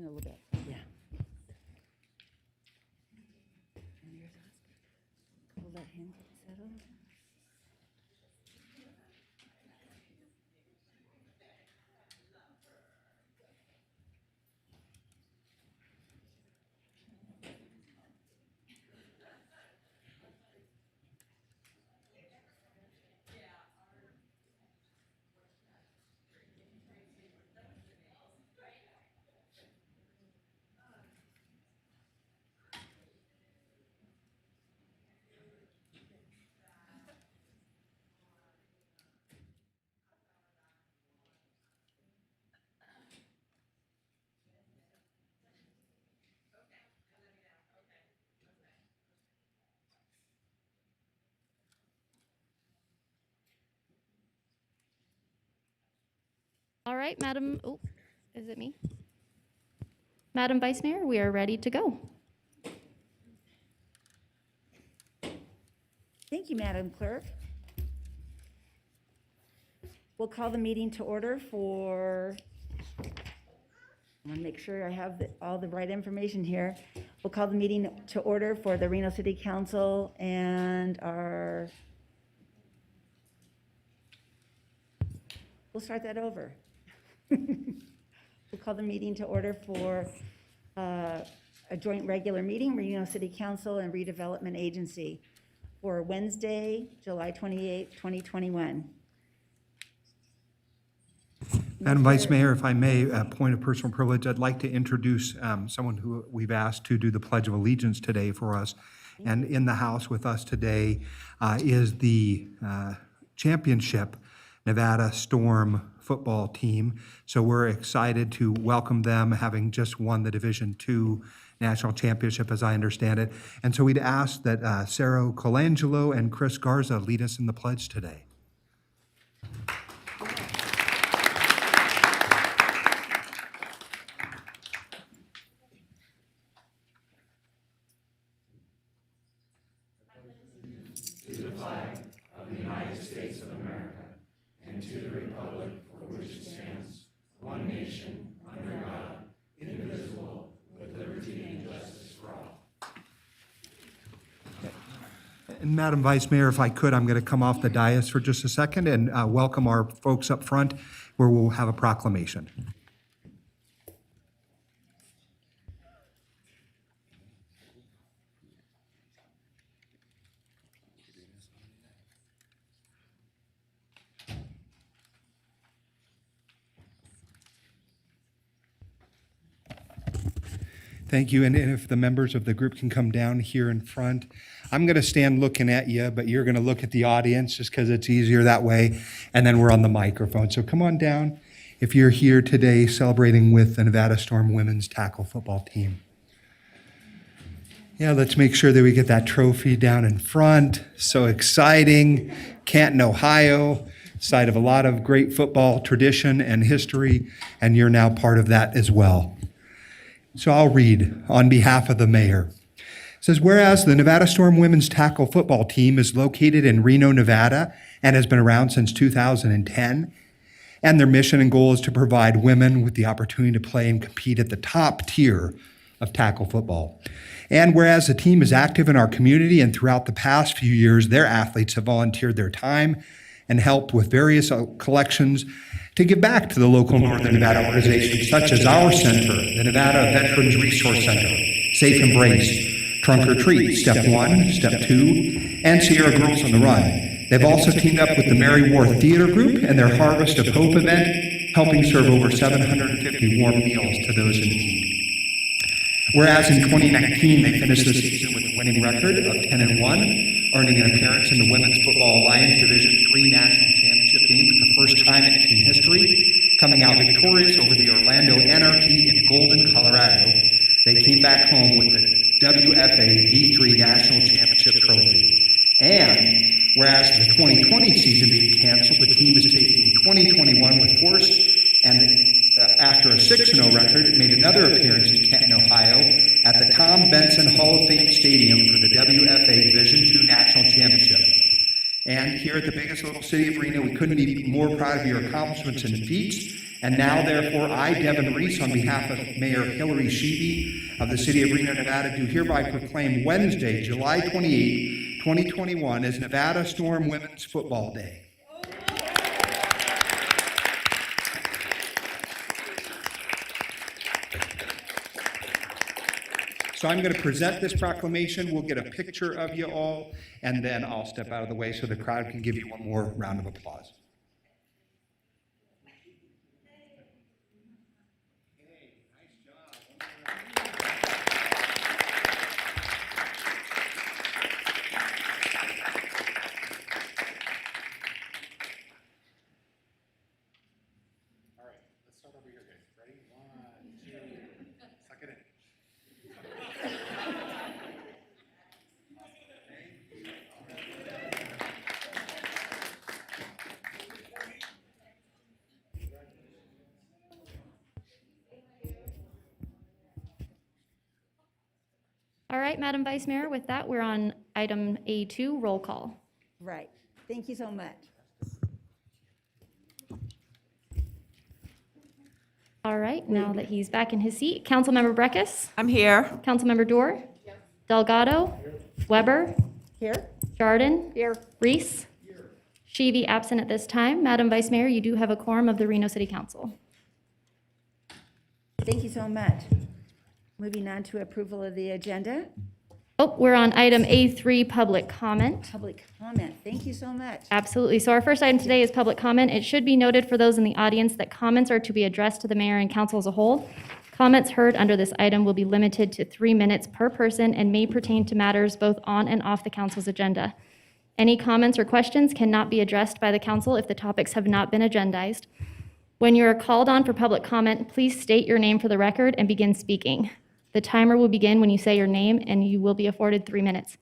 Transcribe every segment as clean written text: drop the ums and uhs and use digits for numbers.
in a little bit. Yeah. We'll let him get settled. All right, Madam, oh, is it me? Madam Vice Mayor, we are ready to go. Thank you, Madam Clerk. We'll call the meeting to order for, I want to make sure I have all the right information here. We'll call the meeting to order for the Reno City Council and we'll start that over. We'll call the meeting to order for a joint regular meeting, Reno City Council and Redevelopment Agency for Wednesday, July 28, 2021. Madam Vice Mayor, if I may, a point of personal privilege, I'd like to introduce someone who we've asked to do the Pledge of Allegiance today for us. And in the house with us today is the championship Nevada Storm football team. So we're excited to welcome them, having just won the Division II National Championship, as I understand it. And so we'd ask that Sarah Colangelo and Chris Garza lead us in the pledge today. And Madam Vice Mayor, if I could, I'm going to come off the dais for just a second and welcome our folks up front where we'll have a proclamation. Thank you, and if the members of the group can come down here in front. I'm going to stand looking at you, but you're going to look at the audience just because it's easier that way, and then we're on the microphone. So come on down if you're here today celebrating with the Nevada Storm women's tackle football team. Yeah, let's make sure that we get that trophy down in front. So exciting. Canton, Ohio, site of a lot of great football tradition and history, and you're now part of that as well. So I'll read on behalf of the mayor. It says, whereas the Nevada Storm women's tackle football team is located in Reno, Nevada, and has been around since 2010, and their mission and goal is to provide women with the opportunity to play and compete at the top tier of tackle football. And whereas the team is active in our community and throughout the past few years, their athletes have volunteered their time and helped with various collections to give back to the local Northern Nevada organizations such as our center, the Nevada Veterans Resource Center, Safe Embrace, Trunk or Treat, Step 1, Step 2, and Sierra Girls on the Run. They've also teamed up with the Mary War Theater Group and their Harvest of Hope event, helping serve over 750 warm meals to those in need. Whereas in 2019, they finished the season with a winning record of 10-1, earning an appearance in the Women's Football Alliance Division III National Championship game for the first time in team history, coming out victorious over the Orlando Anarchy in Golden, Colorado. They came back home with the WFA D3 National Championship trophy. And whereas the 2020 season being canceled, the team is taking 2021 with force, and after a 6-0 record, it made another appearance in Canton, Ohio, at the Tom Benson Hall of Fame Stadium for the WFA Division II National Championship. And here at the biggest little city of Reno, we couldn't be more proud of your accomplishments and feats, And now, therefore, I, Devin Reese, on behalf of Mayor Hillary Sheeby of the City of Reno, Nevada, do hereby proclaim Wednesday, July 28, 2021, as Nevada Storm Women's Football Day. So I'm going to present this proclamation. We'll get a picture of you all, and then I'll step out of the way so the crowd can give you one more round of applause. All right, let's start over here, guys. Ready? 1, 2, suck it in. All right, Madam Vice Mayor, with that, we're on item A2, roll call. Right. Thank you so much. All right, now that he's back in his seat, Councilmember Breckus, I'm here. Councilmember Dorr, Delgado, Weber, Here? Jordan, Here. Reese, Sheeby absent at this time. Madam Vice Mayor, you do have a quorum of the Reno City Council. Thank you so much. Moving on to approval of the agenda. Oh, we're on item A3, public comment. Public comment. Thank you so much. Absolutely. So our first item today is public comment. It should be noted for those in the audience that comments are to be addressed to the mayor and council as a whole. Comments heard under this item will be limited to 3 minutes per person and may pertain to matters both on and off the council's agenda. Any comments or questions cannot be addressed by the council if the topics have not been agendized. When you are called on for public comment, please state your name for the record and begin speaking. The timer will begin when you say your name, and you will be afforded 3 minutes.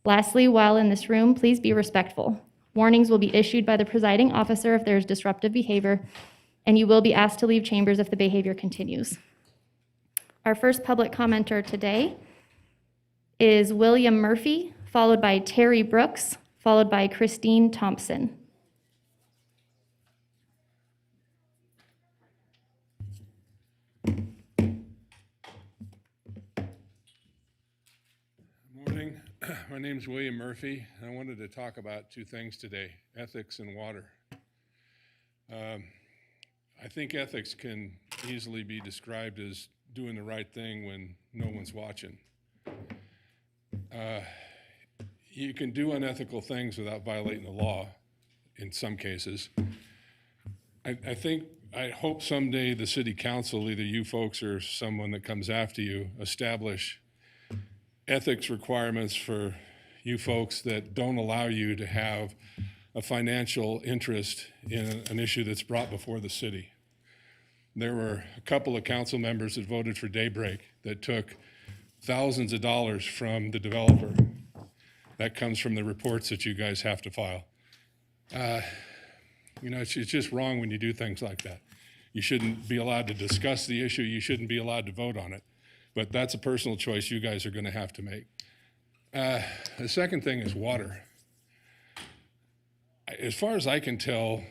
Lastly, while in this room, please be respectful. Warnings will be issued by the presiding officer if there is disruptive behavior, and you will be asked to leave chambers if the behavior continues. Our first public commenter today is William Murphy, followed by Terry Brooks, followed by Christine Thompson. Morning. My name is William Murphy, and I wanted to talk about 2 things today, ethics and water. I think ethics can easily be described as doing the right thing when no one's watching. You can do unethical things without violating the law in some cases. I hope someday the city council, either you folks or someone that comes after you, establish ethics requirements for you folks that don't allow you to have a financial interest in an issue that's brought before the city. There were a couple of council members that voted for Daybreak that took thousands of dollars from the developer. That comes from the reports that you guys have to file. It's just wrong when you do things like that. You shouldn't be allowed to discuss the issue. You shouldn't be allowed to vote on it. But that's a personal choice you guys are going to have to make. The second thing is water. As far as I can tell,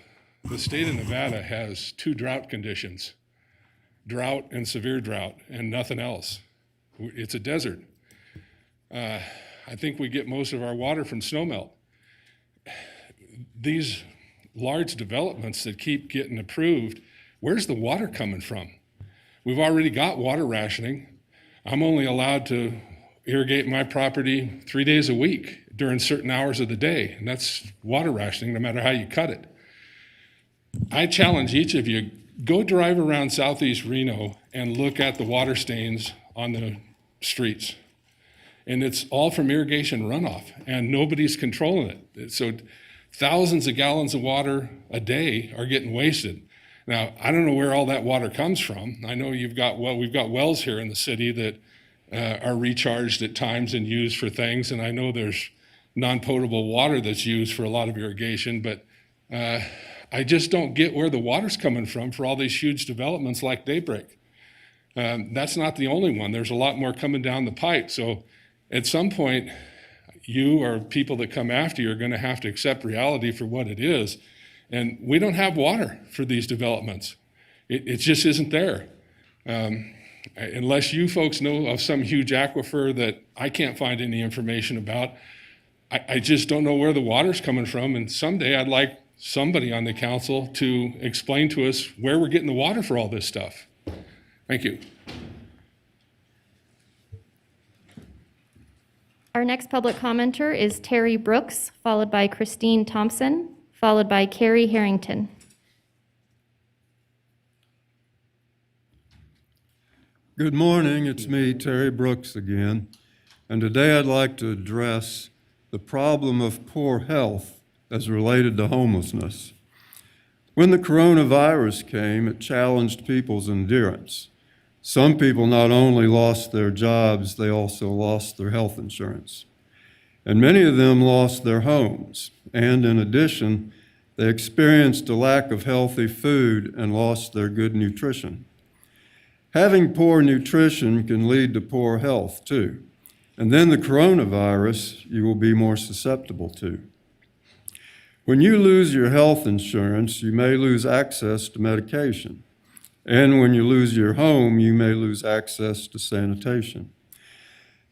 the state of Nevada has 2 drought conditions, drought and severe drought, and nothing else. It's a desert. I think we get most of our water from snowmelt. These large developments that keep getting approved, where's the water coming from? We've already got water rationing. I'm only allowed to irrigate my property 3 days a week during certain hours of the day, and that's water rationing no matter how you cut it. I challenge each of you, go drive around southeast Reno and look at the water stains on the streets. And it's all from irrigation runoff, and nobody's controlling it. So thousands of gallons of water a day are getting wasted. Now, I don't know where all that water comes from. I know we've got wells here in the city that are recharged at times and used for things, and I know there's non-potable water that's used for a lot of irrigation, but I just don't get where the water's coming from for all these huge developments like Daybreak. That's not the only one. There's a lot more coming down the pipe. So at some point, you or people that come after you are going to have to accept reality for what it is. And we don't have water for these developments. It just isn't there. Unless you folks know of some huge aquifer that I can't find any information about, I just don't know where the water's coming from. And someday I'd like somebody on the council to explain to us where we're getting the water for all this stuff. Thank you. Our next public commenter is Terry Brooks, followed by Christine Thompson, followed by Carrie Harrington. Good morning, it's me, Terry Brooks again, and today I'd like to address the problem of poor health as related to homelessness. When the coronavirus came, it challenged people's endurance. Some people not only lost their jobs, they also lost their health insurance. And many of them lost their homes, and in addition, they experienced a lack of healthy food and lost their good nutrition. Having poor nutrition can lead to poor health too, and then the coronavirus you will be more susceptible to. When you lose your health insurance, you may lose access to medication, and when you lose your home, you may lose access to sanitation.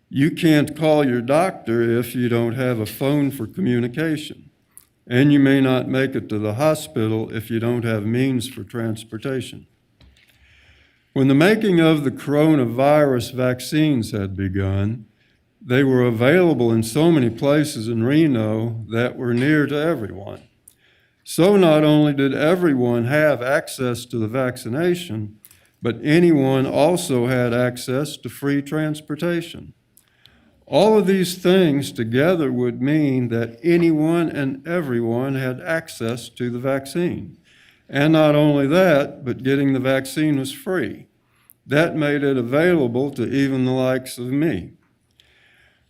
You can't call your doctor if you don't have a phone for communication, and you may not make it to the hospital if you don't have means for transportation. When the making of the coronavirus vaccines had begun, they were available in so many places in Reno that were near to everyone. So not only did everyone have access to the vaccination, but anyone also had access to free transportation. All of these things together would mean that anyone and everyone had access to the vaccine. And not only that, but getting the vaccine was free. That made it available to even the likes of me.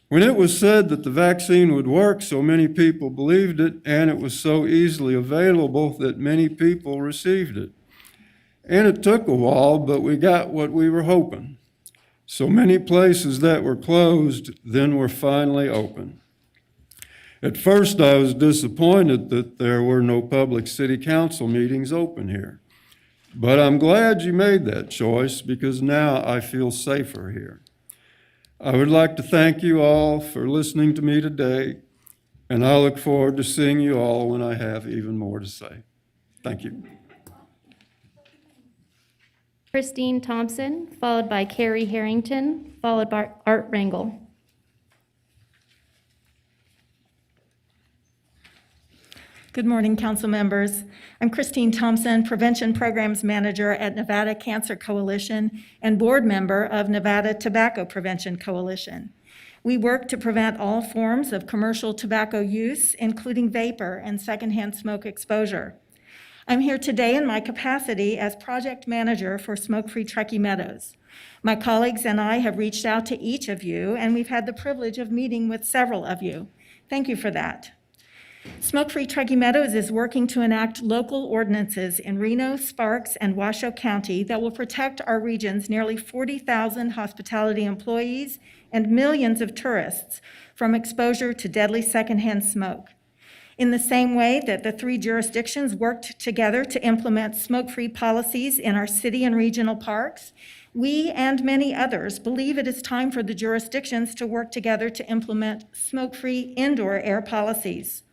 When it was said that the vaccine would work, so many people believed it, and it was so easily available that many people received it. And it took a while, but we got what we were hoping. So many places that were closed then were finally open. At first, I was disappointed that there were no public city council meetings open here. But I'm glad you made that choice because now I feel safer here. I would like to thank you all for listening to me today, and I look forward to seeing you all when I have even more to say. Thank you. Christine Thompson, followed by Carrie Harrington, followed by Art Rangel. Good morning, council members. I'm Christine Thompson, Prevention Programs Manager at Nevada Cancer Coalition and board member of Nevada Tobacco Prevention Coalition. We work to prevent all forms of commercial tobacco use, including vapor and secondhand smoke exposure. I'm here today in my capacity as project manager for Smoke-Free Truckee Meadows. My colleagues and I have reached out to each of you, and we've had the privilege of meeting with several of you. Thank you for that. Smoke-Free Truckee Meadows is working to enact local ordinances in Reno, Sparks, and Washoe County that will protect our region's nearly 40,000 hospitality employees and millions of tourists from exposure to deadly secondhand smoke. In the same way that the three jurisdictions worked together to implement smoke-free policies in our city and regional parks, we and many others believe it is time for the jurisdictions to work together to implement smoke-free indoor air policies.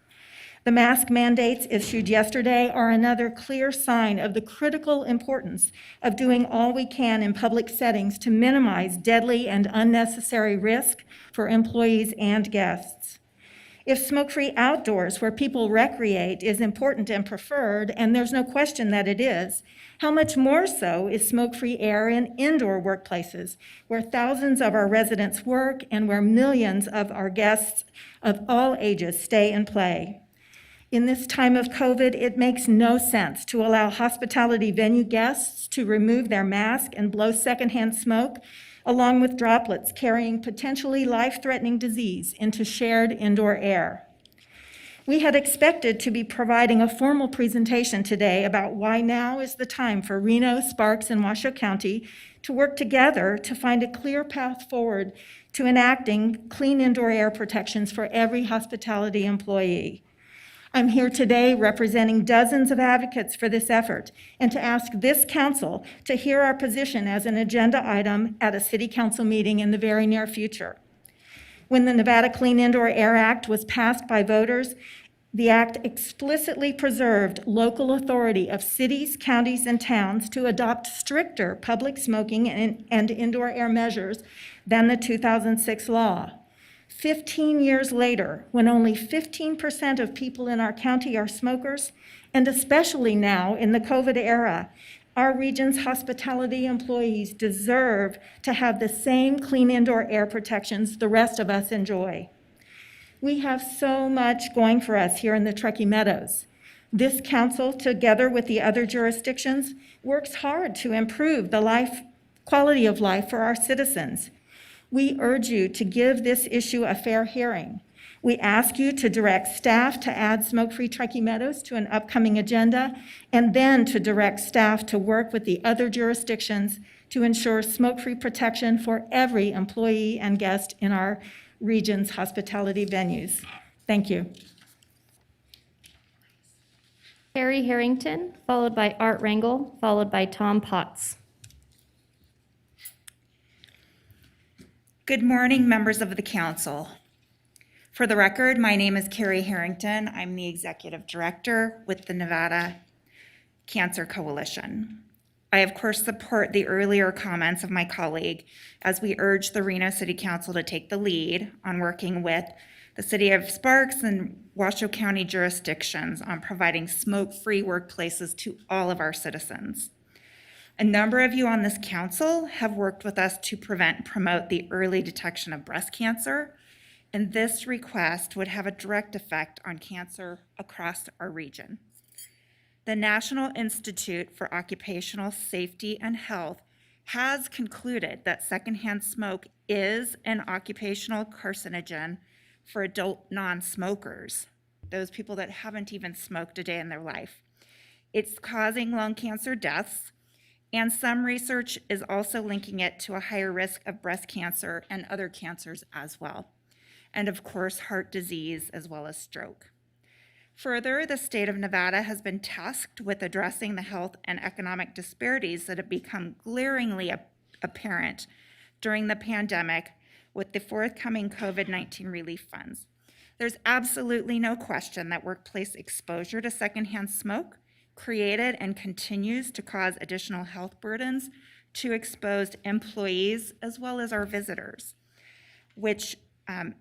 The mask mandates issued yesterday are another clear sign of the critical importance of doing all we can in public settings to minimize deadly and unnecessary risk for employees and guests. If smoke-free outdoors where people recreate is important and preferred, and there's no question that it is, how much more so is smoke-free air in indoor workplaces where thousands of our residents work and where millions of our guests of all ages stay and play? In this time of COVID, it makes no sense to allow hospitality venue guests to remove their mask and blow secondhand smoke, along with droplets carrying potentially life-threatening disease into shared indoor air. We had expected to be providing a formal presentation today about why now is the time for Reno, Sparks, and Washoe County to work together to find a clear path forward to enacting clean indoor air protections for every hospitality employee. I'm here today representing dozens of advocates for this effort and to ask this council to hear our position as an agenda item at a city council meeting in the very near future. When the Nevada Clean Indoor Air Act was passed by voters, the act explicitly preserved local authority of cities, counties, and towns to adopt stricter public smoking and indoor air measures than the 2006 law. 15 years later, when only 15% of people in our county are smokers, and especially now in the COVID era, our region's hospitality employees deserve to have the same clean indoor air protections the rest of us enjoy. We have so much going for us here in the Truckee Meadows. This council, together with the other jurisdictions, works hard to improve the quality of life for our citizens. We urge you to give this issue a fair hearing. We ask you to direct staff to add smoke-free Truckee Meadows to an upcoming agenda, and then to direct staff to work with the other jurisdictions to ensure smoke-free protection for every employee and guest in our region's hospitality venues. Thank you. Harry Harrington, followed by Art Rangel, followed by Tom Potts. Good morning, members of the council. For the record, my name is Carrie Harrington. I'm the executive director with the Nevada Cancer Coalition. I, of course, support the earlier comments of my colleague as we urge the Reno City Council to take the lead on working with the City of Sparks and Washoe County jurisdictions on providing smoke-free workplaces to all of our citizens. A number of you on this council have worked with us to prevent and promote the early detection of breast cancer, and this request would have a direct effect on cancer across our region. The National Institute for Occupational Safety and Health has concluded that secondhand smoke is an occupational carcinogen for adult non-smokers, those people that haven't even smoked a day in their life. It's causing lung cancer deaths, and some research is also linking it to a higher risk of breast cancer and other cancers as well. And of course, heart disease as well as stroke. Further, the state of Nevada has been tasked with addressing the health and economic disparities that have become glaringly apparent during the pandemic with the forthcoming COVID-19 relief funds. There's absolutely no question that workplace exposure to secondhand smoke created and continues to cause additional health burdens to exposed employees as well as our visitors, which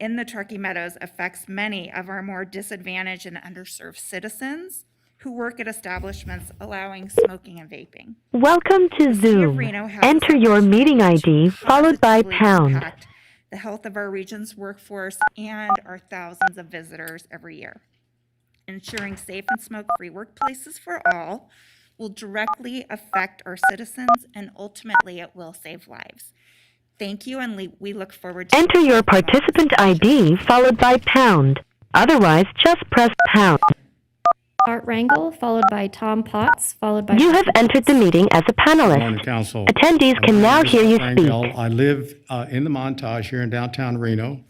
in the Truckee Meadows affects many of our more disadvantaged and underserved citizens who work at establishments allowing smoking and vaping. Welcome to Zoom. Enter your meeting ID followed by pound. Impact the health of our region's workforce and our thousands of visitors every year. Ensuring safe and smoke-free workplaces for all will directly affect our citizens, and ultimately it will save lives. Thank you, and we look forward to... Enter your participant ID followed by pound. Otherwise, just press pound. Art Rangel, followed by Tom Potts, followed by... You have entered the meeting as a panelist. Morning, Council. Attendees can now hear you speak. I live in the Montage here in downtown Reno.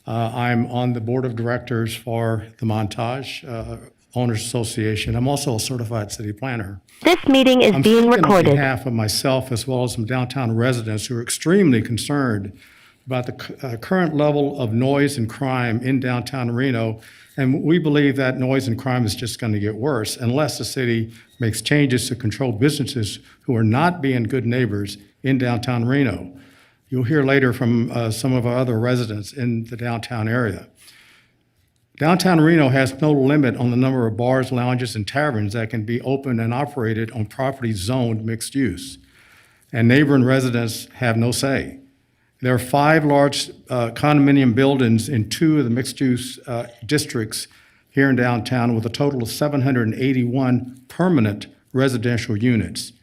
I'm on the board of directors for the Montage Owners Association. I'm also a certified city planner. This meeting is I'm being speaking recorded. on behalf of myself as well as some downtown residents who are extremely concerned about the current level of noise and crime in downtown Reno. And we believe that noise and crime is just going to get worse unless the city makes changes to control businesses who are not being good neighbors in downtown Reno. You'll hear later from some of our other residents in the downtown area. Downtown Reno has no limit on the number of bars, lounges, and taverns that can be opened and operated on properties zoned mixed use. And neighboring residents have no say. There are 5 large condominium buildings in 2 of the mixed-use districts here in downtown with a total of 781 permanent residential units.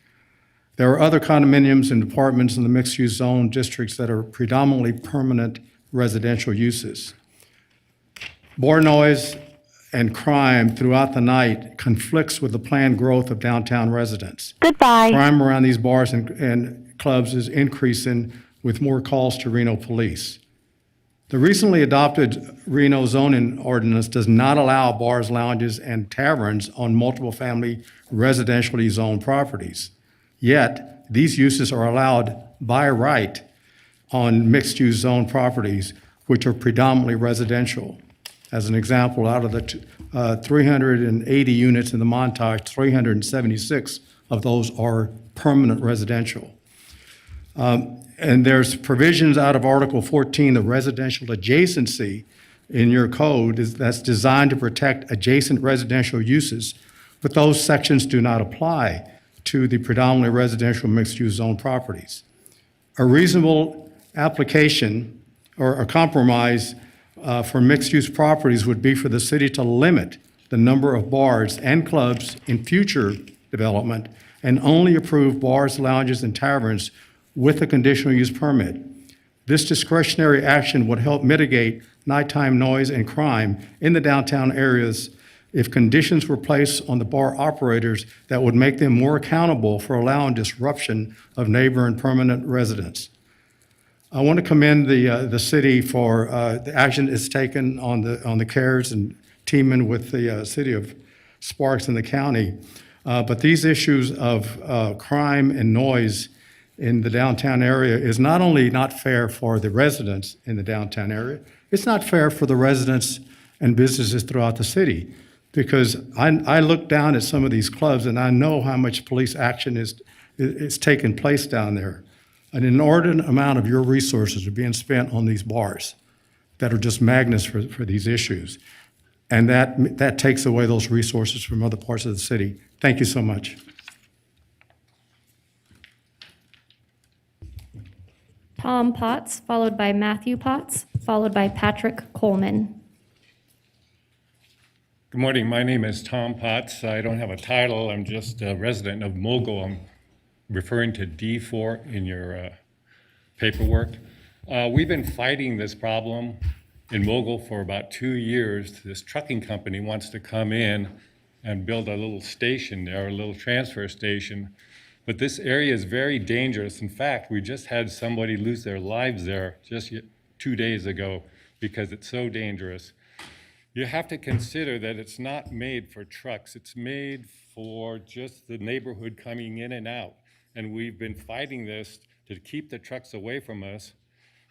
There are other condominiums and apartments in the mixed-use zone districts that are predominantly permanent residential uses. Bar noise and crime throughout the night conflicts with the planned growth of downtown residents. Goodbye. Crime around these bars and clubs is increasing with more calls to Reno police. The recently adopted Reno zoning ordinance does not allow bars, lounges, and taverns on multiple family residentially zoned properties. Yet, these uses are allowed by right on mixed-use zone properties, which are predominantly residential. As an example, out of the 380 units in the Montage, 376 of those are permanent residential. And there's provisions out of Article 14 of residential adjacency in your code that's designed to protect adjacent residential uses, but those sections do not apply to the predominantly residential mixed-use zone properties. A reasonable application or a compromise for mixed-use properties would be for the city to limit the number of bars and clubs in future development and only approve bars, lounges, and taverns with a conditional use permit. This discretionary action would help mitigate nighttime noise and crime in the downtown areas if conditions were placed on the bar operators that would make them more accountable for allowing disruption of neighbor and permanent residents. I want to commend the city for the action it's taken on the CARES and teaming with the city of Sparks and the county. But these issues of crime and noise in the downtown area is not only not fair for the residents in the downtown area, it's not fair for the residents and businesses throughout the city. Because I look down at some of these clubs and I know how much police action is taking place down there. An inordinate amount of your resources are being spent on these bars that are just magnets for these issues. And that takes away those resources from other parts of the city. Thank you so much. Tom Potts, followed by Matthew Potts, followed by Patrick Coleman. Good morning. My name is Tom Potts. I don't have a title. I'm just a resident of Mogul. I'm referring to D4 in your paperwork. We've been fighting this problem in Mogul for about 2 years. This trucking company wants to come in and build a little station there, a little transfer station. But this area is very dangerous. In fact, we just had somebody lose their lives there just 2 days ago because it's so dangerous. You have to consider that it's not made for trucks. It's made for just the neighborhood coming in and out. And we've been fighting this to keep the trucks away from us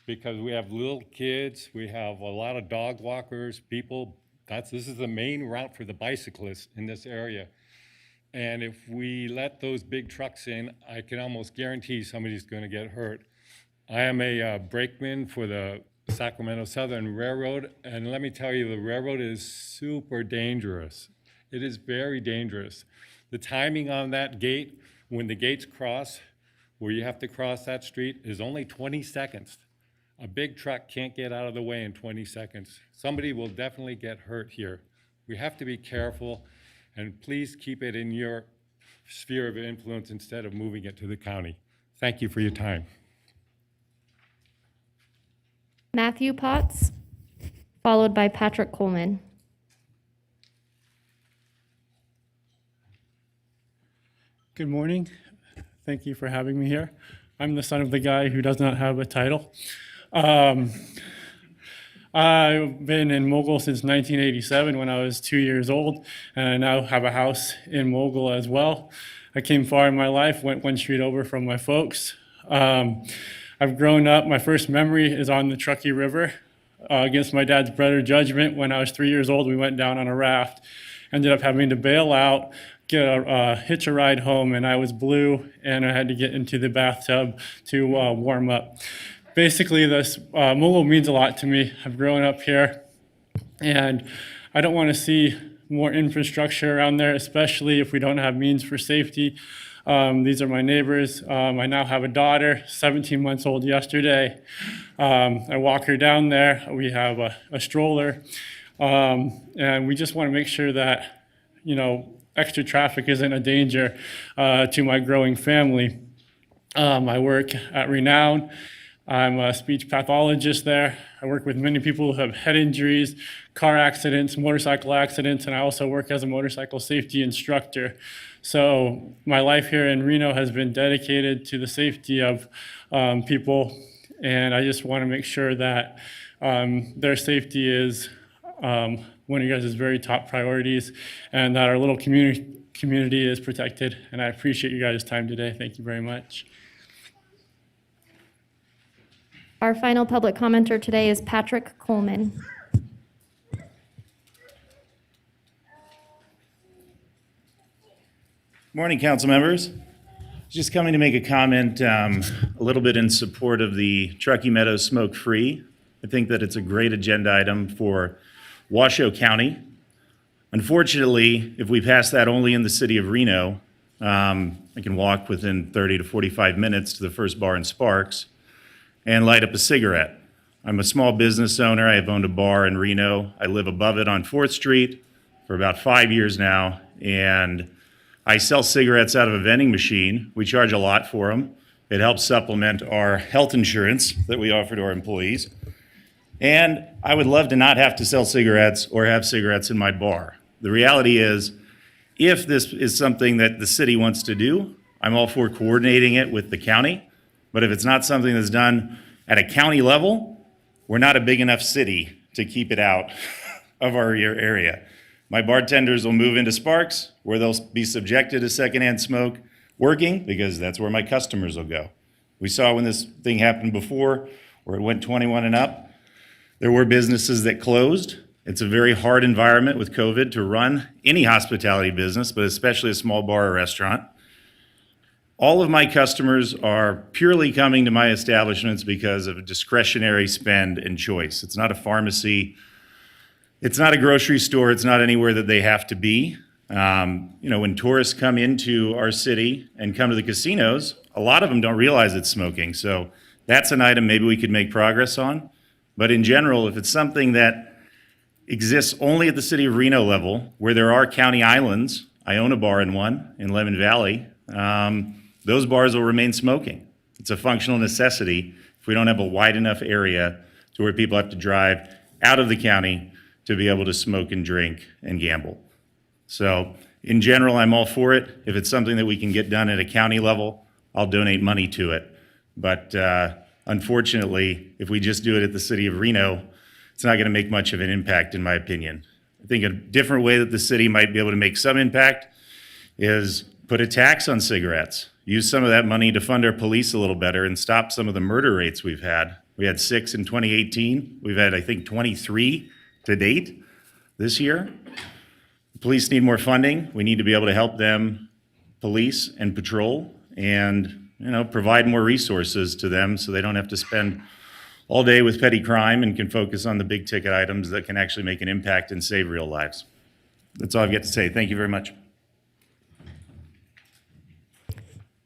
because we have little kids, we have a lot of dog walkers, people. This is the main route for the bicyclists in this area. And if we let those big trucks in, I can almost guarantee somebody's going to get hurt. I am a brakeman for the Sacramento Southern Railroad, and let me tell you, the railroad is super dangerous. It is very dangerous. The timing on that gate, when the gates cross, where you have to cross that street, is only 20 seconds. A big truck can't get out of the way in 20 seconds. Somebody will definitely get hurt here. We have to be careful. And please keep it in your sphere of influence instead of moving it to the county. Thank you for your time. Matthew Potts, followed by Patrick Coleman. Good morning. Thank you for having me here. I'm the son of the guy who does not have a title. I've been in Mogul since 1987 when I was 2 years old, and I now have a house in Mogul as well. I came far in my life, went one street over from my folks. I've grown up, my first memory is on the Truckee River. Against my dad's better judgment, when I was 3 years old, we went down on a raft. Ended up having to bail out, hitch a ride home, and I was blue, and I had to get into the bathtub to warm up. Basically, this Mogul means a lot to me. I've grown up here, and I don't want to see more infrastructure around there, especially if we don't have means for safety. These are my neighbors. I now have a daughter, 17 months old yesterday. I walk her down there. We have a stroller, and we just want to make sure that, extra traffic isn't a danger to my growing family. I work at Reno. I'm a speech pathologist there. I work with many people who have head injuries, car accidents, motorcycle accidents, and I also work as a motorcycle safety instructor. So my life here in Reno has been dedicated to the safety of people, and I just want to make sure that their safety is one of you guys' very top priorities, and that our little community is protected. And I appreciate you guys' time today. Thank you very much. Our final public commenter today is Patrick Coleman. Morning, council members. Just coming to make a comment a little bit in support of the Truckee Meadows Smoke Free. I think that it's a great agenda item for Washoe County. Unfortunately, if we pass that only in the city of Reno, I can walk within 30 to 45 minutes to the first bar in Sparks and light up a cigarette. I'm a small business owner. I have owned a bar in Reno. I live above it on 4th Street for about 5 years now, and I sell cigarettes out of a vending machine. We charge a lot for them. It helps supplement our health insurance that we offer to our employees. And I would love to not have to sell cigarettes or have cigarettes in my bar. The reality is, if this is something that the city wants to do, I'm all for coordinating it with the county. But if it's not something that's done at a county level, we're not a big enough city to keep it out of our area. My bartenders will move into Sparks, where they'll be subjected to secondhand smoke working, because that's where my customers will go. We saw when this thing happened before, where it went 21 and up, there were businesses that closed. It's a very hard environment with COVID to run any hospitality business, but especially a small bar or restaurant. All of my customers are purely coming to my establishments because of discretionary spend and choice. It's not a pharmacy. It's not a grocery store. It's not anywhere that they have to be. When tourists come into our city and come to the casinos, a lot of them don't realize it's smoking. So that's an item maybe we could make progress on. But in general, if it's something that exists only at the city of Reno level, where there are county islands, I own a bar in one in Lemon Valley, those bars will remain smoking. It's a functional necessity if we don't have a wide enough area to where people have to drive out of the county to be able to smoke and drink and gamble. So in general, I'm all for it. If it's something that we can get done at a county level, I'll donate money to it. But unfortunately, if we just do it at the city of Reno, it's not going to make much of an impact, in my opinion. I think a different way that the city might be able to make some impact is put a tax on cigarettes. Use some of that money to fund our police a little better and stop some of the murder rates we've had. We had 6 in 2018. We've had, I think, 23 to date this year. The police need more funding. We need to be able to help them police and patrol and, provide more resources to them so they don't have to spend all day with petty crime and can focus on the big ticket items that can actually make an impact and save real lives. That's all I've got to say. Thank you very much.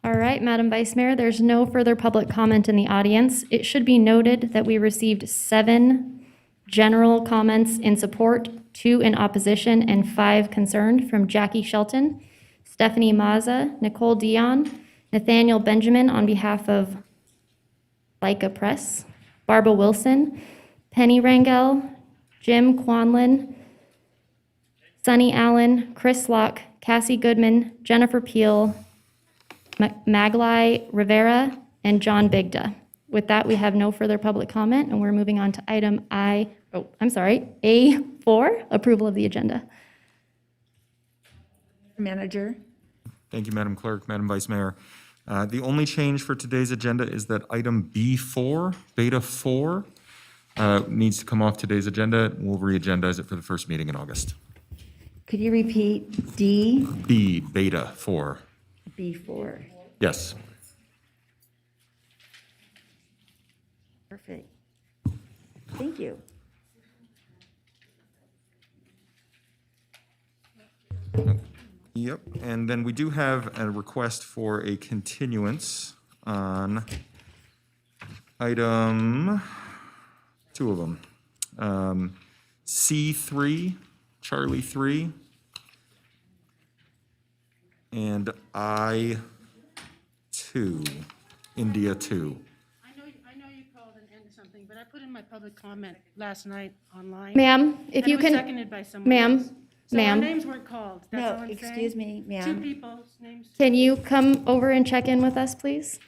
All right, Madam Vice Mayor, there's no further public comment in the audience. It should be noted that we received 7 general comments in support, 2 in opposition, and 5 concerned from Jackie Shelton, Stephanie Maza, Nicole Dion, Nathaniel Benjamin on behalf of Leica Press, Barbara Wilson, Penny Rangel, Jim Quanlin, Sunny Allen, Chris Locke, Cassie Goodman, Jennifer Peel, Maglai Rivera, and John Bigda. With that, we have no further public comment, and we're moving on to item A4, approval of the agenda. Manager. Thank you, Madam Clerk, Madam Vice Mayor. The only change for today's agenda is that item B4, Beta 4, needs to come off today's agenda. We'll re-agendize it for the first meeting in August. Could you repeat D? B, Beta 4. B4. Yes. Perfect. Thank you. Yep, and then we do have a request for a continuance on item, 2 of them. C3, Charlie 3, and I2, India 2. I know you called and ended something, but I put in my public comment last night online. Ma'am, if you And it can. was seconded by someone Ma'am, else. So our ma'am, names weren't called, that's all No, I'm saying. excuse me, 2 ma'am. people's names. can you come over and check in with us, please?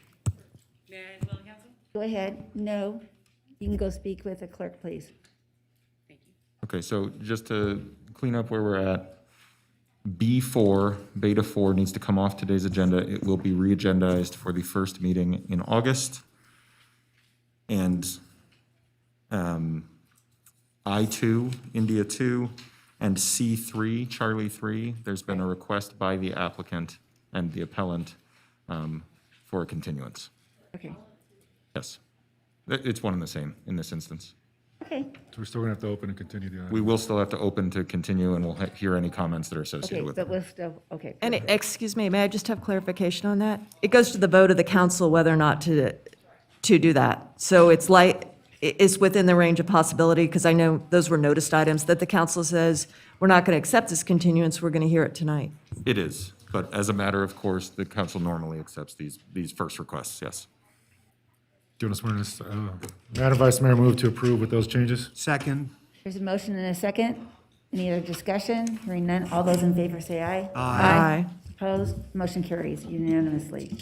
Go ahead. No. You can go speak with the clerk, please. Okay, so just to clean up where we're at, B4, Beta 4 needs to come off today's agenda. It will be re-agendized for the first meeting in August. And I2, India 2, and C3, Charlie 3, there's been a request by the applicant and the appellant for a continuance. Okay, Yes. It's one and the same in this instance. okay, So we're still gonna have to open and continue the item. We will still have to open to continue, and we'll hear any comments that are okay, associated with but it. we're still, okay. And perfect. excuse me, may I just have clarification on that? It goes to the vote of the council whether or not to do that. So it's within the range of possibility, because I know those were noticed items, that the council says, we're not going to accept this continuance, we're going to hear it tonight. It is, but as a matter of course, the council normally accepts these first requests, yes. Do you want to swear in this? Madam Vice Mayor, move to approve with those changes? Second. There's a motion and a second. Any other discussion? Hearing none. All those in favor say aye. Aye. Opposed? Motion carries unanimously.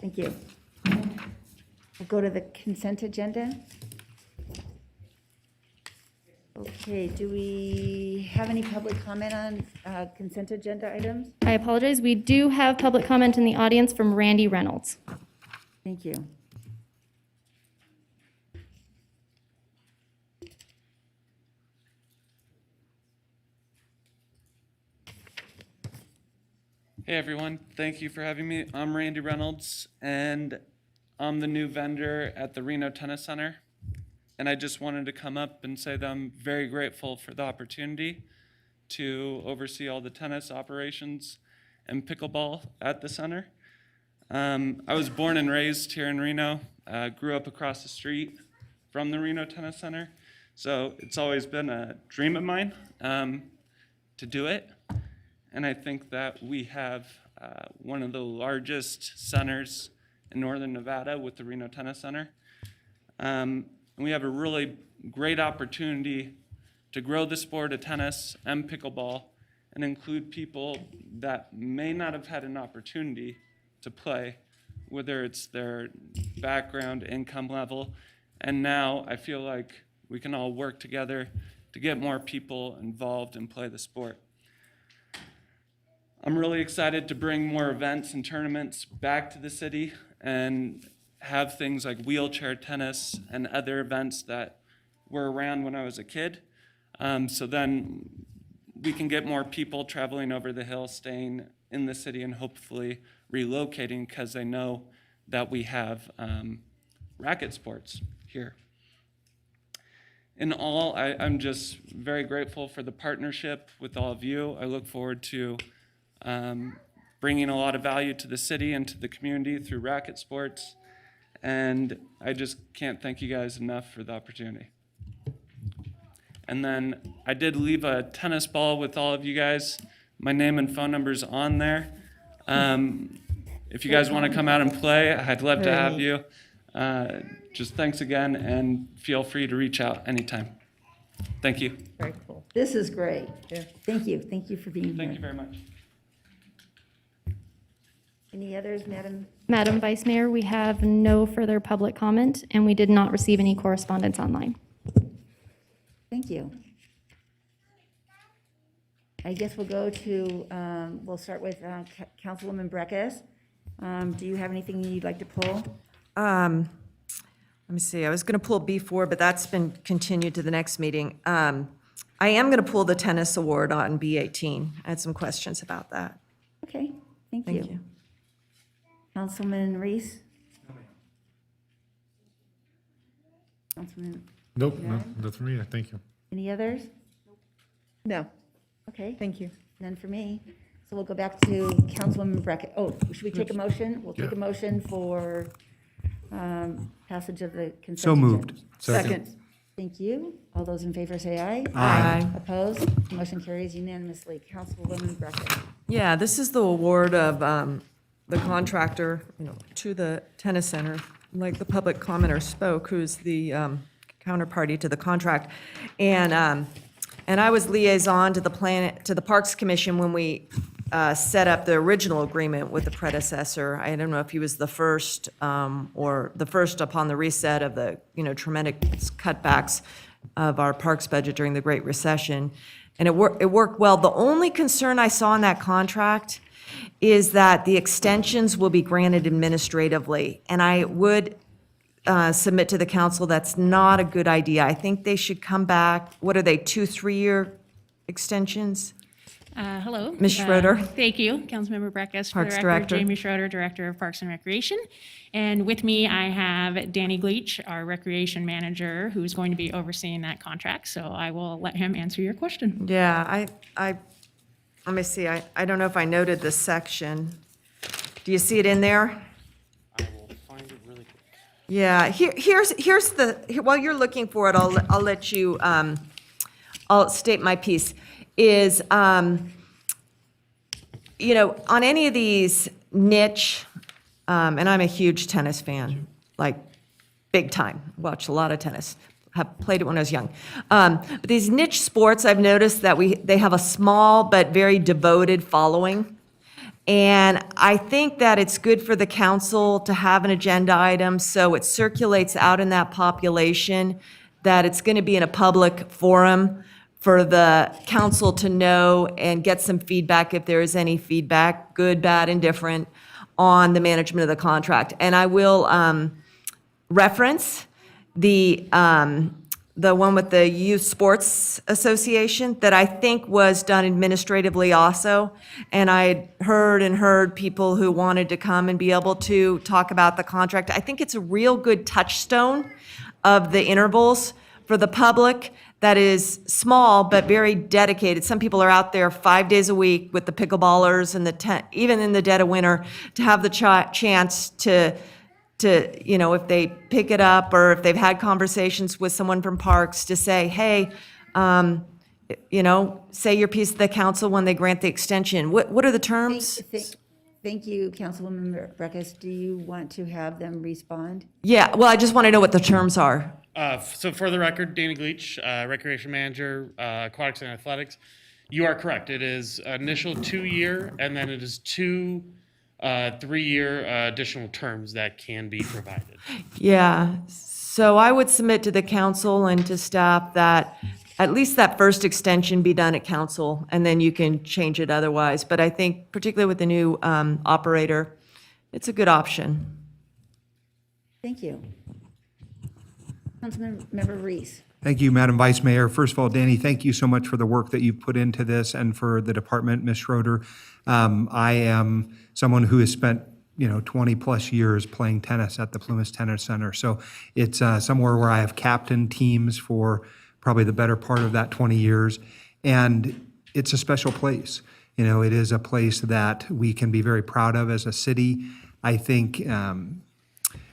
Thank you. We'll go to the consent agenda. Okay, do we have any public comment on consent agenda items? I apologize. We do have public comment in the audience from Randy Reynolds. Thank you. Hey everyone, thank you for having me. I'm Randy Reynolds, and I'm the new vendor at the Reno Tennis Center. And I just wanted to come up and say that I'm very grateful for the opportunity to oversee all the tennis operations and pickleball at the center. I was born and raised here in Reno, grew up across the street from the Reno Tennis Center. So it's always been a dream of mine to do it. And I think that we have one of the largest centers in northern Nevada with the Reno Tennis Center. And we have a really great opportunity to grow the sport of tennis and pickleball and include people that may not have had an opportunity to play, whether it's their background, income level. And now I feel like we can all work together to get more people involved and play the sport. I'm really excited to bring more events and tournaments back to the city and have things like wheelchair tennis and other events that were around when I was a kid. So then we can get more people traveling over the hill, staying in the city, and hopefully relocating because they know that we have racket sports here. In all, I'm just very grateful for the partnership with all of you. I look forward to bringing a lot of value to the city and to the community through racket sports. And I just can't thank you guys enough for the opportunity. And then I did leave a tennis ball with all of you guys. My name and phone number's on there. If you guys want to come out and play, I'd love to have you. Just thanks again, and feel free to reach out anytime. Thank you. Very cool. This is great. Thank you. Thank you for being here. Thank you very much. Any others, Madam? Madam Vice Mayor, we have no further public comment, and we did not receive any correspondence online. Thank you. I guess we'll go to, we'll start with Councilwoman Breckus. Do you have anything you'd like to pull? Let me see, I was going to pull B4, but that's been continued to the next meeting. I am going to pull the tennis award on B18. I had some questions about that. Okay, thank Thank you. you. Councilman Reese? Councilman, Nope, no, that's for me. Thank you. any others? No, Okay, thank you. none for me. So we'll go back to Councilwoman Breckus. Oh, should we take a motion? We'll take a motion for passage of the consent. So moved. agenda. Second. Thank you. All those in favor say aye. Aye. Opposed? Motion carries unanimously. Councilwoman Breckus. Yeah, this is the award of the contractor, to the tennis center, like the public commenter spoke, who's the counterparty to the contract. And I was liaison to the Parks Commission when we set up the original agreement with the predecessor. I don't know if he was the first or the first upon the reset of the, tremendous cutbacks of our parks budget during the Great Recession. And it worked well. The only concern I saw in that contract is that the extensions will be granted administratively. And I would submit to the council that's not a good idea. I think they should come back. What are they, 2-3-year extensions? Hello. Ms. Schroeder. Thank you, Councilmember Breckus. For the Parks record, Director. Jamie Schroeder, Director of Parks and Recreation. And with me, I have Danny Gleach, our Recreation Manager, who's going to be overseeing that contract. So I will let him answer your question. Yeah, I let me see, I don't know if I noted this section. Do you see it in there? I will find it really quick. Yeah, while you're looking for it, I'll let you, I'll state my piece, is, on any of these niche, and I'm a huge tennis fan, like, big time, watch a lot of tennis, have played it when I was young. But these niche sports, I've noticed that they have a small but very devoted following. And I think that it's good for the council to have an agenda item so it circulates out in that population, that it's going to be in a public forum for the council to know and get some feedback, if there is any feedback, good, bad, indifferent, on the management of the contract. And I will reference the one with the Youth Sports Association that I think was done administratively also. And I heard people who wanted to come and be able to talk about the contract. I think it's a real good touchstone of the intervals for the public that is small but very dedicated. Some people are out there 5 days a week with the pickleballers and even in the dead of winter, to have the chance to, if they pick it up or if they've had conversations with someone from Parks, to say, hey, say your piece to the council when they grant the extension. What are the terms? Thank you, Councilwoman Breckus. Do you want to have them respond? Yeah, well, I just want to know what the terms are. So for the record, Danny Gleach, Recreation Manager, Aquatics and Athletics. You are correct. It is initial 2-year, and then it is 2 3-year additional terms that can be provided. Yeah, so I would submit to the council and to staff that at least that first extension be done at council, and then you can change it otherwise. But I think particularly with the new operator, it's a good option. Thank you. Councilmember Reese. Thank you, Madam Vice Mayor. First of all, Danny, thank you so much for the work that you've put into this and for the department, Ms. Schroeder. I am someone who has spent 20-plus years playing tennis at the Plumas Tennis Center. So it's somewhere where I have captained teams for probably the better part of that 20 years. And it's a special place. It is a place that we can be very proud of as a city. I think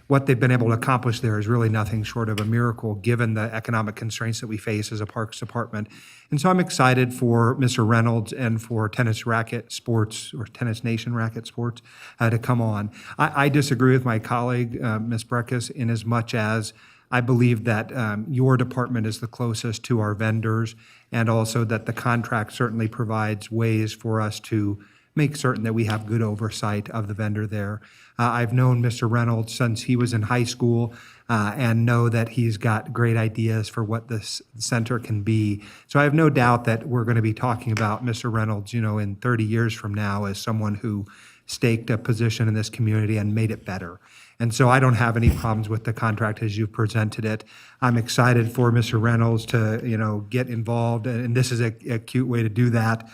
what they've been able to accomplish there is really nothing short of a miracle, given the economic constraints that we face as a Parks Department. And so I'm excited for Mr. Reynolds and for Tennis Racket Sports, or Tennis Nation Racket Sports, to come on. I disagree with my colleague, Ms. Breckus, in as much as I believe that your department is the closest to our vendors, and also that the contract certainly provides ways for us to make certain that we have good oversight of the vendor there. I've known Mr. Reynolds since he was in high school, and know that he's got great ideas for what this center can be. So I have no doubt that we're going to be talking about Mr. Reynolds, in 30 years from now, as someone who staked a position in this community and made it better. And so I don't have any problems with the contract as you presented it. I'm excited for Mr. Reynolds to, get involved, and this is a cute way to do that.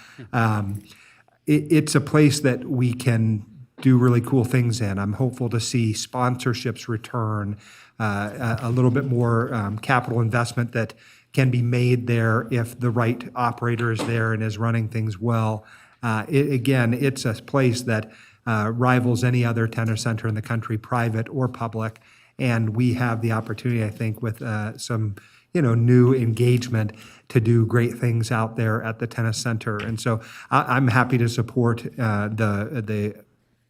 It's a place that we can do really cool things in. I'm hopeful to see sponsorships return, a little bit more capital investment that can be made there if the right operator is there and is running things well. Again, it's a place that rivals any other tennis center in the country, private or public, and we have the opportunity, I think, with some new engagement to do great things out there at the tennis center. And so I'm happy to support the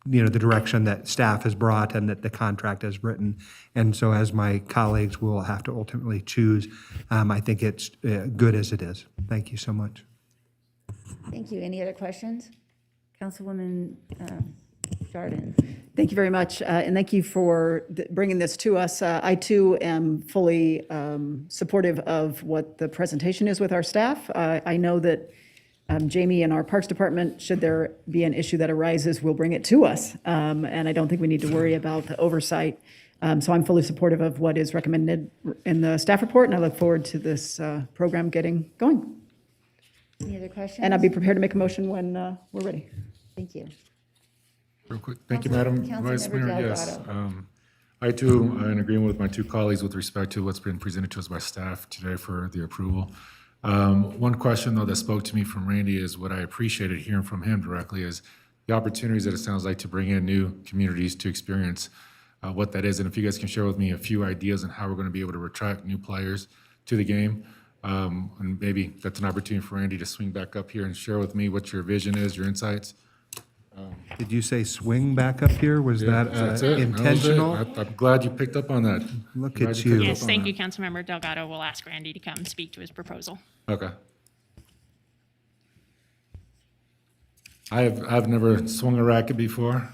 direction that staff has brought and that the contract has written. And so as my colleagues will have to ultimately choose, I think it's good as it is. Thank you so much. Thank you. Any other questions? Councilwoman Jordan. Thank you very much, and thank you for bringing this to us. I too am fully supportive of what the presentation is with our staff. I know that Jamie and our Parks Department, should there be an issue that arises, will bring it to us, and I don't think we need to worry about the oversight. So I'm fully supportive of what is recommended in the staff report, and I look forward to this program getting going. Any other questions? And I'll be prepared to make a motion when we're ready. Thank you. Real quick, thank you, Madam Vice Councilmember Mayor. Yes, Delgado. I too am in agreement with my two colleagues with respect to what's been presented to us by staff today for the approval. One question, though, that spoke to me from Randy is what I appreciated hearing from him directly is the opportunities that it sounds like to bring in new communities to experience what that is. And if you guys can share with me a few ideas on how we're going to be able to attract new players to the game. And maybe that's an opportunity for Randy to swing back up here and share with me what your vision is, your insights. Did you say swing back up here? Was that That's it. intentional? That was it. I'm glad you picked up on that. Look Glad at picked you. up Yes, on thank that. you, Councilmember Delgado. We'll ask Randy to come speak to his proposal. Okay. I've never swung a racket before.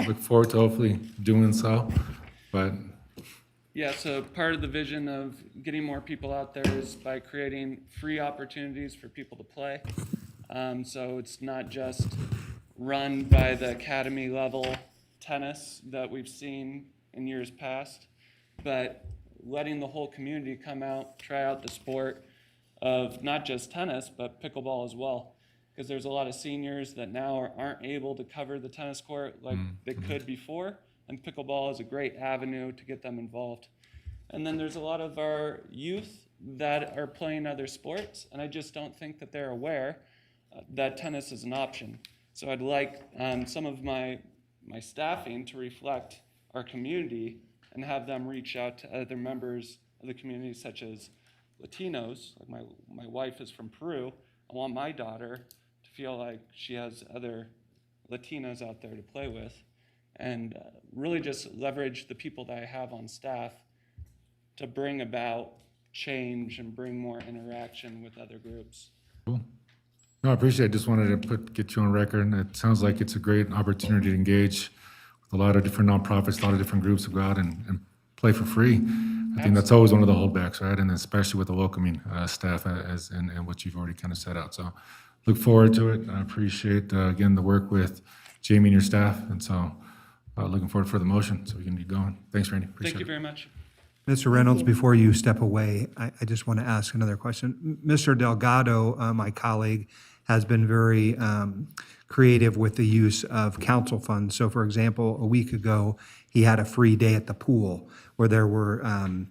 Look forward to hopefully doing so, but Yeah, so part of the vision of getting more people out there is by creating free opportunities for people to play. So it's not just run by the academy level tennis that we've seen in years past, but letting the whole community come out, try out the sport of not just tennis, but pickleball as well. Because there's a lot of seniors that now aren't able to cover the tennis court like they could before, and pickleball is a great avenue to get them involved. And then there's a lot of our youth that are playing other sports, and I just don't think that they're aware that tennis is an option. So I'd like some of my staffing to reflect our community and have them reach out to other members of the community, such as Latinos. Like my wife is from Peru. I want my daughter to feel like she has other Latinos out there to play with, and really just leverage the people that I have on staff to bring about change and bring more interaction with other groups. cool. No, I appreciate it. Just wanted to get you on record. And it sounds like it's a great opportunity to engage with a lot of different nonprofits, a lot of different groups to go out and play for free. I think that's always one of the holdbacks, right? And especially with the welcoming staff and what you've already kind of set out. So look forward to it. I appreciate, again, the work with Jamie and your staff. And so looking forward for the motion so we can get going. Thanks, Randy. Appreciate Thank you it. very much. Mr. Reynolds, before you step away, I just want to ask another question. Mr. Delgado, my colleague, has been very creative with the use of council funds. So for example, a week ago, he had a free day at the pool where there were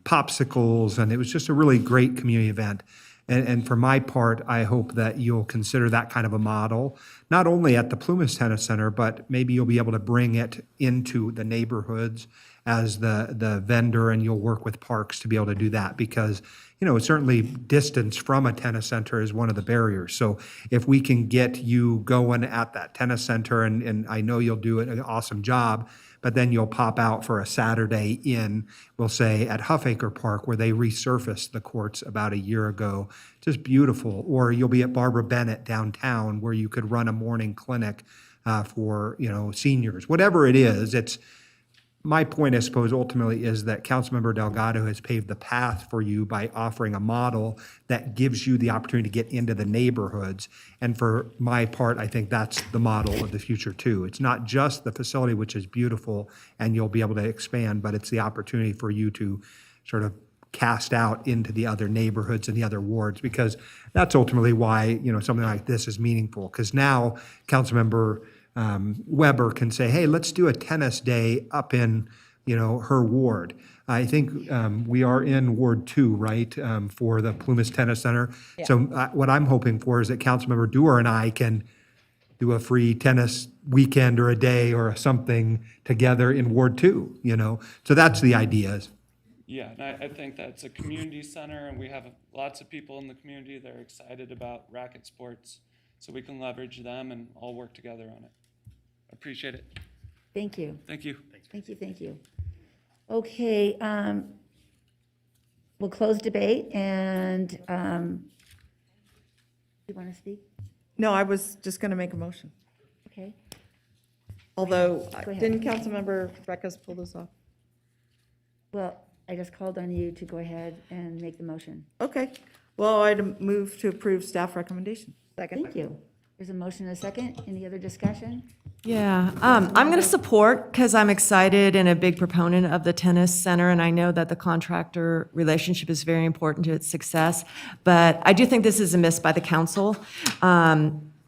popsicles, and it was just a really great community event. And for my part, I hope that you'll consider that kind of a model, not only at the Plumas Tennis Center, but maybe you'll be able to bring it into the neighborhoods as the vendor, and you'll work with parks to be able to do that, because certainly distance from a tennis center is one of the barriers. So if we can get you going at that tennis center, and I know you'll do an awesome job, but then you'll pop out for a Saturday in, we'll say, at Huffaker Park, where they resurfaced the courts about a year ago. Just beautiful. Or you'll be at Barbara Bennett downtown, where you could run a morning clinic for seniors. Whatever it is, my point, I suppose, ultimately is that Councilmember Delgado has paved the path for you by offering a model that gives you the opportunity to get into the neighborhoods. And for my part, I think that's the model of the future too. It's not just the facility, which is beautiful, and you'll be able to expand, but it's the opportunity for you to sort of cast out into the other neighborhoods and the other wards, because that's ultimately why, something like this is meaningful. Because now Councilmember Weber can say, hey, let's do a tennis day up in, her ward. I think we are in Ward 2, right, for the Plumas Tennis Center. Yeah. So what I'm hoping for is that Councilmember Dewar and I can do a free tennis weekend or a day or something together in Ward 2, So that's the idea. Yeah, and I think that's a community center, and we have lots of people in the community that are excited about racket sports, so we can leverage them and all work together on it. Appreciate it. Thank you. Thank you. Thank you. Okay, we'll close debate, and you want to speak? No, I was just going to make a motion. Although, Go ahead. didn't Councilmember Beckus pull this off? Well, I just called on you to go ahead and make the motion. Okay. Well, I'd move to approve staff recommendation. Second. Thank you. There's a motion and a second. Any other discussion? Yeah, I'm going to support because I'm excited and a big proponent of the tennis center, and I know that the contractor relationship is very important to its success. But I do think this is a miss by the council.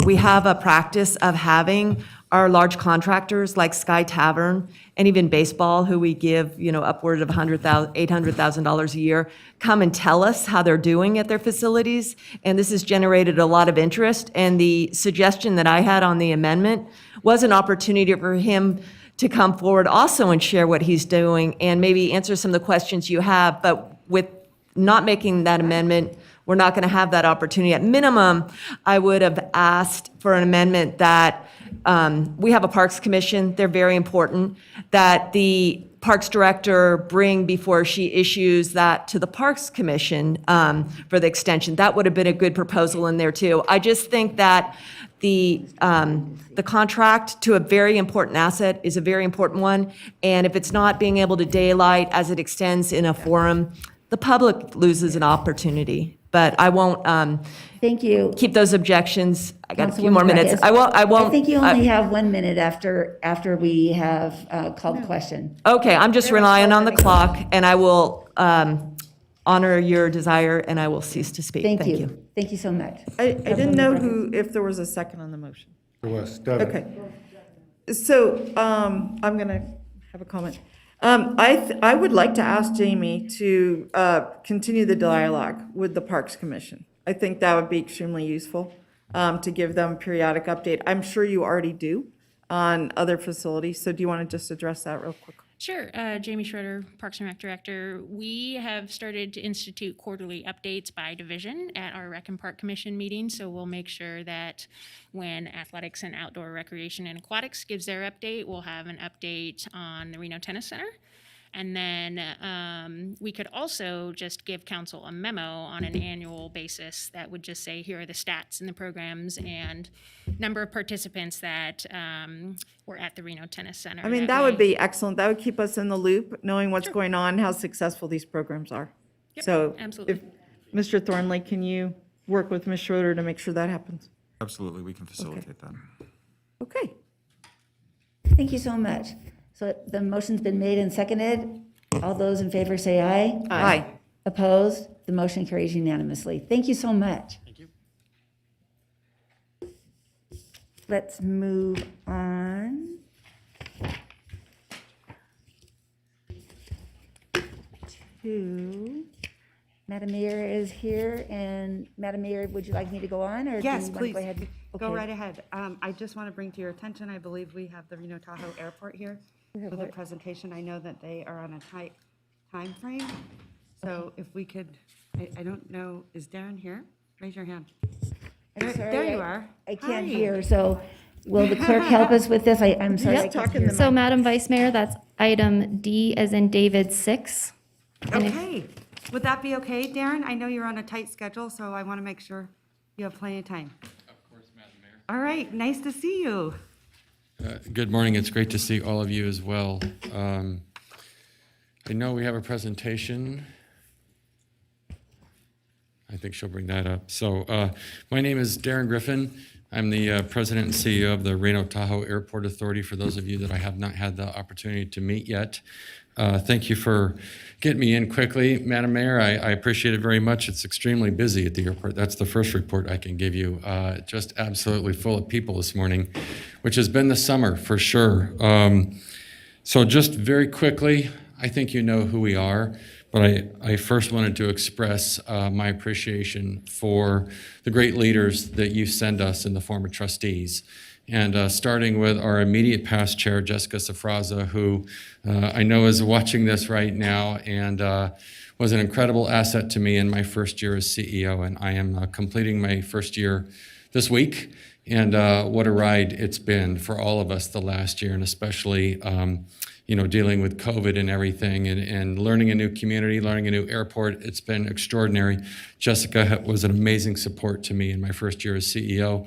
We have a practice of having our large contractors like Sky Tavern and even baseball, who we give, upward of $800,000 a year, come and tell us how they're doing at their facilities. And this has generated a lot of interest. And the suggestion that I had on the amendment was an opportunity for him to come forward also and share what he's doing and maybe answer some of the questions you have. But with not making that amendment, we're not going to have that opportunity. At minimum, I would have asked for an amendment that we have a Parks Commission, they're very important, that the Parks Director bring before she issues that to the Parks Commission for the extension. That would have been a good proposal in there too. I just think that the contract to a very important asset is a very important one, and if it's not being able to daylight as it extends in a forum, the public loses an opportunity. But I won't Thank you. keep those objections. I got a few Councilwoman more minutes. Beckus. I won't. I think you only have 1 minute after we have called the question. Okay, I'm just relying on the clock, and I will honor your desire, and I will cease to speak. Thank you. Thank you so much. I didn't know if there was a second on the motion. There was. Devin. Okay. So I'm going to have a comment. I would like to ask Jamie to continue the dialogue with the Parks Commission. I think that would be extremely useful to give them a periodic update. I'm sure you already do on other facilities. So do you want to just address that real quick? Sure. Jamie Schroeder, Parks and Rec Director. We have started to institute quarterly updates by division at our Rec and Park Commission meetings. So we'll make sure that when Athletics and Outdoor Recreation and Aquatics gives their update, we'll have an update on the Reno Tennis Center. And then we could also just give council a memo on an annual basis that would just say, here are the stats and the programs and number of participants that were at the Reno Tennis Center. I mean, that would be excellent. That would keep us in the loop, knowing what's going on, how successful these programs are. Yep, So absolutely. if, Mr. Thornley, can you work with Ms. Schroeder to make sure that happens? Absolutely, we can facilitate that. Okay. Thank you so much. So the motion's been made and seconded. All those in favor say aye. Aye. Opposed? The motion carries unanimously. Thank you so much. Thank you. Let's move on to, Madam Mayor is here, and Madam Mayor, would you like me to go on, or do you Yes, want to please. go ahead? Go Okay. right ahead. I just want to bring to your attention, I believe we have the Reno Tahoe Airport here for the presentation. I know that they are on a tight time frame. So if we could, I don't know, is Darren here? Raise your hand. I'm sorry, There you are. I can't Hi. hear, so will the clerk help us with this? I'm sorry. I can't hear. So, Madam Vice Mayor, that's item D as in David 6. And if- Okay. Would that be okay, Darren? I know you're on a tight schedule, so I want to make sure you have plenty of time. Of course, Madam Mayor. All right, nice to see you. Good morning. It's great to see all of you as well. I know we have a presentation. I think she'll bring that up. So my name is Darren Griffin. I'm the president and CEO of the Reno Tahoe Airport Authority, for those of you that I have not had the opportunity to meet yet. Thank you for getting me in quickly. Madam Mayor, I appreciate it very much. It's extremely busy at the airport. That's the first report I can give you. Just absolutely full of people this morning, which has been the summer for sure. So just very quickly, I think you know who we are, but I first wanted to express my appreciation for the great leaders that you send us in the form of trustees. And starting with our immediate past chair, Jessica Safraza, who I know is watching this right now and was an incredible asset to me in my first year as CEO. And I am completing my first year this week. And what a ride it's been for all of us the last year, and especially dealing with COVID and everything, and learning a new community, learning a new airport. It's been extraordinary. Jessica was an amazing support to me in my first year as CEO.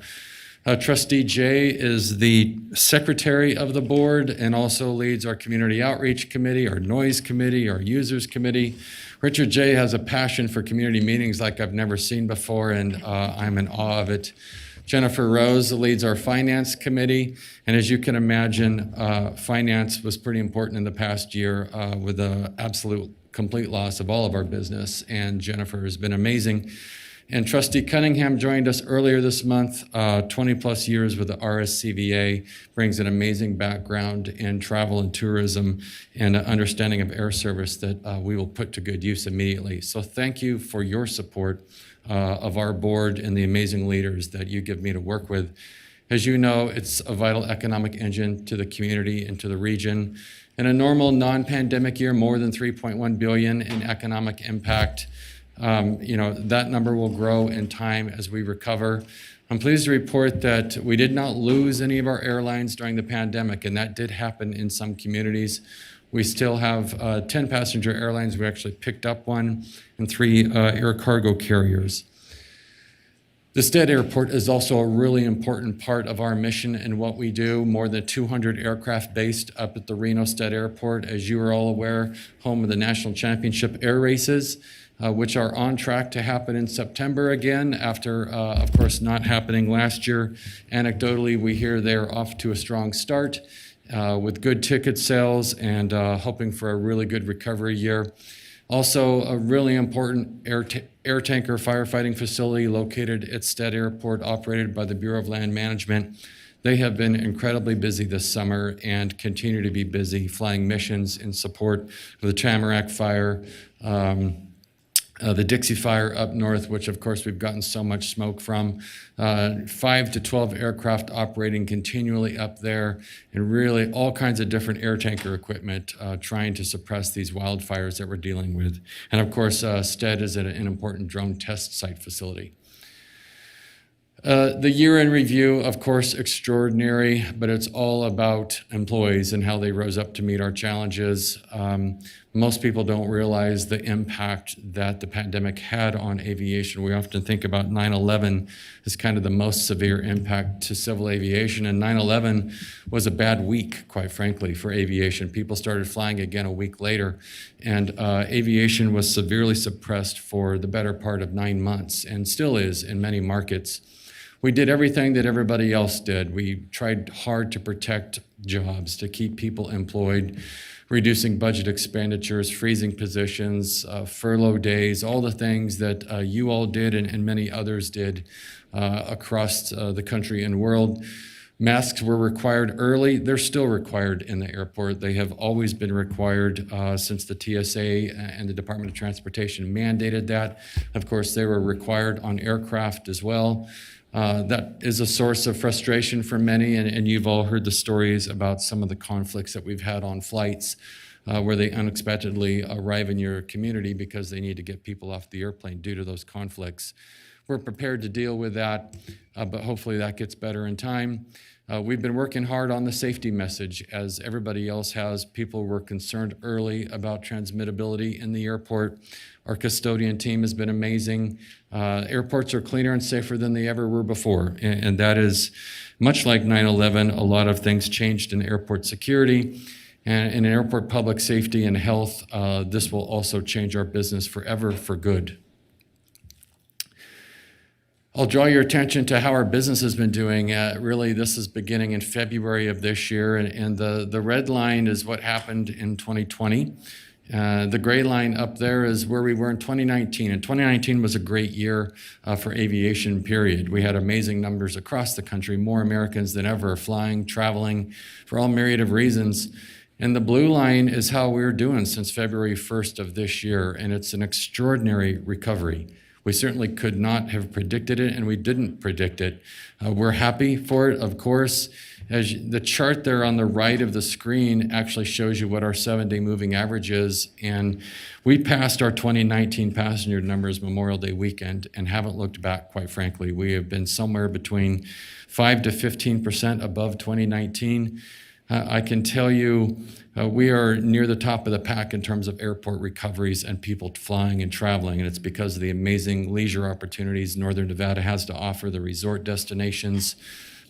Trustee Jay is the secretary of the board and also leads our community outreach committee, our noise committee, our users committee. Richard Jay has a passion for community meetings like I've never seen before, and I'm in awe of it. Jennifer Rose leads our finance committee, and as you can imagine, finance was pretty important in the past year with the absolute complete loss of all of our business, and Jennifer has been amazing. And Trustee Cunningham joined us earlier this month, 20 plus years with the RSCVA, brings an amazing background in travel and tourism and an understanding of air service that we will put to good use immediately. So thank you for your support of our board and the amazing leaders that you give me to work with. As you know, it's a vital economic engine to the community and to the region. In a normal non-pandemic year, more than $3.1 billion in economic impact. That number will grow in time as we recover. I'm pleased to report that we did not lose any of our airlines during the pandemic, and that did happen in some communities. We still have 10 passenger airlines. We actually picked up one, and 3 air cargo carriers. The Stead Airport is also a really important part of our mission and what we do. More than 200 aircraft based up at the Reno Stead Airport, as you are all aware, home of the National Championship Air Races, which are on track to happen in September again after, of course, not happening last year. Anecdotally, we hear they're off to a strong start with good ticket sales and hoping for a really good recovery year. Also, a really important air tanker firefighting facility located at Stead Airport, operated by the Bureau of Land Management. They have been incredibly busy this summer and continue to be busy flying missions in support of the Tamarack Fire, the Dixie Fire up north, which of course we've gotten so much smoke from. 5 to 12 aircraft operating continually up there, and really all kinds of different air tanker equipment trying to suppress these wildfires that we're dealing with. And of course, Stead is an important drone test site facility. The year in review, of course, extraordinary, but it's all about employees and how they rose up to meet our challenges. Most people don't realize the impact that the pandemic had on aviation. We often think about 9/11 as kind of the most severe impact to civil aviation, and 9/11 was a bad week, quite frankly, for aviation. People started flying again a week later, and aviation was severely suppressed for the better part of 9 months, and still is in many markets. We did everything that everybody else did. We tried hard to protect jobs, to keep people employed, reducing budget expenditures, freezing positions, furlough days, all the things that you all did and many others did across the country and world. Masks were required early. They're still required in the airport. They have always been required since the TSA and the Department of Transportation mandated that. Of course, they were required on aircraft as well. That is a source of frustration for many, and you've all heard the stories about some of the conflicts that we've had on flights where they unexpectedly arrive in your community because they need to get people off the airplane due to those conflicts. We're prepared to deal with that, but hopefully that gets better in time. We've been working hard on the safety message, as everybody else has. People were concerned early about transmittability in the airport. Our custodian team has been amazing. Airports are cleaner and safer than they ever were before, and that is much like 9/11. A lot of things changed in airport security and in airport public safety and health. This will also change our business forever for good. I'll draw your attention to how our business has been doing. Really, this is beginning in February of this year, and the red line is what happened in 2020. The gray line up there is where we were in 2019, and 2019 was a great year for aviation, period. We had amazing numbers across the country, more Americans than ever flying, traveling, for all myriad of reasons. And the blue line is how we're doing since February 1st of this year, and it's an extraordinary recovery. We certainly could not have predicted it, and we didn't predict it. We're happy for it, of course. As the chart there on the right of the screen actually shows you what our 7-day moving average is, and we passed our 2019 passenger numbers Memorial Day weekend and haven't looked back, quite frankly. We have been somewhere between 5 to 15% above 2019. I can tell you we are near the top of the pack in terms of airport recoveries and people flying and traveling, and it's because of the amazing leisure opportunities Northern Nevada has to offer, the resort destinations,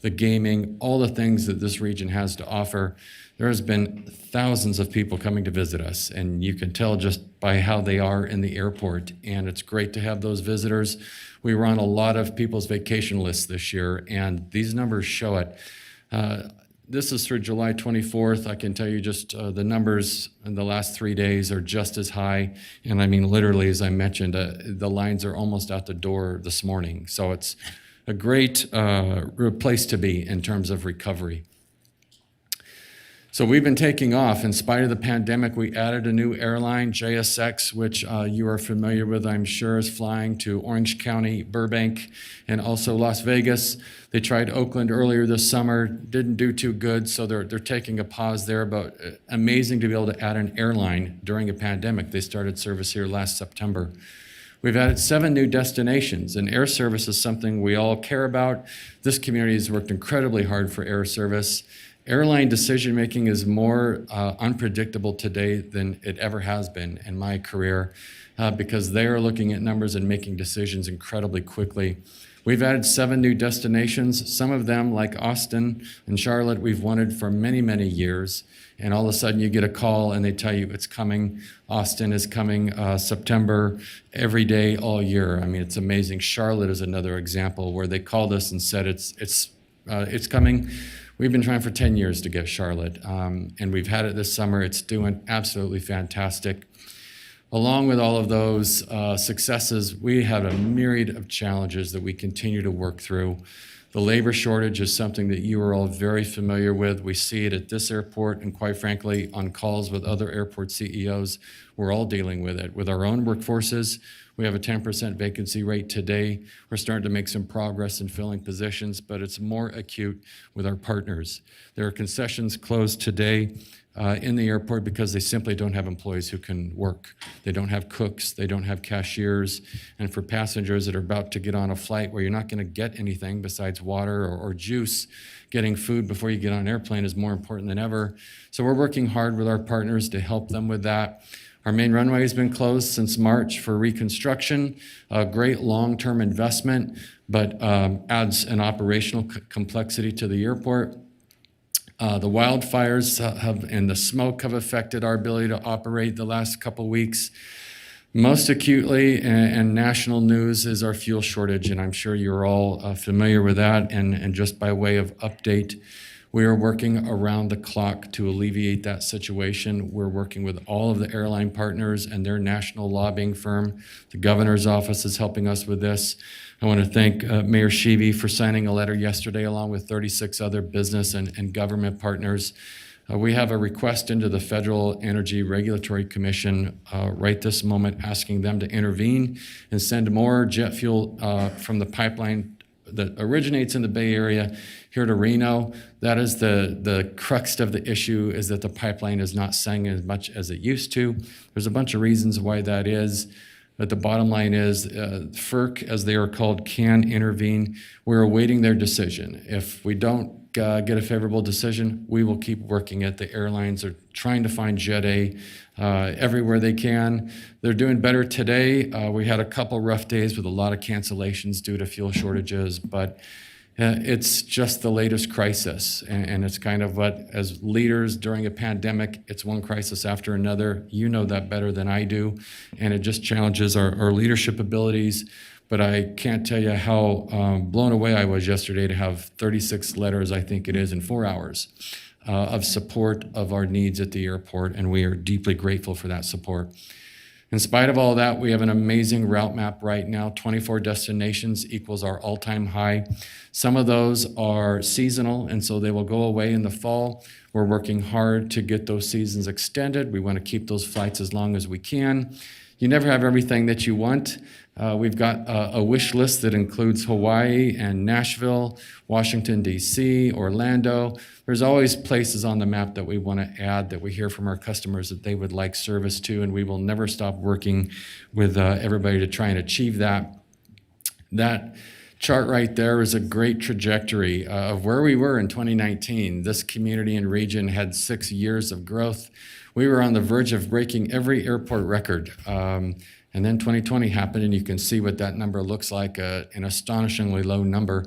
the gaming, all the things that this region has to offer. There has been thousands of people coming to visit us, and you can tell just by how they are in the airport, and it's great to have those visitors. We were on a lot of people's vacation lists this year, and these numbers show it. This is through July 24th. I can tell you just the numbers in the last 3 days are just as high. And I mean, literally, as I mentioned, the lines are almost out the door this morning. So it's a great place to be in terms of recovery. So we've been taking off. In spite of the pandemic, we added a new airline, JSX, which you are familiar with, I'm sure, is flying to Orange County, Burbank, and also Las Vegas. They tried Oakland earlier this summer, didn't do too good, so they're taking a pause there, but amazing to be able to add an airline during a pandemic. They started service here last September. We've added 7 new destinations, and air service is something we all care about. This community has worked incredibly hard for air service. Airline decision-making is more unpredictable today than it ever has been in my career because they are looking at numbers and making decisions incredibly quickly. We've added 7 new destinations, some of them like Austin and Charlotte we've wanted for many, many years. And all of a sudden you get a call and they tell you it's coming. Austin is coming September, every day, all year. I mean, it's amazing. Charlotte is another example where they called us and said it's coming. We've been trying for 10 years to get Charlotte, and we've had it this summer. It's doing absolutely fantastic. Along with all of those successes, we have a myriad of challenges that we continue to work through. The labor shortage is something that you are all very familiar with. We see it at this airport, and quite frankly, on calls with other airport CEOs, we're all dealing with it. With our own workforces, we have a 10% vacancy rate today. We're starting to make some progress in filling positions, but it's more acute with our partners. There are concessions closed today in the airport because they simply don't have employees who can work. They don't have cooks, they don't have cashiers, and for passengers that are about to get on a flight where you're not going to get anything besides water or juice, getting food before you get on an airplane is more important than ever. So we're working hard with our partners to help them with that. Our main runway has been closed since March for reconstruction, a great long-term investment, but adds an operational complexity to the airport. The wildfires and the smoke have affected our ability to operate the last couple weeks. Most acutely, and national news, is our fuel shortage, and I'm sure you're all familiar with that. And just by way of update, we are working around the clock to alleviate that situation. We're working with all of the airline partners and their national lobbying firm. The governor's office is helping us with this. I want to thank Mayor Sheevy for signing a letter yesterday along with 36 other business and government partners. We have a request into the Federal Energy Regulatory Commission right this moment asking them to intervene and send more jet fuel from the pipeline that originates in the Bay Area here to Reno. That is the crux of the issue, is that the pipeline is not sending as much as it used to. There's a bunch of reasons why that is, but the bottom line is FERC, as they are called, can intervene. We're awaiting their decision. If we don't get a favorable decision, we will keep working it. The airlines are trying to find Jet A everywhere they can. They're doing better today. We had a couple rough days with a lot of cancellations due to fuel shortages, but it's just the latest crisis. And it's kind of what, as leaders during a pandemic, it's one crisis after another. You know that better than I do. And it just challenges our leadership abilities. But I can't tell you how blown away I was yesterday to have 36 letters, I think it is, in 4 hours of support of our needs at the airport, and we are deeply grateful for that support. In spite of all that, we have an amazing route map right now. 24 destinations equals our all-time high. Some of those are seasonal, and so they will go away in the fall. We're working hard to get those seasons extended. We want to keep those flights as long as we can. You never have everything that you want. We've got a wish list that includes Hawaii and Nashville, Washington, D.C., Orlando. There's always places on the map that we want to add that we hear from our customers that they would like service to, and we will never stop working with everybody to try and achieve that. That chart right there is a great trajectory of where we were in 2019. This community and region had 6 years of growth. We were on the verge of breaking every airport record. And then 2020 happened, and you can see what that number looks like, an astonishingly low number.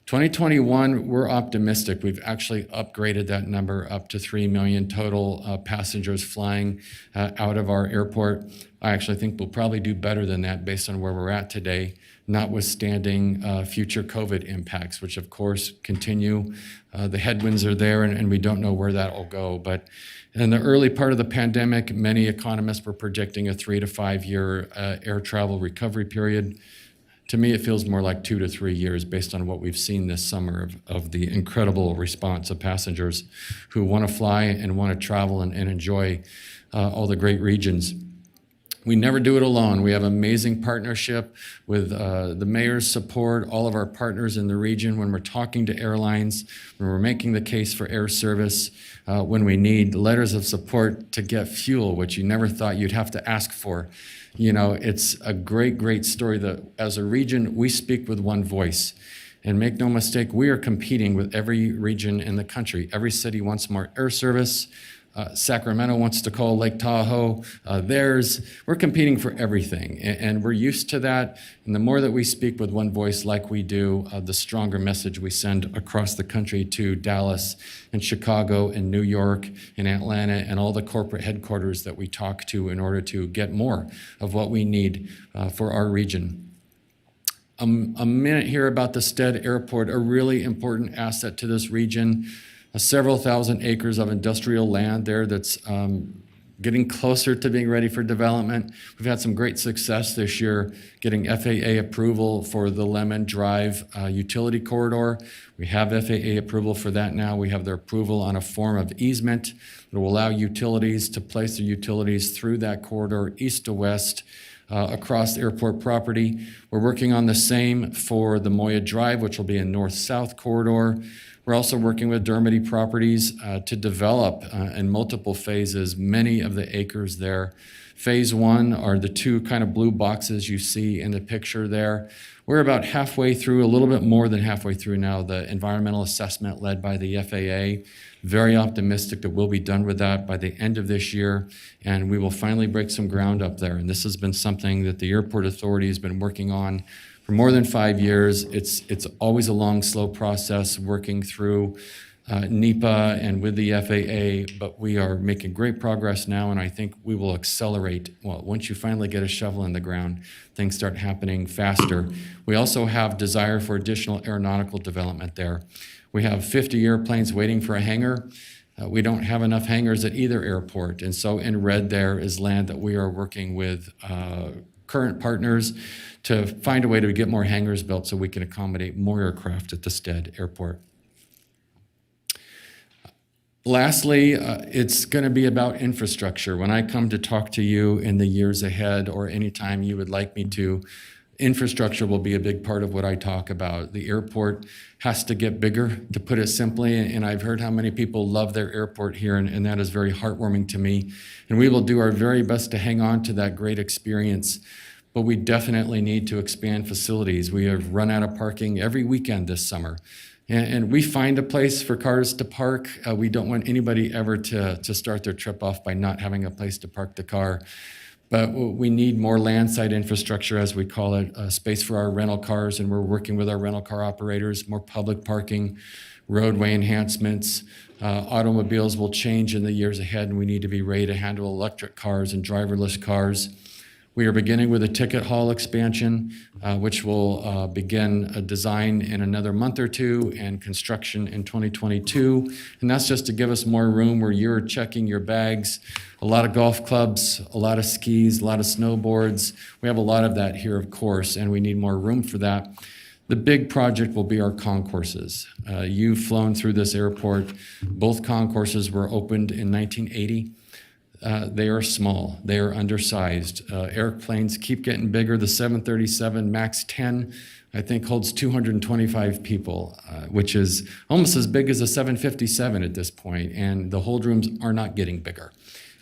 2021, we're optimistic. We've actually upgraded that number up to 3 million total passengers flying out of our airport. I actually think we'll probably do better than that based on where we're at today, notwithstanding future COVID impacts, which of course continue. The headwinds are there, and we don't know where that will go. But in the early part of the pandemic, many economists were predicting a 3 to 5 year air travel recovery period. To me, it feels more like 2 to 3 years based on what we've seen this summer of the incredible response of passengers who want to fly and want to travel and enjoy all the great regions. We never do it alone. We have amazing partnership with the mayor's support, all of our partners in the region when we're talking to airlines, when we're making the case for air service, when we need letters of support to get fuel, which you never thought you'd have to ask for. You know, it's a great, great story that as a region, we speak with one voice. And make no mistake, we are competing with every region in the country. Every city wants more air service. Sacramento wants to call Lake Tahoe theirs. We're competing for everything, and we're used to that. And the more that we speak with one voice like we do, the stronger message we send across the country to Dallas and Chicago and New York and Atlanta and all the corporate headquarters that we talk to in order to get more of what we need for our region. A minute here about the Stead Airport, a really important asset to this region. Several thousand acres of industrial land there that's getting closer to being ready for development. We've had some great success this year getting FAA approval for the Lemon Drive utility corridor. We have FAA approval for that now. We have their approval on a form of easement that will allow utilities to place their utilities through that corridor east to west across airport property. We're working on the same for the Moya Drive, which will be a north-south corridor. We're also working with Dermody Properties to develop in multiple phases many of the acres there. Phase 1 are the 2 kind of blue boxes you see in the picture there. We're about halfway through, a little bit more than halfway through now, the environmental assessment led by the FAA. Very optimistic that we'll be done with that by the end of this year, and we will finally break some ground up there. And this has been something that the Airport Authority has been working on for more than 5 years. It's always a long, slow process working through NEPA and with the FAA, but we are making great progress now, and I think we will accelerate. Well, once you finally get a shovel in the ground, things start happening faster. We also have desire for additional aeronautical development there. We have 50 airplanes waiting for a hangar. We don't have enough hangars at either airport, and so in red there is land that we are working with current partners to find a way to get more hangars built so we can accommodate more aircraft at the Stead Airport. Lastly, it's going to be about infrastructure. When I come to talk to you in the years ahead or anytime you would like me to, infrastructure will be a big part of what I talk about. The airport has to get bigger, to put it simply, and I've heard how many people love their airport here, and that is very heartwarming to me. And we will do our very best to hang on to that great experience, but we definitely need to expand facilities. We have run out of parking every weekend this summer. And we find a place for cars to park. We don't want anybody ever to start their trip off by not having a place to park the car. But we need more landside infrastructure, as we call it, space for our rental cars, and we're working with our rental car operators, more public parking, roadway enhancements. Automobiles will change in the years ahead, and we need to be ready to handle electric cars and driverless cars. We are beginning with a ticket hall expansion, which will begin a design in another month or two and construction in 2022. And that's just to give us more room where you're checking your bags. A lot of golf clubs, a lot of skis, a lot of snowboards. We have a lot of that here, of course, and we need more room for that. The big project will be our concourses. You've flown through this airport. Both concourses were opened in 1980. They are small, they are undersized. Airplanes keep getting bigger. The 737 MAX 10, I think, holds 225 people, which is almost as big as a 757 at this point, and the hold rooms are not getting bigger.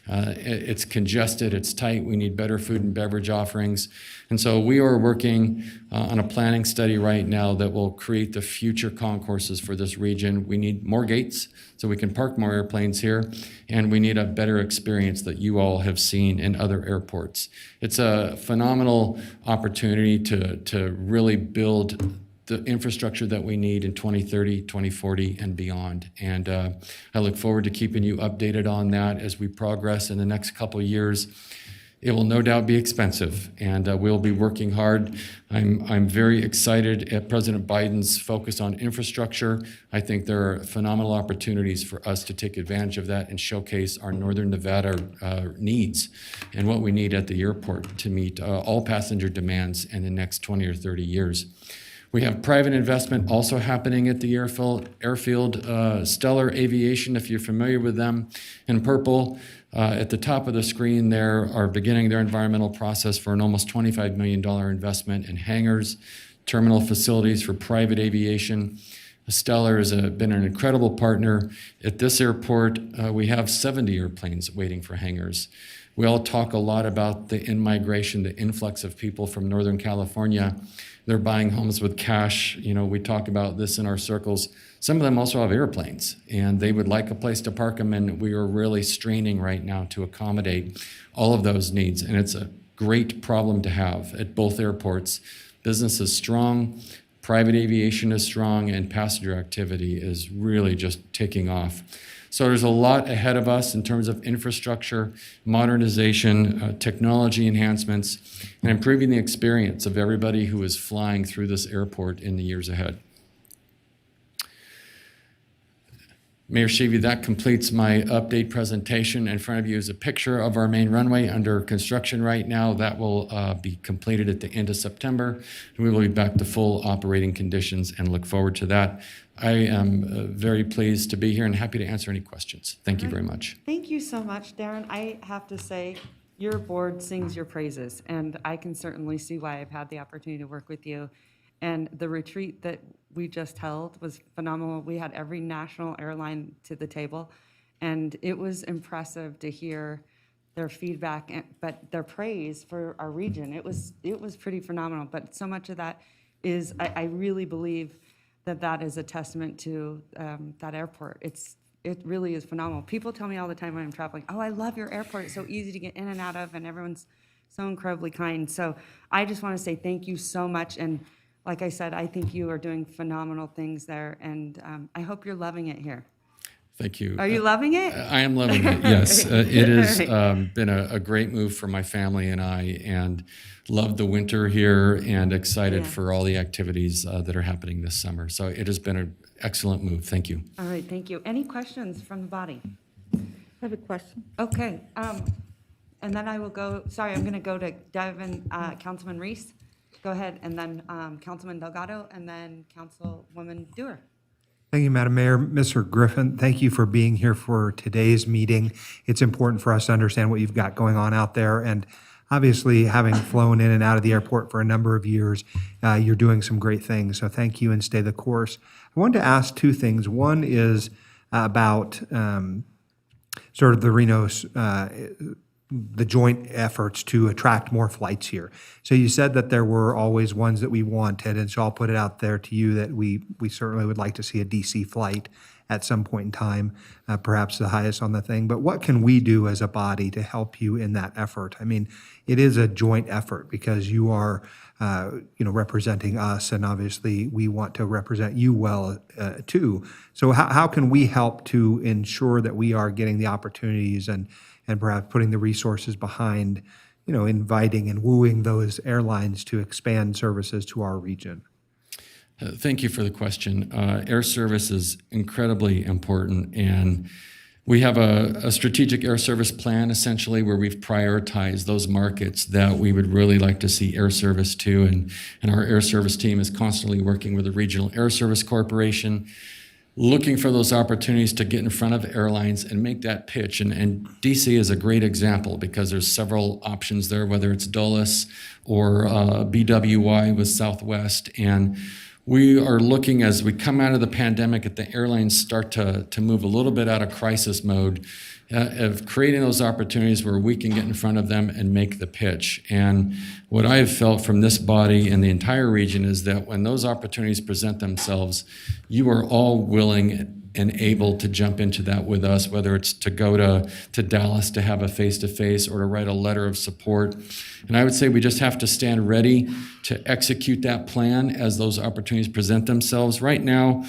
It's congested, it's tight, we need better food and beverage offerings. And so we are working on a planning study right now that will create the future concourses for this region. We need more gates so we can park more airplanes here, and we need a better experience that you all have seen in other airports. It's a phenomenal opportunity to really build the infrastructure that we need in 2030, 2040, and beyond. And I look forward to keeping you updated on that as we progress in the next couple of years. It will no doubt be expensive, and we'll be working hard. I'm very excited at President Biden's focus on infrastructure. I think there are phenomenal opportunities for us to take advantage of that and showcase our Northern Nevada needs and what we need at the airport to meet all passenger demands in the next 20 or 30 years. We have private investment also happening at the airfield. Stellar Aviation, if you're familiar with them, in purple. At the top of the screen there are beginning their environmental process for an almost $25 million investment in hangars, terminal facilities for private aviation. Stellar has been an incredible partner. At this airport, we have 70 airplanes waiting for hangars. We all talk a lot about the in-migration, the influx of people from Northern California. They're buying homes with cash. You know, we talk about this in our circles. Some of them also have airplanes, and they would like a place to park them, and we are really straining right now to accommodate all of those needs. And it's a great problem to have at both airports. Business is strong, private aviation is strong, and passenger activity is really just taking off. So there's a lot ahead of us in terms of infrastructure, modernization, technology enhancements, and improving the experience of everybody who is flying through this airport in the years ahead. Mayor Sheevy, that completes my update presentation. In front of you is a picture of our main runway under construction right now. That will be completed at the end of September. We will be back to full operating conditions and look forward to that. I am very pleased to be here and happy to answer any questions. Thank you very much. Thank you so much, Darren. I have to say, your board sings your praises, and I can certainly see why I've had the opportunity to work with you. And the retreat that we just held was phenomenal. We had every national airline to the table, and it was impressive to hear their feedback, but their praise for our region. It was pretty phenomenal. But so much of that is, I really believe that is a testament to that airport. It really is phenomenal. People tell me all the time when I'm traveling, oh, I love your airport. It's so easy to get in and out of, and everyone's so incredibly kind. So I just want to say thank you so much. And like I said, I think you are doing phenomenal things there, and I hope you're loving it here. Thank you. Are you loving it? I am loving it, yes. It has been a great move for my family and I, and love the winter here and excited for all the activities that are happening this summer. So it has been an excellent move. Thank you. All right, thank you. Any questions from the body? I have a question. Okay, and then I will go, sorry, I'm going to go to Devin, Councilman Reese. Go ahead, and then Councilman Delgado, and then Councilwoman Dewar. Thank you, Madam Mayor. Mr. Griffin, thank you for being here for today's meeting. It's important for us to understand what you've got going on out there. And obviously, having flown in and out of the airport for a number of years, you're doing some great things. So thank you and stay the course. I wanted to ask two things. One is about sort of the Reno's the joint efforts to attract more flights here. So you said that there were always ones that we wanted, and so I'll put it out there to you that we certainly would like to see a DC flight at some point in time, perhaps the highest on the thing. But what can we do as a body to help you in that effort? I mean, it is a joint effort because you are representing us, and obviously we want to represent you well too. So how can we help to ensure that we are getting the opportunities and perhaps putting the resources behind, inviting and wooing those airlines to expand services to our region? Thank you for the question. Air service is incredibly important, and we have a strategic air service plan, essentially, where we've prioritized those markets that we would really like to see air service to, and our air service team is constantly working with the Regional Air Service Corporation, looking for those opportunities to get in front of airlines and make that pitch. And DC is a great example because there's several options there, whether it's Dulles or BWI with Southwest. And we are looking, as we come out of the pandemic, at the airlines start to move a little bit out of crisis mode, of creating those opportunities where we can get in front of them and make the pitch. And what I've felt from this body and the entire region is that when those opportunities present themselves, you are all willing and able to jump into that with us, whether it's to go to Dallas to have a face-to-face or to write a letter of support. And I would say we just have to stand ready to execute that plan as those opportunities present themselves. Right now,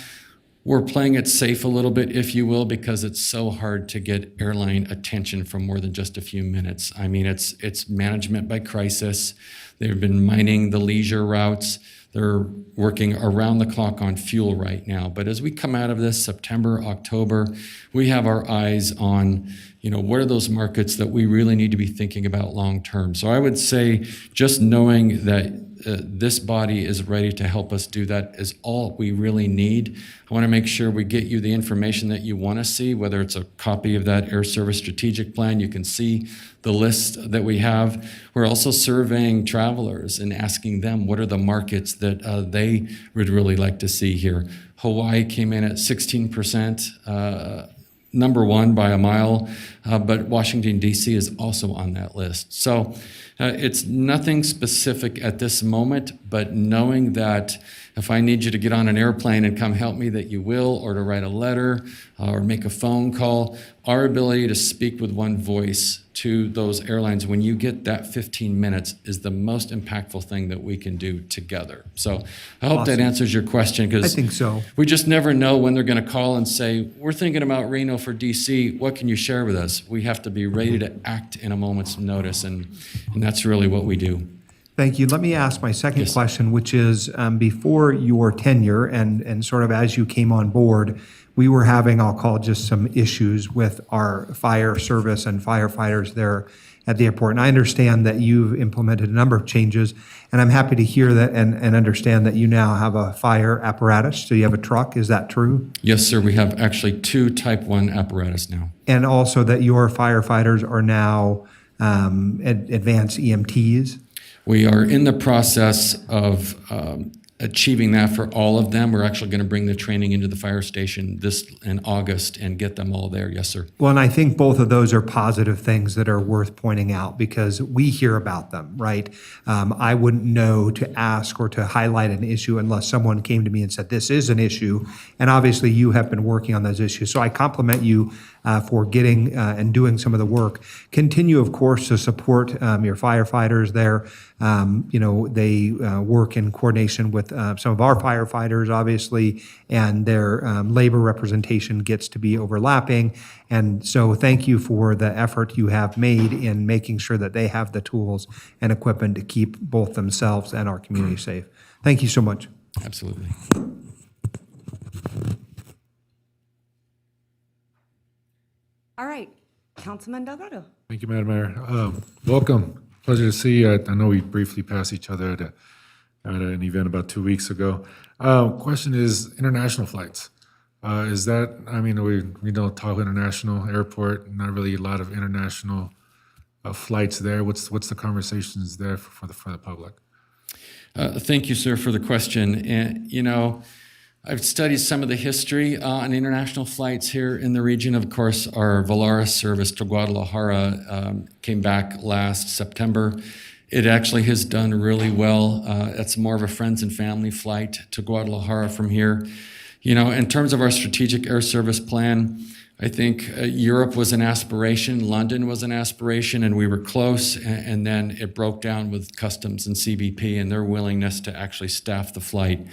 we're playing it safe a little bit, if you will, because it's so hard to get airline attention for more than just a few minutes. I mean, it's management by crisis. They've been mining the leisure routes. They're working around the clock on fuel right now. But as we come out of this September, October, we have our eyes on, what are those markets that we really need to be thinking about long term. So I would say just knowing that this body is ready to help us do that is all we really need. I want to make sure we get you the information that you want to see, whether it's a copy of that Air Service Strategic Plan. You can see the list that we have. We're also surveying travelers and asking them what are the markets that they would really like to see here. Hawaii came in at 16%. Number one by a mile, but Washington, D.C. is also on that list. So it's nothing specific at this moment, but knowing that if I need you to get on an airplane and come help me, that you will, or to write a letter or make a phone call, our ability to speak with one voice to those airlines when you get that 15 minutes is the most impactful thing that we can do together. So I hope that answers your question, because I think so. We just never know when they're going to call and say, we're thinking about Reno for DC. What can you share with us? We have to be ready to act in a moment's notice, and that's really what we do. Thank you. Let me ask my second question, which is before your tenure and sort of as you came on board, we were having, I'll call just some issues with our fire service and firefighters there at the airport. And I understand that you've implemented a number of changes, and I'm happy to hear that and understand that you now have a fire apparatus. So you have a truck, is that true? Yes, sir. We have actually 2 Type 1 apparatus now. And also that your firefighters are now advanced EMTs? We are in the process of achieving that for all of them. We're actually going to bring the training into the fire station this in August and get them all there. Yes, sir. Well, and I think both of those are positive things that are worth pointing out because we hear about them, right? I wouldn't know to ask or to highlight an issue unless someone came to me and said, this is an issue. And obviously you have been working on those issues. So I compliment you for getting and doing some of the work. Continue, of course, to support your firefighters there. They work in coordination with some of our firefighters, obviously, and their labor representation gets to be overlapping. And so thank you for the effort you have made in making sure that they have the tools and equipment to keep both themselves and our community safe. Thank you so much. Absolutely. All right, Councilman Delgado. Thank you, Madam Mayor. Welcome. Pleasure to see you. I know we briefly passed each other at an event about 2 weeks ago. Question is international flights. Is that, we know Tahoe International Airport, not really a lot of international flights there. What's the conversations there for the public? Thank you, sir, for the question. And, I've studied some of the history on international flights here in the region. Of course, our Volaris service to Guadalajara came back last September. It actually has done really well. It's more of a friends and family flight to Guadalajara from here. In terms of our strategic air service plan, I think Europe was an aspiration, London was an aspiration, and we were close, and then it broke down with Customs and CBP and their willingness to actually staff the flight.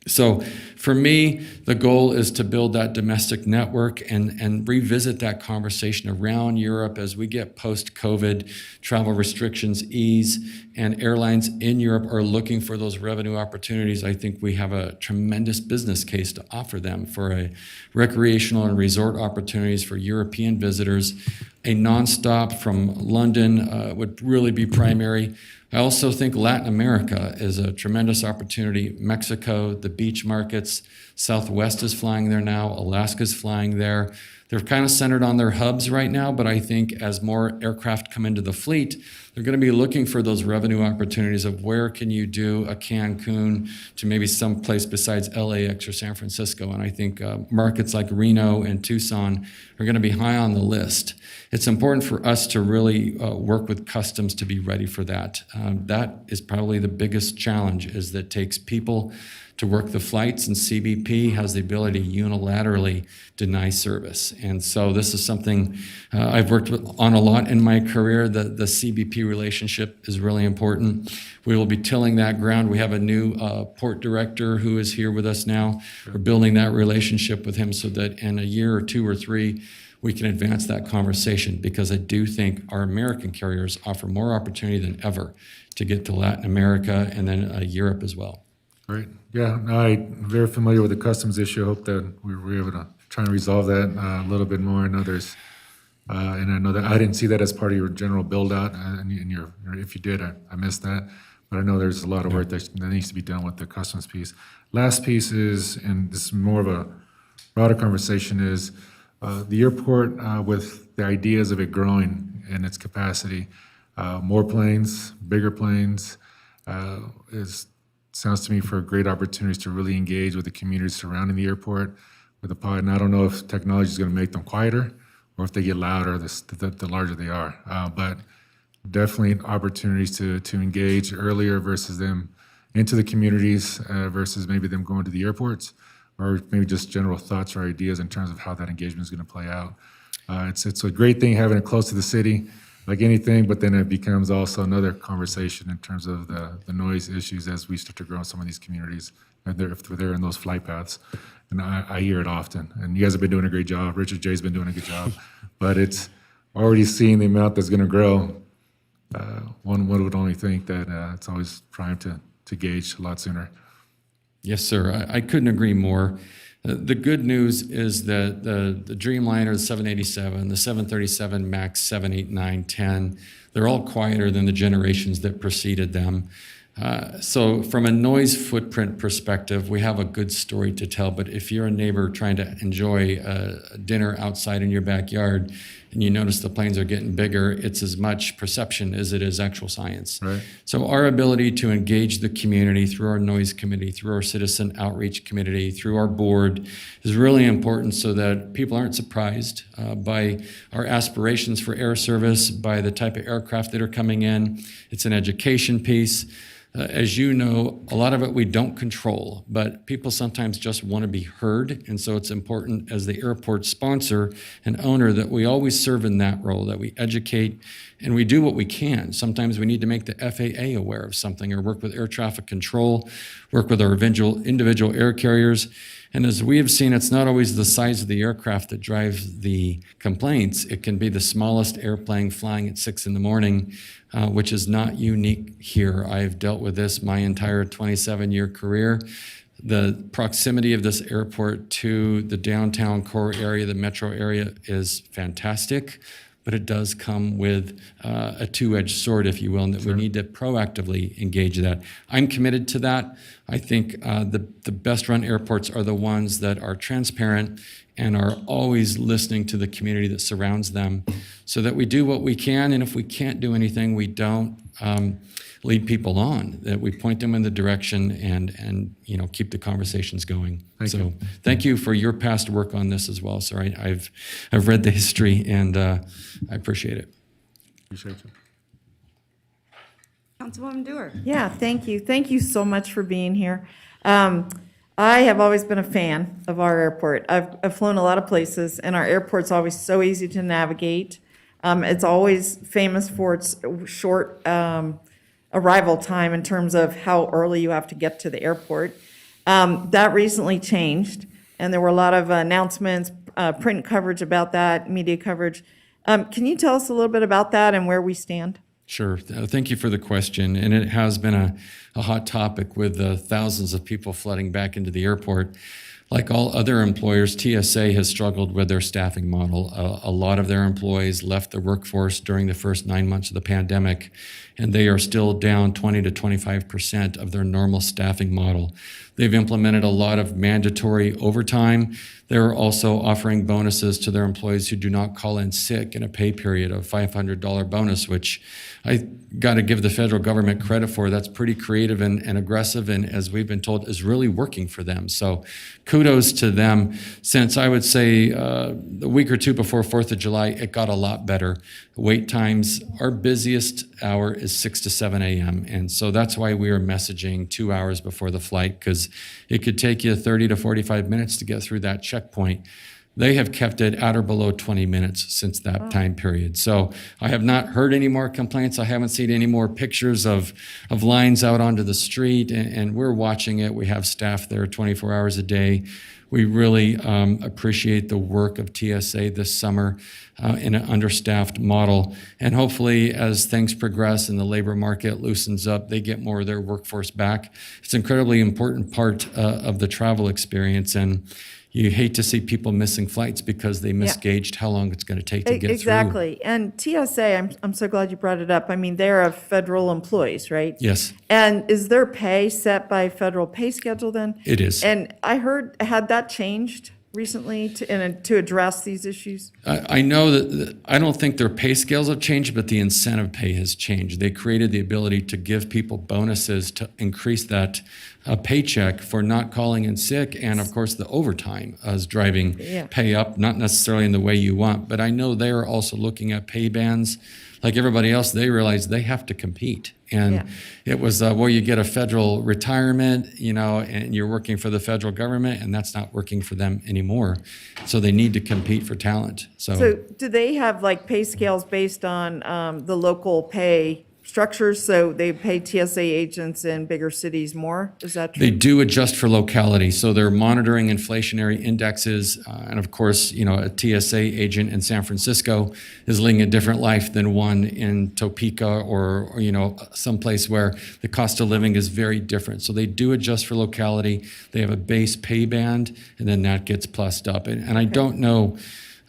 So for me, the goal is to build that domestic network and revisit that conversation around Europe as we get post-COVID travel restrictions ease and airlines in Europe are looking for those revenue opportunities. I think we have a tremendous business case to offer them for a recreational and resort opportunities for European visitors. A nonstop from London would really be primary. I also think Latin America is a tremendous opportunity. Mexico, the beach markets, Southwest is flying there now, Alaska's flying there. They're kind of centered on their hubs right now, but I think as more aircraft come into the fleet, they're going to be looking for those revenue opportunities of where can you do a Cancun to maybe someplace besides LAX or San Francisco. And I think markets like Reno and Tucson are going to be high on the list. It's important for us to really work with Customs to be ready for that. That is probably the biggest challenge, is that takes people to work the flights, and CBP has the ability to unilaterally deny service. And so this is something I've worked on a lot in my career. The CBP relationship is really important. We will be tilling that ground. We have a new port director who is here with us now. We're building that relationship with him so that in a year or 2 or 3, we can advance that conversation, because I do think our American carriers offer more opportunity than ever to get to Latin America and then Europe as well. Great. Yeah, no, I'm very familiar with the customs issue. I hope that we were able to try and resolve that a little bit more. I know there's, and I know that I didn't see that as part of your general build out, and if you did, I missed that. But I know there's a lot of work that needs to be done with the customs piece. Last piece is, and this is more of a broader conversation, is the airport with the ideas of it growing in its capacity. More planes, bigger planes, sounds to me for great opportunities to really engage with the communities surrounding the airport with the pod. And I don't know if technology is going to make them quieter or if they get louder the larger they are. But definitely opportunities to engage earlier versus them into the communities versus maybe them going to the airports, or maybe just general thoughts or ideas in terms of how that engagement is going to play out. It's a great thing having it close to the city, like anything, but then it becomes also another conversation in terms of the noise issues as we start to grow in some of these communities, and if they're in those flight paths. And I hear it often. And you guys have been doing a great job. Richard J's been doing a good job. But it's already seeing the amount that's going to grow. One would only think that it's always trying to gauge a lot sooner. Yes, sir. I couldn't agree more. The good news is that the Dreamliner, the 787, the 737 MAX 7, 8, 9, 10, they're all quieter than the generations that preceded them. So from a noise footprint perspective, we have a good story to tell. But if you're a neighbor trying to enjoy a dinner outside in your backyard and you notice the planes are getting bigger, it's as much perception as it is actual science. Right. So our ability to engage the community through our noise committee, through our citizen outreach committee, through our board is really important so that people aren't surprised by our aspirations for air service, by the type of aircraft that are coming in. It's an education piece. As you know, a lot of it we don't control, but people sometimes just want to be heard. And so it's important as the airport sponsor and owner that we always serve in that role, that we educate and we do what we can. Sometimes we need to make the FAA aware of something or work with air traffic control, work with our individual air carriers. And as we have seen, it's not always the size of the aircraft that drives the complaints. It can be the smallest airplane flying at 6 a.m, which is not unique here. I've dealt with this my entire 27-year career. The proximity of this airport to the downtown core area, the metro area, is fantastic. But it does come with a two-edged sword, if you will, and that we need to proactively engage that. I'm committed to that. I think the best-run airports are the ones that are transparent and are always listening to the community that surrounds them so that we do what we can, and if we can't do anything, we don't lead people on, that we point them in the direction and keep the conversations going. Thank you for your past work on this as well, sir. I've read the history and I appreciate it. Appreciate you. Councilwoman Dewar. Yeah, thank you. Thank you so much for being here. I have always been a fan of our airport. I've flown a lot of places, and our airport's always so easy to navigate. It's always famous for its short arrival time in terms of how early you have to get to the airport. That recently changed, and there were a lot of announcements, print coverage about that, media coverage. Can you tell us a little bit about that and where we stand? Sure. Thank you for the question. And it has been a hot topic with thousands of people flooding back into the airport. Like all other employers, TSA has struggled with their staffing model. A lot of their employees left the workforce during the first 9 months of the pandemic, and they are still down 20 to 25% of their normal staffing model. They've implemented a lot of mandatory overtime. They're also offering bonuses to their employees who do not call in sick in a pay period of $500 bonus, which I got to give the federal government credit for. That's pretty creative and aggressive, and as we've been told, is really working for them. So kudos to them. Since I would say a week or two before 4th of July, it got a lot better. Wait times, our busiest hour is 6 to 7 a.m. And so that's why we are messaging 2 hours before the flight, because it could take you 30 to 45 minutes to get through that checkpoint. They have kept it at or below 20 minutes since that time period. So I have not heard any more complaints. I haven't seen any more pictures of lines out onto the street, and we're watching it. We have staff there 24 hours a day. We really appreciate the work of TSA this summer in an understaffed model. And hopefully, as things progress and the labor market loosens up, they get more of their workforce back. It's an incredibly important part of the travel experience. And you hate to see people missing flights because they misgauged how long it's going to take to get Exactly. And TSA, I'm so glad you brought it up. I mean, they're a federal employees, right? Yes. And is their pay set by federal pay schedule then? It is. And I heard, had that changed recently to address these issues? I know that I don't think their pay scales have changed, but the incentive pay has changed. They created the ability to give people bonuses to increase that paycheck for not calling in sick, and of course the overtime is driving pay up, not necessarily in the way you want, but I know they are also looking at pay bands. Like everybody else, they realize they have to compete. And it was, well, you get a federal retirement, and you're working for the federal government, and that's not working for them anymore. So they need to compete for talent. So do they have like pay scales based on the local pay structures? So they pay TSA agents in bigger cities more? Is that true? They do adjust for locality. So they're monitoring inflationary indexes. And of course, a TSA agent in San Francisco is living a different life than one in Topeka or someplace where the cost of living is very different. So they do adjust for locality. They have a base pay band, and then that gets plussed up. And I don't know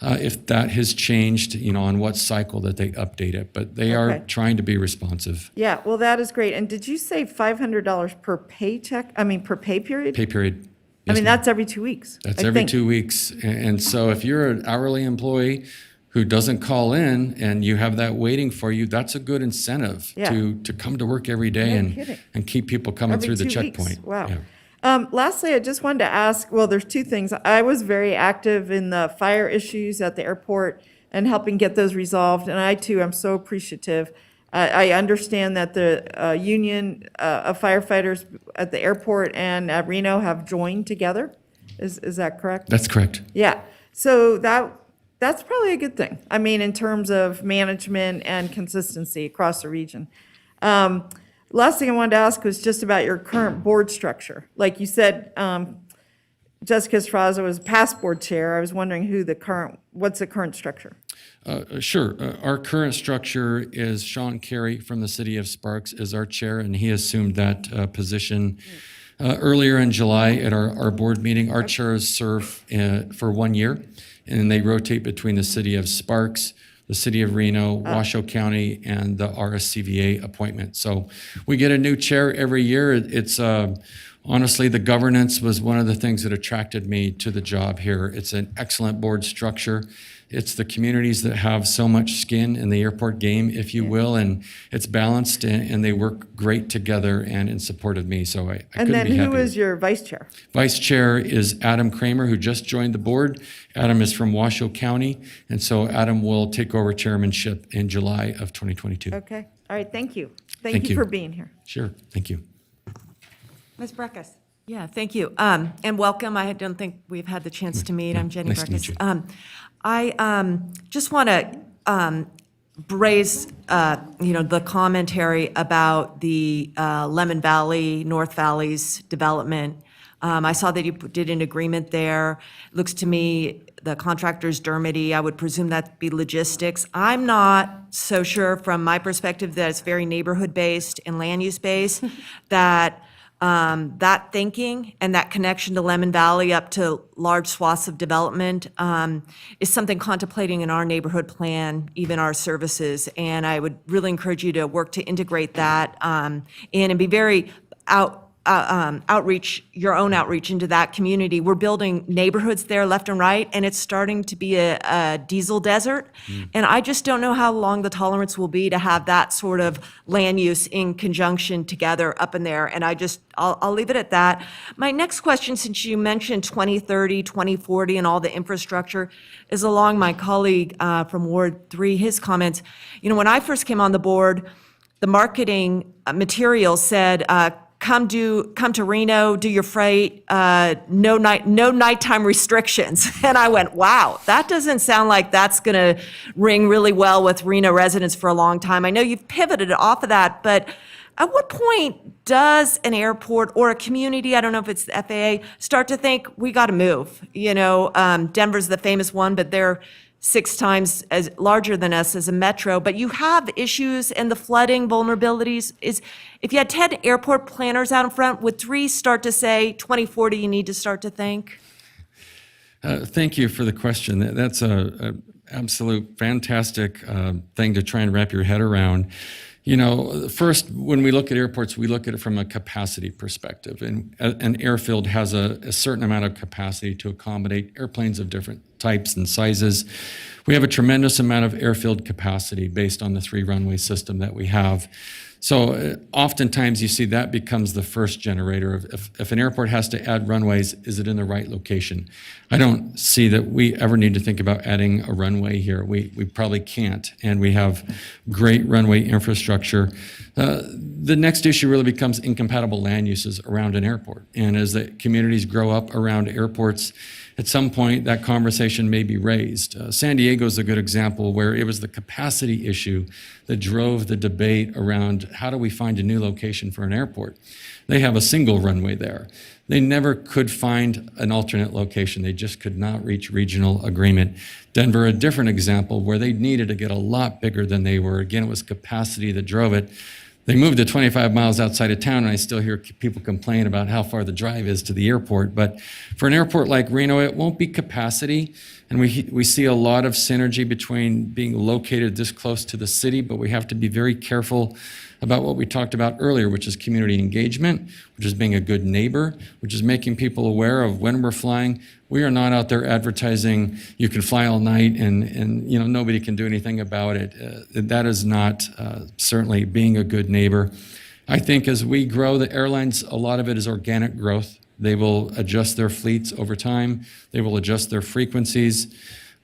if that has changed, on what cycle that they update it, but they are trying to be responsive. Yeah, well, that is great. And did you say $500 per paycheck? I mean, per pay period? Pay period. I mean, that's every 2 weeks. That's every 2 weeks. And so if you're an hourly employee who doesn't call in and you have that waiting for you, that's a good incentive to come to work every day and keep people coming Every through the 2 weeks. checkpoint. Wow. Yeah. Lastly, I just wanted to ask, well, there's two things. I was very active in the fire issues at the airport and helping get those resolved, and I too am so appreciative. I understand that the union of firefighters at the airport and at Reno have joined together. Is that correct? That's correct. Yeah. So that's probably a good thing. I mean, in terms of management and consistency across the region. Last thing I wanted to ask was just about your current board structure. Like you said, Jessica Straza was past board chair. I was wondering what's the current structure? Sure. Our current structure is Sean Carey from the city of Sparks is our chair, and he assumed that position earlier in July at our board meeting. Our chairs serve for 1 year, and they rotate between the city of Sparks, the city of Reno, Washoe County, and the RSCVA appointment. So we get a new chair every year. It's honestly, the governance was one of the things that attracted me to the job here. It's an excellent board structure. It's the communities that have so much skin in the airport game, if you will, and it's balanced, and they work great together and in support of me. So I couldn't be happier. And then who is your vice chair? Vice chair is Adam Kramer, who just joined the board. Adam is from Washoe County, and so Adam will take over chairmanship in July of 2022. Okay. All right. Thank you. Thank Thank you you. for being here. Sure. Thank you. Ms. Breckus. Yeah, thank you. And welcome. I don't think we've had the chance to meet. I'm Jenny Nice to meet Breckus. you. I just want to raise, the commentary about the Lemon Valley, North Valley's development. I saw that you did an agreement there. Looks to me the contractor's Dermody. I would presume that'd be logistics. I'm not so sure from my perspective that it's very neighborhood-based and land-use-based, that that thinking and that connection to Lemon Valley up to large swaths of development is something contemplating in our neighborhood plan, even our services. And I would really encourage you to work to integrate that in and be very outreach, your own outreach into that community. We're building neighborhoods there left and right, and it's starting to be a diesel desert. And I just don't know how long the tolerance will be to have that sort of land use in conjunction together up in there. And I'll leave it at that. My next question, since you mentioned 2030, 2040, and all the infrastructure, is along my colleague from Ward 3, his comments. You know, when I first came on the board, the marketing material said, come to Reno, do your freight, no nighttime restrictions. And I went, wow, that doesn't sound like that's gonna ring really well with Reno residents for a long time. I know you've pivoted off of that, but at what point does an airport or a community, I don't know if it's the FAA, start to think, we gotta move? You know, Denver's the famous one, but they're 6 times as larger than us as a metro, but you have issues and the flooding vulnerabilities. If you had 10 airport planners out in front, would 3 start to say 2040 you need to start to think? Thank you for the question. That's a absolute fantastic thing to try and wrap your head around. You know, first, when we look at airports, we look at it from a capacity perspective. And an airfield has a certain amount of capacity to accommodate airplanes of different types and sizes. We have a tremendous amount of airfield capacity based on the 3 runway system that we have. So oftentimes you see that becomes the first generator of if an airport has to add runways, is it in the right location? I don't see that we ever need to think about adding a runway here. We probably can't, and we have great runway infrastructure. The next issue really becomes incompatible land uses around an airport. And as the communities grow up around airports, at some point that conversation may be raised. San Diego is a good example where it was the capacity issue that drove the debate around how do we find a new location for an airport. They have a single runway there. They never could find an alternate location. They just could not reach regional agreement. Denver, a different example where they needed to get a lot bigger than they were. Again, it was capacity that drove it. They moved to 25 miles outside of town, and I still hear people complain about how far the drive is to the airport. But for an airport like Reno, it won't be capacity. And we see a lot of synergy between being located this close to the city, but we have to be very careful about what we talked about earlier, which is community engagement, which is being a good neighbor, which is making people aware of when we're flying. We are not out there advertising you can fly all night and you know nobody can do anything about it. That is not certainly being a good neighbor. I think as we grow the airlines, a lot of it is organic growth. They will adjust their fleets over time. They will adjust their frequencies.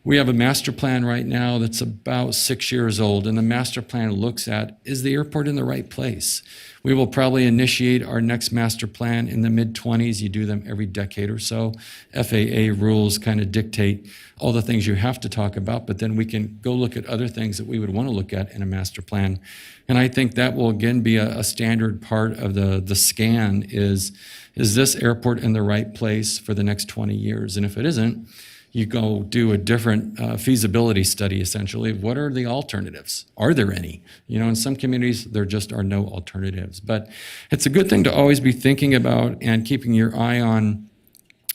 We have a master plan right now that's about 6 years old, and the master plan looks at, is the airport in the right place? We will probably initiate our next master plan in the mid-20s. You do them every decade or so. FAA rules kind of dictate all the things you have to talk about, but then we can go look at other things that we would want to look at in a master plan. And I think that will again be a standard part of the scan is this airport in the right place for the next 20 years? And if it isn't, you go do a different feasibility study, essentially. What are the alternatives? Are there any? You know, in some communities, there just are no alternatives. But it's a good thing to always be thinking about and keeping your eye on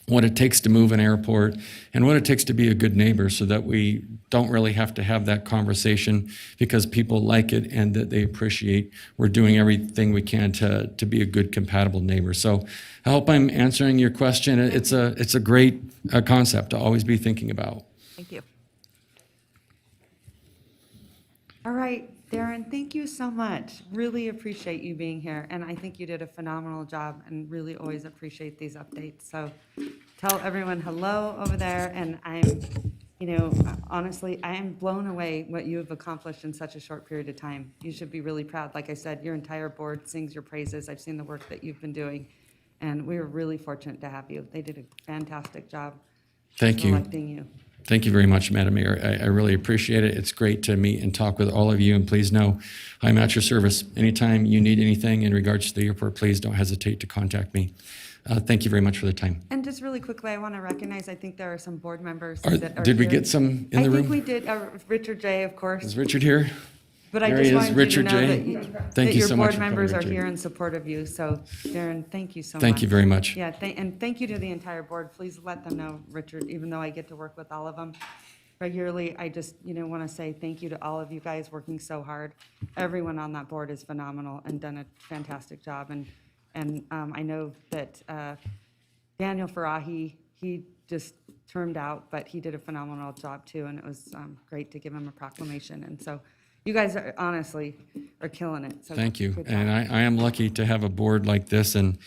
what it takes to move an airport and what it takes to be a good neighbor so that we don't really have to have that conversation because people like it and that they appreciate we're doing everything we can to be a good, compatible neighbor. So I hope I'm answering your question. It's a great concept to always be thinking about. Thank you. All right, Darren, thank you so much. Really appreciate you being here, and I think you did a phenomenal job and really always appreciate these updates. So tell everyone hello over there, and honestly, I am blown away what you have accomplished in such a short period of time. You should be really proud. Like I said, your entire board sings your praises. I've seen the work that you've been doing, and we are really fortunate to have you. They did a fantastic job. Thank you. Electing you. Thank you very much, Madam Mayor. I really appreciate it. It's great to meet and talk with all of you, and please know I'm at your service. Anytime you need anything in regards to the airport, please don't hesitate to contact me. Thank you very much for the time. And just really quickly, I want to recognize, I think there are some board members that are Did we here. get some in the room? I think we did. Richard J., of course. Is Richard here? But I There just he is, wanted you to Richard know J. that Thank you your so much board for coming, members are Richard. here in support of you. So, Darren, thank you so much. Thank you very much. Yeah, and thank you to the entire board. Please let them know, Richard, even though I get to work with all of them regularly, I just, want to say thank you to all of you guys working so hard. Everyone on that board is phenomenal and done a fantastic job. And And I know that Daniel Farahi, he just termed out, but he did a phenomenal job too, and it was great to give him a proclamation. And so you guys are, honestly are killing it. So Thank you. good job. And I am lucky to have a board like this, and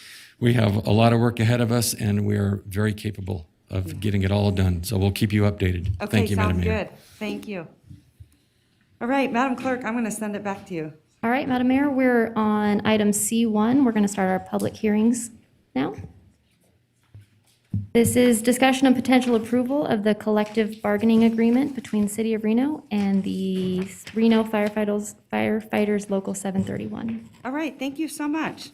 we have a lot of work ahead of us, and we are very capable of getting it all done. So we'll keep you updated. Okay, Thank you, Madam sounds Mayor. good. Thank you. All right, Madam Clerk, I'm going to send it back to you. All right, Madam Mayor, we're on item C1. We're going to start our public hearings now. This is discussion and potential approval of the collective bargaining agreement between the City of Reno and the Reno Firefighters Local 731. All right, thank you so much.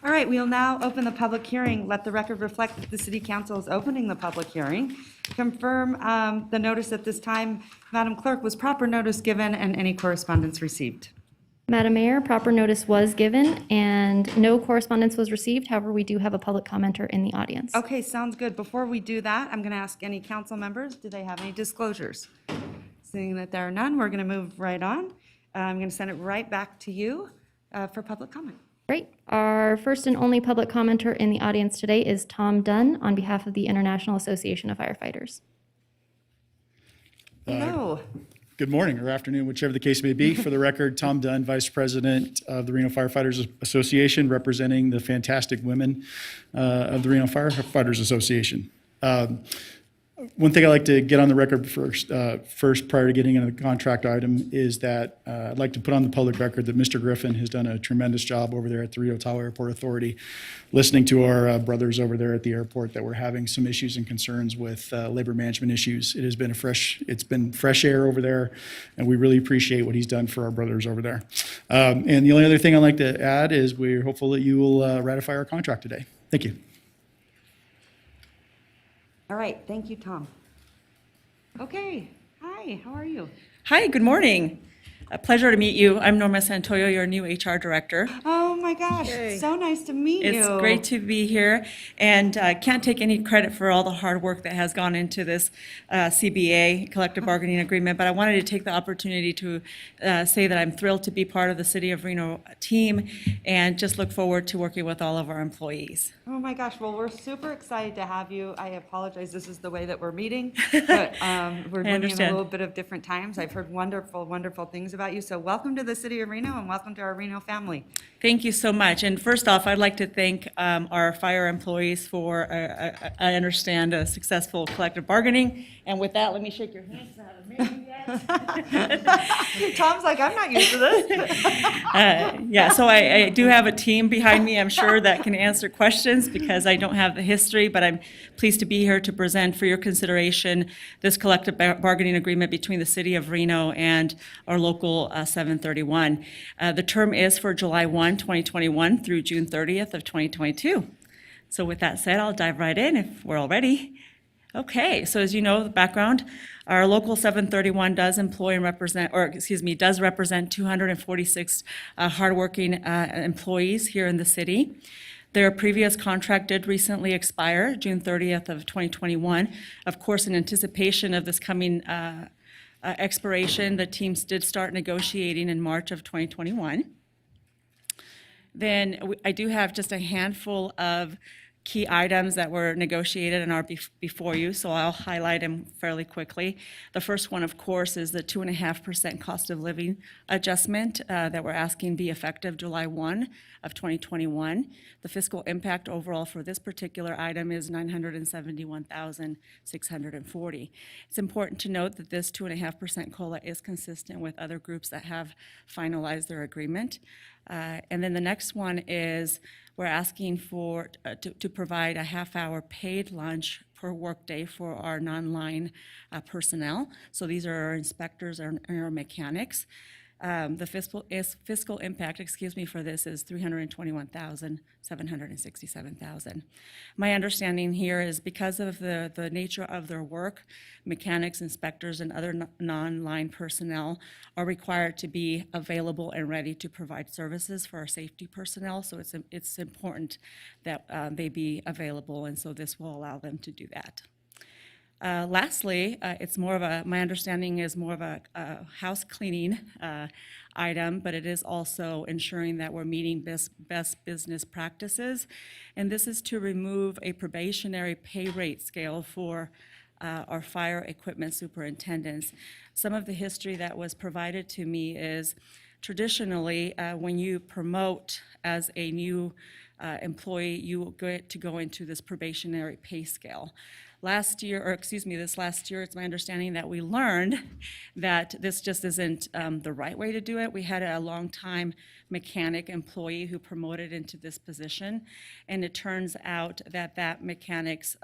All right, we'll now open the public hearing. Let the record reflect that the City Council is opening the public hearing. Confirm the notice at this time. Madam Clerk, was proper notice given and any correspondence received? Madam Mayor, proper notice was given and no correspondence was received. However, we do have a public commenter in the audience. Okay, sounds good. Before we do that, I'm going to ask any council members, do they have any disclosures? Seeing that there are none, we're going to move right on. I'm going to send it right back to you for public comment. Great. Our first and only public commenter in the audience today is Tom Dunn on behalf of the International Association of Firefighters. Hello. Good morning or afternoon, whichever the case may be. For the record, Tom Dunn, Vice President of the Reno Firefighters Association, representing the fantastic women of the Reno Firefighters Association. One thing I'd like to get on the record first prior to getting into the contract item is that I'd like to put on the public record that Mr. Griffin has done a tremendous job over there at the Reno Tahoe Airport Authority, listening to our brothers over there at the airport that were having some issues and concerns with labor management issues. It's been fresh air over there, and we really appreciate what he's done for our brothers over there. And the only other thing I'd like to add is we're hopeful that you will ratify our contract today. Thank you. All right, thank you, Tom. Okay, hi, how are you? Hi, good morning. A pleasure to meet you. I'm Norma Santoyo, your new HR director. Oh my gosh, so nice to meet you. It's great to be here, and can't take any credit for all the hard work that has gone into this CBA, collective bargaining agreement, but I wanted to take the opportunity to say that I'm thrilled to be part of the City of Reno team and just look forward to working with all of our employees. Oh my gosh, well, we're super excited to have you. I apologize, this is the way that we're meeting, but we're meeting in a little bit of different times. I've heard wonderful, wonderful things about you, so welcome to the City of Reno and welcome to our Reno family. Thank you so much. And first off, I'd like to thank our fire employees for, I understand, a successful collective bargaining. And with that, let me shake your hands. Tom's like, I'm not used to this. Yeah, so I do have a team behind me, I'm sure, that can answer questions because I don't have the history, but I'm pleased to be here to present for your consideration this collective bargaining agreement between the City of Reno and our local 731. The term is for July 1, 2021 through June 30th of 2022. So with that said, I'll dive right in if we're all ready. Okay, so as you know, the background, our local 731 does employ and represent, or excuse me, does represent 246 hardworking employees here in the city. Their previous contract did recently expire, June 30th of 2021. Of course, in anticipation of this coming expiration, the teams did start negotiating in March of 2021. Then I do have just a handful of key items that were negotiated and are before you, so I'll highlight them fairly quickly. The first one, of course, is the 2.5% cost of living adjustment that we're asking be effective July 1 of 2021. The fiscal impact overall for this particular item is $971,640. It's important to note that this 2.5% COLA is consistent with other groups that have finalized their agreement. And then the next one is we're asking for to provide a half-hour paid lunch per workday for our non-line personnel. So these are our inspectors and our mechanics. The fiscal impact, for this is $321,767,000. My understanding here is because of the nature of their work, mechanics, inspectors, and other non-line personnel are required to be available and ready to provide services for our safety personnel. So it's important that they be available, and so this will allow them to do that. Lastly, it's more of a, my understanding is more of a house cleaning item, but it is also ensuring that we're meeting best business practices. And this is to remove a probationary pay rate scale for our fire equipment superintendents. Some of the history that was provided to me is traditionally, when you promote as a new employee, you get to go into this probationary pay scale. This last year, it's my understanding that we learned that this just isn't the right way to do it. We had a longtime mechanic employee who promoted into this position, and it turns out that that mechanic's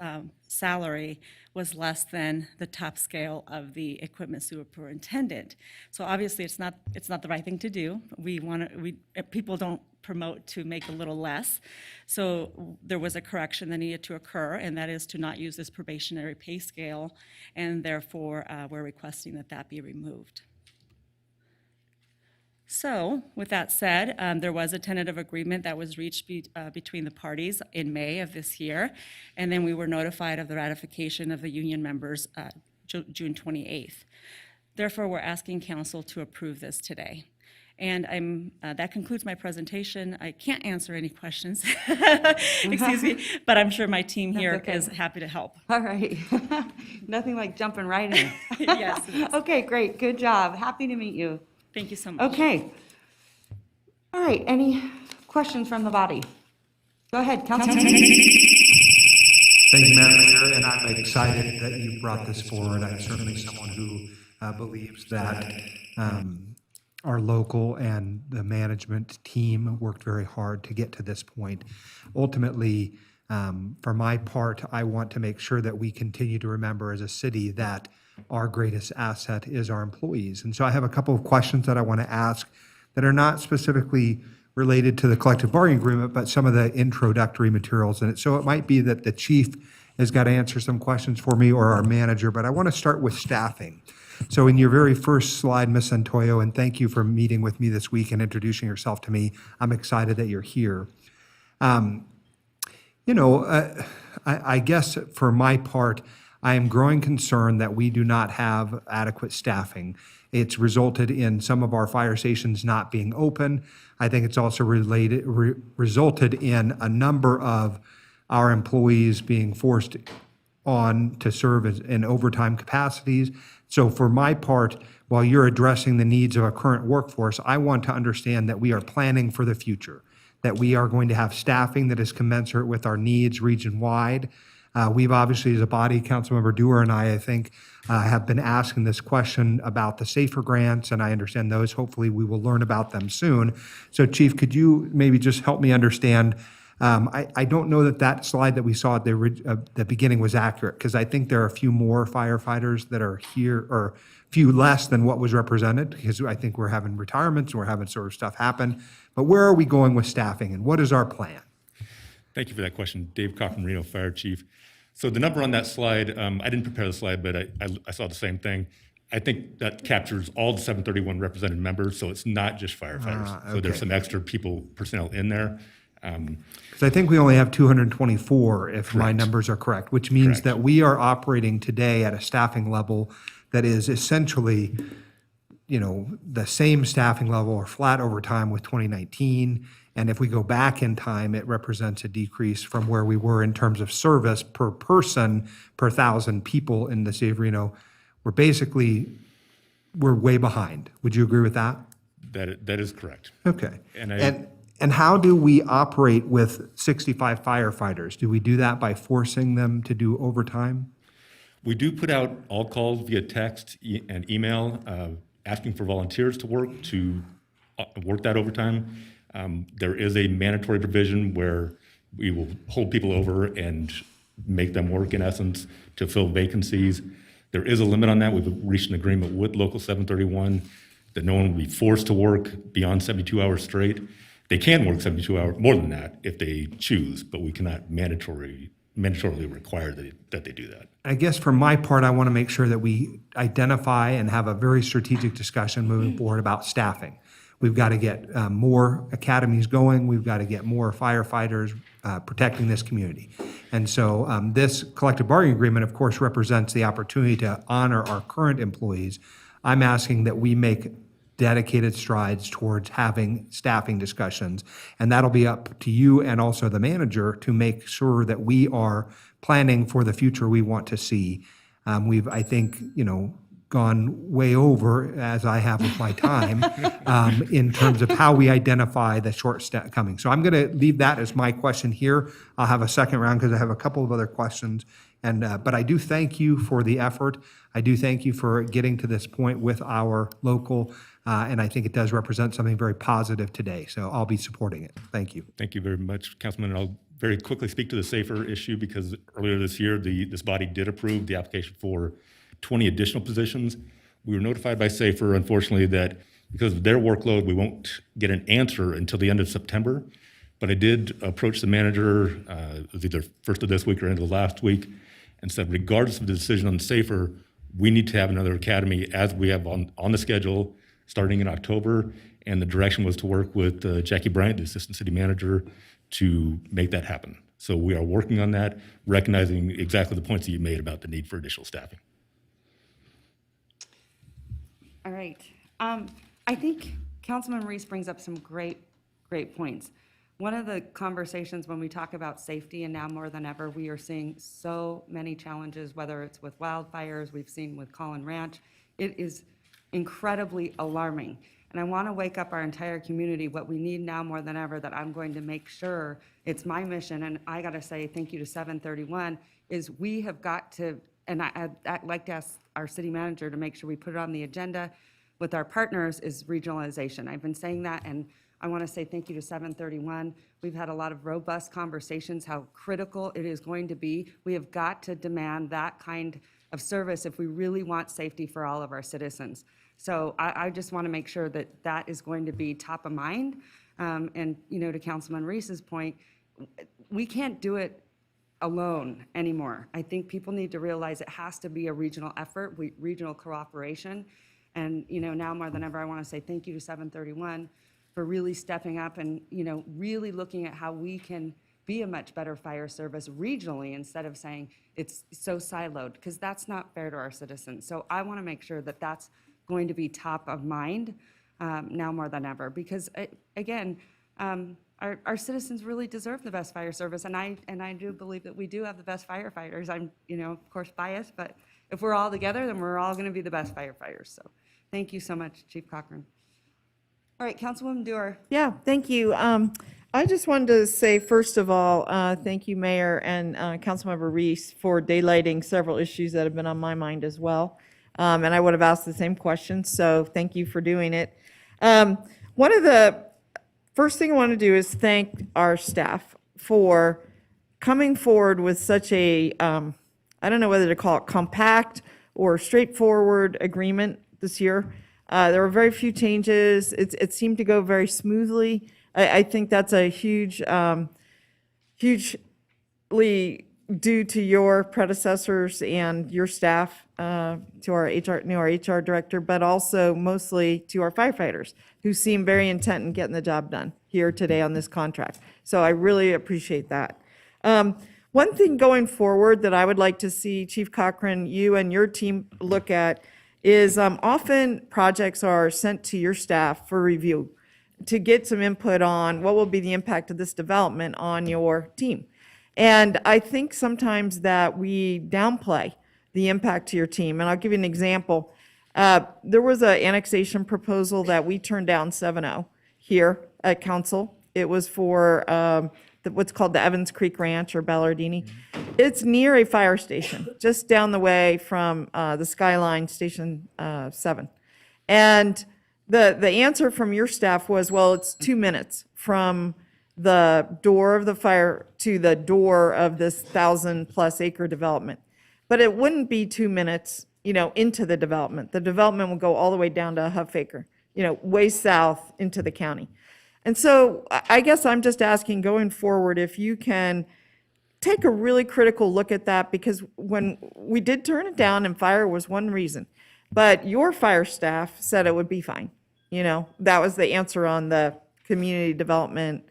salary was less than the top scale of the equipment superintendent. So obviously, it's not the right thing to do. People don't promote to make a little less. So there was a correction that needed to occur, and that is to not use this probationary pay scale, and therefore we're requesting that that be removed. So with that said, there was a tentative agreement that was reached between the parties in May of this year, and then we were notified of the ratification of the union members June 28th. Therefore, we're asking council to approve this today. And that concludes my presentation. I can't answer any questions, excuse me, but I'm sure my team here is happy to help. All right. Nothing like jumping right in. Yes. It is. Okay, great. Good job. Happy to meet you. Thank you so much. Okay. All right. Any questions from the body? Go ahead, Councilman. Thank you, Madam Mayor, and I'm excited that you brought this forward. I'm certainly someone who believes that our local and the management team worked very hard to get to this point. Ultimately, for my part, I want to make sure that we continue to remember as a city that our greatest asset is our employees. And so I have a couple of questions that I want to ask that are not specifically related to the collective bargaining agreement, but some of the introductory materials in it. So it might be that the chief has got to answer some questions for me or our manager, but I want to start with staffing. So in your very first slide, Ms. Santoyo, and thank you for meeting with me this week and introducing yourself to me. I'm excited that you're here. I guess for my part, I am growing concerned that we do not have adequate staffing. It's resulted in some of our fire stations not being open. I think it's also resulted in a number of our employees being forced on to serve in overtime capacities. So for my part, while you're addressing the needs of our current workforce, I want to understand that we are planning for the future, that we are going to have staffing that is commensurate with our needs region-wide. We've obviously, as a body, Councilmember Dewar and I think, have been asking this question about the SAFER grants, and I understand those. Hopefully, we will learn about them soon. So, Chief, could you maybe just help me understand? I don't know that slide that we saw at the beginning was accurate, because I think there are a few more firefighters that are here, or a few less than what was represented, because I think we're having retirements and we're having sort of stuff happen. But where are we going with staffing, and what is our plan? Thank you for that question. Dave Coffin, Reno Fire Chief. So the number on that slide, I didn't prepare the slide, but I saw the same thing. I think that captures all the 731 represented members, so it's not just firefighters. Okay. So there's some extra personnel in there. Because I think we only have 224, if my numbers are correct, which means that we are operating today at a staffing level that is essentially, the same staffing level or flat over time with 2019. And if we go back in time, it represents a decrease from where we were in terms of service per person, per 1,000 people in the city of Reno. We're way behind. Would you agree with that? That is correct. Okay. And how do we operate with 65 firefighters? Do we do that by forcing them to do overtime? We do put out all calls via text and email, asking for volunteers to work that overtime. There is a mandatory provision where we will hold people over and make them work, in essence, to fill vacancies. There is a limit on that. We've reached an agreement with Local 731 that no one will be forced to work beyond 72 hours straight. They can work 72 hours, more than that, if they choose, but we cannot mandatorily require that they do that. I guess for my part, I want to make sure that we identify and have a very strategic discussion moving forward about staffing. We've got to get more academies going. We've got to get more firefighters protecting this community. And so this collective bargaining agreement, of course, represents the opportunity to honor our current employees. I'm asking that we make dedicated strides towards having staffing discussions. And that'll be up to you and also the manager to make sure that we are planning for the future we want to see. We've, I think, gone way over, as I have with my time, in terms of how we identify the shortcoming. So I'm going to leave that as my question here. I'll have a second round because I have a couple of other questions. But I do thank you for the effort. I do thank you for getting to this point with our local, and I think it does represent something very positive today. So I'll be supporting it. Thank you. Thank you very much, Councilman. And I'll very quickly speak to the SAFER issue because earlier this year, this body did approve the application for 20 additional positions. We were notified by SAFER, unfortunately, that because of their workload, we won't get an answer until the end of September. But I did approach the manager, it was either first of this week or end of last week, and said, regardless of the decision on SAFER, we need to have another academy as we have on the schedule starting in October. And the direction was to work with Jackie Bryant, the assistant city manager, to make that happen. So we are working on that, recognizing exactly the points that you made about the need for additional staffing. All right. I think Councilman Reese brings up some great points. One of the conversations when we talk about safety, and now more than ever, we are seeing so many challenges, whether it's with wildfires, we've seen with Collin Ranch. It is incredibly alarming. And I want to wake up our entire community. What we need now more than ever, that I'm going to make sure, it's my mission, and I got to say thank you to 731, is we have got to, and I'd like to ask our city manager to make sure we put it on the agenda with our partners, is regionalization. I've been saying that, and I want to say thank you to 731. We've had a lot of robust conversations, how critical it is going to be. We have got to demand that kind of service if we really want safety for all of our citizens. So I just want to make sure that that is going to be top of mind. And, to Councilman Reese's point, we can't do it alone anymore. I think people need to realize it has to be a regional effort, regional cooperation. And, now more than ever, I want to say thank you to 731 for really stepping up and, really looking at how we can be a much better fire service regionally instead of saying it's so siloed, because that's not fair to our citizens. So I want to make sure that that's going to be top of mind now more than ever, because again, our citizens really deserve the best fire service, and I do believe that we do have the best firefighters. I'm, of course biased, but if we're all together, then we're all going to be the best firefighters. So thank you so much, Chief Cochran. All right, Councilwoman Dewar. Yeah, thank you. I just wanted to say, first of all, thank you, Mayor and Councilmember Reese, for daylighting several issues that have been on my mind as well. And I would have asked the same question, so thank you for doing it. One of the first thing I want to do is thank our staff for coming forward with such a, I don't know whether to call it compact or straightforward agreement this year. There were very few changes. It seemed to go very smoothly. I think that's a hugely due to your predecessors and your staff, to our HR director, but also mostly to our firefighters who seem very intent in getting the job done here today on this contract. So I really appreciate that. One thing going forward that I would like to see, Chief Cochran, you and your team look at is often projects are sent to your staff for review to get some input on what will be the impact of this development on your team. And I think sometimes that we downplay the impact to your team. And I'll give you an example. There was an annexation proposal that we turned down 7-0 here at council. It was for what's called the Evans Creek Ranch or Ballardini. It's near a fire station, just down the way from the Skyline Station 7. And the answer from your staff was, well, it's 2 minutes from the door of the fire to the door of this 1,000+ acre development. But it wouldn't be 2 minutes, into the development. The development will go all the way down to a half acre, way south into the county. And so I guess I'm just asking going forward if you can take a really critical look at that, because when we did turn it down and fire was one reason, but your fire staff said it would be fine. That was the answer on the community development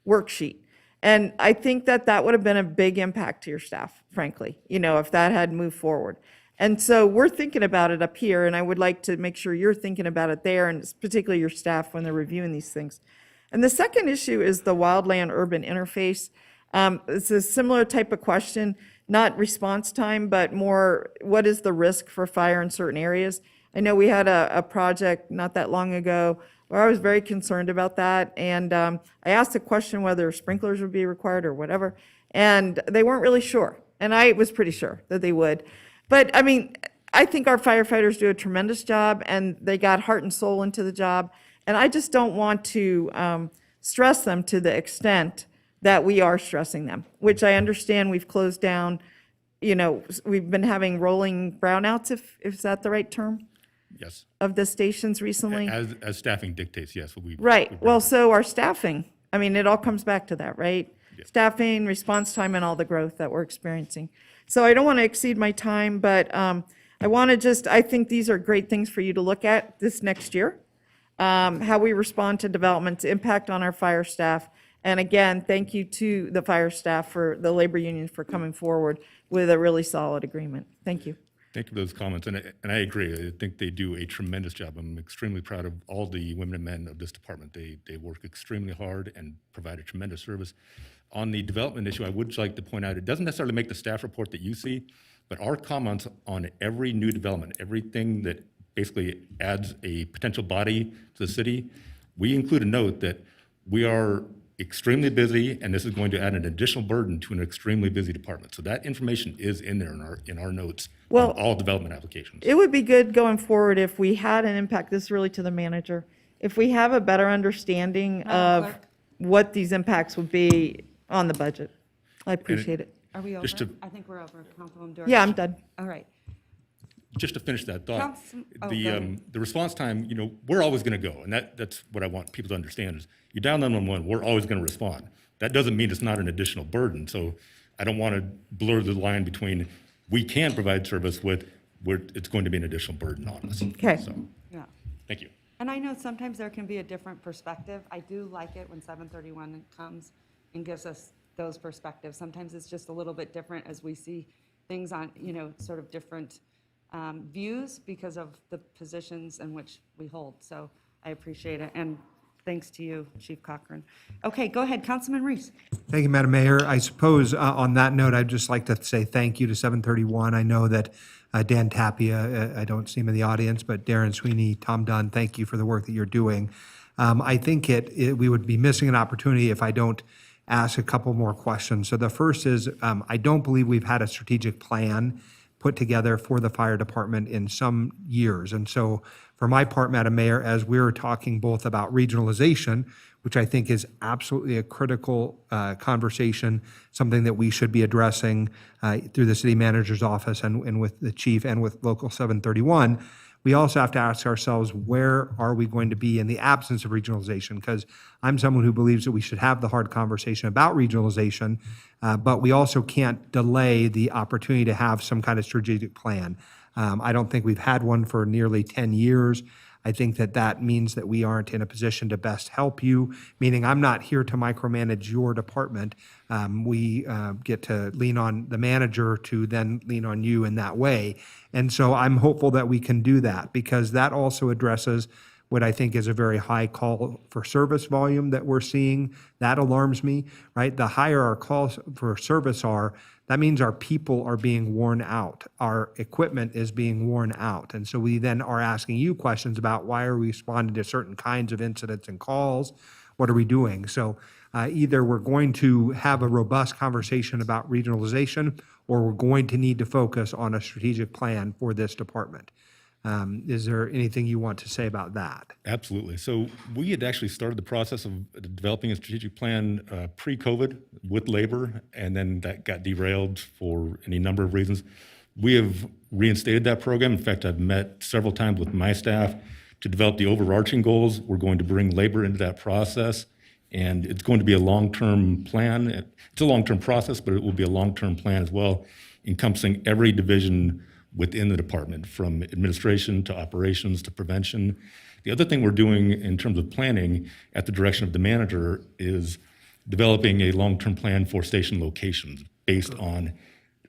worksheet. And I think that would have been a big impact to your staff, frankly, if that had moved forward. And so we're thinking about it up here, and I would like to make sure you're thinking about it there, and particularly your staff when they're reviewing these things. And the second issue is the wildland-urban interface. It's a similar type of question, not response time, but more what is the risk for fire in certain areas. I know we had a project not that long ago where I was very concerned about that, and I asked the question whether sprinklers would be required or whatever, and they weren't really sure, and I was pretty sure that they would. But I mean, I think our firefighters do a tremendous job, and they got heart and soul into the job, and I just don't want to stress them to the extent that we are stressing them, which I understand we've closed down. We've been having rolling brownouts, if is that the right term? Yes. Of the stations recently? As staffing dictates, yes. Right. Well, so our staffing, I mean, it all comes back to that, right? Yeah. Staffing, response time, and all the growth that we're experiencing. So I don't want to exceed my time, but I think these are great things for you to look at this next year. How we respond to development's impact on our fire staff. And again, thank you to the fire staff for the labor unions for coming forward with a really solid agreement. Thank you. Thank you for those comments, and I agree. I think they do a tremendous job. I'm extremely proud of all the women and men of this department. They work extremely hard and provide a tremendous service. On the development issue, I would like to point out, it doesn't necessarily make the staff report that you see, but our comments on every new development, everything that basically adds a potential body to the city, we include a note that we are extremely busy, and this is going to add an additional burden to an extremely busy department. So that information is in there in our notes on all development applications. It would be good going forward if we had an impact, this is really to the manager, if we have a better understanding of what these impacts would be on the budget. I appreciate it. Are we over? I think we're over, Councilwoman Dorff. Yeah, I'm done. All right. Just to finish that thought, go the response time, we're always going to go, and that's what I want people to understand is you dial 911, we're always going to respond. That doesn't mean it's not an additional burden. So I don't want to blur the line between we can provide service with where it's going to be an additional burden on us. Okay. So, Yeah. thank you. And I know sometimes there can be a different perspective. I do like it when 731 comes and gives us those perspectives. Sometimes it's just a little bit different as we see things on, sort of different views because of the positions in which we hold. So I appreciate it. And thanks to you, Chief Cochran. Okay, go ahead, Councilman Reese. Thank you, Madam Mayor. I suppose on that note, I'd just like to say thank you to 731. I know that Dan Tapia, I don't see him in the audience, but Darren Sweeney, Tom Dunn, thank you for the work that you're doing. I think we would be missing an opportunity if I don't ask a couple more questions. So the first is, I don't believe we've had a strategic plan put together for the fire department in some years. And so for my part, Madam Mayor, as we're talking both about regionalization, which I think is absolutely a critical conversation, something that we should be addressing through the city manager's office and with the chief and with Local 731, we also have to ask ourselves, where are we going to be in the absence of regionalization? Because I'm someone who believes that we should have the hard conversation about regionalization, but we also can't delay the opportunity to have some kind of strategic plan. I don't think we've had one for nearly 10 years. I think that means that we aren't in a position to best help you, meaning I'm not here to micromanage your department. We get to lean on the manager to then lean on you in that way. And so I'm hopeful that we can do that because that also addresses what I think is a very high call for service volume that we're seeing. That alarms me, right? The higher our calls for service are, that means our people are being worn out. Our equipment is being worn out. And so we then are asking you questions about why are we responding to certain kinds of incidents and calls? What are we doing? So either we're going to have a robust conversation about regionalization or we're going to need to focus on a strategic plan for this department. Is there anything you want to say about that? Absolutely. So we had actually started the process of developing a strategic plan pre-COVID with labor, and then that got derailed for any number of reasons. We have reinstated that program. In fact, I've met several times with my staff to develop the overarching goals. We're going to bring labor into that process, and it's going to be a long-term plan. It's a long-term process, but it will be a long-term plan as well, encompassing every division within the department, from administration to operations to prevention. The other thing we're doing in terms of planning at the direction of the manager is developing a long-term plan for station locations based on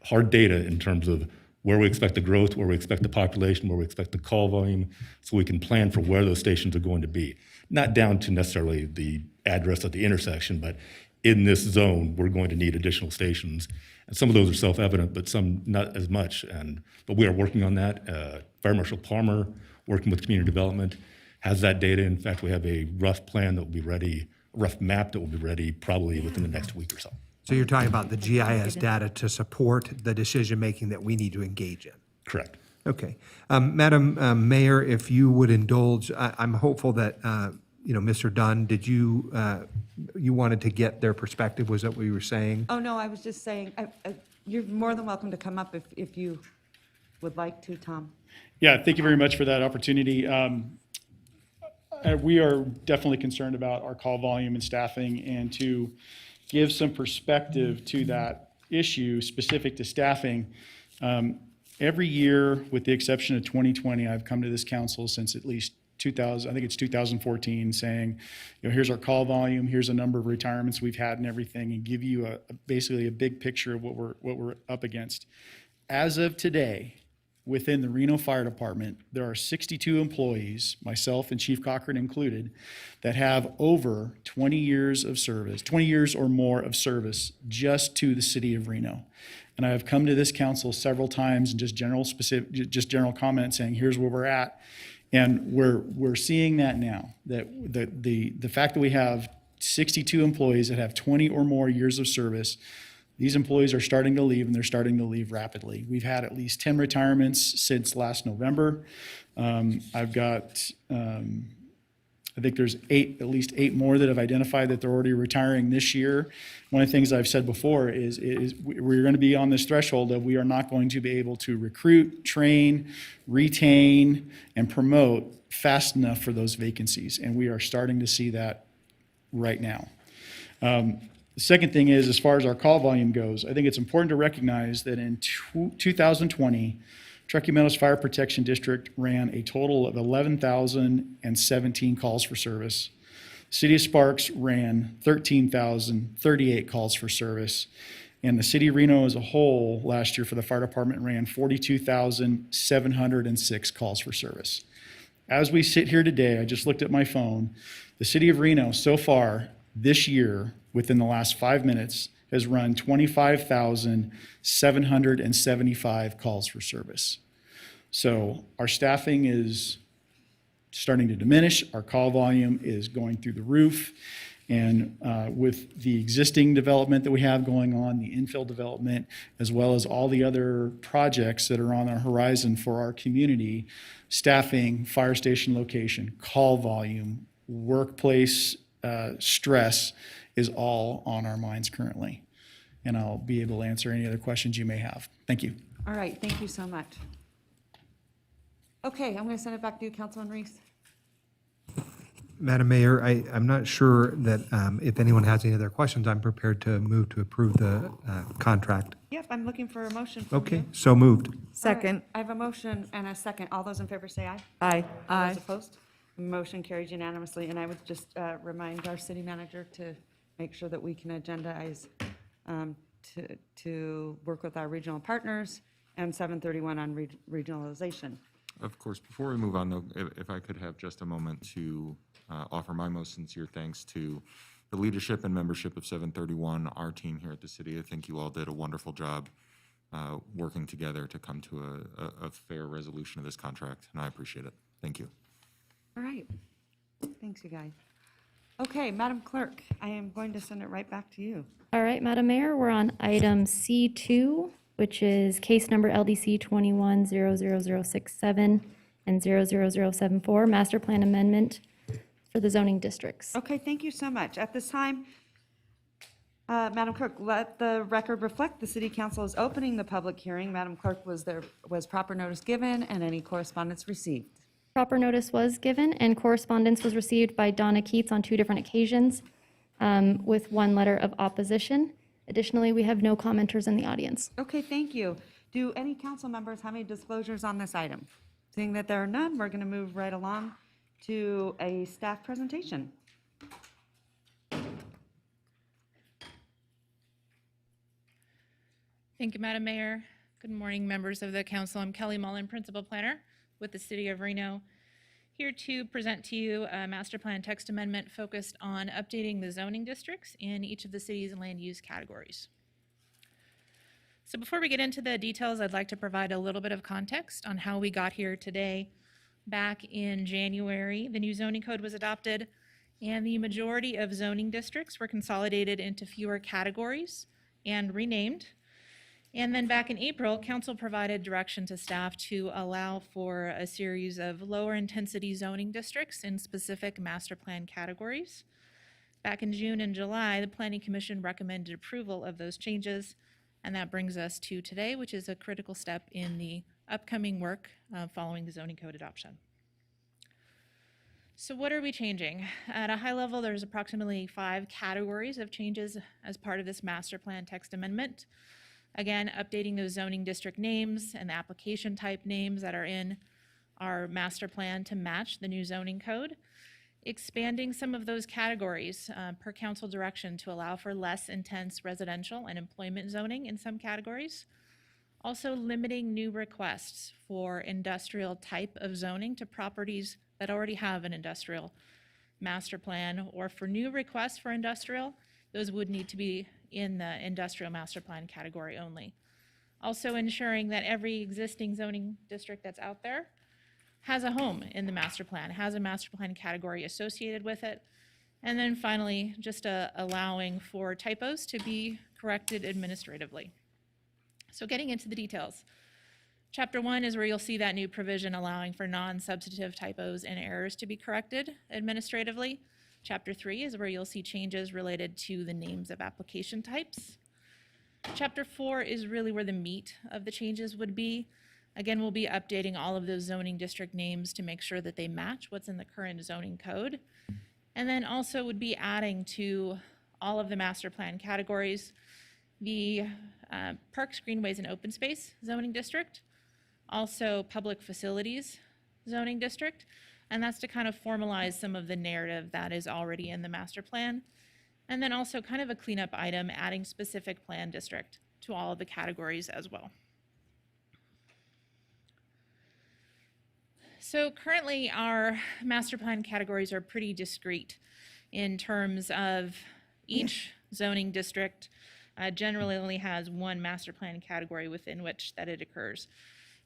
hard data in terms of where we expect the growth, where we expect the population, where we expect the call volume, so we can plan for where those stations are going to be. Not down to necessarily the address at the intersection, but in this zone, we're going to need additional stations. And some of those are self-evident, but some not as much. But we are working on that. Fire Marshal Palmer, working with community development, has that data. In fact, we have a rough plan that will be ready, a rough map that will be ready probably within the next week or so. So you're talking about the GIS data to support the decision-making that we need to engage in? Correct. Okay. Madam Mayor, if you would indulge, I'm hopeful that, Mr. Dunn, did you, you wanted to get their perspective? Was that what you were saying? Oh, no, I was just saying, you're more than welcome to come up if you would like to, Tom. Yeah, thank you very much for that opportunity. We are definitely concerned about our call volume and staffing, and to give some perspective to that issue specific to staffing. Every year, with the exception of 2020, I've come to this council since at least 2014, saying, here's our call volume, here's a number of retirements we've had and everything, and give you basically a big picture of what we're up against. As of today, within the Reno Fire Department, there are 62 employees, myself and Chief Cochran included, that have over 20 years of service, 20 years or more of service just to the city of Reno. And I have come to this council several times and just general comments saying, here's where we're at. And we're seeing that now, that the fact that we have 62 employees that have 20 or more years of service, these employees are starting to leave, and they're starting to leave rapidly. We've had at least 10 retirements since last November. I've got, I think there's at least eight more that have identified that they're already retiring this year. One of the things I've said before is we're going to be on this threshold of we are not going to be able to recruit, train, retain, and promote fast enough for those vacancies, and we are starting to see that right now. The second thing is, as far as our call volume goes, I think it's important to recognize that in 2020, Truckee Meadows Fire Protection District ran a total of 11,017 calls for service. City of Sparks ran 13,038 calls for service. And the city of Reno as a whole last year for the fire department ran 42,706 calls for service. As we sit here today, I just looked at my phone, the city of Reno so far this year, within the last 5 minutes, has run 25,775 calls for service. So our staffing is starting to diminish. Our call volume is going through the roof. And with the existing development that we have going on, the infill development, as well as all the other projects that are on our horizon for our community, staffing, fire station location, call volume, workplace stress is all on our minds currently. And I'll be able to answer any other questions you may have. Thank you. All right, thank you so much. Okay, I'm going to send it back to you, Councilman Reese. Madam Mayor, I'm not sure that if anyone has any other questions, I'm prepared to move to approve the contract. Yep, I'm looking for a motion from Okay, you. so moved. Second. All right, I have a motion and a second. All those in favor say aye. Aye. All those opposed? Motion carries unanimously. And I would just remind our city manager to make sure that we can agendize to work with our regional partners and 731 on regionalization. Of course, before we move on, though, if I could have just a moment to offer my most sincere thanks to the leadership and membership of 731, our team here at the city. I think you all did a wonderful job working together to come to a fair resolution of this contract, and I appreciate it. Thank you. All right. Thanks, you guys. Okay, Madam Clerk, I am going to send it right back to you. All right, Madam Mayor, we're on item C2, which is case number LDC 21-00067 and 00074, master plan amendment for the zoning districts. Okay, thank you so much. At this time, Madam Clerk, let the record reflect the City Council is opening the public hearing. Madam Clerk, was proper notice given and any correspondence received? Proper notice was given and correspondence was received by Donna Keats on 2 different occasions with 1 letter of opposition. Additionally, we have no commenters in the audience. Okay, thank you. Do any council members have any disclosures on this item? Seeing that there are none, we're going to move right along. to a staff presentation. Thank you, Madam Mayor. Good morning, members of the council. I'm Kelly Mullen, Principal Planner with the City of Reno, here to present to you a master plan text amendment focused on updating the zoning districts in each of the city's land use categories. So before we get into the details, I'd like to provide a little bit of context on how we got here today. Back in January, the new zoning code was adopted, and the majority of zoning districts were consolidated into fewer categories and renamed. And then back in April, council provided direction to staff to allow for a series of lower intensity zoning districts in specific master plan categories. Back in June and July, the Planning Commission recommended approval of those changes, and that brings us to today, which is a critical step in the upcoming work following the zoning code adoption. So what are we changing? At a high level, there's approximately 5 categories of changes as part of this master plan text amendment. Again, updating those zoning district names and the application type names that are in our master plan to match the new zoning code. Expanding some of those categories per council direction to allow for less intense residential and employment zoning in some categories. Also limiting new requests for industrial type of zoning to properties that already have an industrial master plan, or for new requests for industrial, those would need to be in the industrial master plan category only. Also ensuring that every existing zoning district that's out there has a home in the master plan, has a master plan category associated with it. And then finally, just allowing for typos to be corrected administratively. So getting into the details. Chapter 1 is where you'll see that new provision allowing for non-substantive typos and errors to be corrected administratively. Chapter 3 is where you'll see changes related to the names of application types. Chapter 4 is really where the meat of the changes would be. Again, we'll be updating all of those zoning district names to make sure that they match what's in the current zoning code. And then also would be adding to all of the master plan categories the parks, greenways, and open space zoning district, also public facilities zoning district, and that's to kind of formalize some of the narrative that is already in the master plan. And then also kind of a cleanup item, adding specific plan district to all of the categories as well. So currently our master plan categories are pretty discrete in terms of each zoning district generally only has one master plan category within which that it occurs.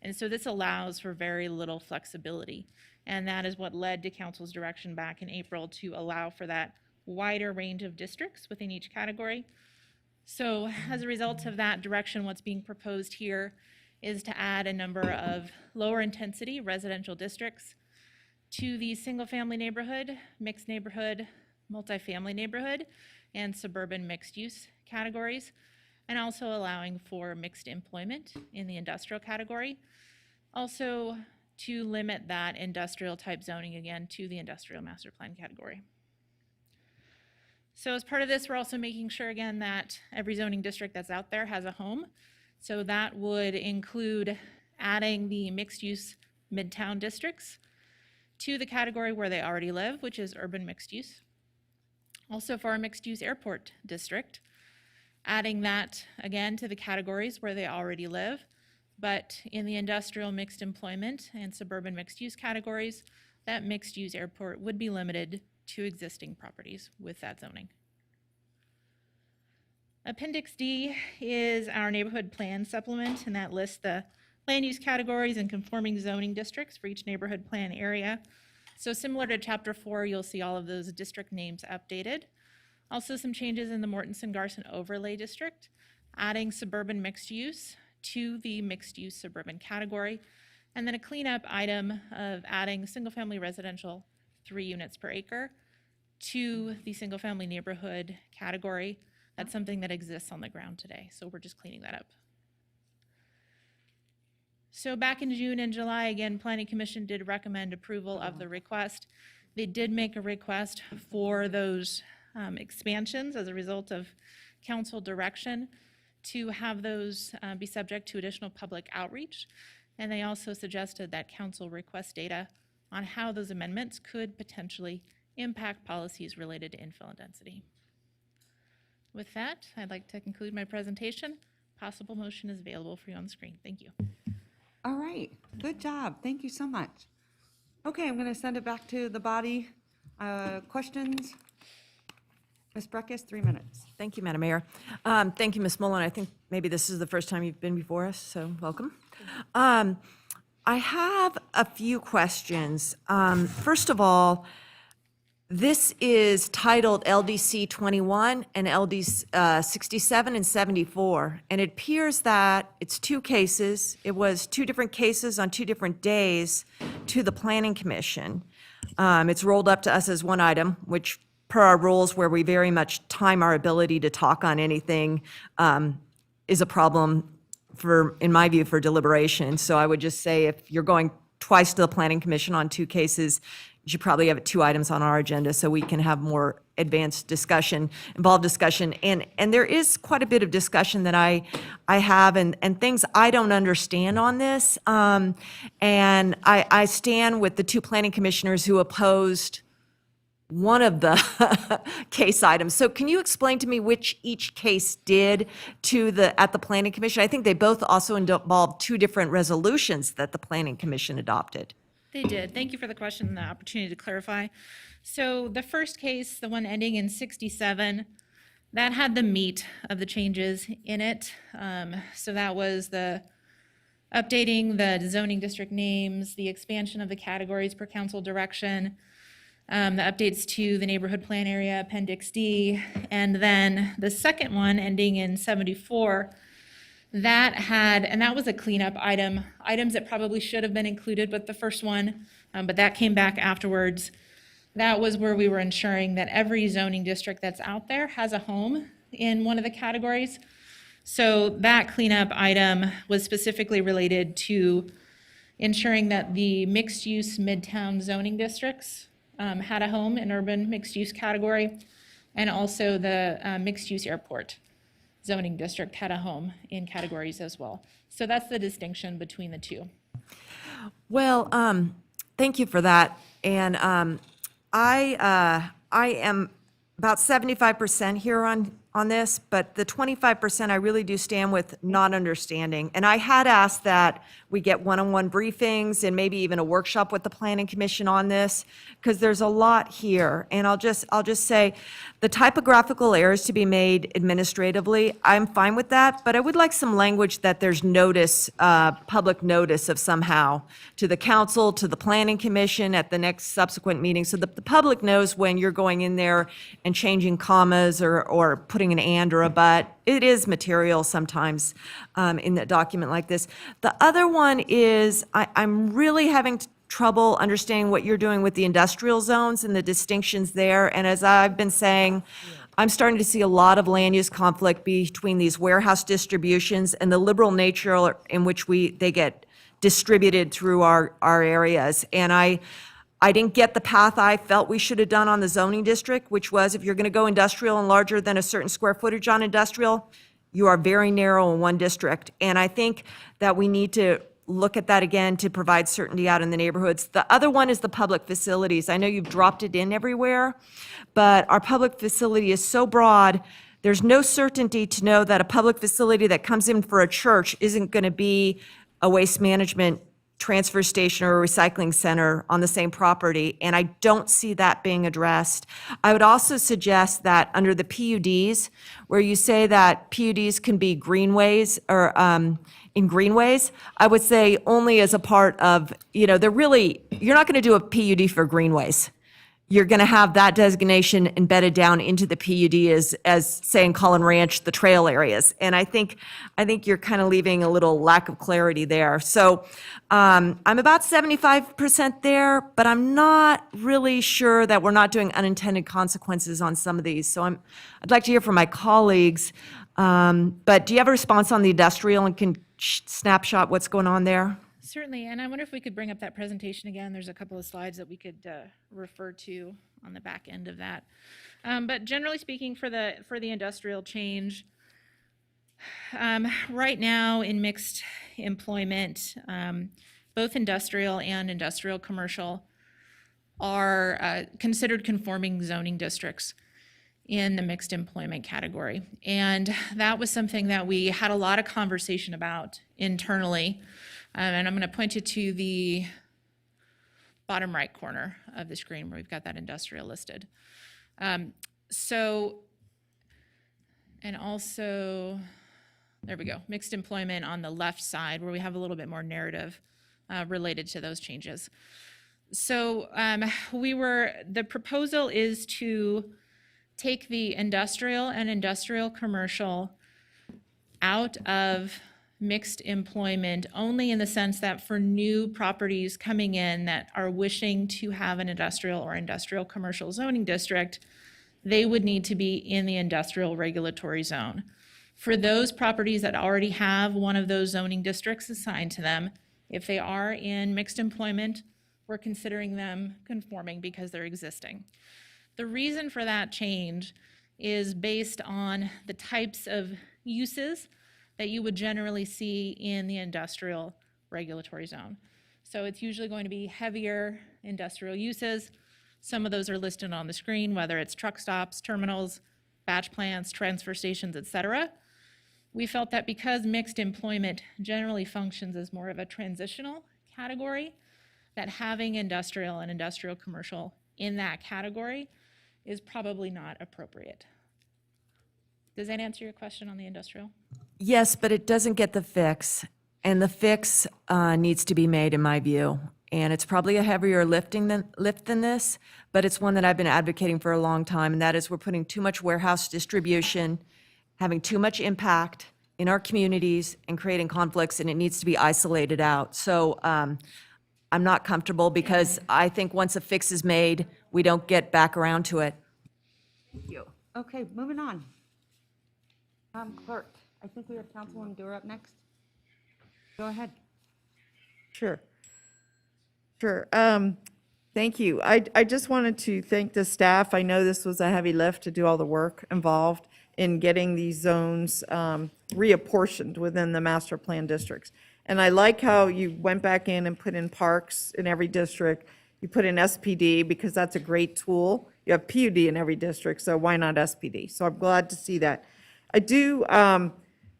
And so this allows for very little flexibility. And that is what led to council's direction back in April to allow for that wider range of districts within each category. So as a result of that direction, what's being proposed here is to add a number of lower intensity residential districts to the single family neighborhood, mixed neighborhood, multifamily neighborhood, and suburban mixed use categories, and also allowing for mixed employment in the industrial category. Also to limit that industrial type zoning again to the industrial master plan category. So as part of this, we're also making sure again that every zoning district that's out there has a home. So that would include adding the mixed use midtown districts to the category where they already live, which is urban mixed use. Also for our mixed use airport district, adding that again to the categories where they already live, but in the industrial mixed employment and suburban mixed use categories, that mixed use airport would be limited to existing properties with that zoning. Appendix D is our neighborhood plan supplement, and that lists the land use categories and conforming zoning districts for each neighborhood plan area. So similar to chapter 4, you'll see all of those district names updated. Also some changes in the Mortensen-Garson overlay district, adding suburban mixed use to the mixed use suburban category, and then a cleanup item of adding single family residential 3 units per acre to the single family neighborhood category. That's something that exists on the ground today, so we're just cleaning that up. So back in June and July, again, Planning Commission did recommend approval of the request. They did make a request for those expansions as a result of council direction to have those be subject to additional public outreach. And they also suggested that council request data on how those amendments could potentially impact policies related to infill and density. With that, I'd like to conclude my presentation. Possible motion is available for you on the screen. Thank you. All right, good job. Thank you so much. Okay, I'm going to send it back to the body. Questions? Ms. Breckus, 3 minutes. Thank you, Madam Mayor. Thank you, Ms. Mullen. I think maybe this is the first time you've been before us, so welcome. I have a few questions. First of all, this is titled LDC 21 and LD 67 and 74, and it appears that it's two cases. It was two different cases on 2 different days to the Planning Commission. It's rolled up to us as one item, which per our rules where we very much time our ability to talk on anything is a problem for, in my view, for deliberation. So I would just say if you're going twice to the Planning Commission on 2 cases, you should probably have 2 items on our agenda so we can have more advanced discussion, involved discussion. And there is quite a bit of discussion that I have and things I don't understand on this. And I stand with the 2 planning commissioners who opposed one of the case items. So can you explain to me which each case did at the Planning Commission? I think they both also involved 2 different resolutions that the Planning Commission adopted. They did. Thank you for the question and the opportunity to clarify. So the first case, the one ending in 67, that had the meat of the changes in it. So that was the updating the zoning district names, the expansion of the categories per council direction, the updates to the neighborhood plan area, Appendix D, and then the second one ending in 74, that was a cleanup item, items that probably should have been included with the first one, but that came back afterwards. That was where we were ensuring that every zoning district that's out there has a home in one of the categories. So that cleanup item was specifically related to ensuring that the mixed-use midtown zoning districts had a home in urban mixed-use category, and also the mixed-use airport zoning district had a home in categories as well. So that's the distinction between the 2. Well, thank you for that. And I am about 75% here on this, but the 25% I really do stand with not understanding. And I had asked that we get one-on-one briefings and maybe even a workshop with the Planning Commission on this, because there's a lot here. And I'll just say, the typographical errors to be made administratively, I'm fine with that, but I would like some language that there's notice, public notice of somehow to the council, to the Planning Commission at the next subsequent meeting, so that the public knows when you're going in there and changing commas or putting an and or a but. It is material sometimes in a document like this. The other one is I'm really having trouble understanding what you're doing with the industrial zones and the distinctions there. And as I've been saying, I'm starting to see a lot of land use conflict between these warehouse distributions and the liberal nature in which they get distributed through our areas. And I didn't get the path I felt we should have done on the zoning district, which was if you're going to go industrial and larger than a certain square footage on industrial, you are very narrow in one district. And I think that we need to look at that again to provide certainty out in the neighborhoods. The other one is the public facilities. I know you've dropped it in everywhere, but our public facility is so broad, there's no certainty to know that a public facility that comes in for a church isn't going to be a waste management transfer station or a recycling center on the same property, and I don't see that being addressed. I would also suggest that under the PUDs, where you say that PUDs can be greenways or in greenways, I would say only as a part of, you're not going to do a PUD for greenways. You're going to have that designation embedded down into the PUD as say in Collin Ranch, the trail areas. And I think you're kind of leaving a little lack of clarity there. So I'm about 75% there, but I'm not really sure that we're not doing unintended consequences on some of these. So I'd like to hear from my colleagues. But do you have a response on the industrial and can snapshot what's going on there? Certainly, and I wonder if we could bring up that presentation again. There's a couple of slides that we could refer to on the back end of that. But generally speaking, for the industrial change, right now in mixed employment, both industrial and industrial commercial are considered conforming zoning districts in the mixed employment category. And that was something that we had a lot of conversation about internally. And I'm going to point you to the bottom right corner of the screen where we've got that industrial listed. And also, there we go, mixed employment on the left side where we have a little bit more narrative related to those changes. So the proposal is to take the industrial and industrial commercial out of mixed employment only in the sense that for new properties coming in that are wishing to have an industrial or industrial commercial zoning district, they would need to be in the industrial regulatory zone. For those properties that already have one of those zoning districts assigned to them, if they are in mixed employment, we're considering them conforming because they're existing. The reason for that change is based on the types of uses that you would generally see in the industrial regulatory zone. So it's usually going to be heavier industrial uses. Some of those are listed on the screen, whether it's truck stops, terminals, batch plants, transfer stations, et cetera. We felt that because mixed employment generally functions as more of a transitional category, that having industrial and industrial commercial in that category is probably not appropriate. Does that answer your question on the industrial? Yes, but it doesn't get the fix, and the fix needs to be made, in my view. And it's probably a heavier lift than this, but it's one that I've been advocating for a long time, and that is we're putting too much warehouse distribution, having too much impact in our communities and creating conflicts, and it needs to be isolated out. So I'm not comfortable because I think once a fix is made, we don't get back around to it. Thank you. Okay, moving on. Clerk, I think we have Councilwoman Dewar up next. Go ahead. Sure. Thank you. I just wanted to thank the staff. I know this was a heavy lift to do all the work involved in getting these zones reapportioned within the master plan districts. And I like how you went back in and put in parks in every district. You put in SPD because that's a great tool. You have PUD in every district, so why not SPD? So I'm glad to see that. I do,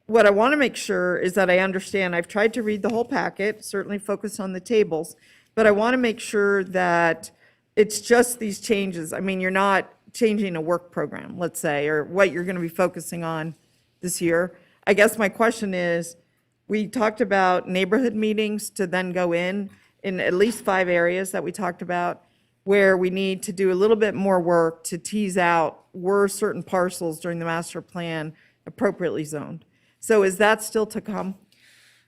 what I want to make sure is that I understand, I've tried to read the whole packet, certainly focus on the tables, but I want to make sure that it's just these changes. I mean, you're not changing a work program, let's say, or what you're going to be focusing on this year. I guess my question is, we talked about neighborhood meetings to then go in at least 5 areas that we talked about, where we need to do a little bit more work to tease out were certain parcels during the master plan appropriately zoned. So is that still to come?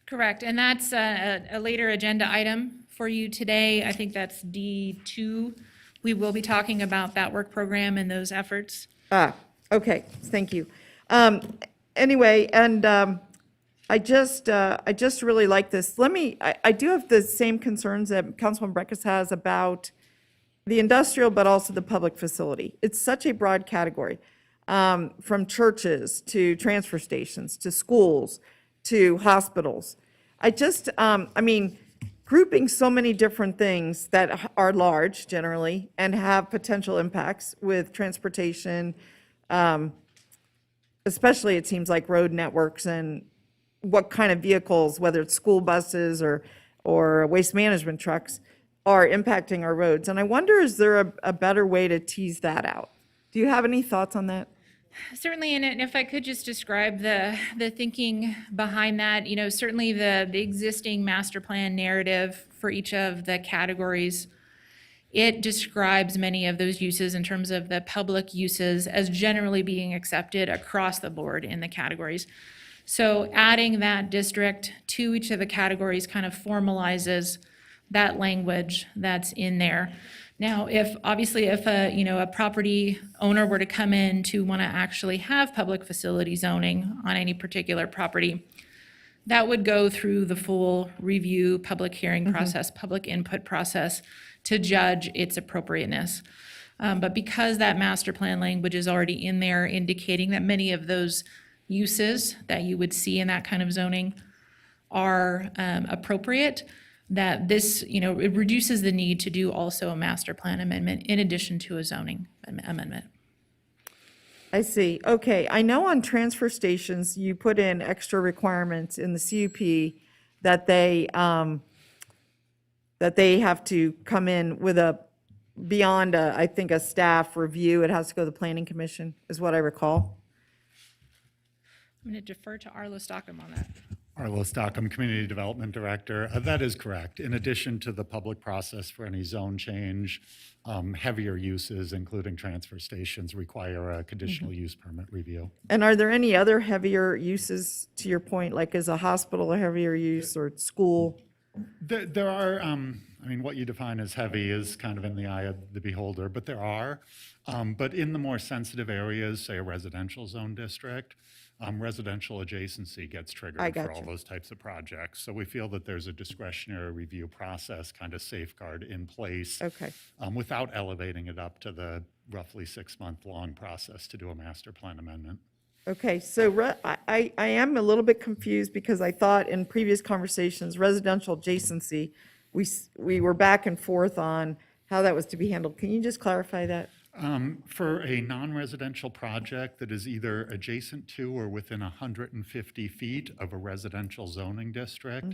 Correct, and that's a later agenda item for you today. I think that's D2. We will be talking about that work program and those efforts. Okay, thank you. Anyway, and I just really like this. I do have the same concerns that Councilman Breckus has about the industrial, but also the public facility. It's such a broad category, from churches to transfer stations, to schools, to hospitals. I mean, grouping so many different things that are large generally and have potential impacts with transportation, especially it seems like road networks and what kind of vehicles, whether it's school buses or waste management trucks, are impacting our roads. And I wonder, is there a better way to tease that out? Do you have any thoughts on that? Certainly, and if I could just describe the thinking behind that, certainly the existing master plan narrative for each of the categories, it describes many of those uses in terms of the public uses as generally being accepted across the board in the categories. So adding that district to each of the categories kind of formalizes that language that's in there. Now, if a property owner were to come in to want to actually have public facility zoning on any particular property, that would go through the full review, public hearing process, public input process to judge its appropriateness. But because that master plan language is already in there indicating that many of those uses that you would see in that kind of zoning are appropriate, that this, it reduces the need to do also a master plan amendment in addition to a zoning amendment. I see. Okay, I know on transfer stations, you put in extra requirements in the CUP that they have to come in with beyond I think a staff review, it has to go to the planning commission, is what I recall. I'm going to defer to Arlo Stockham on that. Arlo Stockham, Community Development Director. That is correct. In addition to the public process for any zone change, heavier uses, including transfer stations, require a conditional use permit review. And are there any other heavier uses, to your point, like is a hospital a heavier use or school? There are, what you define as heavy is kind of in the eye of the beholder, but there are. But in the more sensitive areas, say a residential zone district, residential adjacency gets triggered for all those types of projects. So we feel that there's a discretionary review process kind of safeguard in place without elevating it up to the roughly 6-month-long process to do a master plan amendment. Okay, so I am a little bit confused because I thought in previous conversations, residential adjacency, we were back and forth on how that was to be handled. Can you just clarify that? For a non-residential project that is either adjacent to or within 150 feet of a residential zoning district,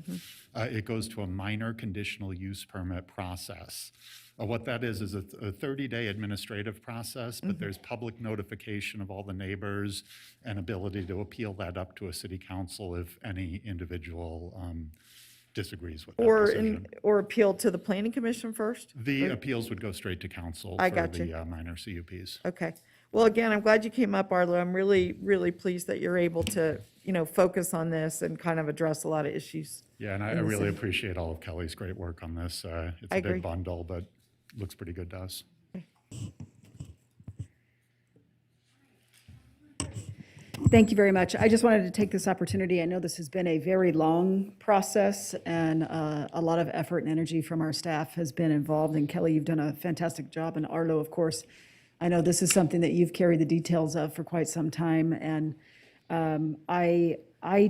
it goes to a minor conditional use permit process. What that is a 30-day administrative process, but there's public notification of all the neighbors and ability to appeal that up to a city council if any individual disagrees with that decision. Or appeal to the planning commission first? The appeals would go straight to council I for got the you. minor CUPs. Okay. Well, again, I'm glad you came up, Arlo. I'm really, really pleased that you're able to, focus on this and kind of address a lot of issues. Yeah, and I really appreciate all of Kelly's great work on this. It's I a agree. big bundle, but looks pretty good to us. Thank you very much. I just wanted to take this opportunity. I know this has been a very long process, and a lot of effort and energy from our staff has been involved. And Kelly, you've done a fantastic job. And Arlo, of course, I know this is something that you've carried the details of for quite some time. And I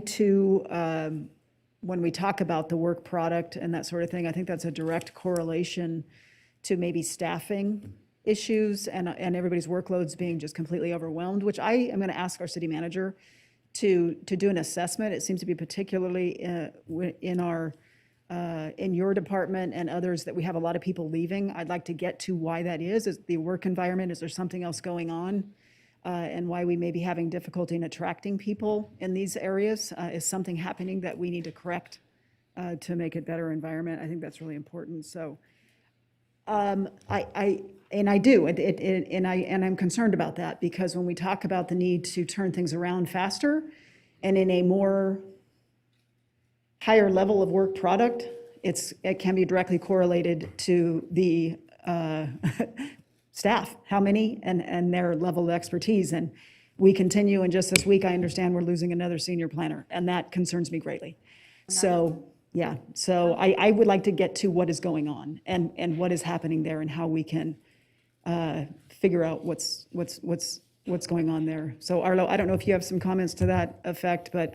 too, when we talk about the work product and that sort of thing, I think that's a direct correlation to maybe staffing issues and everybody's workloads being just completely overwhelmed, which I am going to ask our city manager to do an assessment. It seems to be particularly in your department and others that we have a lot of people leaving. I'd like to get to why that is. Is the work environment, is there something else going on? And why we may be having difficulty in attracting people in these areas? Is something happening that we need to correct to make it better environment? I think that's really important. So I do, and I'm concerned about that, because when we talk about the need to turn things around faster and in a more higher level of work product, it can be directly correlated to the staff, how many, and their level of expertise. And we continue, and just this week, I understand we're losing another senior planner, and that concerns me greatly. So, yeah, so I would like to get to what is going on and what is happening there and how we can figure out what's going on there. So Arlo, I don't know if you have some comments to that effect, but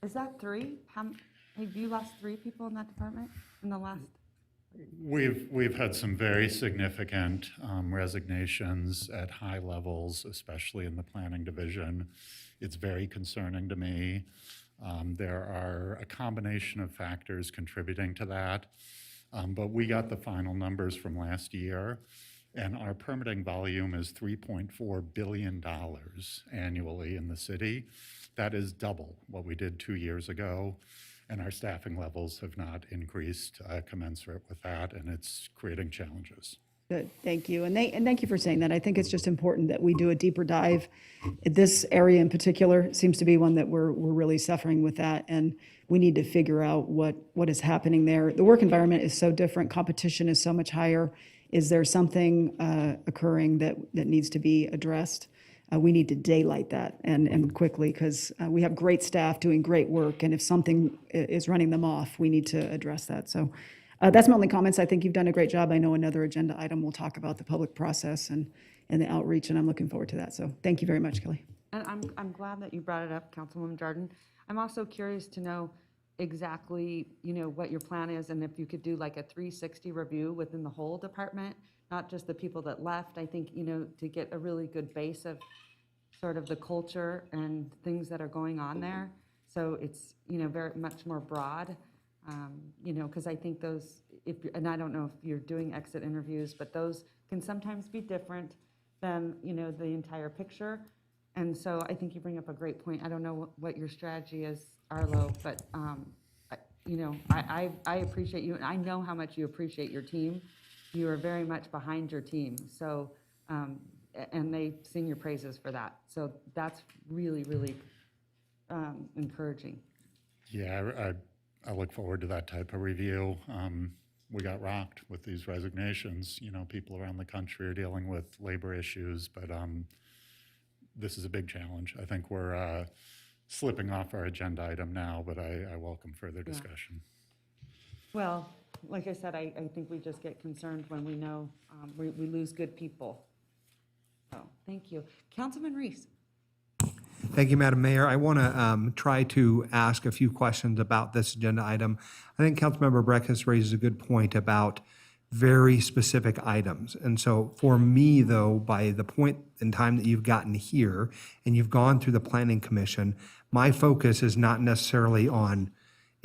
Is that 3? Have you lost 3 people in that department in the last? We've had some very significant resignations at high levels, especially in the planning division. It's very concerning to me. There are a combination of factors contributing to that, but we got the final numbers from last year, and our permitting volume is $3.4 billion annually in the city. That is double what we did 2 years ago, and our staffing levels have not increased commensurate with that, and it's creating challenges. Good, thank you. And thank you for saying that. I think it's just important that we do a deeper dive. This area in particular seems to be one that we're really suffering with that, and we need to figure out what is happening there. The work environment is so different, competition is so much higher. Is there something occurring that needs to be addressed? We need to daylight that and quickly, because we have great staff doing great work, and if something is running them off, we need to address that. So that's my only comments. I think you've done a great job. I know another agenda item will talk about the public process and the outreach, and I'm looking forward to that. So thank you very much, Kelly. And I'm glad that you brought it up, Councilwoman Jordan. I'm also curious to know, exactly, what your plan is, and if you could do like a 360 review within the whole department, not just the people that left, I think, to get a really good base of sort of the culture and things that are going on there. So it's, very much more broad, because I think those, and I don't know if you're doing exit interviews, but those can sometimes be different than, the entire picture. And so I think you bring up a great point. I don't know what your strategy is, Arlo, but, I appreciate you, and I know how much you appreciate your team. You are very much behind your team. So, and they sing your praises for that. So that's really, really encouraging. Yeah, I look forward to that type of review. We got rocked with these resignations. People around the country are dealing with labor issues, but this is a big challenge. I think we're slipping off our agenda item now, but I welcome further discussion. Well, like I said, I think we just get concerned when we know we lose good people. So, thank you. Councilman Reese. Thank you, Madam Mayor. I want to try to ask a few questions about this agenda item. I think Councilmember Breckus raises a good point about very specific items. And so for me, though, by the point in time that you've gotten here and you've gone through the Planning Commission, my focus is not necessarily on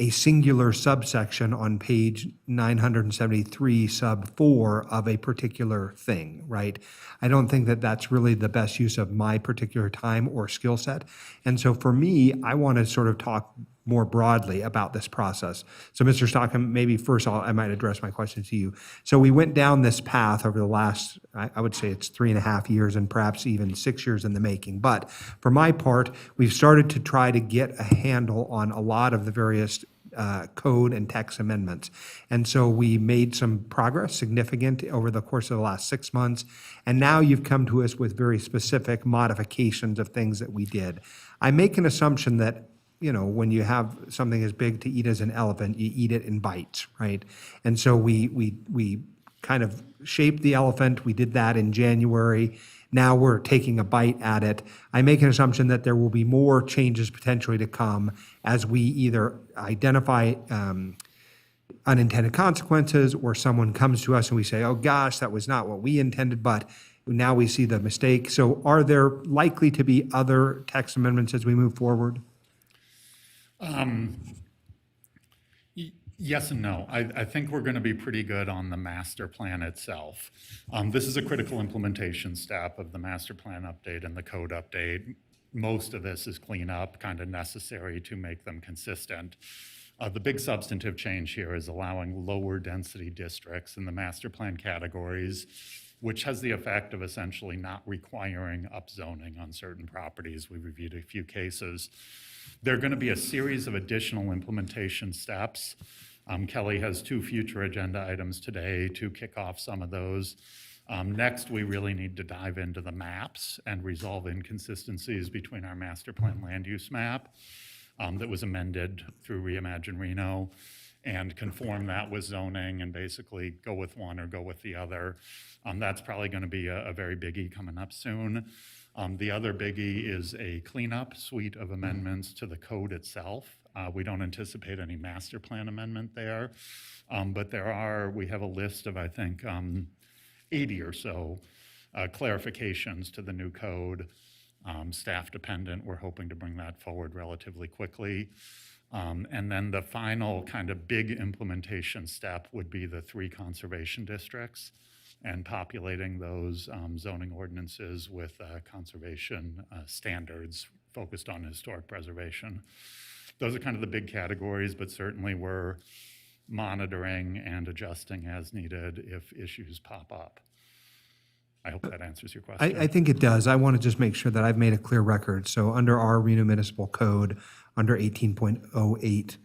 a singular subsection on page 973 sub 4 of a particular thing, right? I don't think that that's really the best use of my particular time or skill set. And so for me, I want to sort of talk more broadly about this process. So Mr. Stockham, maybe first I might address my question to you. So we went down this path over the last, I would say it's 3.5 years and perhaps even 6 years in the making. But for my part, we've started to try to get a handle on a lot of the various code and text amendments. And so we made some progress, significant, over the course of the last 6 months. And now you've come to us with very specific modifications of things that we did. I make an assumption that when you have something as big to eat as an elephant, you eat it in bites, right? And so we kind of shaped the elephant. We did that in January. Now we're taking a bite at it. I make an assumption that there will be more changes potentially to come as we either identify unintended consequences or someone comes to us and we say, oh gosh, that was not what we intended, but now we see the mistake. So are there likely to be other text amendments as we move forward? Yes and no. I think we're going to be pretty good on the master plan itself. This is a critical implementation step of the master plan update and the code update. Most of this is cleanup, kind of necessary to make them consistent. The big substantive change here is allowing lower density districts in the master plan categories, which has the effect of essentially not requiring upzoning on certain properties. We reviewed a few cases. There are going to be a series of additional implementation steps. Kelly has 2 future agenda items today to kick off some of those. Next, we really need to dive into the maps and resolve inconsistencies between our master plan land use map that was amended through Reimagine Reno, and conform that with zoning and basically go with one or go with the other. That's probably going to be a very biggie coming up soon. The other biggie is a cleanup suite of amendments to the code itself. We don't anticipate any master plan amendment there, but we have a list of, I think, 80 or so clarifications to the new code. Staff dependent, we're hoping to bring that forward relatively quickly. And then the final kind of big implementation step would be the 3 conservation districts and populating those zoning ordinances with conservation standards focused on historic preservation. Those are kind of the big categories, but certainly we're monitoring and adjusting as needed if issues pop up. I hope that answers your question. I think it does. I want to just make sure that I've made a clear record. So under our Reno Municipal Code, under 18.08,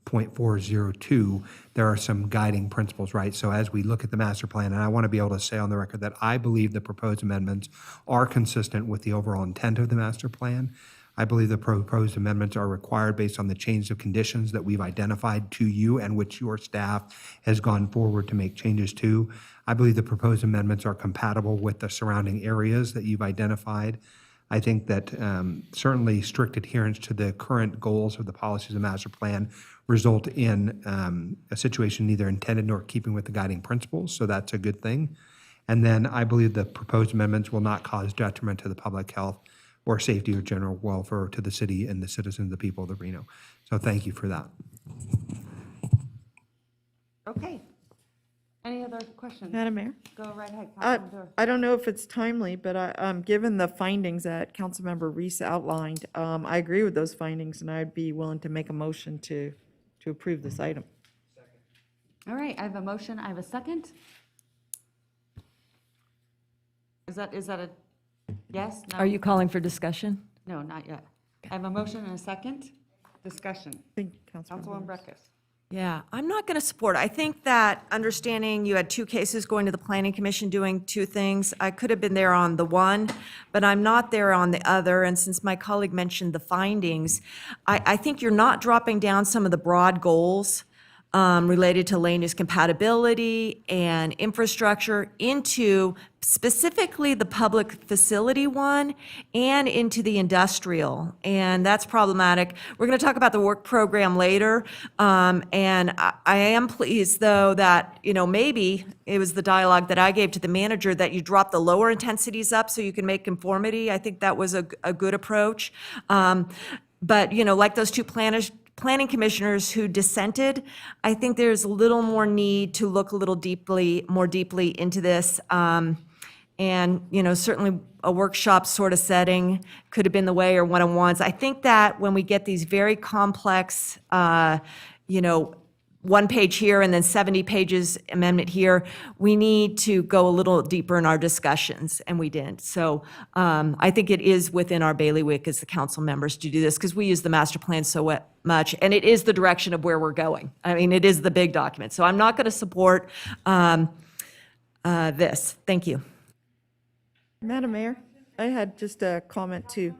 0.402, there are some guiding principles, right? So as we look at the master plan, and I want to be able to say on the record that I believe the proposed amendments are consistent with the overall intent of the master plan. I believe the proposed amendments are required based on the change of conditions that we've identified to you and which your staff has gone forward to make changes to. I believe the proposed amendments are compatible with the surrounding areas that you've identified. I think that certainly strict adherence to the current goals of the policies of the master plan result in a situation neither intended nor keeping with the guiding principles, so that's a good thing. And then I believe the proposed amendments will not cause detriment to the public health or safety or general welfare to the city and the citizens, the people of the Reno. So thank you for that. Okay. Any other questions? Madam Mayor? Go right ahead, Councilman Dorr. I don't know if it's timely, but given the findings that Councilmember Reese outlined, I agree with those findings, and I'd be willing to make a motion to approve this item. All right, I have a motion, I have a second. Is that a yes? No? Are you calling for discussion? No, not yet. I have a motion and a second. Discussion. Councilwoman Breckus. Yeah, I'm not going to support it. I think that understanding you had two cases going to the Planning Commission doing two things, I could have been there on the one, but I'm not there on the other. And since my colleague mentioned the findings, I think you're not dropping down some of the broad goals related to land use compatibility and infrastructure into specifically the public facility one and into the industrial. And that's problematic. We're going to talk about the work program later. And I am pleased, though, that, maybe it was the dialogue that I gave to the manager that you drop the lower intensities up so you can make conformity. I think that was a good approach. But, like those two planning commissioners who dissented, I think there's a little more need to look a little more deeply into this. And, certainly a workshop sort of setting could have been the way, or one-on-ones. I think that when we get these very complex, one page here and then 70 pages amendment here, we need to go a little deeper in our discussions, and we didn't. So I think it is within our bailiwick as the council members to do this, because we use the master plan so much, and it is the direction of where we're going. I mean, it is the big document. So I'm not going to support this. Thank you. Madam Mayor, I had just a comment too.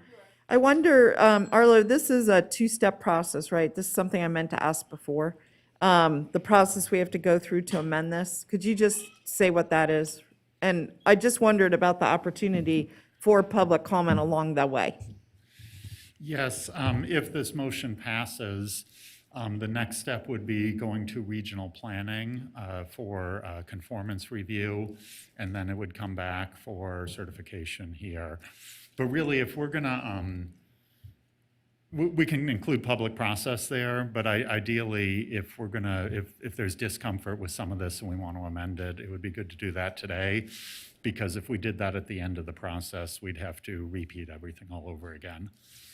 I wonder, Arlo, this is a two-step process, right? This is something I meant to ask before. The process we have to go through to amend this. Could you just say what that is? And I just wondered about the opportunity for public comment along the way. Yes, if this motion passes, the next step would be going to regional planning for conformance review, and then it would come back for certification here. But really, if we're gonna, we can include public process there, but ideally, if we're gonna, if there's discomfort with some of this and we want to amend it, it would be good to do that today, because if we did that at the end of the process, we'd have to repeat everything all over again.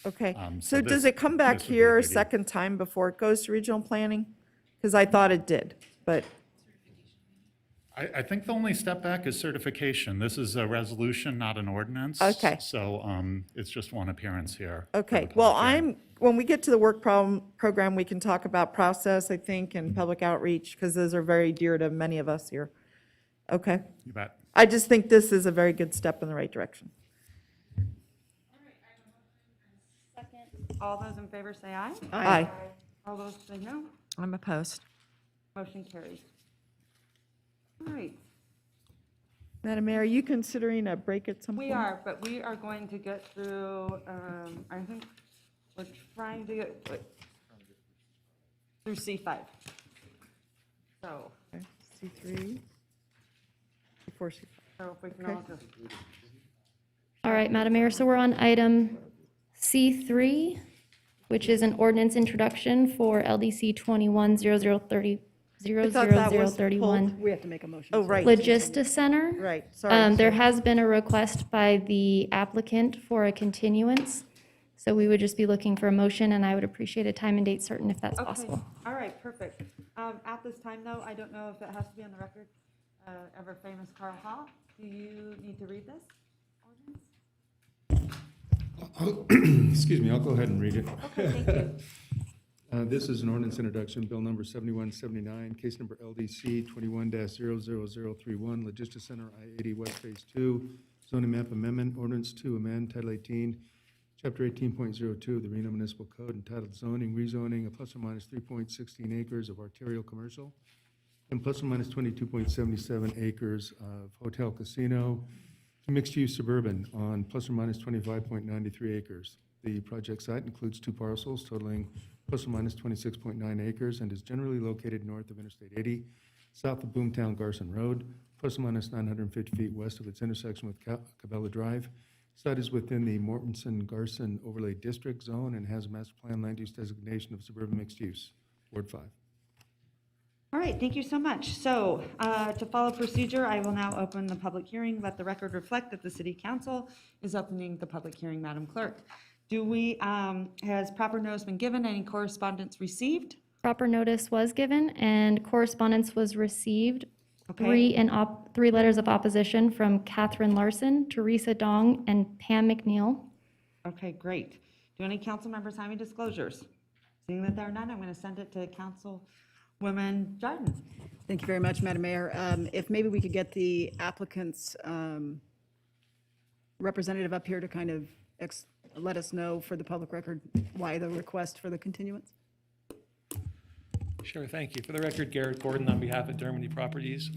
Okay, so so does this- it come back this would be here a good. second time before it goes to regional planning? Because I thought it did, but, I think the only step back is certification. This is a resolution, not an ordinance. Okay. So it's just one appearance here. okay. Well, when we get to the work program, we can talk about process, I think, and public outreach, because those are very dear to many of us here. Okay? You bet. I just think this is a very good step in the right direction. All those in favor say aye. Aye. All those say no. I'm opposed. Motion carries. All right, Madam Mayor, are you considering a break at some point? we are, but we are going to get through, I think we're trying to get through C5. So, Okay, C3, before C5. so if we can Okay. all just. All right, Madam Mayor, so we're on item C3, which is an ordinance introduction for LDC 210030. I thought that was 00031. pulled. We have to make a motion. Oh, right. Logista Center. Right, sorry. There has been a request by the applicant for a continuance, so we would just be looking for a motion, and I would appreciate a time and date certain if that's Okay, possible. all right, perfect. At this time, though, I don't know if it has to be on the record. Ever famous Carl Hall, do you need to read this ordinance? Excuse me, I'll go ahead and read it. Okay, thank you. This is an ordinance introduction, bill number 7179, case number LDC 21-00031, Logista Center, I-80 West Phase 2, zoning map amendment, ordinance to amend Title 18, Chapter 18.02 of the Reno Municipal Code entitled zoning, rezoning of plus or minus 3.16 acres of arterial commercial and plus or minus 22.77 acres of hotel casino Mixed-use suburban on plus or minus 25.93 acres. The project site includes 2 parcels totaling plus or minus 26.9 acres and is generally located north of Interstate 80, south of Boomtown Garson Road, plus or minus 950 feet west of its intersection with Cabela Drive. Site is within the Mortensen-Garson Overlay District Zone and has a master plan land use designation of suburban mixed use. Ward 5. All right, thank you so much. So to follow procedure, I will now open the public hearing. Let the record reflect that the City Council is opening the public hearing, Madam Clerk. Has proper notice been given? Any correspondence received? Proper notice was given and correspondence was received. Okay. 3 letters of opposition from Catherine Larson, Teresa Dong, and Pam McNeil. Okay, great. Do any council members have any disclosures? Seeing that there are none, I'm going to send it to Councilwoman Jordan. Thank you very much, Madam Mayor. If maybe we could get the applicant's representative up here to kind of let us know for the public record why the request for the continuance. Sure, thank you. For the record, Garrett Gordon on behalf of Dermody Properties.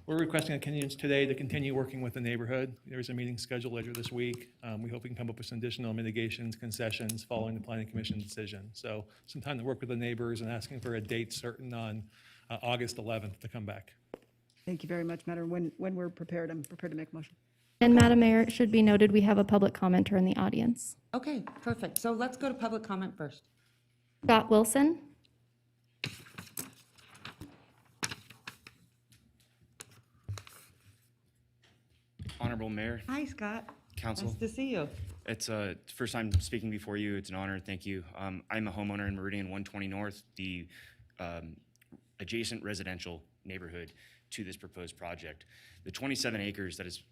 We're requesting a continuance today to continue working with the neighborhood. There's a meeting scheduled later this week. We hope we can come up with some additional mitigations, concessions following the Planning Commission decision. So some time to work with the neighbors and asking for a date certain on August 11th to come back. Thank you very much, Madam. When we're prepared, I'm prepared to make a motion. And Madam Mayor, it should be noted, we have a public commenter in the audience. Okay, perfect. So let's go to public comment first. Scott Wilson. Honorable Mayor, Hi, Scott. Council. Nice to see you. It's first time speaking before you. It's an honor. Thank you. I'm a homeowner in Meridian 120 North, the adjacent residential neighborhood to this proposed project. The 27 acres that is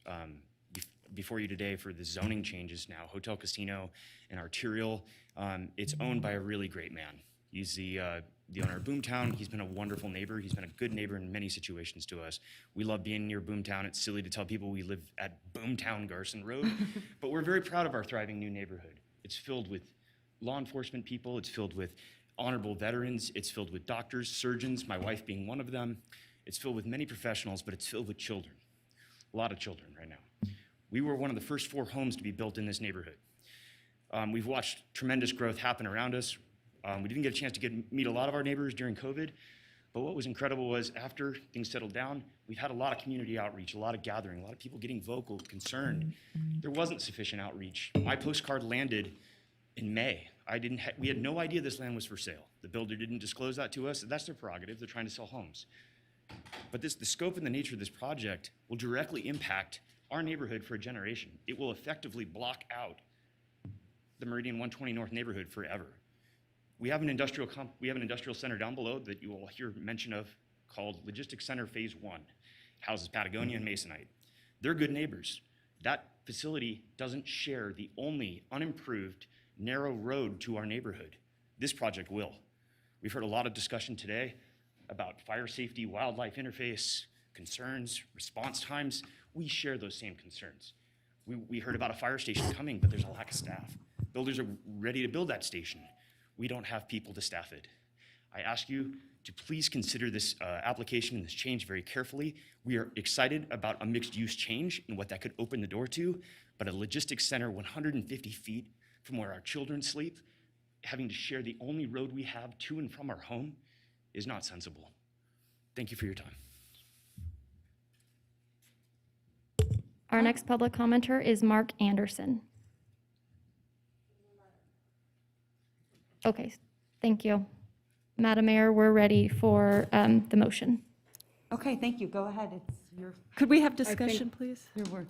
before you today for the zoning changes now, hotel, casino, and arterial, it's owned by a really great man. He's the owner of Boomtown. He's been a wonderful neighbor. He's been a good neighbor in many situations to us. We love being near Boomtown. It's silly to tell people we live at Boomtown Garson Road, but we're very proud of our thriving new neighborhood. It's filled with law enforcement people. It's filled with honorable veterans. It's filled with doctors, surgeons, my wife being one of them. It's filled with many professionals, but it's filled with children, a lot of children right now. We were one of the first 4 homes to be built in this neighborhood. We've watched tremendous growth happen around us. We didn't get a chance to meet a lot of our neighbors during COVID, but what was incredible was after things settled down, we've had a lot of community outreach, a lot of gathering, a lot of people getting vocal, concerned. There wasn't sufficient outreach. My postcard landed in May. We had no idea this land was for sale. The builder didn't disclose that to us. That's their prerogative. They're trying to sell homes. But the scope and the nature of this project will directly impact our neighborhood for a generation. It will effectively block out the Meridian 120 North neighborhood forever. We have an industrial center down below that you will hear mention of called Logistics Center Phase 1. It houses Patagonia and Masonite. They're good neighbors. That facility doesn't share the only unimproved narrow road to our neighborhood. This project will. We've heard a lot of discussion today about fire safety, wildlife interface, concerns, response times. We share those same concerns. We heard about a fire station coming, but there's a lack of staff. Builders are ready to build that station. We don't have people to staff it. I ask you to please consider this application and this change very carefully. We are excited about a mixed-use change and what that could open the door to, but a logistics center 150 feet from where our children sleep, having to share the only road we have to and from our home is not sensible. Thank you for your time. Our next public commenter is Mark Anderson. Okay, thank you. Madam Mayor, we're ready for the motion. Okay, thank you. Go ahead. It's your. Could we have discussion, please? Your word.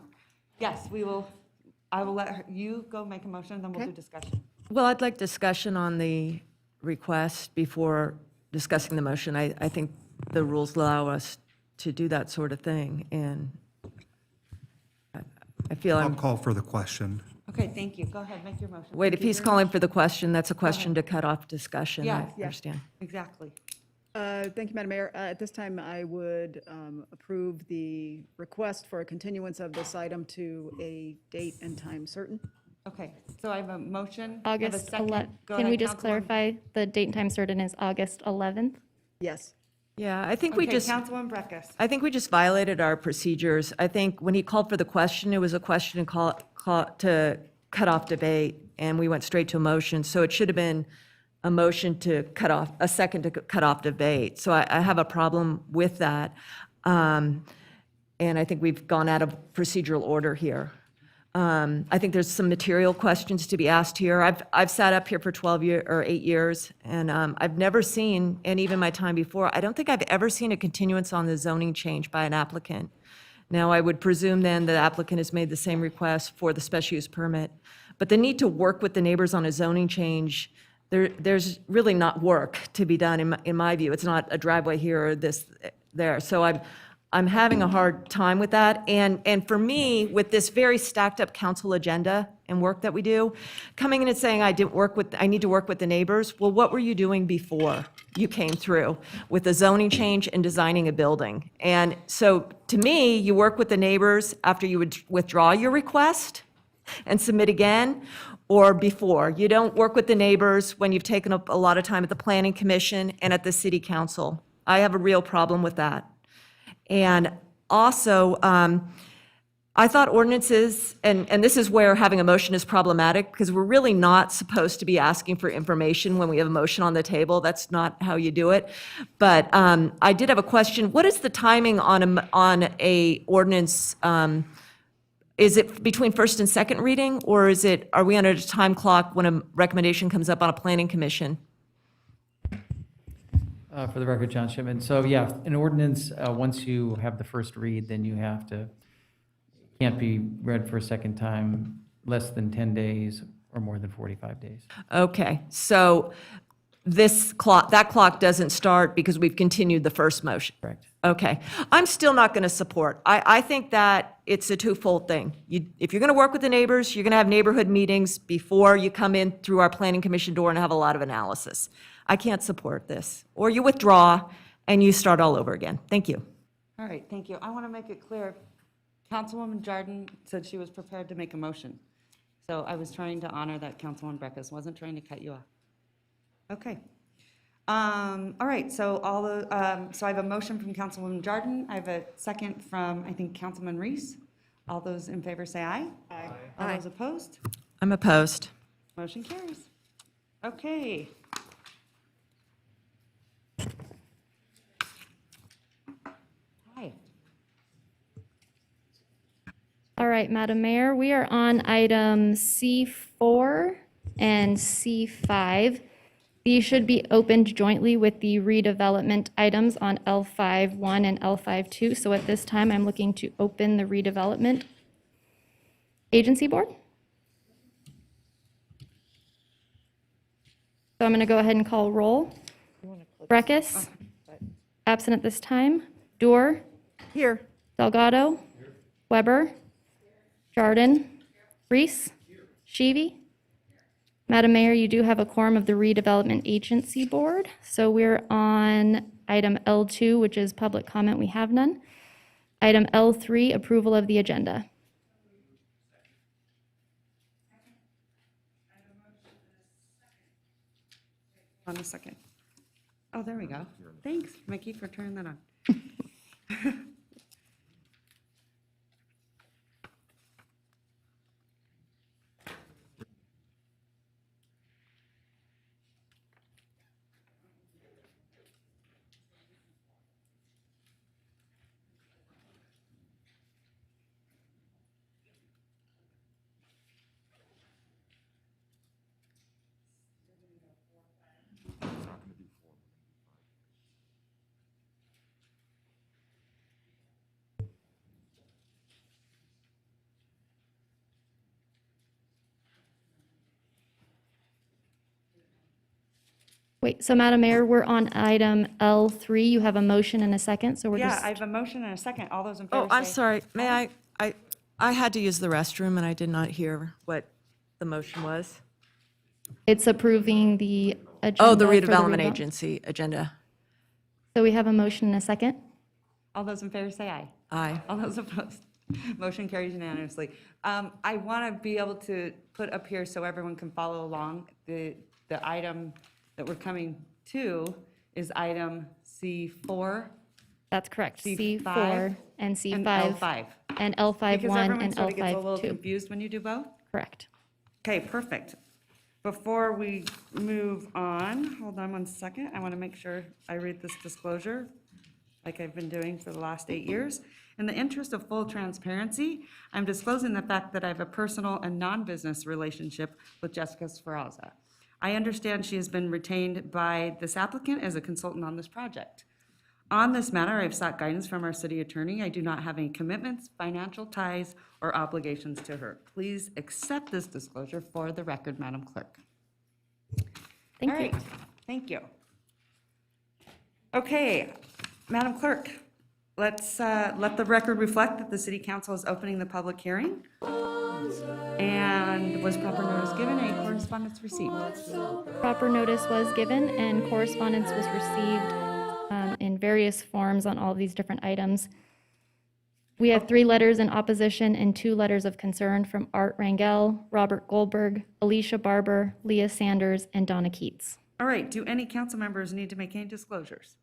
Yes, we will. I will let you go make a motion, then we'll do discussion. Well, I'd like discussion on the request before discussing the motion. I think the rules allow us to do that sort of thing, and I feel I'll call for the question. Okay, thank you. Go ahead, make your motion. Wait, Thank if you he's very calling much. for the question, that's a question to cut off discussion. Yeah, I understand. Exactly. Thank you, Madam Mayor. At this time, I would approve the request for a continuance of this item to a date and time certain. Okay, so I have a motion. I have a August second. 11th. Go Can we ahead, just Councilwoman. clarify the date and time certain is August 11th? Yes. Yeah, I think we Okay, just. Councilwoman Breckus. I think we just violated our procedures. I think when he called for the question, it was a question to cut off debate, and we went straight to a motion. So it should have been a motion to cut off, a second to cut off debate. So I have a problem with that. And I think we've gone out of procedural order here. I think there's some material questions to be asked here. I've sat up here for 8 years, and I've never seen, and even my time before, I don't think I've ever seen a continuance on the zoning change by an applicant. Now, I would presume then the applicant has made the same request for the special use permit, but the need to work with the neighbors on a zoning change, there's really not work to be done in my view. It's not a driveway here or this there. So I'm having a hard time with that. And for me, with this very stacked up council agenda and work that we do, coming in and saying I need to work with the neighbors, well, what were you doing before you came through with the zoning change and designing a building? And so to me, you work with the neighbors after you would withdraw your request and submit again, or before. You don't work with the neighbors when you've taken up a lot of time at the planning commission and at the city council. I have a real problem with that. And also, I thought ordinances, and this is where having a motion is problematic, because we're really not supposed to be asking for information when we have a motion on the table. That's not how you do it. But I did have a question. What is the timing on a ordinance? Is it between first and second reading, or are we under a time clock when a recommendation comes up on a planning commission? For the record, John Shipman. So yeah, an ordinance, once you have the first read, then you can't be read for a second time less than 10 days or more than 45 days. Okay, so that clock doesn't start because we've continued the first motion? Correct. Okay. I'm still not going to support. I think that it's a twofold thing. If you're going to work with the neighbors, you're going to have neighborhood meetings before you come in through our planning commission door and have a lot of analysis. I can't support this. Or you withdraw and you start all over again. Thank you. All right, thank you. I want to make it clear, Councilwoman Jordan said she was prepared to make a motion. So I was trying to honor that, Councilwoman Breckus, wasn't trying to cut you off. Okay. All right, so so I have a motion from Councilwoman Jordan. I have a second from, I think, Councilman Reese. All those in favor say aye. Aye. All those opposed? I'm opposed. Motion carries. Okay. Hi. All right, Madam Mayor, we are on item C4 and C5. These should be opened jointly with the redevelopment items on L5-1 and L5-2. So at this time, I'm looking to open the redevelopment agency board. So I'm going to go ahead and call roll. Breckus, absent at this time. Dorr. Here. Delgado. Weber. Jardin. Reese. Sheevy. Madam Mayor, you do have a quorum of the Redevelopment Agency Board. So we're on item L2, which is public comment. We have none. Item L3, approval of the agenda. On a second. Oh, there we go. Thanks, Mickey, for turning that on. Wait, so Madam Mayor, we're on item L3. You have a motion and a second, so we're Yeah, just. I have a motion and a second. All those in favor Oh, I'm say sorry. May aye. I had to use the restroom and I did not hear what the motion was. It's approving the agenda. Oh, the for redevelopment redevelop- agency agenda. So we have a motion and a second. All those in favor say aye. Aye. All those opposed? Motion carries unanimously. I want to be able to put up here so everyone can follow along. The item that we're coming to is item C4? That's correct. C5 C4 and C5. And L5. And L5-1 Because everyone and sort of gets a little L5-2. confused when you do both? Correct. Okay, perfect. Before we move on, hold on one second. I want to make sure I read this disclosure like I've been doing for the last 8 years. In the interest of full transparency, I'm disclosing the fact that I have a personal and non-business relationship with Jessica Sferrazza. I understand she has been retained by this applicant as a consultant on this project. On this matter, I've sought guidance from our city attorney. I do not have any commitments, financial ties, or obligations to her. Please accept this disclosure for the record, Madam Clerk. Thank All you. right, thank you. Okay, Madam Clerk, let's let the record reflect that the City Council is opening the public hearing. And was proper notice given, any correspondence received? Proper notice was given and correspondence was received in various forms on all of these different items. We have 3 letters in opposition and 2 letters of concern from Art Rangel, Robert Goldberg, Alicia Barber, Leah Sanders, and Donna Keats. All right, do any council members need to make any disclosures?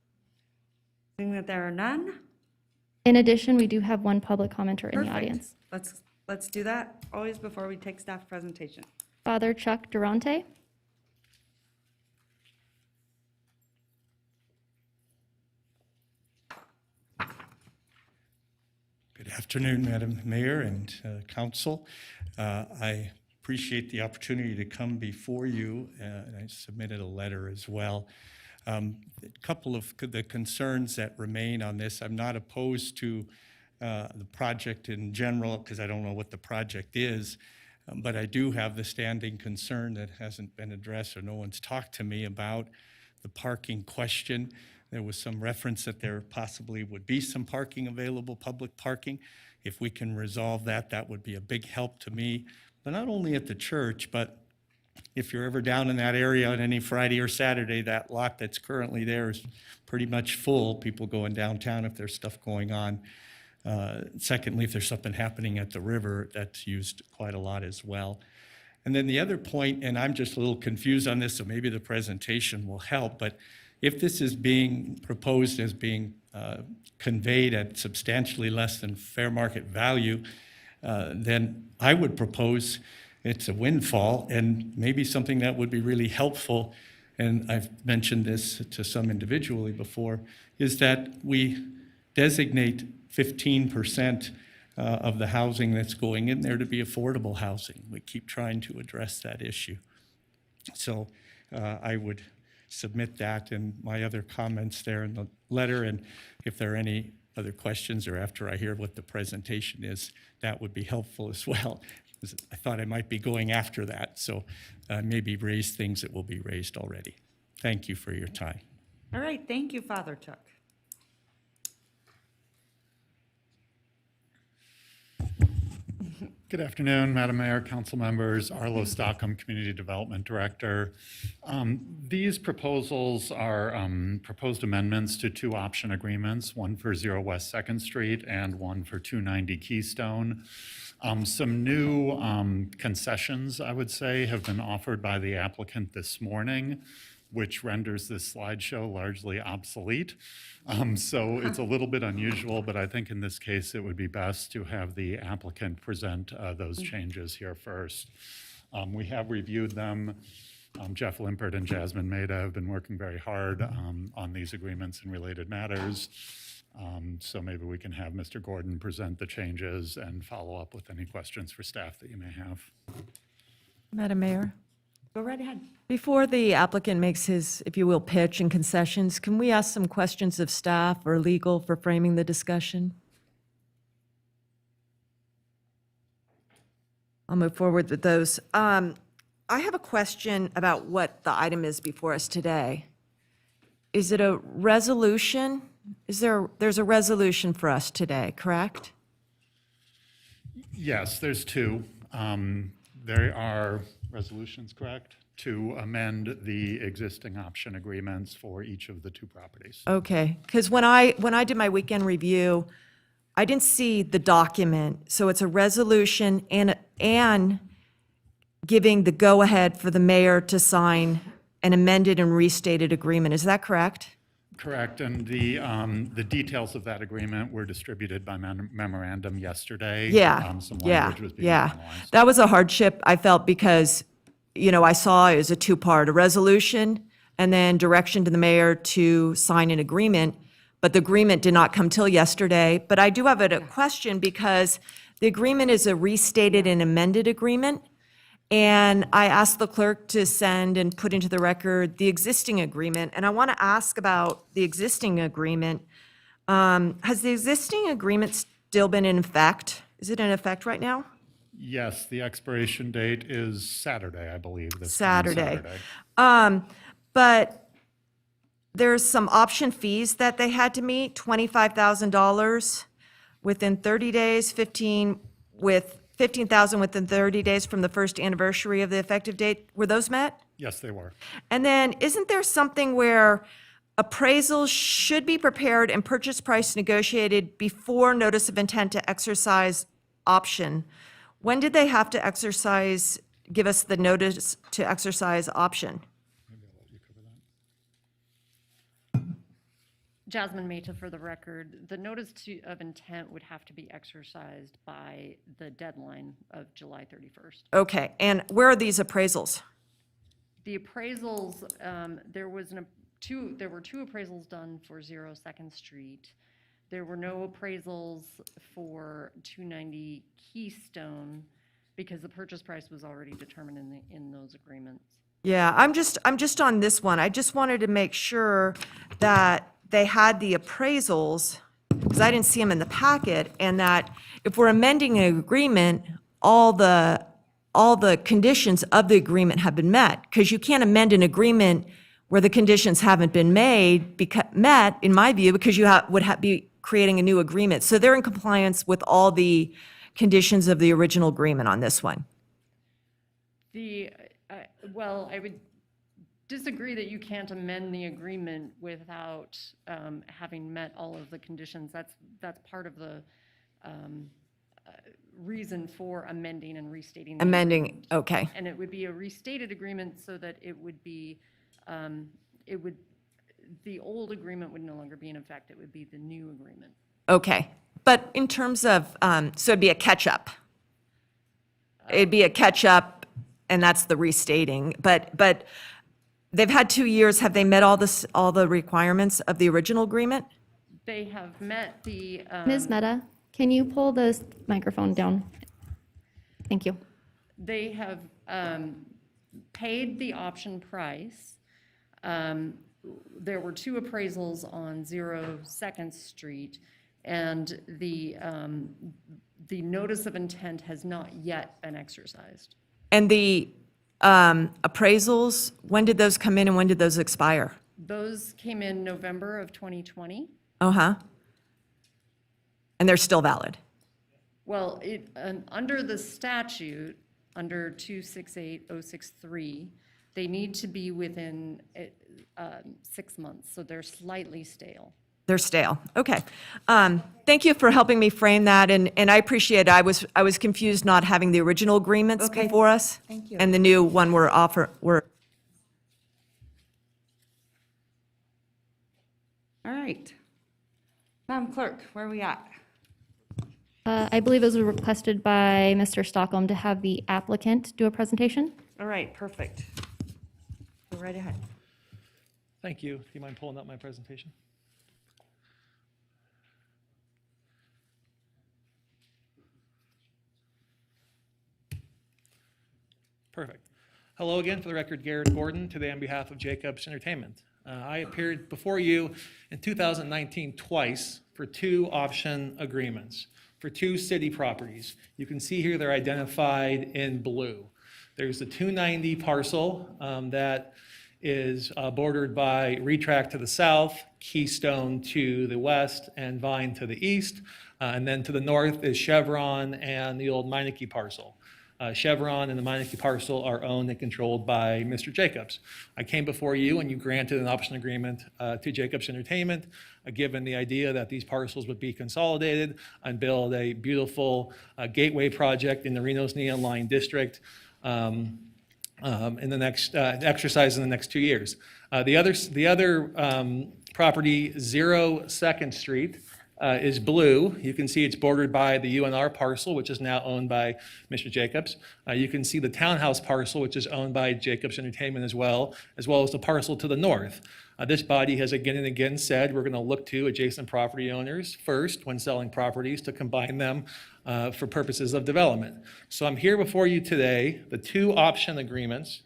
Seeing that there are none? In addition, we do have 1 public commenter in the Perfect. audience. Let's do that always before we take staff presentation. Father Chuck Durante. Good afternoon, Madam Mayor and Council. I appreciate the opportunity to come before you, and I submitted a letter as well. A couple of the concerns that remain on this, I'm not opposed to the project in general because I don't know what the project is, but I do have the standing concern that hasn't been addressed or no one's talked to me about the parking question. There was some reference that there possibly would be some parking available, public parking. If we can resolve that, that would be a big help to me, but not only at the church, but if you're ever down in that area on any Friday or Saturday, that lot that's currently there is pretty much full, people going downtown if there's stuff going on. Secondly, if there's something happening at the river, that's used quite a lot as well. And then the other point, and I'm just a little confused on this, so maybe the presentation will help, but if this is being proposed as being conveyed at substantially less than fair market value, then I would propose it's a windfall and maybe something that would be really helpful, and I've mentioned this to some individually before, is that we designate 15% of the housing that's going in there to be affordable housing. We keep trying to address that issue. So I would submit that and my other comments there in the letter, and if there are any other questions or after I hear what the presentation is, that would be helpful as well. I thought I might be going after that, so maybe raise things that will be raised already. Thank you for your time. All right, thank you, Father Chuck. Good afternoon, Madam Mayor, council members, Arlo Stockham, Community Development Director. These proposals are proposed amendments to 2 option agreements, one for 0 West 2nd Street and one for 290 Keystone. Some new concessions, I would say, have been offered by the applicant this morning, which renders this slideshow largely obsolete. So it's a little bit unusual, but I think in this case, it would be best to have the applicant present those changes here first. We have reviewed them. Jeff Limpert and Jasmine Maida have been working very hard on these agreements and related matters. So maybe we can have Mr. Gordon present the changes and follow up with any questions for staff that you may have. Madam Mayor? Go right ahead. Before the applicant makes his, if you will, pitch and concessions, can we ask some questions of staff or legal for framing the discussion? I'll move forward with those. I have a question about what the item is before us today. Is it a resolution? There's a resolution for us today, correct? Yes, there's 2. There are resolutions, correct, to amend the existing option agreements for each of the 2 properties. Okay, because when I did my weekend review, I didn't see the document. So it's a resolution and giving the go-ahead for the mayor to sign an amended and restated agreement. Is that correct? Correct, and the details of that agreement were distributed by memorandum yesterday. Yeah, Some yeah, language was being yeah. finalized. That was a hardship, I felt, because, I saw it as a two-part, a resolution and then direction to the mayor to sign an agreement, but the agreement did not come till yesterday. But I do have a question because the agreement is a restated and amended agreement. And I asked the clerk to send and put into the record the existing agreement. And I want to ask about the existing agreement. Has the existing agreement still been in effect? Is it in effect right now? Yes, the expiration date is Saturday, I believe. This coming Saturday. Saturday. But there's some option fees that they had to meet, $25,000 within 30 days, 15,000 within 30 days from the first anniversary of the effective date. Were those met? Yes, they were. And then isn't there something where appraisals should be prepared and purchase price negotiated before notice of intent to exercise option? When did they have to give us the notice to exercise option? Jasmine Mehta, for the record, the notice of intent would have to be exercised by the deadline of July 31st. Okay, and where are these appraisals? The appraisals, there were two appraisals done for 0 Second Street. There were no appraisals for 290 Keystone because the purchase price was already determined in those agreements. Yeah, I'm just on this one. I just wanted to make sure that they had the appraisals, because I didn't see them in the packet, and that if we're amending an agreement, all the conditions of the agreement have been met, because you can't amend an agreement where the conditions haven't been met, in my view, because you would be creating a new agreement. So they're in compliance with all the conditions of the original agreement on this one. Well, I would disagree that you can't amend the agreement without having met all of the conditions. That's part of the reason for amending and restating. Amending, okay. And it would be a restated agreement so that it would be, the old agreement would no longer be in effect. It would be the new agreement. Okay, but in terms of, so it'd be a catch-up. It'd be a catch-up, and that's the restating. But they've had 2 years. Have they met all the requirements of the original agreement? They have met the. Ms. Mehta, can you pull the microphone down? Thank you. They have paid the option price. There were two appraisals on 0 Second Street, and the notice of intent has not yet been exercised. And the appraisals, when did those come in and when did those expire? Those came in November of 2020. Uh-huh. And they're still valid? Well, under the statute, under 268063, they need to be within 6 months, so they're slightly stale. They're stale. Okay. Thank you for helping me frame that, and I appreciate it. I was confused not having the original agreements before us. Thank you. And the new one we're All right. Madam Clerk, where are we at? I believe it was requested by Mr. Stockholm to have the applicant do a presentation. All right, perfect. Go right ahead. Thank you. Do you mind pulling up my presentation? Perfect. Hello again, for the record, Garrett Gordon, today on behalf of Jacobs Entertainment. I appeared before you in 2019 twice for 2 option agreements for 2 city properties. You can see here they're identified in blue. There's the 290 parcel that is bordered by Retract to the south, Keystone to the west, and Vine to the east. And then to the north is Chevron and the old Meineke parcel. Chevron and the Meineke parcel are owned and controlled by Mr. Jacobs. I came before you and you granted an option agreement to Jacobs Entertainment, given the idea that these parcels would be consolidated and build a beautiful gateway project in the Reno's Neon Line District in the next exercise in the next 2 years. The other Property 0 2nd Street is blue. You can see it's bordered by the UNR parcel, which is now owned by Mr. Jacobs. You can see the townhouse parcel, which is owned by Jacobs Entertainment as well as the parcel to the north. This body has again and again said we're going to look to adjacent property owners first when selling properties to combine them for purposes of development. So I'm here before you today. The two option agreements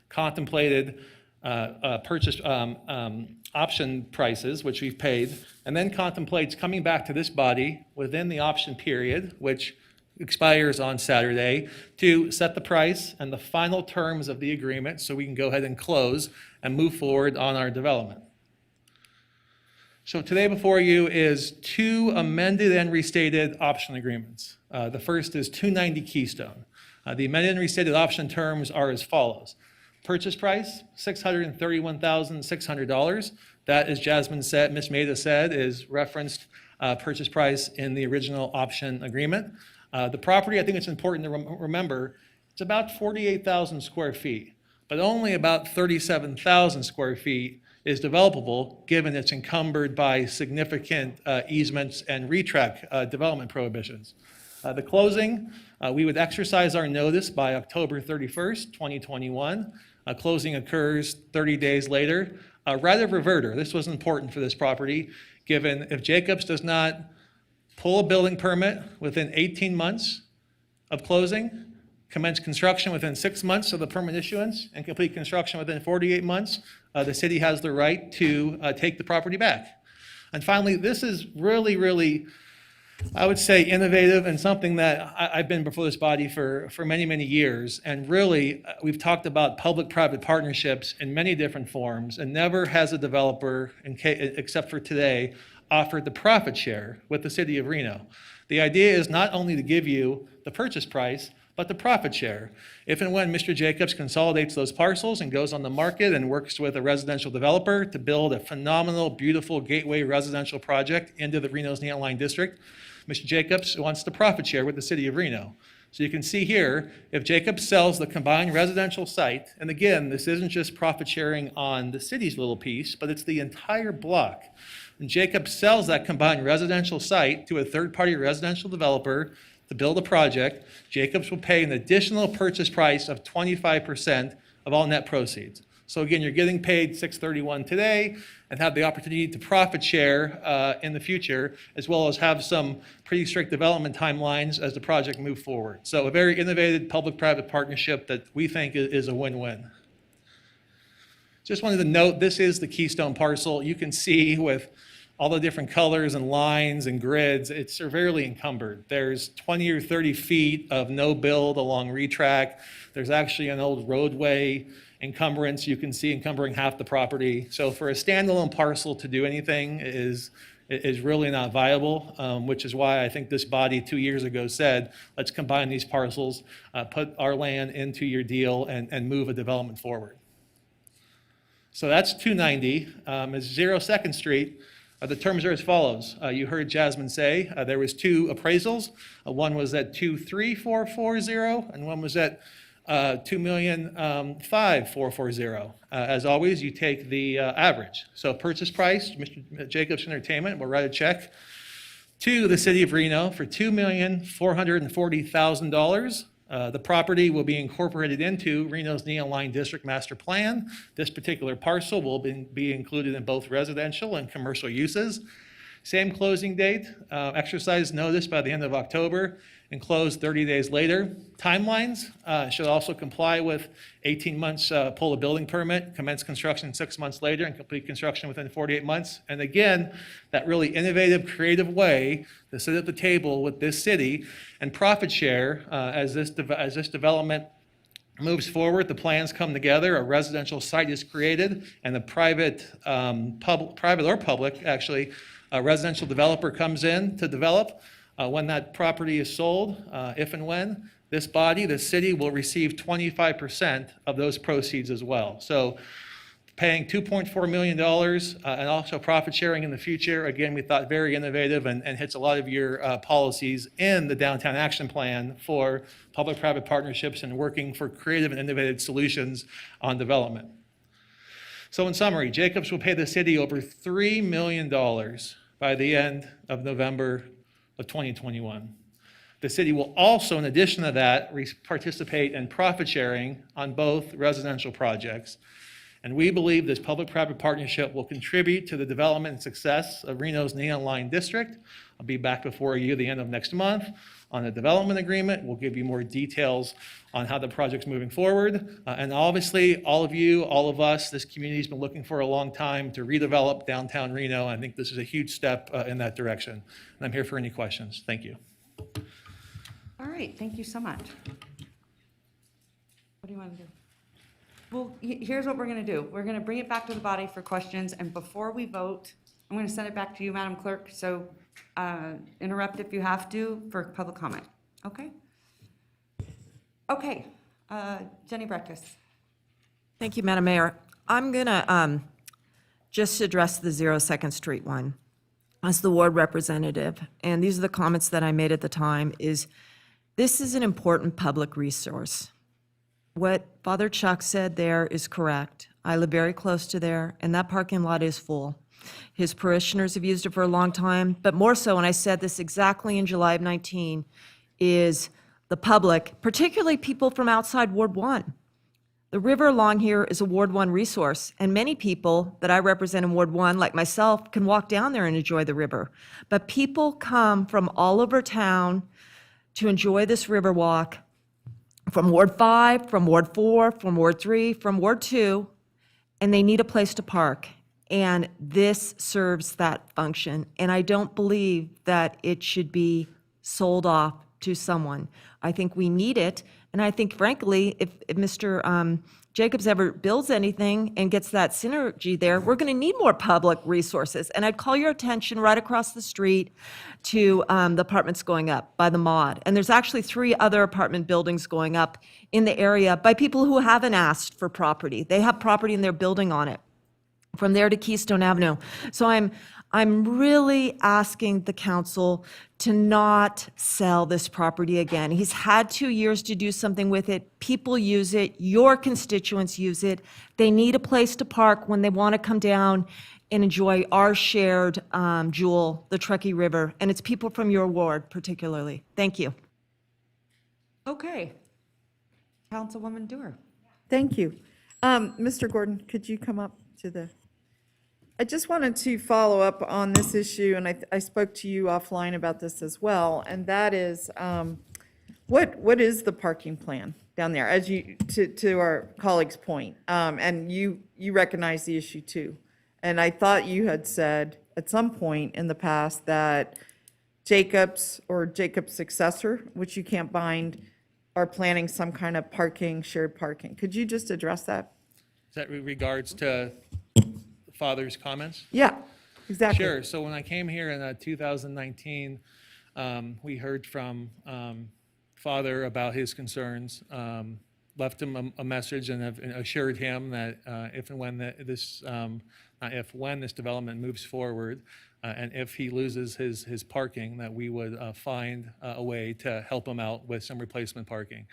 contemplated purchase option prices, which we've paid, and then contemplates coming back to this body within the option period, which expires on Saturday, to set the price and the final terms of the agreement so we can go ahead and close and move forward on our development. So today before you is two amended and restated option agreements. The first is 290 Keystone. The amended and restated option terms are as follows. Purchase price, $631,600. That, as Jasmine said, Ms. Maida said, is referenced purchase price in the original option agreement. The property, I think it's important to remember, it's about 48,000 square feet, but only about 37,000 square feet is developable, given it's encumbered by significant easements and retract development prohibitions. The closing, we would exercise our notice by October 31st, 2021. Closing occurs 30 days later. Right of reverter, this was important for this property, given if Jacobs does not pull a building permit within 18 months of closing, commence construction within 6 months of the permit issuance, and complete construction within 48 months, the city has the right to take the property back. And finally, this is really, I would say, innovative and something that I've been before this body for many, many years. And really, we've talked about public-private partnerships in many different forms, and never has a developer, except for today, offered the profit share with the city of Reno. The idea is not only to give you the purchase price, but the profit share. If and when Mr. Jacobs consolidates those parcels and goes on the market and works with a residential developer to build a phenomenal, beautiful gateway residential project into the Reno's Neon Line District, Mr. Jacobs wants the profit share with the city of Reno. So you can see here, if Jacobs sells the combined residential site, and again, this isn't just profit sharing on the city's little piece, but it's the entire block. And Jacobs sells that combined residential site to a third-party residential developer to build a project. Jacobs will pay an additional purchase price of 25% of all net proceeds. So again, you're getting paid $631 today and have the opportunity to profit share in the future, as well as have some pretty strict development timelines as the project moves forward. So a very innovative public-private partnership that we think is a win-win. Just wanted to note, this is the Keystone parcel. You can see with all the different colors and lines and grids, it's severely encumbered. There's 20 or 30 feet of no build along retrack. There's actually an old roadway encumbrance. You can see encumbering half the property. So for a standalone parcel to do anything is really not viable, which is why I think this body 2 years ago said, let's combine these parcels, put our land into your deal and move a development forward. So that's 290. As 0 2nd Street, the terms are as follows. You heard Jasmine say there was two appraisals. One was at 23440 and one was at 2,005,440. As always, you take the average. So purchase price, Mr. Jacobs Entertainment will write a check to the city of Reno for $2,440,000. The property will be incorporated into Reno's Neon Line District Master Plan. This particular parcel will be included in both residential and commercial uses. Same closing date, exercise notice by the end of October, and close 30 days later. Timelines should also comply with 18 months pull a building permit, commence construction 6 months later, and complete construction within 48 months. And again, that really innovative, creative way to sit at the table with this city and profit share as this development moves forward, the plans come together, a residential site is created, and the private or public, actually, a residential developer comes in to develop. When that property is sold, if and when, this body, the city, will receive 25% of those proceeds as well. So paying $2.4 million and also profit sharing in the future, again, we thought very innovative and hits a lot of your policies in the Downtown Action Plan for public-private partnerships and working for creative and innovative solutions on development. So in summary, Jacobs will pay the city over $3 million by the end of November of 2021. The city will also, in addition to that, participate in profit sharing on both residential projects. And we believe this public-private partnership will contribute to the development and success of Reno's Neon Line District. I'll be back before you at the end of next month on the development agreement. We'll give you more details on how the project's moving forward. And obviously, all of you, all of us, this community's been looking for a long time to redevelop downtown Reno. I think this is a huge step in that direction. And I'm here for any questions. Thank you. All right, thank you so much. What do you want to do? Well, here's what we're going to do. We're going to bring it back to the body for questions, and before we vote, I'm going to send it back to you, Madam Clerk, so interrupt if you have to for public comment, okay? Okay, Jenny Breakfast. Thank you, Madam Mayor. I'm going to just address the 02nd Street one as the ward representative. And these are the comments that I made at the time, is this is an important public resource. What Father Chuck said there is correct. I live very close to there, and that parking lot is full. His parishioners have used it for a long time, but more so, and I said this exactly in July of 19, is the public, particularly people from outside Ward 1. The river along here is a Ward 1 resource, and many people that I represent in Ward 1, like myself, can walk down there and enjoy the river. But people come from all over town to enjoy this river walk, from Ward 5, from Ward 4, from Ward 3, from Ward 2, and they need a place to park. And this serves that function. And I don't believe that it should be sold off to someone. I think we need it. And I think, frankly, if Mr. Jacobs ever builds anything and gets that synergy there, we're going to need more public resources. And I'd call your attention right across the street to the apartments going up by the Mod. And there's actually 3 other apartment buildings going up in the area by people who haven't asked for property. They have property and they're building on it. From there to Keystone Avenue. So I'm really asking the council to not sell this property again. He's had 2 years to do something with it. People use it. Your constituents use it. They need a place to park when they want to come down and enjoy our shared jewel, the Truckee River. And it's people from your ward particularly. Thank you. Okay. Councilwoman Dewar. Thank you. Mr. Gordon, could you come up to the... I just wanted to follow up on this issue, and I spoke to you offline about this as well, and that is, what is the parking plan down there, as you, to our colleague's point? And you recognize the issue too. And I thought you had said at some point in the past that Jacobs or Jacobs' successor, which you can't bind, are planning some kind of parking, shared parking. Could you just address that? Is that with regards to Father's comments? Yeah, exactly. Sure. So when I came here in 2019, we heard from Father about his concerns, left him a message and have assured him that if and when when this development moves forward, and if he loses his parking, that we would find a way to help him out with some replacement parking.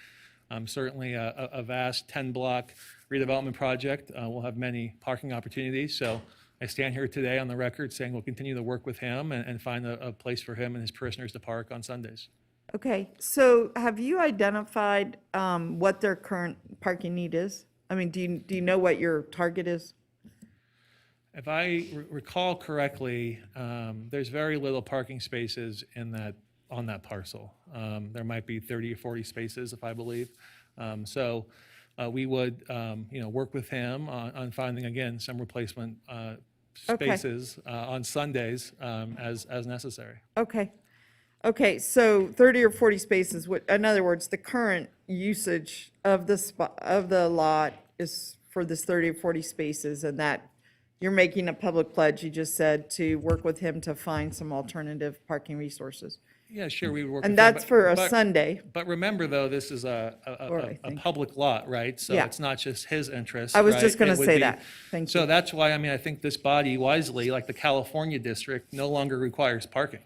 Certainly a vast 10-block redevelopment project will have many parking opportunities. So I stand here today on the record saying we'll continue to work with him and find a place for him and his parishioners to park on Sundays. Okay, so have you identified what their current parking need is? I mean, do you know what your target is? If I recall correctly, there's very little parking spaces on that parcel. There might be 30 or 40 spaces, if I believe. So we would, work with him on finding, again, some replacement spaces on Sundays as necessary. Okay. Okay, so 30 or 40 spaces, in other words, the current usage of the lot is for this 30 or 40 spaces, and that you're making a public pledge, you just said, to work with him to find some alternative parking resources. Yeah, sure, we would work. And with that's him, for a Sunday. But remember, though, this is a public lot, right? So Yeah. it's not just his interest. I was right? just going It to would say be- that. Thank you. So that's why, I think this body wisely, like the California district, no longer requires parking.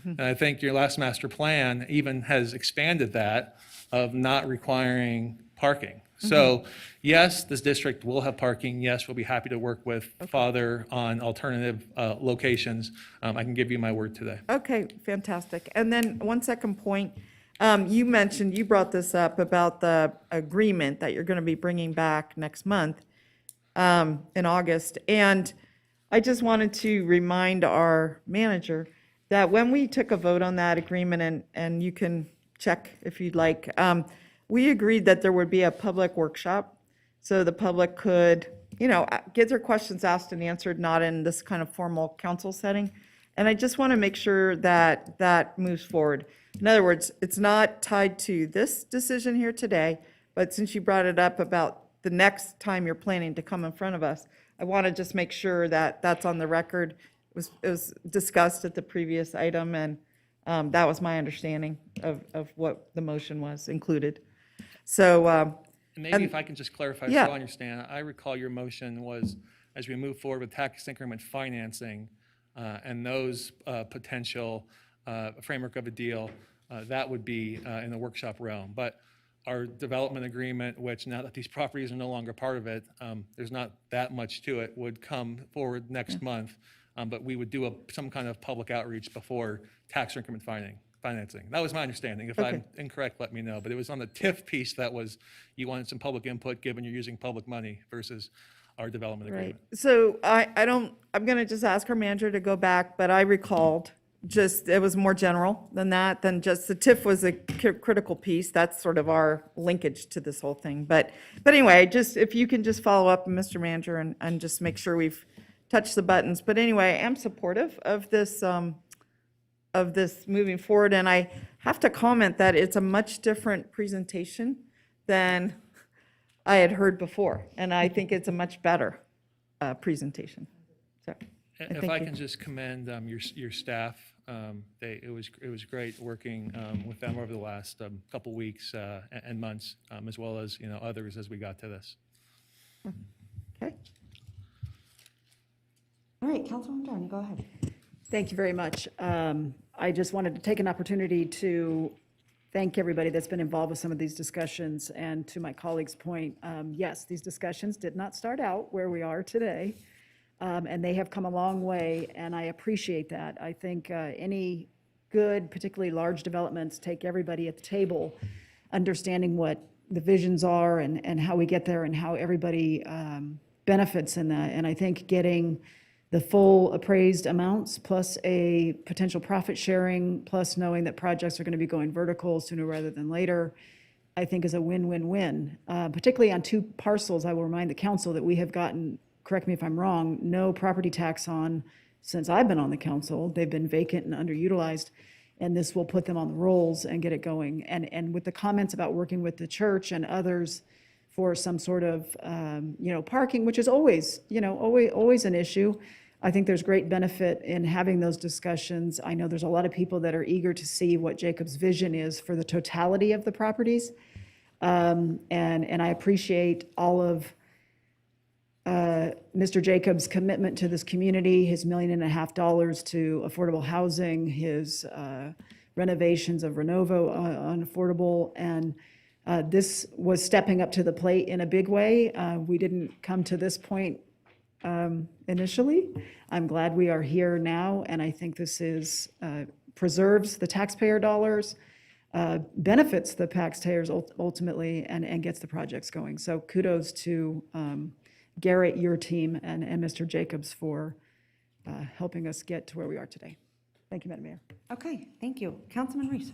And I think your last master plan even has expanded that of not requiring parking. So yes, this district will have parking. Yes, we'll be happy to work with Father on alternative locations. I can give you my word today. Okay, fantastic. And then one second point, you brought this up about the agreement that you're going to be bringing back next month, in August. And I just wanted to remind our manager that when we took a vote on that agreement, and you can check if you'd like, we agreed that there would be a public workshop so the public could, get their questions asked and answered, not in this kind of formal council setting. And I just want to make sure that that moves forward. In other words, it's not tied to this decision here today, but since you brought it up about the next time you're planning to come in front of us, I want to just make sure that that's on the record. It was discussed at the previous item, and that was my understanding of what the motion was included. So. And maybe if I can just clarify, yeah. so I understand, I recall your motion was, as we move forward with tax increment financing and those potential framework of a deal, that would be in the workshop realm. But our development agreement, which now that these properties are no longer part of it, there's not that much to it, would come forward next month. But we would do some kind of public outreach before tax increment financing. That was my understanding. If I'm incorrect, let me know. But it was on the TIF piece that was, you wanted some public input given you're using public money versus our development agreement. Right. So I'm going to just ask our manager to go back, but I recalled it was more general than that, than just the TIF was a critical piece. That's sort of our linkage to this whole thing. But anyway, just if you can just follow up, Mr. Manager, and just make sure we've touched the buttons. But anyway, I am supportive of this moving forward. And I have to comment that it's a much different presentation than I had heard before. And I think it's a much better presentation. So, If I can just commend your staff, it was great working with them over the last couple weeks and months, as well as others as we got to this. Okay. All right, Councilwoman Downey, go ahead. Thank you very much. I just wanted to take an opportunity to thank everybody that's been involved with some of these discussions. And to my colleague's point, yes, these discussions did not start out where we are today. And they have come a long way, and I appreciate that. I think any good, particularly large developments, take everybody at the table, understanding what the visions are and how we get there and how everybody benefits in that. And I think getting the full appraised amounts plus a potential profit sharing, plus knowing that projects are going to be going vertical sooner rather than later, I think is a win-win-win. Particularly on two parcels, I will remind the council that we have gotten, correct me if I'm wrong, no property tax on since I've been on the council. They've been vacant and underutilized, and this will put them on the rolls and get it going. And with the comments about working with the church and others for some sort of, parking, which is always an issue, I think there's great benefit in having those discussions. I know there's a lot of people that are eager to see what Jacob's vision is for the totality of the properties. And I appreciate all of Mr. Jacobs' commitment to this community, his $1.5 million to affordable housing, his renovations of Renovo on affordable, and this was stepping up to the plate in a big way. We didn't come to this point initially. I'm glad we are here now, and I think this preserves the taxpayer dollars, benefits the taxpayers ultimately, and gets the projects going. So kudos to Garrett, your team, and Mr. Jacobs for helping us get to where we are today. Thank you, Madam Mayor. Okay, thank you. Councilman Reese.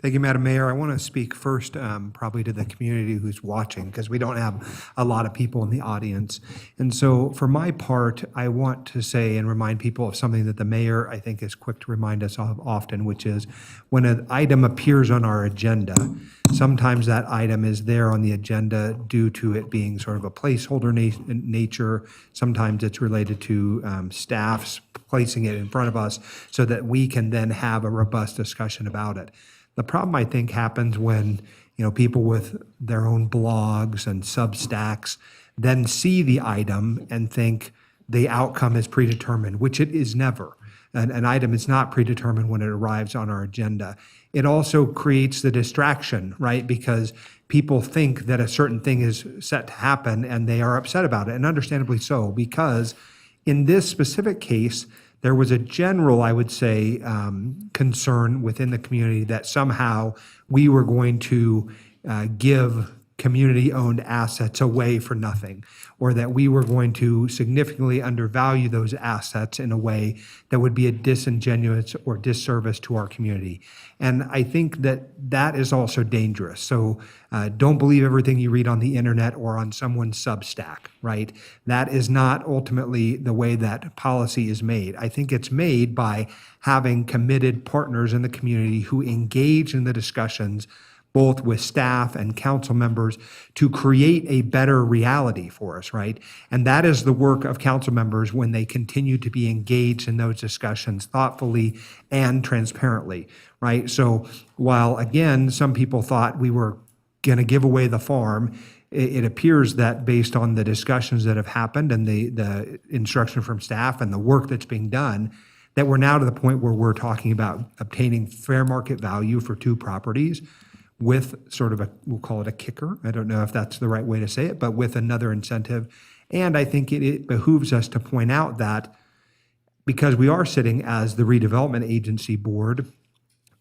Thank you, Madam Mayor. I want to speak first probably to the community who's watching, because we don't have a lot of people in the audience. And so for my part, I want to say and remind people of something that the mayor, I think, is quick to remind us of often, which is when an item appears on our agenda, sometimes that item is there on the agenda due to it being sort of a placeholder nature. Sometimes it's related to staffs placing it in front of us so that we can then have a robust discussion about it. The problem, I think, happens when people with their own blogs and Substacks then see the item and think the outcome is predetermined, which it is never. An item is not predetermined when it arrives on our agenda. it also creates the distraction, right? Because people think that a certain thing is set to happen and they are upset about it, and understandably so, because in this specific case, there was a general, I would say, concern within the community that somehow we were going to give community-owned assets away for nothing, or that we were going to significantly undervalue those assets in a way that would be a disingenuous or disservice to our community. And I think that that is also dangerous. So don't believe everything you read on the internet or on someone's Substack, right? That is not ultimately the way that policy is made. I think it's made by having committed partners in the community who engage in the discussions both with staff and council members to create a better reality for us, right? And that is the work of council members when they continue to be engaged in those discussions thoughtfully and transparently, right? So while, again, some people thought we were going to give away the farm, it appears that based on the discussions that have happened and the instruction from staff and the work that's being done, that we're now to the point where we're talking about obtaining fair market value for 2 properties, with sort of we'll call it a kicker. I don't know if that's the right way to say it, but with another incentive. And I think it behooves us to point out that because we are sitting as the redevelopment agency board,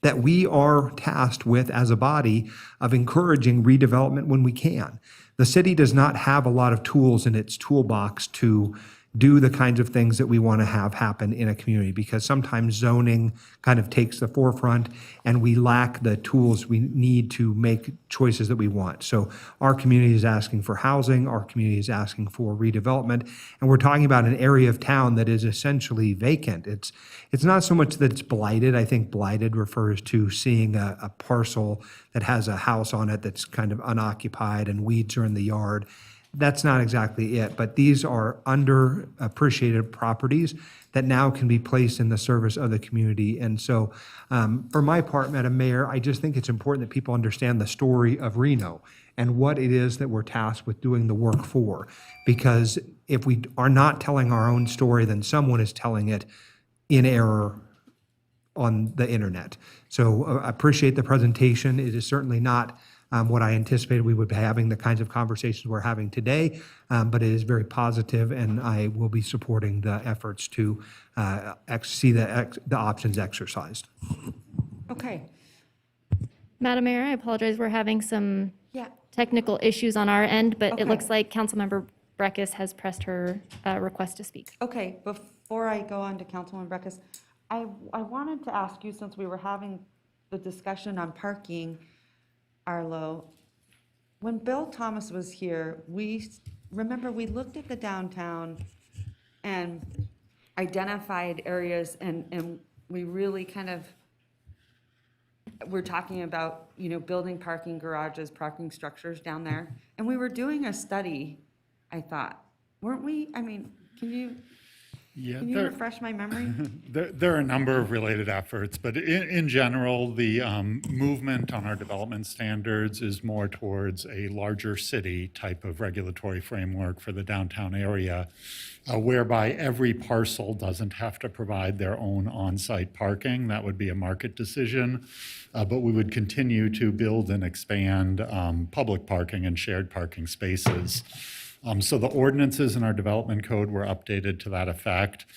that we are tasked with, as a body, of encouraging redevelopment when we can. The city does not have a lot of tools in its toolbox to do the kinds of things that we want to have happen in a community, because sometimes zoning kind of takes the forefront and we lack the tools we need to make choices that we want. So our community is asking for housing, our community is asking for redevelopment, and we're talking about an area of town that is essentially vacant. It's not so much that it's blighted. I think blighted refers to seeing a parcel that has a house on it that's kind of unoccupied and weeds are in the yard. That's not exactly it, but these are underappreciated properties that now can be placed in the service of the community. And so for my part, Madam Mayor, I just think it's important that people understand the story of Reno and what it is that we're tasked with doing the work for. Because if we are not telling our own story, then someone is telling it in error on the internet. So I appreciate the presentation. It is certainly not what I anticipated we would be having, the kinds of conversations we're having today, but it is very positive, and I will be supporting the efforts to see the options exercised. Okay. Madam Mayor, I apologize. We're having some Yeah. technical issues on our end, but Okay. it looks like Councilmember Breckus has pressed her request to speak. Okay, before I go on to Councilwoman Breckus, I wanted to ask you, since we were having the discussion on parking, Arlo, when Bill Thomas was here, we looked at the downtown and identified areas, and we really kind of, we're talking about, building parking garages, parking structures down there. And we were doing a study, I thought, weren't we? I mean, can you refresh my memory? There are a number of related efforts, but in general, the movement on our development standards is more towards a larger city type of regulatory framework for the downtown area, whereby every parcel doesn't have to provide their own on-site parking. That would be a market decision, but we would continue to build and expand public parking and shared parking spaces. So the ordinances in our development code were updated to that effect.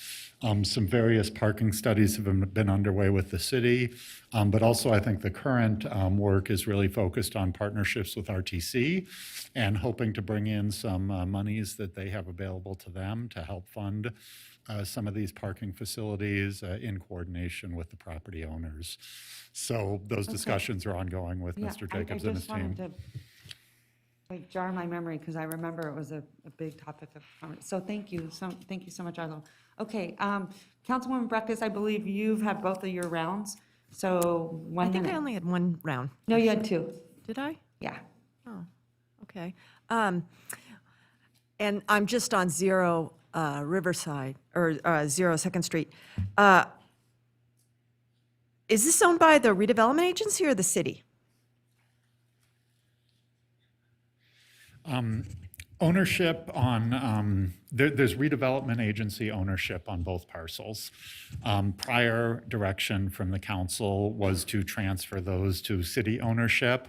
Some various parking studies have been underway with the city, but also I think the current work is really focused on partnerships with RTC and hoping to bring in some monies that they have available to them to help fund some of these parking facilities in coordination with the property owners. So those discussions are ongoing with Mr. Jacobs and his team. I just wanted to jar my memory, because I remember it was a big topic of conversation. So thank you so much, Arlo. Okay, Councilwoman Breckus, I believe you've had both of your rounds, so 1 minute. I think I only had one round. No, you had 2. Did I? Yeah. Oh, okay. And I'm just on 0 Riverside, or 0 Second Street. Is this owned by the redevelopment agency or the city? Ownership on, there's redevelopment agency ownership on both parcels. Prior direction from the council was to transfer those to city ownership,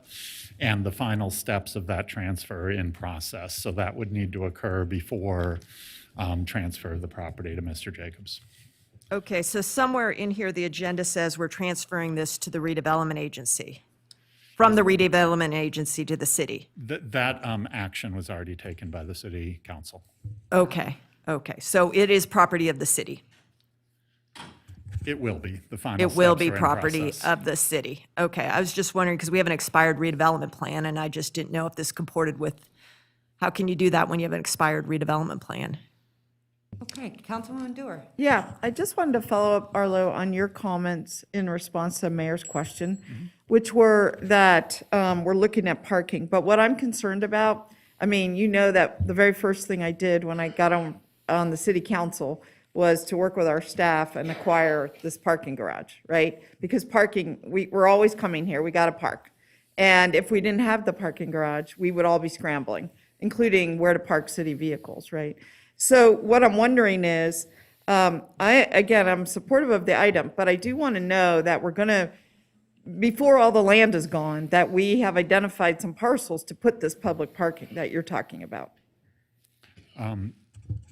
and the final steps of that transfer are in process. So that would need to occur before transfer of the property to Mr. Jacobs. Okay, so somewhere in here, the agenda says we're transferring this to the redevelopment agency, from the redevelopment agency to the city. That action was already taken by the city council. Okay, so it is property of the city. It will be. The final It will steps be are in property process. of the city. Okay, I was just wondering, because we have an expired redevelopment plan, and I just didn't know if this comported with, how can you do that when you have an expired redevelopment plan? Okay, Councilwoman Dewar. Yeah, I just wanted to follow up, Arlo, on your comments in response to Mayor's question, which were that we're looking at parking. But what I'm concerned about, I mean, you know that the very first thing I did when I got on the city council was to work with our staff and acquire this parking garage, right? Because parking, we're always coming here, we got to park. And if we didn't have the parking garage, we would all be scrambling, including where to park city vehicles, right? So what I'm wondering is, I'm supportive of the item, but I do want to know that we're going to, before all the land is gone, that we have identified some parcels to put this public parking that you're talking about.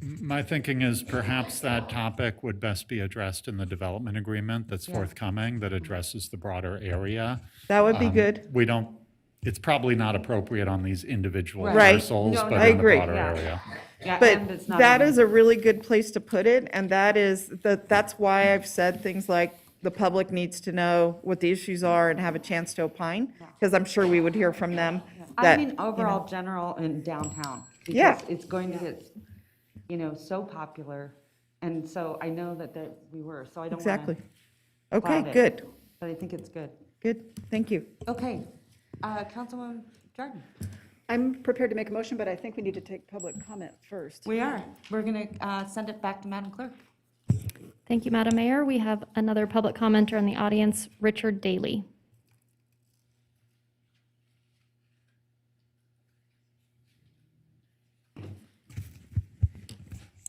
My thinking is perhaps that topic would best be addressed in the development agreement that's forthcoming that addresses the broader area. That would be good. We don't, it's probably not appropriate on these individual Right. parcels, No, but I in the agree. broader area. Yeah, But and it's not that even- is a really good place to put it, and that's why I've said things like the public needs to know what the issues are and have a chance to opine, because I'm sure we would hear from them I that, mean, overall, general in downtown. Yeah. Because it's going to get, so popular. And so I know that we were, so I don't want to. Exactly. Okay, good, But I think it's good. good, thank you. Okay, Councilwoman Jordan. I'm prepared to make a motion, but I think we need to take public comment first. We are. We're going to send it back to Madam Clerk. Thank you, Madam Mayor. We have another public commenter in the audience, Richard Daly.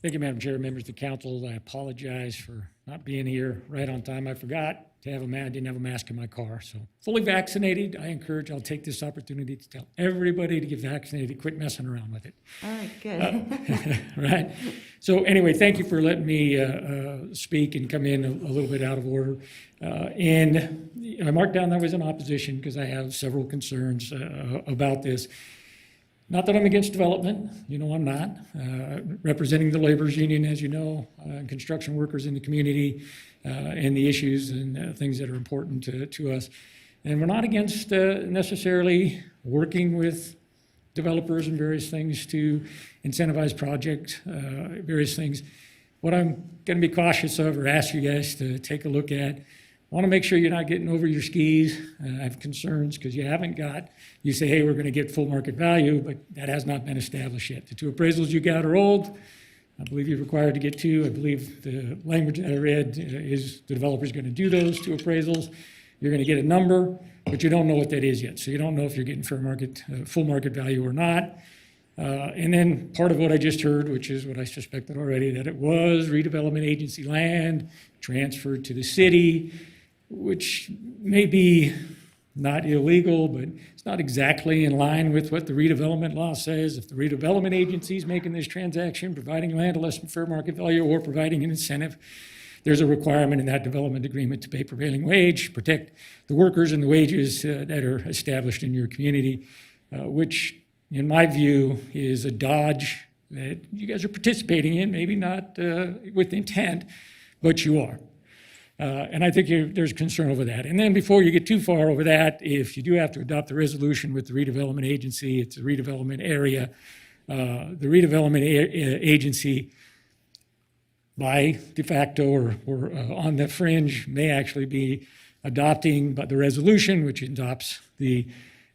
Thank you, Madam Chair, members of the council. I apologize for not being here right on time. I forgot to have I didn't have a mask in my car. So fully vaccinated, I'll take this opportunity to tell everybody to get vaccinated, quit messing around with it. All right, good. Right? So anyway, thank you for letting me speak and come in a little bit out of order. And I marked down that I was in opposition because I have several concerns about this. Not that I'm against development, I'm not. Representing the laborers union, as you know, construction workers in the community, and the issues and things that are important to us. And we're not against necessarily working with developers and various things to incentivize projects, various things. What I'm going to be cautious of or ask you guys to take a look at, I want to make sure you're not getting over your skis. I have concerns because you say, hey, we're going to get full market value, but that has not been established yet. The two appraisals you got are old. I believe you're required to get two. I believe the language that I read is the developer's going to do those two appraisals. You're going to get a number, but you don't know what that is yet. So you don't know if you're getting full market value or not. And then part of what I just heard, which is what I suspected already, that it was redevelopment agency land transferred to the city, which may be not illegal, but it's not exactly in line with what the redevelopment law says. If the redevelopment agency is making this transaction, providing land at less than fair market value or providing an incentive, there's a requirement in that development agreement to pay prevailing wage, protect the workers and the wages that are established in your community, which in my view is a dodge that you guys are participating in, maybe not with intent, but you are. And I think there's concern over that. And then before you get too far over that, if you do have to adopt the resolution with the redevelopment agency, it's a redevelopment area. The redevelopment agency, by de facto or on the fringe, may actually be adopting the resolution, which adopts the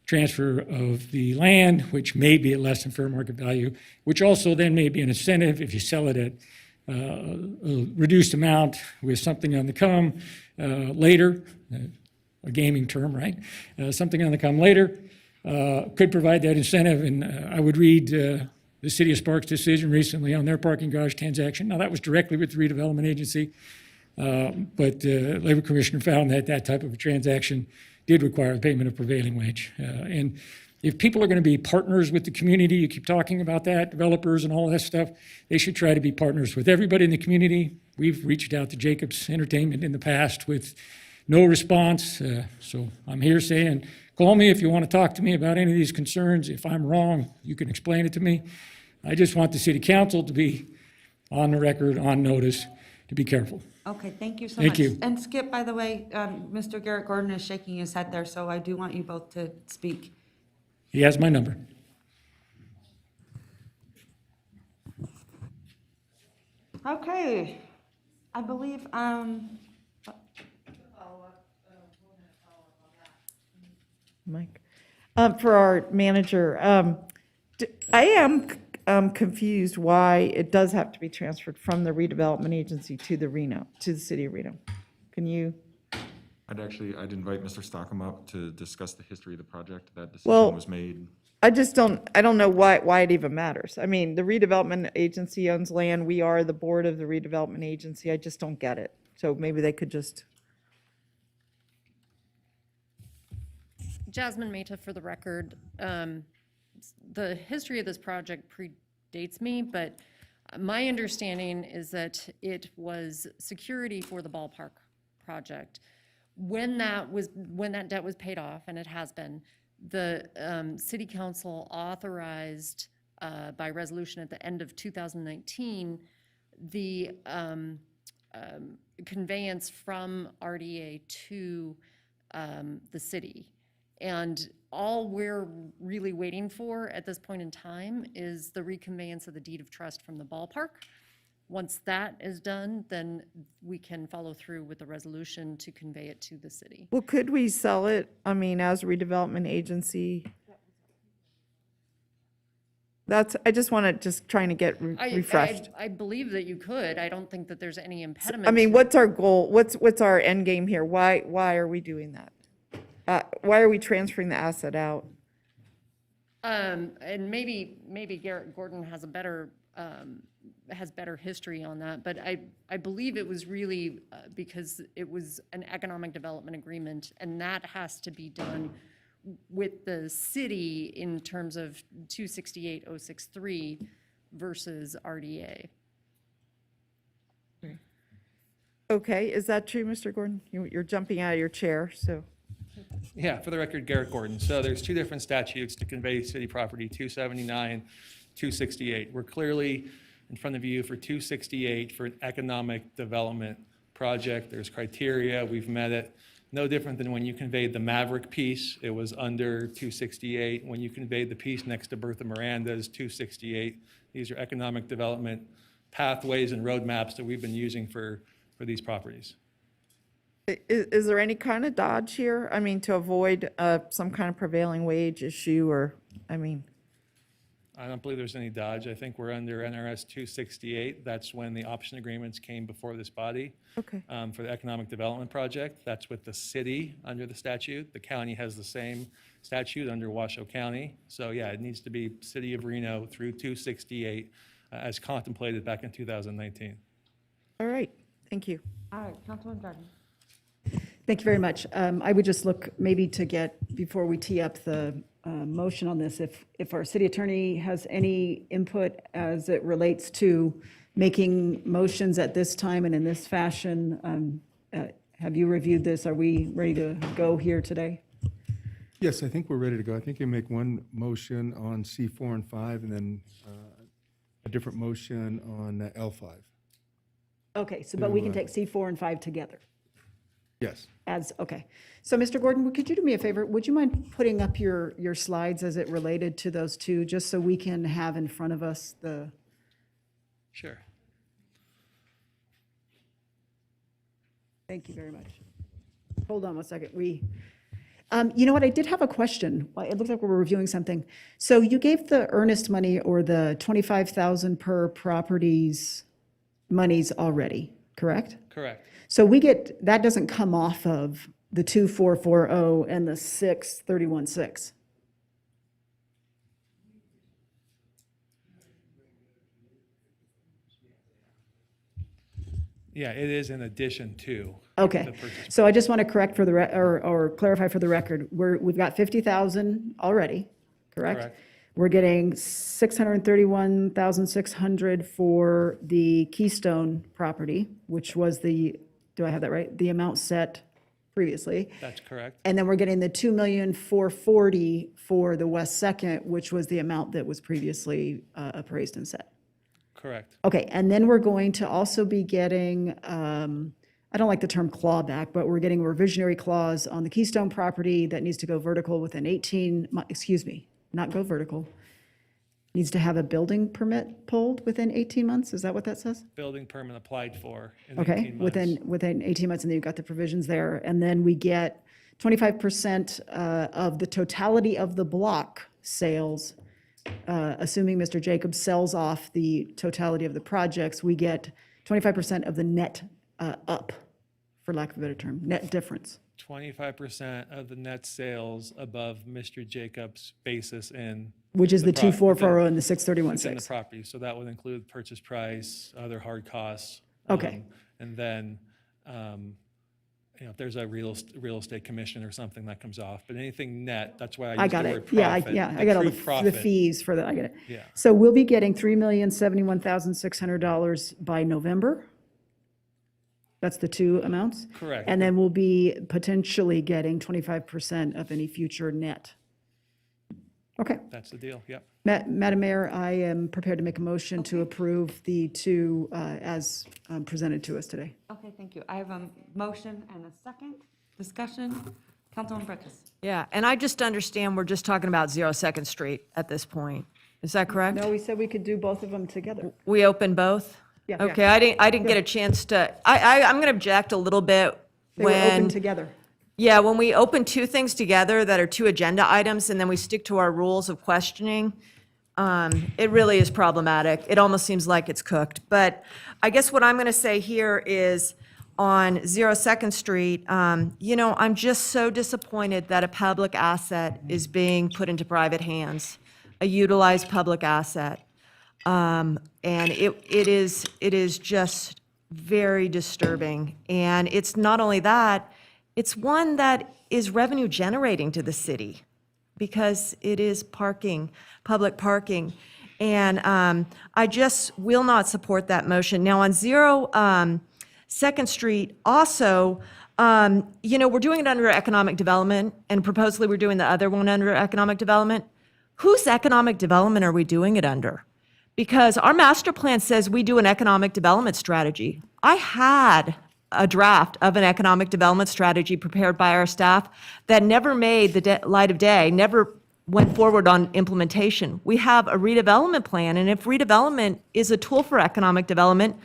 transfer of the land, which may be at less than fair market value, which also then may be an incentive if you sell it at a reduced amount with something on the come later, a gaming term, right? Something on the come later could provide that incentive. And I would read the city of Sparks' decision recently on their parking garage transaction. Now, that was directly with the redevelopment agency, but the Labor Commissioner found that that type of a transaction did require the payment of prevailing wage. And if people are going to be partners with the community, you keep talking about that, developers and all that stuff, they should try to be partners with everybody in the community. We've reached out to Jacobs Entertainment in the past with no response. So I'm here saying, call me if you want to talk to me about any of these concerns. If I'm wrong, you can explain it to me. I just want the city council to be on the record, on notice, to be careful. Okay, thank you so Thank much. you. And Skip, by the way, Mr. Garrett Gordon is shaking his head there, so I do want you both to speak. He has my number. Okay, I believe, Mike. For our manager, I am confused why it does have to be transferred from the redevelopment agency to the city of Reno. Can you? I'd invite Mr. Stockham up to discuss the history of the project. That Well, decision was made. I don't know why it even matters. I mean, the redevelopment agency owns land. We are the board of the redevelopment agency. I just don't get it. So maybe they could just. Jasmine Mehta for the record. The history of this project predates me, but my understanding is that it was security for the ballpark project. When that debt was paid off, and it has been, the city council authorized by resolution at the end of 2019 the conveyance from RDA to the city. And all we're really waiting for at this point in time is the reconveyance of the deed of trust from the ballpark. Once that is done, then we can follow through with the resolution to convey it to the city. Well, could we sell it, I mean, as a redevelopment agency? I just want to trying to get refreshed. I believe that you could. I don't think that there's any impediment. I mean, to- what's our goal? What's our end game here? Why are we doing that? Why are we transferring the asset out? And maybe Garrett Gordon has a better history on that, but I believe it was really because it was an economic development agreement, and that has to be done with the city in terms of 268-063 versus RDA. Okay, is that true, Mr. Gordon? You're jumping out of your chair, so. Yeah, for the record, Garrett Gordon. So there's two different statutes to convey city property, 279, 268. We're clearly in front of you for 268 for an economic development project. There's criteria, we've met it. No different than when you conveyed the Maverick piece, it was under 268. When you conveyed the piece next to Bertha Miranda's, 268. These are economic development pathways and roadmaps that we've been using for these properties. Is there any kind of dodge here? I mean, to avoid some kind of prevailing wage issue or, I mean. I don't believe there's any dodge. I think we're under NRS 268. That's when the option agreements came before this body. Okay. For the economic development project. That's with the city under the statute. The county has the same statute under Washoe County. So yeah, it needs to be City of Reno through 268 as contemplated back in 2019. All right, thank you. All right, Councilman Jordan. Thank you very much. I would just look maybe to get, before we tee up the motion on this, if our city attorney has any input as it relates to making motions at this time and in this fashion. Have you reviewed this? Are we ready to go here today? Yes, I think we're ready to go. I think you make one motion on C4 and 5, and then a different motion on L5. Okay, so, but we can take C4 and 5 together. Yes. Okay. So, Mr. Gordon, could you do me a favor? Would you mind putting up your slides as it related to those two, just so we can have in front of us the... Sure. Thank you very much. Hold on one second. You know what? I did have a question. It looks like we're reviewing something. So you gave the earnest money or the $25,000 per properties monies already, correct? Correct. So that doesn't come off of the 2440 and the 6316. Yeah, it is in addition to. Okay, the purchase. so I just want to correct for the, or clarify for the record, we've got 50,000 already, correct? Correct. We're getting 631,600 for the Keystone property, which was the, do I have that right? The amount set previously. That's correct. And then we're getting the 2,440,000 for the West Second, which was the amount that was previously appraised and set. Correct. Okay, and then we're going to also be getting, I don't like the term clawback, but we're getting a revisionary clause on the Keystone property that needs to go vertical within 18, excuse me, not go vertical. Needs to have a building permit pulled within 18 months, is that what that says? Building permit applied for in Okay, 18 months. within 18 months, and then you've got the provisions there. And then we get 25% of the totality of the block sales, assuming Mr. Jacobs sells off the totality of the projects, we get 25% of the net up, for lack of a better term, net difference. 25% of the net sales above Mr. Jacobs' basis in. Which is the pro- 2440 and the within the 631.6. property. So that would include purchase price, other hard costs. Okay. And then, if there's a real estate commission or something that comes off, but anything net, that's why I I use got the it. word Yeah, profit. I got all true the profit. fees for that. I get it. Yeah. So we'll be getting $3,071,600 by November. That's the two amounts? Correct. And then we'll be potentially getting 25% of any future net. Okay. That's the deal, yep. Madam Mayor, I am prepared to make a motion to approve the two as presented to us today. Okay, thank you. I have a motion and a second discussion. Councilwoman Breckus. Yeah, and I just understand we're just talking about 02nd Street at this point. Is that correct? No, we said we could do both of them together. We open both? Yeah. Okay, I didn't get a chance to, I'm going to object a little bit They were when. open together. Yeah, when we open two things together that are two agenda items and then we stick to our rules of questioning, it really is problematic. It almost seems like it's cooked. But I guess what I'm going to say here is on 02nd Street, I'm just so disappointed that a public asset is being put into private hands, a utilized public asset. And it is just very disturbing. And it's not only that, it's one that is revenue generating to the city because it is parking, public parking. And I just will not support that motion. Now, on 02nd Street, also, we're doing it under economic development, and supposedly we're doing the other one under economic development. Whose economic development are we doing it under? Because our master plan says we do an economic development strategy. I had a draft of an economic development strategy prepared by our staff that never made the light of day, never went forward on implementation. We have a redevelopment plan, and if redevelopment is a tool for economic development,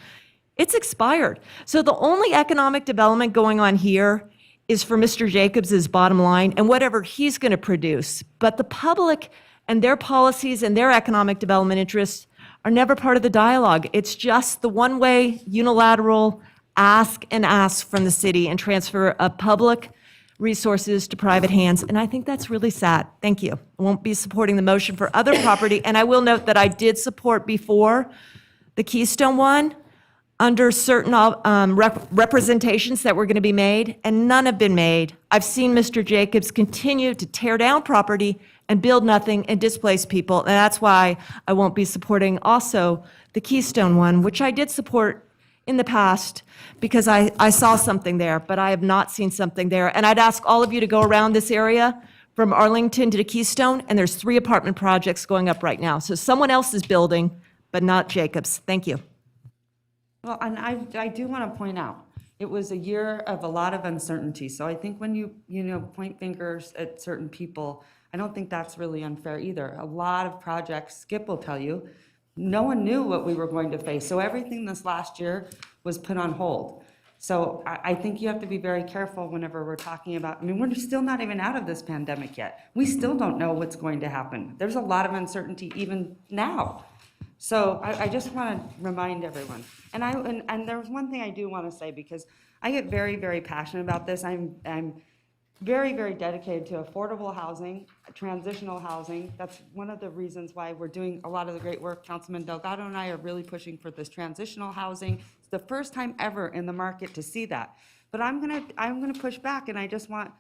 it's expired. So the only economic development going on here is for Mr. Jacobs' bottom line and whatever he's going to produce. But the public and their policies and their economic development interests are never part of the dialogue. It's just the one-way unilateral ask and ask from the city and transfer of public resources to private hands. And I think that's really sad. Thank you. I won't be supporting the motion for other property. And I will note that I did support before the Keystone one under certain representations that were going to be made, and none have been made. I've seen Mr. Jacobs continue to tear down property and build nothing and displace people. And that's why I won't be supporting also the Keystone one, which I did support in the past because I saw something there, but I have not seen something there. And I'd ask all of you to go around this area from Arlington to the Keystone, and there's 3 apartment projects going up right now. So someone else is building, but not Jacobs. Thank you. Well, and I do want to point out, it was a year of a lot of uncertainty. So I think when you point fingers at certain people, I don't think that's really unfair either. A lot of projects, Skip will tell you, no one knew what we were going to face. So everything this last year was put on hold. So I think you have to be very careful whenever we're talking about, we're still not even out of this pandemic yet. We still don't know what's going to happen. There's a lot of uncertainty even now. So I just want to remind everyone. And there was one thing I do want to say, because I get very, very passionate about this. I'm very, very dedicated to affordable housing, transitional housing. That's one of the reasons why we're doing a lot of the great work. Councilman Delgado and I are really pushing for this transitional housing. It's the first time ever in the market to see that. But I'm gonna push back, and I just want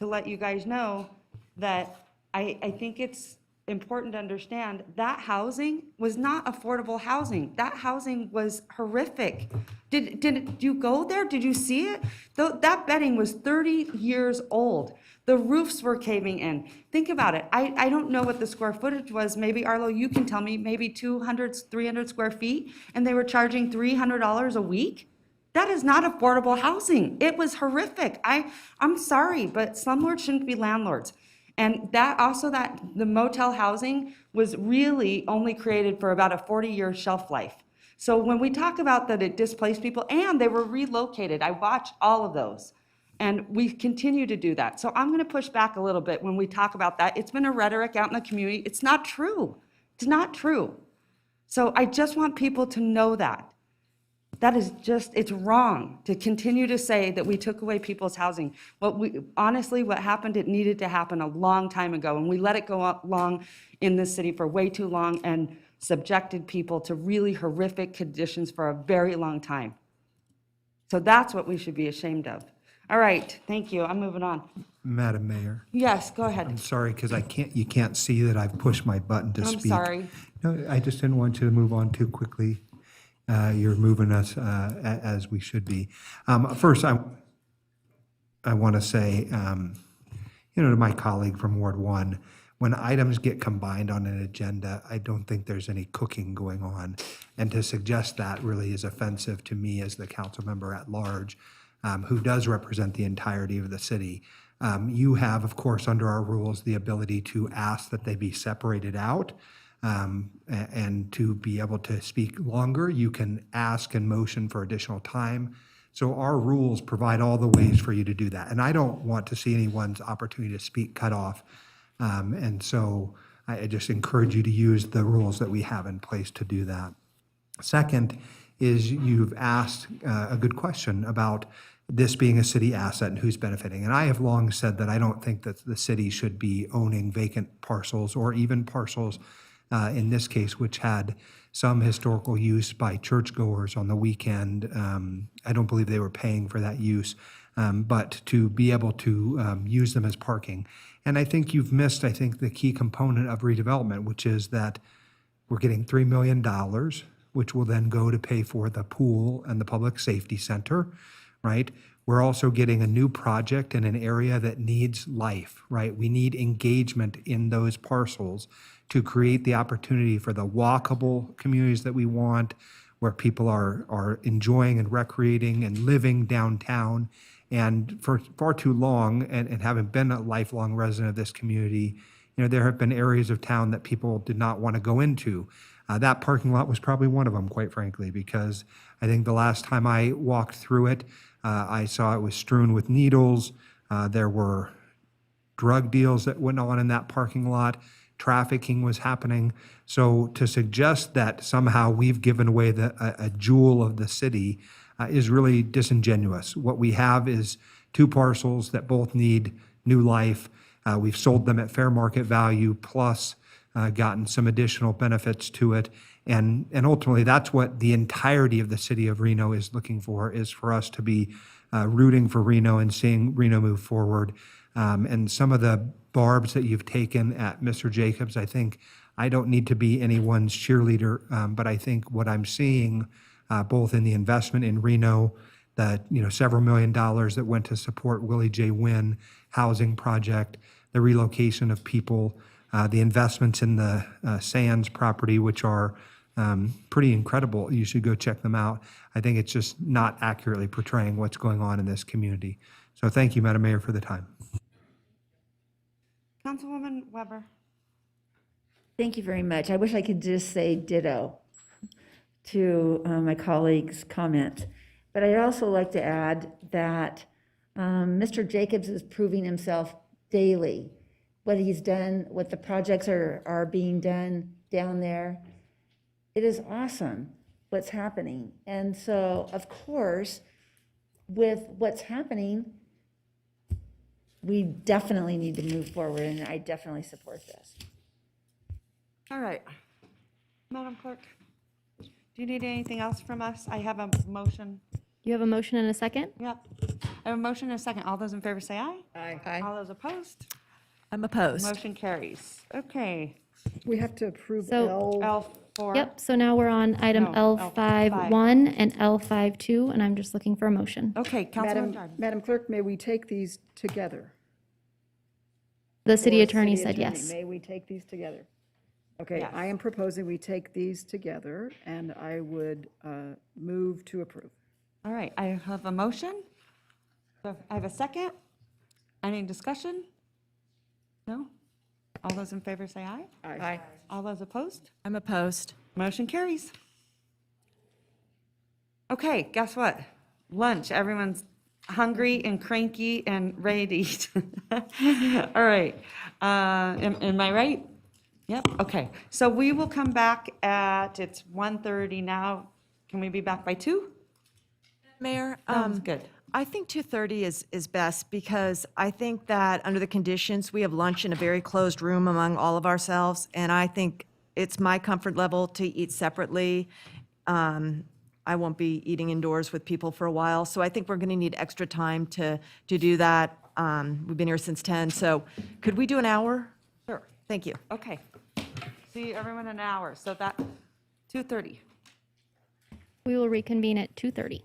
to let you guys know that I think it's important to understand that housing was not affordable housing. That housing was horrific. Did you go there? Did you see it? That bedding was 30 years old. The roofs were caving in. Think about it. I don't know what the square footage was. Maybe, Arlo, you can tell me, maybe 200, 300 square feet, and they were charging $300 a week? That is not affordable housing. It was horrific. I'm sorry, but slumlords shouldn't be landlords. And that the motel housing was really only created for about a 40-year shelf life. So when we talk about that it displaced people, and they were relocated, I watched all of those. And we continue to do that. So I'm gonna push back a little bit when we talk about that. It's been a rhetoric out in the community. It's not true. It's not true. So I just want people to know that. That is just, it's wrong to continue to say that we took away people's housing. Honestly, what happened, it needed to happen a long time ago, and we let it go long in this city for way too long and subjected people to really horrific conditions for a very long time. So that's what we should be ashamed of. All right, thank you. I'm moving on. Madam Mayor, Yes, go ahead. I'm sorry, because you can't see that I've pushed my button to I'm speak. sorry. No, I just didn't want you to move on too quickly. You're moving us as we should be. First, I want to say, to my colleague from Ward 1, when items get combined on an agenda, I don't think there's any cooking going on. And to suggest that really is offensive to me as the council member at large, who does represent the entirety of the city. You have, of course, under our rules, the ability to ask that they be separated out. And to be able to speak longer, you can ask and motion for additional time. So our rules provide all the ways for you to do that. And I don't want to see anyone's opportunity to speak cut off. And so I just encourage you to use the rules that we have in place to do that. Second is you've asked a good question about this being a city asset and who's benefiting. And I have long said that I don't think that the city should be owning vacant parcels or even parcels in this case, which had some historical use by churchgoers on the weekend. I don't believe they were paying for that use, but to be able to use them as parking. And I think you've missed, the key component of redevelopment, which is that we're getting $3 million, which will then go to pay for the pool and the public safety center, right? We're also getting a new project in an area that needs life, right? We need engagement in those parcels to create the opportunity for the walkable communities that we want, where people are enjoying and recreating and living downtown. And for far too long, and having been a lifelong resident of this community, there have been areas of town that people did not want to go into. That parking lot was probably one of them, quite frankly, because I think the last time I walked through it, I saw it was strewn with needles. There were drug deals that went on in that parking lot. Trafficking was happening. So to suggest that somehow we've given away a jewel of the city is really disingenuous. What we have is two parcels that both need new life. We've sold them at fair market value, plus gotten some additional benefits to it. And ultimately, that's what the entirety of the city of Reno is looking for, is for us to be rooting for Reno and seeing Reno move forward. And some of the barbs that you've taken at Mr. Jacobs, I don't need to be anyone's cheerleader, but I think what I'm seeing, both in the investment in Reno, that several $1 million that went to support Willie J. Wynn housing project, the relocation of people, the investments in the Sands property, which are pretty incredible. You should go check them out. I think it's just not accurately portraying what's going on in this community. So thank you, Madam Mayor, for the time. Councilwoman Weber. Thank you very much. I wish I could just say ditto to my colleague's comment. But I'd also like to add that Mr. Jacobs is proving himself daily. What he's done, what the projects are being done down there, it is awesome what's happening. And so, of course, with what's happening, we definitely need to move forward, and I definitely support this. All right. Madam Clerk, do you need anything else from us? I have a motion. You have a motion and a second? Yep. I have a motion and a second. All those in favor say aye. Aye. All those opposed? I'm opposed. Motion carries. Okay. We have to approve So- L4. Yep, so now we're on item No, L51 and L52, and I'm just looking for a motion. Okay, Councilman Madam, Jordan. Madam Clerk, may we take these together? The city Or attorney city said yes. May we take these together? Okay, Yes. I am proposing we take these together, and I would move to approve. All right, I have a motion. So I have a second. Any discussion? No? All those in favor say aye. Aye. All those opposed? I'm opposed. Motion carries. Okay, guess what? Lunch. Everyone's hungry and cranky and ready to eat. All right. Am I right? Yep, okay. So we will come back it's 1:30 now. Can we be back by 2? Mayor, Sounds good. I think 2:30 is best because I think that under the conditions, we have lunch in a very closed room among all of ourselves, and I think it's my comfort level to eat separately. I won't be eating indoors with people for a while, so I think we're going to need extra time to do that. We've been here since 10, so could we do an hour? Sure. Thank you. Okay. See everyone in an hour. So that 2:30. We will reconvene at 2:30.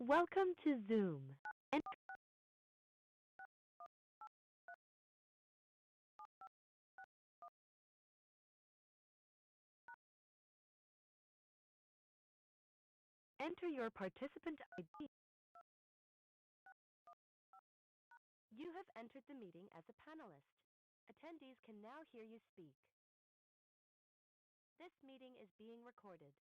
Welcome to Zoom. Enter your participant ID. You have entered the meeting as a panelist. Attendees can now hear you speak. This meeting is being recorded.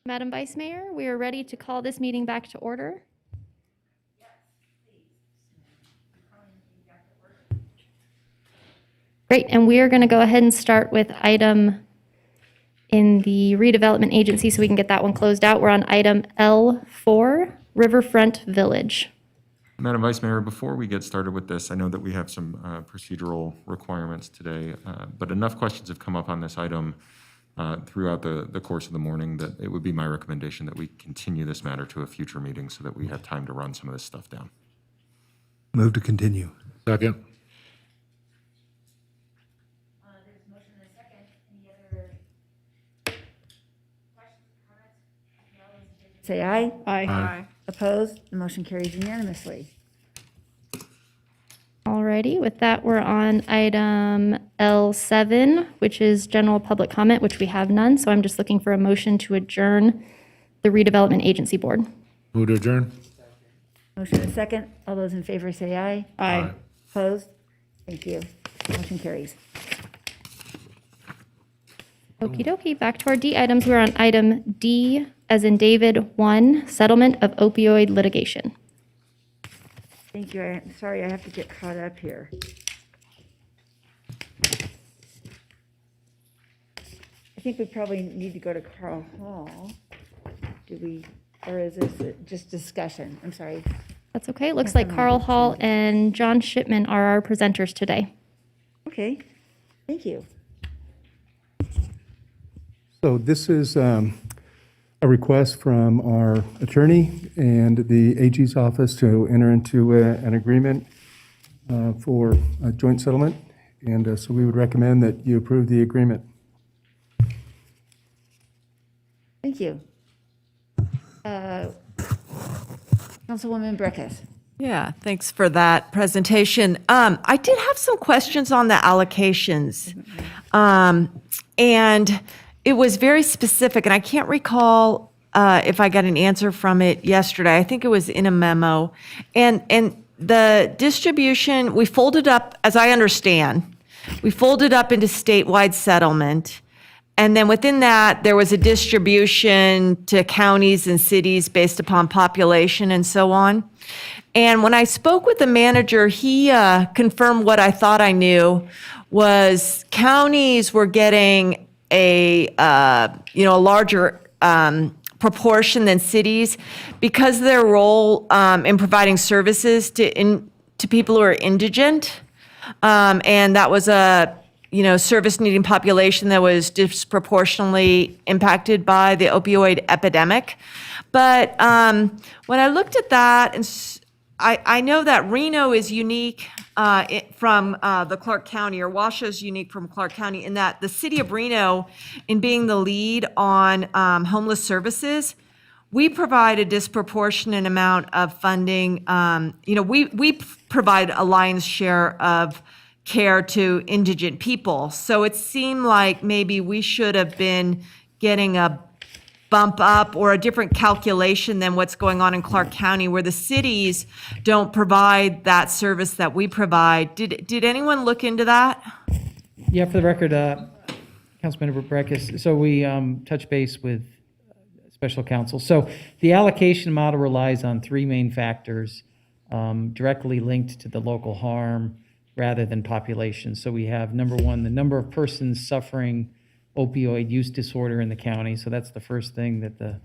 Madam Vice Mayor, we are ready to call this meeting back to order. Great, and we are going to go ahead and start with item in the redevelopment agency so we can get that one closed out. We're on item L4, Riverfront Village. Madam Vice Mayor, before we get started with this, I know that we have some procedural requirements today, but enough questions have come up on this item throughout the course of the morning that it would be my recommendation that we continue this matter to a future meeting so that we have time to run some of this stuff down. Move to continue. Second. There's a motion and a second. Any other questions, comments? Say aye. Aye. Opposed? The motion carries unanimously. Alrighty, with that, we're on item L7, which is general public comment, which we have none. So I'm just looking for a motion to adjourn the redevelopment agency board. Move to adjourn. Motion and second. All those in favor say aye. Aye. Opposed? Thank you. Motion carries. Okie dokie, back to our D items. We're on item D, as in David 1, settlement of opioid litigation. Thank you. I'm sorry, I have to get caught up here. I think we probably need to go to Carl Hall. Do we, or is this just discussion? I'm sorry. That's okay. It looks like Carl Hall and John Shipman are our presenters today. Okay, thank you. So this is a request from our attorney and the AG's office to enter into an agreement for a joint settlement. And so we would recommend that you approve the agreement. Thank you. Councilwoman Breckus. Yeah, thanks for that presentation. I did have some questions on the allocations. And it was very specific, and I can't recall if I got an answer from it yesterday. I think it was in a memo. And the distribution, we folded up, as I understand, we folded up into statewide settlement. And then within that, there was a distribution to counties and cities based upon population and so on. And when I spoke with the manager, he confirmed what I thought I knew was counties were getting a larger proportion than cities because of their role in providing services to people who are indigent. And that was a service needing population that was disproportionately impacted by the opioid epidemic. But when I looked at that, and I know that Reno is unique from the Clark County, or Washoe is unique from Clark County, in that the city of Reno, in being the lead on homeless services, we provide a disproportionate amount of funding. We provide a lion's share of care to indigent people. So it seemed like maybe we should have been getting a bump up or a different calculation than what's going on in Clark County, where the cities don't provide that service that we provide. Did anyone look into that? Yeah, for the record, Councilmember Breckus, so we touch base with special counsel. So the allocation model relies on three main factors directly linked to the local harm rather than population. So we have, number one, the number of persons suffering opioid use disorder in the county. So that's the first thing that the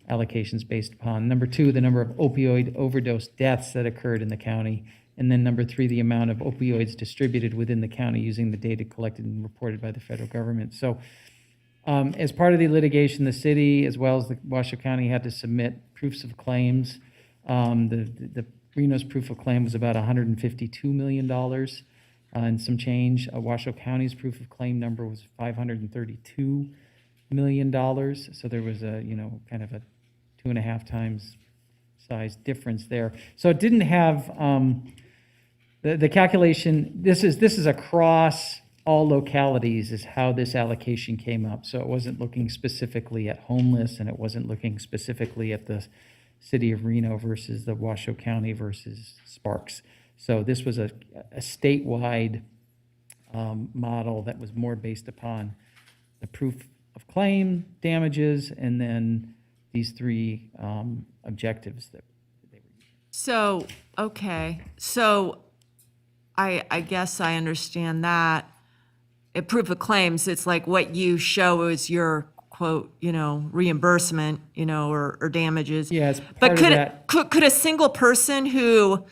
allocation is based upon. Number two, the number of opioid overdose deaths that occurred in the county. And then number three, the amount of opioids distributed within the county using the data collected and reported by the federal government. So as part of the litigation, the city, as well as the Washoe County, had to submit proofs of claims. The Reno's proof of claim was about $152 million and some change. Washoe County's proof of claim number was $532 million. So there was a, kind of a 2.5 times size difference there. So it didn't have the calculation. This is across all localities is how this allocation came up. So it wasn't looking specifically at homeless, and it wasn't looking specifically at the city of Reno versus the Washoe County versus Sparks. So this was a statewide model that was more based upon the proof of claim, damages, and then these three objectives that they were using. So, okay. So I guess I understand that. proof of claims, it's like what you show is your quote, reimbursement, or damages. Yeah, it's But part of could, that. could a single person who,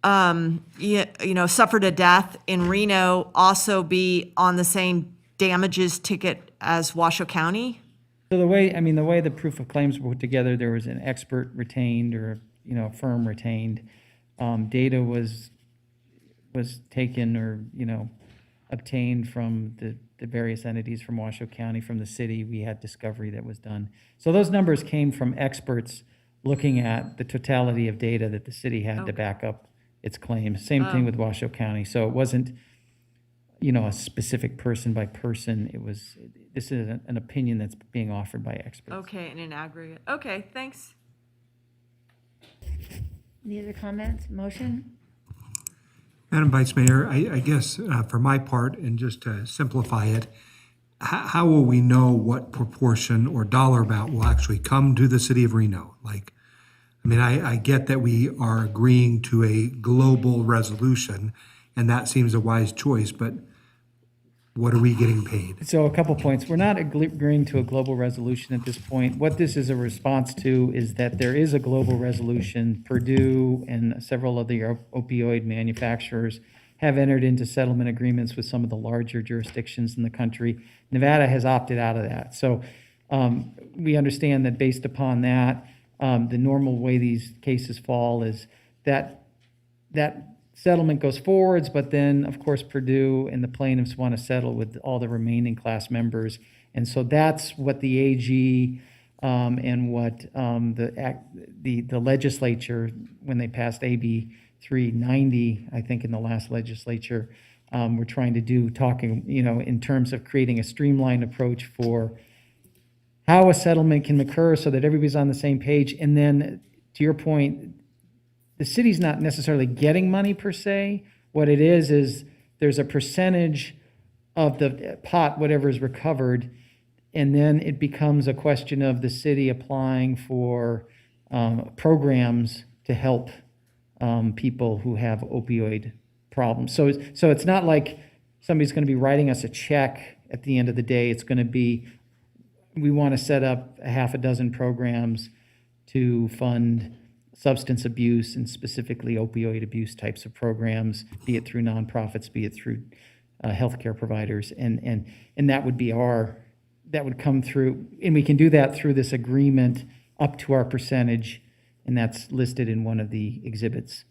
suffered a death in Reno also be on the same damages ticket as Washoe County? So the way the proof of claims were put together, there was an expert retained or, a firm retained. Data was taken or, obtained from the various entities from Washoe County, from the city. We had discovery that was done. So those numbers came from experts looking at the totality of data that the city had to back up its claims. Same thing with Washoe County. So it wasn't, a specific person by person. This is an opinion that's being offered by experts. Okay, in an aggregate. Okay, thanks. Any other comments? Motion? Madam Vice Mayor, I guess for my part, and just to simplify it, how will we know what proportion or dollar amount will actually come to the city of Reno? I get that we are agreeing to a global resolution, and that seems a wise choice, but what are we getting paid? So a couple points. We're not agreeing to a global resolution at this point. What this is a response to is that there is a global resolution. Purdue and several of the opioid manufacturers have entered into settlement agreements with some of the larger jurisdictions in the country. Nevada has opted out of that. So we understand that based upon that, the normal way these cases fall is that settlement goes forwards, but then, of course, Purdue and the plaintiffs want to settle with all the remaining class members. And so that's what the AG and what the legislature, when they passed AB 390, I think in the last legislature, were trying to do, talking, in terms of creating a streamlined approach for how a settlement can occur so that everybody's on the same page. And then, to your point, the city's not necessarily getting money per se. What it is there's a percentage of the pot, whatever is recovered, and then it becomes a question of the city applying for programs to help people who have opioid problems. So it's not like somebody's going to be writing us a check at the end of the day. It's going to be, we want to set up a half a dozen programs to fund substance abuse and specifically opioid abuse types of programs, be it through nonprofits, be it through healthcare providers, and that would be that would come through, and we can do that through this agreement up to our percentage, and that's listed in one of the exhibits.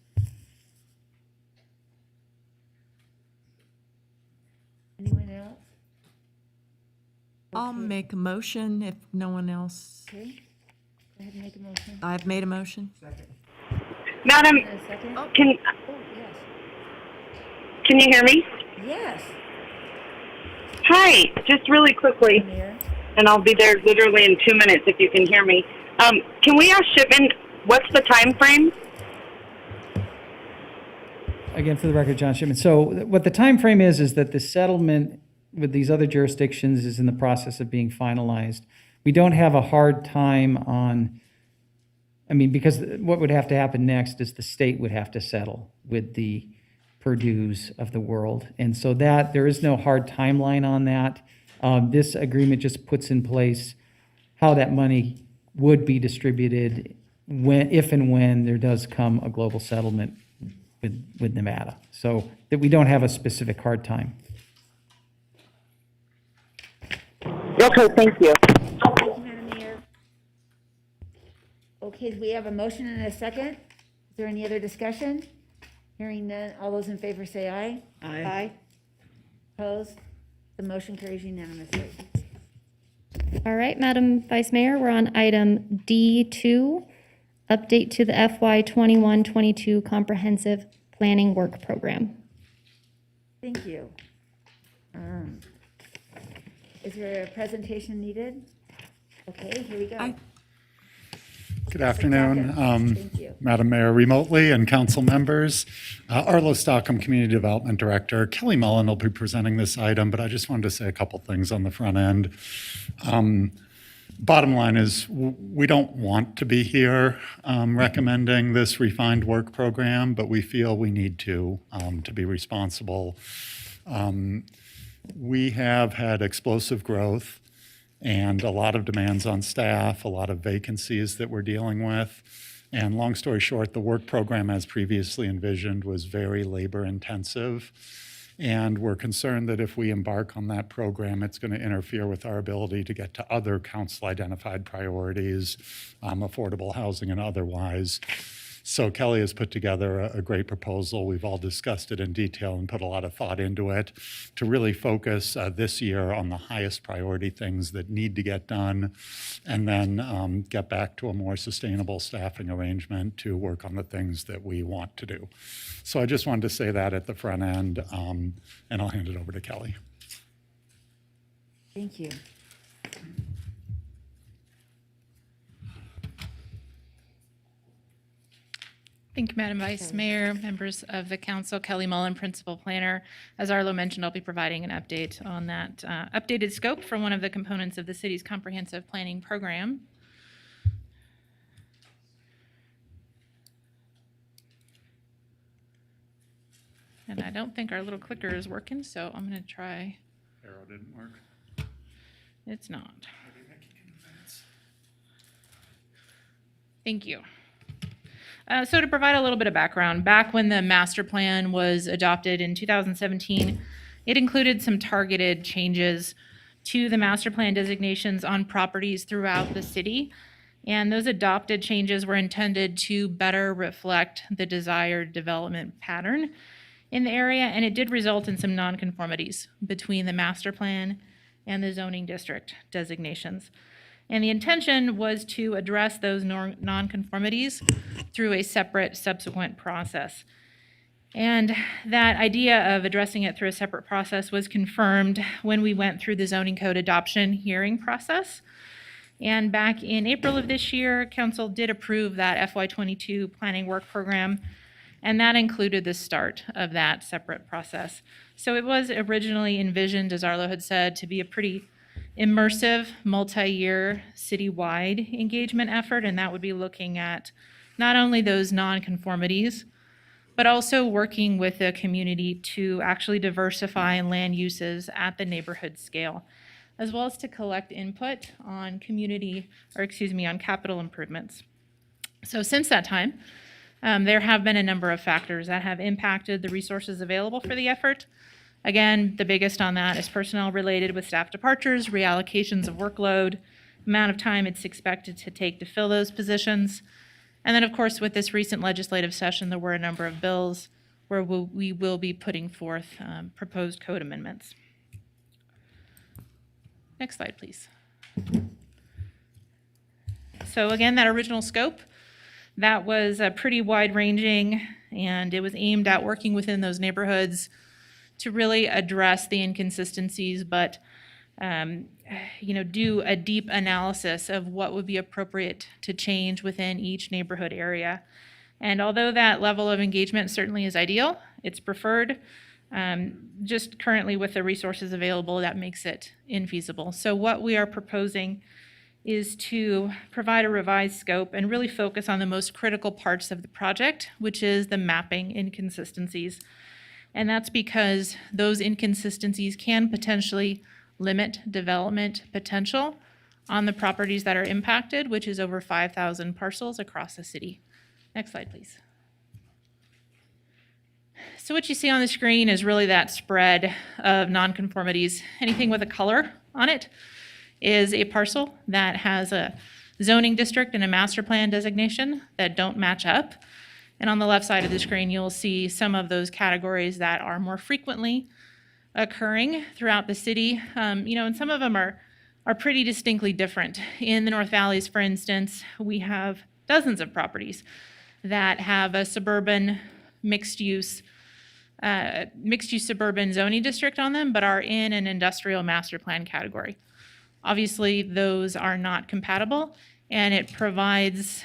Anyone else? I'll make a motion if no one else. Okay. Go ahead and make a motion. I've made a motion. Madam, And a second? can Oh, yes. can you hear me? Yes. Hi, just really quickly, Mayor. and I'll be there literally in 2 minutes if you can hear me. Can we ask Shipman, what's the time frame? Again, for the record, John Shipman. So what the time frame is that the settlement with these other jurisdictions is in the process of being finalized. We don't have a hard time on, because what would have to happen next is the state would have to settle with the Purdue's of the world. And so that, there is no hard timeline on that. This agreement just puts in place how that money would be distributed if and when there does come a global settlement with Nevada. So that we don't have a specific hard time. Okay, thank you. Thank you, Madam Mayor. Okay, we have a motion and a second. Is there any other discussion? Hearing none, all those in favor say aye. Aye. Opposed? The motion carries unanimously. All right, Madam Vice Mayor, we're on item D2, update to the FY 21-22 Comprehensive Planning Work Program. Thank you. Is there a presentation needed? Okay, here we go. Good afternoon, Thank you. Madam Mayor remotely and council members. Arlo Stockham, Community Development Director. Kelly Mullen will be presenting this item, but I just wanted to say a couple things on the front end. Bottom line is we don't want to be here recommending this refined work program, but we feel we need to be responsible. We have had explosive growth and a lot of demands on staff, a lot of vacancies that we're dealing with. And long story short, the work program as previously envisioned was very labor intensive. And we're concerned that if we embark on that program, it's going to interfere with our ability to get to other council identified priorities, affordable housing and otherwise. So Kelly has put together a great proposal. We've all discussed it in detail and put a lot of thought into it to really focus this year on the highest priority things that need to get done, and then get back to a more sustainable staffing arrangement to work on the things that we want to do. So I just wanted to say that at the front end, and I'll hand it over to Kelly. Thank you. Thank you, Madam Vice Mayor, members of the council. Kelly Mullen, Principal Planner. As Arlo mentioned, I'll be providing an update on that updated scope for one of the components of the city's comprehensive planning program. And I don't think our little clicker is working, so I'm going to try. Arrow didn't work. It's not. Thank you. So to provide a little bit of background, back when the master plan was adopted in 2017, it included some targeted changes to the master plan designations on properties throughout the city. And those adopted changes were intended to better reflect the desired development pattern in the area, and it did result in some nonconformities between the master plan and the zoning district designations. And the intention was to address those nonconformities through a separate subsequent process. And that idea of addressing it through a separate process was confirmed when we went through the zoning code adoption hearing process. And back in April of this year, council did approve that FY22 planning work program, and that included the start of that separate process. So it was originally envisioned, as Arlo had said, to be a pretty immersive, multi-year, citywide engagement effort, and that would be looking at not only those nonconformities, but also working with the community to actually diversify land uses at the neighborhood scale, as well as to collect input on on capital improvements. So since that time, there have been a number of factors that have impacted the resources available for the effort. Again, the biggest on that is personnel related with staff departures, reallocations of workload, amount of time it's expected to take to fill those positions. And then, of course, with this recent legislative session, there were a number of bills where we will be putting forth proposed code amendments. Next slide, please. So again, that original scope, that was pretty wide-ranging, and it was aimed at working within those neighborhoods to really address the inconsistencies, but do a deep analysis of what would be appropriate to change within each neighborhood area. And although that level of engagement certainly is ideal, it's preferred, just currently with the resources available, that makes it infeasible. So what we are proposing is to provide a revised scope and really focus on the most critical parts of the project, which is the mapping inconsistencies. And that's because those inconsistencies can potentially limit development potential on the properties that are impacted, which is over 5,000 parcels across the city. Next slide, please. So what you see on the screen is really that spread of nonconformities. Anything with a color on it is a parcel that has a zoning district and a master plan designation that don't match up. And on the left side of the screen, you'll see some of those categories that are more frequently occurring throughout the city. And some of them are pretty distinctly different. In the North Valleys, for instance, we have dozens of properties that have a suburban mixed-use suburban zoning district on them, but are in an industrial master plan category. Obviously, those are not compatible, and it provides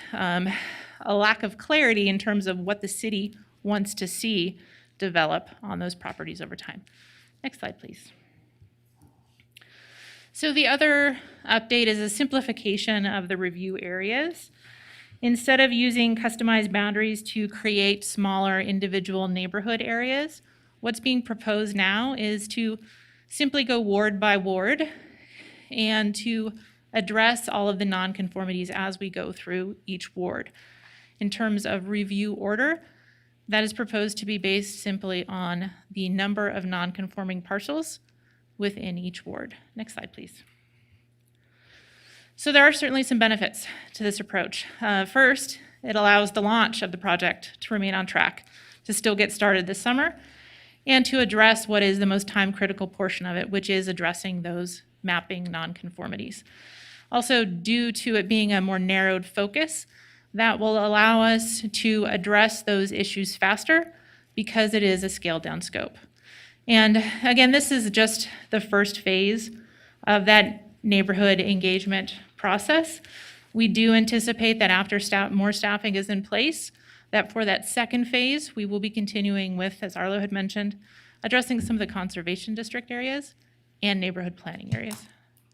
a lack of clarity in terms of what the city wants to see develop on those properties over time. Next slide, please. So the other update is a simplification of the review areas. Instead of using customized boundaries to create smaller individual neighborhood areas, what's being proposed now is to simply go ward by ward and to address all of the nonconformities as we go through each ward. In terms of review order, that is proposed to be based simply on the number of nonconforming parcels within each ward. Next slide, please. So there are certainly some benefits to this approach. First, it allows the launch of the project to remain on track, to still get started this summer, and to address what is the most time-critical portion of it, which is addressing those mapping nonconformities. Also, due to it being a more narrowed focus, that will allow us to address those issues faster because it is a scaled-down scope. And again, this is just the first phase of that neighborhood engagement process. We do anticipate that after more staffing is in place, that for that second phase, we will be continuing with, as Arlo had mentioned, addressing some of the conservation district areas and neighborhood planning areas.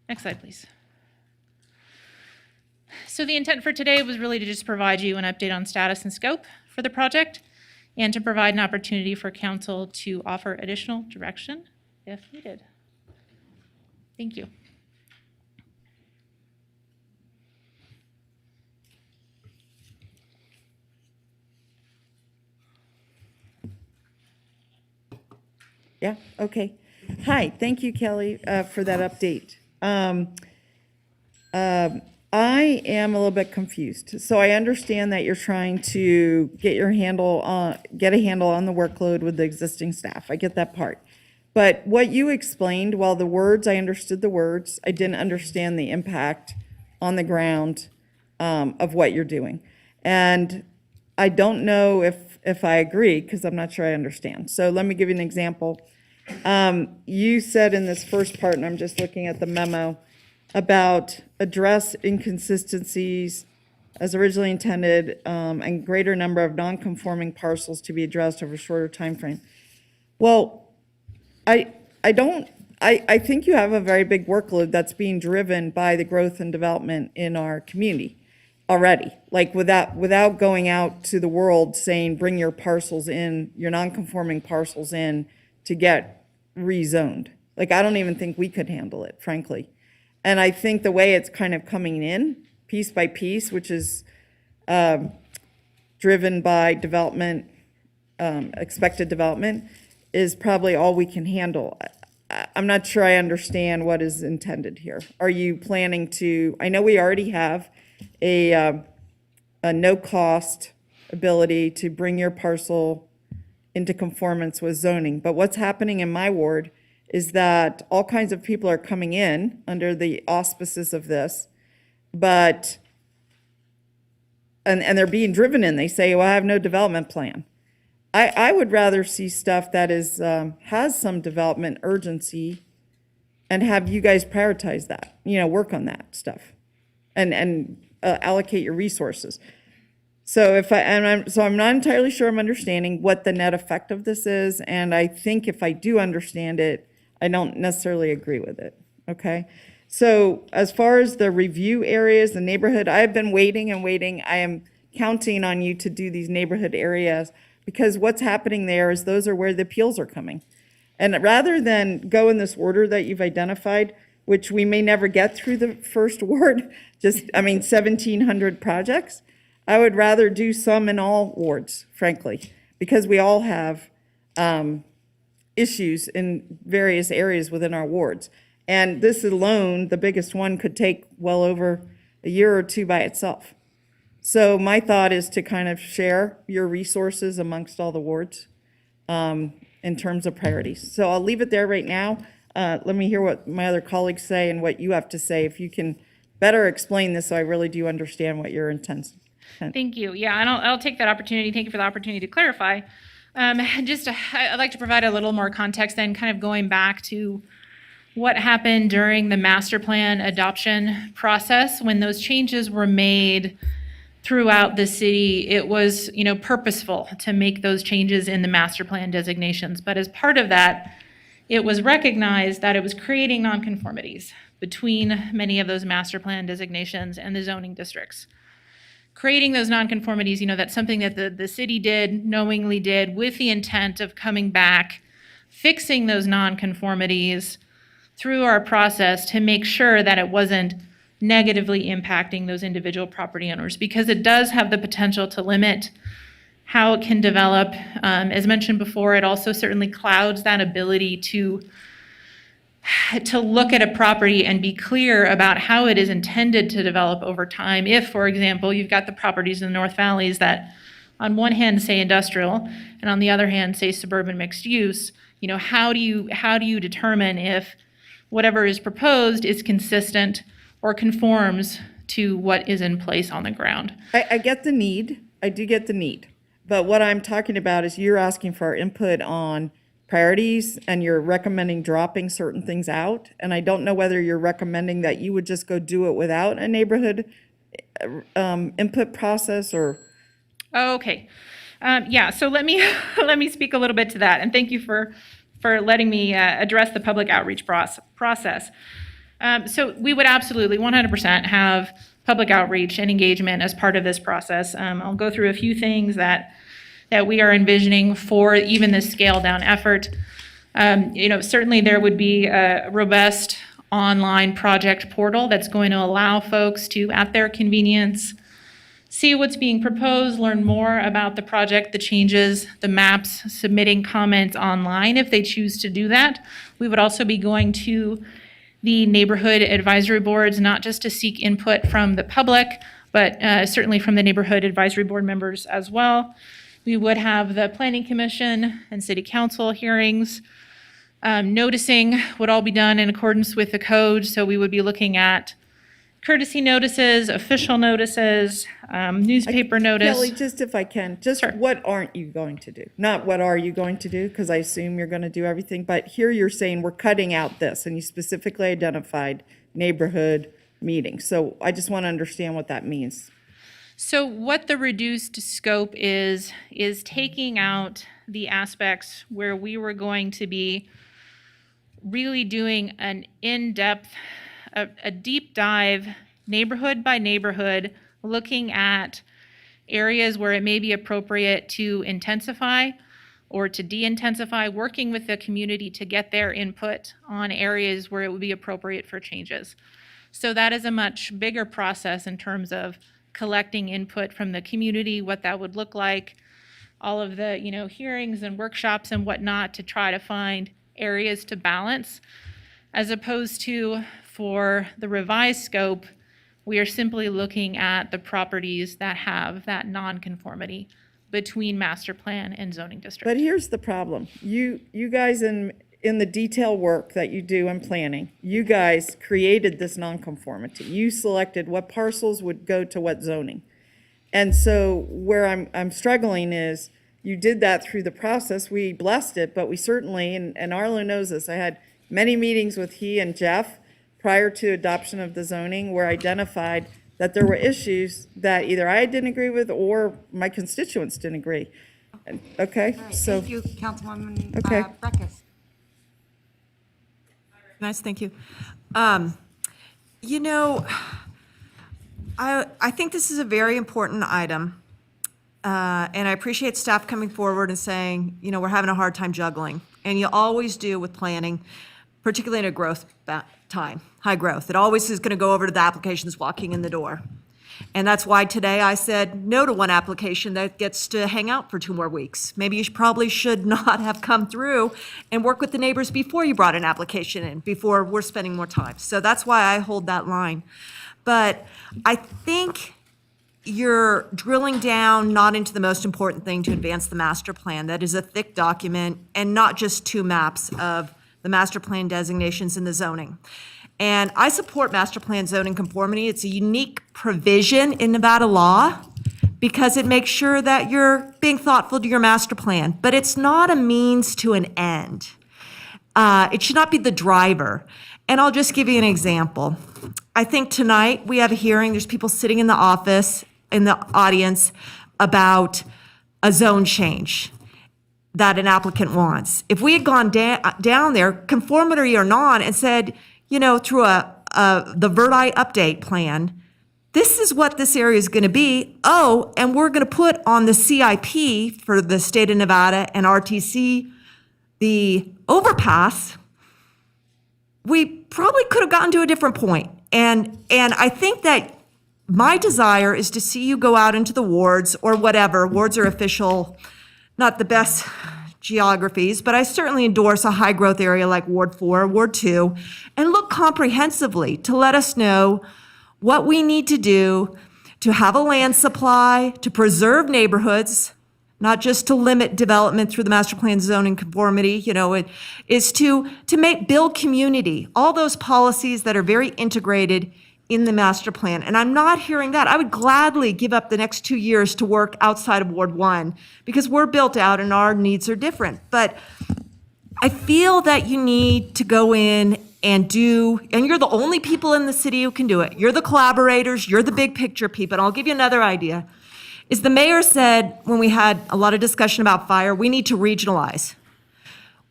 Next slide, please. So the intent for today was really to just provide you an update on status and scope for the project and to provide an opportunity for council to offer additional direction if needed. Thank you. Yeah, okay. Hi, thank you, Kelly, for that update. I am a little bit confused. So I understand that you're trying to get a handle on the workload with the existing staff. I get that part. But what you explained, while the words, I understood the words, I didn't understand the impact on the ground of what you're doing. And I don't know if I agree, because I'm not sure I understand. So let me give you an example. You said in this first part, and I'm just looking at the memo, about address inconsistencies as originally intended, and greater number of non-conforming parcels to be addressed over a shorter time frame. Well, I think you have a very big workload that's being driven by the growth and development in our community already. Like without going out to the world saying, bring your parcels in, your non-conforming parcels in to get rezoned. Like, I don't even think we could handle it, frankly. And I think the way it's kind of coming in, piece by piece, which is driven by development, expected development, is probably all we can handle. I'm not sure I understand what is intended here. Are you planning to, I know we already have a no-cost ability to bring your parcel into conformance with zoning, but what's happening in my ward is that all kinds of people are coming in under the auspices of this, but, and they're being driven in. They say, well, I have no development plan. I would rather see stuff that is, has some development urgency and have you guys prioritize that, work on that stuff and allocate your resources. So I'm not entirely sure I'm understanding what the net effect of this is, and I think if I do understand it, I don't necessarily agree with it, okay? So as far as the review areas, the neighborhood, I've been waiting and waiting. I am counting on you to do these neighborhood areas because what's happening there is those are where the appeals are coming. And rather than go in this order that you've identified, which we may never get through the first ward, 1,700 projects, I would rather do some in all wards, frankly, because we all have issues in various areas within our wards. And this alone, the biggest one, could take well over a year or two by itself. So my thought is to kind of share your resources amongst all the wards in terms of priorities. So I'll leave it there right now. Let me hear what my other colleagues say and what you have to say. If you can better explain this so I really do understand what your intent. Thank you. Yeah, and I'll take that opportunity. Thank you for the opportunity to clarify. I'd like to provide a little more context then, kind of going back to what happened during the master plan adoption process. When those changes were made throughout the city, it was, purposeful to make those changes in the master plan designations. But as part of that, it was recognized that it was creating nonconformities between many of those master plan designations and the zoning districts. Creating those nonconformities, that's something that the city knowingly did with the intent of coming back, fixing those nonconformities, through our process to make sure that it wasn't negatively impacting those individual property owners, because it does have the potential to limit how it can develop. As mentioned before, it also certainly clouds that ability to look at a property and be clear about how it is intended to develop over time. If, for example, you've got the properties in the North Valleys that on one hand say industrial and on the other hand say suburban mixed use, how do you determine if whatever is proposed is consistent or conforms to what is in place on the ground? I get the need. I do get the need. But what I'm talking about is you're asking for our input on priorities and you're recommending dropping certain things out. And I don't know whether you're recommending that you would just go do it without a neighborhood input process or. Okay. Yeah, so let me speak a little bit to that. And thank you for letting me address the public outreach process. So we would absolutely 100% have public outreach and engagement as part of this process. I'll go through a few things that we are envisioning for even this scale down effort. Certainly there would be a robust online project portal that's going to allow folks to, at their convenience, see what's being proposed, learn more about the project, the changes, the maps, submitting comments online if they choose to do that. We would also be going to the neighborhood advisory boards, not just to seek input from the public, but certainly from the neighborhood advisory board members as well. We would have the planning commission and city council hearings. Noticing would all be done in accordance with the code, so we would be looking at courtesy notices, official notices, newspaper notice. Kelly, just if I can, just what aren't you going to do? Not what are you going to do, because I assume you're going to do everything, but here you're saying we're cutting out this, and you specifically identified neighborhood meetings. So I just want to understand what that means. So what the reduced scope is taking out the aspects where we were going to be really doing an in-depth, a deep dive, neighborhood by neighborhood, looking at areas where it may be appropriate to intensify or to de-intensify, working with the community to get their input on areas where it would be appropriate for changes. So that is a much bigger process in terms of collecting input from the community, what that would look like, all of the hearings and workshops and whatnot to try to find areas to balance, as opposed to for the revised scope, we are simply looking at the properties that have that nonconformity between master plan and zoning district. But here's the problem. You guys in the detail work that you do in planning, you guys created this nonconformity. You selected what parcels would go to what zoning. And so where I'm struggling is you did that through the process. We blessed it, but we certainly, and Arlo knows this, I had many meetings with he and Jeff prior to adoption of the zoning where identified that there were issues that either I didn't agree with or my constituents didn't agree. Okay, All right, so. thank you, Councilwoman Okay. Breckus. Nice, thank you. I think this is a very important item, and I appreciate staff coming forward and saying, we're having a hard time juggling. And you always do with planning, particularly in a growth time, high growth. It always is going to go over to the applications walking in the door. And that's why today I said no to one application that gets to hang out for 2 more weeks. Maybe you probably should not have come through and work with the neighbors before you brought an application in, before we're spending more time. So that's why I hold that line. But I think you're drilling down not into the most important thing to advance the master plan. That is a thick document and not just 2 maps of the master plan designations and the zoning. And I support master plan zoning conformity. It's a unique provision in Nevada law because it makes sure that you're being thoughtful to your master plan, but it's not a means to an end. It should not be the driver. And I'll just give you an example. I think tonight we have a hearing, there's people sitting in the audience about a zone change that an applicant wants. If we had gone down there, conformity or not, and said, through the Verdi update plan, this is what this area is going to be. Oh, and we're going to put on the CIP for the state of Nevada and RTC the overpass. we probably could have gotten to a different point. And I think that my desire is to see you go out into the wards or whatever. Wards are official, not the best geographies, but I certainly endorse a high growth area like Ward 4, Ward 2, and look comprehensively to let us know what we need to do to have a land supply, to preserve neighborhoods, not just to limit development through the master plan zoning conformity, it is to build community, all those policies that are very integrated in the master plan. And I'm not hearing that. I would gladly give up the next 2 years to work outside of Ward 1 because we're built out and our needs are different. But I feel that you need to go in and you're the only people in the city who can do it. You're the collaborators, you're the big picture people. And I'll give you another idea. Is the mayor said when we had a lot of discussion about fire, we need to regionalize.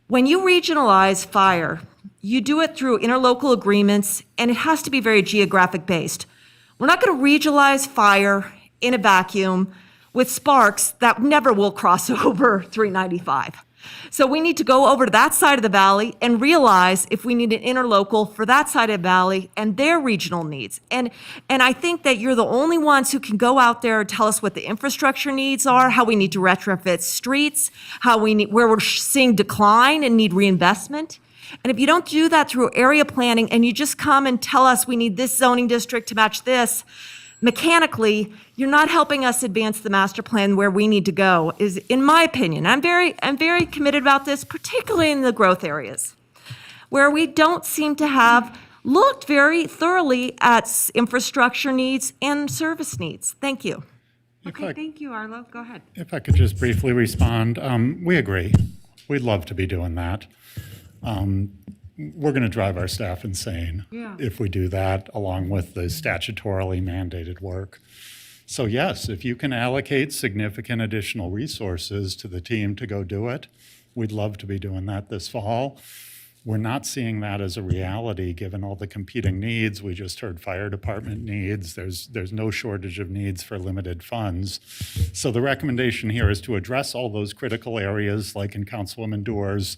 When you regionalize fire, you do it through interlocal agreements, and it has to be very geographic based. We're not going to regionalize fire in a vacuum with sparks that never will cross over 395. So we need to go over to that side of the valley and realize if we need an interlocal for that side of the valley and their regional needs. And I think that you're the only ones who can go out there and tell us what the infrastructure needs are, how we need to retrofit streets, where we're seeing decline and need reinvestment. And if you don't do that through area planning and you just come and tell us we need this zoning district to match this, mechanically, you're not helping us advance the master plan where we need to go, is in my opinion. I'm very committed about this, particularly in the growth areas, where we don't seem to have looked very thoroughly at infrastructure needs and service needs. Thank you. Okay, thank you, Arlo. Go ahead. If I could just briefly respond, we agree. We'd love to be doing that. We're going to drive our staff insane if we do that, along with the statutorily mandated work. So yes, if you can allocate significant additional resources to the team to go do it, we'd love to be doing that this fall. We're not seeing that as a reality, given all the competing needs. We just heard fire department needs. There's no shortage of needs for limited funds. So the recommendation here is to address all those critical areas, like in Councilwoman Doerr's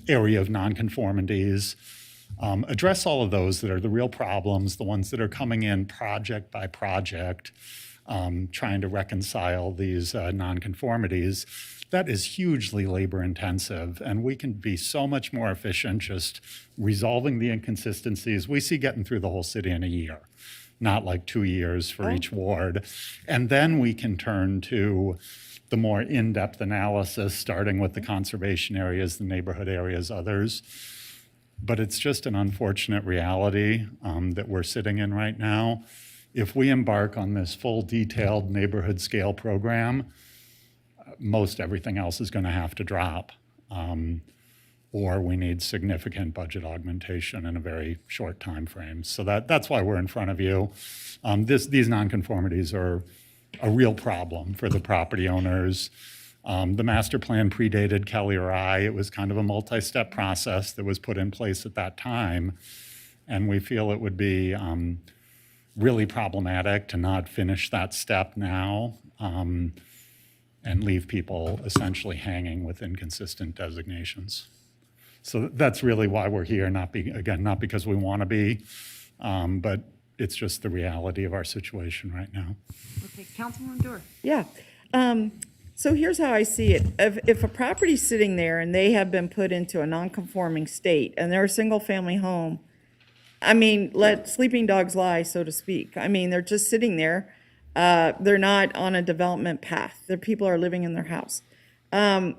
area of nonconformities. Address all of those that are the real problems, the ones that are coming in project by project, trying to reconcile these nonconformities. That is hugely labor intensive, and we can be so much more efficient just resolving the inconsistencies. We see getting through the whole city in a year, not like 2 years for each ward. And then we can turn to the more in-depth analysis, starting with the conservation areas, the neighborhood areas, others. But it's just an unfortunate reality that we're sitting in right now. If we embark on this full detailed neighborhood scale program, most everything else is going to have to drop. Or we need significant budget augmentation in a very short time frame. So that's why we're in front of you. These nonconformities are a real problem for the property owners. The master plan predated Kelly or I. It was kind of a multi-step process that was put in place at that time. And we feel it would be really problematic to not finish that step now and leave people essentially hanging with inconsistent designations. So that's really why we're here, not because we want to be, but it's just the reality of our situation right now. Okay, Councilwoman Doerr. Yeah. So here's how I see it. If a property's sitting there and they have been put into a non-conforming state and they're a single-family home, I mean, let sleeping dogs lie, so to speak. I mean, they're just sitting there. They're not on a development path. Their people are living in their house. I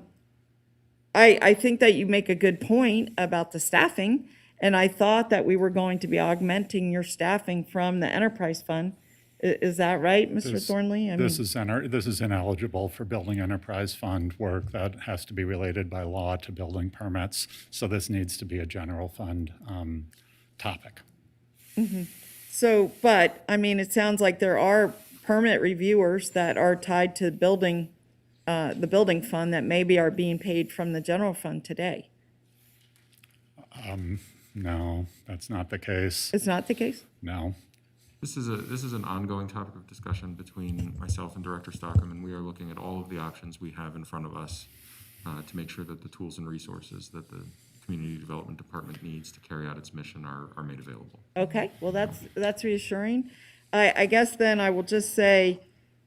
think that you make a good point about the staffing, and I thought that we were going to be augmenting your staffing from the enterprise fund. Is that right, Mr. Thornley? This is ineligible for building enterprise fund work. That has to be related by law to building permits. So this needs to be a general fund topic. Mm-hmm. So, but, I mean, it sounds like there are permit reviewers that are tied to the building fund that maybe are being paid from the general fund today. No, that's not the case. It's not the case? No. This is an ongoing topic of discussion between myself and Director Stockham, and we are looking at all of the options we have in front of us to make sure that the tools and resources that the Community Development Department needs to carry out its mission are made available. Okay, well, that's reassuring. I guess then I will just say,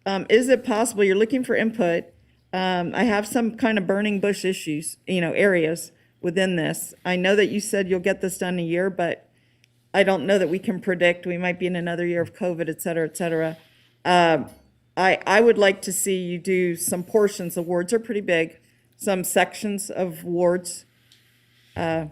is it possible, you're looking for input, I have some kind of burning bush issues, areas within this. I know that you said you'll get this done in a year, but I don't know that we can predict, we might be in another year of COVID, et cetera, et cetera. I would like to see you do some portions, the wards are pretty big, some sections of wards. That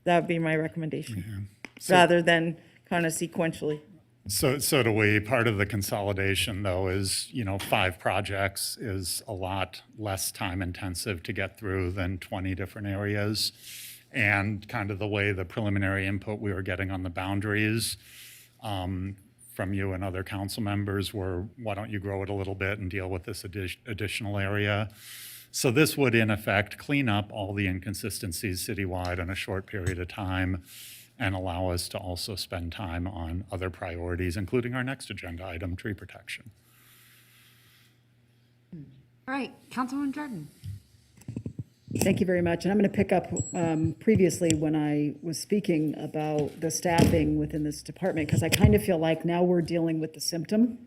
would be my recommendation, rather than kind of sequentially. So do we. Part of the consolidation, though, is, 5 projects is a lot less time intensive to get through than 20 different areas. And kind of the way the preliminary input we were getting on the boundaries from you and other council members were, why don't you grow it a little bit and deal with this additional area? So this would, in effect, clean up all the inconsistencies citywide in a short period of time and allow us to also spend time on other priorities, including our next agenda item, tree protection. All right, Councilwoman Jordan. Thank you very much. And I'm going to pick up previously when I was speaking about the staffing within this department, because I kind of feel like now we're dealing with the symptom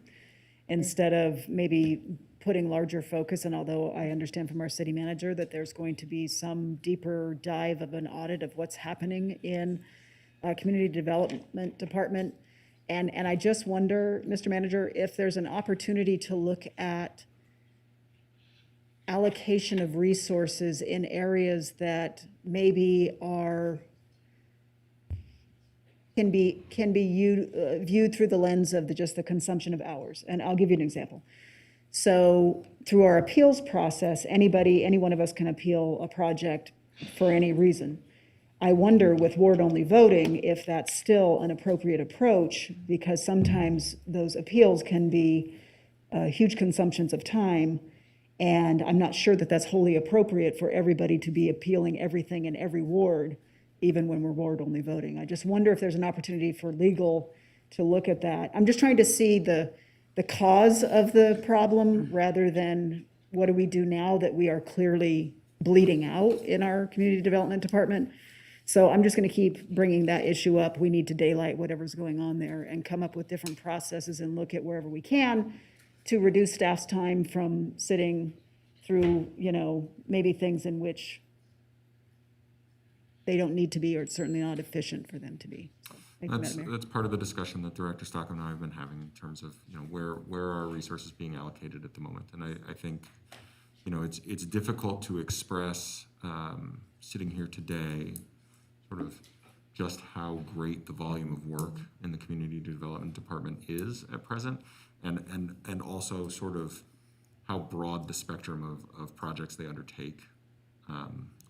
instead of maybe putting larger focus. And although I understand from our city manager that there's going to be some deeper dive of an audit of what's happening in Community Development Department. And I just wonder, Mr. Manager, if there's an opportunity to look at allocation of resources in areas that maybe can be viewed through the lens of just the consumption of hours. And I'll give you an example. So through our appeals process, any one of us can appeal a project for any reason. I wonder with ward-only voting if that's still an appropriate approach, because sometimes those appeals can be huge consumptions of time, and I'm not sure that that's wholly appropriate for everybody to be appealing everything in every ward, even when we're ward-only voting. I just wonder if there's an opportunity for legal to look at that. I'm just trying to see the cause of the problem rather than what do we do now that we are clearly bleeding out in our community development department. So I'm just going to keep bringing that issue up. We need to daylight whatever's going on there and come up with different processes and look at wherever we can to reduce staff's time from sitting through, maybe things in which they don't need to be, or it's certainly not efficient for them to be. Thank you, Madam Mayor. That's part of the discussion that Director Stockham and I have been having in terms of, where are resources being allocated at the moment. And I think, it's difficult to express, sitting here today, sort of just how great the volume of work in the Community Development Department is at present, and also sort of how broad the spectrum of projects they undertake.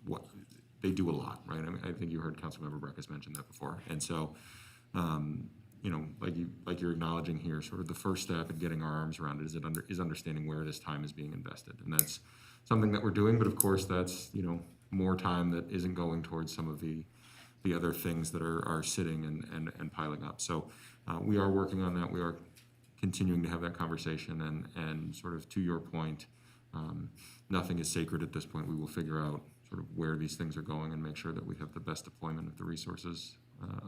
What they do a lot, right? I mean, I think you heard Councilmember Breckus mention that before, and so like you're acknowledging here, sort of the first step in getting our arms around it is understanding where this time is being invested, and that's something that we're doing. But of course, that's more time that isn't going towards some of the other things that are sitting and piling up. So we are working on that. We are continuing to have that conversation, and sort of to your point, nothing is sacred at this point. We will figure out sort of where these things are going and make sure that we have the best deployment of the resources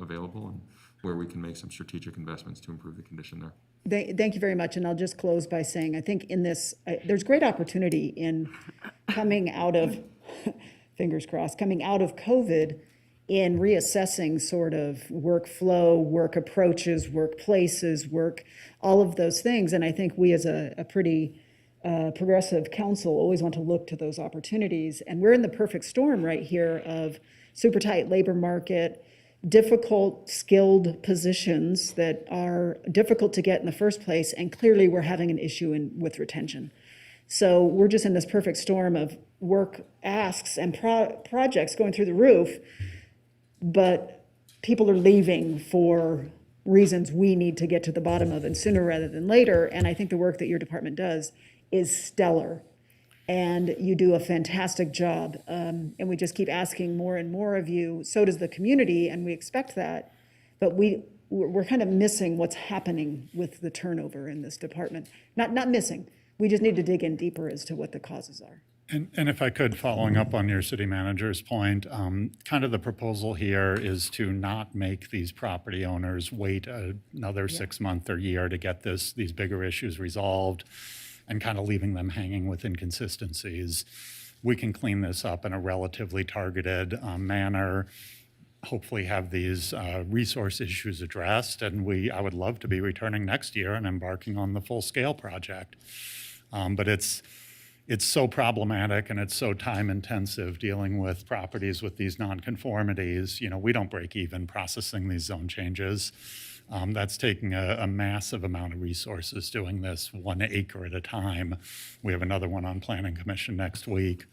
available, and where we can make some strategic investments to improve the condition there. Thank you very much. And I'll just close by saying, I think in this, there's great opportunity in coming out of, fingers crossed, coming out of COVID, in reassessing sort of workflow, work approaches, workplaces, all of those things. And I think we as a pretty progressive council always want to look to those opportunities. And we're in the perfect storm right here of super tight labor market, difficult skilled positions that are difficult to get in the first place. And clearly we're having an issue with retention. So we're just in this perfect storm of work asks and projects going through the roof, but people are leaving for reasons we need to get to the bottom of, and sooner rather than later. And I think the work that your department does is stellar, and you do a fantastic job. And we just keep asking more and more of you. So does the community, and we expect that. But we're kind of missing what's happening with the turnover in this department. Not missing. We just need to dig in deeper as to what the causes are. And if I could, following up on your city manager's point, kind of the proposal here is to not make these property owners wait another 6 month or year to get these bigger issues resolved, and kind of leaving them hanging with inconsistencies. We can clean this up in a relatively targeted manner, hopefully have these resource issues addressed, and I would love to be returning next year and embarking on the full-scale project. But it's so problematic and it's so time-intensive dealing with properties with these nonconformities. You know, we don't break even processing these zone changes. That's taking a massive amount of resources doing this 1 acre at a time. We have another one on Planning Commission next week.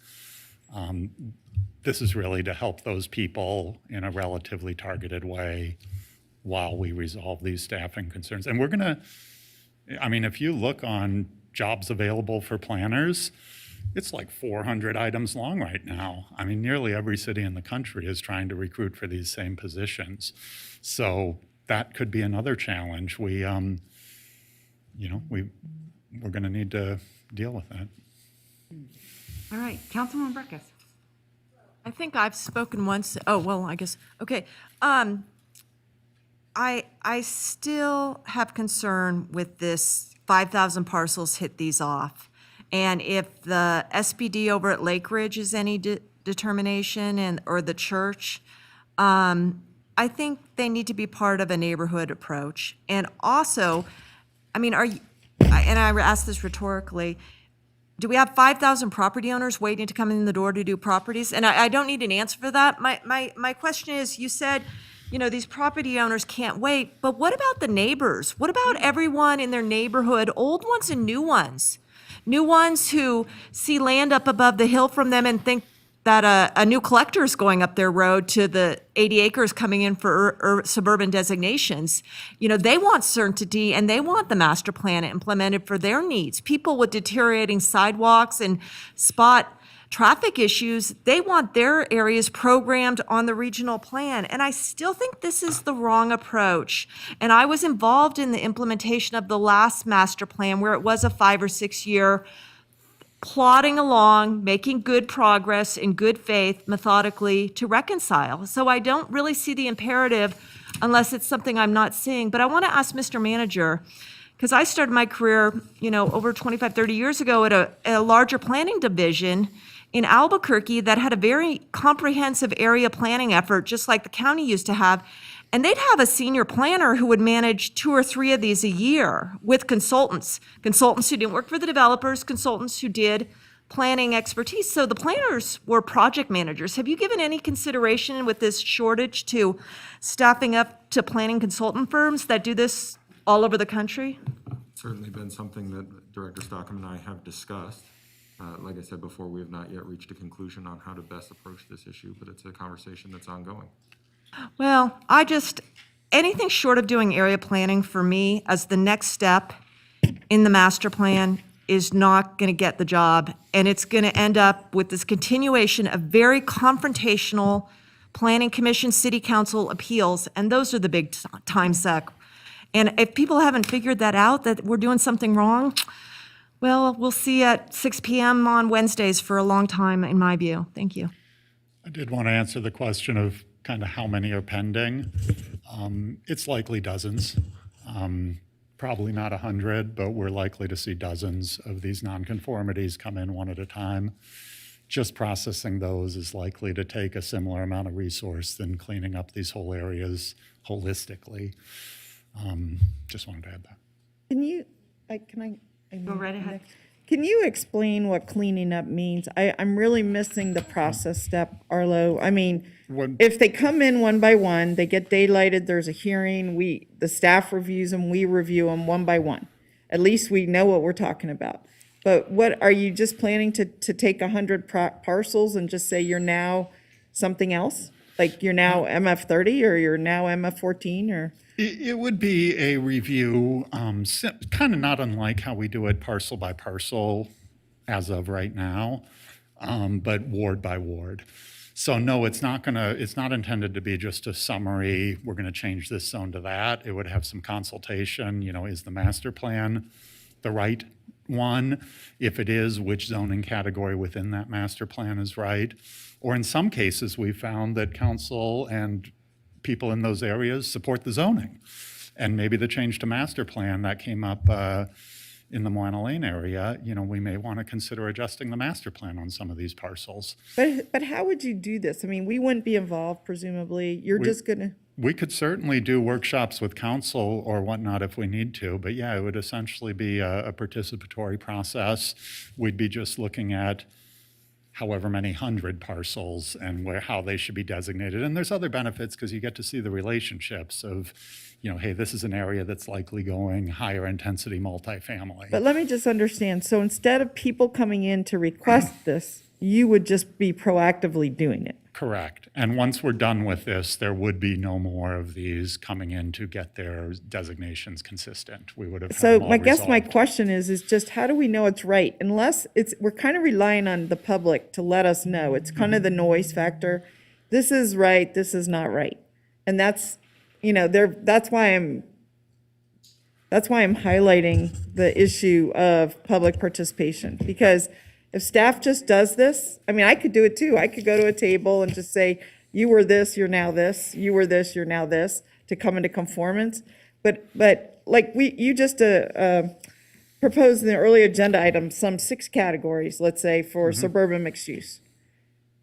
This is really to help those people in a relatively targeted way while we resolve these staffing concerns. And if you look on jobs available for planners, it's like 400 items long right now. I mean, nearly every city in the country is trying to recruit for these same positions. So that could be another challenge. We're going to need to deal with that. All right, Councilwoman Breckus. I think I've spoken once. Oh, well, I guess, okay. I still have concern with this 5,000 parcels hit these off. And if the SPD over at Lake Ridge is any determination or the church, I think they need to be part of a neighborhood approach. And also, I mean, and I ask this rhetorically, do we have 5,000 property owners waiting to come in the door to do properties? And I don't need an answer for that. My question is, you said, these property owners can't wait, but what about the neighbors? What about everyone in their neighborhood, old ones and new ones? New ones who see land up above the hill from them and think that a new collector is going up their road to the 80 acres coming in for suburban designations. They want certainty and they want the master plan implemented for their needs. People with deteriorating sidewalks and spot traffic issues, they want their areas programmed on the regional plan. And I still think this is the wrong approach. And I was involved in the implementation of the last master plan where it was a 5 or 6 year plodding along, making good progress in good faith, methodically to reconcile. So I don't really see the imperative unless it's something I'm not seeing. But I want to ask Mr. Manager, because I started my career, over 25, 30 years ago at a larger planning division in Albuquerque that had a very comprehensive area planning effort, just like the county used to have. And they'd have a senior planner who would manage 2 or 3 of these a year with consultants who didn't work for the developers, consultants who did planning expertise. So the planners were project managers. Have you given any consideration with this shortage to staffing up to planning consultant firms that do this all over the country? Certainly been something that Director Stockham and I have discussed. Like I said before, we have not yet reached a conclusion on how to best approach this issue, but it's a conversation that's ongoing. Well, anything short of doing area planning for me as the next step in the master plan is not going to get the job. And it's going to end up with this continuation of very confrontational planning commission, city council appeals. And those are the big time suck. And if people haven't figured that out, that we're doing something wrong, well, we'll see at 6 p.m. on Wednesdays for a long time, in my view. Thank you. I did want to answer the question of kind of how many are pending. It's likely dozens, probably not 100, but we're likely to see dozens of these nonconformities come in one at a time. Just processing those is likely to take a similar amount of resource than cleaning up these whole areas holistically. Just wanted to add that. Go right ahead. Can you explain what cleaning up means? I'm really missing the process step, Arlo. I mean, if they come in one by one, they get daylighted, there's a hearing, the staff reviews them, we review them one by one. At least we know what we're talking about. But what, are you just planning to take 100 parcels and just say you're now something else? Like you're now MF30 or you're now MF14 or? It would be a review, kind of not unlike how we do it parcel by parcel as of right now, but ward by ward. So no, it's not intended to be just a summary, we're going to change this zone to that. It would have some consultation, is the master plan the right one? If it is, which zoning category within that master plan is right? Or in some cases, we found that council and people in those areas support the zoning. And maybe the change to master plan that came up in the Moana Lane area, we may want to consider adjusting the master plan on some of these parcels. But how would you do this? I mean, we wouldn't be involved, presumably. You're just going to... We could certainly do workshops with council or whatnot if we need to, but yeah, it would essentially be a participatory process. We'd be just looking at however many 100 parcels and how they should be designated. And there's other benefits because you get to see the relationships of, hey, this is an area that's likely going higher intensity multifamily. But let me just understand. So instead of people coming in to request this, you would just be proactively doing it? Correct. And once we're done with this, there would be no more of these coming in to get their designations consistent. We would have had So them all I guess my resolved. question is just how do we know it's right? Unless we're kind of relying on the public to let us know. It's kind of the noise factor. This is right, this is not right. And that's, that's why I'm highlighting the issue of public participation. Because if staff just does this, I mean, I could do it too. I could go to a table and just say, you were this, you're now this, you were this, you're now this, to come into conformance. But like you just proposed in the early agenda item, some 6 categories, let's say, for suburban mixed use.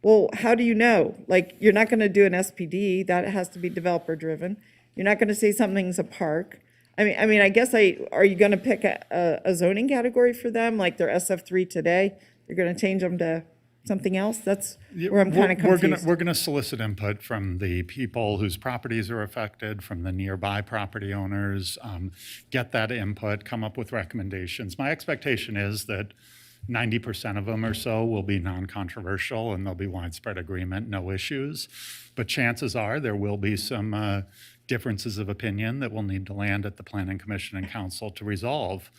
Well, how do you know? Like, you're not going to do an SPD, that has to be developer driven. You're not going to say something's a park. I mean, I guess are you going to pick a zoning category for them, like they're SF3 today? You're going to change them to something else? That's where I'm kind of confused. We're going to solicit input from the people whose properties are affected, from the nearby property owners, get that input, come up with recommendations. My expectation is that 90% of them or so will be non-controversial and there'll be widespread agreement, no issues. But chances are there will be some differences of opinion that will need to land at the Planning Commission and Council to resolve.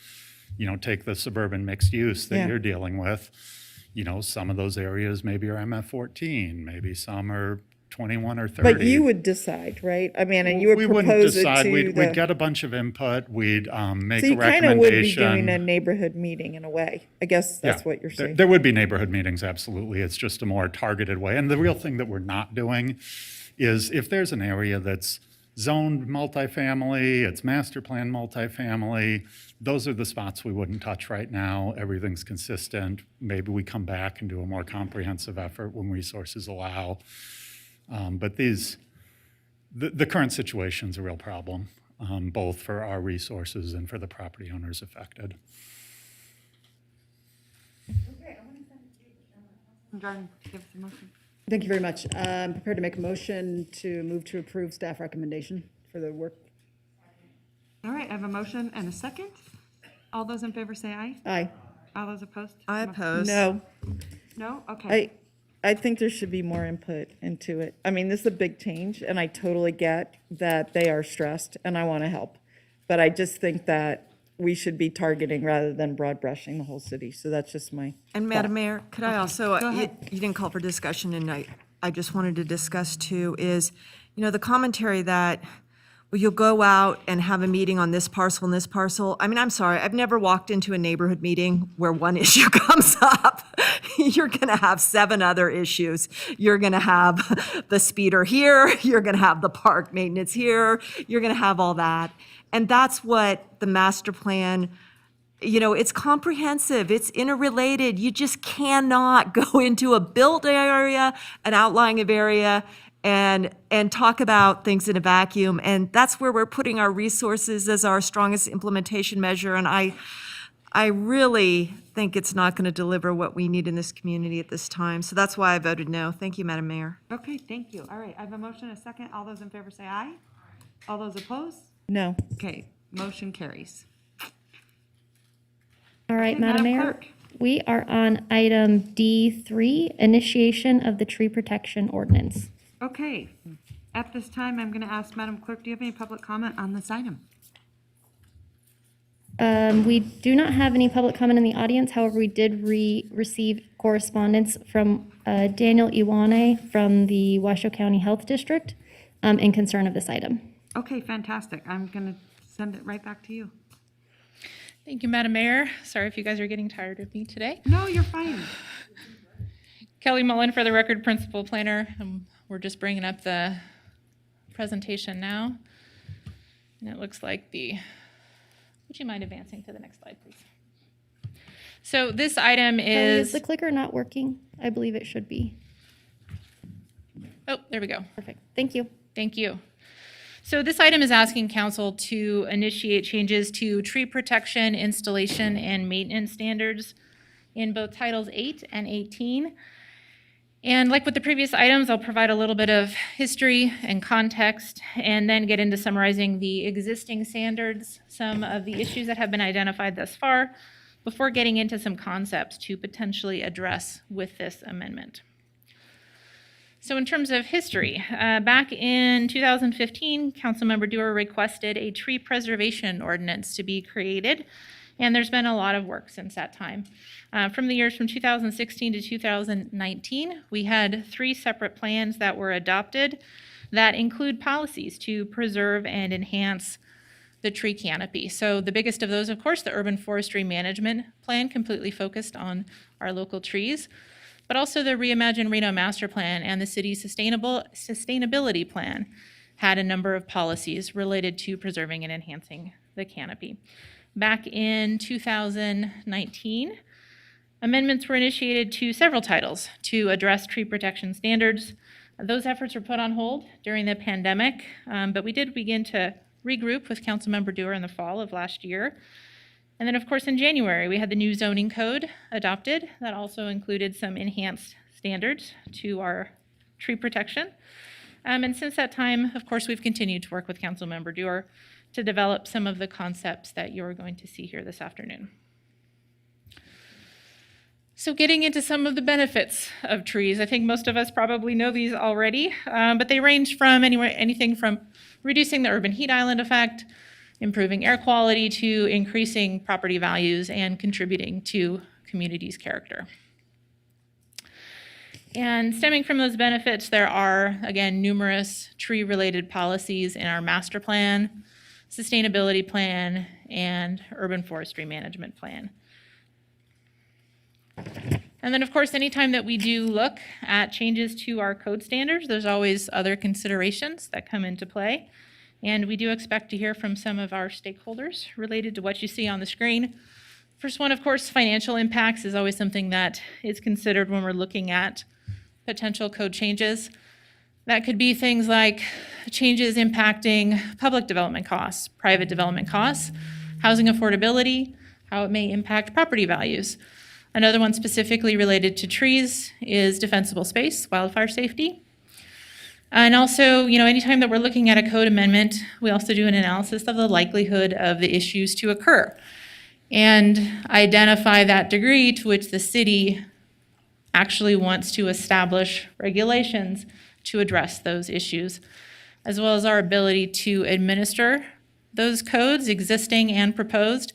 Take the suburban mixed use that you're dealing with. Some of those areas maybe are MF14, maybe some are 21 or 30. But you would decide, right? I mean, and you would We wouldn't propose it decide. to We'd the... get a bunch of input. We'd make So a you kind of would be recommendation. doing a neighborhood meeting in a way. I guess that's what you're saying. There would be neighborhood meetings, absolutely. It's just a more targeted way. And the real thing that we're not doing is if there's an area that's zoned multifamily, it's master plan multifamily, those are the spots we wouldn't touch right now. Everything's consistent. Maybe we come back and do a more comprehensive effort when resources allow. But the current situation's a real problem, both for our resources and for the property owners affected. Jordan, give us a motion. Thank you very much. I'm prepared to make a motion to move to approve staff recommendation for the work. All right, I have a motion and a second. All those in favor say aye. Aye. All those opposed? I oppose. No. No? Okay. I think there should be more input into it. I mean, this is a big change, and I totally get that they are stressed, and I want to help. But I just think that we should be targeting rather than broad brushing the whole city. So that's just my And Madam Mayor, could I also, Go you ahead. didn't call for discussion, and I just wanted to discuss too, is, the commentary that, well, you'll go out and have a meeting on this parcel and this parcel. I mean, I'm sorry, I've never walked into a neighborhood meeting where one issue comes up. You're going to have 7 other issues. You're going to have the speeder here, you're going to have the park maintenance here, you're going to have all that. And that's what the master plan, it's comprehensive, it's interrelated. You just cannot go into a built area, an outlying of area, and talk about things in a vacuum. And that's where we're putting our resources as our strongest implementation measure. And I really think it's not going to deliver what we need in this community at this time. So that's why I voted no. Thank you, Madam Mayor. Okay, thank you. All right, I have a motion and a second. All those in favor say aye. All those opposed? no. Okay, motion carries. All right, Okay, Madam Mayor, Clerk. we are on item D3, initiation of the tree protection ordinance. Okay, at this time, I'm going to ask Madam Clerk, do you have any public comment on this item? We do not have any public comment in the audience. However, we did receive correspondence from Daniel Iwane from the Washoe County Health District in concern of this item. Okay, fantastic. I'm going to send it right back to you. Thank you, Madam Mayor. Sorry if you guys are getting tired of me today. No, you're fine. Kelly Mullen for the record principal planner. We're just bringing up the presentation now. And it looks like would you mind advancing to the next slide, please? So this item Kelly, is. is the clicker not working? I believe it should be. Oh, there we go. Perfect. Thank you. Thank you. So this item is asking council to initiate changes to tree protection, installation, and maintenance standards in both Titles 8 and 18. And like with the previous items, I'll provide a little bit of history and context, and then get into summarizing the existing standards, some of the issues that have been identified thus far, before getting into some concepts to potentially address with this amendment. So in terms of history, back in 2015, Councilmember Dewar requested a tree preservation ordinance to be created, and there's been a lot of work since that time. From the years from 2016 to 2019, we had 3 separate plans that were adopted that include policies to preserve and enhance the tree canopy. So the biggest of those, of course, the Urban Forestry Management Plan, completely focused on our local trees, but also the Reimagine Reno Master Plan and the city's sustainability plan had a number of policies related to preserving and enhancing the canopy. Back in 2019, amendments were initiated to several titles to address tree protection standards. Those efforts were put on hold during the pandemic, but we did begin to regroup with Councilmember Dewar in the fall of last year. And then, of course, in January, we had the new zoning code adopted that also included some enhanced standards to our tree protection. And since that time, of course, we've continued to work with Councilmember Dewar to develop some of the concepts that you're going to see here this afternoon. So getting into some of the benefits of trees, I think most of us probably know these already, but they range from anything from reducing the urban heat island effect, improving air quality, to increasing property values and contributing to community's character. And stemming from those benefits, there are, again, numerous tree-related policies in our master plan, sustainability plan, and urban forestry management plan. And then, of course, anytime that we do look at changes to our code standards, there's always other considerations that come into play. And we do expect to hear from some of our stakeholders related to what you see on the screen. First one, of course, financial impacts is always something that is considered when we're looking at potential code changes. That could be things like changes impacting public development costs, private development costs, housing affordability, how it may impact property values. Another one specifically related to trees is defensible space, wildfire safety. And also, anytime that we're looking at a code amendment, we also do an analysis of the likelihood of the issues to occur and identify that degree to which the city actually wants to establish regulations to address those issues, as well as our ability to administer those codes, existing and proposed,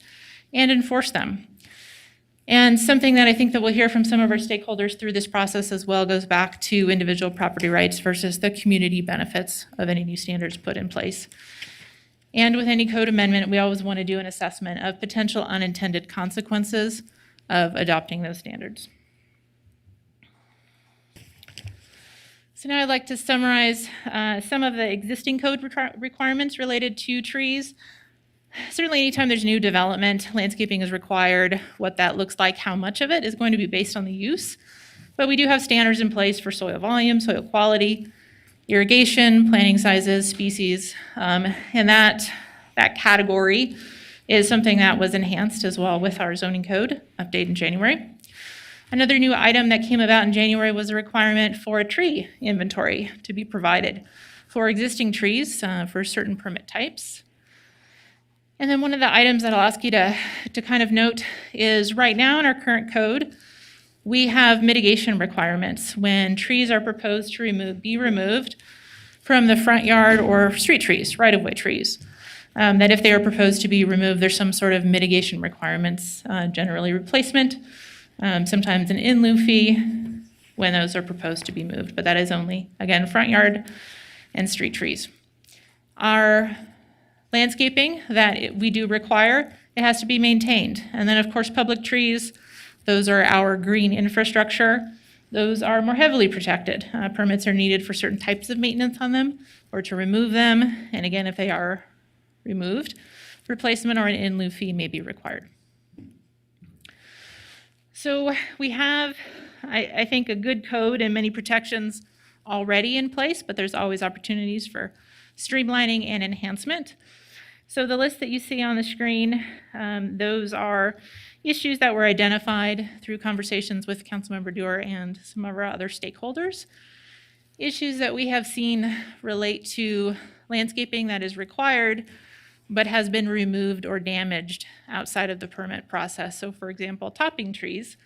and enforce them. And something that I think that we'll hear from some of our stakeholders through this process as well goes back to individual property rights versus the community benefits of any new standards put in place. And with any code amendment, we always want to do an assessment of potential unintended consequences of adopting those standards. So now I'd like to summarize some of the existing code requirements related to trees. Certainly anytime there's new development, landscaping is required. What that looks like, how much of it, is going to be based on the use. But we do have standards in place for soil volume, soil quality, irrigation, planting sizes, species, and that category is something that was enhanced as well with our zoning code update in January. Another new item that came about in January was a requirement for a tree inventory to be provided for existing trees for certain permit types. And then one of the items that I'll ask you to kind of note is right now in our current code, we have mitigation requirements when trees are proposed to be removed from the front yard or street trees, right-of-way trees. That if they are proposed to be removed, there's some sort of mitigation requirements, generally replacement, sometimes an in lieu fee when those are proposed to be moved, but that is only, again, front yard and street trees. Our landscaping that we do require it has to be maintained. And then, of course, public trees, those are our green infrastructure. Those are more heavily protected. Permits are needed for certain types of maintenance on them or to remove them. And again, if they are removed, replacement or an in lieu fee may be required. So we have, I think, a good code and many protections already in place, but there's always opportunities for streamlining and enhancement. So the list that you see on the screen, those are issues that were identified through conversations with Councilmember Dewar and some of our other stakeholders. Issues that we have seen relate to landscaping that is required but has been removed or damaged outside of the permit process. So for example, topping trees.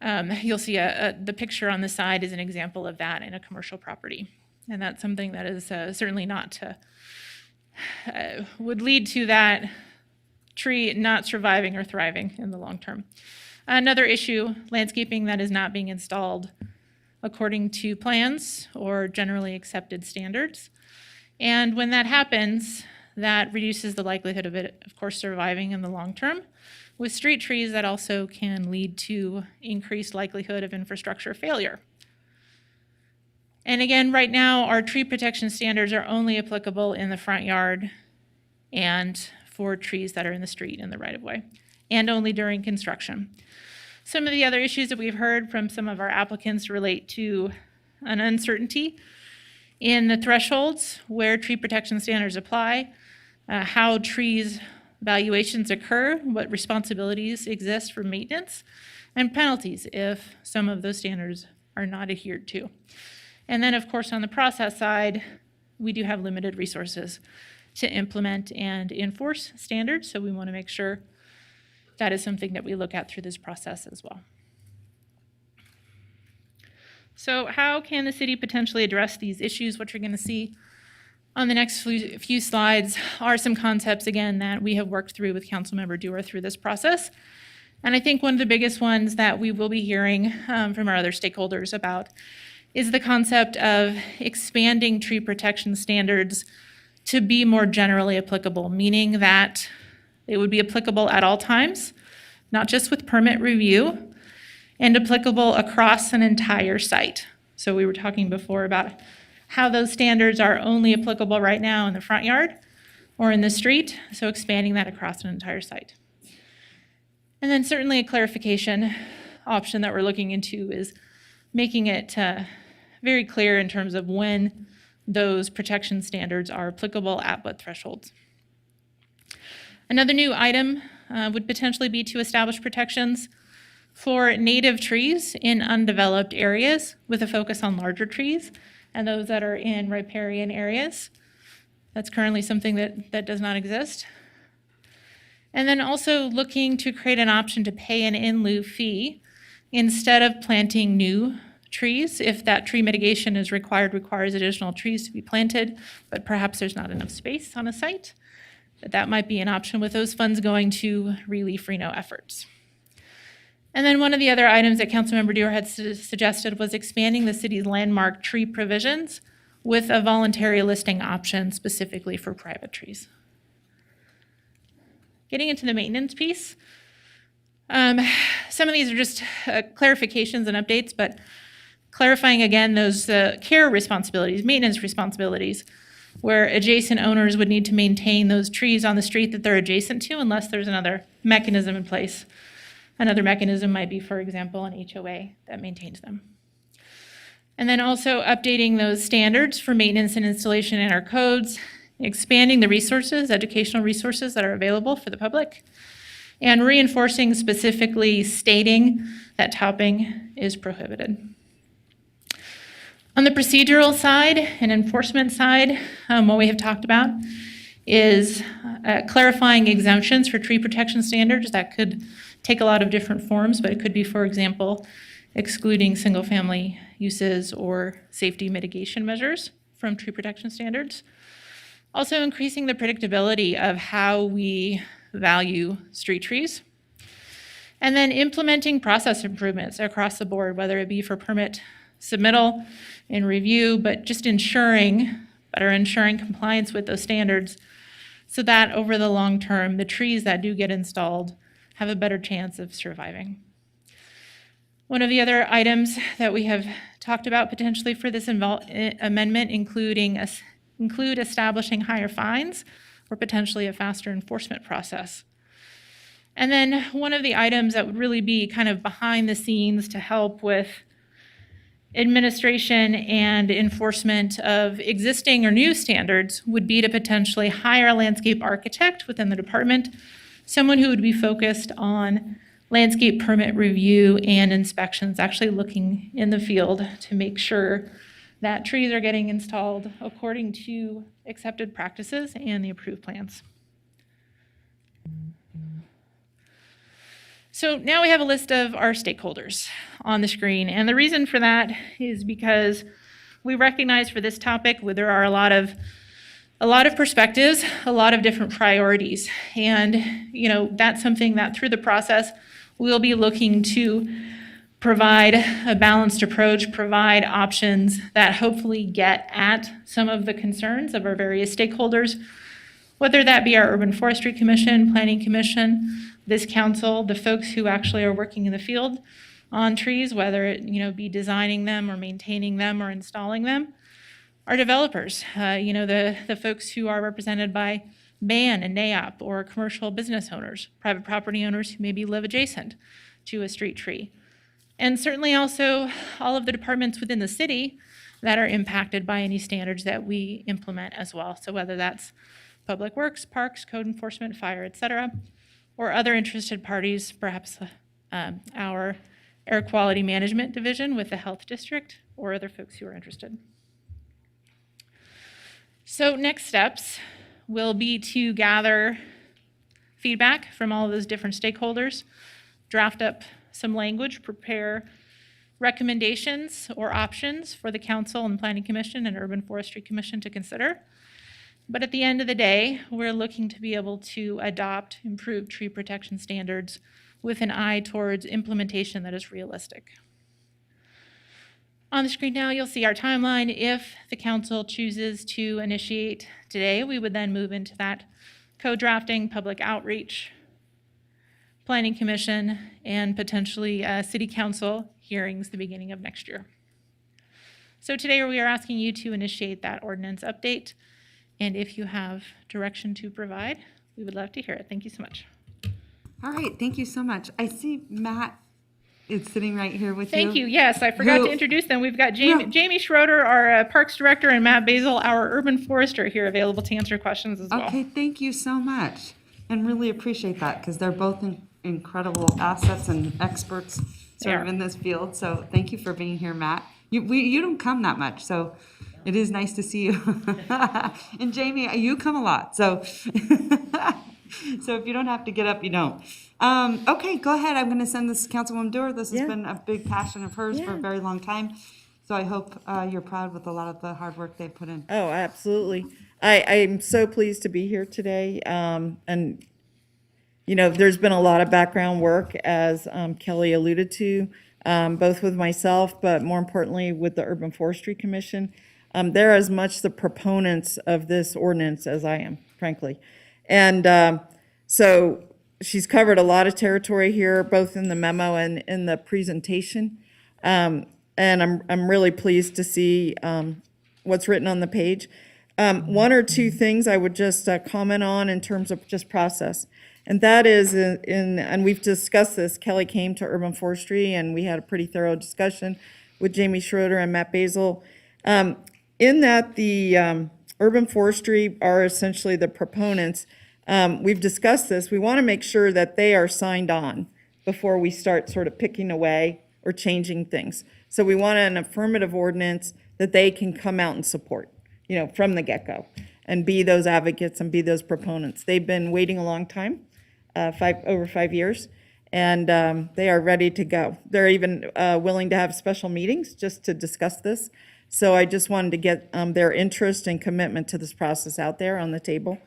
You'll see the picture on the side is an example of that in a commercial property. And that's something that is certainly not, would lead to that tree not surviving or thriving in the long term. Another issue, landscaping that is not being installed according to plans or generally accepted standards. And when that happens, that reduces the likelihood of it, of course, surviving in the long term. With street trees, that also can lead to increased likelihood of infrastructure failure. And again, right now, our tree protection standards are only applicable in the front yard and for trees that are in the street in the right-of-way, and only during construction. Some of the other issues that we've heard from some of our applicants relate to an uncertainty in the thresholds where tree protection standards apply, how trees valuations occur, what responsibilities exist for maintenance, and penalties if some of those standards are not adhered to. And then, of course, on the process side, we do have limited resources to implement and enforce standards, so we want to make sure that is something that we look at through this process as well. So how can the city potentially address these issues? What you're going to see on the next few slides are some concepts, again, that we have worked through with Councilmember Dewar through this process. And I think one of the biggest ones that we will be hearing from our other stakeholders about is the concept of expanding tree protection standards to be more generally applicable, meaning that they would be applicable at all times, not just with permit review, and applicable across an entire site. So we were talking before about how those standards are only applicable right now in the front yard or in the street, so expanding that across an entire site. And then certainly a clarification option that we're looking into is making it very clear in terms of when those protection standards are applicable at what thresholds. Another new item would potentially be to establish protections for native trees in undeveloped areas with a focus on larger trees and those that are in riparian areas. That's currently something that does not exist. And then also looking to create an option to pay an in lieu fee instead of planting new trees. If that tree mitigation is requires additional trees to be planted, but perhaps there's not enough space on a site, that might be an option with those funds going to relief Reno efforts. And then one of the other items that Councilmember Dewar had suggested was expanding the city's landmark tree provisions with a voluntary listing option specifically for private trees. Getting into the maintenance piece, some of these are just clarifications and updates, but clarifying again those care responsibilities, maintenance responsibilities, where adjacent owners would need to maintain those trees on the street that they're adjacent to unless there's another mechanism in place. Another mechanism might be, for example, an HOA that maintains them. And then also updating those standards for maintenance and installation in our codes, expanding the resources, educational resources that are available for the public, and reinforcing specifically stating that topping is prohibited. On the procedural side and enforcement side, what we have talked about is clarifying exemptions for tree protection standards. That could take a lot of different forms, but it could be, for example, excluding single-family uses or safety mitigation measures from tree protection standards. Also increasing the predictability of how we value street trees. And then implementing process improvements across the board, whether it be for permit submittal and review, but just ensuring compliance with those standards so that over the long term, the trees that do get installed have a better chance of surviving. One of the other items that we have talked about potentially for this amendment include establishing higher fines or potentially a faster enforcement process. And then one of the items that would really be kind of behind the scenes to help with administration and enforcement of existing or new standards would be to potentially hire a landscape architect within the department, someone who would be focused on landscape permit review and inspections, actually looking in the field to make sure that trees are getting installed according to accepted practices and the approved plans. So now we have a list of our stakeholders on the screen, and the reason for that is because we recognize for this topic where there are a lot of perspectives, a lot of different priorities, and that's something that through the process we'll be looking to provide a balanced approach, provide options that hopefully get at some of the concerns of our various stakeholders, whether that be our Urban Forestry Commission, Planning Commission, this council, the folks who actually are working in the field on trees, whether it be designing them or maintaining them or installing them, our developers, the folks who are represented by BAN and NAIOP, or commercial business owners, private property owners who maybe live adjacent to a street tree. And certainly also all of the departments within the city that are impacted by any standards that we implement as well. So whether that's Public Works, Parks, Code Enforcement, Fire, et cetera, or other interested parties, perhaps our Air Quality Management Division with the Health District, or other folks who are interested. So next steps will be to gather feedback from all of those different stakeholders, draft up some language, prepare recommendations or options for the Council and Planning Commission and Urban Forestry Commission to consider. But at the end of the day, we're looking to be able to adopt improved tree protection standards with an eye towards implementation that is realistic. On the screen now, you'll see our timeline. If the council chooses to initiate today, we would then move into that co-drafting, public outreach, Planning Commission, and potentially City Council hearings the beginning of next year. So today we are asking you to initiate that ordinance update, and if you have direction to provide, we would love to hear it. Thank you so much. All right, thank you so much. I see Matt is sitting right here with you. Thank you. Yes, I forgot to introduce them. We've got Jamie Schroeder, our Parks Director, and Matt Basil, our Urban Forester, here available to answer questions as well. Okay, thank you so much. And really appreciate that because they're both incredible assets and experts sort of in this field. So thank you for being here, Matt. You don't come that much, so it is nice to see you. And Jamie, you come a lot, so so if you don't have to get up, you don't. Okay, go ahead. I'm going to send this to Councilwoman Dewar. This has been a big passion of hers for a very long time. So I hope you're proud with a lot of the hard work they've put in. Oh, absolutely. I'm so pleased to be here today. And, there's been a lot of background work, as Kelly alluded to, both with myself, but more importantly with the Urban Forestry Commission. They're as much the proponents of this ordinance as I am, frankly. And so she's covered a lot of territory here, both in the memo and in the presentation. And I'm really pleased to see what's written on the page. One or two things I would just comment on in terms of just process. And that is, and we've discussed this, Kelly came to Urban Forestry and we had a pretty thorough discussion with Jamie Schroeder and Matt Basil. In that the Urban Forestry are essentially the proponents. We've discussed this. We want to make sure that they are signed on before we start sort of picking away or changing things. So we want an affirmative ordinance that they can come out and support, from the get-go, and be those advocates and be those proponents. They've been waiting a long time, over 5 years, and they are ready to go. They're even willing to have special meetings just to discuss this. So I just wanted to get their interest and commitment to this process out there on the table.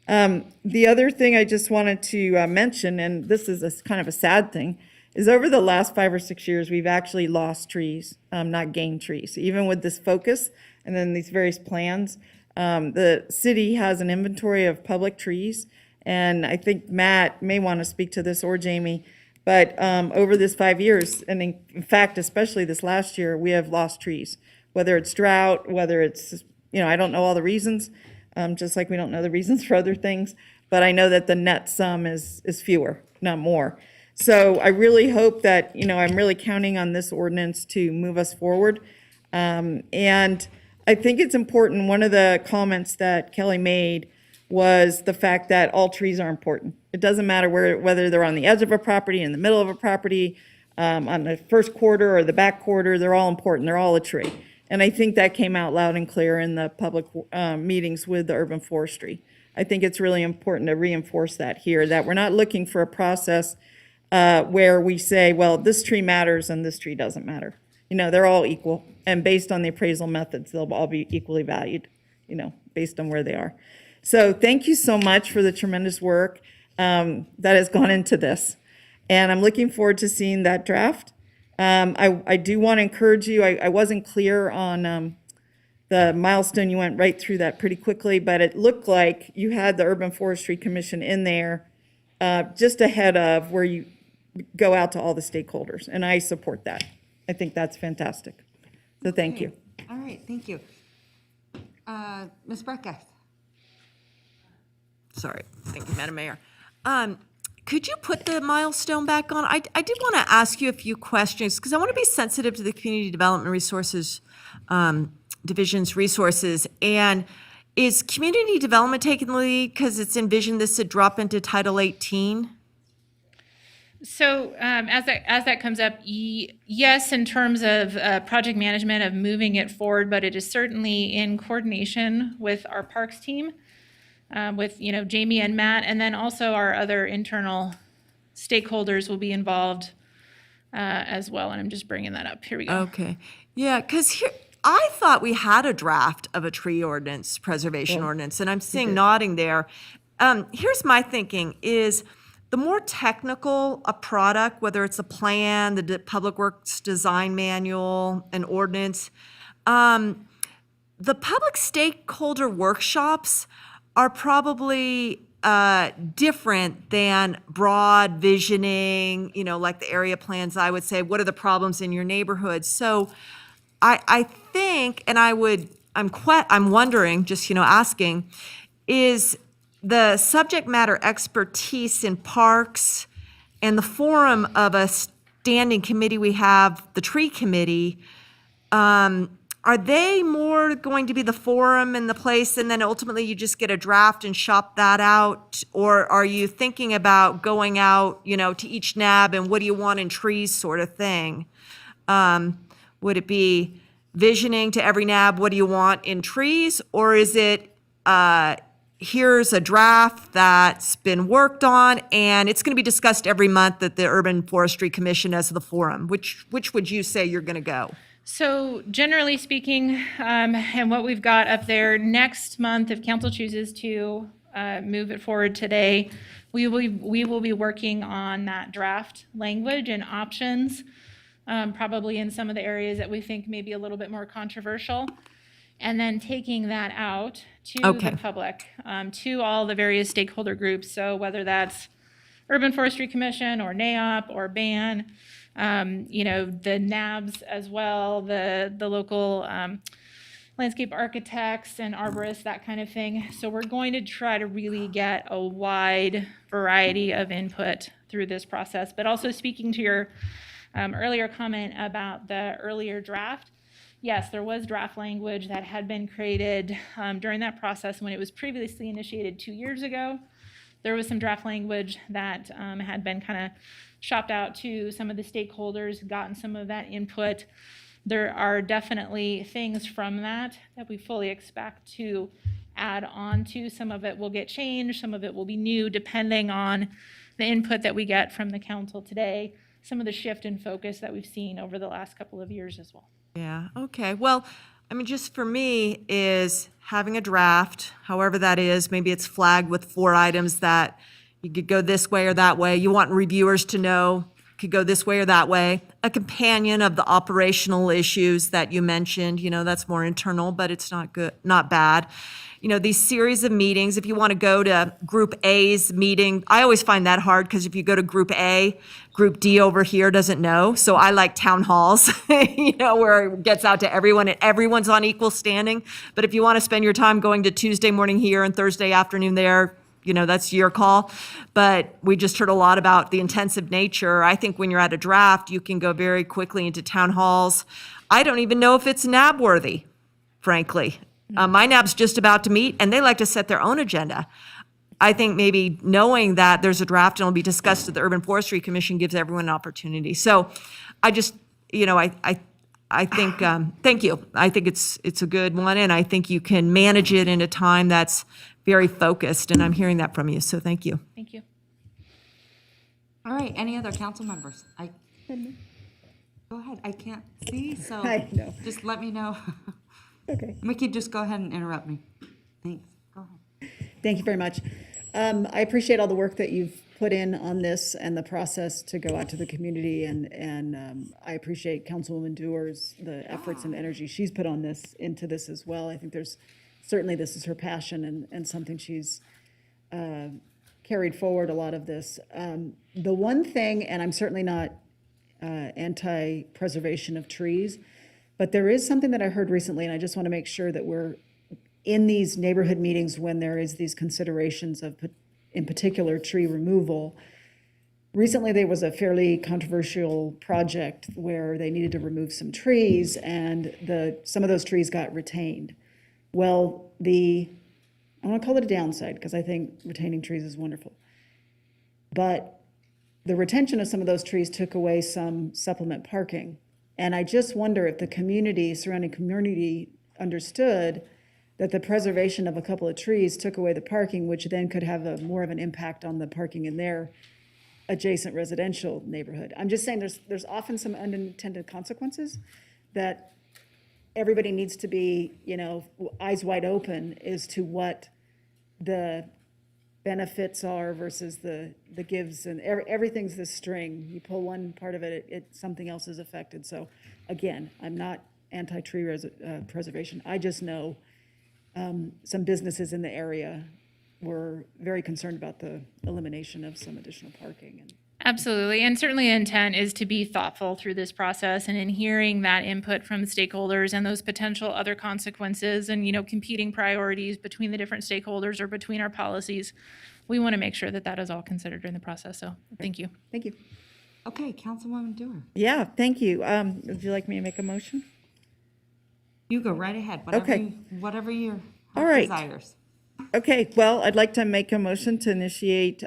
The other thing I just wanted to mention, and this is kind of a sad thing, is over the last 5 or 6 years, we've actually lost trees, not gained trees. Even with this focus and then these various plans, The city has an inventory of public trees, and I think Matt may want to speak to this, or Jamie, but over this 5 years, and in fact, especially this last year, we have lost trees, whether it's drought, whether it's, I don't know all the reasons, just like we don't know the reasons for other things, but I know that the net sum is fewer, not more. So I really hope that, I'm really counting on this ordinance to move us forward. And I think it's important, one of the comments that Kelly made was the fact that all trees are important. It doesn't matter whether they're on the edge of a property, in the middle of a property, on the first quarter or the back quarter, they're all important, they're all a tree. And I think that came out loud and clear in the public meetings with the urban forestry. I think it's really important to reinforce that here, that we're not looking for a process where we say, well, this tree matters and this tree doesn't matter. They're all equal, and based on the appraisal methods, they'll all be equally valued, based on where they are. So thank you so much for the tremendous work that has gone into this. And I'm looking forward to seeing that draft. I do want to encourage you, I wasn't clear on the milestone, you went right through that pretty quickly, but it looked like you had the Urban Forestry Commission in there just ahead of where you go out to all the stakeholders, and I support that. I think that's fantastic. So thank you. All right, thank you. Ms. Brecka. Sorry. Thank you, Madam Mayor. Could you put the milestone back on? I did want to ask you a few questions because I want to be sensitive to the Community Development Resources Division's resources. And is Community Development taking the lead because it's envisioned this to drop into Title 18? So as that comes up, yes, in terms of project management of moving it forward, but it is certainly in coordination with our parks team, with Jamie and Matt, and then also our other internal stakeholders will be involved as well. And I'm just bringing that up. Here we go. Okay, yeah, because here I thought we had a draft of a tree ordinance, preservation ordinance, and I'm seeing nodding there. Here's my thinking is, the more technical a product, whether it's a plan, the Public Works Design Manual, an ordinance, the public stakeholder workshops are probably different than broad visioning, like the area plans, I would say, what are the problems in your neighborhood? So I think, and I'm wondering, just, asking, is the subject matter expertise in parks and the forum of a standing committee we have, the tree committee, are they more going to be the forum and the place, and then ultimately you just get a draft and shop that out? Or are you thinking about going out, to each nab and what do you want in trees sort of thing? Would it be visioning to every nab, what do you want in trees? Or is it, here's a draft that's been worked on, and it's going to be discussed every month at the Urban Forestry Commission as the forum? Which would you say you're going to go? So generally speaking, and what we've got up there next month, if council chooses to move it forward today, we will be working on that draft language and options, probably in some of the areas that we think may be a little bit more controversial. And then taking that out to the public, to all the various stakeholder groups. So whether that's Urban Forestry Commission or NAOP or BAN, the NABs as well, the local landscape architects and arborists, that kind of thing. So we're going to try to really get a wide variety of input through this process. But also speaking to your earlier comment about the earlier draft, yes, there was draft language that had been created during that process when it was previously initiated 2 years ago. There was some draft language that had been kind of shopped out to some of the stakeholders, gotten some of that input. There are definitely things from that we fully expect to add on to. Some of it will get changed, some of it will be new, depending on the input that we get from the council today, some of the shift in focus that we've seen over the last couple of years as well. Yeah, okay. Well, just for me is having a draft, however that is, maybe it's flagged with 4 items that you could go this way or that way. You want reviewers to know could go this way or that way. A companion of the operational issues that you mentioned, that's more internal, but it's not good, not bad. These series of meetings, if you want to go to Group A's meeting, I always find that hard because if you go to Group A, Group D over here doesn't know. So I like town halls, where it gets out to everyone and everyone's on equal standing. But if you want to spend your time going to Tuesday morning here and Thursday afternoon there, that's your call. But we just heard a lot about the intensive nature. I think when you're at a draft, you can go very quickly into town halls. I don't even know if it's NAB worthy, frankly. My NAB's just about to meet, and they like to set their own agenda. I think maybe knowing that there's a draft and it'll be discussed at the Urban Forestry Commission gives everyone an opportunity. So I just, I think, thank you. I think it's a good one, and I think you can manage it in a time that's very focused, and I'm hearing that from you, so thank you. Thank you. All right, any other council members? Go ahead, I can't see, so I know. just let me know. Okay. Mickey, just go ahead and interrupt me. Thanks, go ahead. Thank you very much. I appreciate all the work that you've put in on this and the process to go out to the community, and I appreciate Councilwoman Dewar's, the efforts and energy she's put on this, into this as well. I think certainly this is her passion and something she's carried forward a lot of this. The one thing, and I'm certainly not anti-preservation of trees, but there is something that I heard recently, and I just want to make sure that we're in these neighborhood meetings when there is these considerations of, in particular, tree removal. Recently, there was a fairly controversial project where they needed to remove some trees, and some of those trees got retained. Well, I want to call it a downside, because I think retaining trees is wonderful. But the retention of some of those trees took away some supplement parking. And I just wonder if the surrounding community understood that the preservation of a couple of trees took away the parking, which then could have more of an impact on the parking in their adjacent residential neighborhood. I'm just saying there's often some unintended consequences that everybody needs to be, eyes wide open as to what the benefits are versus the gives, and everything's this string. You pull one part of it, something else is affected. So again, I'm not anti-tree preservation. I just know some businesses in the area were very concerned about the elimination of some additional parking. Absolutely. And certainly the intent is to be thoughtful through this process, and in hearing that input from stakeholders and those potential other consequences and, competing priorities between the different stakeholders or between our policies, we want to make sure that that is all considered in the process. So thank you. Thank you. Okay, Councilwoman Dewar. Yeah, thank you. Would you like me to make a motion? You go right ahead, whatever your All right. desires. Okay, well, I'd like to make a motion to initiate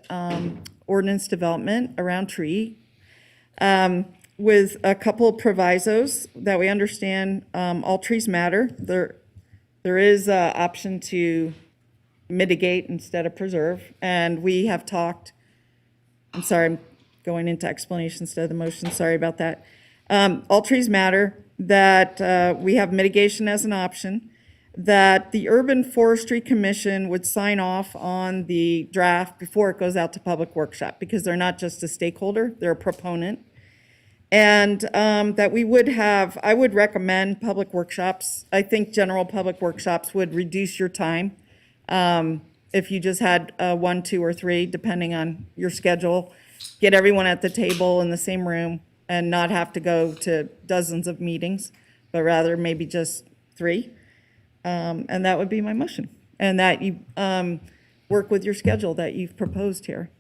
ordinance development around tree with a couple of provisos that we understand all trees matter. There is an option to mitigate instead of preserve, and we have talked, I'm sorry, I'm going into explanation instead of the motion, sorry about that. All trees matter, that we have mitigation as an option, that the Urban Forestry Commission would sign off on the draft before it goes out to public workshop, because they're not just a stakeholder, they're a proponent. And that I would recommend public workshops. I think general public workshops would reduce your time if you just had 1, 2, or 3, depending on your schedule. Get everyone at the table in the same room and not have to go to dozens of meetings, but rather maybe just 3. And that would be my motion. And that you work with your schedule that you've proposed here.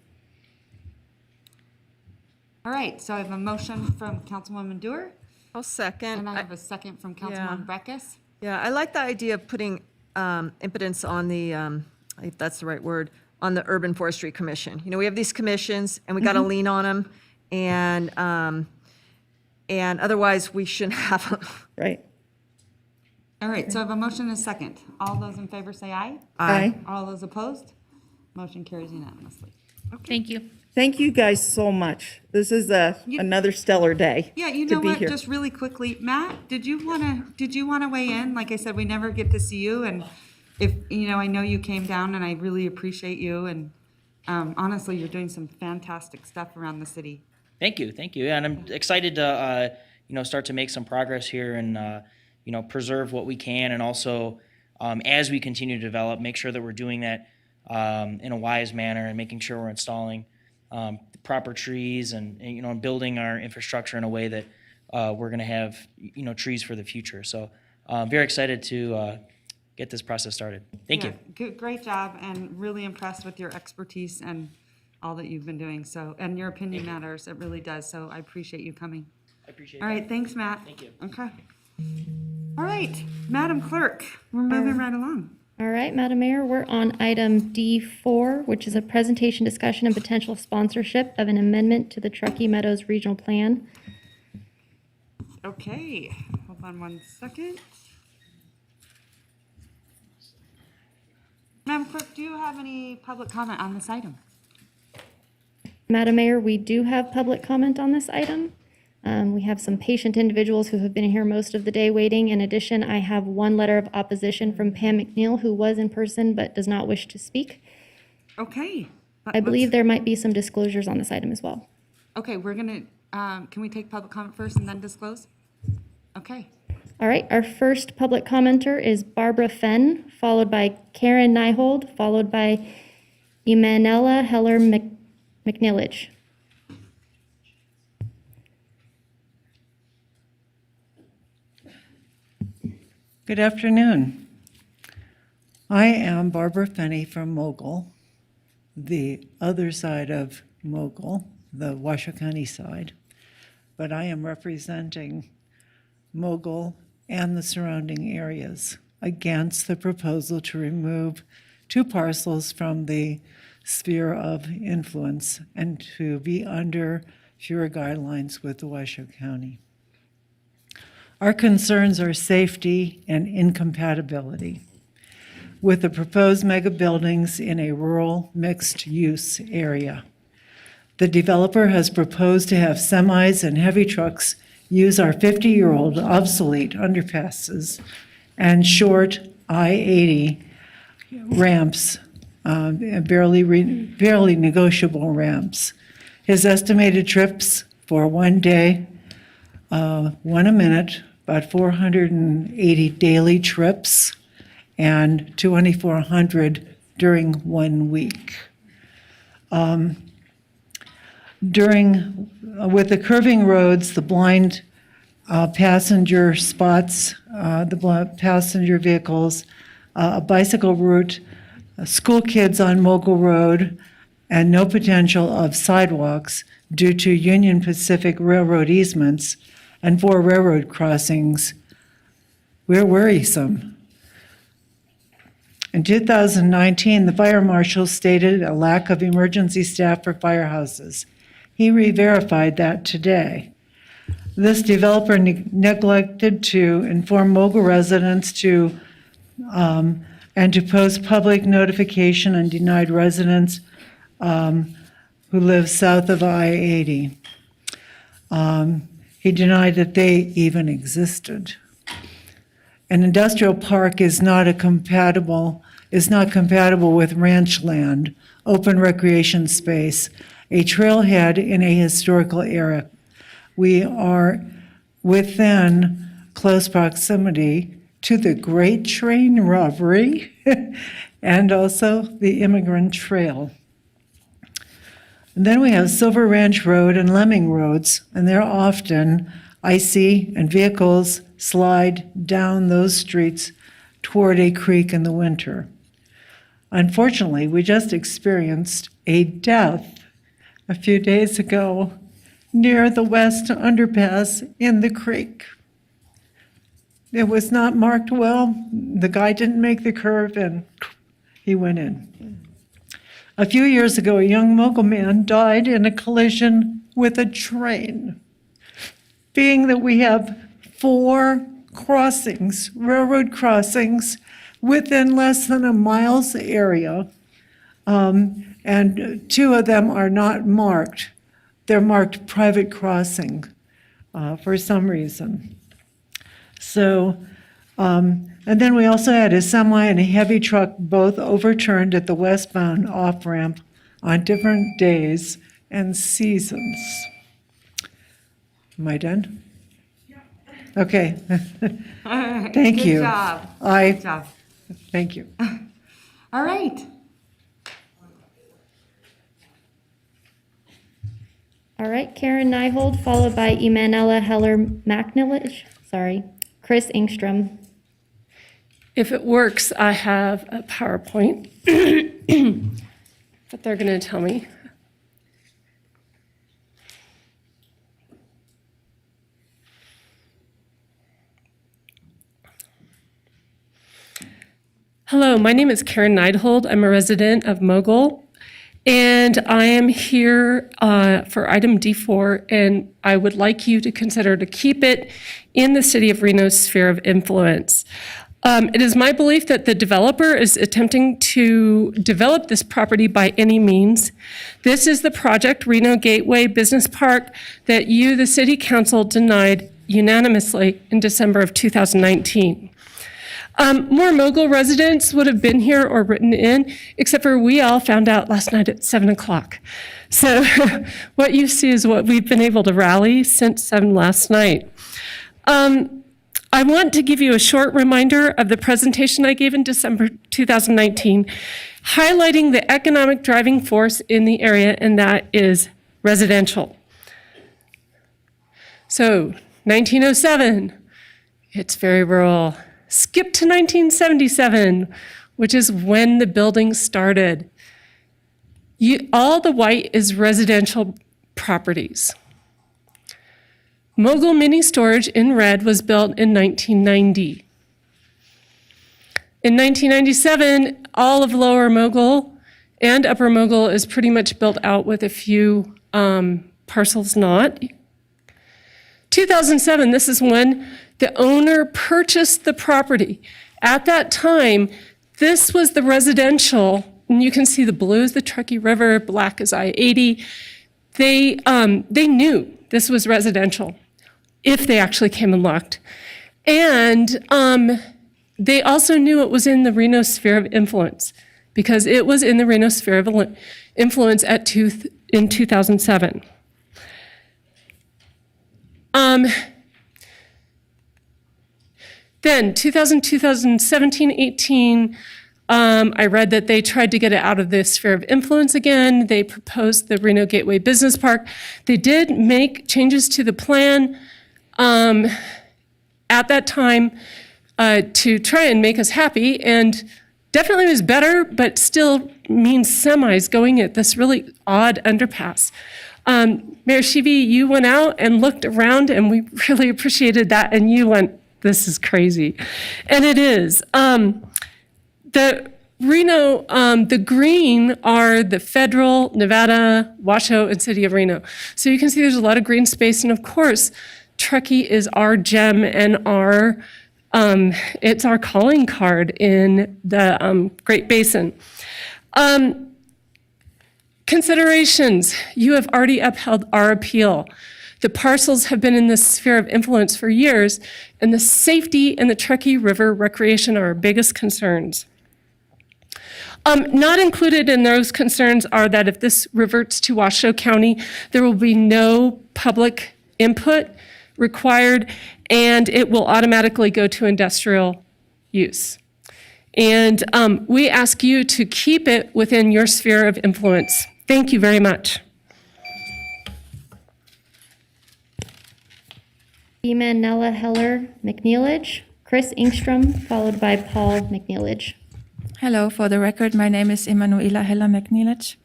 All right, so I have a motion from Councilwoman Dewar. I'll second. And I have a second from Councilwoman Breckus. Yeah, I like the idea of putting impotence on the, if that's the right word, on the Urban Forestry Commission. We have these commissions, and we got to lean on them, and otherwise we shouldn't have them. Right. All right, so I have a motion and a second. All those in favor say aye. Aye. All those opposed? Motion carries unanimously. Thank you. Thank you guys so much. This is another stellar day. Yeah, you to know be what, here. just really quickly, Matt, did you wanna weigh in? Like I said, we never get to see you, and if, I know you came down, and I really appreciate you, and honestly, you're doing some fantastic stuff around the city. Thank you, thank you. Yeah, and I'm excited to, start to make some progress here and, preserve what we can, and also, as we continue to develop, make sure that we're doing that in a wise manner and making sure we're installing the proper trees and building our infrastructure in a way that we're going to have, trees for the future. So very excited to get this process started. Thank you. Good, great job, and really impressed with your expertise and all that you've been doing. So, and your opinion matters. It really does. So I appreciate you coming. I appreciate it. All right, thanks, Matt. Thank you. Okay. All right, Madam Clerk, we're moving right along. All right, Madam Mayor, we're on item D4, which is a presentation, discussion, and potential sponsorship of an amendment to the Truckee Meadows Regional Plan. Okay, hold on one second. Madam Clerk, do you have any public comment on this item? Madam Mayor, we do have public comment on this item. We have some patient individuals who have been here most of the day waiting. In addition, I have one letter of opposition from Pam McNeil, who was in person but does not wish to speak. Okay. I believe there might be some disclosures on this item as well. Okay, we're gonna, can we take public comment first and then disclose? Okay. All right, our first public commenter is Barbara Fenn, followed by Karen Nyhold, followed by Emanella Heller McNillage. Good afternoon. I am Barbara Fenney from Mogul, the other side of Mogul, the Washoe County side, but I am representing Mogul and the surrounding areas against the proposal to remove 2 parcels from the sphere of influence and to be under fewer guidelines with the Washoe County. Our concerns are safety and incompatibility with the proposed mega buildings in a rural mixed-use area. The developer has proposed to have semis and heavy trucks use our 50-year-old obsolete underpasses and short I-80 ramps, barely negotiable ramps. His estimated trips for one day, 1 a minute, about 480 daily trips, and 2,400 during 1 week. With the curving roads, the blind passenger spots, the passenger vehicles, a bicycle route, school kids on Mogul Road, and no potential of sidewalks due to Union Pacific Railroad easements and 4 railroad crossings, we're worrisome. In 2019, the fire marshal stated a lack of emergency staff for firehouses. He re-verified that today. This developer neglected to inform Mogul residents and to post public notification and denied residents who live south of I-80. He denied that they even existed. An industrial park is not compatible with ranch land, open recreation space, a trailhead in a historical era. We are within close proximity to the Great Train Robbery and also the Immigrant Trail. And then we have Silver Ranch Road and Lemming Roads, and they're often icy, and vehicles slide down those streets toward a creek in the winter. Unfortunately, we just experienced a death a few days ago near the west underpass in the creek. It was not marked well. The guy didn't make the curve, and he went in. A few years ago, a young Mogul man died in a collision with a train. Being that we have 4 crossings, railroad crossings, within less than a mile's area, and 2 of them are not marked. They're marked private crossing for some reason. So, and then we also had a semi and a heavy truck both overturned at the westbound off-ramp on different days and seasons. Am I done? Okay. All right. Thank Good you. job. I, Good job. thank you. All right. All right, Karen Nyhold, followed by Emanella Heller McNilich, Chris Ingstrom. If it works, I have a PowerPoint that they're going to tell me. Hello, my name is Karen Neidhold. I'm a resident of Mogul, and I am here for item D4, and I would like you to consider to keep it in the City of Reno's sphere of influence. It is my belief that the developer is attempting to develop this property by any means. This is the project, Reno Gateway Business Park, that you, the City Council, denied unanimously in December of 2019. More Mogul residents would have been here or written in, except for we all found out last night at 7 o'clock. So what you see is what we've been able to rally since 7 last night. I want to give you a short reminder of the presentation I gave in December 2019, highlighting the economic driving force in the area, and that is residential. So 1907, it's very rural. Skip to 1977, which is when the building started. All the white is residential properties. Mogul Mini Storage in red was built in 1990. In 1997, all of Lower Mogul and Upper Mogul is pretty much built out with a few parcels not. 2007, this is when the owner purchased the property. At that time, this was the residential, and you can see the blue is the Truckee River, black is I-80. They knew this was residential if they actually came and looked. And they also knew it was in the Reno sphere of influence because it was in the Reno sphere of influence in 2007. Then 2017, 18, I read that they tried to get it out of the sphere of influence again. They proposed the Reno Gateway Business Park. They did make changes to the plan at that time to try and make us happy, and definitely was better, but still means semis going at this really odd underpass. Mayor Shivi, you went out and looked around, and we really appreciated that, and you went, this is crazy. And it is. The Reno, the green are the federal, Nevada, Washoe, and City of Reno. So you can see there's a lot of green space, and of course, Truckee is our gem and it's our calling card in the Great Basin. Considerations, you have already upheld our appeal. The parcels have been in this sphere of influence for years, and the safety and the Truckee River recreation are our biggest concerns. Not included in those concerns are that if this reverts to Washoe County, there will be no public input required, and it will automatically go to industrial use. And we ask you to keep it within your sphere of influence. Thank you very much. Emanella Heller McNeilage, Chris Ingstrom, followed by Paul McNeilage. Hello, for the record, my name is Emanuela Heller McNeilage.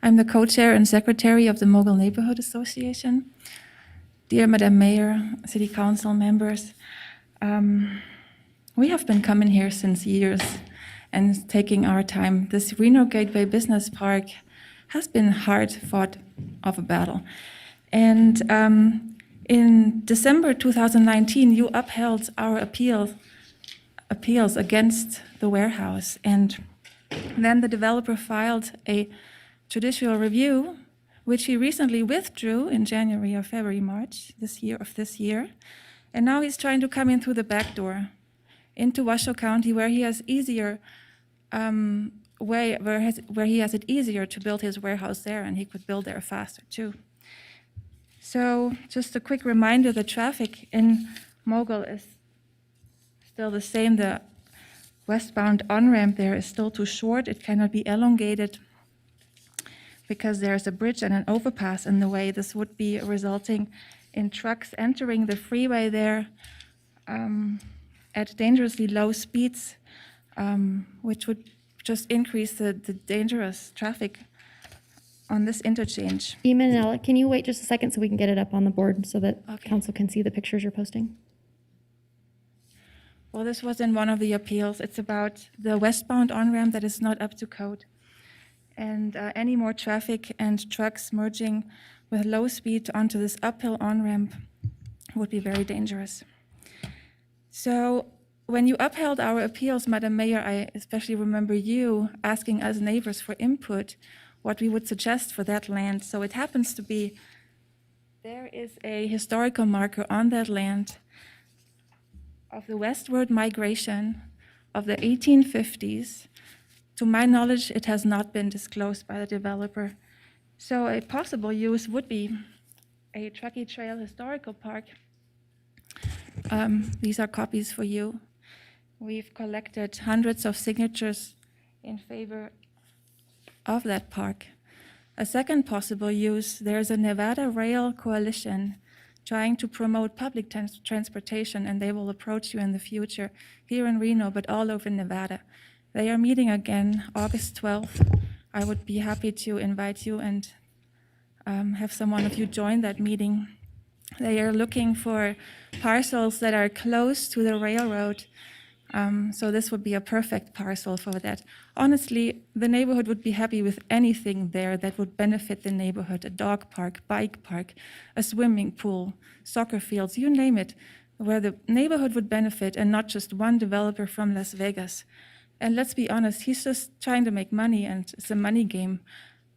I'm the co-chair and secretary of the Mogul Neighborhood Association. Dear Madam Mayor, City Council members, we have been coming here since years and taking our time. This Reno Gateway Business Park has been hard fought of a battle. And in December 2019, you upheld our appeals against the warehouse. And then the developer filed a judicial review, which he recently withdrew in January or February, March this year. And now he's trying to come in through the back door into Washoe County, where he has easier where he has it easier to build his warehouse there, and he could build there faster too. So just a quick reminder, the traffic in Mogul is still the same. The westbound on-ramp there is still too short. It cannot be elongated because there's a bridge and an overpass in the way. This would be resulting in trucks entering the freeway there at dangerously low speeds, which would just increase the dangerous traffic on this interchange. Emanella, can you wait just a second so we can get it up on the board so that council can see the pictures you're posting? Well, this was in one of the appeals. It's about the westbound on-ramp that is not up to code. And any more traffic and trucks merging with low speed onto this uphill on-ramp would be very dangerous. So when you upheld our appeals, Madam Mayor, I especially remember you asking us neighbors for input, what we would suggest for that land. So it happens to be, there is a historical marker on that land of the westward migration of the 1850s. To my knowledge, it has not been disclosed by the developer. So a possible use would be a Truckee Trail Historical Park. These are copies for you. We've collected hundreds of signatures in favor of that park. A second possible use, there's a Nevada Rail Coalition trying to promote public transportation, and they will approach you in the future here in Reno, but all over Nevada. They are meeting again August 12th. I would be happy to invite you and have someone of you join that meeting. They are looking for parcels that are close to the railroad. So this would be a perfect parcel for that. Honestly, the neighborhood would be happy with anything there that would benefit the neighborhood: a dog park, bike park, a swimming pool, soccer fields, you name it, where the neighborhood would benefit and not just one developer from Las Vegas. And let's be honest, he's just trying to make money, and it's a money game.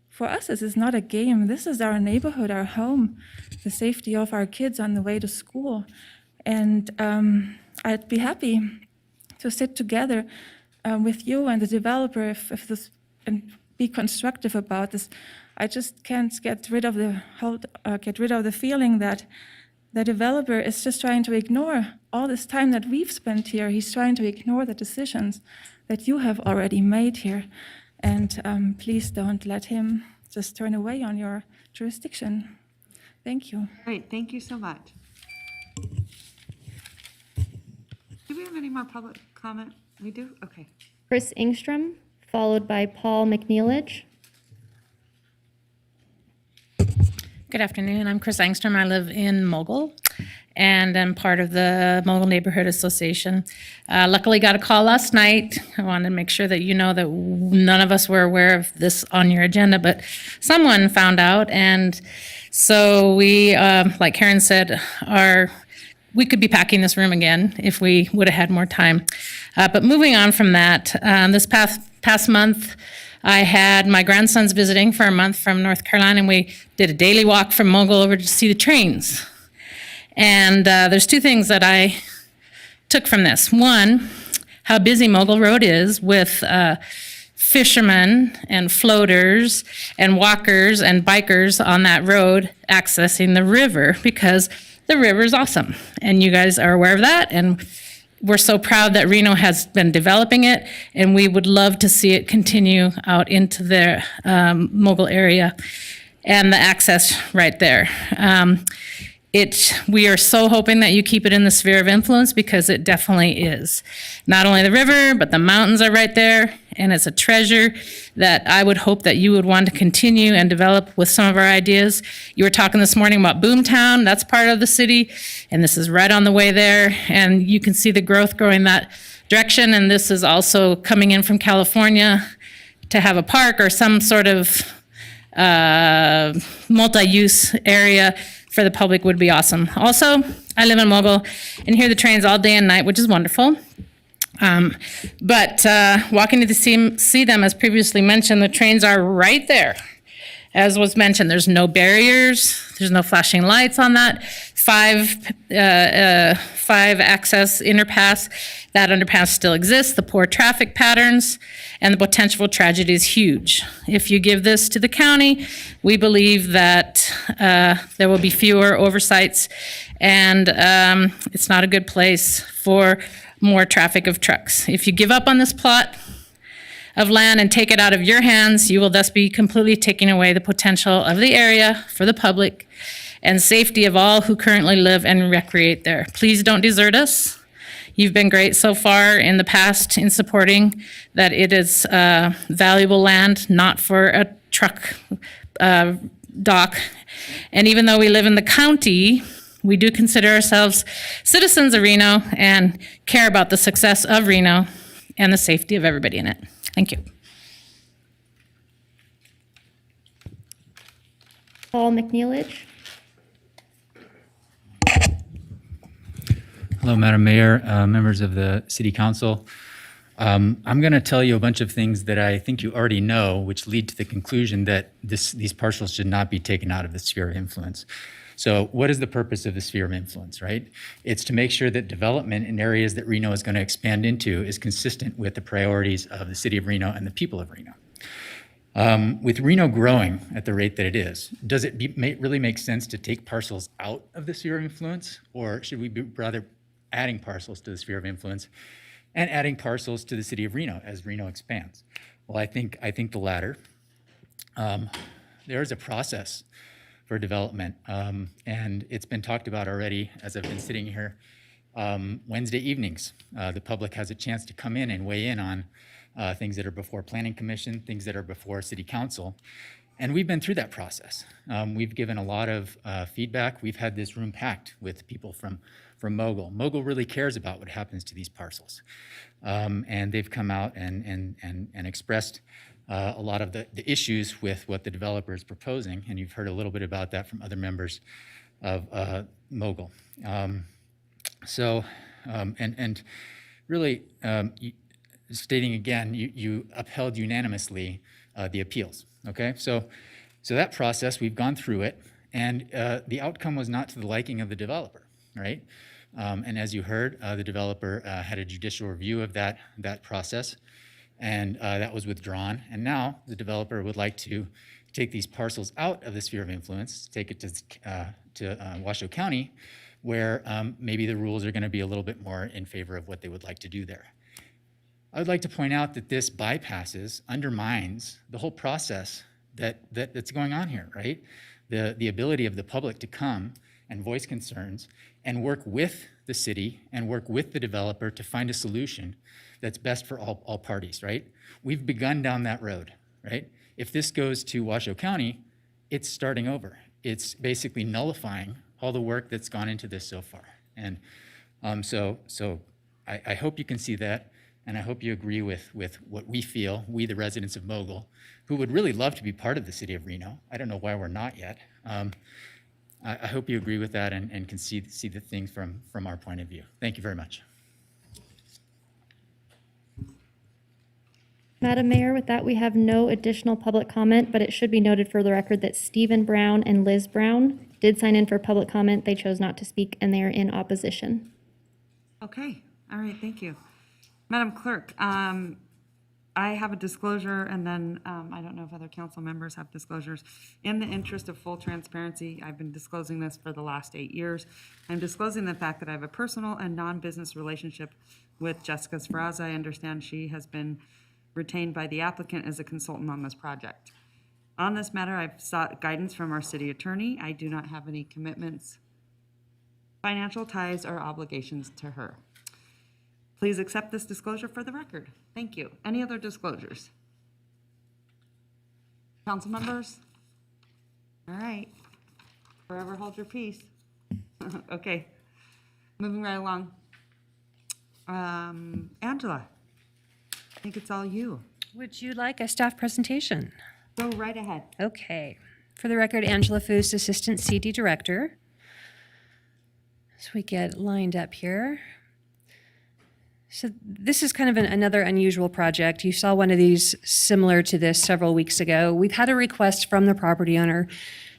For us, this is not a game. This is our neighborhood, our home, the safety of our kids on the way to school. And I'd be happy to sit together with you and the developer if this, and be constructive about this. I just can't get rid of the feeling that the developer is just trying to ignore all this time that we've spent here. He's trying to ignore the decisions that you have already made here. And please don't let him just turn away on your jurisdiction. Thank you. Great, thank you so much. Do we have any more public comment? We do? Okay. Chris Ingstrom, followed by Paul McNeilage. Good afternoon. I'm Chris Engstrom. I live in Mogul, and I'm part of the Mogul Neighborhood Association. Luckily, got a call last night. I wanted to make sure that you know that none of us were aware of this on your agenda, but someone found out, and so we, like Karen said, we could be packing this room again if we would have had more time. But moving on from that, this past month, I had my grandsons visiting for a month from North Carolina, and we did a daily walk from Mogul over to see the trains. And there's two things that I took from this. One, how busy Mogul Road is with fishermen and floaters and walkers and bikers on that road accessing the river, because the river is awesome. And you guys are aware of that, and we're so proud that Reno has been developing it, and we would love to see it continue out into the Mogul area and the access right there. We are so hoping that you keep it in the sphere of influence, because it definitely is. Not only the river, but the mountains are right there, and it's a treasure that I would hope that you would want to continue and develop with some of our ideas. You were talking this morning about Boomtown. That's part of the city, and this is right on the way there, and you can see the growth going that direction. And this is also coming in from California to have a park or some sort of multi-use area for the public would be awesome. Also, I live in Mogul and hear the trains all day and night, which is wonderful. But walking to see them, as previously mentioned, the trains are right there. As was mentioned, there's no barriers, there's no flashing lights on that 5-access underpass. That underpass still exists. The poor traffic patterns and the potential for tragedy is huge. If you give this to the county, we believe that there will be fewer oversights, and it's not a good place for more traffic of trucks. If you give up on this plot of land and take it out of your hands, you will thus be completely taking away the potential of the area for the public and safety of all who currently live and recreate there. Please don't desert us. You've been great so far in the past in supporting that it is valuable land, not for a truck dock. And even though we live in the county, we do consider ourselves citizens of Reno and care about the success of Reno and the safety of everybody in it. Thank you. Paul McNeilage. Hello, Madam Mayor, members of the City Council. I'm going to tell you a bunch of things that I think you already know, which lead to the conclusion that these parcels should not be taken out of the sphere of influence. So what is the purpose of the sphere of influence, right? It's to make sure that development in areas that Reno is going to expand into is consistent with the priorities of the city of Reno and the people of Reno. With Reno growing at the rate that it is, does it really make sense to take parcels out of the sphere of influence? Or should we be rather adding parcels to the sphere of influence and adding parcels to the city of Reno as Reno expands? Well, I think the latter. There is a process for development, and it's been talked about already as I've been sitting here. Wednesday evenings, the public has a chance to come in and weigh in on things that are before Planning Commission, things that are before City Council. And we've been through that process. We've given a lot of feedback. We've had this room packed with people from Mogul. Mogul really cares about what happens to these parcels. And they've come out and expressed a lot of the issues with what the developer is proposing. And you've heard a little bit about that from other members of Mogul. Really, stating again, you upheld unanimously the appeals, okay? So that process, we've gone through it, and the outcome was not to the liking of the developer, right? And as you heard, the developer had a judicial review of that process, and that was withdrawn. And now the developer would like to take these parcels out of the sphere of influence, take it to Washoe County, where maybe the rules are going to be a little bit more in favor of what they would like to do there. I would like to point out that this undermines the whole process that's going on here, right? The ability of the public to come and voice concerns and work with the city and work with the developer to find a solution that's best for all parties, right? We've begun down that road, right? If this goes to Washoe County, it's starting over. It's basically nullifying all the work that's gone into this so far. And so I hope you can see that, and I hope you agree with what we feel, we the residents of Mogul, who would really love to be part of the city of Reno. I don't know why we're not yet. I hope you agree with that and can see the things from our point of view. Thank you very much. Madam Mayor, with that, we have no additional public comment, but it should be noted for the record that Stephen Brown and Liz Brown did sign in for public comment. They chose not to speak, and they are in opposition. Okay, all right, thank you. Madam Clerk, I have a disclosure, and then I don't know if other council members have disclosures. In the interest of full transparency, I've been disclosing this for the last 8 years. I'm disclosing the fact that I have a personal and non-business relationship with Jessica Sfraz. I understand she has been retained by the applicant as a consultant on this project. On this matter, I've sought guidance from our city attorney. I do not have any commitments, financial ties, or obligations to her. Please accept this disclosure for the record. Thank you. Any other disclosures? Council members? All right. Forever hold your peace. Okay. Moving right along. Angela, I think it's all you. Would you like a staff presentation? Go right ahead. Okay. For the record, Angela Foos, Assistant CD Director. So we get lined up here. So this is kind of another unusual project. You saw one of these similar to this several weeks ago. We've had a request from the property owner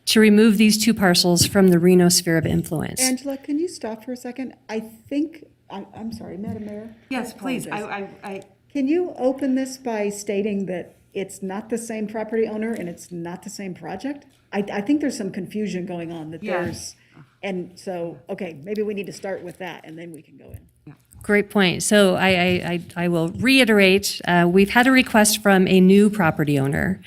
to remove these two parcels from the Reno sphere of influence. Angela, can you stop for a second? I think, I'm sorry, Madam Mayor? Yes, please. Apologize. Can you open this by stating that it's not the same property owner and it's not the same project? I think there's some confusion going on that Yeah. there's, and so, okay, maybe we need to start with that and then we can go in. Great point. So I will reiterate, we've had a request from a new property owner.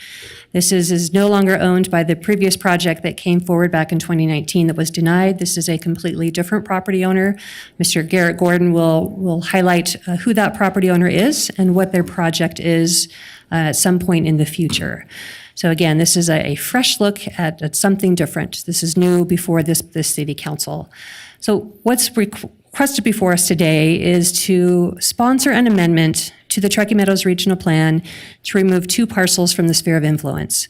This is no longer owned by the previous project that came forward back in 2019 that was denied. This is a completely different property owner. Mr. Garrett Gordon will highlight who that property owner is and what their project is at some point in the future. So again, this is a fresh look at something different. This is new before this city council. So what's requested before us today is to sponsor an amendment to the Truckee Meadows Regional Plan to remove two parcels from the sphere of influence.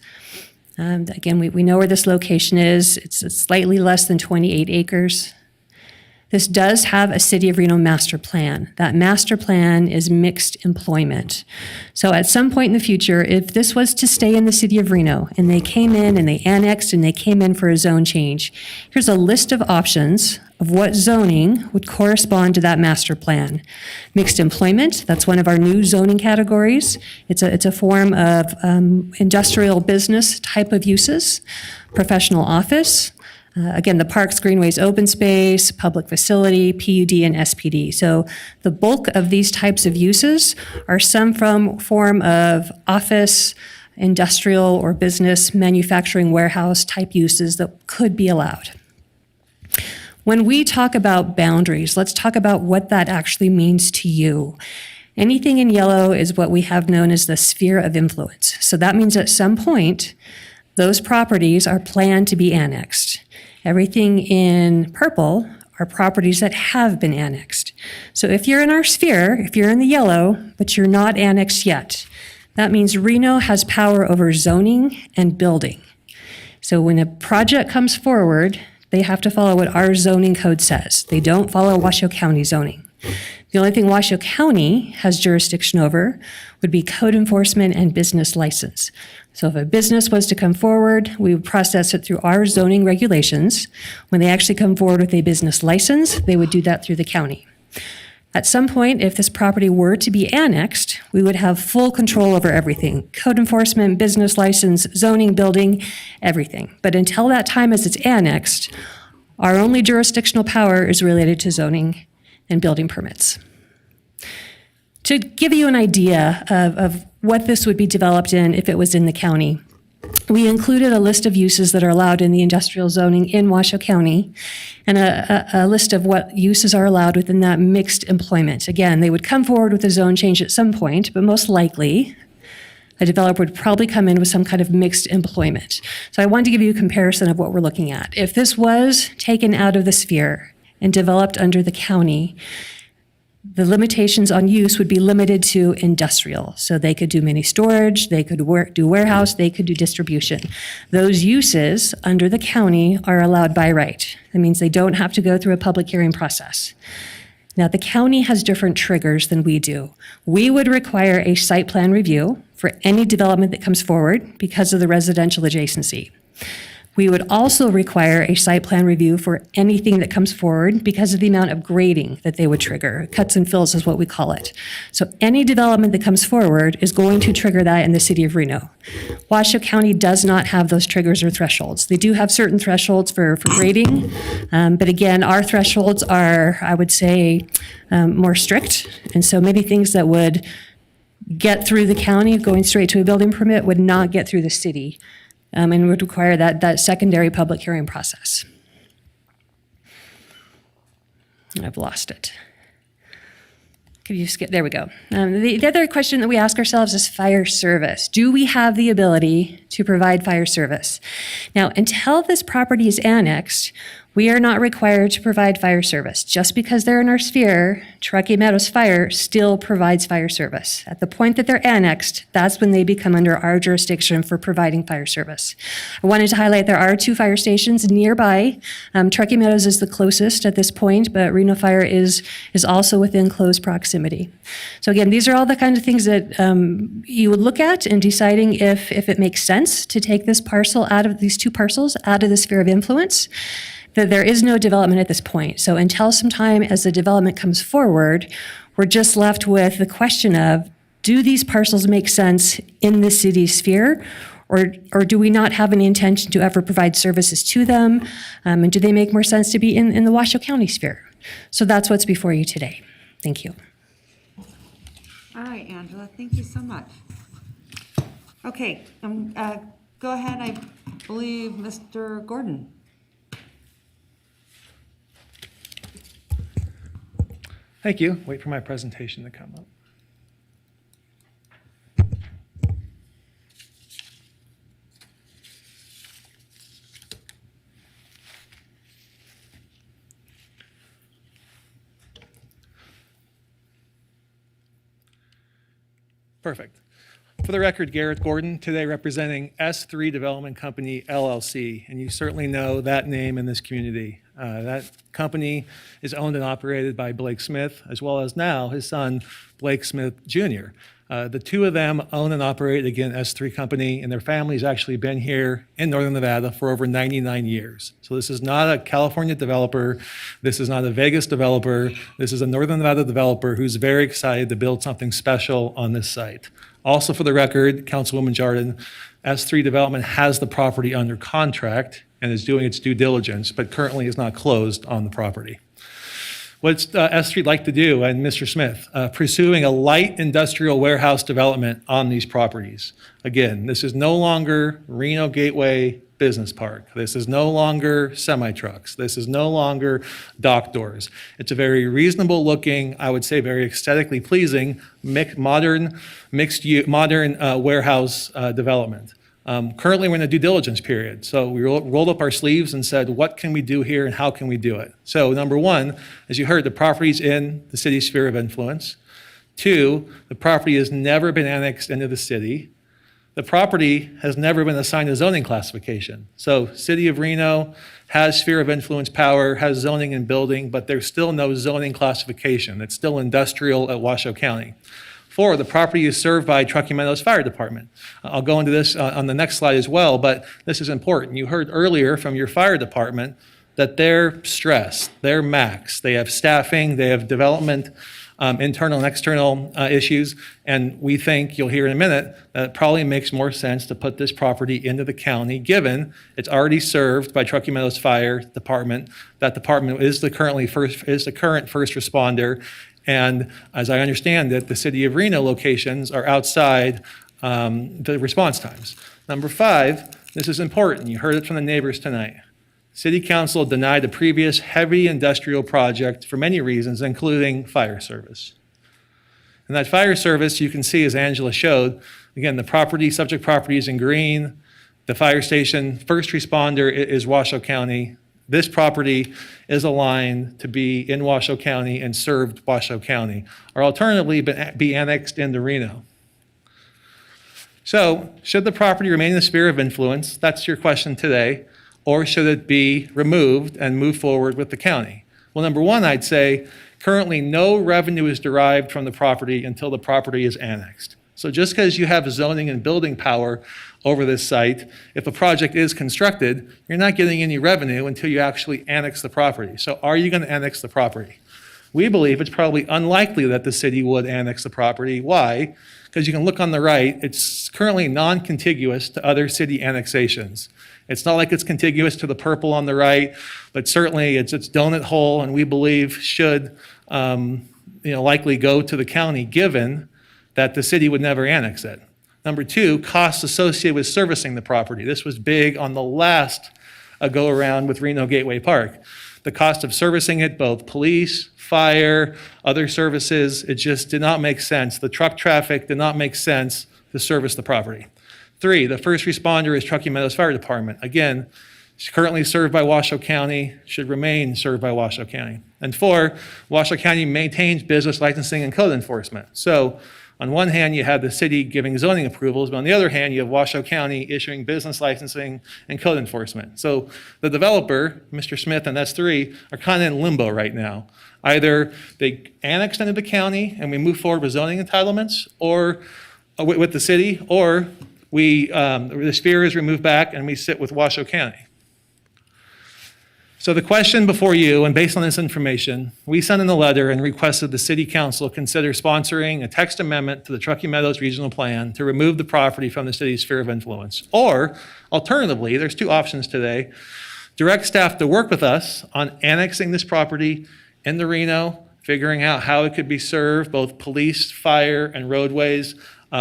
Again, we know where this location is. It's slightly less than 28 acres. This does have a City of Reno master plan. That master plan is mixed employment. So at some point in the future, if this was to stay in the City of Reno and they came in and they annexed and they came in for a zone change, here's a list of options of what zoning would correspond to that master plan. Mixed employment, that's one of our new zoning categories. It's a form of industrial business type of uses. Professional office, again, the parks, greenways, open space, public facility, PUD, and SPD. So the bulk of these types of uses are some form of office, industrial, or business, manufacturing, warehouse type uses that could be allowed. When we talk about boundaries, let's talk about what that actually means to you. Anything in yellow is what we have known as the sphere of influence. So that means at some point, those properties are planned to be annexed. Everything in purple are properties that have been annexed. So if you're in our sphere, if you're in the yellow, but you're not annexed yet, that means Reno has power over zoning and building. So when a project comes forward, they have to follow what our zoning code says. They don't follow Washoe County zoning. The only thing Washoe County has jurisdiction over would be code enforcement and business license. So if a business was to come forward, we would process it through our zoning regulations. When they actually come forward with a business license, they would do that through the county. At some point, if this property were to be annexed, we would have full control over everything. Code enforcement, business license, zoning, building, everything. But until that time as it's annexed, our only jurisdictional power is related to zoning and building permits. To give you an idea of what this would be developed in if it was in the county, we included a list of uses that are allowed in the industrial zoning in Washoe County and a list of what uses are allowed within that mixed employment. Again, they would come forward with a zone change at some point, but most likely a developer would probably come in with some kind of mixed employment. So I wanted to give you a comparison of what we're looking at. If this was taken out of the sphere and developed under the county, the limitations on use would be limited to industrial. So they could do mini storage, they could do warehouse, they could do distribution. Those uses under the county are allowed by right. That means they don't have to go through a public hearing process. Now, the county has different triggers than we do. We would require a site plan review for any development that comes forward because of the residential adjacency. We would also require a site plan review for anything that comes forward because of the amount of grading that they would trigger. Cuts and fills is what we call it. So any development that comes forward is going to trigger that in the City of Reno. Washoe County does not have those triggers or thresholds. They do have certain thresholds for grading, but again, our thresholds are, I would say, more strict. And so many things that would get through the county going straight to a building permit would not get through the city. And would require that secondary public hearing process. I've lost it. Could you skip? There we go. The other question that we ask ourselves is fire service. Do we have the ability to provide fire service? Now, until this property is annexed, We are not required to provide fire service. Just because they're in our sphere, Truckee Meadows Fire still provides fire service. At the point that they're annexed, that's when they become under our jurisdiction for providing fire service. I wanted to highlight there are 2 fire stations nearby. Truckee Meadows is the closest at this point, but Reno Fire is also within close proximity. So again, these are all the kind of things that you would look at in deciding if it makes sense to take this parcel out of these 2 parcels out of the sphere of influence. That there is no development at this point. So until some time as the development comes forward, we're just left with the question of, do these parcels make sense in the city sphere? Or do we not have any intention to ever provide services to them? And do they make more sense to be in the Washoe County sphere? So that's what's before you today. Thank you. All right, Angela, thank you so much. Okay, go ahead, I believe Mr. Gordon. Thank you. Wait for my presentation to come up. Perfect. For the record, Garrett Gordon, today representing S3 Development Company, LLC, and you certainly know that name in this community. That company is owned and operated by Blake Smith, as well as now his son, Blake Smith Jr. The 2 of them own and operate, again, S3 Company, and their family's actually been here in Northern Nevada for over 99 years. So this is not a California developer. This is not a Vegas developer. This is a Northern Nevada developer who's very excited to build something special on this site. Also, for the record, Councilwoman Jardin, S3 Development has the property under contract and is doing its due diligence, but currently is not closed on the property. What's S3 like to do, and Mr. Smith, pursuing a light industrial warehouse development on these properties. Again, this is no longer Reno Gateway Business Park. This is no longer semi-trucks. This is no longer dock doors. It's a very reasonable looking, I would say very aesthetically pleasing, modern warehouse development. Currently, we're in a due diligence period. So we rolled up our sleeves and said, what can we do here and how can we do it? So number 1, as you heard, the property's in the city sphere of influence. 2, the property has never been annexed into the city. The property has never been assigned a zoning classification. So City of Reno has sphere of influence power, has zoning and building, but there's still no zoning classification. It's still industrial at Washoe County. 4, the property is served by Truckee Meadows Fire Department. I'll go into this on the next slide as well, but this is important. You heard earlier from your fire department that they're stressed, they're maxed. They have staffing, they have development, internal and external issues, and we think, you'll hear in a minute, that it probably makes more sense to put this property into the county, given it's already served by Truckee Meadows Fire Department. That department is the current first responder, and as I understand it, the City of Reno locations are outside the response times. Number 5, this is important. You heard it from the neighbors tonight. City Council denied the previous heavy industrial project for many reasons, including fire service. And that fire service, you can see, as Angela showed, again, the subject property is in green. The fire station, first responder is Washoe County. This property is aligned to be in Washoe County and served Washoe County, or alternatively be annexed into Reno. So, should the property remain in the sphere of influence? That's your question today. Or should it be removed and move forward with the county? Well, number 1, I'd say currently no revenue is derived from the property until the property is annexed. So just because you have zoning and building power over this site, if a project is constructed, you're not getting any revenue until you actually annex the property. So are you going to annex the property? We believe it's probably unlikely that the city would annex the property. Why? Because you can look on the right, it's currently non-contiguous to other city annexations. It's not like it's contiguous to the purple on the right, but certainly it's donut hole, and we believe should likely go to the county, given that the city would never annex it. Number 2, costs associated with servicing the property. This was big on the last go-around with Reno Gateway Park. The cost of servicing it, both police, fire, other services, it just did not make sense. The truck traffic did not make sense to service the property. 3, the first responder is Truckee Meadows Fire Department. Again, It's currently served by Washoe County, should remain served by Washoe County. And 4, Washoe County maintains business licensing and code enforcement. So on one hand, you have the city giving zoning approvals, but on the other hand, you have Washoe County issuing business licensing and code enforcement. So the developer, Mr. Smith and S3, are kind of in limbo right now. Either they annex into the county and we move forward with zoning entitlements, or with the city, or the sphere is removed back and we sit with Washoe County. So the question before you, and based on this information, we sent in a letter and requested the City Council consider sponsoring a text amendment to the Truckee Meadows Regional Plan to remove the property from the city's sphere of influence. Or, alternatively, there's 2 options today. Direct staff to work with us on annexing this property into Reno, figuring out how it could be served, both police, fire, and roadways.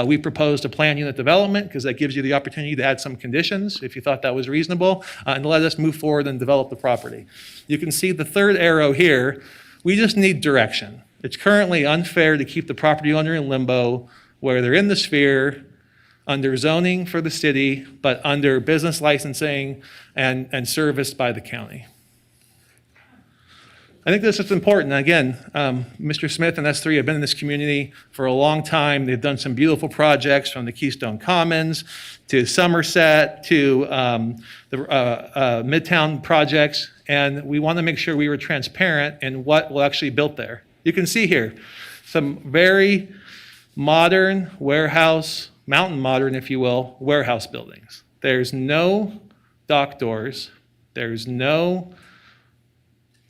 We proposed a plan unit development because that gives you the opportunity to add some conditions if you thought that was reasonable, and let us move forward and develop the property. You can see the 3rd arrow here. We just need direction. It's currently unfair to keep the property owner in limbo where they're in the sphere, under zoning for the city, but under business licensing and serviced by the county. I think this is important. Again, Mr. Smith and S3 have been in this community for a long time. They've done some beautiful projects from the Keystone Commons to Somerset to the Midtown projects, and we want to make sure we were transparent in what will actually be built there. You can see here some very modern warehouse, mountain modern, if you will, warehouse buildings. There's no dock doors. There's no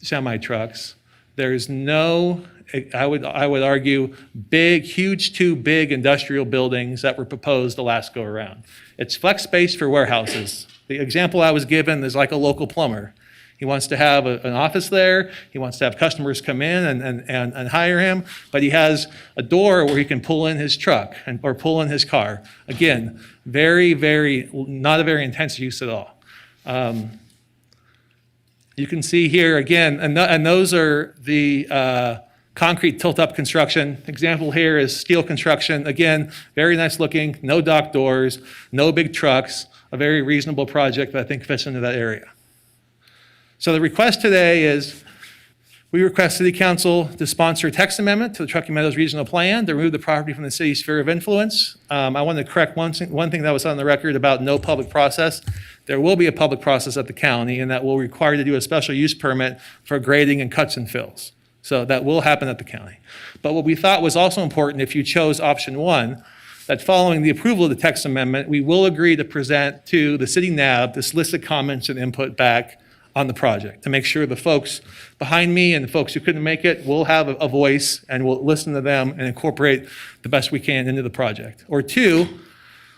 semi-trucks. There's no, I would argue, huge 2 big industrial buildings that were proposed the last go around. It's flex space for warehouses. The example I was given is like a local plumber. He wants to have an office there. He wants to have customers come in and hire him, but he has a door where he can pull in his truck or pull in his car. Again, not a very intense use at all. You can see here again, and those are the concrete tilt-up construction. Example here is steel construction. Again, very nice looking, no dock doors, no big trucks, a very reasonable project that I think fits into that area. So the request today is we request City Council to sponsor a text amendment to the Truckee Meadows Regional Plan to remove the property from the city's sphere of influence. I want to correct one thing that was on the record about no public process. There will be a public process at the county, and that will require you to do a special use permit for grading and cuts and fills. So that will happen at the county. But what we thought was also important, if you chose option 1, that following the approval of the text amendment, we will agree to present to the city NAB to solicit comments and input back on the project to make sure the folks behind me and the folks who couldn't make it will have a voice, and we'll listen to them and incorporate the best we can into the project. Or 2,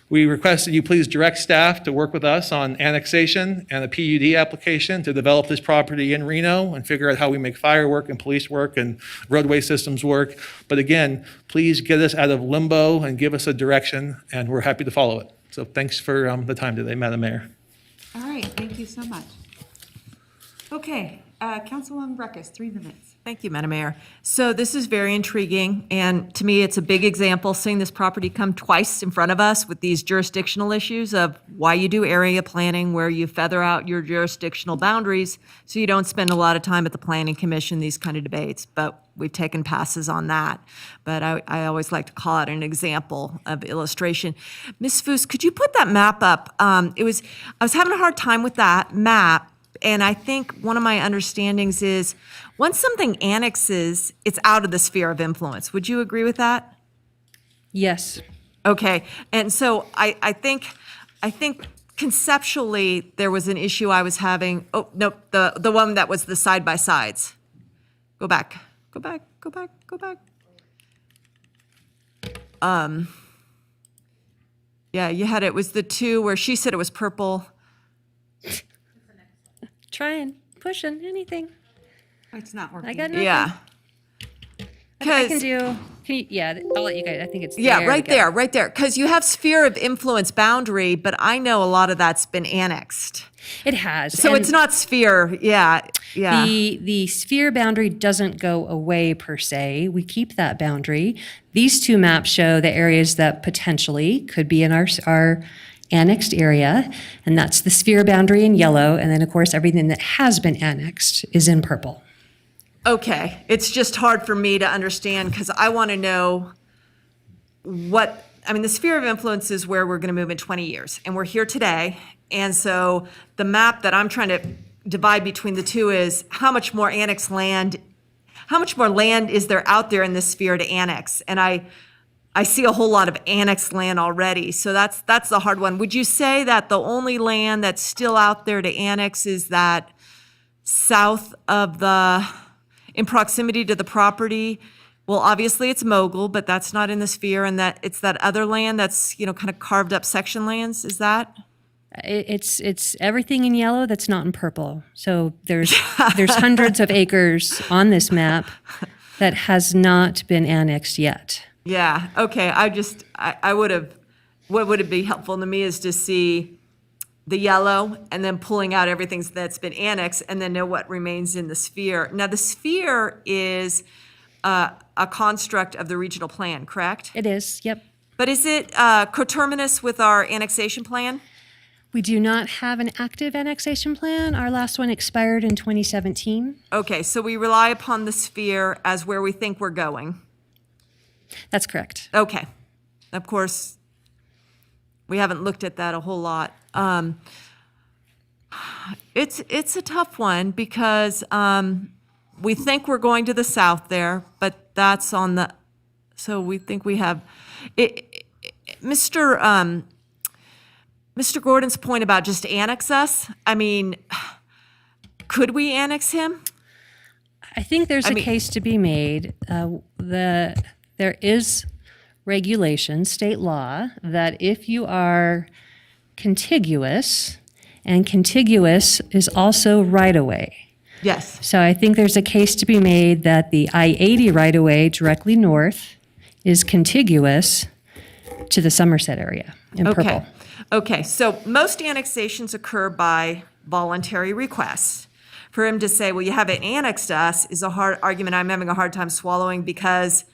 we request that you please direct staff to work with us on annexation and a PUD application to develop this property in Reno and figure out how we make fire work and police work and roadway systems work. But again, please get us out of limbo and give us a direction, and we're happy to follow it. So thanks for the time today, Madam Mayor. All right, thank you so much. Okay, Councilwoman Breckus, 3 minutes. Thank you, Madam Mayor. So this is very intriguing, and to me, it's a big example, seeing this property come twice in front of us with these jurisdictional issues of why you do area planning, where you feather out your jurisdictional boundaries so you don't spend a lot of time at the Planning Commission, these kind of debates. But we've taken passes on that. But I always like to call it an example of illustration. Ms. Foos, could you put that map up? I was having a hard time with that map. And I think one of my understandings is once something annexes, it's out of the sphere of influence. Would you agree with that? Yes. Okay. And so I think conceptually there was an issue I was having. Oh, no, the one that was the side-by-sides. Go back. Yeah, you had it was the 2 where she said it was purple. Trying, pushing, anything. It's not working. I got nothing. Yeah. I can do, I'll let you guys, I think it's there. Yeah, right there. Because you have sphere of influence boundary, but I know a lot of that's been annexed. It has. So it's not sphere, yeah. The sphere boundary doesn't go away per se. We keep that boundary. These 2 maps show the areas that potentially could be in our annexed area, and that's the sphere boundary in yellow, and then, of course, everything that has been annexed is in purple. Okay, it's just hard for me to understand because I want to know what, I mean, the sphere of influence is where we're going to move in 20 years, and we're here today. And so the map that I'm trying to divide between the two is how much more annexed land, how much more land is there out there in this sphere to annex? And I see a whole lot of annexed land already, so that's the hard one. Would you say that the only land that's still out there to annex is that south of the, in proximity to the property? Well, obviously it's Mogul, but that's not in the sphere, and that it's that other land that's, you know, kind of carved up section lands, is that? It's everything in yellow that's not in purple. So there's hundreds of acres on this map that has not been annexed yet. Yeah, okay, I would have, what would be helpful to me is to see the yellow and then pulling out everything that's been annexed and then know what remains in the sphere. Now, the sphere is a construct of the regional plan, correct? It is, yep. But is it coterminous with our annexation plan? We do not have an active annexation plan. Our last one expired in 2017. Okay, so we rely upon the sphere as where we think we're going. That's correct. Okay. Of course, we haven't looked at that a whole lot. It's a tough one because we think we're going to the south there, but that's on the, so we think we have, Mr. Gordon's point about just annex us, I mean, could we annex him? I think there's a case to be made. There is regulation, state law, that if you are contiguous, and contiguous is also right-of-way. Yes. So I think there's a case to be made that the I-80 right-of-way directly north is contiguous to the Somerset area in purple. Okay, so most annexations occur by voluntary request. For him to say, well, you haven't annexed us is a hard argument I'm having a hard time swallowing because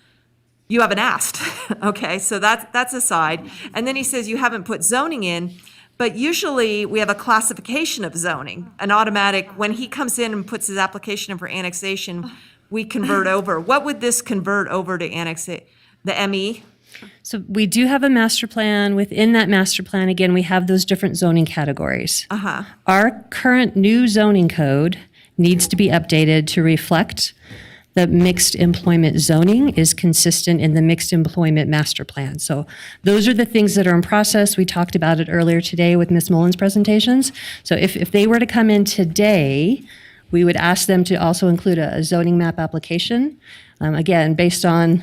you haven't asked. Okay, so that's aside. And then he says you haven't put zoning in, but usually we have a classification of zoning, an automatic, when he comes in and puts his application in for annexation, we convert over. What would this convert over to annex it? The ME? So we do have a master plan. Within that master plan, again, we have those different zoning categories. Our current new zoning code needs to be updated to reflect the mixed employment zoning is consistent in the mixed employment master plan. So those are the things that are in process. We talked about it earlier today with Ms. Mullen's presentations. So if they were to come in today, we would ask them to also include a zoning map application. Again, based on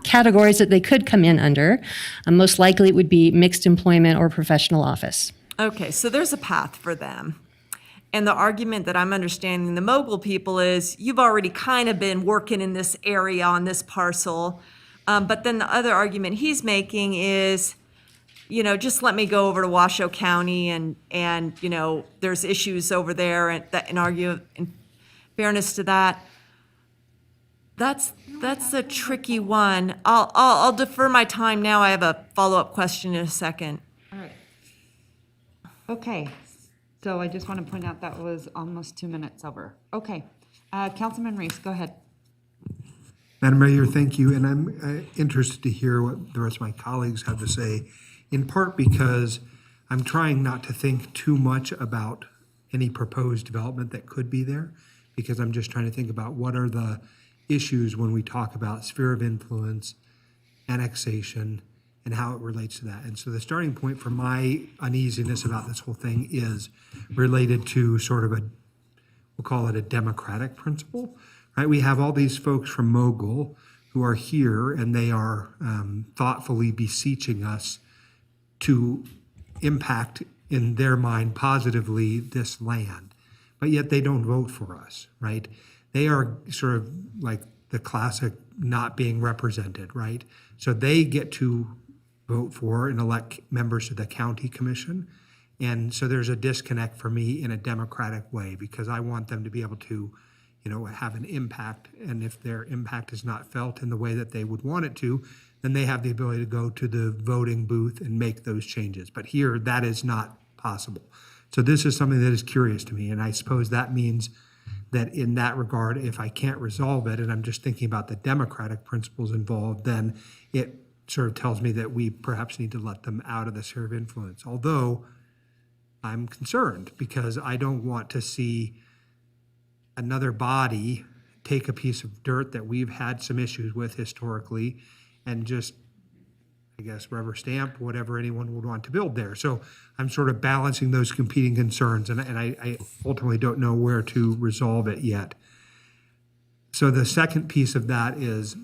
categories that they could come in under. Most likely it would be mixed employment or professional office. Okay, so there's a path for them. And the argument that I'm understanding the Mogul people is you've already kind of been working in this area on this parcel. But then the other argument he's making is, you know, just let me go over to Washoe County and you know, there's issues over there and argue in fairness to that. That's a tricky one. I'll defer my time now. I have a follow-up question in a second. All right. Okay, so I just want to point out that was almost 2 minutes over. Okay, Councilman Reese, go ahead. Madam Mayor, thank you, and I'm interested to hear what the rest of my colleagues have to say, in part because I'm trying not to think too much about any proposed development that could be there, because I'm just trying to think about what are the issues when we talk about sphere of influence, annexation, and how it relates to that. And so the starting point for my uneasiness about this whole thing is related to sort of we'll call it a democratic principle, right? We have all these folks from Mogul who are here and they are thoughtfully beseeching us to impact in their mind positively this land, but yet they don't vote for us, right? They are sort of like the classic not being represented, right? So they get to vote for and elect members to the county commission. And so there's a disconnect for me in a democratic way because I want them to be able to have an impact. And if their impact is not felt in the way that they would want it to, then they have the ability to go to the voting booth and make those changes. But here, that is not possible. So this is something that is curious to me. And I suppose that means that in that regard, if I can't resolve it, and I'm just thinking about the democratic principles involved, then it sort of tells me that we perhaps need to let them out of the sphere of influence. Although I'm concerned because I don't want to see another body take a piece of dirt that we've had some issues with historically and just, I guess, rubber stamp whatever anyone would want to build there. So I'm sort of balancing those competing concerns, and I ultimately don't know where to resolve it yet. So the second piece of that is,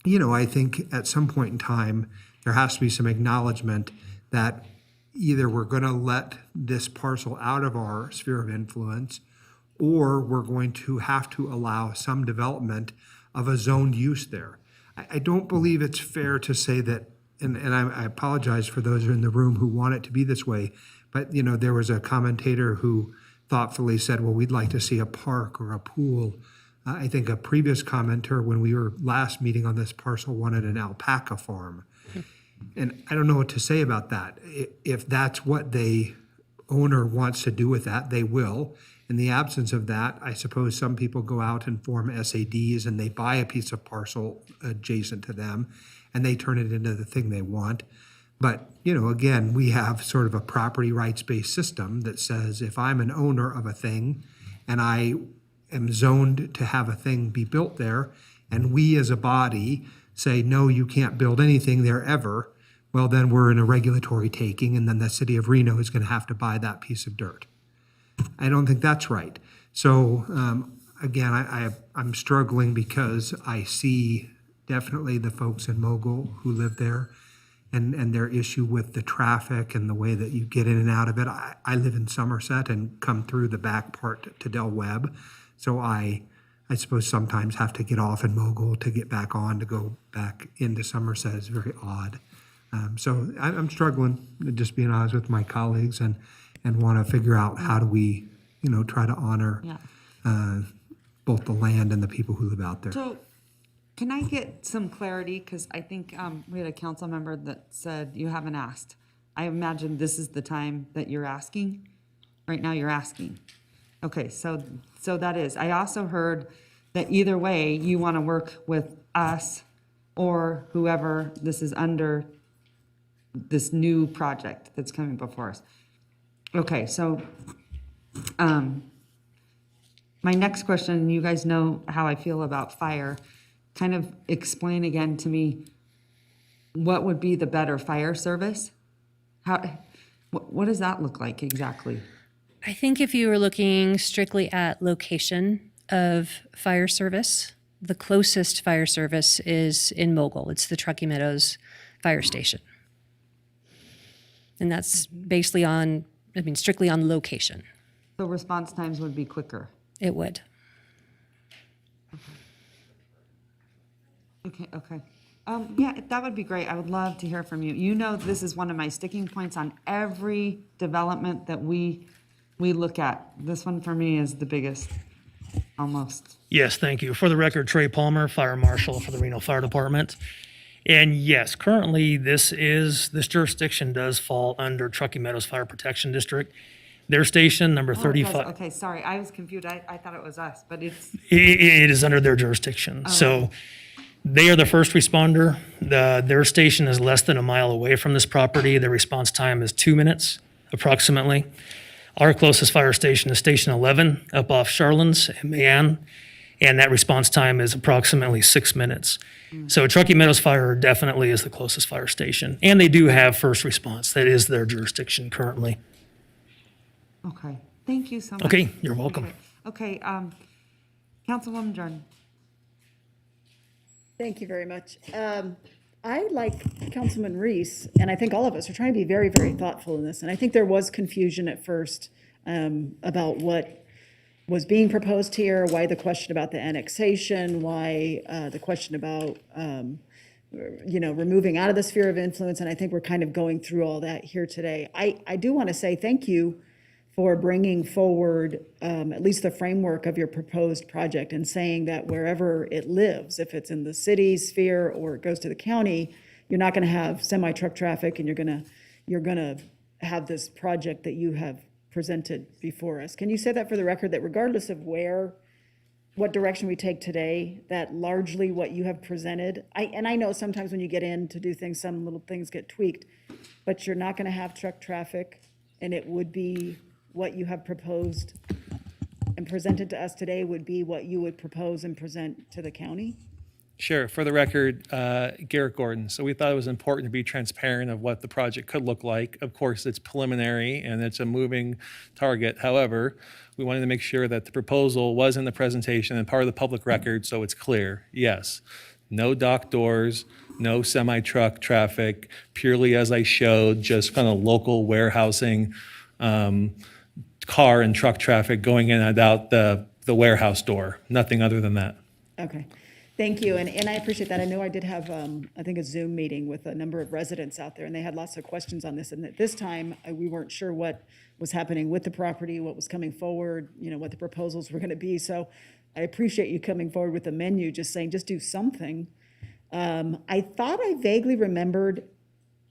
I think at some point in time, there has to be some acknowledgement that either we're going to let this parcel out of our sphere of influence, or we're going to have to allow some development of a zoned use there. I don't believe it's fair to say that, and I apologize for those in the room who want it to be this way, but there was a commentator who thoughtfully said, well, we'd like to see a park or a pool. I think a previous commenter, when we were last meeting on this parcel, wanted an alpaca farm. And I don't know what to say about that. If that's what the owner wants to do with that, they will. In the absence of that, I suppose some people go out and form SADs and they buy a piece of parcel adjacent to them and they turn it into the thing they want. But, again, we have sort of a property rights-based system that says if I'm an owner of a thing and I am zoned to have a thing be built there, and we as a body say, no, you can't build anything there ever, well, then we're in a regulatory taking, and then the city of Reno is going to have to buy that piece of dirt. I don't think that's right. So, again, I'm struggling because I see definitely the folks in Mogul who live there and their issue with the traffic and the way that you get in and out of it. I live in Somerset and come through the back part to Del Webb. So I suppose sometimes have to get off in Mogul to get back on to go back into Somerset. It's very odd. So I'm struggling, just being honest with my colleagues, and want to figure out how do we, try to honor both the land and the people who live out there. So can I get some clarity? Because I think we had a council member that said you haven't asked. I imagine this is the time that you're asking. Right now you're asking. Okay, so that is. I also heard that either way, you want to work with us or whoever this is under this new project that's coming before us. Okay, so my next question, you guys know how I feel about fire. Kind of explain again to me what would be the better fire service? What does that look like exactly? I think if you were looking strictly at location of fire service, the closest fire service is in Mogul. It's the Truckee Meadows Fire Station. And that's basically strictly on location. So response times would be quicker? It would. Okay. Yeah, that would be great. I would love to hear from you. This is one of my sticking points on every development that we look at. This one for me is the biggest, almost. Yes, thank you. For the record, Trey Palmer, Fire Marshal for the Reno Fire Department. And yes, currently this jurisdiction does fall under Truckee Meadows Fire Protection District. Their station, number 35. Okay, sorry, I was confused. I thought it was us, but it's. It is under their jurisdiction. So they are the first responder. Their station is less than a mile away from this property. Their response time is 2 minutes, approximately. Our closest fire station is Station 11 up off Charlins and Mayan, and that response time is approximately 6 minutes. So Truckee Meadows Fire definitely is the closest fire station, and they do have first response. That is their jurisdiction currently. Okay, thank you so much. Okay, you're welcome. Okay, Councilwoman Jordan. Thank you very much. I, like Councilman Reese, and I think all of us are trying to be very, very thoughtful in this. And I think there was confusion at first about what was being proposed here, why the question about the annexation, why the question about, removing out of the sphere of influence. And I think we're kind of going through all that here today. I do want to say thank you for bringing forward at least the framework of your proposed project and saying that wherever it lives, if it's in the city sphere or it goes to the county, you're not going to have semi-truck traffic, and you're going to have this project that you have presented before us. Can you say that for the record, that regardless of what direction we take today, that largely what you have presented, I know sometimes when you get in to do things, some little things get tweaked, but you're not going to have truck traffic, and it would be what you have proposed and presented to us today would be what you would propose and present to the county? Sure. For the record, Garrett Gordon. So we thought it was important to be transparent of what the project could look like. Of course, it's preliminary and it's a moving target. However, we wanted to make sure that the proposal was in the presentation and part of the public record, so it's clear. Yes, no dock doors, no semi-truck traffic, purely as I showed, just kind of local warehousing, car and truck traffic going in and out the warehouse door. Nothing other than that. Okay. Thank you, and I appreciate that. I know I did have, I think, a Zoom meeting with a number of residents out there, and they had lots of questions on this. And at this time, we weren't sure what was happening with the property, what was coming forward, what the proposals were going to be. So I appreciate you coming forward with a menu, just saying, just do something. I thought I vaguely remembered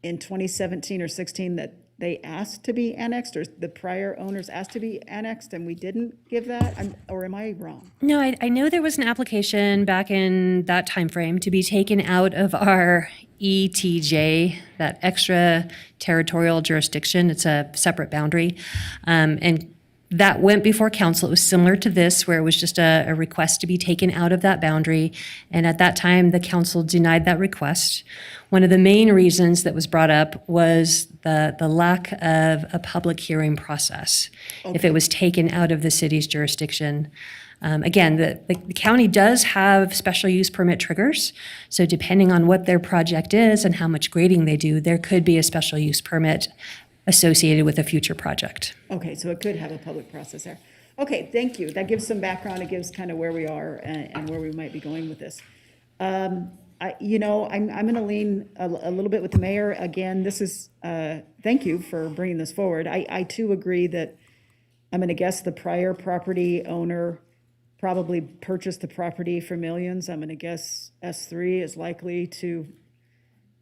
in 2017 or 16 that they asked to be annexed, or the prior owners asked to be annexed, and we didn't give that, or am I wrong? No, I know there was an application back in that time frame to be taken out of our ETJ, that extra territorial jurisdiction. It's a separate boundary. And that went before council. It was similar to this, where it was just a request to be taken out of that boundary. And at that time, the council denied that request. One of the main reasons that was brought up was the lack of a public hearing process if it was taken out of the city's jurisdiction. Again, the county does have special use permit triggers. So depending on what their project is and how much grading they do, there could be a special use permit associated with a future project. Okay, so it could have a public process there. Okay, thank you. That gives some background. It gives kind of where we are and where we might be going with this. I'm going to lean a little bit with the mayor. Again, this is, thank you for bringing this forward. I too agree that I'm going to guess the prior property owner probably purchased the property for millions. I'm going to guess S3 is likely to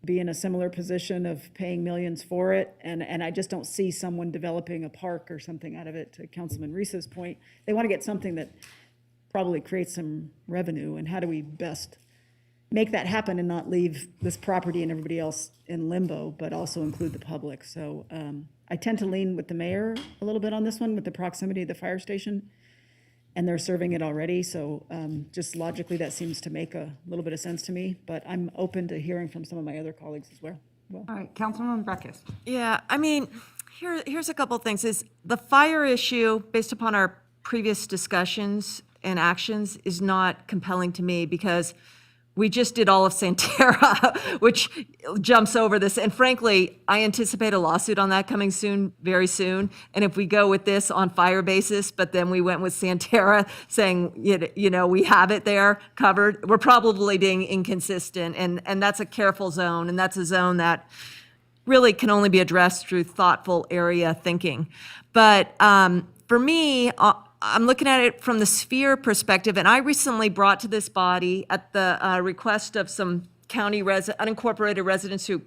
be in a similar position of paying millions for it. And I just don't see someone developing a park or something out of it, to Councilman Reese's point. They want to get something that probably creates some revenue. And how do we best make that happen and not leave this property and everybody else in limbo, but also include the public? So I tend to lean with the mayor a little bit on this one, with the proximity of the fire station. And they're serving it already, so just logically, that seems to make a little bit of sense to me. But I'm open to hearing from some of my other colleagues as well. All right, Councilwoman Breckus. Yeah, I mean, here's a couple of things. Is the fire issue, based upon our previous discussions and actions, is not compelling to me, because we just did all of Santerra, which jumps over this. And frankly, I anticipate a lawsuit on that coming soon, very soon. And if we go with this on fire basis, but then we went with Santerra saying, we have it there covered, we're probably being inconsistent. And that's a careful zone. And that's a zone that really can only be addressed through thoughtful area thinking. But for me, I'm looking at it from the sphere perspective, and I recently brought to this body, at the request of some county unincorporated residents who,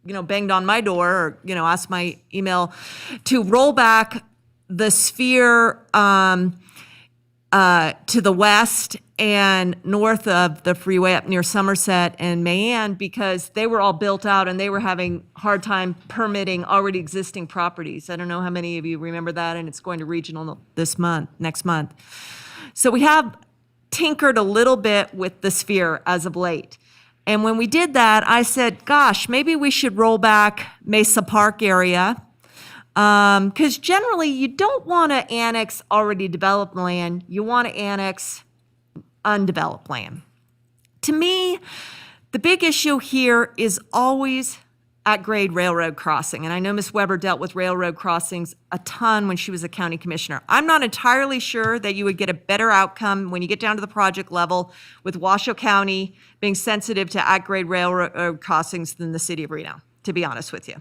banged on my door or, asked my email, to roll back the sphere to the west and north of the freeway up near Somerset and Mayan, because they were all built out and they were having hard time permitting already existing properties. I don't know how many of you remember that, and it's going to regional next month. So we have tinkered a little bit with the sphere as of late. And when we did that, I said, gosh, maybe we should roll back Mesa Park area, because generally you don't want to annex already developed land. You want to annex undeveloped land. To me, the big issue here is always at-grade railroad crossing. And I know Ms. Weber dealt with railroad crossings a ton when she was a county commissioner. I'm not entirely sure that you would get a better outcome when you get down to the project level with Washoe County being sensitive to at-grade railroad crossings than the city of Reno, to be honest with you.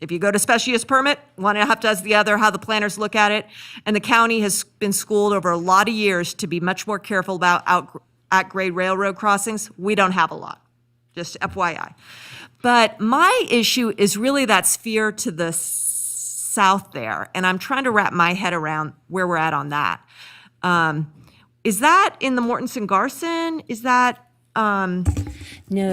If you go to special use permit, one half does the other, how the planners look at it. And the county has been schooled over a lot of years to be much more careful about at-grade railroad crossings. We don't have a lot, just FYI. But my issue is really that sphere to the south there, and I'm trying to wrap my head around where we're at on that. Is that in the Mortensen Garson? Is that, No,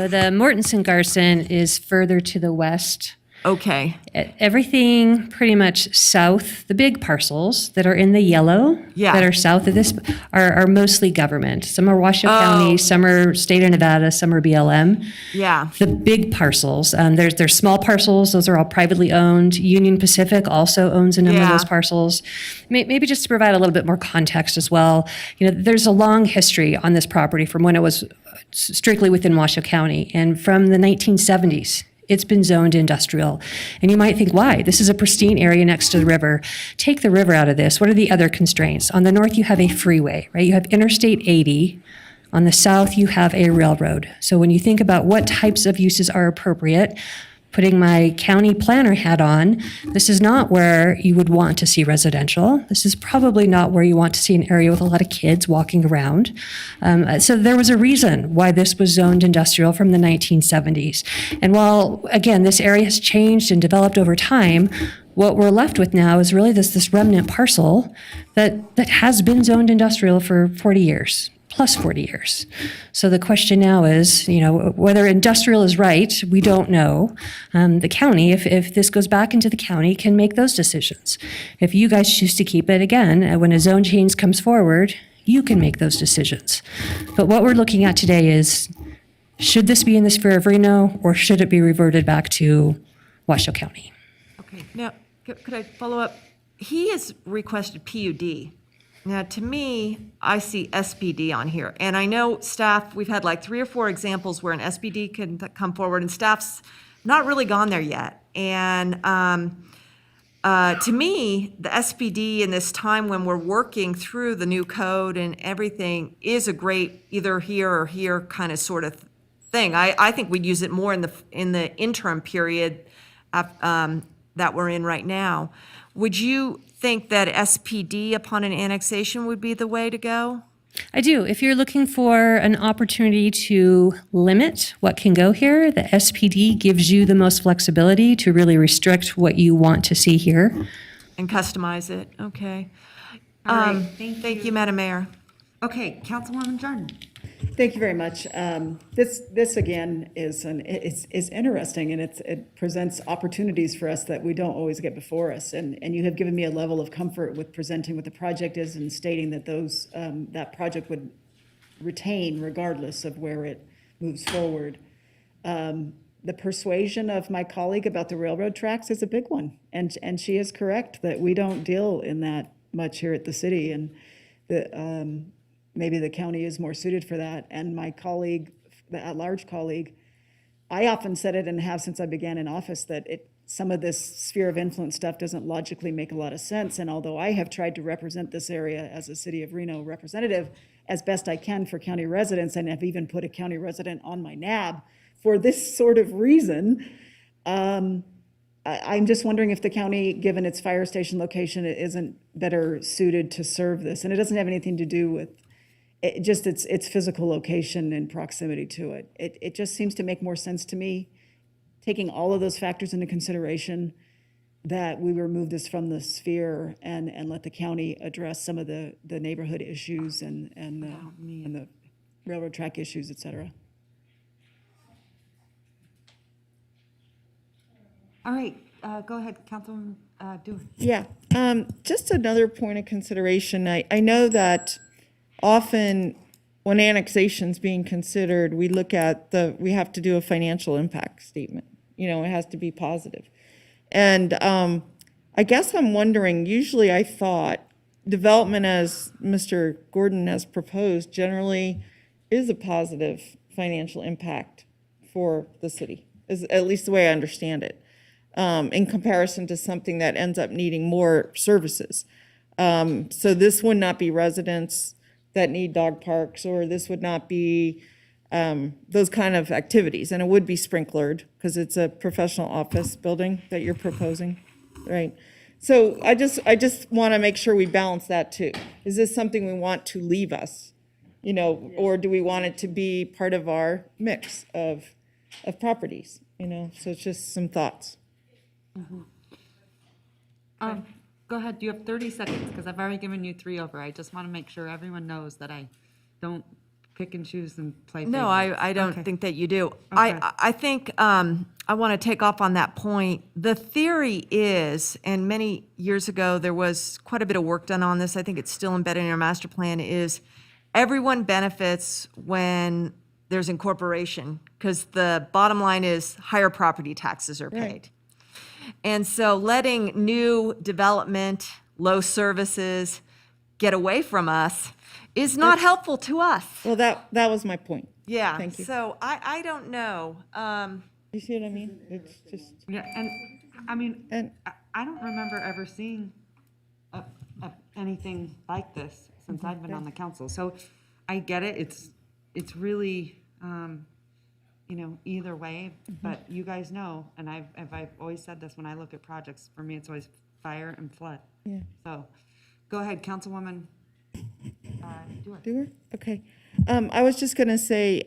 the Mortensen Garson is further to the west. okay, Everything pretty much south, the big parcels that are in the yellow, Yeah. that are south of this, are mostly government. Some are Washoe County, some are state of Nevada, some are BLM. yeah, The big parcels, there's small parcels, those are all privately owned. Union Pacific also owns a number of those Yeah. parcels. Maybe just to provide a little bit more context as well, there's a long history on this property from when it was strictly within Washoe County, and from the 1970s. It's been zoned industrial. And you might think, why? This is a pristine area next to the river. Take the river out of this. What are the other constraints? On the north, you have a freeway, right? You have Interstate 80. On the south, you have a railroad. So when you think about what types of uses are appropriate, putting my county planner hat on, this is not where you would want to see residential. This is probably not where you want to see an area with a lot of kids walking around. So there was a reason why this was zoned industrial from the 1970s. And while, again, this area has changed and developed over time, what we're left with now is really this remnant parcel that has been zoned industrial for 40 years. Plus 40 years. So the question now is, whether industrial is right, we don't know. The county, if this goes back into the county, can make those decisions. If you guys choose to keep it, again, when a zone change comes forward, you can make those decisions. But what we're looking at today is, should this be in the sphere of Reno, or should it be reverted back to Washoe County? okay. Now, could I follow up? He has requested PUD. Now, to me, I see SPD on here. And I know staff, we've had like 3 or 4 examples where an SPD can come forward, and staff's not really gone there yet. And to me, the SPD in this time when we're working through the new code and everything is a great either here or here kind of sort of thing. I think we'd use it more in the interim period that we're in right now. Would you think that SPD upon an annexation would be the way to go? I do. If you're looking for an opportunity to limit what can go here, the SPD gives you the most flexibility to really restrict what you want to see here. And customize it, okay. All right, thank you, Madam Mayor. Okay, Councilwoman Jordan. Thank you very much. This again is interesting, and it presents opportunities for us that we don't always get before us. And you have given me a level of comfort with presenting what the project is and stating that that project would retain regardless of where it moves forward. The persuasion of my colleague about the railroad tracks is a big one, and she is correct that we don't deal in that much here at the city, and maybe the county is more suited for that. And my colleague, the at-large colleague, I often said it and have since I began in office that some of this sphere of influence stuff doesn't logically make a lot of sense. And although I have tried to represent this area as a City of Reno representative as best I can for county residents, and have even put a county resident on my NAB for this sort of reason, I'm just wondering if the county, given its fire station location, isn't better suited to serve this. And it doesn't have anything to do with its physical location and proximity to it. It just seems to make more sense to me, taking all of those factors into consideration, that we remove this from the sphere and let the county address some of the neighborhood issues and the railroad track issues, et cetera. All right, go ahead, Councilwoman Dewar. Yeah, just another point of consideration. I know that often when annexation's being considered, we look at we have to do a financial impact statement. It has to be positive. And I guess I'm wondering, usually I thought development, as Mr. Gordon has proposed, generally is a positive financial impact for the city, is at least the way I understand it, in comparison to something that ends up needing more services. So this would not be residents that need dog parks, or this would not be those kind of activities, and it would be sprinklered because it's a professional office building that you're proposing, right? So I just want to make sure we balance that too. Is this something we want to leave us, or do we want it to be part of our mix of properties, So it's just some thoughts. Go ahead, you have 30 seconds, because I've already given you 3 over. I just want to make sure everyone knows that I don't pick and choose and play favorites. No, I don't Okay. think that you do. Okay. I think I want to take off on that point. The theory is, and many years ago, there was quite a bit of work done on this, I think it's still embedded in our master plan, is everyone benefits when there's incorporation, because the bottom line is higher property taxes are paid. Right. And so letting new development, low services get away from us is not helpful to us. Well, that was my point. Yeah, Thank you. so I don't know. You see what I mean? It's just. Yeah, and I mean, I don't remember ever seeing anything like this since I've been on the council. So I get it. It's really, either way, but you guys know, and I've always said this when I look at projects, for me, it's always fire and flood. Yeah. So, go ahead, Councilwoman. Doer? Okay. I was just gonna say,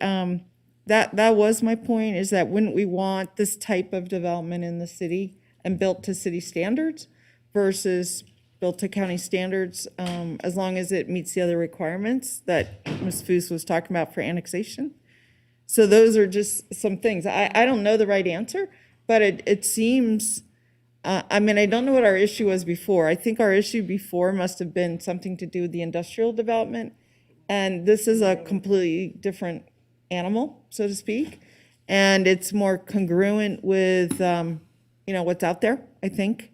that was my point, is that wouldn't we want this type of development in the city and built to city standards versus built to county standards, as long as it meets the other requirements that Ms. Foos was talking about for annexation? So those are just some things. I don't know the right answer, but it seems, I don't know what our issue was before. I think our issue before must have been something to do with the industrial development. And this is a completely different animal, so to speak. And it's more congruent with, what's out there, I think.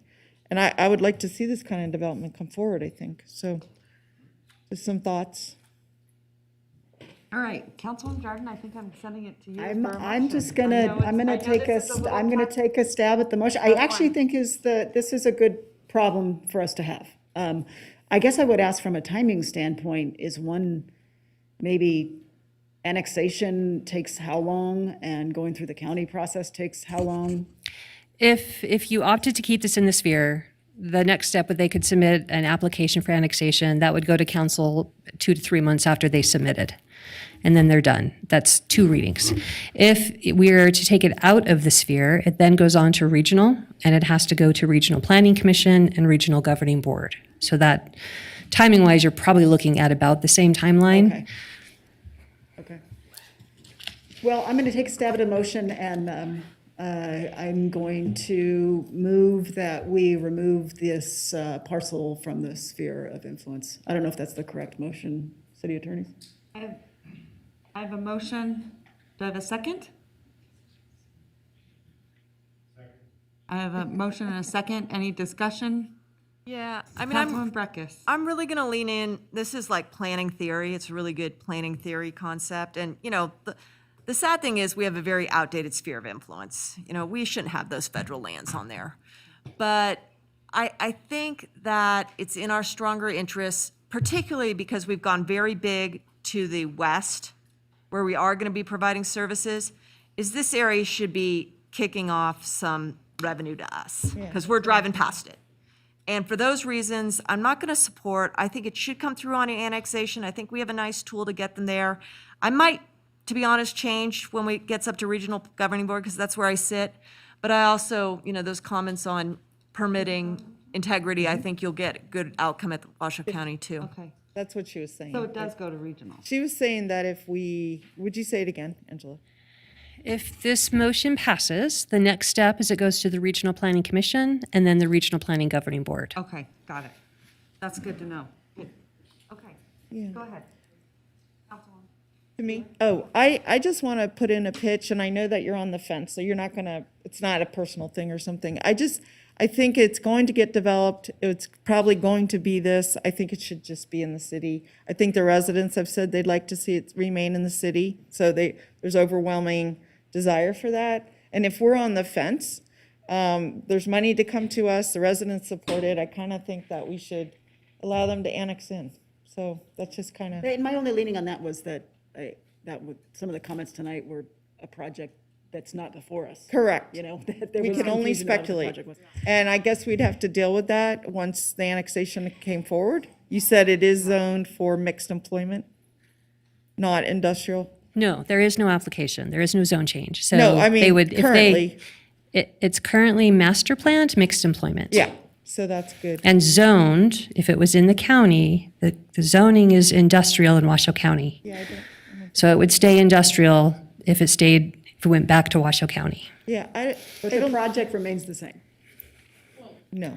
And I would like to see this kind of development come forward, I think. So just some thoughts. All right, Councilwoman Jordan, I think I'm sending it to you. I'm just gonna, take a stab at the motion. I actually think this is a good problem for us to have. I guess I would ask from a timing standpoint, is one, maybe annexation takes how long, and going through the county process takes how long? If you opted to keep this in the sphere, the next step would they could submit an application for annexation. That would go to council 2 to 3 months after they submitted. And then they're done. That's 2 readings. If we are to take it out of the sphere, it then goes on to regional, and it has to go to Regional Planning Commission and Regional Governing Board. So that, timing-wise, you're probably looking at about the same timeline. Okay. Well, I'm gonna take a stab at a motion, and I'm going to move that we remove this parcel from the sphere of influence. I don't know if that's the correct motion, city attorneys. I have a motion. Do I have a second? I have a motion and a second. Any discussion? Yeah, Councilwoman Breckus. I'm really going to lean in. This is like planning theory. It's a really good planning theory concept. And, the sad thing is we have a very outdated sphere of influence. We shouldn't have those federal lands on there. But I think that it's in our stronger interests, particularly because we've gone very big to the west, where we are going to be providing services, is this area should be kicking off some revenue to us, because we're driving past it. And for those reasons, I'm not going to support. I think it should come through on an annexation. I think we have a nice tool to get them there. I might, to be honest, change when it gets up to Regional Governing Board, because that's where I sit. But I also, those comments on permitting integrity, I think you'll get a good outcome at Washoe County too. Okay. That's what she was saying. So it does go to regional. She was saying that if would you say it again, Angela? If this motion passes, the next step is it goes to the Regional Planning Commission and then the Regional Planning Governing Board. Okay, got it. That's good to know. Good. Okay, go ahead. Councilwoman. To me? Oh, I just want to put in a pitch, and I know that you're on the fence, so you're not gonna, it's not a personal thing or something. I think it's going to get developed. It's probably going to be this. I think it should just be in the city. I think the residents have said they'd like to see it remain in the city, so there's overwhelming desire for that. And if we're on the fence, there's money to come to us, the residents support it. I kind of think that we should allow them to annex in. So that's just kind of. My only leaning on that was that some of the comments tonight were a project that's not before us. Correct. You know, that there We was can only confusion about what the speculate. project was. And I guess we'd have to deal with that once the annexation came forward. You said it is zoned for mixed employment, not industrial? No, there is no application. There is no zone change. So No, I mean, they would, if currently. it's currently master planned mixed employment. Yeah, so that's good. And zoned, if it was in the county, the zoning is industrial in Washoe County. Yeah, So it would stay industrial if it went back to Washoe County. yeah, But the project remains the same. no.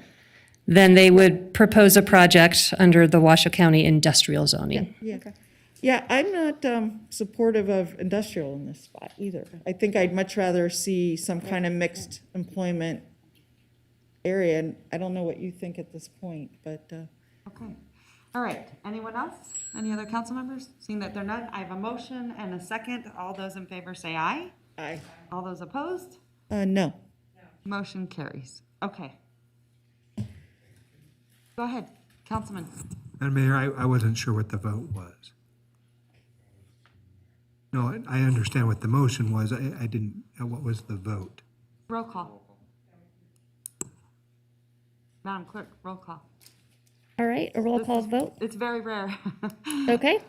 Then they would propose a project under the Washoe County industrial zoning. Yeah. Yeah, I'm not supportive of industrial in this spot either. I think I'd much rather see some kind of mixed employment area, and I don't know what you think at this point, but. Okay. All right. Anyone else? Any other council members? Seeing that they're none, I have a motion and a second. All those in favor say aye. Aye. All those opposed? No. Motion carries. Okay. Go ahead, Councilman. Madam Mayor, I wasn't sure what the vote was. No, I understand what the motion was. I didn't, what was the vote? Roll call. Madam Clerk, roll call. All right, a roll call vote. It's very rare. Okay.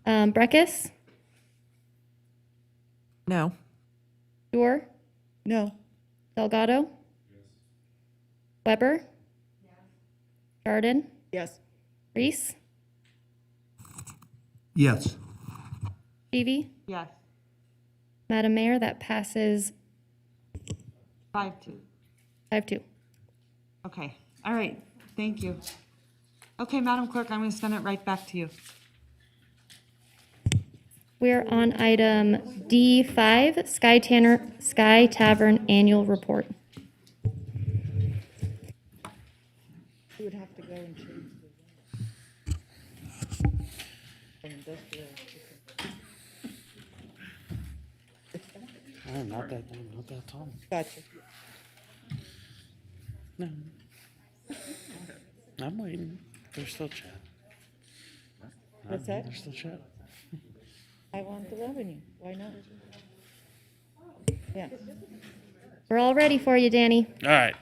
Breckus? No. Dorr? No. Delgado? Weber? Jordan? Yes. Reese? Yes. Stevie? Yes. Madam Mayor, that passes 5-2. 5-2. Okay. All right. Thank you. Okay, Madam Clerk, I'm going to send it right back to you. We're on item D5, Sky Tavern Annual Report. You would have to go and change the industrial. Oh, not that tall. Gotcha. No. I'm waiting. They're still chatting. What's that? They're still chatting. I want the revenue. Why not? Yeah. We're all ready for you, Danny. All right.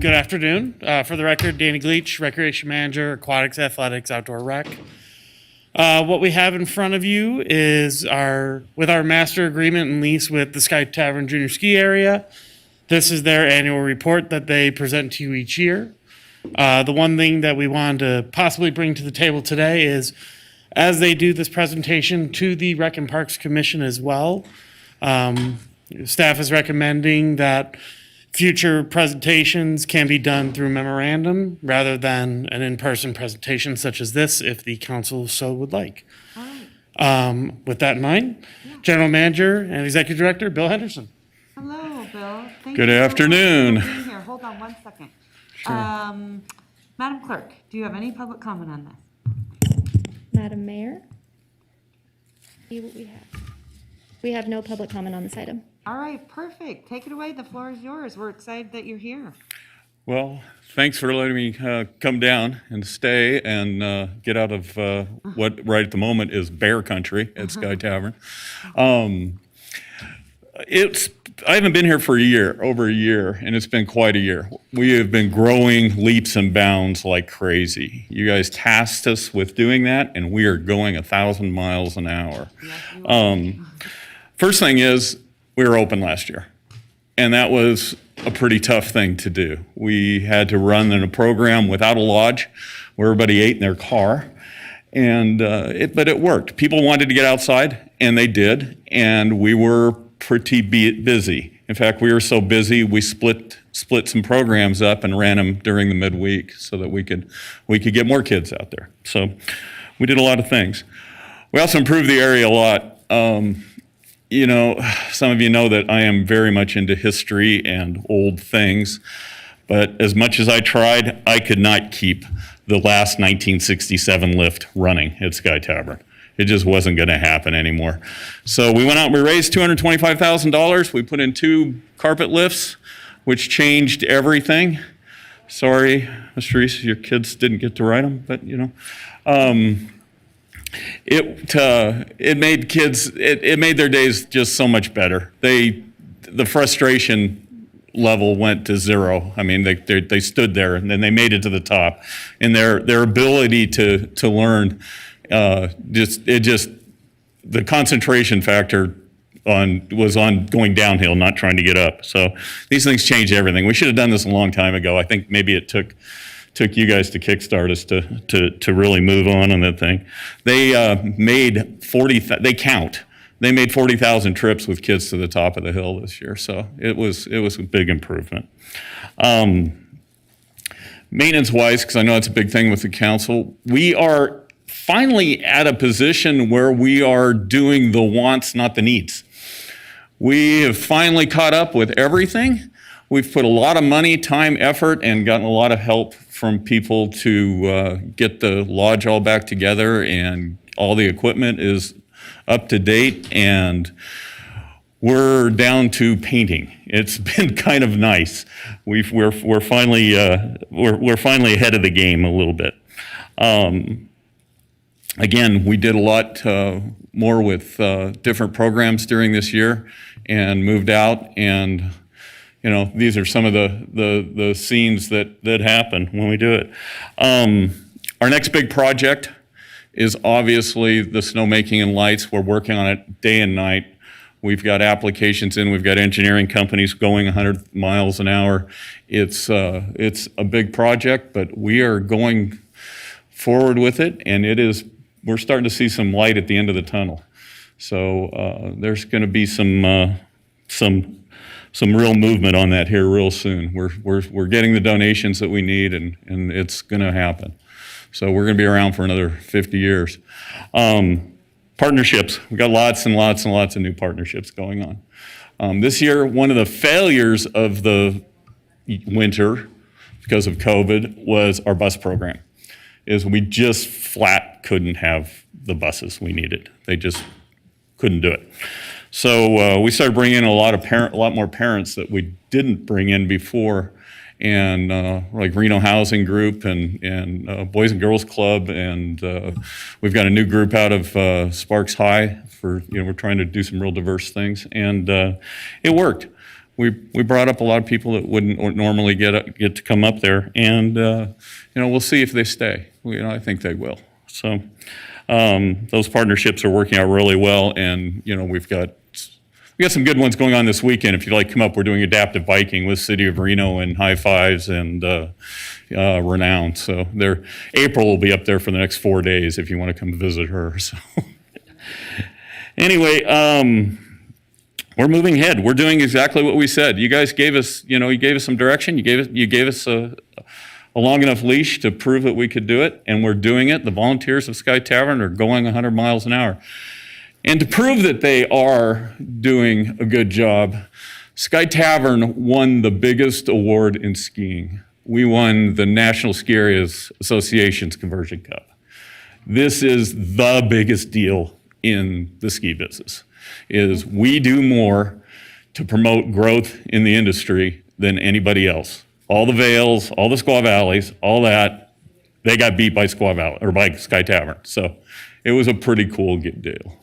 Good afternoon. For the record, Danny Gleach, Recreation Manager, Aquatics, Athletics, Outdoor Rec. What we have in front of you is with our master agreement and lease with the Sky Tavern Junior Ski Area. This is their annual report that they present to you each year. The one thing that we wanted to possibly bring to the table today is, as they do this presentation to the Rec and Parks Commission as well, staff is recommending that future presentations can be done through memorandum rather than an in-person presentation such as this, if the council so would like. With that in mind, General Manager and Executive Director Bill Henderson. Hello, Bill. Thank Good you so much afternoon. for being here. Hold on one second. Madam Clerk, do you have any public comment on this? Madam Mayor? See what we have. We have no public comment on this item. All right, perfect. Take it away. The floor is yours. We're excited that you're here. Well, thanks for letting me come down and stay and get out of what right at the moment is bear country at Sky Tavern. I haven't been here for over a year, and it's been quite a year. We have been growing leaps and bounds like crazy. You guys tasked us with doing that, and we are going 1,000 miles an hour. First thing is, we were open last year, and that was a pretty tough thing to do. We had to run in a program without a lodge where everybody ate in their car, and but it worked. People wanted to get outside, and they did, and we were pretty busy. In fact, we were so busy, we split some programs up and ran them during the midweek so that we could get more kids out there. So we did a lot of things. We also improved the area a lot. You know, some of you know that I am very much into history and old things, but as much as I tried, I could not keep the last 1967 lift running at Sky Tavern. It just wasn't going to happen anymore. So we went out and we raised $225,000. We put in 2 carpet lifts, which changed everything. Sorry, Mr. Reese, your kids didn't get to ride them, but you know. it made kids, it made their days just so much better. The frustration level went to zero. I mean, they stood there and then they made it to the top, and their ability to learn, the concentration factor was on going downhill, not trying to get up. So these things change everything. We should have done this a long time ago. I think maybe it took you guys to kickstart us to really move on that thing. They made 40,000 trips with kids to the top of the hill this year. So it was a big improvement. Maintenance wise, because I know it's a big thing with the council, we are finally at a position where we are doing the wants, not the needs. We have finally caught up with everything. We've put a lot of money, time, effort, and gotten a lot of help from people to get the lodge all back together, and all the equipment is up to date, and we're down to painting. It's been kind of nice. We're finally ahead of the game a little bit. Again, we did a lot more with different programs during this year, and moved out, and these are some of the scenes that happen when we do it. Our next big project is obviously the snowmaking and lights. We're working on it day and night. We've got applications in. We've got engineering companies going 100 miles an hour. It's a big project, but we are going forward with it, and we're starting to see some light at the end of the tunnel. So there's going to be some real movement on that here real soon. We're getting the donations that we need, and it's going to happen. So we're going to be around for another 50 years. Partnerships. We've got lots and lots and lots of new partnerships going on. This year, one of the failures of the winter because of COVID was our bus program. We just flat couldn't have the buses we needed. They just couldn't do it. So we started bringing in a lot more parents that we didn't bring in before, and like Reno Housing Group and Boys and Girls Club, and we've got a new group out of Sparks High we're trying to do some real diverse things, and it worked. We brought up a lot of people that wouldn't normally get to come up there, and we'll see if they stay. I think they will. So those partnerships are working out really well, and we've got some good ones going on this weekend. If you'd like to come up, we're doing adaptive biking with City of Reno and High Fives and Renown. So April will be up there for the next 4 days if you want to come visit her. So anyway, we're moving ahead. We're doing exactly what we said. You guys gave us, you gave us some direction. You gave us a long enough leash to prove that we could do it, and we're doing it. The volunteers of Sky Tavern are going 100 miles an hour. And to prove that they are doing a good job, Sky Tavern won the biggest award in skiing. We won the National Ski Areas Association's Conversion Cup. This is the biggest deal in the ski business, we do more to promote growth in the industry than anybody else. All the Vales, all the Squaw Valleys, all that, they got beat by Squaw Valley or by Sky Tavern. So it was a pretty cool deal.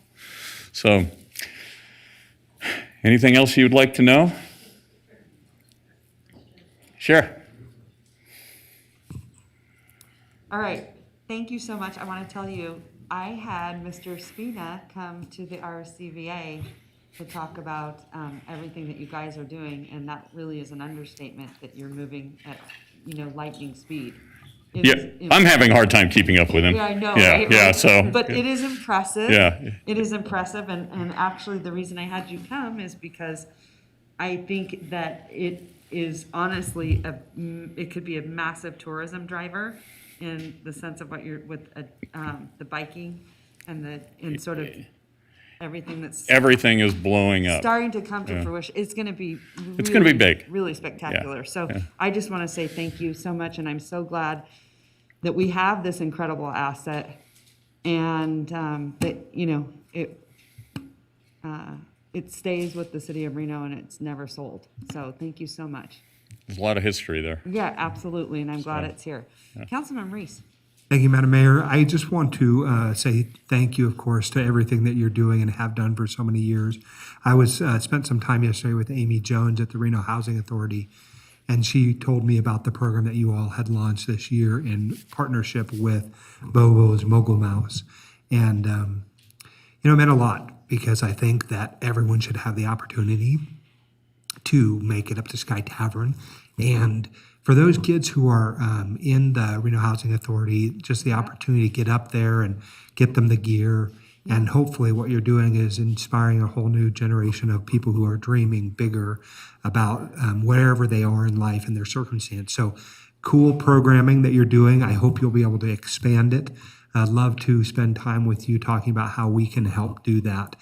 So anything else you'd like to know? Sure. All right, thank you so much. I want to tell you, I had Mr. Spina come to the RCVA to talk about everything that you guys are doing, and that really is an understatement that you're moving at, lightning speed. I'm having a hard time keeping up with him. Yeah, I know. Yeah, right? yeah. So, but it is impressive. Yeah, it is impressive, and actually, the reason I had you come is because I think that it is honestly it could be a massive tourism driver in the sense of what you're with the biking and sort of everything is blowing up. Starting to come to fruition. It's going to be big, really spectacular. Yeah. So I just want to say thank you so much, and I'm so glad that we have this incredible asset, and that it stays with the city of Reno and it's never sold. So thank you so much. There's a lot of history there. Yeah, absolutely, and I'm glad it's here. Yeah. Councilman Reese. Thank you, Madam Mayor. I just want to say thank you, of course, to everything that you're doing and have done for so many years. I spent some time yesterday with Amy Jones at the Reno Housing Authority, and she told me about the program that you all had launched this year in partnership with Bobo's Mogul Mouse. And, it meant a lot because I think that everyone should have the opportunity to make it up to Sky Tavern. And for those kids who are in the Reno Housing Authority, just the opportunity to get up there and get them the gear. And hopefully what you're doing is inspiring a whole new generation of people who are dreaming bigger about wherever they are in life and their circumstance. So cool programming that you're doing. I hope you'll be able to expand it. I'd love to spend time with you talking about how we can help do that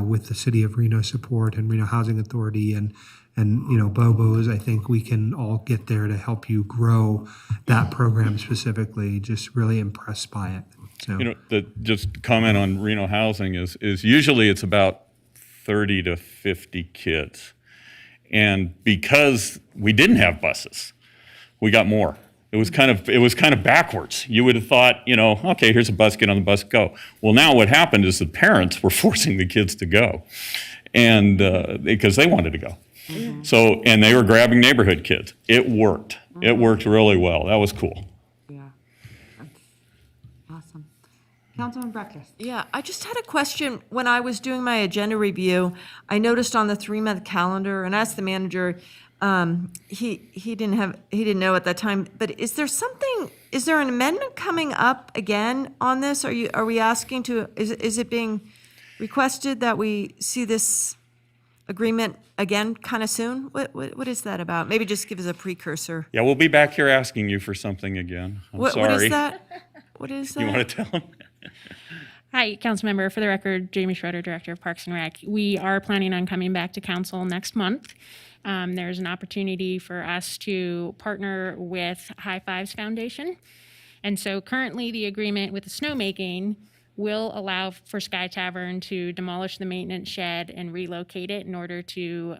with the City of Reno support and Reno Housing Authority and Bobo's. I think we can all get there to help you grow that program specifically. Just really impressed by it. So, just comment on Reno Housing is usually it's about 30 to 50 kids. And because we didn't have buses, we got more. It was kind of backwards. You would have thought, okay, here's a bus, get on the bus, go. Well, now what happened is the parents were forcing the kids to go, and because they wanted to go. Mm-hmm. So, and they were grabbing neighborhood kids. It worked. Mm-hmm. It worked really well. That was cool. Yeah, that's awesome. Councilman Breakfast. Yeah, I just had a question. When I was doing my agenda review, I noticed on the 3-month calendar, and asked the manager, he didn't know at that time, but is there an amendment coming up again on this? Are we asking is it being requested that we see this agreement again kind of soon? What is that about? Maybe just give us a precursor. Yeah, we'll be back here asking you for something again. I'm sorry. What is that? What is that? You want to tell them? Hi, Councilmember. For the record, Jamie Schroeder, Director of Parks and Rec. We are planning on coming back to council next month. There's an opportunity for us to partner with High Fives Foundation. And so currently the agreement with the snowmaking will allow for Sky Tavern to demolish the maintenance shed and relocate it in order to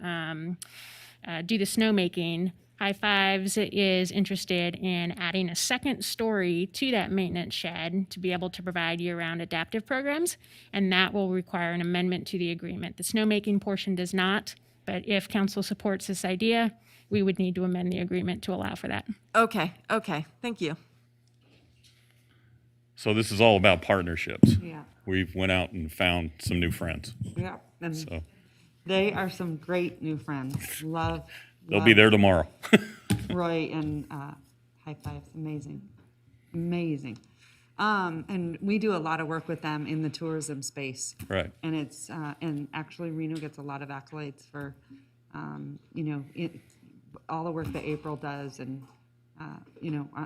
do the snowmaking. High Fives is interested in adding a second story to that maintenance shed to be able to provide year-round adaptive programs, and that will require an amendment to the agreement. The snowmaking portion does not, but if council supports this idea, we would need to amend the agreement to allow for that. Okay, thank you. So this is all about partnerships. Yeah. We've went out and found some new friends. Yeah, and they are some great new friends. They'll be there tomorrow. Roy and High Fives, amazing. And we do a lot of work with them in the tourism space. Right. And it's and actually Reno gets a lot of accolades for all the work that April does, and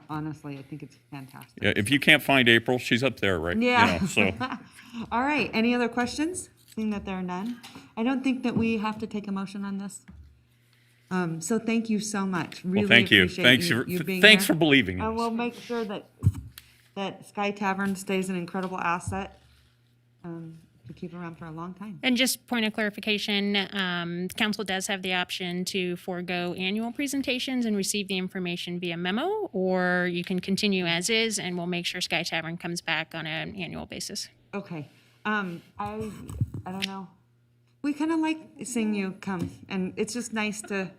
honestly, I think it's fantastic. Yeah, if you can't find April, she's up there, right? Yeah. So. All right. Any other questions? Seeing that there are none, I don't think that we have to take a motion on this. So thank you so much. Really thank you. Appreciate you being Thanks here. for believing in us. We'll make sure that Sky Tavern stays an incredible asset to keep around for a long time. And just point of clarification, council does have the option to forego annual presentations and receive the information via memo, or you can continue as is, and we'll make sure Sky Tavern comes back on an annual basis. Okay. I don't know. We kind of like seeing you come, and it's just nice to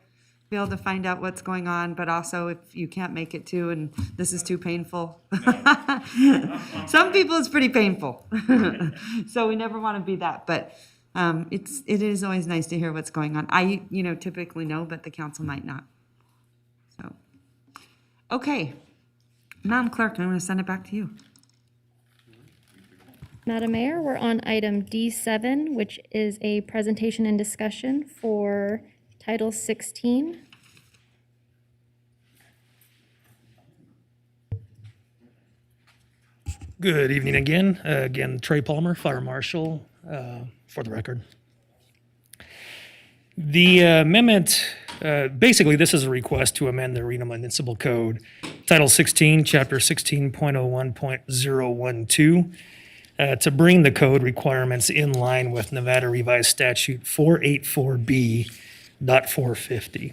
be able to find out what's going on, but also if you can't make it too, and this is too painful. Some people it's pretty painful. So we never want to be that, but it is always nice to hear what's going on. I typically know, but the council might not. So, okay. Madam Clerk, I'm going to send it back to you. Madam Mayor, we're on item D7, which is a presentation and discussion for Title 16. Good evening again. Again, Trey Palmer, Fire Marshal, for the record. The amendment, basically this is a request to amend the Reno Municipal Code, Title 16, Chapter 16.01.012, to bring the code requirements in line with Nevada Revised Statute 484B.450.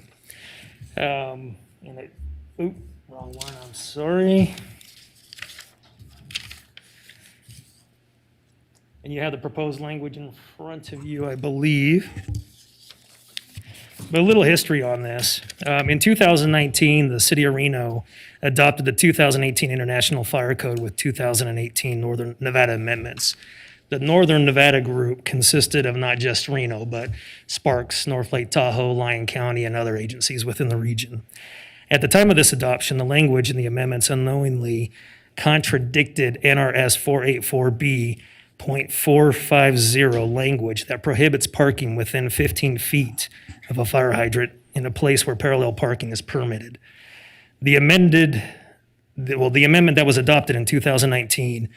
Wrong one, I'm sorry. And you have the proposed language in front of you, I believe. But a little history on this. In 2019, the city of Reno adopted the 2018 International Fire Code with 2018 Northern Nevada amendments. The Northern Nevada group consisted of not just Reno, but Sparks, North Lake Tahoe, Lyon County, and other agencies within the region. At the time of this adoption, the language in the amendments unknowingly contradicted NRS 484B.450 language that prohibits parking within 15 feet of a fire hydrant in a place where parallel parking is permitted. The amendment that was adopted in 2019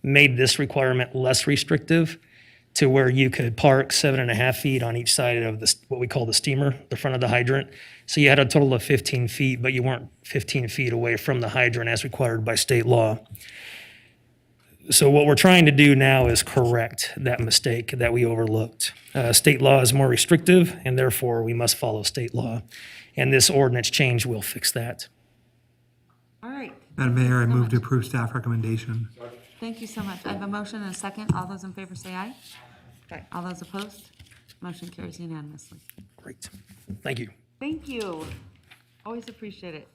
made this requirement less restrictive to where you could park 7.5 feet on each side of what we call the steamer, the front of the hydrant. So you had a total of 15 feet, but you weren't 15 feet away from the hydrant as required by state law. So what we're trying to do now is correct that mistake that we overlooked. State law is more restrictive, and therefore we must follow state law. And this ordinance change will fix that. All right. Madam Mayor, I move to approve staff recommendation. Thank you so much. I have a motion and a second. All those in favor say aye. Aye. All those opposed? Motion carries unanimously. Great. Thank you. Thank you. Always appreciate it.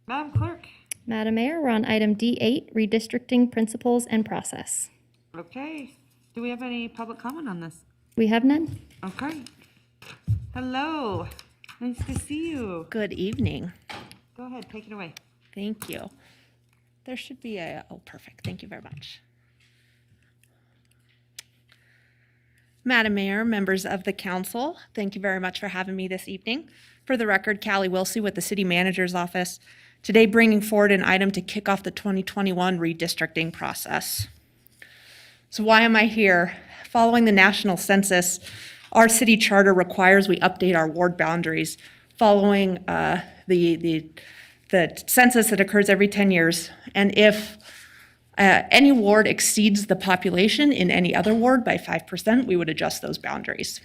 Madam Clerk. Madam Mayor, we're on item D8, redistricting principles and process. Okay. Do we have any public comment on this? We have none. Okay. Hello. Nice to see you. Good evening. Go ahead, take it away. Thank you. There should be oh, perfect. Thank you very much. Madam Mayor, members of the council, thank you very much for having me this evening. For the record, Callie Wilsey with the City Manager's Office, today bringing forward an item to kick off the 2021 redistricting process. So why am I here? Following the national census, our city charter requires we update our ward boundaries following the census that occurs every 10 years. And if any ward exceeds the population in any other ward by 5%, we would adjust those boundaries.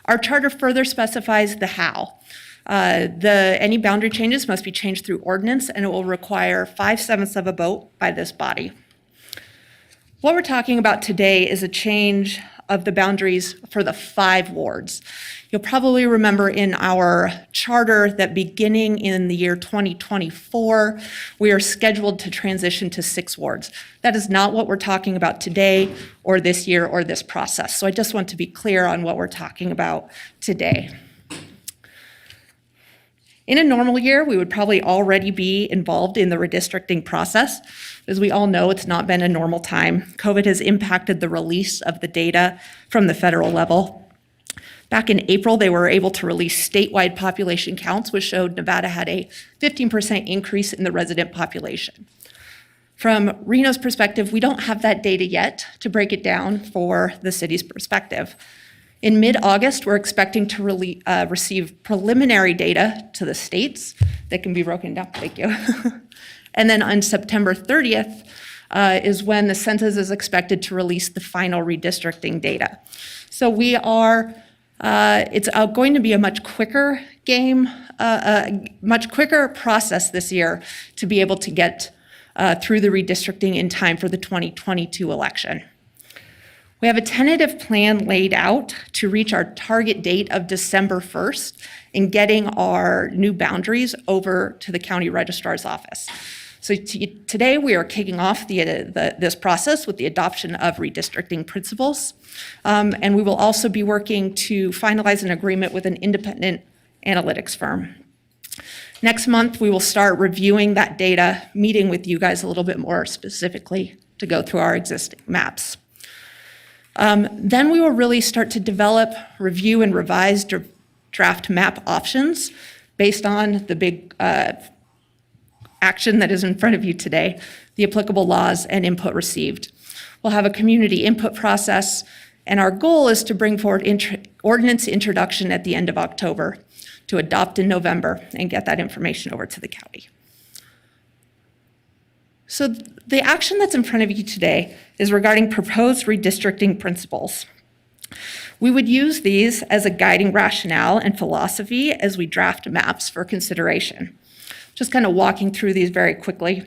Our charter further specifies the how. Any boundary changes must be changed through ordinance, and it will require 5/7 of a vote by this body. What we're talking about today is a change of the boundaries for the 5 wards. You'll probably remember in our charter that beginning in the year 2024, we are scheduled to transition to 6 wards. That is not what we're talking about today or this year or this process. So I just want to be clear on what we're talking about today. In a normal year, we would probably already be involved in the redistricting process. As we all know, it's not been a normal time. COVID has impacted the release of the data from the federal level. Back in April, they were able to release statewide population counts, which showed Nevada had a 15% increase in the resident population. From Reno's perspective, we don't have that data yet to break it down for the city's perspective. In mid-August, we're expecting to receive preliminary data to the states that can be broken down. Thank you. And then on September 30th is when the census is expected to release the final redistricting data. So we are, it's going to be a much quicker game, much quicker process this year to be able to get through the redistricting in time for the 2022 election. We have a tentative plan laid out to reach our target date of December 1st in getting our new boundaries over to the county registrar's office. So today we are kicking off this process with the adoption of redistricting principles. And we will also be working to finalize an agreement with an independent analytics firm. Next month, we will start reviewing that data, meeting with you guys a little bit more specifically to go through our existing maps. Then we will really start to develop, review, and revise draft map options based on the big action that is in front of you today, the applicable laws and input received. We'll have a community input process, and our goal is to bring forward ordinance introduction at the end of October to adopt in November and get that information over to the county. So the action that's in front of you today is regarding proposed redistricting principles. We would use these as a guiding rationale and philosophy as we draft maps for consideration. Just kind of walking through these very quickly.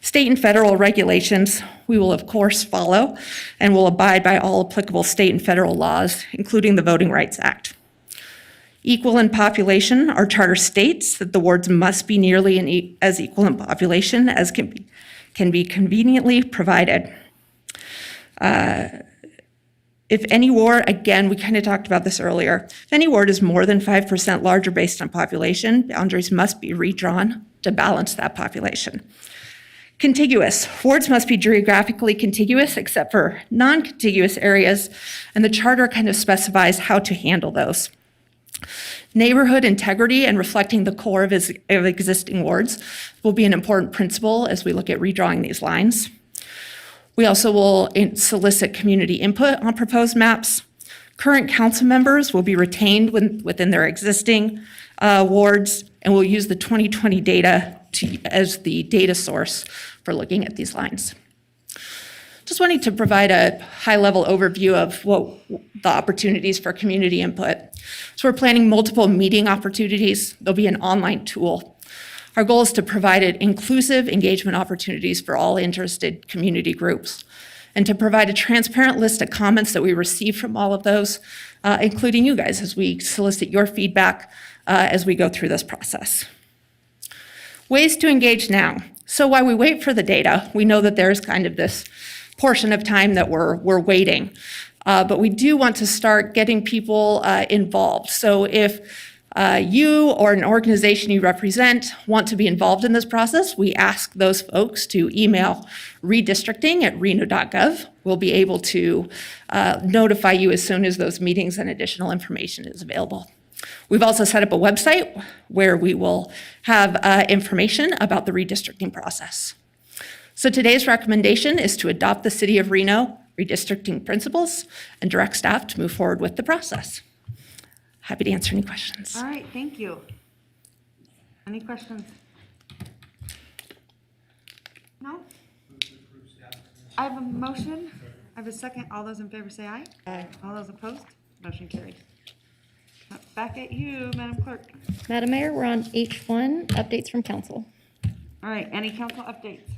State and federal regulations, we will of course follow and will abide by all applicable state and federal laws, including the Voting Rights Act. Equal in population, our charter states that the wards must be nearly as equal in population as can be conveniently provided. If any ward, again, we kind of talked about this earlier, if any ward is more than 5% larger based on population, boundaries must be redrawn to balance that population. Contiguous. Wards must be geographically contiguous except for non-contiguous areas, and the charter kind of specifies how to handle those. Neighborhood integrity and reflecting the core of existing wards will be an important principle as we look at redrawing these lines. We also will solicit community input on proposed maps. Current council members will be retained within their existing wards, and we'll use the 2020 data as the data source for looking at these lines. Just wanting to provide a high-level overview of what the opportunities for community input. So we're planning multiple meeting opportunities. There'll be an online tool. Our goal is to provide inclusive engagement opportunities for all interested community groups and to provide a transparent list of comments that we receive from all of those, including you guys as we solicit your feedback as we go through this process. Ways to engage now. So while we wait for the data, we know that there's kind of this portion of time that we're waiting. But we do want to start getting people involved. So if you or an organization you represent want to be involved in this process, we ask those folks to email redistricting@reno.gov. We'll be able to notify you as soon as those meetings and additional information is available. We've also set up a website where we will have information about the redistricting process. So today's recommendation is to adopt the City of Reno redistricting principles and direct staff to move forward with the process. Happy to answer any questions. All right, thank you. Any questions? No? I have a motion. I have a second. All those in favor say aye. Aye. All those opposed? Motion carried. Back at you, Madam Clerk. Madam Mayor, we're on H1, updates from council. All right, any council updates?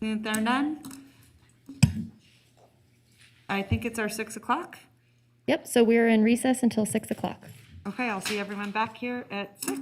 If there are none, I think it's our 6 o'clock. Yep, so we're in recess until 6 o'clock. Okay, I'll see everyone back here at 6.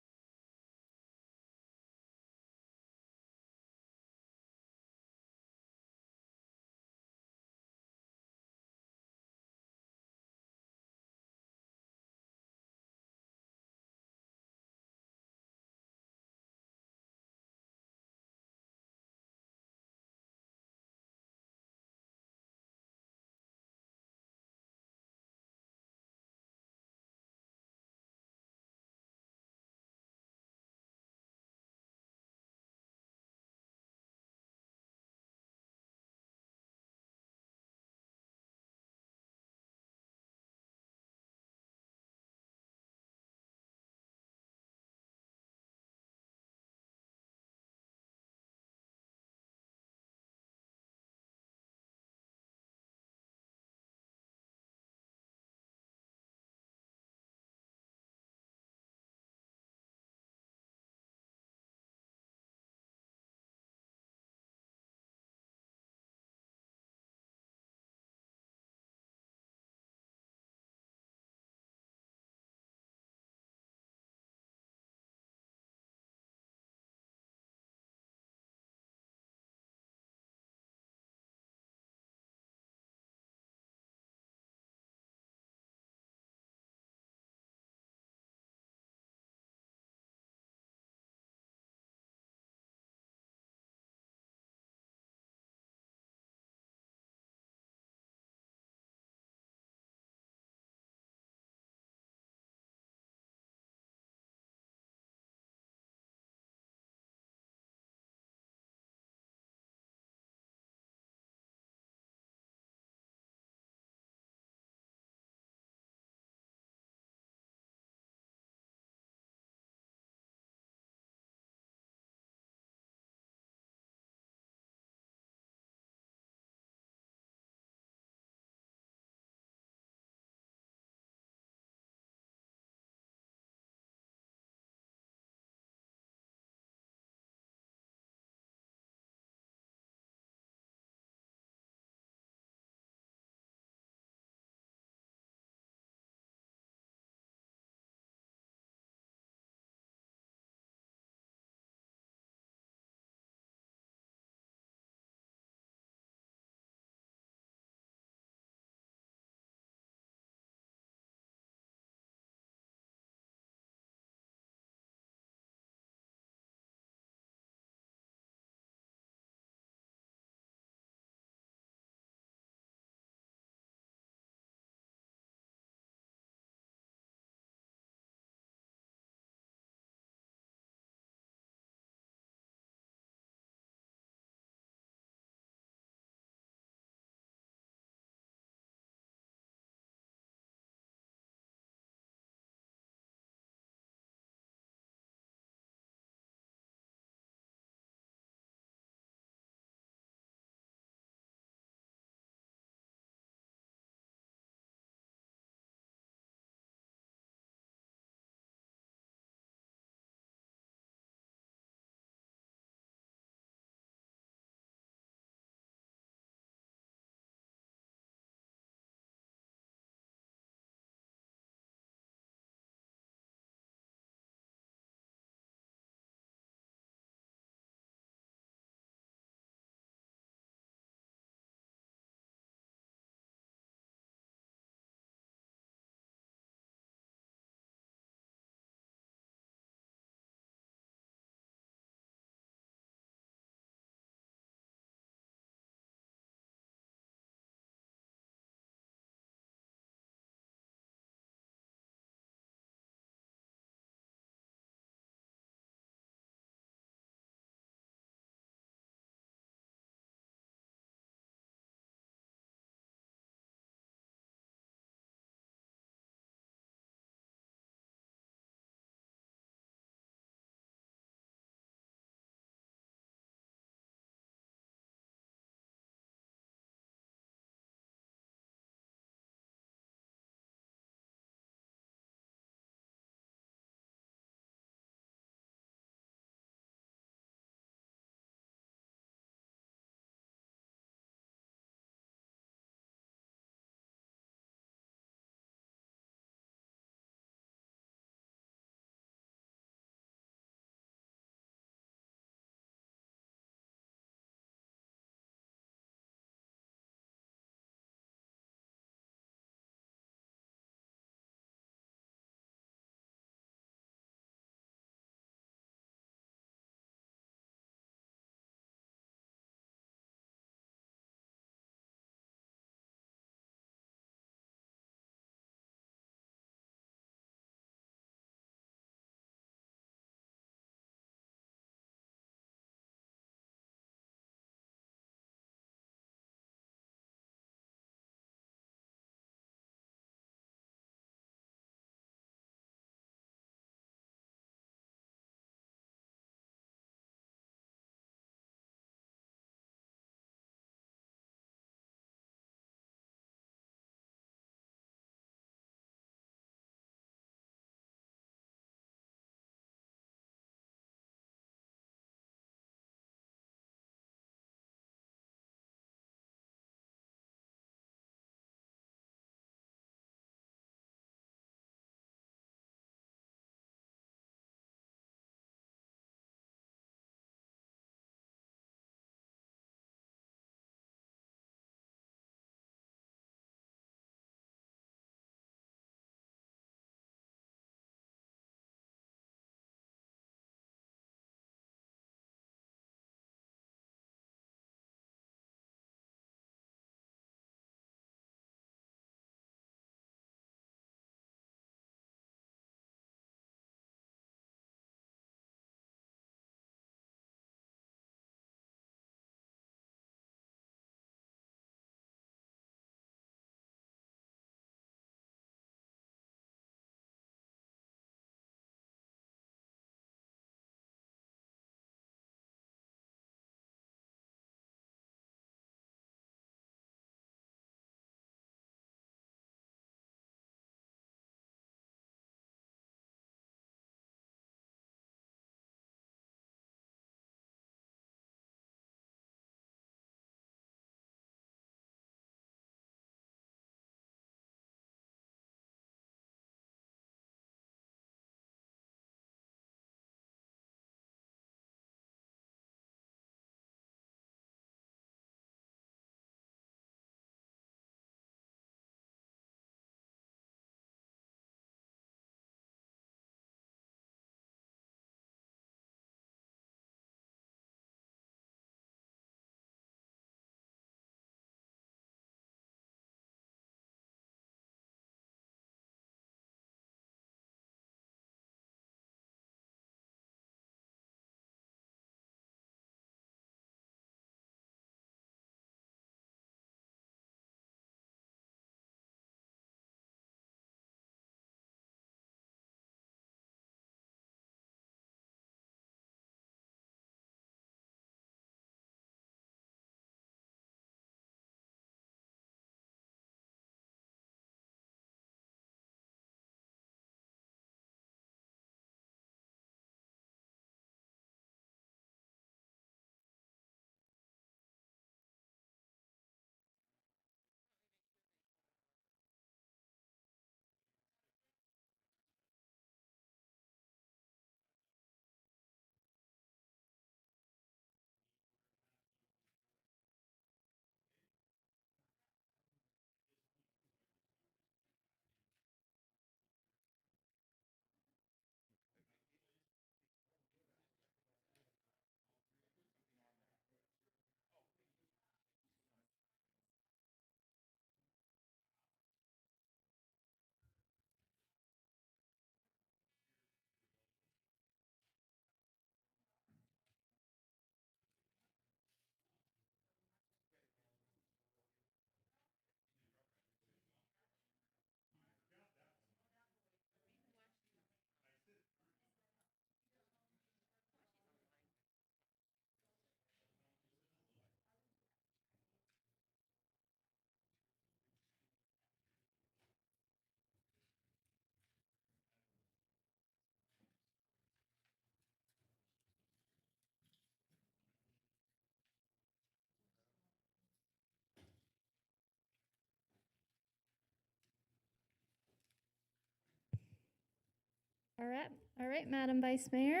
All right, Madam Vice Mayor,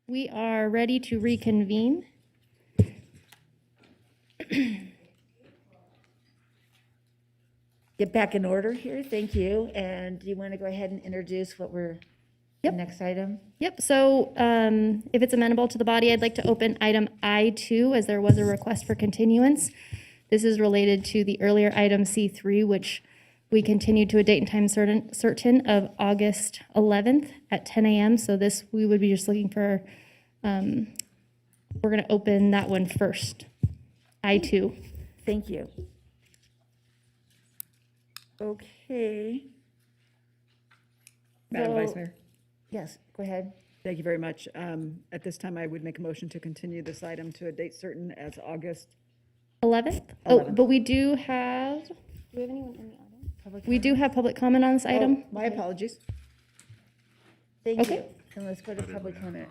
we are ready to reconvene. Get back in order here, thank you. And do you want to go ahead and introduce what we're, the next item? Yep, so if it's amenable to the body, I'd like to open item I2 as there was a request for continuance. This is related to the earlier item C3, which we continued to a date and time certain of August 11th at 10 a.m. So this, we would be just looking for, we're going to open that one first, I2. Thank you. Okay. Madam Vice So- Mayor? Yes, go ahead. Thank you very much. At this time, I would make a motion to continue this item to a date certain as August. 11th? Oh, 11th. but we do we have anyone in the audience? We do have public comment on this item. Oh, my apologies. Thank Okay. you. And let's go to public comment.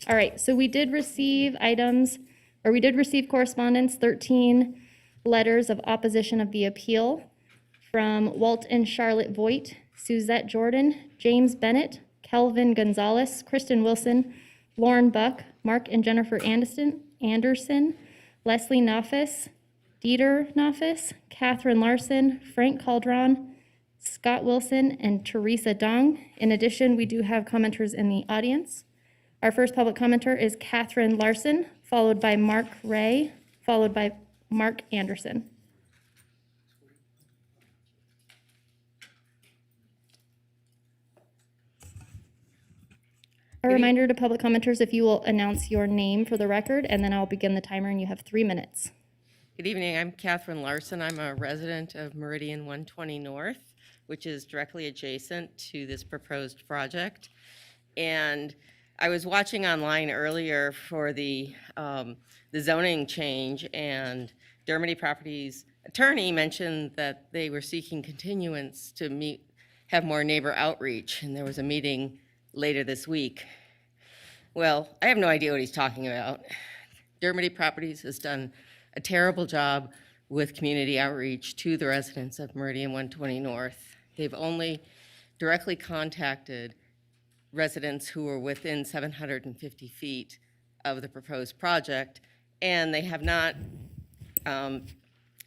All right, so we did receive correspondence, 13 letters of opposition of the appeal from Walt and Charlotte Voigt, Suzette Jordan, James Bennett, Kelvin Gonzalez, Kristen Wilson, Lauren Buck, Mark and Jennifer Anderson, Leslie Nafis, Dieter Nafis, Catherine Larson, Frank Caldron, Scott Wilson, and Teresa Dong. In addition, we do have commenters in the audience. Our first public commenter is Catherine Larson, followed by Mark Ray, followed by Mark Anderson. A reminder to public commenters, if you will announce your name for the record, and then I'll begin the timer, and you have 3 minutes. Good evening, I'm Catherine Larson. I'm a resident of Meridian 120 North, which is directly adjacent to this proposed project. And I was watching online earlier for the zoning change, and Dermody Properties attorney mentioned that they were seeking continuance to have more neighbor outreach, and there was a meeting later this week. Well, I have no idea what he's talking about. Dermody Properties has done a terrible job with community outreach to the residents of Meridian 120 North. They've only directly contacted residents who are within 750 feet of the proposed project, and they have not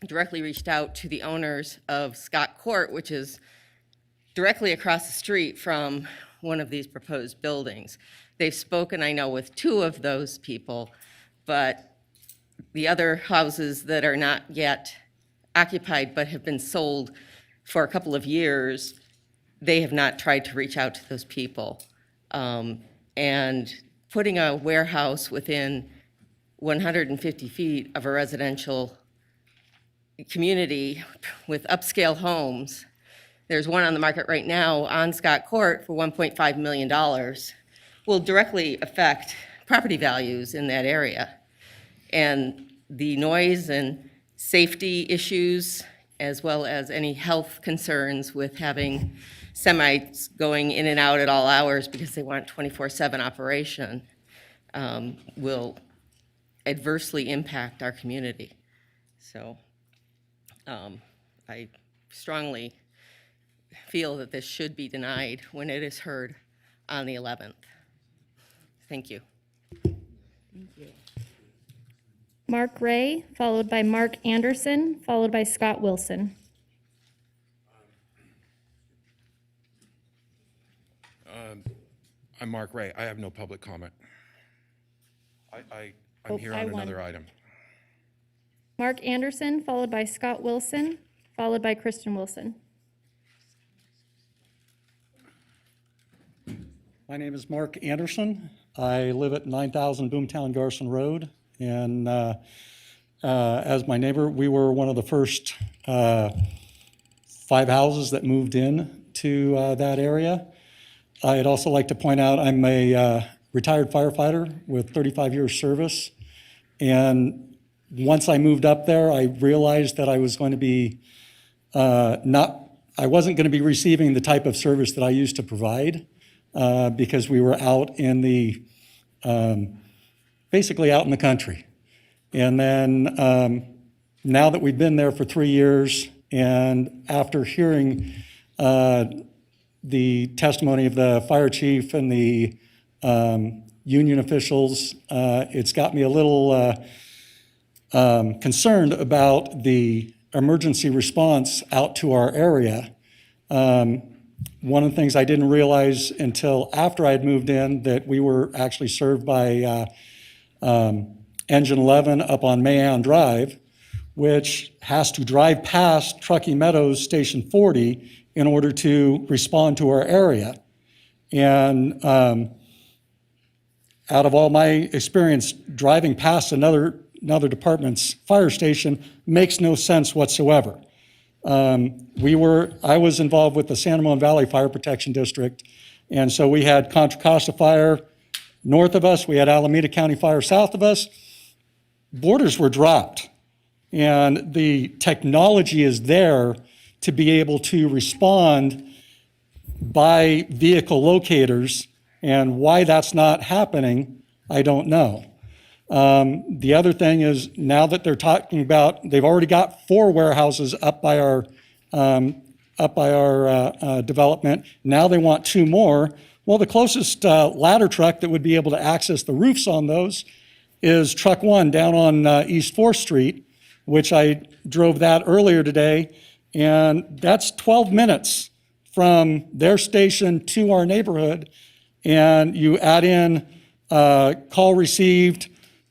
directly reached out to the owners of Scott Court, which is directly across the street from one of these proposed buildings. They've spoken, I know, with 2 of those people, but the other houses that are not yet occupied but have been sold for a couple of years, they have not tried to reach out to those people. And putting a warehouse within 150 feet of a residential community with upscale homes, there's one on the market right now on Scott Court for $1.5 million, will directly affect property values in that area. And the noise and safety issues, as well as any health concerns with having semis going in and out at all hours because they want 24/7 operation, will adversely impact our community. So I strongly feel that this should be denied when it is heard on the 11th. Thank you. Thank you. Mark Ray, followed by Mark Anderson, followed by Scott Wilson. I'm Mark Ray. I have no public comment. I'm Oh, here I on won. another item. Mark Anderson, followed by Scott Wilson, followed by Kristen Wilson. My name is Mark Anderson. I live at 9000 Boomtown Garson Road, and as my neighbor, we were one of the first 5 houses that moved in to that area. I'd also like to point out I'm a retired firefighter with 35 years service, and once I moved up there, I realized that I was going to be I wasn't going to be receiving the type of service that I used to provide. Because we were out in the, basically out in the country. And then now that we've been there for 3 years, and after hearing the testimony of the fire chief and the union officials, it's got me a little concerned about the emergency response out to our area. One of the things I didn't realize until after I'd moved in, that we were actually served by Engine 11 up on Mayan Drive, which has to drive past Truckee Meadows Station 40 in order to respond to our area. And out of all my experience, driving past another department's fire station makes no sense whatsoever. I was involved with the San Ramon Valley Fire Protection District, and so we had Contra Costa Fire north of us, we had Alameda County Fire south of us. Borders were dropped, and the technology is there to be able to respond by vehicle locators, and why that's not happening, I don't know. The other thing is, now that they're talking about, they've already got 4 warehouses up by our development. Now they want 2 more. Well, the closest ladder truck that would be able to access the roofs on those is Truck 1 down on East 4th Street, which I drove that earlier today, and that's 12 minutes from their station to our neighborhood, and you add in call received,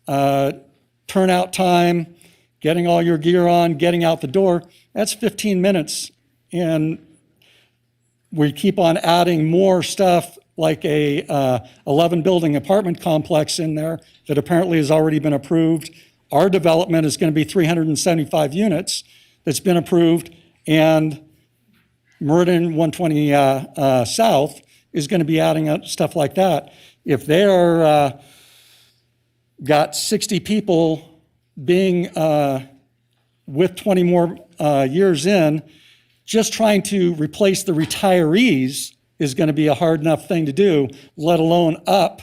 turnout time, getting all your gear on, getting out the door, that's 15 minutes. And we keep on adding more stuff, like a 11 building apartment complex in there that apparently has already been approved. Our development is going to be 375 units that's been approved, and Meridian 120 South is going to be adding up stuff like that. If they are got 60 people being with 20 more years in, just trying to replace the retirees is going to be a hard enough thing to do, let alone up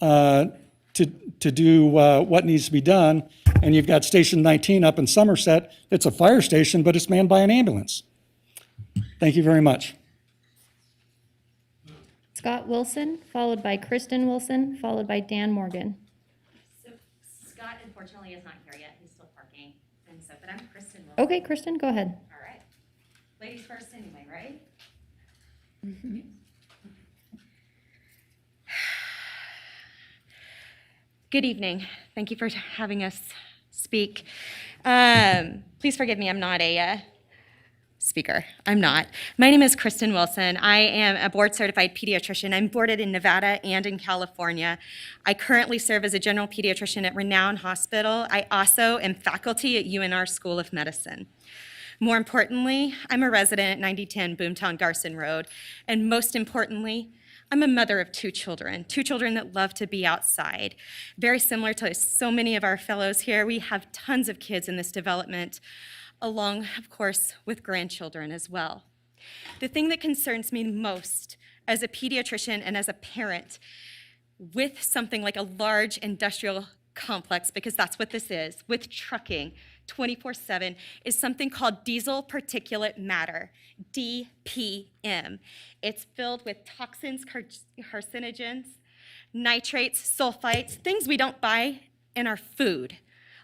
to do what needs to be done. And you've got Station 19 up in Somerset. It's a fire station, but it's manned by an ambulance. Thank you very much. Scott Wilson, followed by Kristen Wilson, followed by Dan Morgan. So Scott unfortunately is not here yet. He's still parking. And so, but I'm Kristen Wilson. Okay, Kristen, go ahead. All right. Ladies first anyway, right? Good evening. Thank you for having us speak. Please forgive me, I'm not a speaker. I'm not. My name is Kristen Wilson. I am a board-certified pediatrician. I'm boarded in Nevada and in California. I currently serve as a general pediatrician at Reno Hospital. I also am faculty at UNR School of Medicine. More importantly, I'm a resident at 9010 Boomtown Garson Road, and most importantly, I'm a mother of 2 children that love to be outside. Very similar to so many of our fellows here, we have tons of kids in this development, along, of course, with grandchildren as well. The thing that concerns me most as a pediatrician and as a parent with something like a large industrial complex, because that's what this is, with trucking 24/7, is something called diesel particulate matter, DPM. It's filled with toxins, carcinogens, nitrates, sulfites, things we don't buy in our food,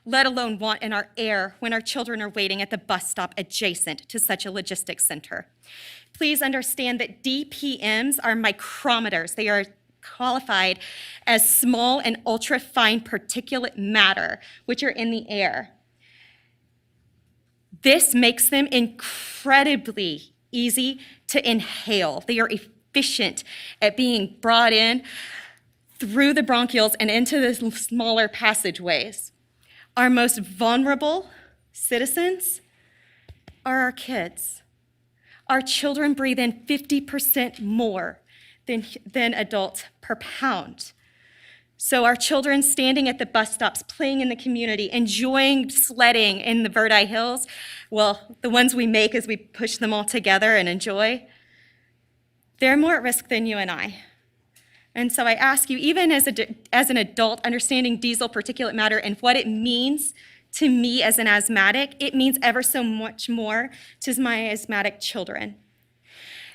let alone want in our air when our children are waiting at the bus stop adjacent to such a logistics center. Please understand that DPMs are micrometers. They are qualified as small and ultra-fine particulate matter, which are in the air. This makes them incredibly easy to inhale. They are efficient at being brought in through the bronchioles and into the smaller passageways. Our most vulnerable citizens are our kids. Our children breathe in 50% more than adults per pound. So our children standing at the bus stops, playing in the community, enjoying sledding in the Verdi Hills, well, the ones we make as we push them all together and enjoy, they're more at risk than you and I. And so I ask you, even as an adult, understanding diesel particulate matter and what it means to me as an asthmatic, it means ever so much more to my asthmatic children.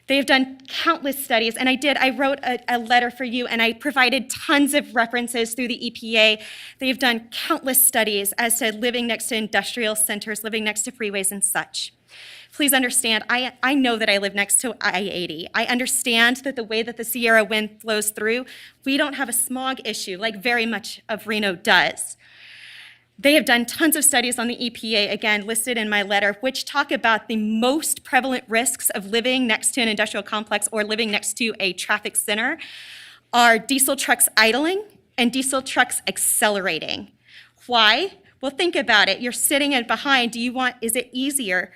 They have done countless studies, and I wrote a letter for you, and I provided tons of references through the EPA. They have done countless studies as to living next to industrial centers, living next to freeways and such. Please understand, I know that I live next to I-80. I understand that the way that the Sierra wind flows through, we don't have a smog issue like very much of Reno does. They have done tons of studies on the EPA, again, listed in my letter, which talk about the most prevalent risks of living next to an industrial complex or living next to a traffic center are diesel trucks idling and diesel trucks accelerating. Why? Well, think about it. You're sitting behind. Is it easier?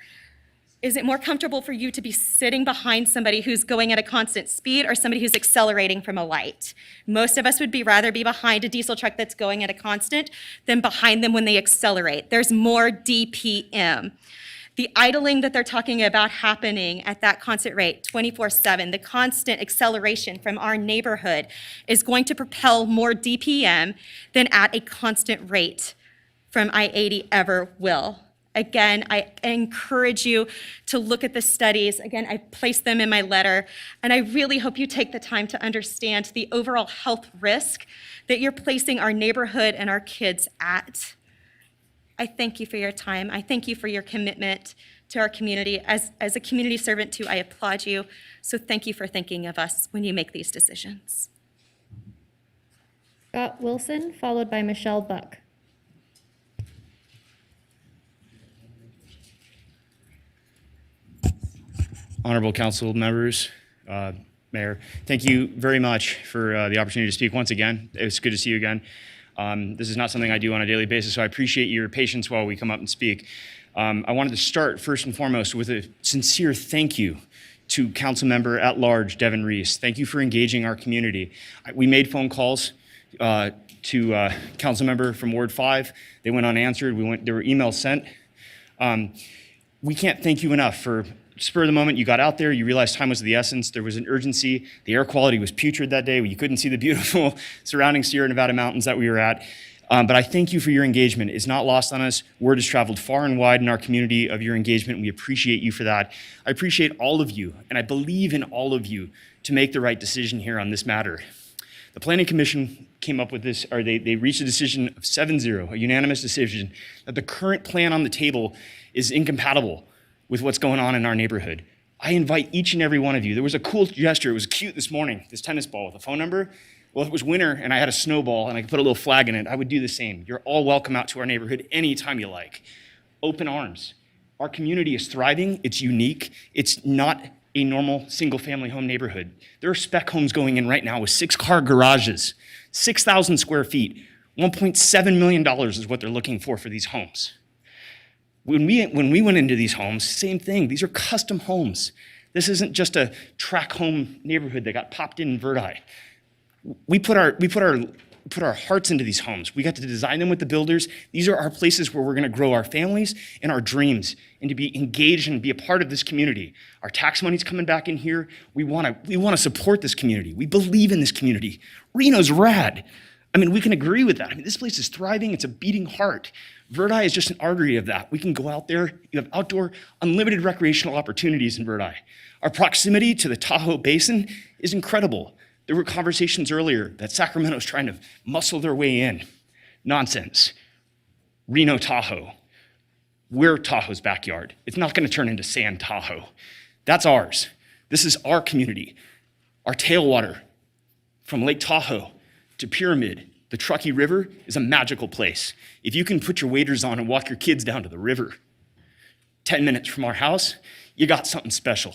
Is it more comfortable for you to be sitting behind somebody who's going at a constant speed or somebody who's accelerating from a light? Most of us would rather be behind a diesel truck that's going at a constant than behind them when they accelerate. There's more DPM. The idling that they're talking about happening at that constant rate, 24/7, the constant acceleration from our neighborhood is going to propel more DPM than at a constant rate from I-80 ever will. Again, I encourage you to look at the studies. Again, I placed them in my letter, and I really hope you take the time to understand the overall health risk that you're placing our neighborhood and our kids at. I thank you for your time. I thank you for your commitment to our community. As a community servant too, I applaud you. So thank you for thinking of us when you make these decisions. Scott Wilson, followed by Michelle Buck. Honorable council members, Mayor, thank you very much for the opportunity to speak once again. It's good to see you again. This is not something I do on a daily basis, so I appreciate your patience while we come up and speak. I wanted to start first and foremost with a sincere thank you to council member at large, Devin Reese. Thank you for engaging our community. We made phone calls to council member from Ward 5. They went unanswered. There were emails sent. We can't thank you enough for spur of the moment, you got out there, you realized time was of the essence, there was an urgency, the air quality was putrid that day, you couldn't see the beautiful surrounding Sierra Nevada mountains that we were at. But I thank you for your engagement. It's not lost on us. Word has traveled far and wide in our community of your engagement. We appreciate you for that. I appreciate all of you, and I believe in all of you to make the right decision here on this matter. The Planning Commission came up with this, or they reached a decision of 7-0, a unanimous decision, that the current plan on the table is incompatible with what's going on in our neighborhood. I invite each and every one of you. There was a cool gesture. It was cute this morning, this tennis ball with a phone number. Well, if it was winter and I had a snowball and I could put a little flag in it, I would do the same. You're all welcome out to our neighborhood anytime you like. Open arms. Our community is thriving. It's unique. It's not a normal single-family home neighborhood. There are spec homes going in right now with 6-car garages, 6,000 square feet. $1.7 million is what they're looking for these homes. When we went into these homes, same thing. These are custom homes. This isn't just a track home neighborhood that got popped in Verdi. We put our hearts into these homes. We got to design them with the builders. These are our places where we're going to grow our families and our dreams and to be engaged and be a part of this community. Our tax money's coming back in here. We want to support this community. We believe in this community. Reno's rad. I mean, we can agree with that. I mean, this place is thriving. It's a beating heart. Verdi is just an artery of that. We can go out there. You have outdoor, unlimited recreational opportunities in Verdi. Our proximity to the Tahoe Basin is incredible. There were conversations earlier that Sacramento's trying to muscle their way in. Nonsense. Reno, Tahoe. We're Tahoe's backyard. It's not going to turn into Sand Tahoe. That's ours. This is our community. Our tailwater from Lake Tahoe to Pyramid, the Truckee River is a magical place. If you can put your waders on and walk your kids down to the river, 10 minutes from our house, you got something special.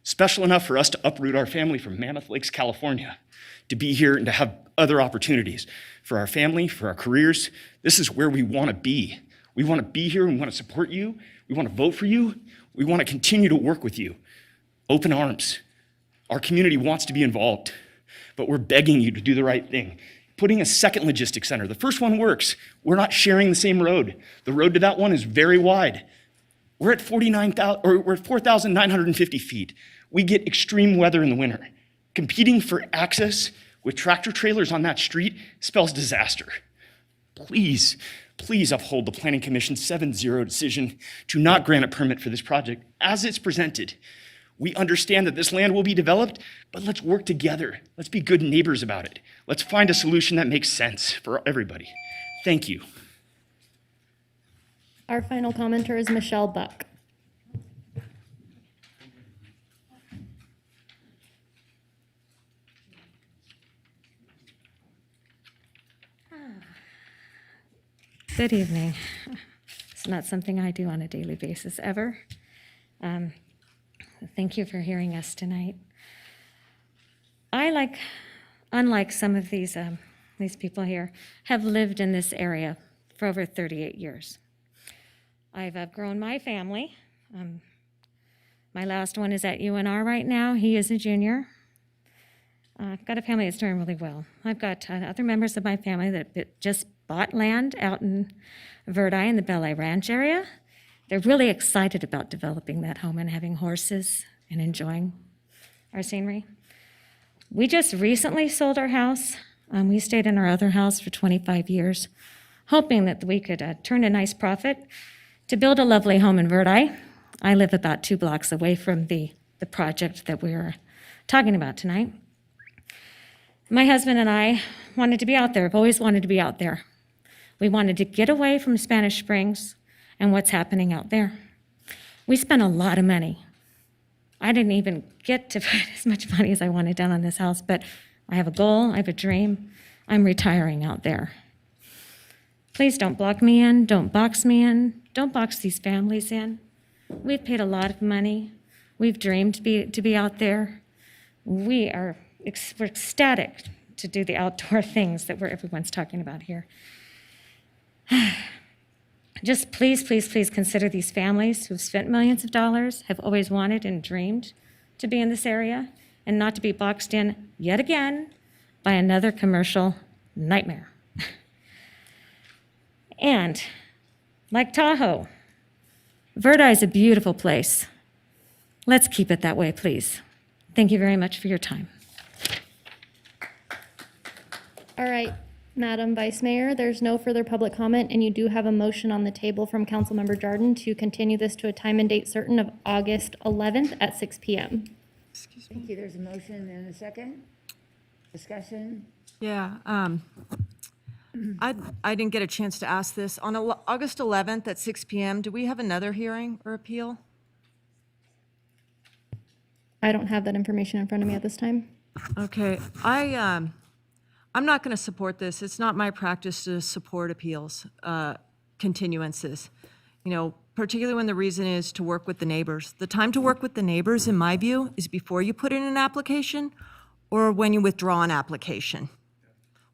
Special enough for us to uproot our family from Mammoth Lakes, California, to be here and to have other opportunities for our family, for our careers. This is where we want to be. We want to be here, we want to support you, we want to vote for you, we want to continue to work with you. Open arms. Our community wants to be involved, but we're begging you to do the right thing. Putting a second logistics center. The first one works. We're not sharing the same road. The road to that one is very wide. We're at 4,950 feet. We get extreme weather in the winter. Competing for access with tractor trailers on that street spells disaster. Please, please uphold the Planning Commission's 7-0 decision to not grant a permit for this project as it's presented. We understand that this land will be developed, but let's work together. Let's be good neighbors about it. Let's find a solution that makes sense for everybody. Thank you. Our final commenter is Michelle Buck. Good evening. It's not something I do on a daily basis ever. Thank you for hearing us tonight. Unlike some of these people here, have lived in this area for over 38 years. I've grown my family. My last one is at UNR right now. He is a junior. I've got a family that's doing really well. I've got other members of my family that just bought land out in Verdi in the Bel Air Ranch area. They're really excited about developing that home and having horses and enjoying our scenery. We just recently sold our house. We stayed in our other house for 25 years, hoping that we could turn a nice profit to build a lovely home in Verdi. I live about 2 blocks away from the project that we're talking about tonight. My husband and I wanted to be out there. I've always wanted to be out there. We wanted to get away from Spanish Springs and what's happening out there. We spent a lot of money. I didn't even get to put as much money as I wanted down on this house, but I have a goal, I have a dream. I'm retiring out there. Please don't block me in, don't box me in, don't box these families in. We've paid a lot of money. We've dreamed to be out there. We're ecstatic to do the outdoor things that everyone's talking about here. Just please, please, please consider these families who've spent millions of dollars, have always wanted and dreamed to be in this area, and not to be boxed in yet again by another commercial nightmare. And like Tahoe, Verdi is a beautiful place. Let's keep it that way, please. Thank you very much for your time. All right, Madam Vice Mayor, there's no further public comment, and you do have a motion on the table from Councilmember Jordan to continue this to a time and date certain of August 11th at 6 p.m. Thank you. There's a motion and a second. Discussion. Yeah, I didn't get a chance to ask this. On August 11th at 6 p.m., do we have another hearing or appeal? I don't have that information in front of me at this time. Okay, I'm not going to support this. It's not my practice to support appeals, continuances. You know, particularly when the reason is to work with the neighbors. The time to work with the neighbors, in my view, is before you put in an application or when you withdraw an application,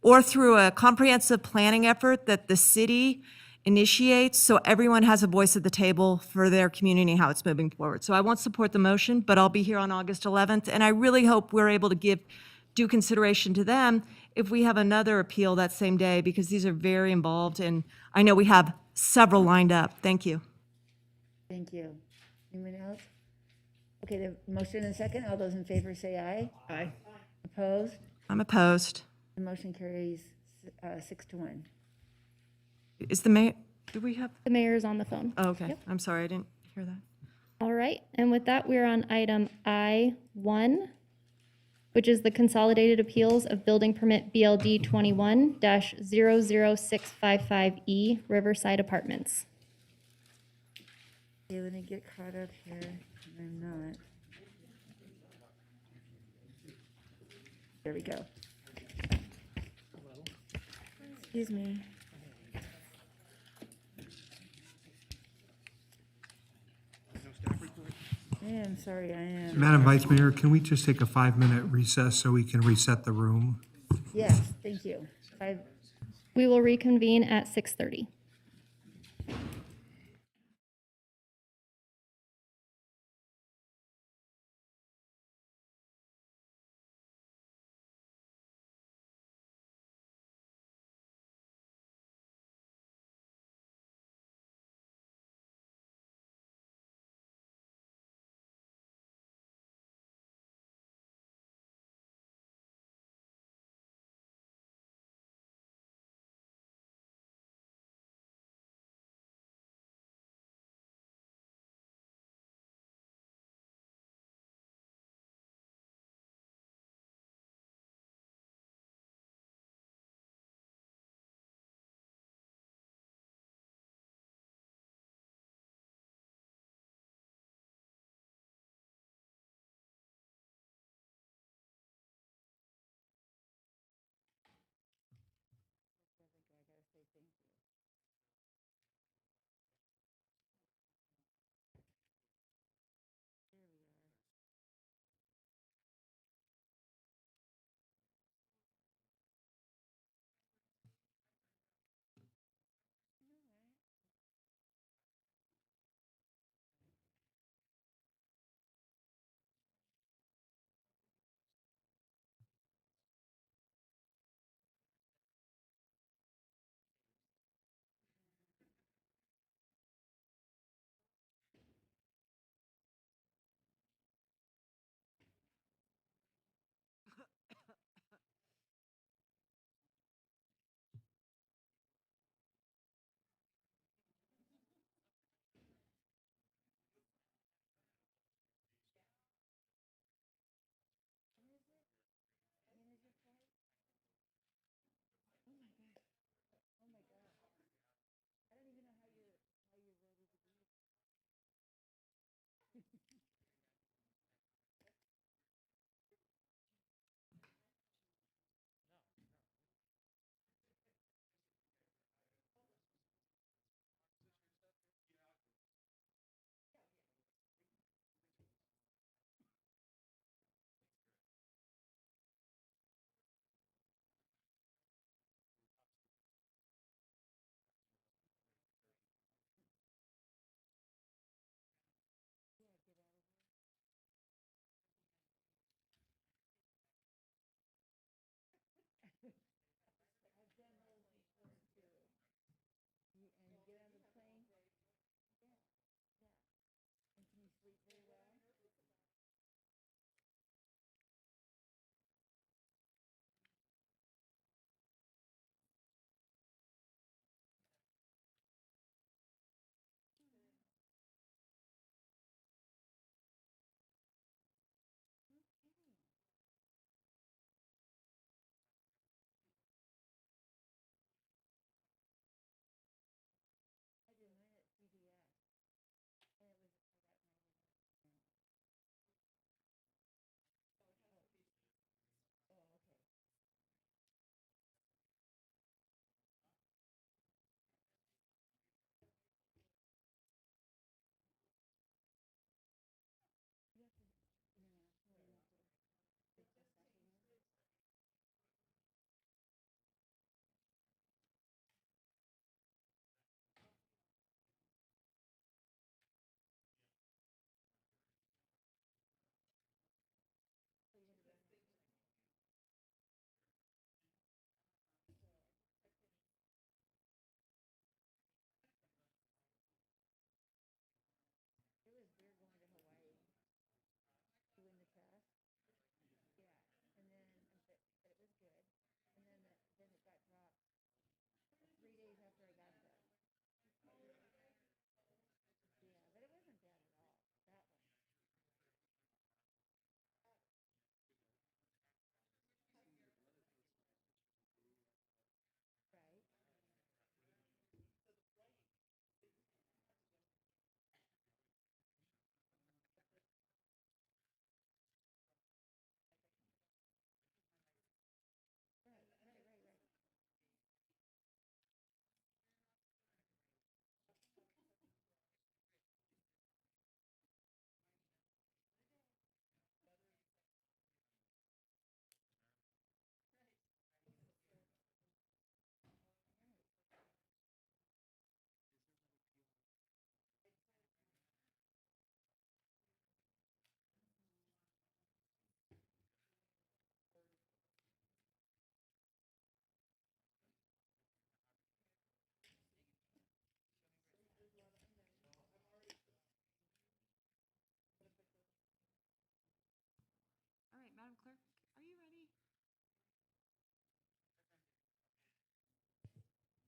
or through a comprehensive planning effort that the city initiates so everyone has a voice at the table for their community and how it's moving forward. So I won't support the motion, but I'll be here on August 11th, and I really hope we're able to give due consideration to them if we have another appeal that same day, because these are very involved, and I know we have several lined up. Thank you. Thank you. Anyone else? Okay, the motion and a second. All those in favor say aye. Aye. Opposed? I'm opposed. The motion carries 6-1. Is the mayor, do we have? The mayor is on the phone. Oh, okay. Yep. I'm sorry, I didn't hear that. All right, and with that, we're on item I-1, which is the consolidated appeals of building permit BLD 21-00655E Riverside Apartments. Okay, let me get caught up here. I'm not. There we go. Excuse me. I am sorry, I am. Madam Vice Mayor, can we just take a 5-minute recess so we can reset the room? Yes, thank you. We will reconvene at 6:30.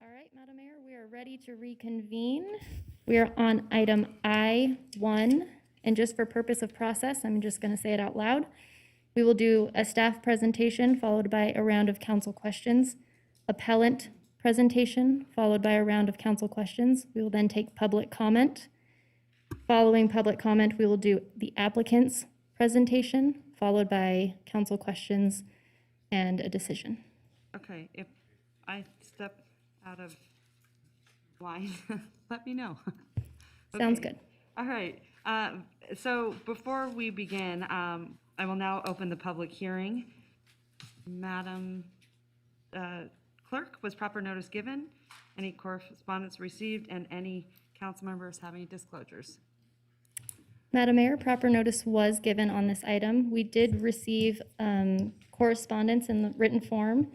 All right, Madam Mayor, we are ready to reconvene. We are on item I-1, and just for purpose of process, I'm just going to say it out loud. We will do a staff presentation followed by a round of council questions, appellant presentation followed by a round of council questions. We will then take public comment. Following public comment, we will do the applicant's presentation followed by council questions and a decision. Okay, if I step out of line, let me know. Sounds Okay. good. All right, so before we begin, I will now open the public hearing. Madam Clerk, was proper notice given? Any correspondence received, and any council members have any disclosures? Madam Mayor, proper notice was given on this item. We did receive correspondence in the written form,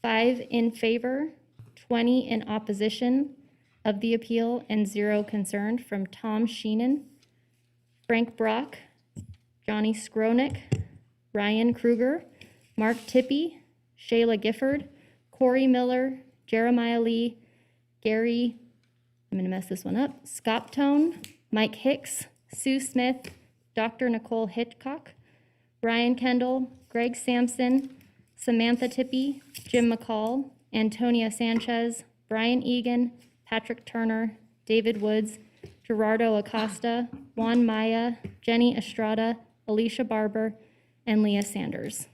5 in favor, 20 in opposition of the appeal, and 0 concerned from Tom Sheenan, Frank Brock, Johnny Skronik, Ryan Kruger, Mark Tippy, Shayla Gifford, Corey Miller, Jeremiah Lee, Gary, I'm going to mess this one up, Scott Tone, Mike Hicks, Sue Smith, Dr. Nicole Hitchcock, Brian Kendall, Greg Sampson, Samantha Tippy, Jim McCall, Antonia Sanchez, Brian Egan, Patrick Turner, David Woods, Gerardo Acosta, Juan Maya, Jenny Estrada, Alicia Barber, and Leah Sanders.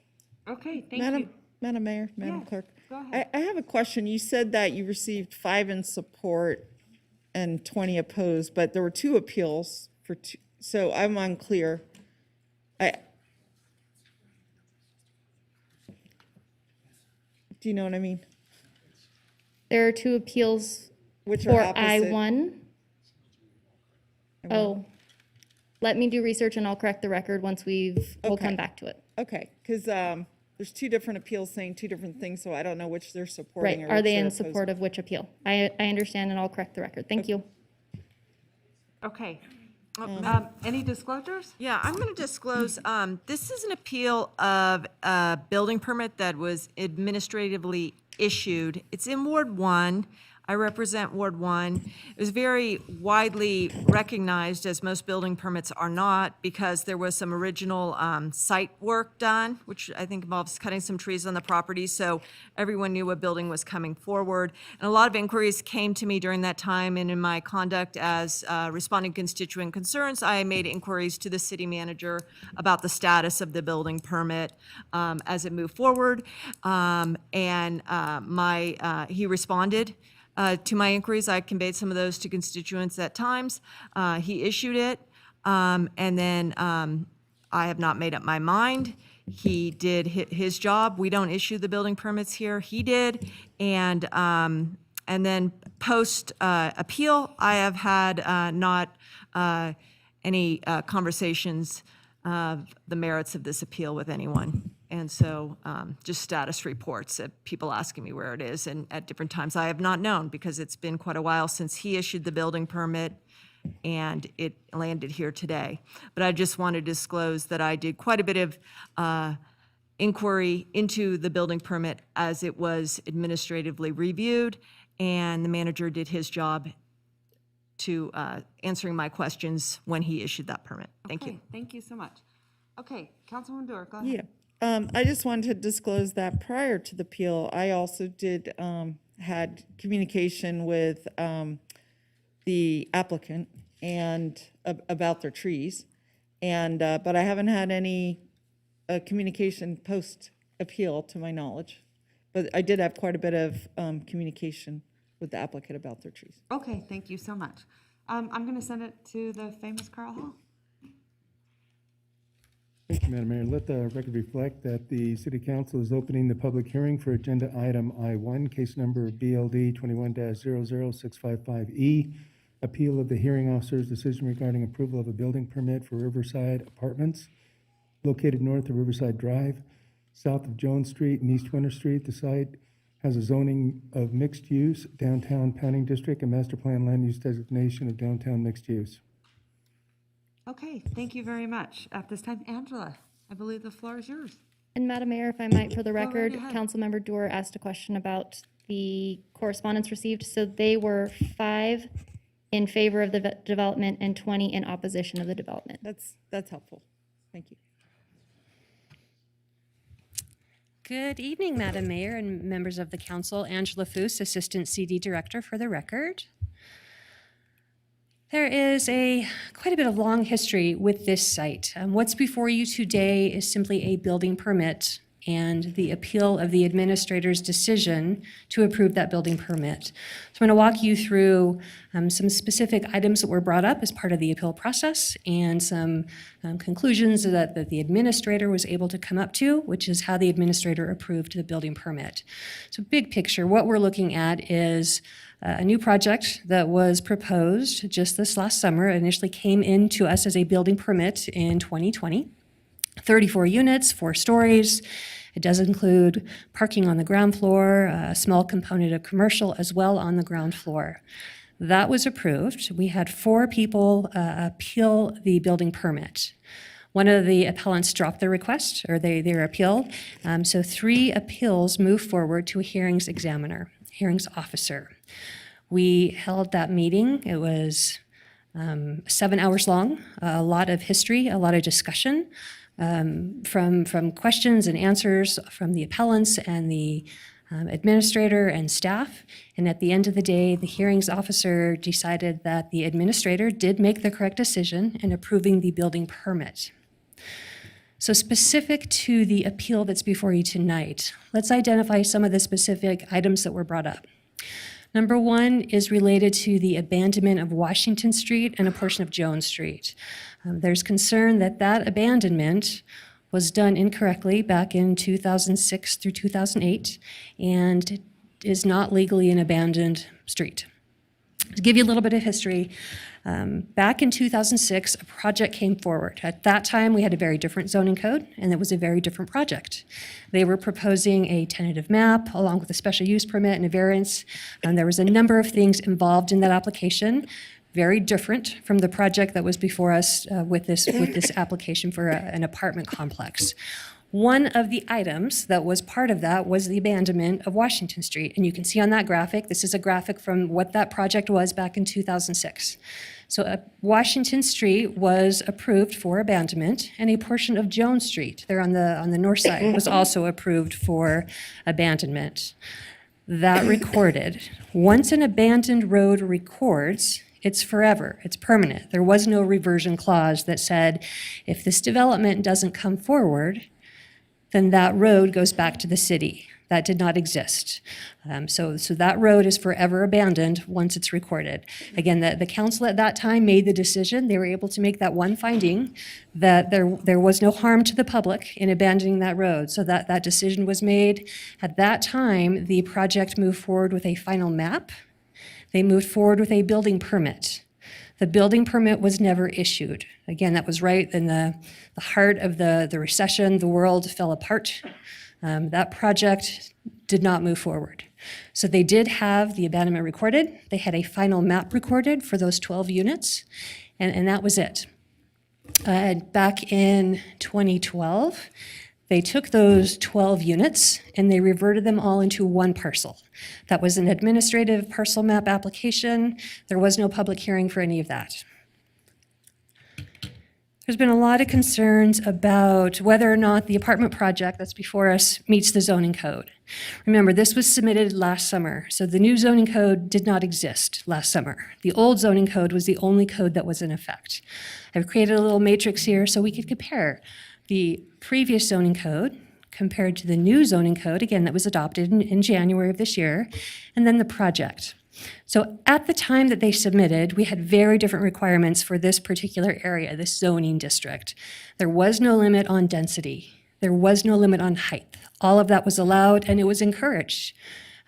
Okay, thank you. Madam Mayor, Madam Yes, Clerk. go ahead. I have a question. You said that you received 5 in support and 20 opposed, but there were 2 appeals for 2, so I'm unclear. Do you know what I mean? There are 2 appeals Which are for opposite? I-1. Oh, let me do research and I'll correct the record once we'll Okay. come back to it. Okay, because there's 2 different appeals saying 2 different things, so I don't know which they're supporting Right, or are which they they're in opposing. support of which appeal? I understand and I'll correct the record. Thank you. Okay. Any disclosures? Yeah, I'm going to disclose, this is an appeal of a building permit that was administratively issued. It's in Ward 1. I represent Ward 1. It was very widely recognized, as most building permits are not, because there was some original site work done, which I think involves cutting some trees on the property, so everyone knew a building was coming forward. And a lot of inquiries came to me during that time, and in my conduct as responding constituent concerns, I made inquiries to the city manager about the status of the building permit as it moved forward. He responded to my inquiries. I conveyed some of those to constituents at times. He issued it, and then I have not made up my mind. He did his job. We don't issue the building permits here. He did, and then post appeal, I have had not any conversations of the merits of this appeal with anyone. And so just status reports, people asking me where it is, and at different times I have not known because it's been quite a while since he issued the building permit and it landed here today. But I just want to disclose that I did quite a bit of inquiry into the building permit as it was administratively reviewed, and the manager did his job to answering my questions when he issued that permit. Thank you. Thank you so much. Okay, Councilwoman Dewar, go ahead. Yeah. I just wanted to disclose that prior to the appeal, I also did, had communication with the applicant and about their trees. And, but I haven't had any communication post-appeal to my knowledge. But I did have quite a bit of communication with the applicant about their trees. Okay, thank you so much. I'm going to send it to the famous Carl Hall. Thank you, Madam Mayor. Let the record reflect that the City Council is opening the public hearing for agenda item I-1, case number BLD 21-00655E, appeal of the hearing officer's decision regarding approval of a building permit for Riverside Apartments located north of Riverside Drive, south of Jones Street and East Winter Street. The site has a zoning of mixed use, downtown planning district, and master plan land use designation of downtown mixed use. Okay, thank you very much. At this time, Angela, I believe the floor is yours. And Madam Mayor, if I might, for the record, ahead. Councilmember Dewar asked a question about the correspondence received. So they were 5 in favor of the development and 20 in opposition of the development. That's helpful. Thank you. Good evening, Madam Mayor and members of the council. Angela Foose, Assistant CD Director for the record. There is quite a bit of long history with this site. What's before you today is simply a building permit and the appeal of the administrator's decision to approve that building permit. So I'm going to walk you through some specific items that were brought up as part of the appeal process and some conclusions that the administrator was able to come up to, which is how the administrator approved the building permit. So big picture, what we're looking at is a new project that was proposed just this last summer. It initially came into us as a building permit in 2020. 34 units, 4 stories. It does include parking on the ground floor, a small component of commercial as well on the ground floor. That was approved. We had 4 people appeal the building permit. One of the appellants dropped their request or their appeal. So 3 appeals moved forward to a hearings examiner, hearings officer. We held that meeting. It was 7 hours long, a lot of history, a lot of discussion. From questions and answers from the appellants and the administrator and staff. And at the end of the day, the hearings officer decided that the administrator did make the correct decision in approving the building permit. So specific to the appeal that's before you tonight, let's identify some of the specific items that were brought up. Number 1 is related to the abandonment of Washington Street and a portion of Jones Street. There's concern that that abandonment was done incorrectly back in 2006 through 2008 and is not legally an abandoned street. To give you a little bit of history, back in 2006, a project came forward. At that time, we had a very different zoning code, and it was a very different project. They were proposing a tentative map along with a special use permit and a variance. There was a number of things involved in that application, very different from the project that was before us with this application for an apartment complex. One of the items that was part of that was the abandonment of Washington Street. And you can see on that graphic, this is a graphic from what that project was back in 2006. So Washington Street was approved for abandonment, and a portion of Jones Street, there on the north side, was also approved for abandonment. That recorded. Once an abandoned road records, it's forever, it's permanent. There was no reversion clause that said, if this development doesn't come forward, then that road goes back to the city. That did not exist. So that road is forever abandoned once it's recorded. Again, the council at that time made the decision. They were able to make that one finding that there was no harm to the public in abandoning that road. So that decision was made. At that time, the project moved forward with a final map. They moved forward with a building permit. The building permit was never issued. Again, that was right in the heart of the recession. The world fell apart. That project did not move forward. So they did have the abandonment recorded. They had a final map recorded for those 12 units, and that was it. Back in 2012, they took those 12 units and they reverted them all into one parcel. That was an administrative parcel map application. There was no public hearing for any of that. There's been a lot of concerns about whether or not the apartment project that's before us meets the zoning code. Remember, this was submitted last summer, so the new zoning code did not exist last summer. The old zoning code was the only code that was in effect. I've created a little matrix here so we could compare the previous zoning code compared to the new zoning code, again, that was adopted in January of this year, and then the project. So at the time that they submitted, we had very different requirements for this particular area, this zoning district. There was no limit on density. There was no limit on height. All of that was allowed, and it was encouraged.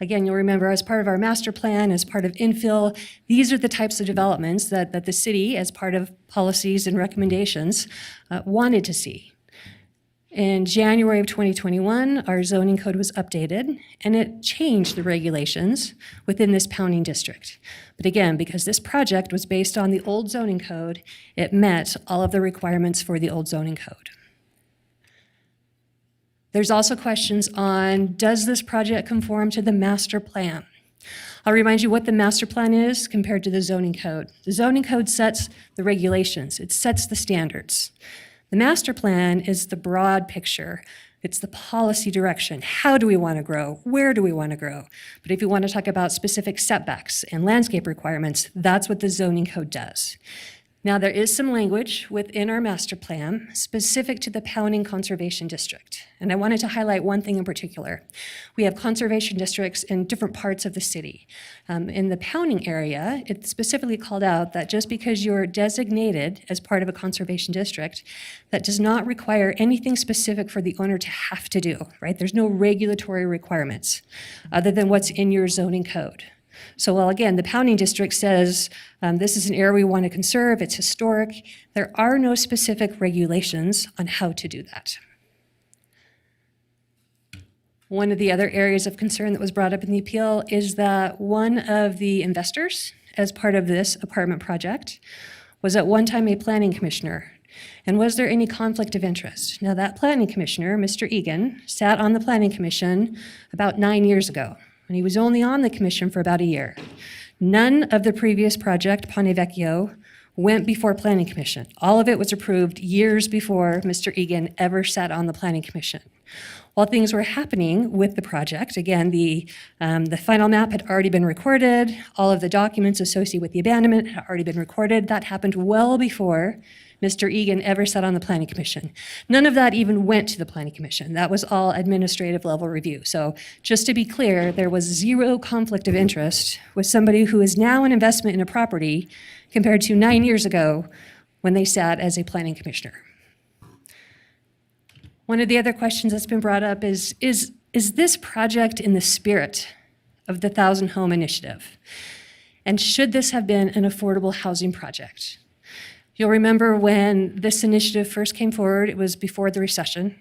Again, you'll remember as part of our master plan, as part of infill, these are the types of developments that the city, as part of policies and recommendations, wanted to see. In January of 2021, our zoning code was updated, and it changed the regulations within this pounding district. But again, because this project was based on the old zoning code, it met all of the requirements for the old zoning code. There's also questions on, does this project conform to the master plan? I'll remind you what the master plan is compared to the zoning code. The zoning code sets the regulations. It sets the standards. The master plan is the broad picture. It's the policy direction. How do we want to grow? Where do we want to grow? But if you want to talk about specific setbacks and landscape requirements, that's what the zoning code does. Now, there is some language within our master plan specific to the Pounding Conservation District. And I wanted to highlight one thing in particular. We have conservation districts in different parts of the city. In the Pounding area, it's specifically called out that just because you're designated as part of a conservation district, that does not require anything specific for the owner to have to do, right? There's no regulatory requirements other than what's in your zoning code. So while again, the Pounding District says this is an area we want to conserve, it's historic, there are no specific regulations on how to do that. One of the other areas of concern that was brought up in the appeal is that one of the investors, as part of this apartment project, was at one time a planning commissioner. And was there any conflict of interest? Now, that planning commissioner, Mr. Egan, sat on the planning commission about 9 years ago. And he was only on the commission for about a year. None of the previous project, Ponte Vecchio, went before Planning Commission. All of it was approved years before Mr. Egan ever sat on the Planning Commission. While things were happening with the project, again, the final map had already been recorded, all of the documents associated with the abandonment had already been recorded. That happened well before Mr. Egan ever sat on the Planning Commission. None of that even went to the Planning Commission. That was all administrative level review. So just to be clear, there was zero conflict of interest with somebody who is now an investment in a property compared to 9 years ago when they sat as a planning commissioner. One of the other questions that's been brought up is this project in the spirit of the 1,000 Home Initiative? And should this have been an affordable housing project? You'll remember when this initiative first came forward, it was before the recession.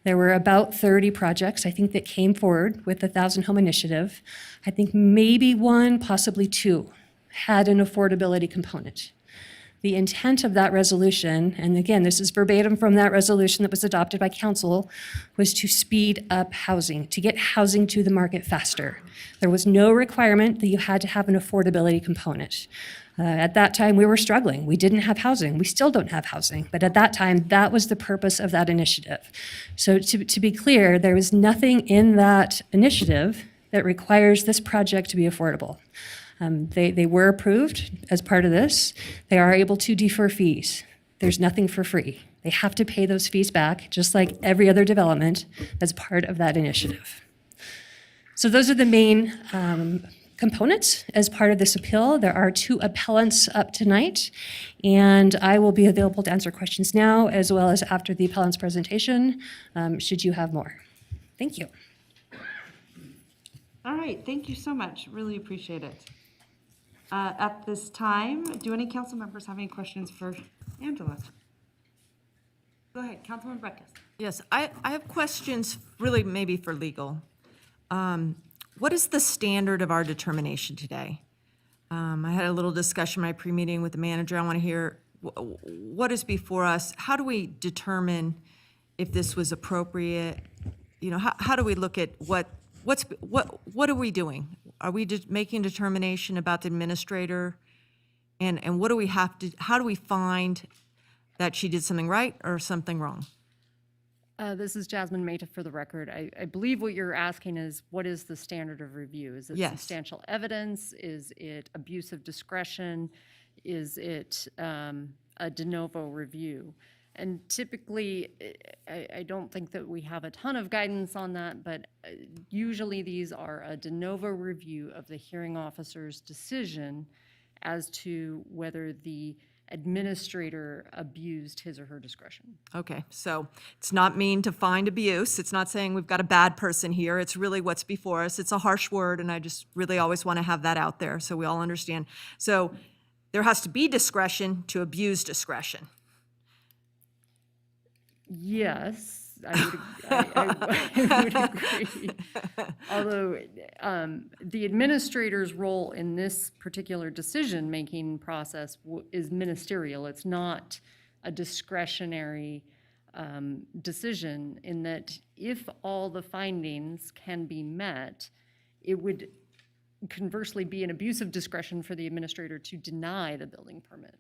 There were about 30 projects, I think, that came forward with the 1,000 Home Initiative. I think maybe one, possibly two, had an affordability component. The intent of that resolution, and again, this is verbatim from that resolution that was adopted by council, was to speed up housing, to get housing to the market faster. There was no requirement that you had to have an affordability component. At that time, we were struggling. We didn't have housing. We still don't have housing. But at that time, that was the purpose of that initiative. So to be clear, there was nothing in that initiative that requires this project to be affordable. They were approved as part of this. They are able to defer fees. There's nothing for free. They have to pay those fees back, just like every other development as part of that initiative. So those are the main components as part of this appeal. There are 2 appellants up tonight, and I will be available to answer questions now as well as after the appellant's presentation, should you have more. Thank you. All right, thank you so much. Really appreciate it. At this time, do any council members have any questions for Angela? Go ahead, Councilman Breckes. Yes, I have questions really maybe for legal. What is the standard of our determination today? I had a little discussion in my pre-meeting with the manager. I want to hear what is before us. How do we determine if this was appropriate? You know, how do we look at what are we doing? Are we making determination about the administrator? And what do we have to, how do we find that she did something right or something wrong? This is Jasmine Mata for the record. I believe what you're asking is, what is the standard of review? Is it Yes. substantial evidence? Is it abuse of discretion? Is it a de novo review? And typically, I don't think that we have a ton of guidance on that, but usually these are a de novo review of the hearing officer's decision as to whether the administrator abused his or her discretion. Okay, so it's not mean to find abuse. It's not saying we've got a bad person here. It's really what's before us. It's a harsh word, and I just really always want to have that out there so we all understand. So there has to be discretion to abuse discretion. Yes, I would agree. Although the administrator's role in this particular decision-making process is ministerial. It's not a discretionary decision, in that if all the findings can be met, it would conversely be an abuse of discretion for the administrator to deny the building permit.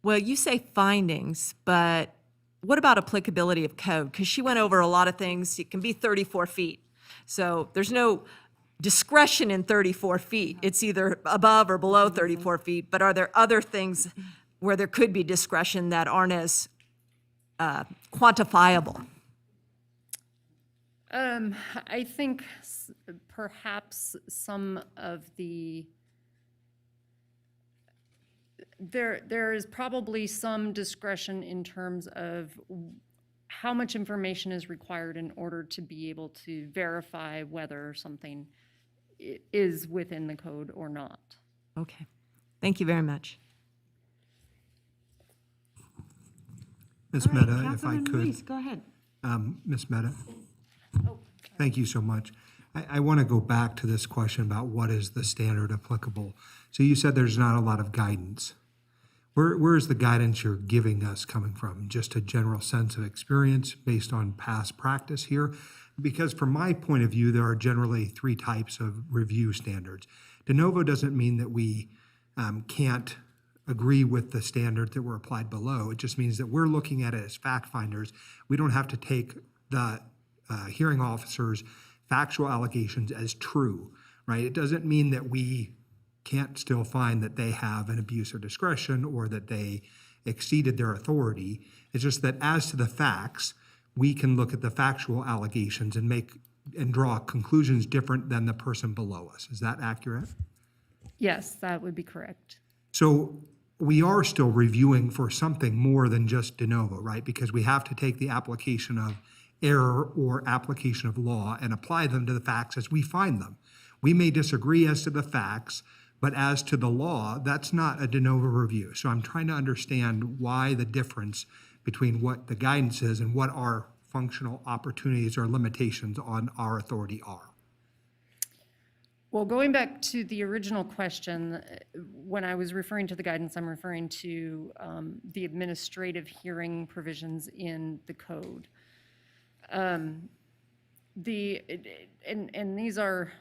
Well, you say findings, but what about applicability of code? Because she went over a lot of things. It can be 34 feet. So there's no discretion in 34 feet. It's either above or below 34 feet. But are there other things where there could be discretion that aren't as quantifiable? I think perhaps some of the, there is probably some discretion in terms of how much information is required in order to be able to verify whether something is within the code or not. Okay. Thank you very much. Ms. Mehta, if I Councilman could. Ruiz, go ahead. Ms. Mehta. Thank you so much. I want to go back to this question about what is the standard applicable. So you said there's not a lot of guidance. Where is the guidance you're giving us coming from? Just a general sense of experience based on past practice here? Because from my point of view, there are generally three types of review standards. De novo doesn't mean that we can't agree with the standards that were applied below. It just means that we're looking at it as fact finders. We don't have to take the hearing officer's factual allegations as true, right? It doesn't mean that we can't still find that they have an abuse of discretion or that they exceeded their authority. It's just that as to the facts, we can look at the factual allegations and draw conclusions different than the person below us. Is that accurate? Yes, that would be correct. So we are still reviewing for something more than just de novo, right? Because we have to take the application of error or application of law and apply them to the facts as we find them. We may disagree as to the facts, but as to the law, that's not a de novo review. So I'm trying to understand why the difference between what the guidance is and what our functional opportunities or limitations on our authority are. Well, going back to the original question, when I was referring to the guidance, I'm referring to the administrative hearing provisions in the code. And these are,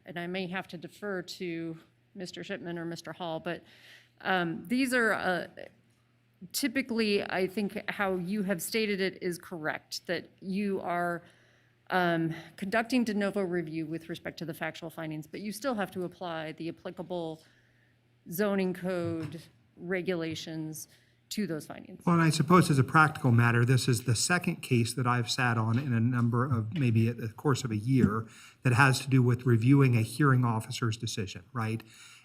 and I may have to defer to Mr. Shipman or Mr. Hall, but these are typically, I think how you have stated it is correct, that you are conducting de novo review with respect to the factual findings, but you still have to apply the applicable zoning code regulations to those findings. Well, and I suppose as a practical matter, this is the second case that I've sat on in a number of, maybe at the course of a year, that has to do with reviewing a hearing officer's decision, right?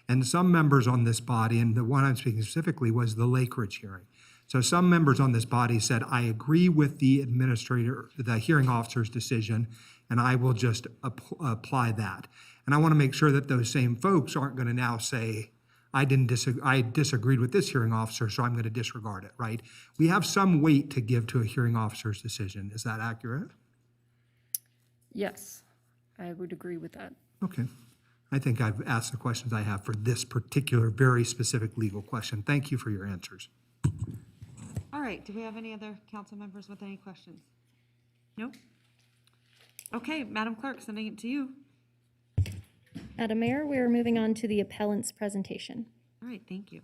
And some members on this body, and the one I'm speaking specifically was the Lake Ridge hearing. So some members on this body said, I agree with the administrator, the hearing officer's decision, and I will just apply that. And I want to make sure that those same folks aren't going to now say, I disagreed with this hearing officer, so I'm going to disregard it, right? We have some weight to give to a hearing officer's decision. Is that accurate? Yes, I would agree with that. Okay. I think I've asked the questions I have for this particular, very specific legal question. Thank you for your answers. All right, do we have any other council members with any questions? Nope. Okay, Madam Clerk, sending it to you. Madam Mayor, we are moving on to the appellant's presentation. All right, thank you.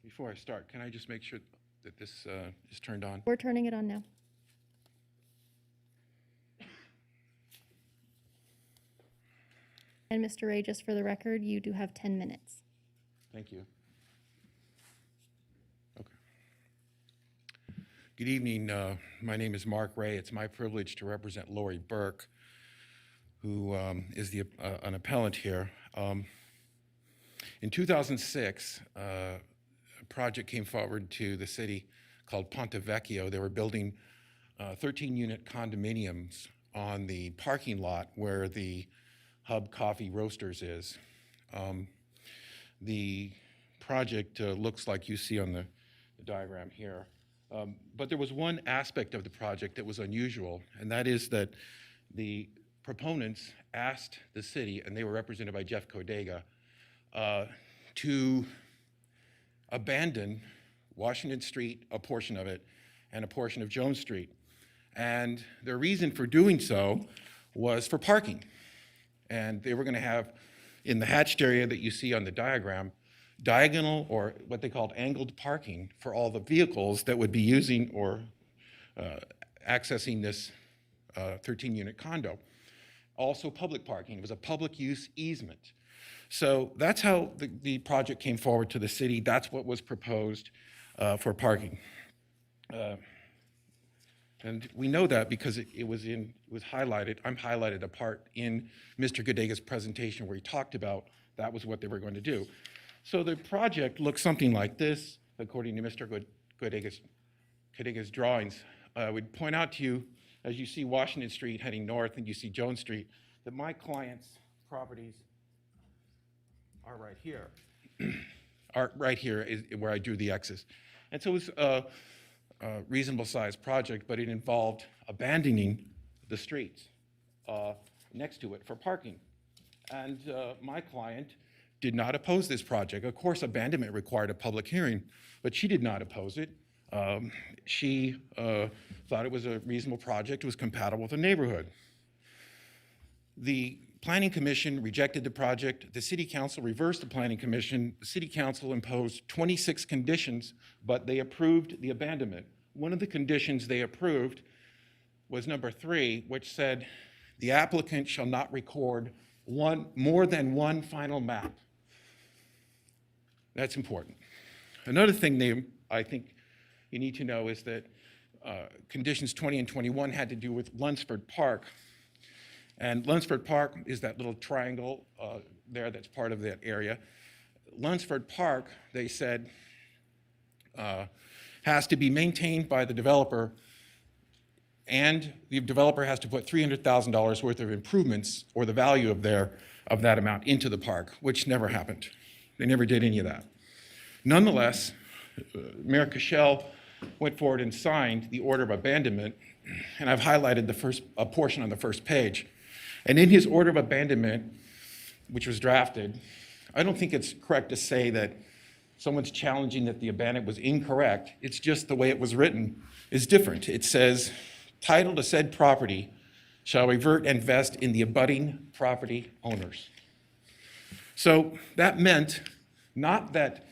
Before I start, can I just make sure that this is turned on? We're turning it on now. And Mr. Ray, just for the record, you do have 10 minutes. Thank you. Okay. Good evening. My name is Mark Ray. It's my privilege to represent Lori Burke, who is an appellant here. In 2006, a project came forward to the city called Ponte Vecchio. They were building 13-unit condominiums on the parking lot where the Hub Coffee Roasters is. The project looks like you see on the diagram here. But there was one aspect of the project that was unusual, and that is that the proponents asked the city, and they were represented by Jeff Codega, to abandon Washington Street, a portion of it, and a portion of Jones Street. And their reason for doing so was for parking. And they were going to have, in the hatched area that you see on the diagram, diagonal or what they called angled parking for all the vehicles that would be using or accessing this 13-unit condo. Also public parking. It was a public use easement. So that's how the project came forward to the city. That's what was proposed for parking. And we know that because it was highlighted. I'm highlighted a part in Mr. Codega's presentation where he talked about that was what they were going to do. So the project looks something like this, according to Mr. Codega's drawings. I would point out to you, as you see Washington Street heading north and you see Jones Street, that my client's properties are right here. Are right here is where I drew the X's. And so it was a reasonable sized project, but it involved abandoning the streets next to it for parking. And my client did not oppose this project. Of course, abandonment required a public hearing, but she did not oppose it. She thought it was a reasonable project, it was compatible with the neighborhood. The Planning Commission rejected the project. The City Council reversed the Planning Commission. The City Council imposed 26 conditions, but they approved the abandonment. One of the conditions they approved was number 3, which said the applicant shall not record more than one final map. That's important. Another thing I think you need to know is that conditions 20 and 21 had to do with Lunsford Park. And Lunsford Park is that little triangle there that's part of that area. Lunsford Park, they said, has to be maintained by the developer, and the developer has to put $300,000 worth of improvements or the value of that amount into the park, which never happened. They never did any of that. Nonetheless, Mayor Cashel went forward and signed the order of abandonment, and I've highlighted a portion on the first page. And in his order of abandonment, which was drafted, I don't think it's correct to say that someone's challenging that the abandonment was incorrect. It's just the way it was written is different. It says, title to said property shall revert and vest in the abutting property owners. So that meant not that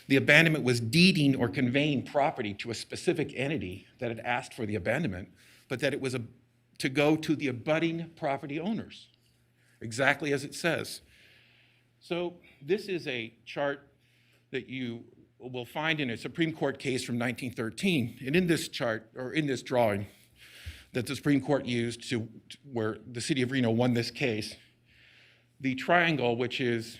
the abandonment was deeding or conveying property to a specific entity that had asked for the abandonment, but that it was to go to the abutting property owners, exactly as it says. So this is a chart that you will find in a Supreme Court case from 1913. And in this chart, or in this drawing that the Supreme Court used where the city of Reno won this case, the triangle, which is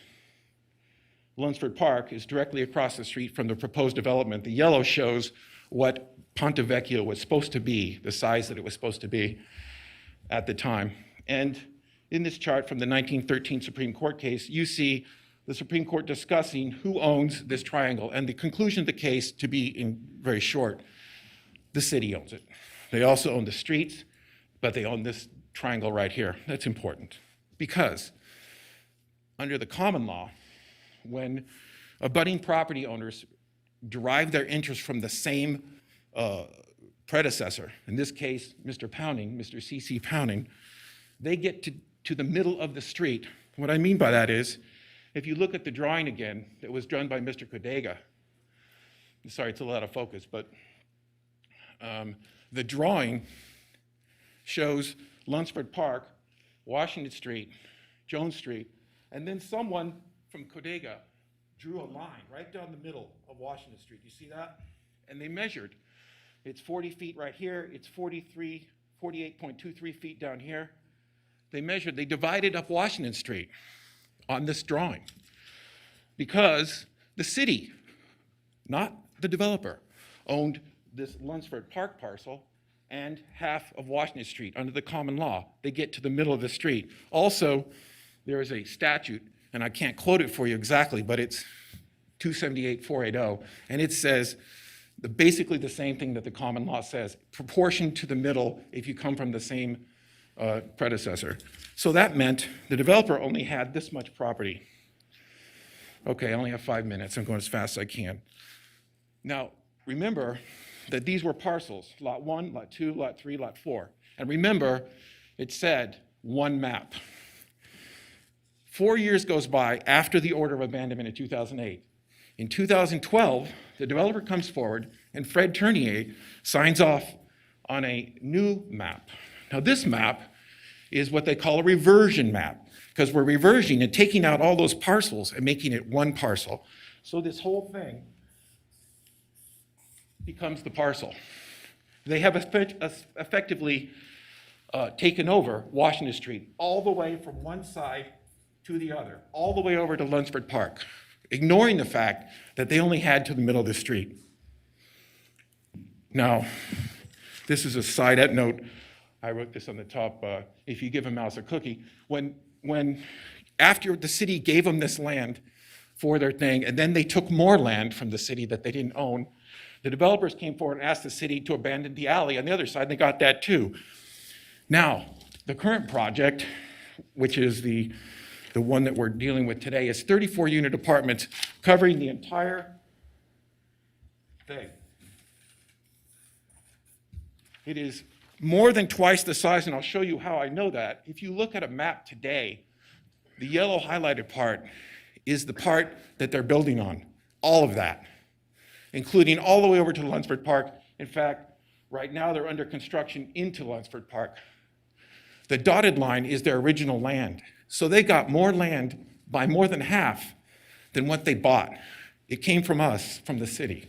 Lunsford Park, is directly across the street from the proposed development. The yellow shows what Ponte Vecchio was supposed to be, the size that it was supposed to be at the time. And in this chart from the 1913 Supreme Court case, you see the Supreme Court discussing who owns this triangle. And the conclusion of the case, to be in very short, the city owns it. They also own the streets, but they own this triangle right here. That's important because under the common law, when abutting property owners derive their interest from the same predecessor, in this case, Mr. Pounding, Mr. C.C. Pounding, they get to the middle of the street. What I mean by that is, if you look at the drawing again that was drawn by Mr. Codega, sorry, it's a lot of focus, but the drawing shows Lunsford Park, Washington Street, Jones Street, and then someone from Codega drew a line right down the middle of Washington Street. You see that? And they measured. It's 40 feet right here. It's 48.23 feet down here. They measured, they divided up Washington Street on this drawing because the city, not the developer, owned this Lunsford Park parcel and half of Washington Street under the common law. They get to the middle of the street. Also, there is a statute, and I can't quote it for you exactly, but it's 278-480, and it says basically the same thing that the common law says, proportion to the middle if you come from the same predecessor. So that meant the developer only had this much property. Okay, I only have 5 minutes. I'm going as fast as I can. Now, remember that these were parcels, lot 1, lot 2, lot 3, lot 4. And remember, it said one map. 4 years goes by after the order of abandonment in 2008. In 2012, the developer comes forward and Fred Tournier signs off on a new map. Now this map is what they call a reversion map, because we're reversing and taking out all those parcels and making it one parcel. So this whole thing becomes the parcel. They have effectively taken over Washington Street all the way from one side to the other, all the way over to Lunsford Park, ignoring the fact that they only had to the middle of the street. Now, this is a side note. I wrote this on the top, if you give a mouse a cookie. When after the city gave them this land for their thing, and then they took more land from the city that they didn't own, the developers came forward and asked the city to abandon the alley on the other side, and they got that too. Now, the current project, which is the one that we're dealing with today, is 34 unit apartments covering the entire thing. It is more than twice the size, and I'll show you how I know that. If you look at a map today, the yellow highlighted part is the part that they're building on, all of that, including all the way over to Lunsford Park. In fact, right now they're under construction into Lunsford Park. The dotted line is their original land. So they got more land by more than half than what they bought. It came from us, from the city.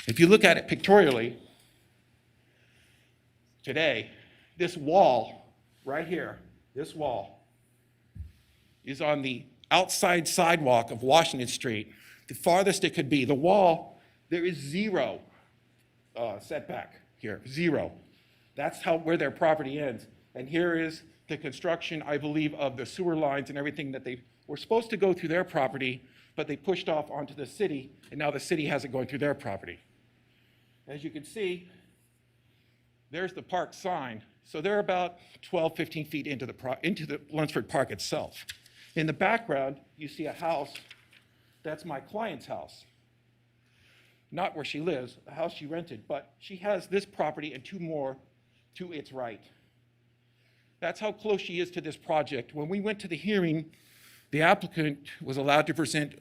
If you look at it pictorially, today, this wall right here, this wall, is on the outside sidewalk of Washington Street, the farthest it could be. The wall, there is zero setback here, zero. That's where their property ends. And here is the construction, I believe, of the sewer lines and everything that they were supposed to go through their property, but they pushed off onto the city, and now the city has it going through their property. As you can see, there's the park sign. So they're about 12, 15 feet into the Lunsford Park itself. In the background, you see a house. That's my client's house. Not where she lives, the house she rented, but she has this property and two more to its right. That's how close she is to this project. When we went to the hearing, the applicant was allowed to present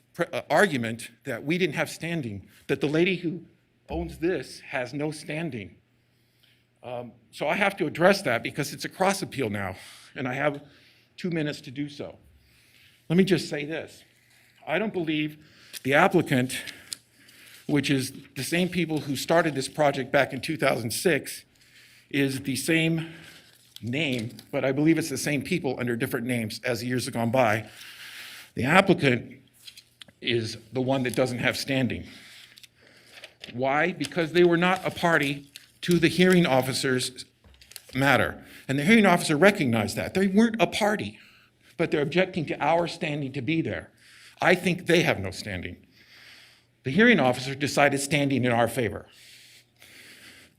argument that we didn't have standing, that the lady who owns this has no standing. So I have to address that because it's a cross appeal now, and I have 2 minutes to do so. Let me just say this. I don't believe the applicant, which is the same people who started this project back in 2006, is the same name, but I believe it's the same people under different names as the years have gone by. The applicant is the one that doesn't have standing. Why? Because they were not a party to the hearing officer's matter. And the hearing officer recognized that. They weren't a party, but they're objecting to our standing to be there. I think they have no standing. The hearing officer decided standing in our favor.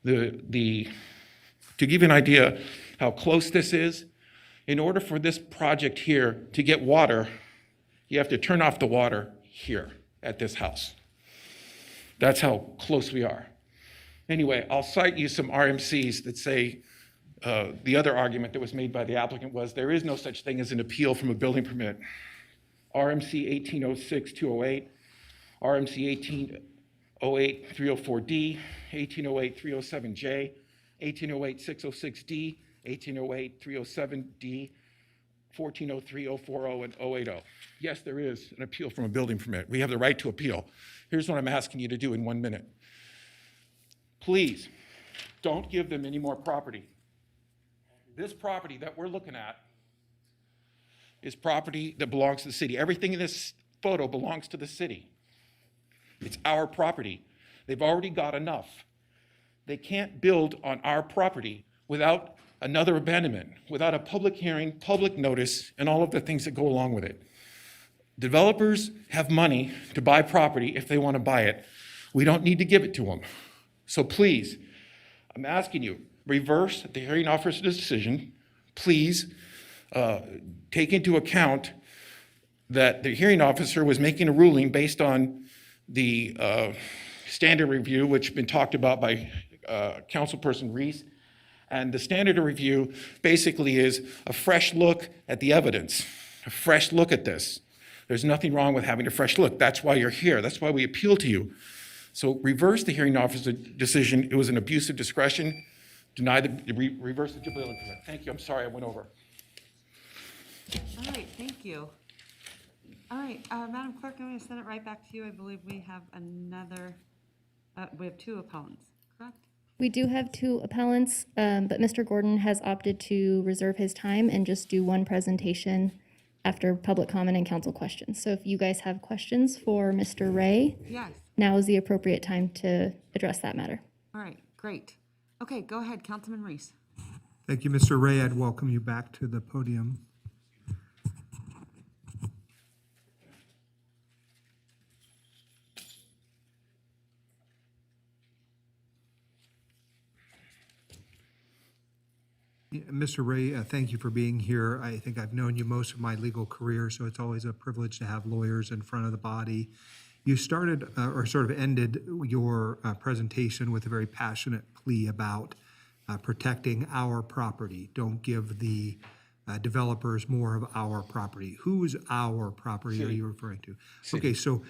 To give you an idea how close this is, in order for this project here to get water, you have to turn off the water here at this house. That's how close we are. Anyway, I'll cite you some RMCs that say the other argument that was made by the applicant was there is no such thing as an appeal from a building permit. RMC 1806-208, RMC 1808-304D, 1808-307J, 1808-606D, 1808-307D, 1403-040, and 080. Yes, there is an appeal from a building permit. We have the right to appeal. Here's what I'm asking you to do in 1 minute. Please, don't give them any more property. This property that we're looking at is property that belongs to the city. Everything in this photo belongs to the city. It's our property. They've already got enough. They can't build on our property without another abandonment, without a public hearing, public notice, and all of the things that go along with it. Developers have money to buy property if they want to buy it. We don't need to give it to them. So please, I'm asking you, reverse the hearing officer's decision. Please take into account that the hearing officer was making a ruling based on the standard review, which has been talked about by Councilperson Reese. And the standard of review basically is a fresh look at the evidence, a fresh look at this. There's nothing wrong with having a fresh look. That's why you're here. That's why we appeal to you. So reverse the hearing officer's decision. It was an abuse of discretion. Deny the, reverse the building permit. Thank you. I'm sorry I went over. All right, thank you. All right, Madam Clerk, I'm going to send it right back to you. I believe we have another, we have two appellants, correct? We do have two appellants, but Mr. Gordon has opted to reserve his time and just do one presentation after public comment and council questions. So if you guys have questions for Mr. Ray, Yes. now is the appropriate time to address that matter. All right, great. Okay, go ahead, Councilman Reese. Thank you, Mr. Ray. I'd welcome you back to the podium. Mr. Ray, thank you for being here. I think I've known you most of my legal career, so it's always a privilege to have lawyers in front of the body. You started or sort of ended your presentation with a very passionate plea about protecting our property. Don't give the developers more of our property. Whose our property are you referring to? Okay, so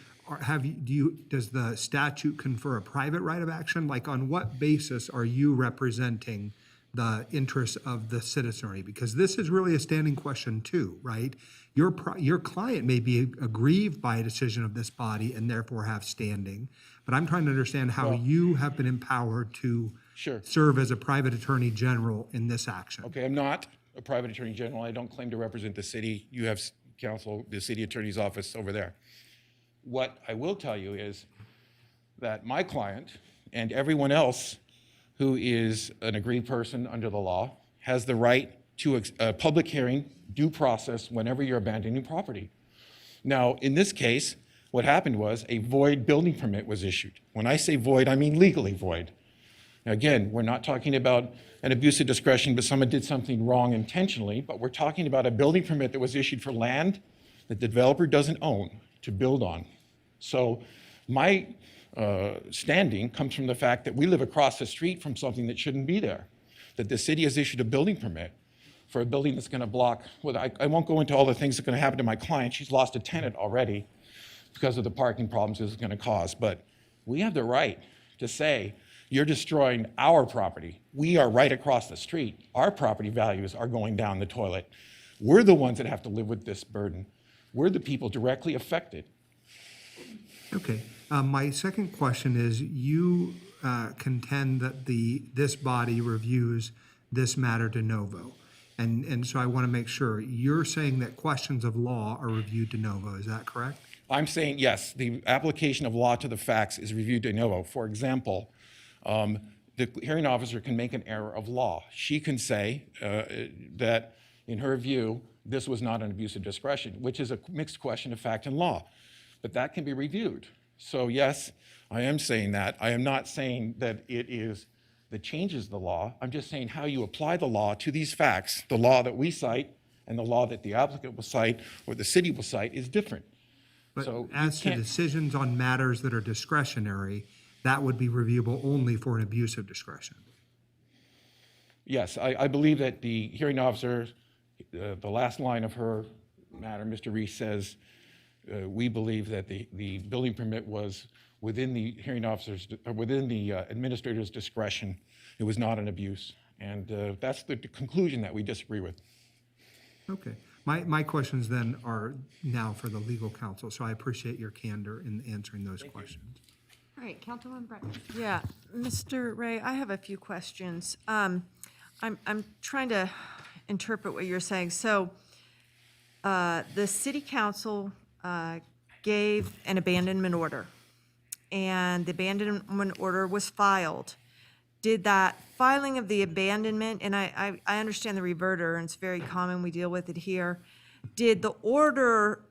does the statute confer a private right of action? Like, on what basis are you representing the interests of the citizenry? Because this is really a standing question too, right? Your client may be aggrieved by a decision of this body and therefore have standing, but I'm trying to understand how you have been empowered to serve as a private attorney general in this action. Okay, I'm not a private attorney general. I don't claim to represent the city. You have counsel, the city attorney's office over there. What I will tell you is that my client and everyone else who is an aggrieved person under the law has the right to a public hearing, due process, whenever you're abandoning property. Now, in this case, what happened was a void building permit was issued. When I say void, I mean legally void. Now, again, we're not talking about an abuse of discretion, but someone did something wrong intentionally, but we're talking about a building permit that was issued for land that the developer doesn't own to build on. So my standing comes from the fact that we live across the street from something that shouldn't be there, that the city has issued a building permit for a building that's going to block, well, I won't go into all the things that are going to happen to my client. She's lost a tenant already because of the parking problems this is going to cause. But we have the right to say, you're destroying our property. We are right across the street. Our property values are going down the toilet. We're the ones that have to live with this burden. We're the people directly affected. Okay. My second question is, you contend that this body reviews this matter de novo. And so I want to make sure, you're saying that questions of law are reviewed de novo, is that correct? I'm saying yes, the application of law to the facts is reviewed de novo. For example, the hearing officer can make an error of law. She can say that, in her view, this was not an abuse of discretion, which is a mixed question of fact and law. But that can be reviewed. So yes, I am saying that. I am not saying that it is that changes the law. I'm just saying how you apply the law to these facts. The law that we cite and the law that the applicant will cite or the city will cite is different. But so as to decisions on matters that are discretionary, that would be reviewable only for an abuse of discretion. Yes, I believe that the hearing officer, the last line of her matter, Mr. Reese says, we believe that the building permit was within the hearing officer's, or within the administrator's discretion. It was not an abuse. And that's the conclusion that we disagree with. Okay. My questions then are now for the legal counsel, so I appreciate your candor in answering those questions. All right, Councilwoman Breton. Yeah, Mr. Ray, I have a few questions. I'm trying to interpret what you're saying. So the city council gave an abandonment order, and the abandonment order was filed. Did that filing of the abandonment, and I understand the reverter, and it's very common, we deal with it here. Did the order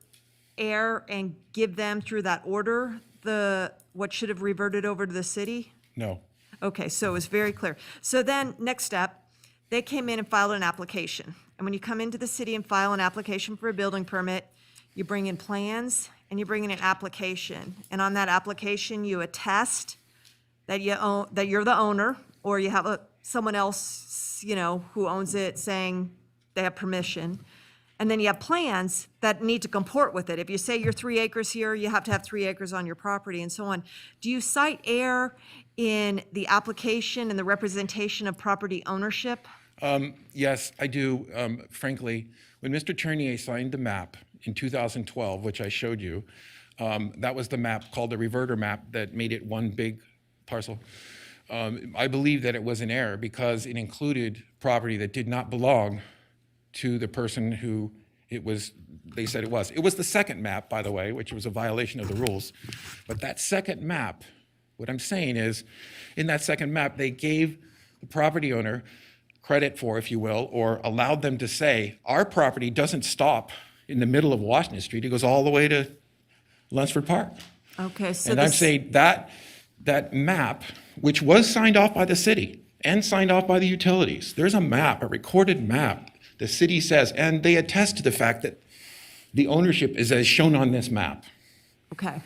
err and give them, through that order, the what should have reverted over to the city? No. Okay, so it was very clear. So then, next step, they came in and filed an application. And when you come into the city and file an application for a building permit, you bring in plans and you bring in an application. And on that application, you attest that you own, that you're the owner, or you have someone else, who owns it saying they have permission. And then you have plans that need to comport with it. If you say you're 3 acres here, you have to have 3 acres on your property and so on. Do you cite error in the application and the representation of property ownership? Yes, I do. Frankly, when Mr. Ternier signed the map in 2012, which I showed you, that was the map called the reverter map that made it one big parcel. I believe that it was an error because it included property that did not belong to the person who they said it was. It was the second map, by the way, which was a violation of the rules. But that second map, what I'm saying is, in that second map, they gave the property owner credit for, if you will, or allowed them to say, our property doesn't stop in the middle of Washington Street, it goes all the way to Lunsford Park. Okay, so And I'm saying that map, which was signed off by the city and signed off by the utilities, there's a map, a recorded map, the city says, and they attest to the fact that the ownership is as shown on this map. Okay,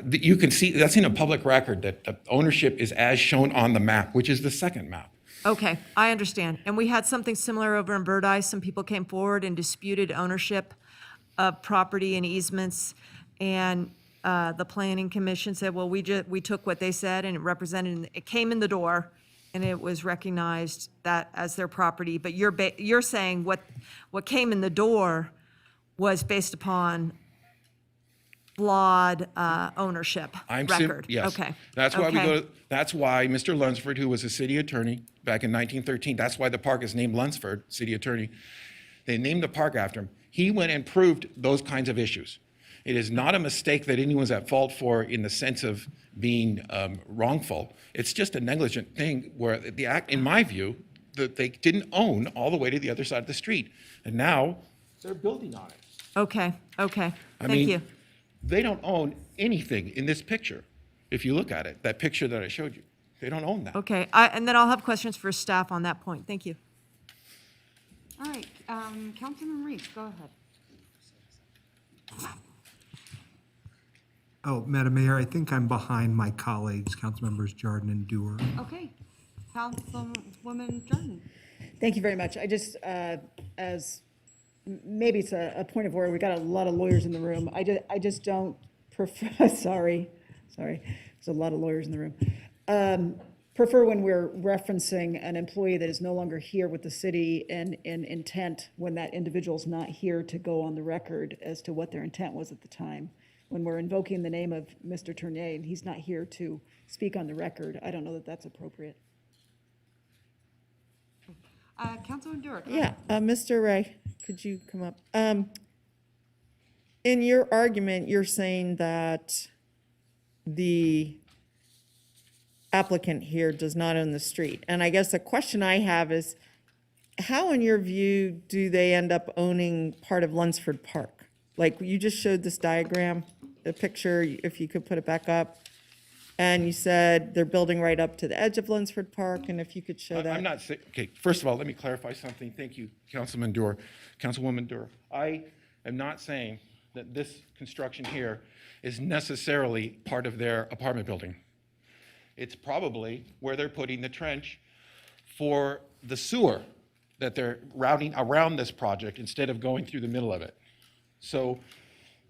You can see, that's in a public record, that the ownership is as shown on the map, which is the second map. Okay, I understand. And we had something similar over in Bird Some people came forward and disputed ownership of property and easements. And the planning commission said, well, we took what they said and it came in the door and it was recognized that as their property. But you're saying what came in the door was based upon flawed ownership record. Yes. Okay. That's why Okay. that's why Mr. Lunsford, who was a city attorney back in 1913, that's why the park is named Lunsford, city attorney. They named the park after him. He went and proved those kinds of issues. It is not a mistake that anyone's at fault for in the sense of being wrongful. It's just a negligent thing where the act, in my view, that they didn't own all the way to the other side of the street. And now they're building on it. Okay, okay. I Thank mean, you. They don't own anything in this picture. If you look at it, that picture that I showed you, they don't own that. Okay, and then I'll have questions for staff on that point. Thank you. All right, Councilman Reese, go ahead. Oh, Madam Mayor, I think I'm behind my colleagues, Councilmembers Jordan and Dewar. Okay, Councilwoman Jordan. Thank you very much. I just, maybe it's a point of order. We got a lot of lawyers in the room. I just don't prefer, sorry, there's a lot of lawyers in the room. Prefer when we're referencing an employee that is no longer here with the city and intent when that individual's not here to go on the record as to what their intent was at the time. When we're invoking the name of Mr. Tournier and he's not here to speak on the record, I don't know that that's appropriate. Councilman Dewar. go Yeah, ahead. Mr. Ray, could you come up? In your argument, you're saying that the applicant here does not own the street. And I guess the question I have is, how, in your view, do they end up owning part of Lunsford Park? Like, you just showed this diagram, the picture, if you could put it back up. And you said they're building right up to the edge of Lunsford Park, and if you could show that. I'm not saying, okay, first of all, let me clarify something. Thank you, Councilwoman Dewar. I am not saying that this construction here is necessarily part of their apartment building. It's probably where they're putting the trench for the sewer that they're routing around this project instead of going through the middle of it. So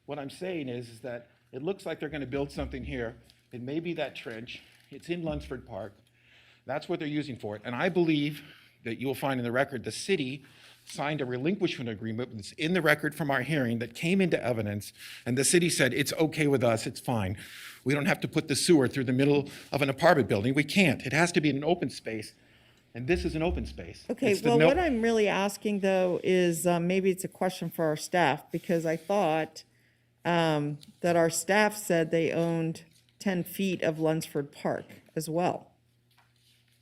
what I'm saying is that it looks like they're going to build something here. It may be that trench. It's in Lunsford Park. That's what they're using for it. And I believe that you will find in the record the city signed a relinquishment agreement that's in the record from our hearing that came into evidence, and the city said, it's okay with us, it's fine. We don't have to put the sewer through the middle of an apartment building. We can't. It has to be in an open space, and this is an open space. Okay, well, what I'm really asking, though, is maybe it's a question for our staff, because I thought that our staff said they owned 10 feet of Lunsford Park as well.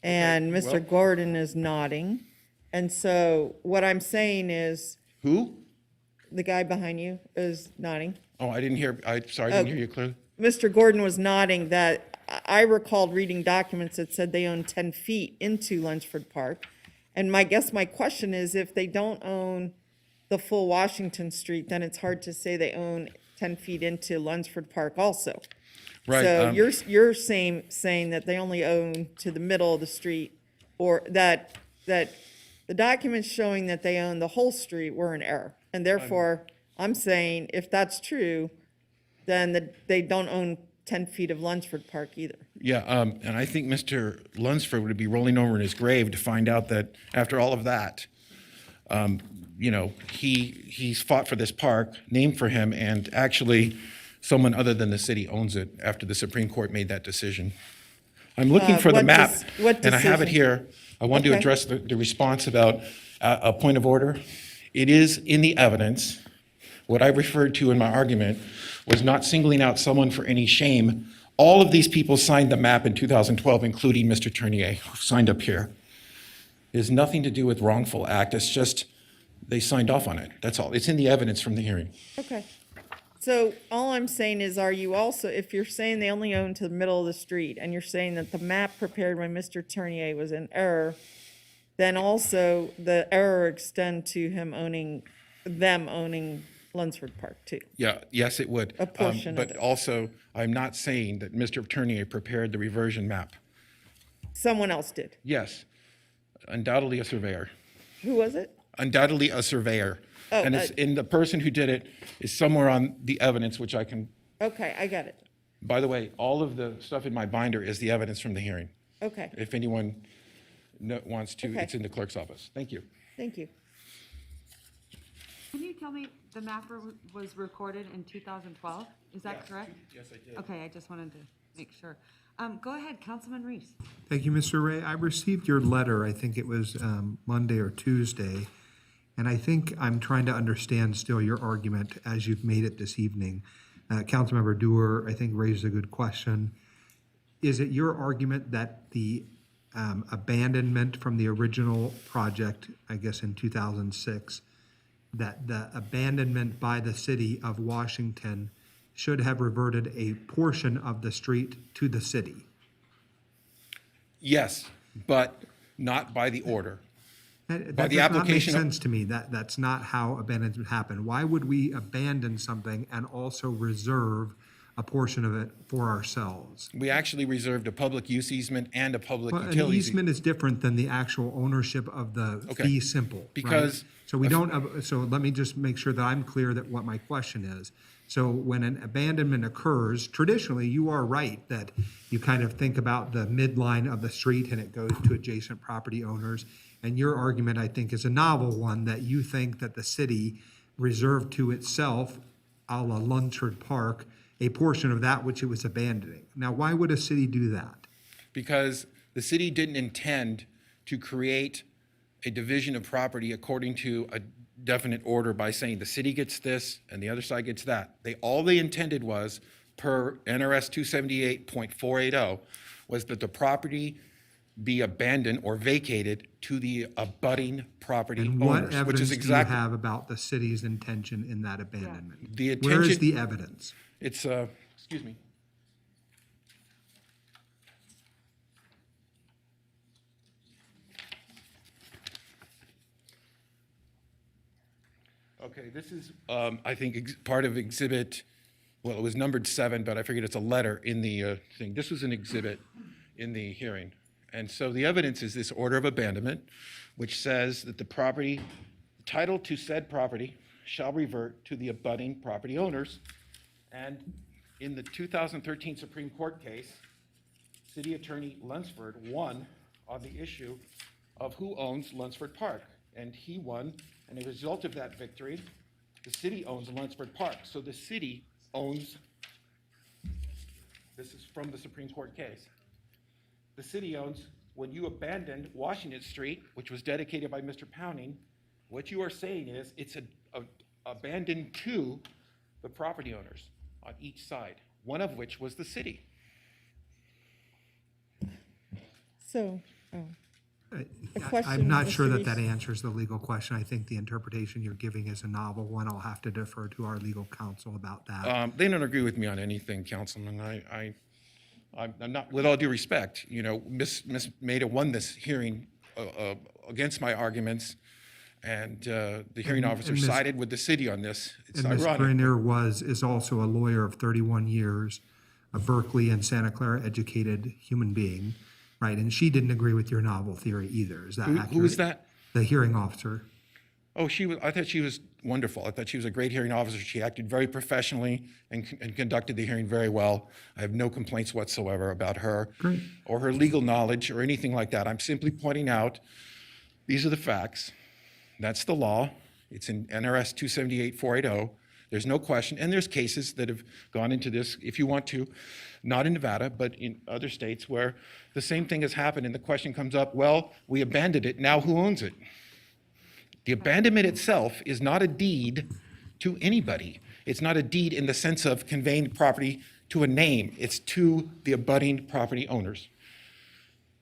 And Okay, Mr. well- Gordon is nodding. And so what I'm saying is, Who? the guy behind you is nodding. Oh, I didn't hear, sorry, I didn't hear you clearly. Mr. Gordon was nodding that I recalled reading documents that said they own 10 feet into Lunsford Park. And my question is, if they don't own the full Washington Street, then it's hard to say they own 10 feet into Lunsford Park also. Right, So you're saying that they only own to the middle of the street, or that the documents showing that they own the whole street were in error. And therefore, I'm saying if that's true, then they don't own 10 feet of Lunsford Park either. Yeah, and I think Mr. Lunsford would be rolling over in his grave to find out that after all of that, you know, he's fought for this park, named for him, and actually someone other than the city owns it after the Supreme Court made that decision. I'm looking for the map, and I have it here. I want to address the response about a point of order. It is in the evidence. What I referred to in my argument was not singling out someone for any shame. All of these people signed the map in 2012, including Mr. Tournier, who signed up here. It has nothing to do with wrongful act. It's just they signed off on it. That's all. It's in the evidence from the hearing. Okay. So all I'm saying is, are you also, if you're saying they only own to the middle of the street, and you're saying that the map prepared by Mr. Tournier was in error, then also the error extend to them owning Lunsford Park too? Yeah, yes, it would. A portion of But it. also, I'm not saying that Mr. Tournier prepared the reversion map. Someone else did. Yes, undoubtedly a surveyor. Who was it? Undoubtedly a surveyor. Oh, And the person who did it is somewhere on the evidence, which I can, Okay, I got it. by the way, all of the stuff in my binder is the evidence from the hearing. Okay, If anyone wants to, Okay. it's in the clerk's office. Thank you. thank you. Can you tell me, the map was recorded in 2012? Is that correct? Yes, I did. Okay, I just wanted to make sure. Go ahead, Councilman Reese. Thank you, Mr. Ray. I received your letter, I think it was Monday or Tuesday, and I think I'm trying to understand still your argument as you've made it this evening. Councilmember Dewar, I think, raised a good question. Is it your argument that the abandonment from the original project, I guess in 2006, that the abandonment by the city of Washington should have reverted a portion of the street to the city? Yes, but not by the order. That By the does not make application of- sense to me. That's not how abandonment happened. Why would we abandon something and also reserve a portion of it for ourselves? We actually reserved a public use easement and a public Well, an utilities. easement is different than the actual ownership of the Okay. fee simple, right? Because So we don't, so let me just make sure that I'm clear that what my question is. So when an abandonment occurs, traditionally, you are right that you kind of think about the midline of the street and it goes to adjacent property owners. And your argument, I think, is a novel one, that you think that the city reserved to itself, a la Lunsford Park, a portion of that which it was abandoning. Now, why would a city do that? Because the city didn't intend to create a division of property according to a definite order by saying the city gets this and the other side gets that. All they intended was, per NRS 278.480, was that the property be abandoned or vacated to the abutting property And what owners, which evidence is do you exactly. have about the city's intention in that abandonment? The Where is intention- the evidence? It's, excuse me. Okay, this is, I think, part of exhibit, well, it was numbered 7, but I figured it's a letter in the thing. This was an exhibit in the hearing. And so the evidence is this order of abandonment, which says that the property, title to said property shall revert to the abutting property owners. And in the 2013 Supreme Court case, City Attorney Lunsford won on the issue of who owns Lunsford Park. And he won, and as a result of that victory, the city owns Lunsford Park. So the city owns, this is from the Supreme Court case. The city owns, when you abandoned Washington Street, which was dedicated by Mr. Pounding, what you are saying is it's abandoned to the property owners on each side, one of which was the city. So, I'm not sure that that answers the legal question. I think the interpretation you're giving is a novel one. I'll have to defer to our legal counsel about that. They don't agree with me on anything, Councilman. I'm not, with all due respect, Ms. Maida won this hearing against my arguments, and the hearing officer and Ms. sided with the city on this. It's And Ms. ironic. Grenier is also a lawyer of 31 years, a Berkeley and Santa Clara educated human being, right? And she didn't agree with your novel theory either. Is that accurate? Who is that? The hearing officer. Oh, I thought she was wonderful. I thought she was a great hearing officer. She acted very professionally and conducted the hearing very well. I have no complaints whatsoever about her or her legal knowledge or anything like that. I'm simply pointing out, these are the facts. That's the law. It's in NRS 278-480. There's no question. And there's cases that have gone into this, if you want to, not in Nevada, but in other states where the same thing has happened and the question comes up, well, we abandoned it. Now who owns it? The abandonment itself is not a deed to anybody. It's not a deed in the sense of conveying property to a name. It's to the abutting property owners.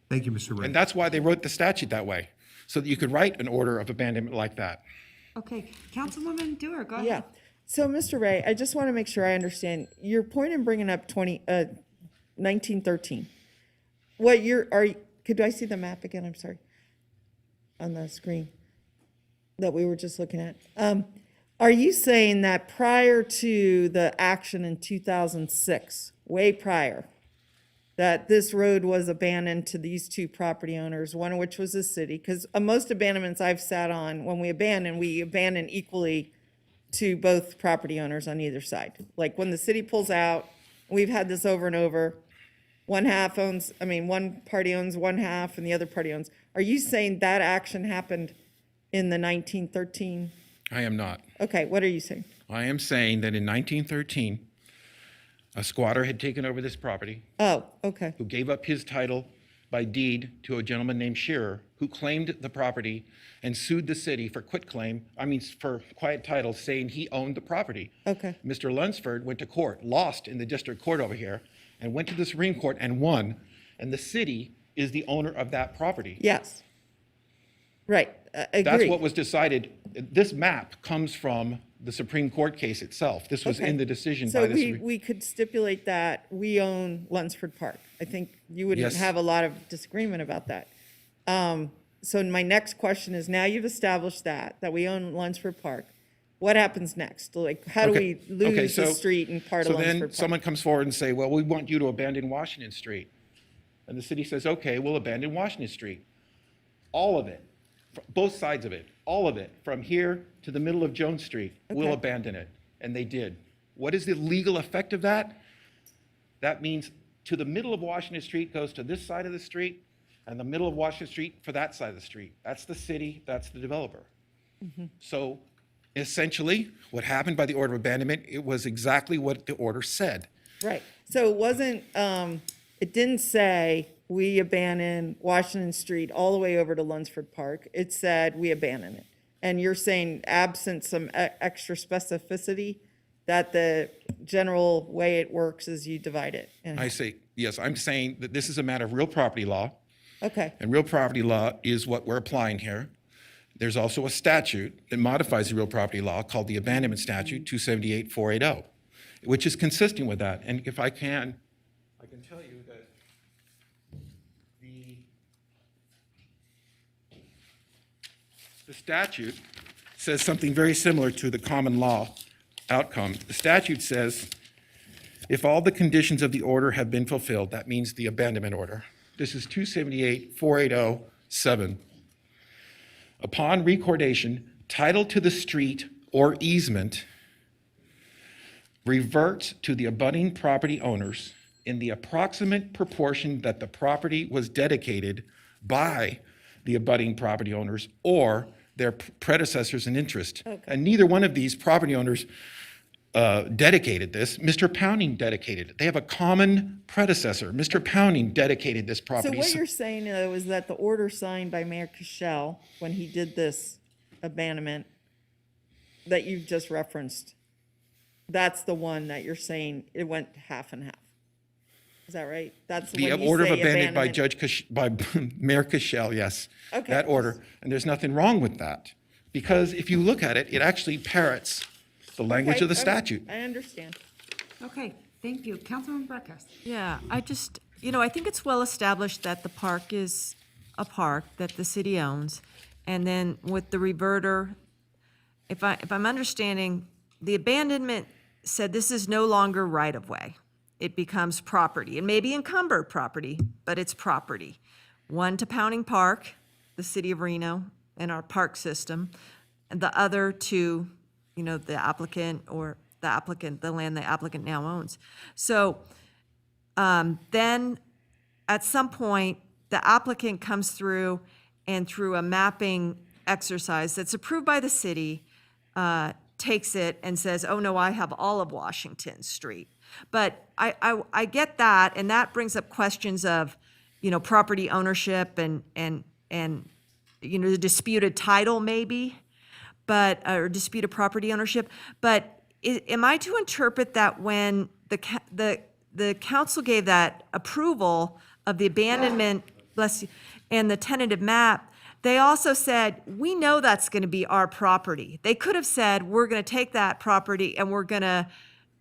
Thank you, Mr. Ray. And that's why they wrote the statute that way, so that you could write an order of abandonment like that. Okay, Councilwoman Dewar, go ahead. yeah. So, Mr. Ray, I just want to make sure I understand. Your point in bringing up 1913. Could I see the map again? I'm sorry. On the screen that we were just looking at. Are you saying that prior to the action in 2006, way prior, that this road was abandoned to these two property owners, one of which was the city? Because most abandonments I've sat on, when we abandon equally to both property owners on either side. Like when the city pulls out, we've had this over and over. One party owns one half and the other party owns. Are you saying that action happened in the 1913? I am not. Okay, what are you saying? I am saying that in 1913, a squatter had taken over this property. Oh, okay. Who gave up his title by deed to a gentleman named Shearer, who claimed the property and sued the city for for quiet title, saying he owned the property. Okay. Mr. Lunsford went to court, lost in the district court over here, and went to the Supreme Court and won, and the city is the owner of that property. Yes. Right, agree. That's what was decided. This map comes from the Supreme Court case itself. This was Okay. in the decision So by the we could stipulate that we own Lunsford Park. I think you wouldn't Yes. have a lot of disagreement about that. So my next question is, now you've established that we own Lunsford Park. What happens next? Like, how do we lose the street and part of So Lunsford then Park? someone comes forward and say, well, we want you to abandon Washington Street. And the city says, okay, we'll abandon Washington Street. All of it, both sides of it, all of it, from here to the middle of Jones Street, we'll Okay. abandon it. And they did. What is the legal effect of that? That means to the middle of Washington Street goes to this side of the street, and the middle of Washington Street for that side of the street. That's the city, that's the developer. So essentially, what happened by the order of abandonment, it was exactly what the order said. Right, so it wasn't, it didn't say we abandon Washington Street all the way over to Lunsford Park. It said we abandon it. And you're saying absent some extra specificity, that the general way it works is you divide it. I say, yes, I'm saying that this is a matter of real property law. Okay, And real property law is what we're applying here. There's also a statute that modifies the real property law called the Abandonment Statute 278-480, which is consistent with that. And if I can tell you that the statute says something very similar to the common law outcome. The statute says, if all the conditions of the order have been fulfilled, that means the abandonment order. This is 278-480-7. Upon recordation, title to the street or easement reverts to the abutting property owners in the approximate proportion that the property was dedicated by the abutting property owners or their predecessors in interest. And neither one of these property owners dedicated this. Mr. Pounding dedicated it. They have a common predecessor. Mr. Pounding dedicated this so property. what you're saying though is that the order signed by Mayor Cashel when he did this abandonment that you just referenced, that's the one that you're saying it went half and half. Is that right? That's The when you order of say abandonment by abandonment. by Mayor Cashel, yes. Okay. That order, and there's nothing wrong with that. Because if you look at it, it actually parrots the language Okay, of the okay, statute. I understand. Okay, thank you. Councilwoman Burkus. Yeah, I just, I think it's well established that the park is a park that the city owns. And then with the reverter, if I'm understanding, the abandonment said this is no longer right-of-way. It becomes property. It may be encumbered property, but it's property. One to Pounding Park, the city of Reno, and our park system, and the other to, the applicant or the land the applicant now owns. So then at some point, the applicant comes through and through a mapping exercise that's approved by the city, takes it and says, oh no, I have all of Washington Street. But I get that, and that brings up questions of, property ownership and the disputed title maybe, or disputed property ownership. But am I to interpret that when the council gave that approval of the abandonment, and the tentative map, they also said, we know that's going to be our property. They could have said, we're going to take that property and we're going to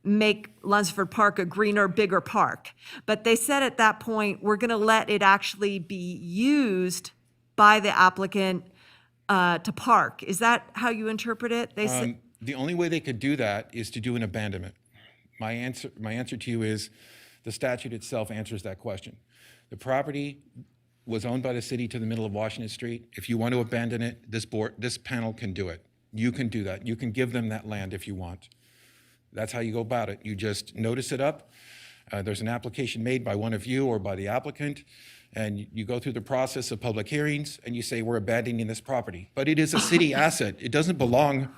make Lunsford Park a greener, bigger park. But they said at that point, we're going to let it actually be used by the applicant to park. Is that how you interpret it? They said, The only way they could do that is to do an abandonment. My answer to you is the statute itself answers that question. The property was owned by the city to the middle of Washington Street. If you want to abandon it, this panel can do it. You can do that. You can give them that land if you want. That's how you go about it. You just notice it up. There's an application made by one of you or by the applicant, and you go through the process of public hearings, and you say, we're abandoning this property. But it is a city asset. It doesn't belong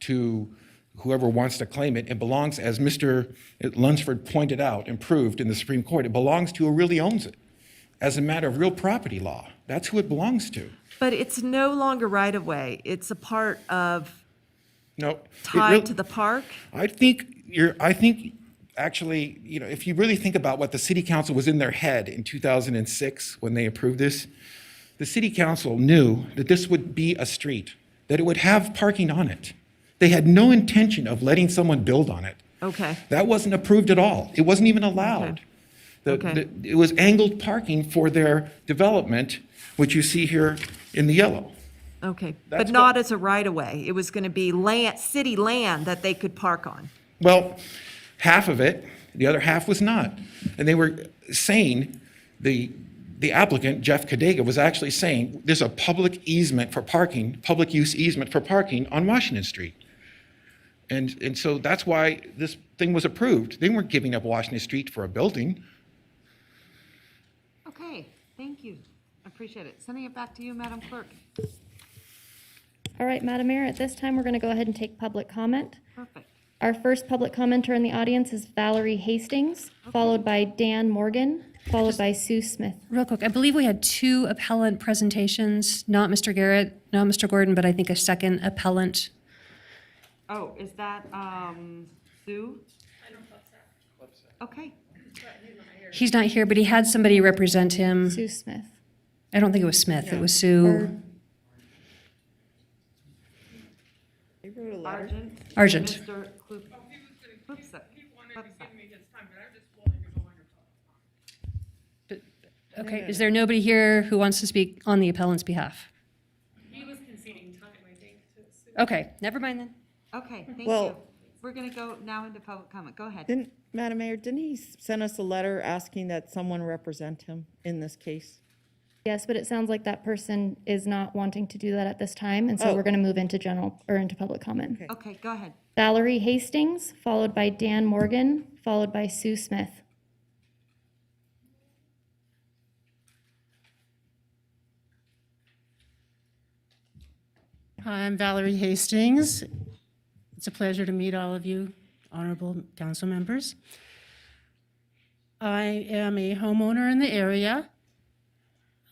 to whoever wants to claim it. It belongs, as Mr. Lunsford pointed out and proved in the Supreme Court, it belongs to who really owns it. As a matter of real property law, that's who it belongs to. but it's no longer right-of-way. It's a part of, No. tied to the park? I think actually, if you really think about what the city council was in their head in 2006 when they approved this, the city council knew that this would be a street, that it would have parking on it. They had no intention of letting someone build on it. Okay. That wasn't approved at all. It wasn't even allowed. It was angled parking for their development, which you see here in the yellow. Okay, That's but not as a right-of-way. It was going to be land, city land that they could park on. Well, half of it, the other half was not. And they were saying, the applicant, Jeff Kadega, was actually saying, there's a public easement for parking, public use easement for parking on Washington Street. And so that's why this thing was approved. They weren't giving up Washington Street for a building. Okay, thank you. Appreciate it. Sending it back to you, Madam Clerk. All right, Madam Mayor, at this time, we're going to go ahead and take public comment. Perfect. Our first public commenter in the audience is Valerie Hastings, followed by Dan Morgan, followed by Sue Smith. Real quick, I believe we had 2 appellant presentations, not Mr. Garrett, not Mr. Gordon, but I think a second appellant. Oh, is that Sue? Okay. He's not here, but he had somebody represent him. Sue Smith. I don't think it was Smith, it was Sue. They wrote a letter. Argent. Mr. Klupsa. Okay, is there nobody here who wants to speak on the appellant's behalf? He was conceding time, I think, to Sue. Okay, never mind then. Okay, thank Well- you. We're going to go now into public comment. Go ahead. Madam Mayor, didn't he send us a letter asking that someone represent him in this case? Yes, but it sounds like that person is not wanting to do that at this time, and so Oh. we're going to move into into public comment. Okay, go ahead. Valerie Hastings, followed by Dan Morgan, followed by Sue Smith. Hi, I'm Valerie Hastings. It's a pleasure to meet all of you, honorable council members. I am a homeowner in the area.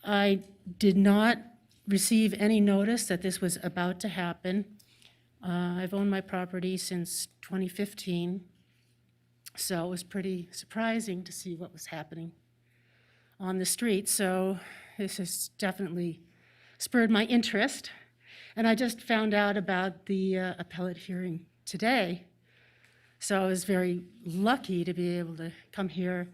I did not receive any notice that this was about to happen. I've owned my property since 2015. So it was pretty surprising to see what was happening on the street. So this has definitely spurred my interest. And I just found out about the appellate hearing today. So I was very lucky to be able to come here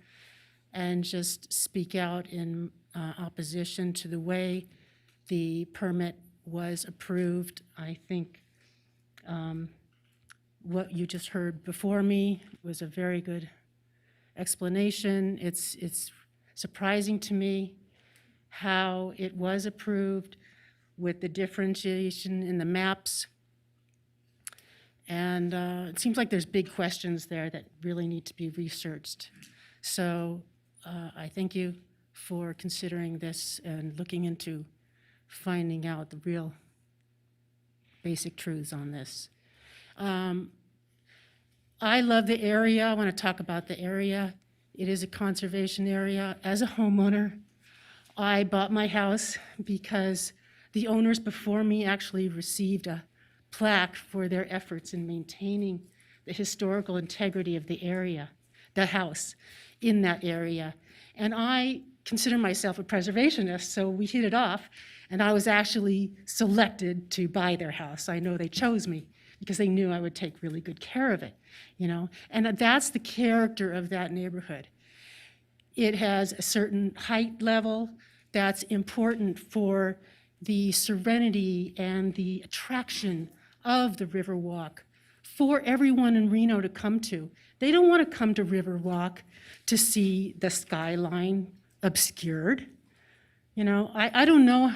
and just speak out in opposition to the way the permit was approved. I think what you just heard before me was a very good explanation. It's surprising to me how it was approved with the differentiation in the maps. And it seems like there's big questions there that really need to be researched. So I thank you for considering this and looking into finding out the real basic truths on this. I love the area. I want to talk about the area. It is a conservation area. As a homeowner, I bought my house because the owners before me actually received a plaque for their efforts in maintaining the historical integrity of the area, the house in that area. And I consider myself a preservationist, so we hit it off, and I was actually selected to buy their house. I know they chose me because they knew I would take really good care of it, you know? And that's the character of that neighborhood. It has a certain height level that's important for the serenity and the attraction of the Riverwalk for everyone in Reno to come to. They don't want to come to Riverwalk to see the skyline obscured. You know, I don't know.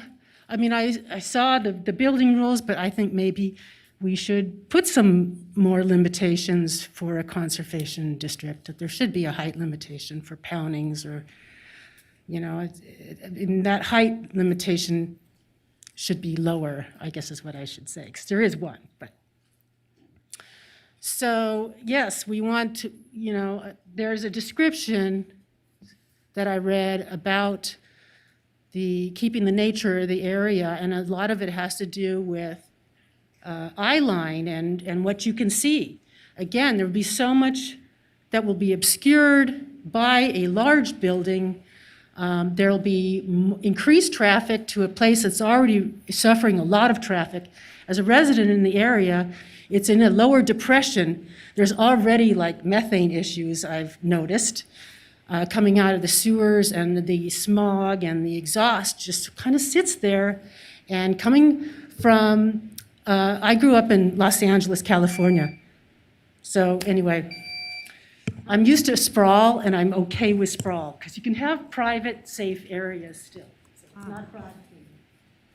I mean, I saw the building rules, but I think maybe we should put some more limitations for a conservation district. That there should be a height limitation for poundings or, you know, and that height limitation should be lower, I guess is what I should say, because there is one. But so, yes, we want to, you know, there's a description that I read about keeping the nature of the area, and a lot of it has to do with eye line and what you can see. Again, there will be so much that will be obscured by a large building. There will be increased traffic to a place that's already suffering a lot of traffic. As a resident in the area, it's in a lower depression. There's already like methane issues I've noticed coming out of the sewers, and the smog and the exhaust just kind of sits there. And coming from, I grew up in Los Angeles, California. So anyway, I'm used to sprawl, and I'm okay with sprawl, because you can have private, safe areas still. So it's not a problem.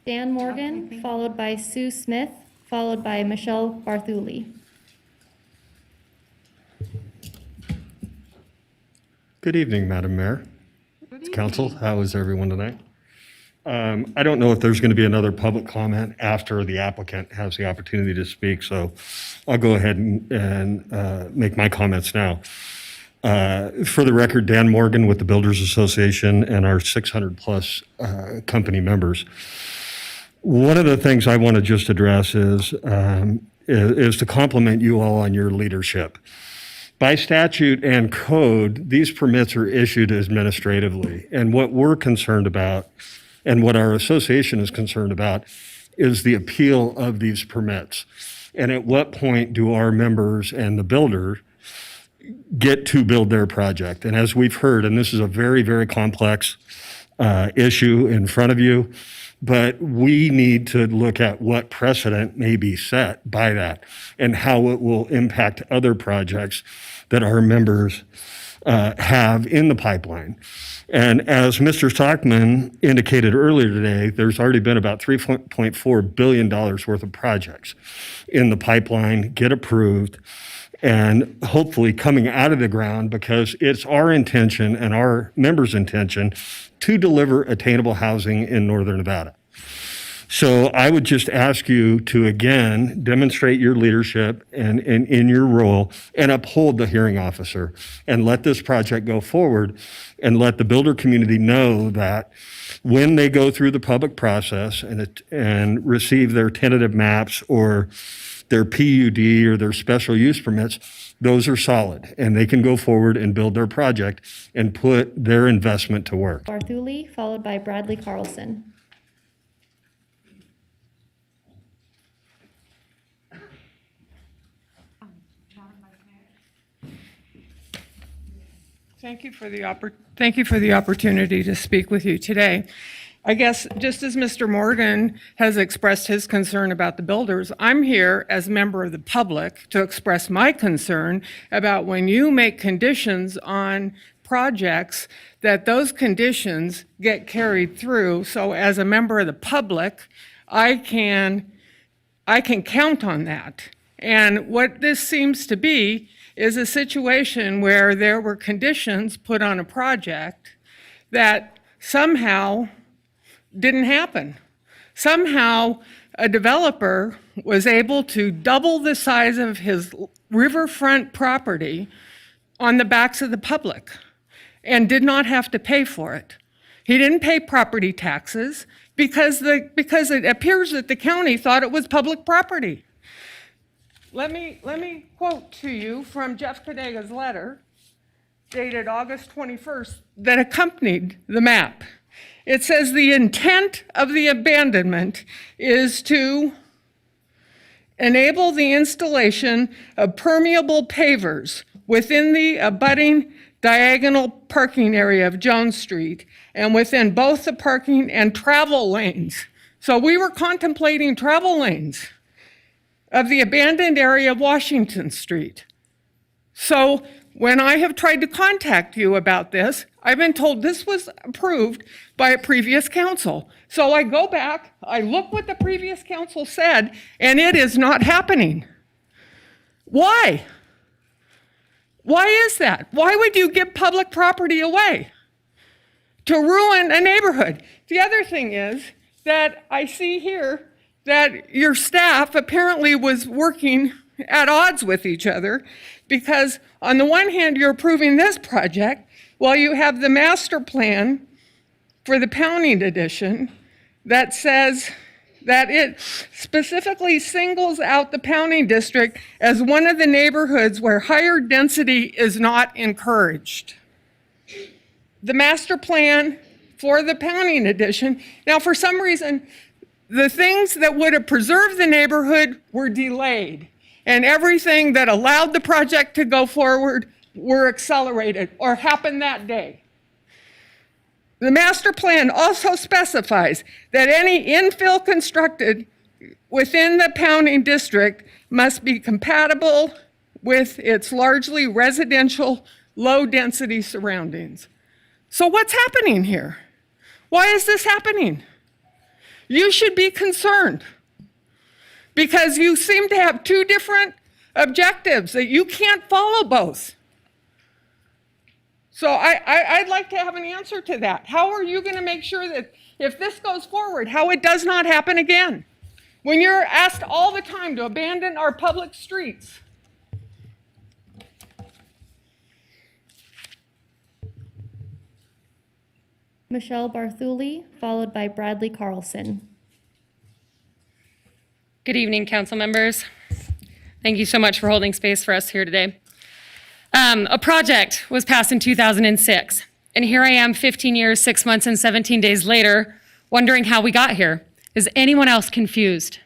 Dan Morgan, followed by Sue Smith, followed by Michelle Barthuli. Good evening, Madam Mayor. Council, how is everyone tonight? I don't know if there's going to be another public comment after the applicant has the opportunity to speak, so I'll go ahead and make my comments now. For the record, Dan Morgan with the Builders Association and our 600-plus company members. One of the things I want to just address is to compliment you all on your leadership. By statute and code, these permits are issued administratively, and what we're concerned about and what our association is concerned about is the appeal of these permits. And at what point do our members and the builder get to build their project? And as we've heard, and this is a very, very complex issue in front of you, but we need to look at what precedent may be set by that and how it will impact other projects that our members have in the pipeline. And as Mr. Stockman indicated earlier today, there's already been about $3.4 billion worth of projects in the pipeline get approved and hopefully coming out of the ground, because it's our intention and our members' intention to deliver attainable housing in Northern Nevada. So I would just ask you to, again, demonstrate your leadership and in your role and uphold the hearing officer and let this project go forward, and let the builder community know that when they go through the public process and receive their tentative maps or their PUD or their special use permits, those are solid, and they can go forward and build their project and put their investment to work. Barthuli, followed by Bradley Carlson. Thank you for the opportunity to speak with you today. I guess just as Mr. Morgan has expressed his concern about the builders, I'm here as a member of the public to express my concern about when you make conditions on projects, that those conditions get carried through. So as a member of the public, I can count on that. And what this seems to be is a situation where there were conditions put on a project that somehow didn't happen. Somehow a developer was able to double the size of his riverfront property on the backs of the public and did not have to pay for it. He didn't pay property taxes because it appears that the county thought it was public property. Let me quote to you from Jeff Cadega's letter dated August 21st that accompanied the map. It says the intent of the abandonment is to enable the installation of permeable pavers within the abutting diagonal parking area of Jones Street and within both the parking and travel lanes. So we were contemplating travel lanes of the abandoned area of Washington Street. So when I have tried to contact you about this, I've been told this was approved by a previous council. So I go back, I look what the previous council said, and it is not happening. Why? Why is that? Why would you give public property away to ruin a neighborhood? The other thing is that I see here that your staff apparently was working at odds with each other, because on the one hand, you're approving this project while you have the master plan for the Pounding Edition that says that it specifically singles out the Pounding District as one of the neighborhoods where higher density is not encouraged. The master plan for the Pounding Edition, now for some reason, the things that would have preserved the neighborhood were delayed, and everything that allowed the project to go forward were accelerated or happened that day. The master plan also specifies that any infill constructed within the Pounding District must be compatible with its largely residential, low-density surroundings. So what's happening here? Why is this happening? You should be concerned because you seem to have two different objectives that you can't follow both. So I'd like to have an answer to that. How are you going to make sure that if this goes forward, how it does not happen again? When you're asked all the time to abandon our public streets. Michelle Barthuli, followed by Bradley Carlson. Good evening, council members. Thank you so much for holding space for us here today. A project was passed in 2006, and here I am 15 years, 6 months, and 17 days later, wondering how we got here. Is anyone else confused?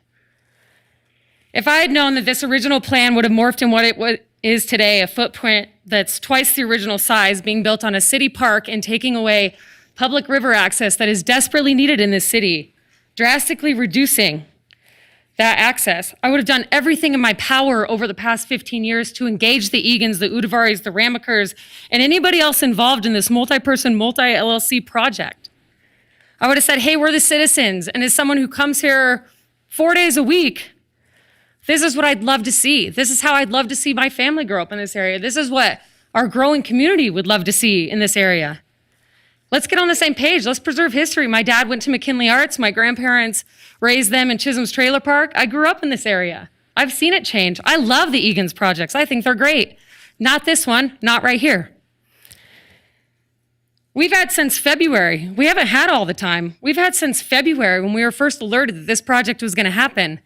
If I had known that this original plan would have morphed in what it is today, a footprint that's twice the original size, being built on a city park and taking away public river access that is desperately needed in this city, drastically reducing that access, I would have done everything in my power over the past 15 years to engage the Egan's, the Udavaris, the Ramakers, and anybody else involved in this multi-person, multi-LLC project. I would have said, hey, we're the citizens, and as someone who comes here 4 days a week, this is what I'd love to see. This is how I'd love to see my family grow up in this area. This is what our growing community would love to see in this area. Let's get on the same page. Let's preserve history. My dad went to McKinley Arts. My grandparents raised them in Chisholm's Trailer Park. I grew up in this area. I've seen it change. I love the Egan's projects. I think they're great. Not this one, not right here. We've had since February. We haven't had all the time. We've had since February when we were first alerted that this project was going to happen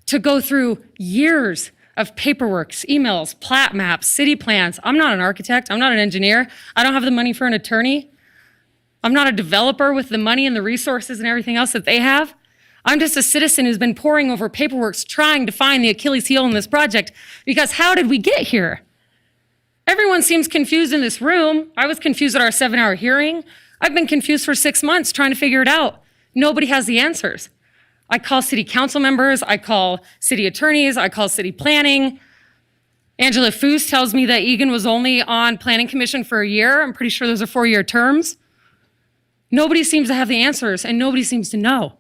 to go through years of paperwork, emails, plat maps, city plans. I'm not an architect. I'm not an engineer. I don't have the money for an attorney. I'm not a developer with the money and the resources and everything else that they have. I'm just a citizen who's been poring over paperwork, trying to find the Achilles heel in this project, because how did we get here? Everyone seems confused in this room. I was confused at our 7-hour hearing. I've been confused for 6 months trying to figure it out. Nobody has the answers. I call city council members, I call city attorneys, I call city planning. Angela Foos tells me that Egan was only on planning commission for a year. I'm pretty sure those are 4-year terms. Nobody seems to have the answers, and nobody seems to know.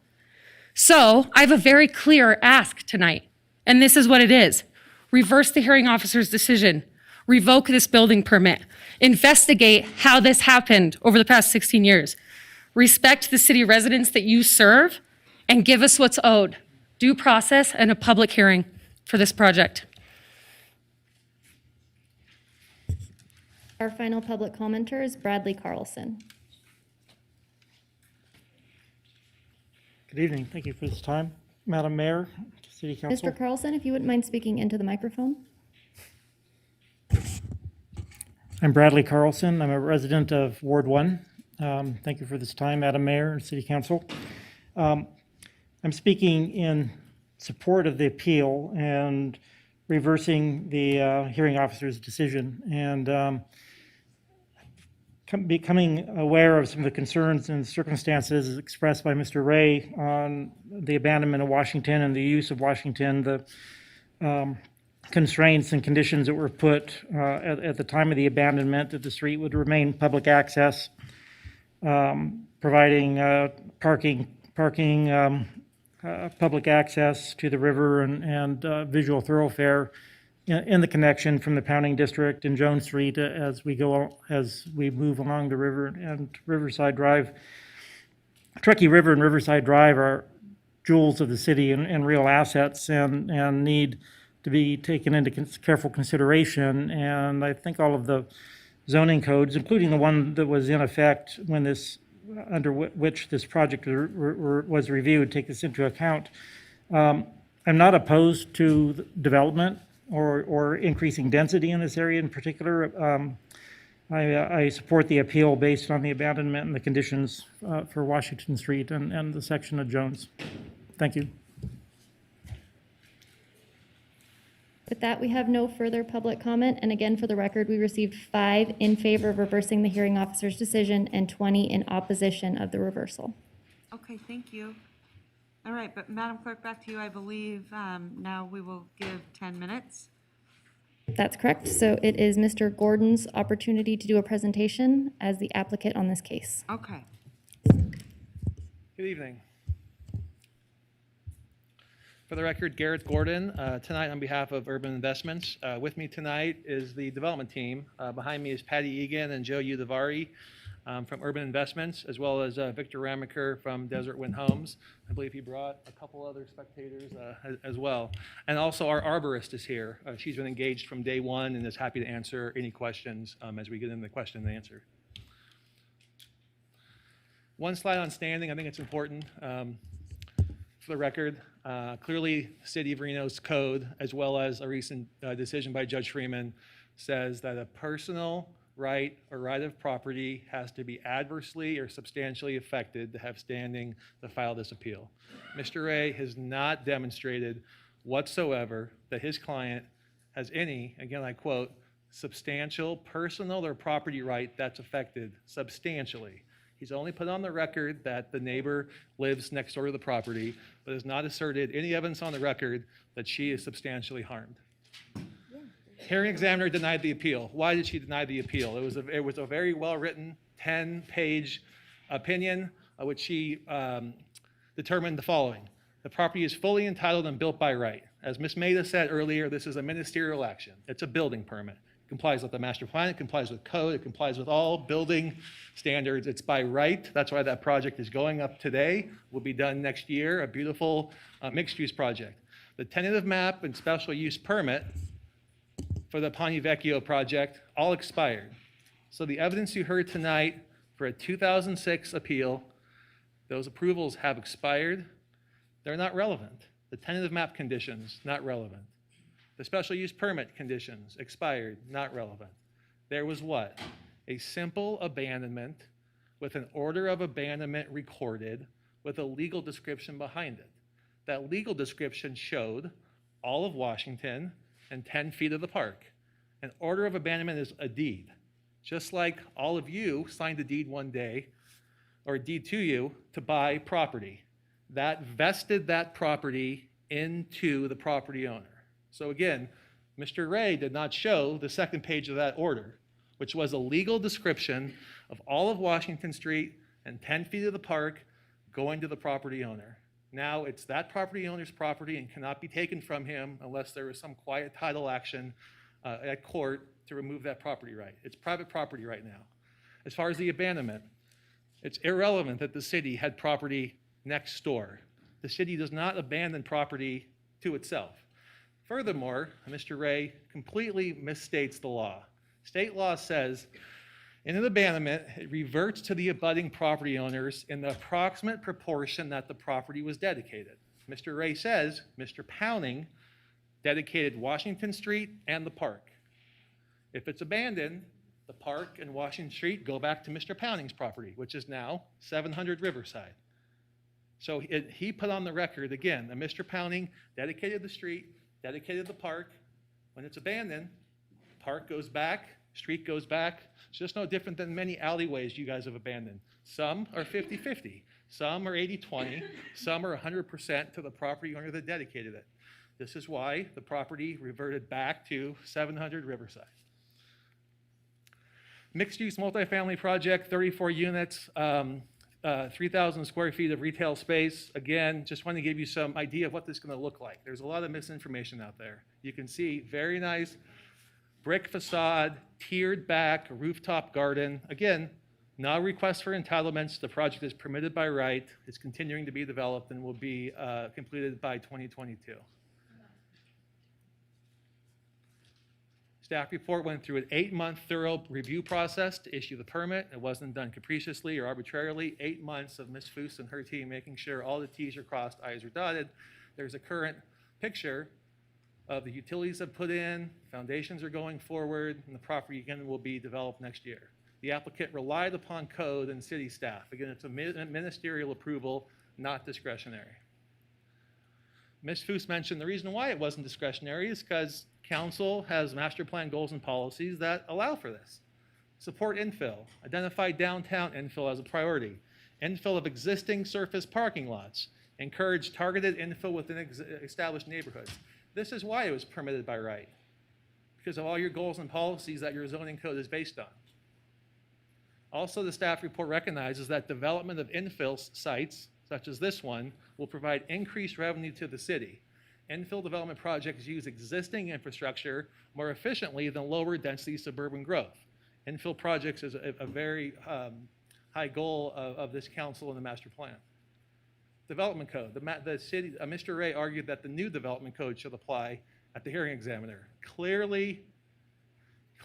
So I have a very clear ask tonight, and this is what it is. Reverse the hearing officer's decision. Revoke this building permit. Investigate how this happened over the past 16 years. Respect the city residents that you serve, and give us what's owed. Due process and a public hearing for this project. Our final public commenter is Bradley Carlson. Good evening. Thank you for this time. Madam Mayor, City Council. Mr. Carlson, if you wouldn't mind speaking into the microphone. I'm Bradley Carlson. I'm a resident of Ward 1. Thank you for this time, Madam Mayor and City Council. I'm speaking in support of the appeal and reversing the hearing officer's decision, and becoming aware of some of the concerns and circumstances expressed by Mr. Ray on the abandonment of Washington and the use of Washington, the constraints and conditions that were put at the time of the abandonment, that the street would remain public access, providing parking, public access to the river and visual thoroughfare in the connection from the Pounding District and Jones Street as we move along the river and Riverside Drive. Truckee River and Riverside Drive are jewels of the city and real assets and need to be taken into careful consideration. And I think all of the zoning codes, including the one that was in effect when this under which this project was reviewed, take this into account. I'm not opposed to development or increasing density in this area in particular. I support the appeal based on the abandonment and the conditions for Washington Street and the section of Jones. Thank you. With that, we have no further public comment. And again, for the record, we received 5 in favor of reversing the hearing officer's decision and 20 in opposition of the reversal. Okay, thank you. All right, but Madam Clerk, back to you. I believe now we will give 10 minutes. That's correct. So it is Mr. Gordon's opportunity to do a presentation as the applicant on this case. Okay. Good evening. For the record, Garrett Gordon, tonight on behalf of Urban Investments. With me tonight is the development team. Behind me is Patty Egan and Joe Udavari from Urban Investments, as well as Victor Ramaker from Desert Wind Homes. I believe he brought a couple other spectators as well. And also our arborist is here. She's been engaged from day one and is happy to answer any questions as we get into the question and answer. One slide on standing, I think it's important. For the record, clearly the City of Reno's code, as well as a recent decision by Judge Freeman, says that a personal right or right of property has to be adversely or substantially affected to have standing to file this appeal. Mr. Ray has not demonstrated whatsoever that his client has any, again I quote, substantial personal or property right that's affected substantially. He's only put on the record that the neighbor lives next door to the property, but has not asserted any evidence on the record that she is substantially harmed. Hearing examiner denied the appeal. Why did she deny the appeal? It was a very well-written 10-page opinion which she determined the following. The property is fully entitled and built by right. As Ms. Maida said earlier, this is a ministerial action. It's a building permit. It complies with the master plan, it complies with code, it complies with all building standards. It's by right. That's why that project is going up today. Will be done next year, a beautiful mixed-use project. The tentative map and special use permit for the Ponte Vecchio project all expired. So the evidence you heard tonight for a 2006 appeal, those approvals have expired. They're not relevant. The tentative map conditions, not relevant. The special use permit conditions, expired, not relevant. There was what? A simple abandonment with an order of abandonment recorded with a legal description behind it. That legal description showed all of Washington and 10 feet of the park. An order of abandonment is a deed. Just like all of you signed a deed one day, or a deed to you, to buy property. That vested that property into the property owner. So again, Mr. Ray did not show the second page of that order, which was a legal description of all of Washington Street and 10 feet of the park going to the property owner. Now it's that property owner's property and cannot be taken from him unless there is some quiet title action at court to remove that property right. It's private property right now. As far as the abandonment, it's irrelevant that the city had property next door. The city does not abandon property to itself. Furthermore, Mr. Ray completely misstates the law. State law says, in an abandonment, it reverts to the abutting property owners in the approximate proportion that the property was dedicated. Mr. Ray says Mr. Pounding dedicated Washington Street and the park. If it's abandoned, the park and Washington Street go back to Mr. Pounding's property, which is now 700 Riverside. So he put on the record, again, that Mr. Pounding dedicated the street, dedicated the park. When it's abandoned, park goes back, street goes back. It's just no different than many alleyways you guys have abandoned. Some are 50-50, some are 80-20, some are 100% to the property owner that dedicated it. This is why the property reverted back to 700 Riverside. Mixed-use multifamily project, 34 units, 3,000 square feet of retail space. Again, just want to give you some idea of what this is going to look like. There's a lot of misinformation out there. You can see very nice brick facade, tiered back, rooftop garden. Again, no request for entitlements. The project is permitted by right. It's continuing to be developed and will be completed by 2022. Staff report went through an 8-month thorough review process to issue the permit. It wasn't done capriciously or arbitrarily. 8 months of Ms. Foose and her team making sure all the T's are crossed, I's are dotted. There's a current picture of the utilities have put in, foundations are going forward, and the property again will be developed next year. The applicant relied upon code and city staff. Again, it's a ministerial approval, not discretionary. Ms. Foose mentioned the reason why it wasn't discretionary is because council has master plan goals and policies that allow for this. Support infill, identify downtown infill as a priority, infill of existing surface parking lots, encourage targeted infill within established neighborhoods. This is why it was permitted by right, because of all your goals and policies that your zoning code is based on. Also, the staff report recognizes that development of infill sites, such as this one, will provide increased revenue to the city. Infill development projects use existing infrastructure more efficiently than lower density suburban growth. Infill projects is a very high goal of this council and the master plan. Development code, the city, Mr. Ray argued that the new development code should apply at the hearing examiner. Clearly,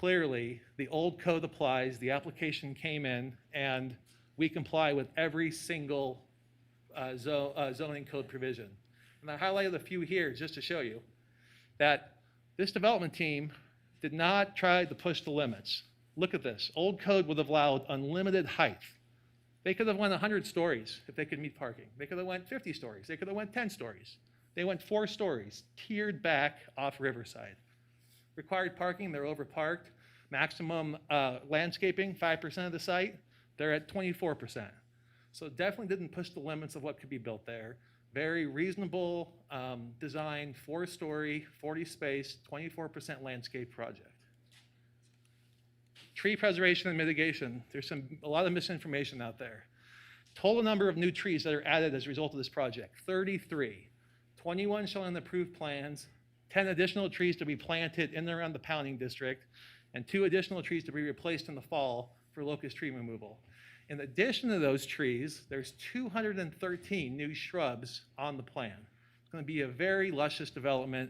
the old code applies, the application came in, and we comply with every single zoning code provision. And I highlighted a few here just to show you that this development team did not try to push the limits. Look at this. Old code would have allowed unlimited height. They could have went 100 stories if they could meet parking. They could have went 50 stories. They could have went 10 stories. They went 4 stories, tiered back off Riverside. Required parking, they're overparked. Maximum landscaping, 5% of the site, they're at 24%. So definitely didn't push the limits of what could be built there. Very reasonable design, 4-story, 40 space, 24% landscape project. Tree preservation and mitigation. There's a lot of misinformation out there. Total number of new trees that are added as a result of this project, 33. 21 shown in the approved plans, 10 additional trees to be planted in and around the Pounding District, and 2 additional trees to be replaced in the fall for locust tree removal. In addition to those trees, there's 213 new shrubs on the plan. It's going to be a very luscious development,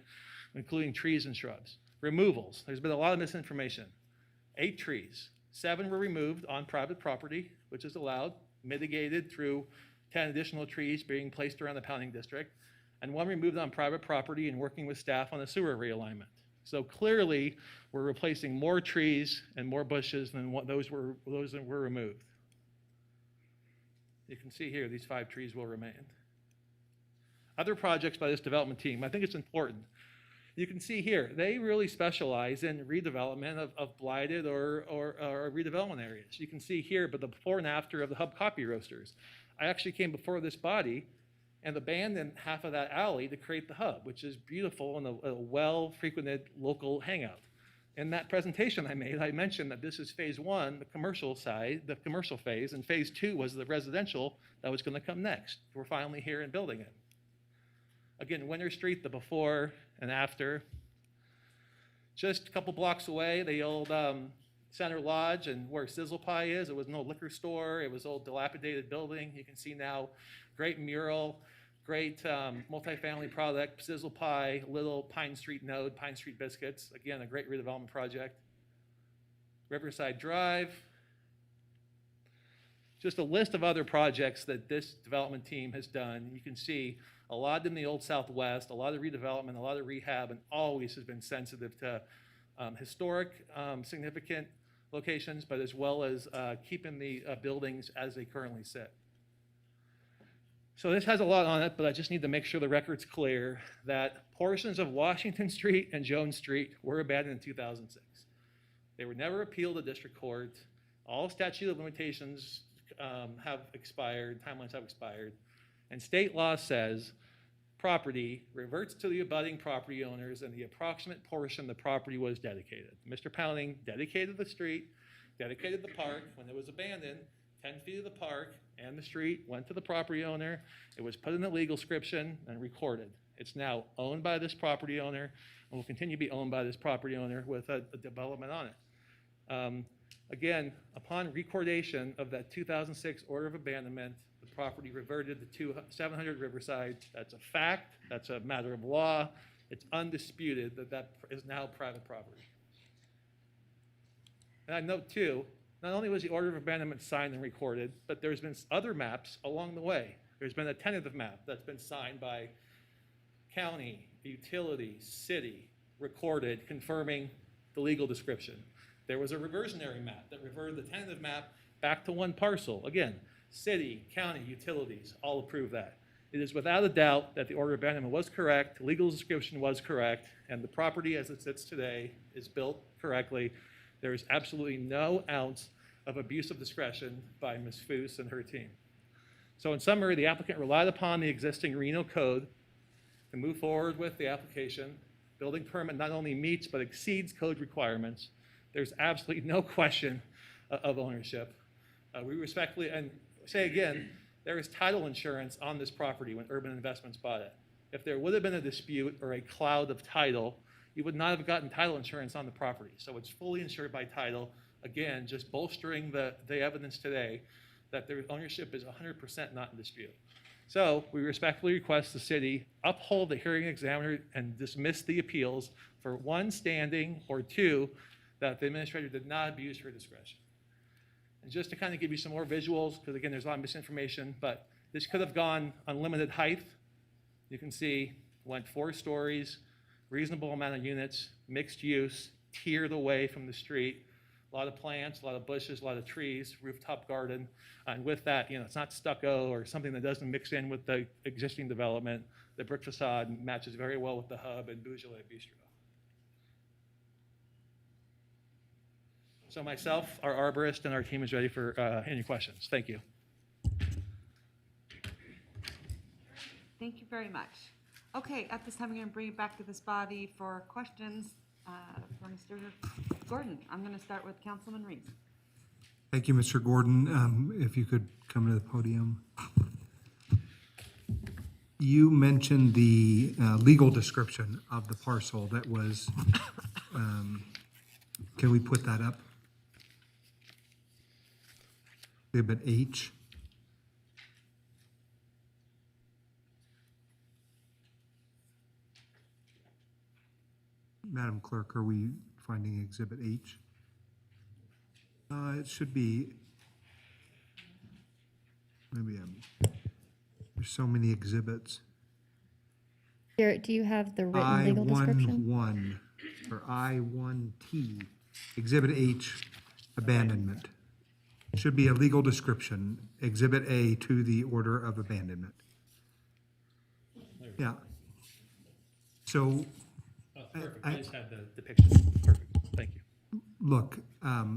including trees and shrubs. Removals, there's been a lot of misinformation. 8 trees, 7 were removed on private property, which is allowed, mitigated through 10 additional trees being placed around the Pounding District. and one removed on private property and working with staff on a sewer realignment. So clearly, we're replacing more trees and more bushes than what those that were removed. You can see here, these 5 trees will remain. Other projects by this development team, I think it's important. You can see here, they really specialize in redevelopment of blighted or redevelopment areas. You can see here, but the before and after of the hub coffee roasters. I actually came before this body and abandoned half of that alley to create the hub, which is beautiful and a well-frequented local hangout. In that presentation I made, I mentioned that this is phase 1, the commercial side, the commercial phase, and phase 2 was the residential that was going to come next. We're finally here and building it. Again, Winter Street, the before and after. Just a couple blocks away, the old Center Lodge and where Sizzle Pie is, it was an old liquor store. It was an old dilapidated building. You can see now, great mural, great multifamily product, Sizzle Pie, little Pine Street node, Pine Street Biscuits. Again, a great redevelopment project. Riverside Drive. Just a list of other projects that this development team has done. You can see a lot in the Old Southwest, a lot of redevelopment, a lot of rehab, and always has been sensitive to historic, significant locations, but as well as keeping the buildings as they currently sit. So this has a lot on it, but I just need to make sure the record's clear that portions of Washington Street and Jones Street were abandoned in 2006. They were never appealed to district court. All statute of limitations have expired, timelines have expired, and state law says property reverts to the abutting property owners and the approximate portion the property was dedicated. Mr. Pounding dedicated the street, dedicated the park when it was abandoned. 10 feet of the park and the street went to the property owner. It was put in the legal description and recorded. It's now owned by this property owner and will continue to be owned by this property owner with a development on it. Again, upon recordation of that 2006 order of abandonment, the property reverted to 700 Riverside. That's a fact. That's a matter of law. It's undisputed that that is now private property. And I note too, not only was the order of abandonment signed and recorded, but there's been other maps along the way. There's been a tentative map that's been signed by county, utility, city, recorded, confirming the legal description. There was a reversionary map that reverted the tentative map back to one parcel. Again, city, county, utilities, all approve that. It is without a doubt that the order of abandonment was correct, the legal description was correct, and the property as it sits today is built correctly. There is absolutely no ounce of abuse of discretion by Ms. Foose and her team. So in summary, the applicant relied upon the existing Reno code to move forward with the application. Building permit not only meets but exceeds code requirements. There's absolutely no question of ownership. We respectfully, and say again, there is title insurance on this property when Urban Investments bought it. If there would have been a dispute or a cloud of title, you would not have gotten title insurance on the property. So it's fully insured by title. Again, just bolstering the evidence today that their ownership is 100% not in dispute. So we respectfully request the city uphold the hearing examiner and dismiss the appeals for 1, standing, or 2, that the administrator did not abuse her discretion. And just to kind of give you some more visuals, because again, there's a lot of misinformation, but this could have gone unlimited height. You can see, went 4 stories, reasonable amount of units, mixed use, tiered away from the street, a lot of plants, a lot of bushes, a lot of trees, rooftop garden. And with that, it's not stucco or something that doesn't mix in with the existing development. The brick facade matches very well with the hub and Beaujolais Bistro. So myself, our arborist, and our team is ready for any questions. Thank you. Thank you very much. Okay, at this time, we're going to bring it back to this body for questions for Mr. Gordon. I'm going to start with Councilman Reese. Thank you, Mr. Gordon. If you could come to the podium. You mentioned the legal description of the parcel that was, can we put that up? Exhibit H. Madam Clerk, are we finding Exhibit H? It should be, maybe there's so many exhibits. Garrett, do you have the written legal description? I-11, or I-1T, Exhibit H, abandonment. Should be a legal description, Exhibit A to the order of abandonment. Yeah. So, Perfect, I- I just had the depiction. Perfect, thank you. look,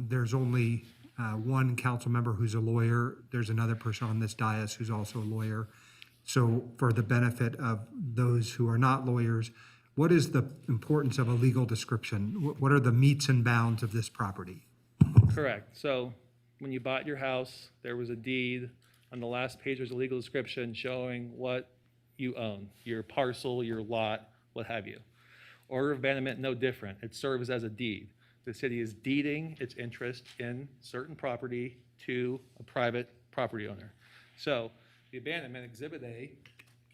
there's only one council member who's a lawyer. There's another person on this dais who's also a lawyer. So for the benefit of those who are not lawyers, what is the importance of a legal description? What are the metes and bounds of this property? Correct. So when you bought your house, there was a deed. On the last page, there's a legal description showing what you own, your parcel, your lot, what have you. Order of abandonment, no different. It serves as a deed. The city is deeding its interest in certain property to a private property owner. So the abandonment, Exhibit A,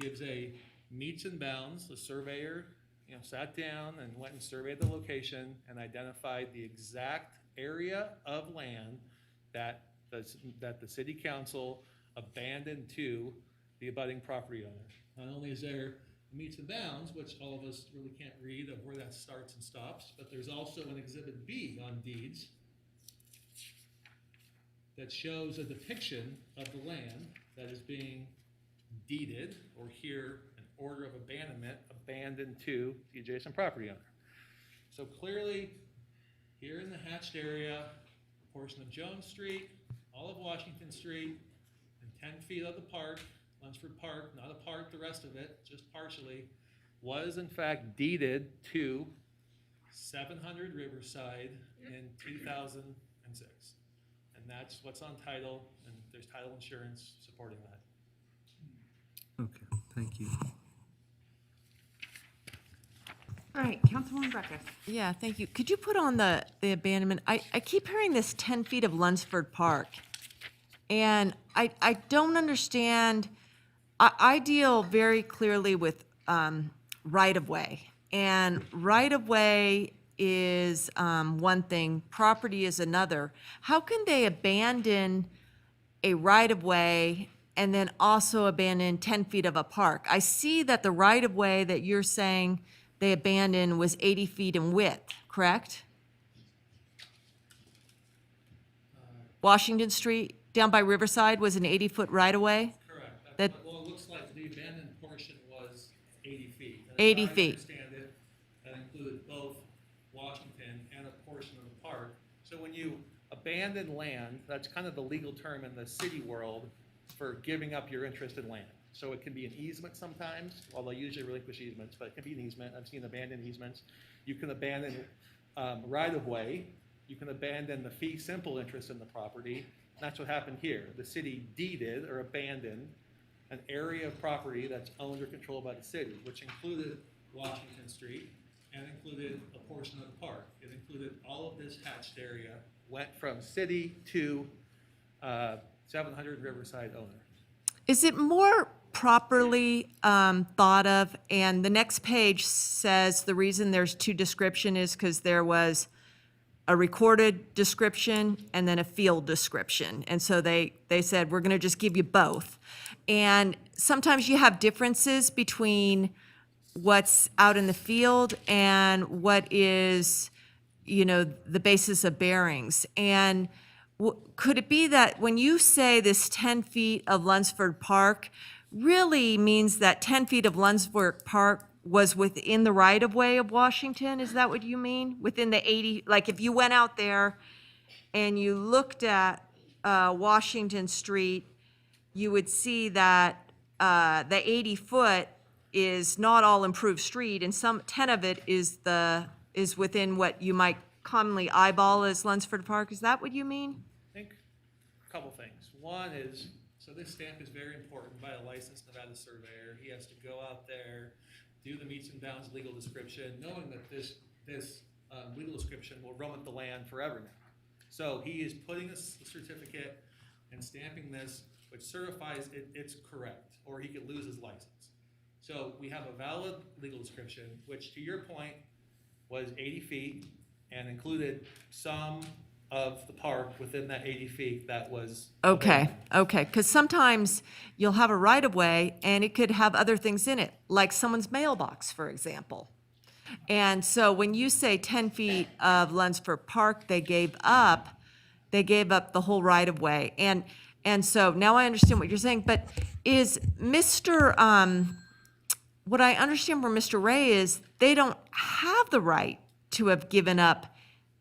gives a metes and bounds. The surveyor, sat down and went and surveyed the location and identified the exact area of land that the city council abandoned to the abutting property owner. Not only is there metes and bounds, which all of us really can't read of where that starts and stops, but there's also an Exhibit B on deeds that shows a depiction of the land that is being deeded, or here, an order of abandonment, abandoned to the adjacent property owner. So clearly, here in the hatched area, a portion of Jones Street, all of Washington Street, and 10 feet of the park, Lunsford Park, not a park, the rest of it, just partially, was in fact deeded to 700 Riverside in 2006. And that's what's on title, and there's title insurance supporting that. Okay, thank you. All right, Councilwoman Breckis. Yeah, thank you. Could you put on the abandonment? I keep hearing this 10 feet of Lunsford Park. And I don't understand. I deal very clearly with right-of-way. And right-of-way is one thing, property is another. How can they abandon a right-of-way and then also abandon 10 feet of a park? I see that the right-of-way that you're saying they abandoned was 80 feet in width, correct? Washington Street, down by Riverside, was an 80-foot right-of-way? Correct. That- Well, it looks like the abandoned portion was 80 feet. And 80 as I feet. understand it, that included both Washington and a portion of the park. So when you abandon land, that's kind of the legal term in the city world for giving up your interest in land. So it can be an easement sometimes, although usually relinquish easements, but it can be an easement. I've seen abandoned easements. You can abandon right-of-way. You can abandon the fee simple interest in the property. That's what happened here. The city deeded or abandoned an area of property that's owned or controlled by the city, which included Washington Street and included a portion of the park. It included all of this hatched area, went from city to 700 Riverside owner. Is it more properly thought of? And the next page says the reason there's two description is because there was a recorded description and then a field description. And so they said, we're going to just give you both. And sometimes you have differences between what's out in the field and what is, the basis of bearings. And could it be that when you say this 10 feet of Lunsford Park really means that 10 feet of Lunsford Park was within the right-of-way of Washington? Is that what you mean? Within the 80, like if you went out there and you looked at Washington Street, you would see that the 80-foot is not all improved street, and 10 of it is within what you might commonly eyeball as Lunsford Park. Is that what you mean? I think a couple things. One is, so this stamp is very important by a licensed Nevada surveyor. He has to go out there, do the meets and bounds legal description, knowing that this legal description will run with the land forever now. So he is putting a certificate and stamping this, which certifies it's correct, or he could lose his license. So we have a valid legal description, which to your point was 80 feet and included some of the park within that 80 feet that was. Okay, okay, because sometimes you'll have a right-of-way and it could have other things in it, like someone's mailbox, for example. And so when you say 10 feet of Lunsford Park, they gave up the whole right-of-way. And so now I understand what you're saying, but is what I understand from Mr. Ray is they don't have the right to have given up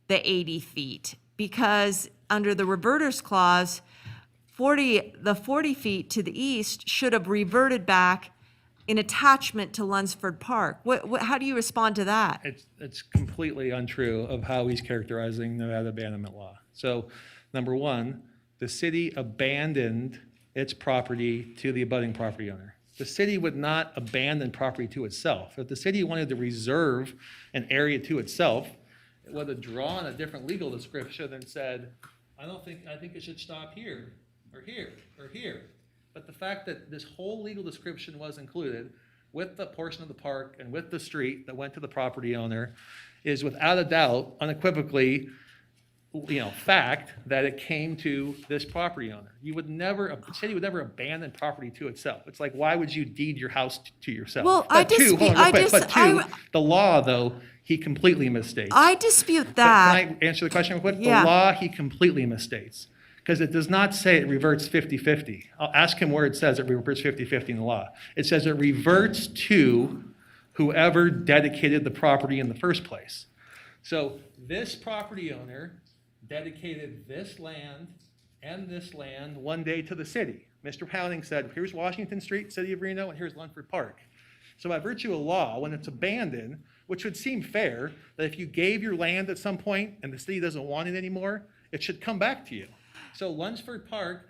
the 80 feet because under the reverters clause, the 40 feet to the east should have reverted back in attachment to Lunsford Park. How do you respond to that? It's completely untrue of how he's characterizing Nevada abandonment law. So, number one, the city abandoned its property to the abutting property owner. The city would not abandon property to itself. If the city wanted to reserve an area to itself, it would have drawn a different legal description and said, I think it should stop here, or here, or here. But the fact that this whole legal description was included with the portion of the park and with the street that went to the property owner is without a doubt, unequivocally, fact that it came to this property owner. The city would never abandon property to itself. It's like, why would you deed your house to yourself? Well, The law, though, he completely misstates. I dispute that. Can I answer the question real quick? Yeah. The law, he completely misstates. Because it does not say it reverts 50-50. I'll ask him where it says it reverts 50-50 in the law. It says it reverts to whoever dedicated the property in the first place. So this property owner dedicated this land and this land one day to the city. Mr. Pounding said, here's Washington Street, City of Reno, and here's Lunsford Park. So by virtue of law, when it's abandoned, which would seem fair, that if you gave your land at some point and the city doesn't want it anymore, it should come back to you. So Lunsford Park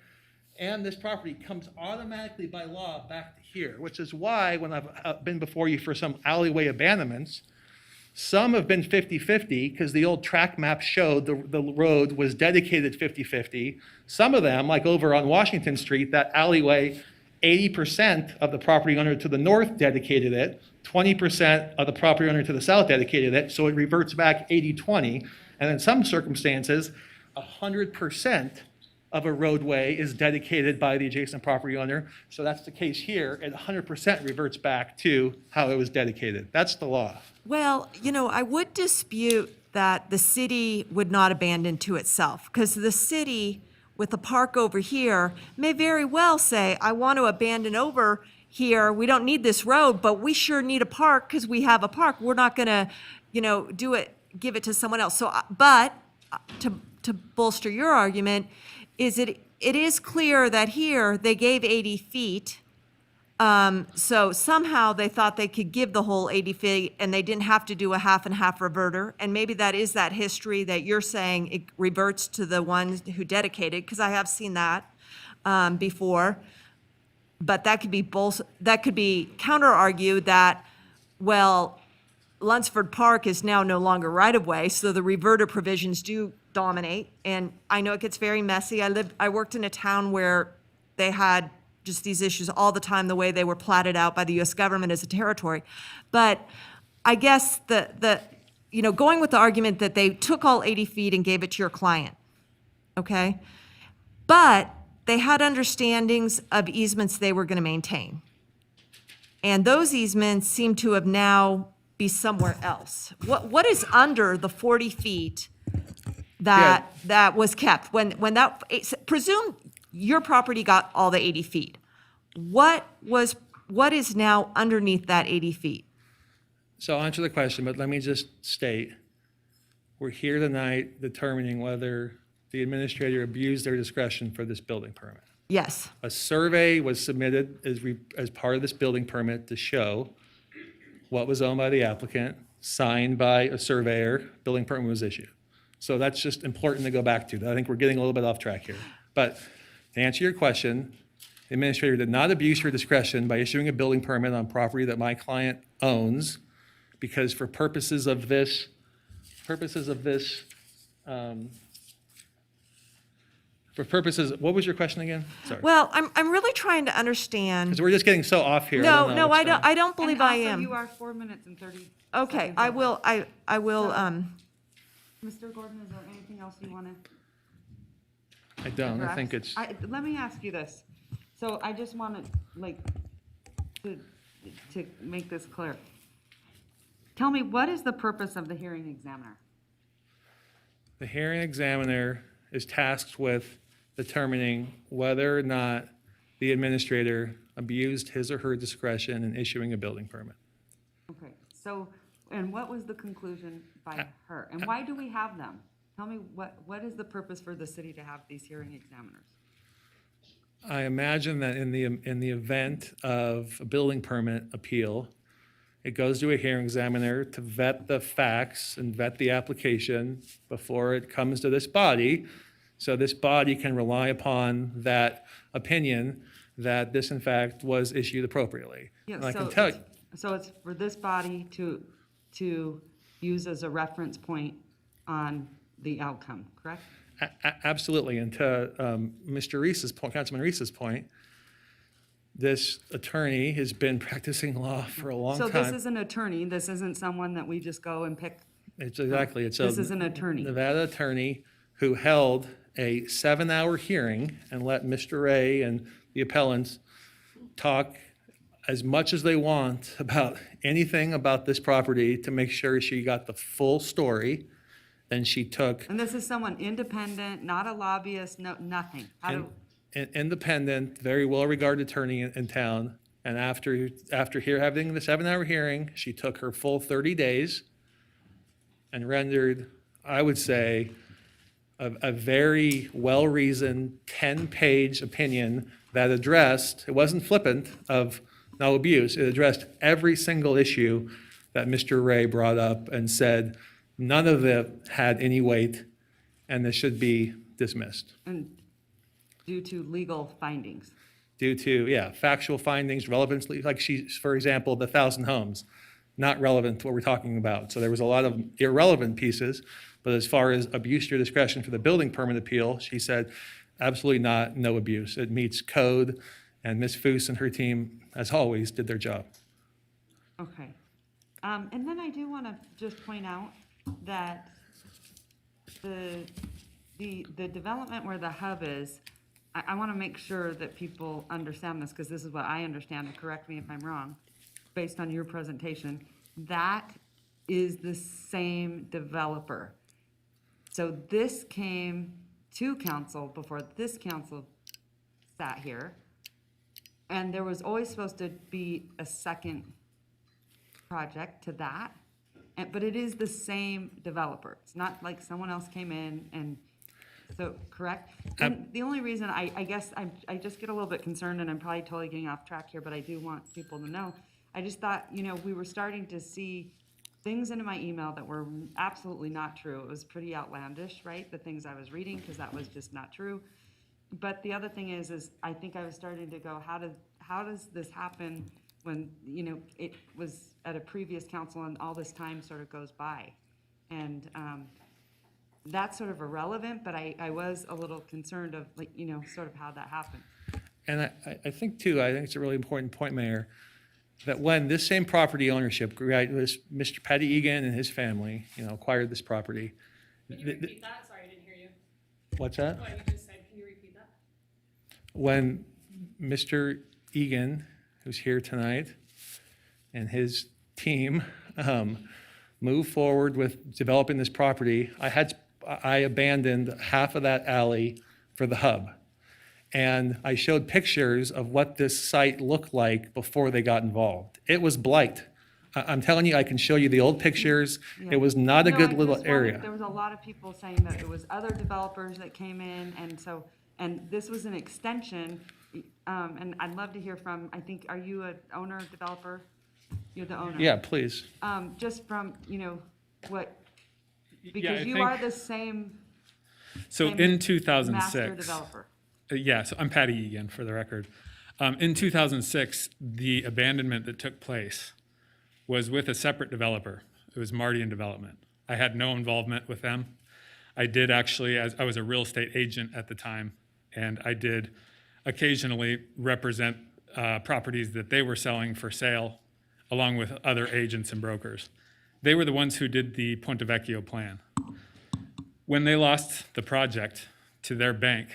and this property comes automatically by law back to here, which is why when I've been before you for some alleyway abandonments, some have been 50-50 because the old track map showed the road was dedicated 50-50. Some of them, like over on Washington Street, that alleyway, 80% of the property owner to the north dedicated it, 20% of the property owner to the south dedicated it, so it reverts back 80-20. And in some circumstances, 100% of a roadway is dedicated by the adjacent property owner. So that's the case here, and 100% reverts back to how it was dedicated. That's the law. Well, I would dispute that the city would not abandon to itself, because the city with the park over here may very well say, I want to abandon over here. We don't need this road, but we sure need a park because we have a park. We're not going to, give it to someone else. So, but to bolster your argument, it is clear that here they gave 80 feet. So somehow they thought they could give the whole 80 feet and they didn't have to do a half and half reverter. And maybe that is that history that you're saying it reverts to the ones who dedicated, because I have seen that before. But that could be counter-argued that, well, Lunsford Park is now no longer right-of-way, so the reverter provisions do dominate. And I know it gets very messy. I worked in a town where they had just these issues all the time, the way they were platted out by the U.S. government as a territory. But I guess going with the argument that they took all 80 feet and gave it to your client, okay? But they had understandings of easements they were going to maintain. And those easements seem to have now be somewhere else. What is under the 40 feet that was kept? Presume your property got all the 80 feet. What is now underneath that 80 feet? So I'll answer the question, but let me just state, we're here tonight determining whether the administrator abused their discretion for this building permit. Yes. A survey was submitted as part of this building permit to show what was owned by the applicant, signed by a surveyor, building permit was issued. So that's just important to go back to. I think we're getting a little bit off track here. But to answer your question, the administrator did not abuse her discretion by issuing a building permit on property that my client owns, because for purposes of this, what was your question again? Sorry. Well, I'm really trying to understand. Because we're just getting so off here. No, I don't believe I am. You are 4 minutes and 30 Okay, seconds I over. will Mr. Gordon, is there anything else you want to? I don't. I think it's. Let me ask you this. So I just want to make this clear. Tell me, what is the purpose of the hearing examiner? The hearing examiner is tasked with determining whether or not the administrator abused his or her discretion in issuing a building permit. Okay, so, and what was the conclusion by her? And why do we have them? Tell me, what is the purpose for the city to have these hearing examiners? I imagine that in the event of a building permit appeal, it goes to a hearing examiner to vet the facts and vet the application before it comes to this body, so this body can rely upon that opinion that this in fact was issued appropriately. Yeah, And I so can tell you, so it's for this body to use as a reference point on the outcome, correct? absolutely, and to Mr. Reese's point, Councilman Reese's point, this attorney has been practicing law for a long So time. this is an attorney, this isn't someone that we just go and pick. It's exactly, it's a This is an attorney. Nevada attorney who held a 7-hour hearing and let Mr. Ray and the appellants talk as much as they want about anything about this property to make sure she got the full story. Then she took And this is someone independent, not a lobbyist, no, nothing. How do, an independent, very well-regarded attorney in town. And after having the 7-hour hearing, she took her full 30 days and rendered, I would say, a very well-reasoned 10-page opinion that addressed, it wasn't flippant of no abuse, it addressed every single issue that Mr. Ray brought up and said none of it had any weight and this should be dismissed. and due to legal findings. Due to, factual findings, relevance, like for example, the 1,000 homes, not relevant to what we're talking about. So there was a lot of irrelevant pieces, but as far as abuse or discretion for the building permit appeal, she said, absolutely not, no abuse. It meets code, and Ms. Foose and her team, as always, did their job. Okay. And then I do want to just point out that the development where the hub is, I want to make sure that people understand this, because this is what I understand, and correct me if I'm wrong, based on your presentation. That is the same developer. So this came to council before this council sat here, and there was always supposed to be a second project to that, but it is the same developer. It's not like someone else came in and, so, correct? And the only reason I guess I just get a little bit concerned, and I'm probably totally getting off track here, but I do want people to know, I just thought, we were starting to see things into my email that were absolutely not true. It was pretty outlandish, right? The things I was reading, because that was just not true. But the other thing is I think I was starting to go, how does this happen when, it was at a previous council and all this time sort of goes by? And that's sort of irrelevant, but I was a little concerned of, sort of how that happened. And I think too, I think it's a really important point, Mayor, that when this same property ownership, right, was Mr. Patty Egan and his family, acquired this property. Can you repeat that? Sorry, I didn't hear you. What's that? What you just said, can you repeat that? When Mr. Egan, who's here tonight, and his team moved forward with developing this property, I abandoned half of that alley for the hub. And I showed pictures of what this site looked like before they got involved. It was blight. I'm telling you, I can show you the old pictures. Yeah. It was not a No, good I little just wanted- area. There was a lot of people saying that it was other developers that came in, and this was an extension. And I'd love to hear from, are you an owner, developer? You're the owner? Yeah, please. Just from, what, Yeah, because I you think- are the same. So same in master 2006, developer. So I'm Patty Egan, for the record. In 2006, the abandonment that took place was with a separate developer. It was Marty and Development. I had no involvement with them. I did actually, as I was a real estate agent at the time, and I did occasionally represent properties that they were selling for sale, along with other agents and brokers. They were the ones who did the Ponte Vecchio plan. When they lost the project to their bank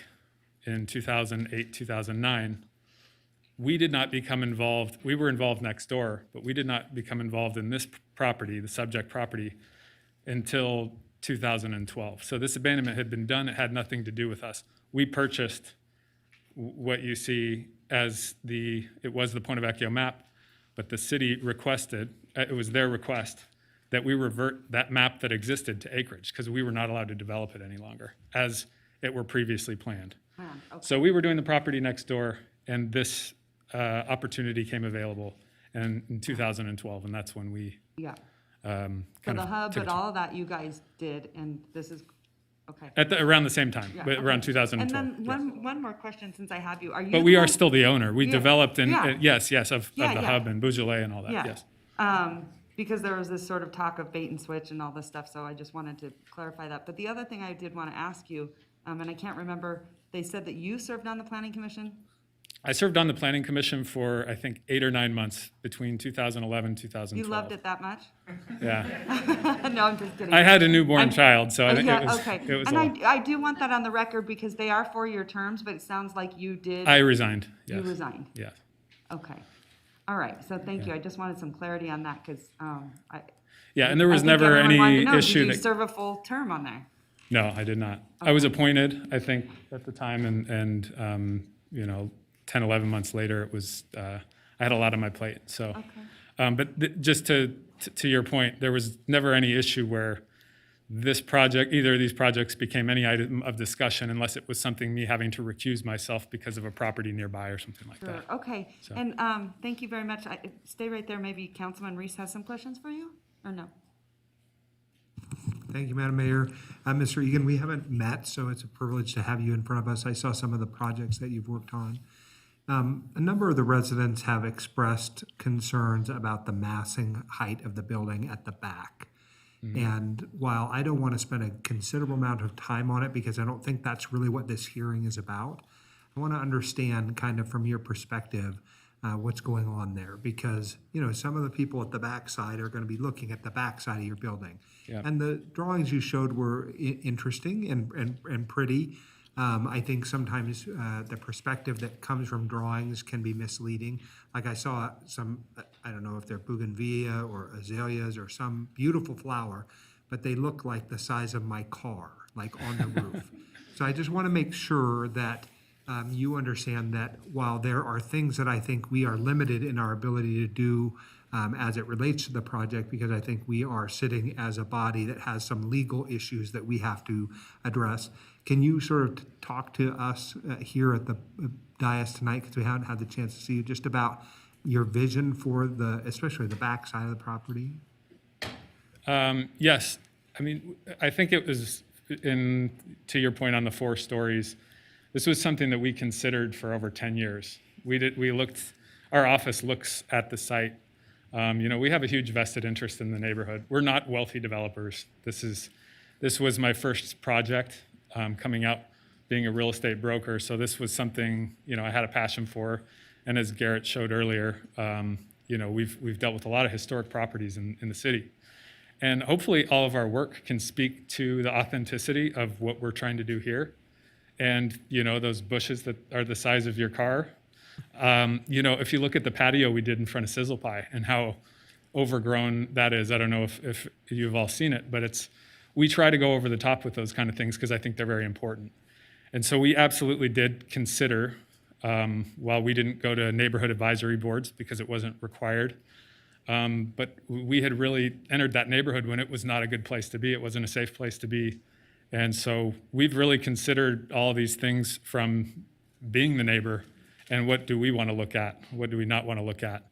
in 2008, 2009, we did not become involved. We were involved next door, but we did not become involved in this property, the subject property, until 2012. So this abandonment had been done. It had nothing to do with us. We purchased what you see as it was the Point of Vecchio map, but the city requested, it was their request, that we revert that map that existed to acreage because we were not allowed to develop it any longer as it were previously planned. So we were doing the property next door, and this opportunity came available in 2012, and that's when we Yeah. So kind the of hub took and it. all of that you guys did, and this is, okay. Around the same time, Yeah, but around okay. 2012. And then one more question since I have you. Are you? But the we are one- still the owner. We Yeah. developed Yeah. of the Yeah. hub and Beaujolais and all that, Yeah. yes. Because there was this sort of talk of bait and switch and all this stuff, so I just wanted to clarify that. But the other thing I did want to ask you, and I can't remember, they said that you served on the planning commission? I served on the planning commission for, I think, 8 or 9 months between 2011 and 2012. You loved it that much? Yeah. No, I'm just kidding. I had a newborn child, so I think yeah, it was, okay. it was And a lot. I do want that on the record because they are 4-year terms, but it sounds like you did. I resigned, You yes. resigned? Yes. Okay. All right, so thank you. I just wanted some clarity on that because Yeah, and there was I think never everyone wanted to any know, issue did you that. serve a full term on there? No, I did not. I was appointed, I think, at the time, and 10, 11 months later, it was, I had a lot on my plate, so. But just to your point, there was never any issue where this project, either of these projects became any item of discussion unless it was something me having to recuse myself because of a property nearby or something like Sure, that. okay. So. And thank you very much. Stay right there. Maybe Councilman Reese has some questions for you, or no? Thank you, Madam Mayor. Mr. Egan, we haven't met, so it's a privilege to have you in front of us. I saw some of the projects that you've worked on. A number of the residents have expressed concerns about the massing height of the building at the back. And while I don't want to spend a considerable amount of time on it because I don't think that's really what this hearing is about, I want to understand kind of from your perspective what's going on there because, some of the people at the backside are going to be looking at the backside of your building. Yeah. And the drawings you showed were interesting and pretty. I think sometimes the perspective that comes from drawings can be misleading. Like I saw some, I don't know if they're bougainvillea or azaleas or some beautiful flower, but they look like the size of my car, like on the roof. So I just want to make sure that you understand that while there are things that I think we are limited in our ability to do as it relates to the project, because I think we are sitting as a body that has some legal issues that we have to address. Can you sort of talk to us here at the dais tonight, because we haven't had the chance to see you, just about your vision for especially the back side of the property? Yes, I mean, I think it was to your point on the 4 stories, this was something that we considered for over 10 years. Our office looks at the site. We have a huge vested interest in the neighborhood. We're not wealthy developers. This was my first project coming out, being a real estate broker. So this was something, I had a passion for. And as Garrett showed earlier, we've dealt with a lot of historic properties in the city. And hopefully all of our work can speak to the authenticity of what we're trying to do here. And, those bushes that are the size of your car, if you look at the patio we did in front of Sizzle Pie and how overgrown that is, I don't know if you've all seen it, but we try to go over the top with those kind of things because I think they're very important. And so we absolutely did consider, while we didn't go to neighborhood advisory boards because it wasn't required, but we had really entered that neighborhood when it was not a good place to be. It wasn't a safe place to be. And so we've really considered all these things from being the neighbor and what do we want to look at? What do we not want to look at?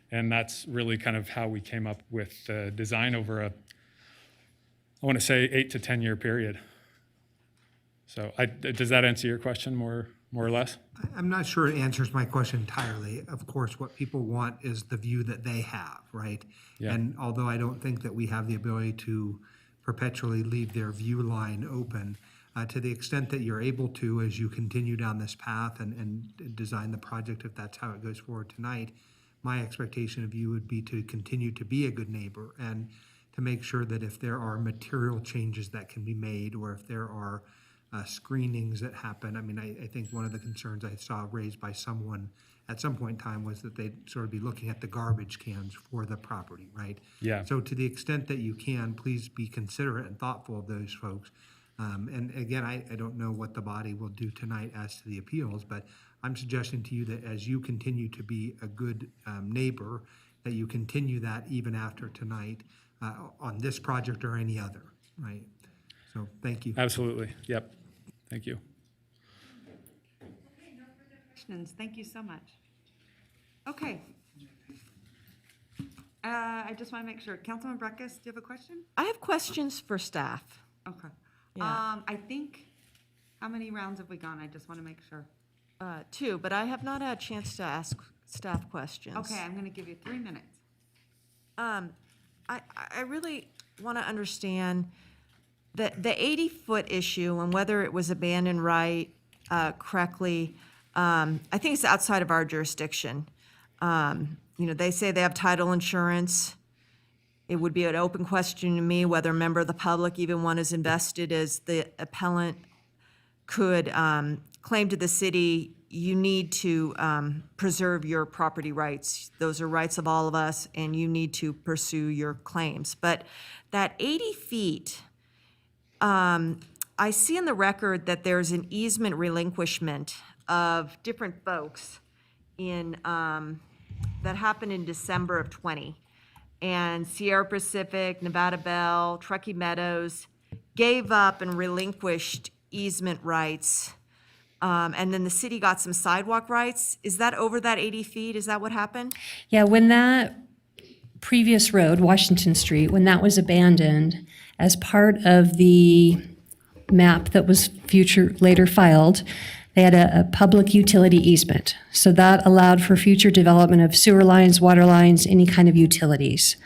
And that's really kind of how we came up with the design over I want to say 8 to 10 year period. So does that answer your question more or less? I'm not sure it answers my question entirely. Of course, what people want is the view that they have, right? Yeah. And although I don't think that we have the ability to perpetually leave their view line open, to the extent that you're able to as you continue down this path and design the project, if that's how it goes forward tonight, my expectation of you would be to continue to be a good neighbor and to make sure that if there are material changes that can be made, or if there are screenings that happen. I mean, I think one of the concerns I saw raised by someone at some point in time was that they'd sort of be looking at the garbage cans for the property, right? Yeah. So to the extent that you can, please be considerate and thoughtful of those folks. And again, I don't know what the body will do tonight as to the appeals, but I'm suggesting to you that as you continue to be a good neighbor, that you continue that even after tonight on this project or any other, right? So thank you. Absolutely. Yep. Thank you. Questions? Thank you so much. Okay. I just want to make sure. Councilman Breckus, do you have a question? I have questions for staff. Okay. Yeah. I think, how many rounds have we gone? I just want to make sure. 2, but I have not had a chance to ask staff questions. Okay, I'm going to give you 3 minutes. I really want to understand the 80-foot issue and whether it was abandoned correctly. I think it's outside of our jurisdiction. They say they have title insurance. It would be an open question to me whether a member of the public, even one as invested as the appellant, could claim to the city, you need to preserve your property rights. Those are rights of all of us, and you need to pursue your claims. But that 80 feet, I see in the record that there's an easement relinquishment of different folks that happened in December of 20. And Sierra Pacific, Nevada Bell, Truckee Meadows gave up and relinquished easement rights. And then the city got some sidewalk rights. Is that over that 80 feet? Is that what happened? Yeah, when that previous road, Washington Street, when that was abandoned, as part of the map that was later filed, they had a public utility easement. So that allowed for future development of sewer lines, water lines, any kind of utilities.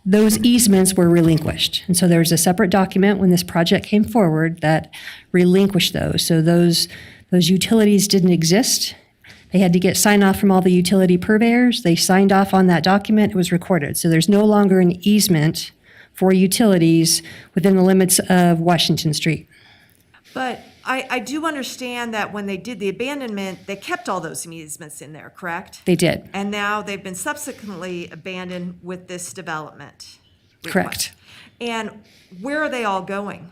Those easements were relinquished. And so there was a separate document when this project came forward that relinquished those. So those utilities didn't exist. They had to get sign off from all the utility purveyors. They signed off on that document. It was recorded. So there's no longer an easement for utilities within the limits of Washington Street. But I do understand that when they did the abandonment, they kept all those easements in there, correct? They did. And now they've been subsequently abandoned with this development request. Correct. And where are they all going?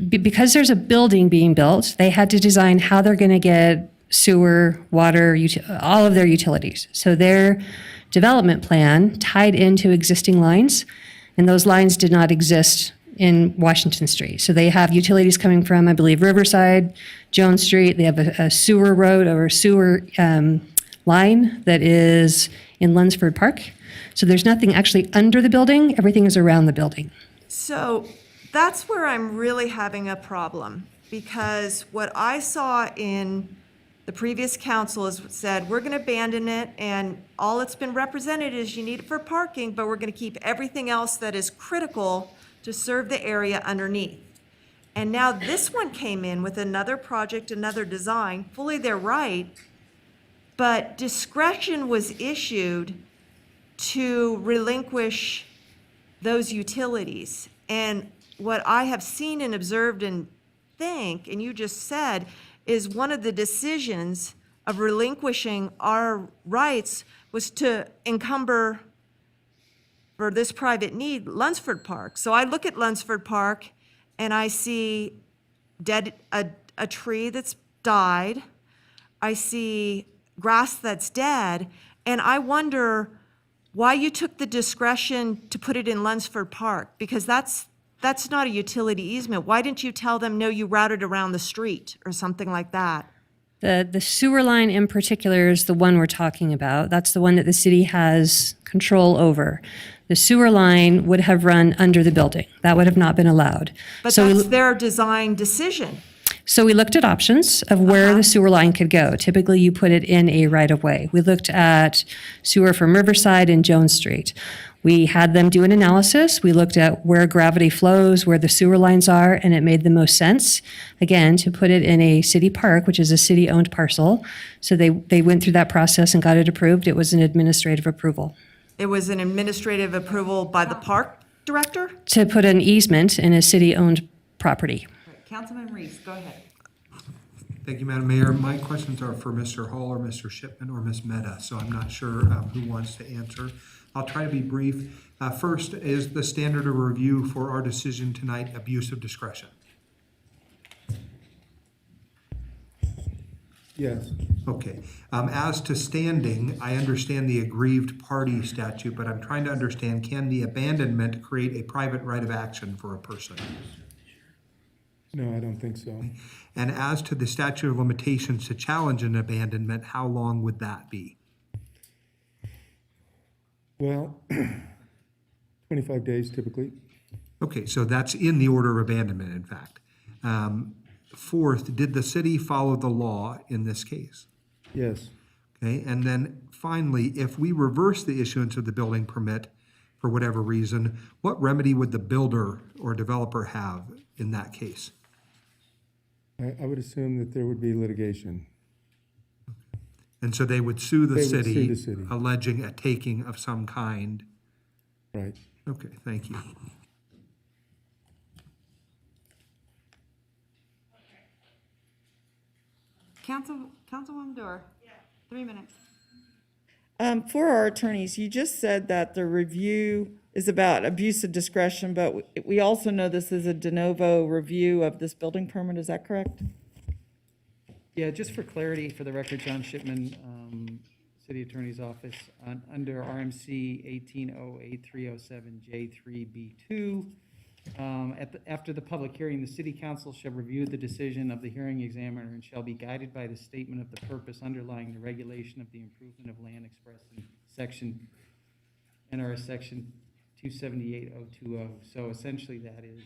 Because there's a building being built, they had to design how they're going to get sewer, water, all of their utilities. So their development plan tied into existing lines, and those lines did not exist in Washington Street. So they have utilities coming from, I believe, Riverside, Jones Street. They have a sewer road or a sewer line that is in Lunsford Park. So there's nothing actually under the building. Everything is around the building. So that's where I'm really having a problem, because what I saw in the previous council is said, we're going to abandon it, and all it's been represented is you need it for parking, but we're going to keep everything else that is critical to serve the area underneath. And now this one came in with another project, another design, fully their right, but discretion was issued to relinquish those utilities. And what I have seen and observed and think, and you just said, is one of the decisions of relinquishing our rights was to encumber, for this private need, Lunsford Park. So I look at Lunsford Park and I see a tree that's died. I see grass that's dead. And I wonder why you took the discretion to put it in Lunsford Park, because that's not a utility easement. Why didn't you tell them, no, you routed around the street or something like that? The sewer line in particular is the one we're talking about. That's the one that the city has control over. The sewer line would have run under the building. That would have not been allowed. But So that's their design decision. So we looked at options of where the sewer line could go. Typically, you put it in a right-of-way. We looked at sewer from Riverside and Jones Street. We had them do an analysis. We looked at where gravity flows, where the sewer lines are, and it made the most sense, again, to put it in a city park, which is a city-owned parcel. So they went through that process and got it approved. It was an administrative approval. It was an administrative approval by the park director? To put an easement in a city-owned property. Councilman Reese, go ahead. Thank you, Madam Mayor. My questions are for Mr. Hall or Mr. Shipman or Ms. Mehta, so I'm not sure who wants to answer. I'll try to be brief. First, is the standard of review for our decision tonight abuse of discretion? Yes. Okay. As to standing, I understand the aggrieved party statute, but I'm trying to understand, can the abandonment create a private right of action for a person? No, I don't think so. And as to the statute of limitations to challenge an abandonment, how long would that be? Well, 25 days typically. Okay, so that's in the order of abandonment, in fact. Fourth, did the city follow the law in this case? Yes. Okay, and then finally, if we reverse the issuance of the building permit for whatever reason, what remedy would the builder or developer have in that case? I would assume that there would be litigation. And so they would sue the They would city, sue the city. alleging a taking of some kind. Right. Okay, thank you. Councilwoman Dorr. 3 minutes. For our attorneys, you just said that the review is about abuse of discretion, but we also know this is a de novo review of this building permit. Is that correct? Yeah, just for clarity, for the record, John Shipman, City Attorney's Office, under RMC 1808307J3B2. After the public hearing, the City Council shall review the decision of the hearing examiner and shall be guided by the statement of the purpose underlying the regulation of the improvement of land expressed in NRS Section 278020. So essentially that is,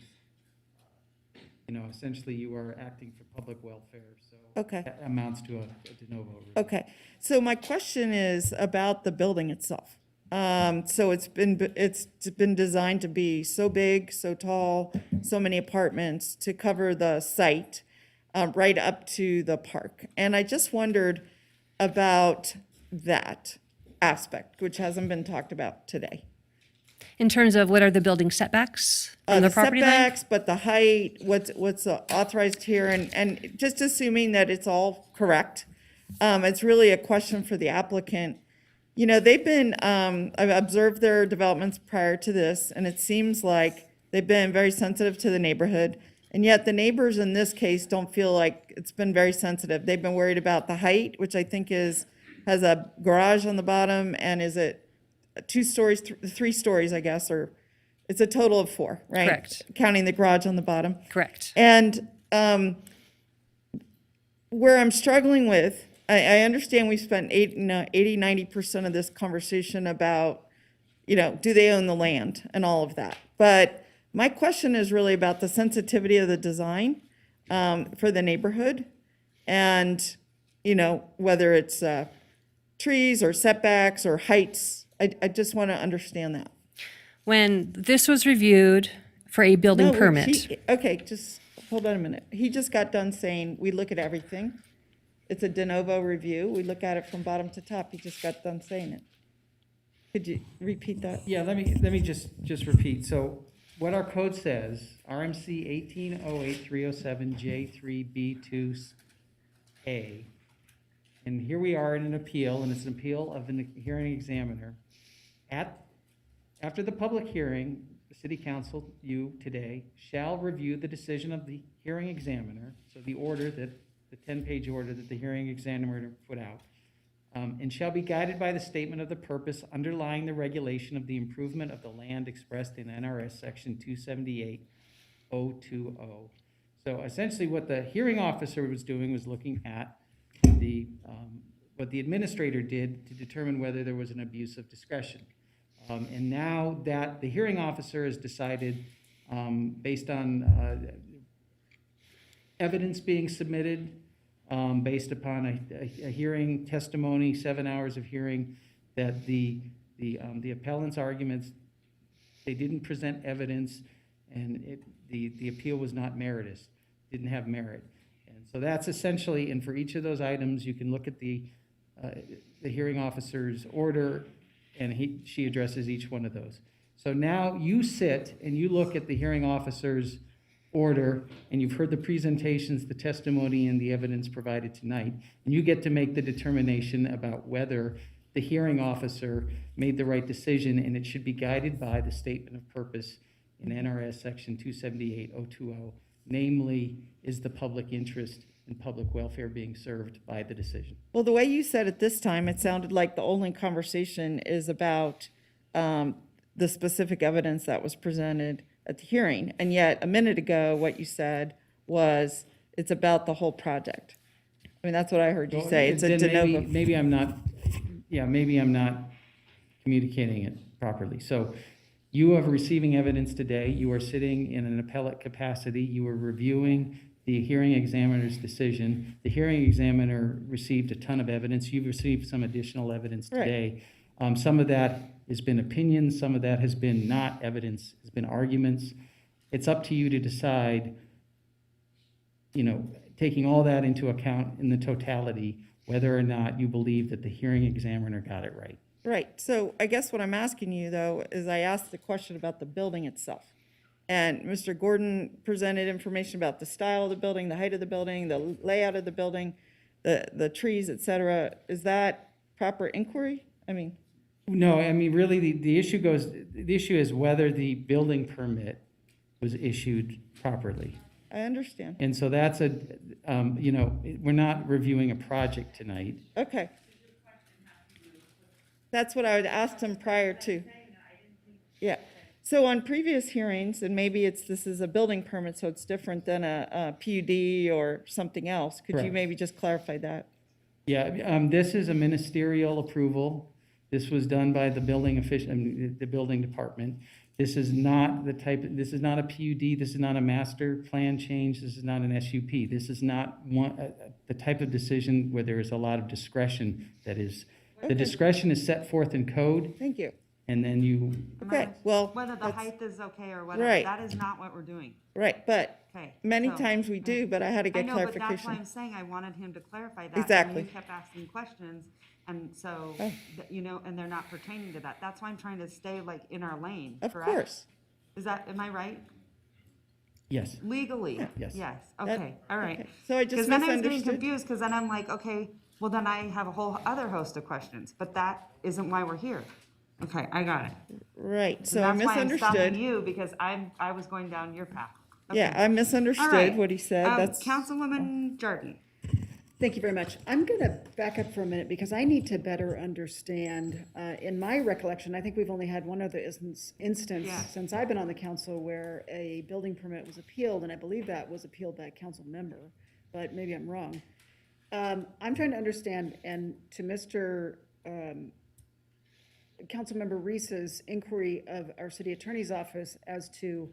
essentially you are acting for public welfare. So Okay. that amounts to a de novo review. Okay. So my question is about the building itself. So it's been designed to be so big, so tall, so many apartments to cover the site, right up to the park. And I just wondered about that aspect, which hasn't been talked about today. In terms of what are the building setbacks on the property line? Setbacks, but the height, what's authorized here, and just assuming that it's all correct. It's really a question for the applicant. They've been, I've observed their developments prior to this, and it seems like they've been very sensitive to the neighborhood. And yet the neighbors in this case don't feel like it's been very sensitive. They've been worried about the height, which I think has a garage on the bottom, and is it 2 stories, 3 stories, I guess, or it's a total of 4, right? Correct. Counting the garage on the bottom. Correct. And where I'm struggling with, I understand we spent 80-90% of this conversation about, do they own the land and all of that. But my question is really about the sensitivity of the design for the neighborhood, and, whether it's trees or setbacks or heights. I just want to understand that. When this was reviewed for a building No, permit, Okay, just hold on a minute. He just got done saying, we look at everything. It's a de novo review. We look at it from bottom to top. He just got done saying it. Could you repeat that? Yeah, let me just repeat. So what our code says, RMC 1808307J3B2A, and here we are in an appeal, and it's an appeal of the hearing examiner. After the public hearing, the City Council, you today, shall review the decision of the hearing examiner, so the 10-page order that the hearing examiner put out, and shall be guided by the statement of the purpose underlying the regulation of the improvement of the land expressed in NRS Section 278020. So essentially what the hearing officer was doing was looking at what the administrator did to determine whether there was an abuse of discretion. And now that the hearing officer has decided, based on evidence being submitted, based upon a hearing testimony, 7 hours of hearing, that the appellant's arguments, they didn't present evidence, and the appeal was not meritorious, didn't have merit. And so that's essentially, and for each of those items, you can look at the hearing officer's order and she addresses each one of those. So now you sit and you look at the hearing officer's order, and you've heard the presentations, the testimony, and the evidence provided tonight, and you get to make the determination about whether the hearing officer made the right decision, and it should be guided by the statement of purpose in NRS section 278020, namely, is the public interest and public welfare being served by the decision? Well, the way you said it this time, it sounded like the only conversation is about the specific evidence that was presented at the hearing. And yet, a minute ago, what you said was it's about the whole project. I mean, that's what I heard you say. It's a Then de novo. maybe I'm not communicating it properly. So you are receiving evidence today. You are sitting in an appellate capacity. You are reviewing the hearing examiner's decision. The hearing examiner received a ton of evidence. You've received some additional evidence today. Some of that has been opinions. Some of that has been not evidence, has been arguments. It's up to you to decide, taking all that into account in the totality, whether or not you believe that the hearing examiner got it right. Right. So I guess what I'm asking you, though, is I asked the question about the building itself. And Mr. Gordon presented information about the style of the building, the height of the building, the layout of the building, the trees, et cetera. Is that proper inquiry? I mean. No, I mean, really, the issue is whether the building permit was issued properly. I understand. And so that's we're not reviewing a project tonight. Okay. That's what I had asked him prior to. Yeah. So on previous hearings, and maybe this is a building permit, so it's different than a PUD or something else. Could you Correct. maybe just clarify that? Yeah, this is a ministerial approval. This was done by the building the building department. This is not this is not a PUD, this is not a master plan change, this is not an SUP. This is not the type of decision where there is a lot of discretion that is, the discretion is set forth in code, Thank you. and then you, Okay, well. Whether the that's- height is okay or whatever, Right. that is not what we're doing. Right, but Okay. many so- times we do, but I had to I get know, but that's why clarification. I'm saying I wanted him to clarify that. Exactly. And you kept asking questions, and so, Oh. and they're not pertaining to that. That's why I'm trying to stay like in our lane, Of correct? course. Am I right? yes. Legally? Yes. Yes, That- okay, all right. okay. So I just Because then I was getting misunderstood. confused, because then I'm like, okay, well, then I have a whole other host of questions, but that isn't why we're here. Okay, I got it. Right, And so I that's why I'm stopping misunderstood. you, because I was going down your path. Okay. Yeah, I All misunderstood right. what he said. That's. Councilwoman Jordan. Thank you very much. I'm going to back up for a minute because I need to better understand. In my recollection, I think we've only had one other instance Yeah. since I've been on the council where a building permit was appealed, and I believe that was appealed by a council member, but maybe I'm wrong. I'm trying to understand, and to Mr. Councilmember Reese's inquiry of our city attorney's office as to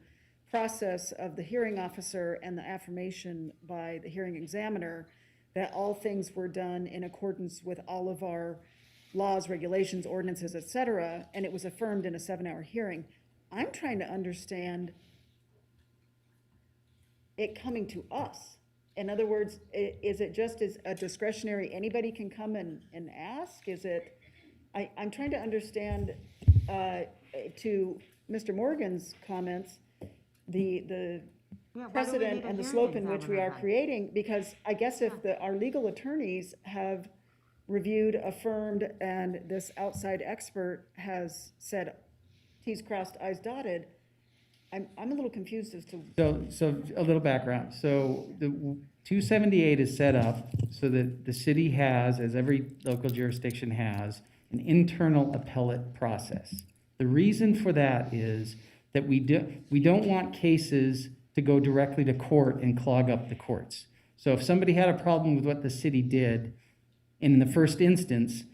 process of the hearing officer and the affirmation by the hearing examiner that all things were done in accordance with all of our laws, regulations, ordinances, et cetera, and it was affirmed in a 7-hour hearing. I'm trying to understand it coming to us. In other words, is it just as a discretionary, anybody can come and ask? Is it, I'm trying to understand, to Mr. Morgan's comments, the Yeah, why do we precedent need a and the hearing slope in which we examiner are then? creating, because I guess if our legal attorneys have reviewed, affirmed, and this outside expert has said T's crossed, I's dotted, I'm a little confused as to. So a little background. So the 278 is set up so that the city has, as every local jurisdiction has, an internal appellate process. The reason for that is that we don't want cases to go directly to court and clog up the courts. So if somebody had a problem with what the city did in the first instance,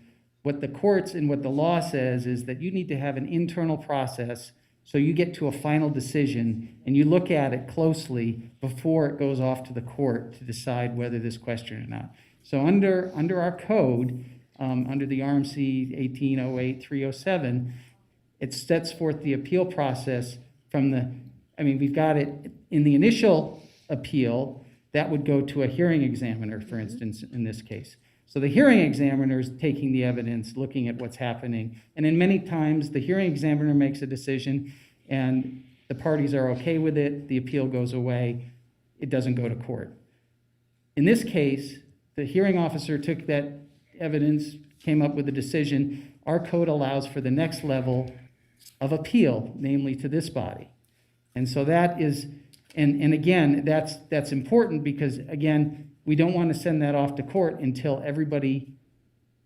what the courts and what the law says is that you need to have an internal process so you get to a final decision and you look at it closely before it goes off to the court to decide whether this question or not. So under our code, under the RMC 1808-307, it sets forth the appeal process from we've got it in the initial appeal, that would go to a hearing examiner, for instance, in this case. So the hearing examiner is taking the evidence, looking at what's happening. And in many times, the hearing examiner makes a decision and the parties are okay with it, the appeal goes away, it doesn't go to court. In this case, the hearing officer took that evidence, came up with a decision. Our code allows for the next level of appeal, namely to this body. And so that is, and again, that's important because, again, we don't want to send that off to court until everybody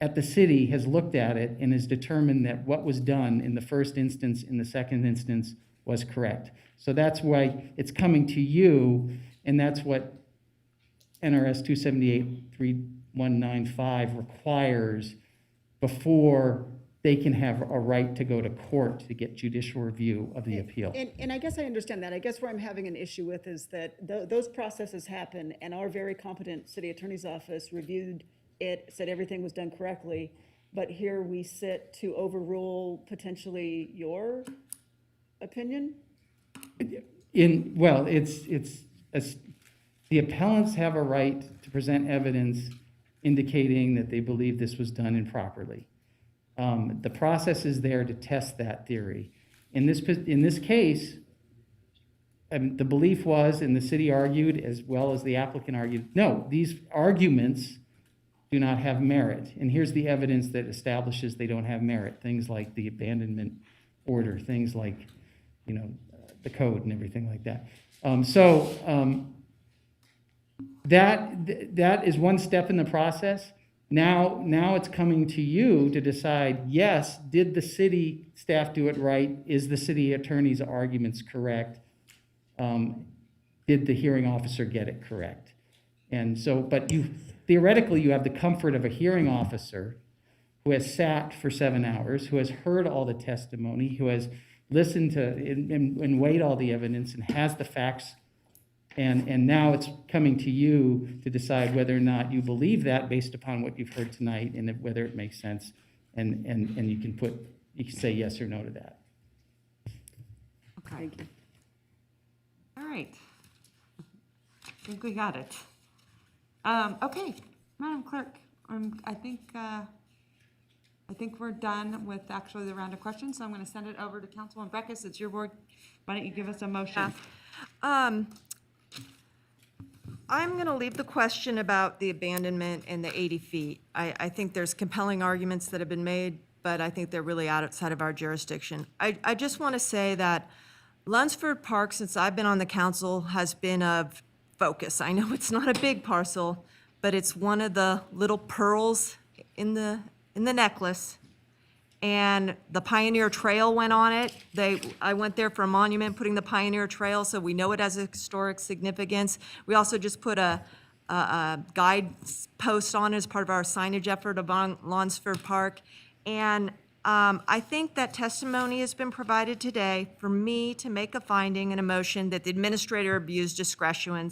at the city has looked at it and has determined that what was done in the first instance, in the second instance, was correct. So that's why it's coming to you, and that's what NRS 278-3195 requires before they can have a right to go to court to get judicial review of the appeal. And I guess I understand that. I guess where I'm having an issue with is that those processes happen, and our very competent city attorney's office reviewed it, said everything was done correctly, but here we sit to overrule potentially your opinion? The appellants have a right to present evidence indicating that they believe this was done improperly. The process is there to test that theory. In this case, the belief was, and the city argued as well as the applicant argued, no, these arguments do not have merit. And here's the evidence that establishes they don't have merit. Things like the abandonment order, things like, the code and everything like that. That is one step in the process. Now it's coming to you to decide, yes, did the city staff do it right? Is the city attorney's arguments correct? Did the hearing officer get it correct? And so, but theoretically, you have the comfort of a hearing officer who has sat for 7 hours, who has heard all the testimony, who has listened to and weighed all the evidence and has the facts. And now it's coming to you to decide whether or not you believe that based upon what you've heard tonight and whether it makes sense. And you can say yes or no to that. Okay. Thank you. All right. I think we got it. Okay, Madam Clerk, I think we're done with actually the round of questions, so I'm going to send it over to Councilwoman Breckus. It's your board. Why don't you give us a motion? I'm going to leave the question about the abandonment and the 80 feet. I think there's compelling arguments that have been made, but I think they're really outside of our jurisdiction. I just want to say that Lunsford Park, since I've been on the council, has been of focus. I know it's not a big parcel, but it's one of the little pearls in the necklace. And the Pioneer Trail went on it. I went there for a monument, putting the Pioneer Trail, so we know it has a historic significance. We also just put a guide post on it as part of our signage effort along Lunsford Park. And I think that testimony has been provided today for me to make a finding and a motion that the administrator abused discretion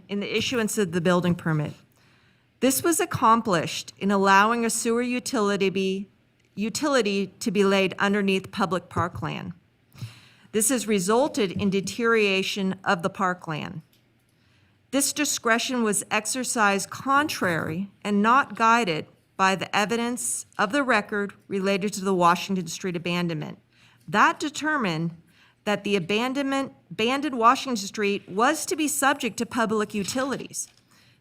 in the issuance of the building permit. This was accomplished in allowing a sewer utility to be laid underneath public parkland. This has resulted in deterioration of the parkland. This discretion was exercised contrary and not guided by the evidence of the record related to the Washington Street abandonment. That determined that the abandoned Washington Street was to be subject to public utilities.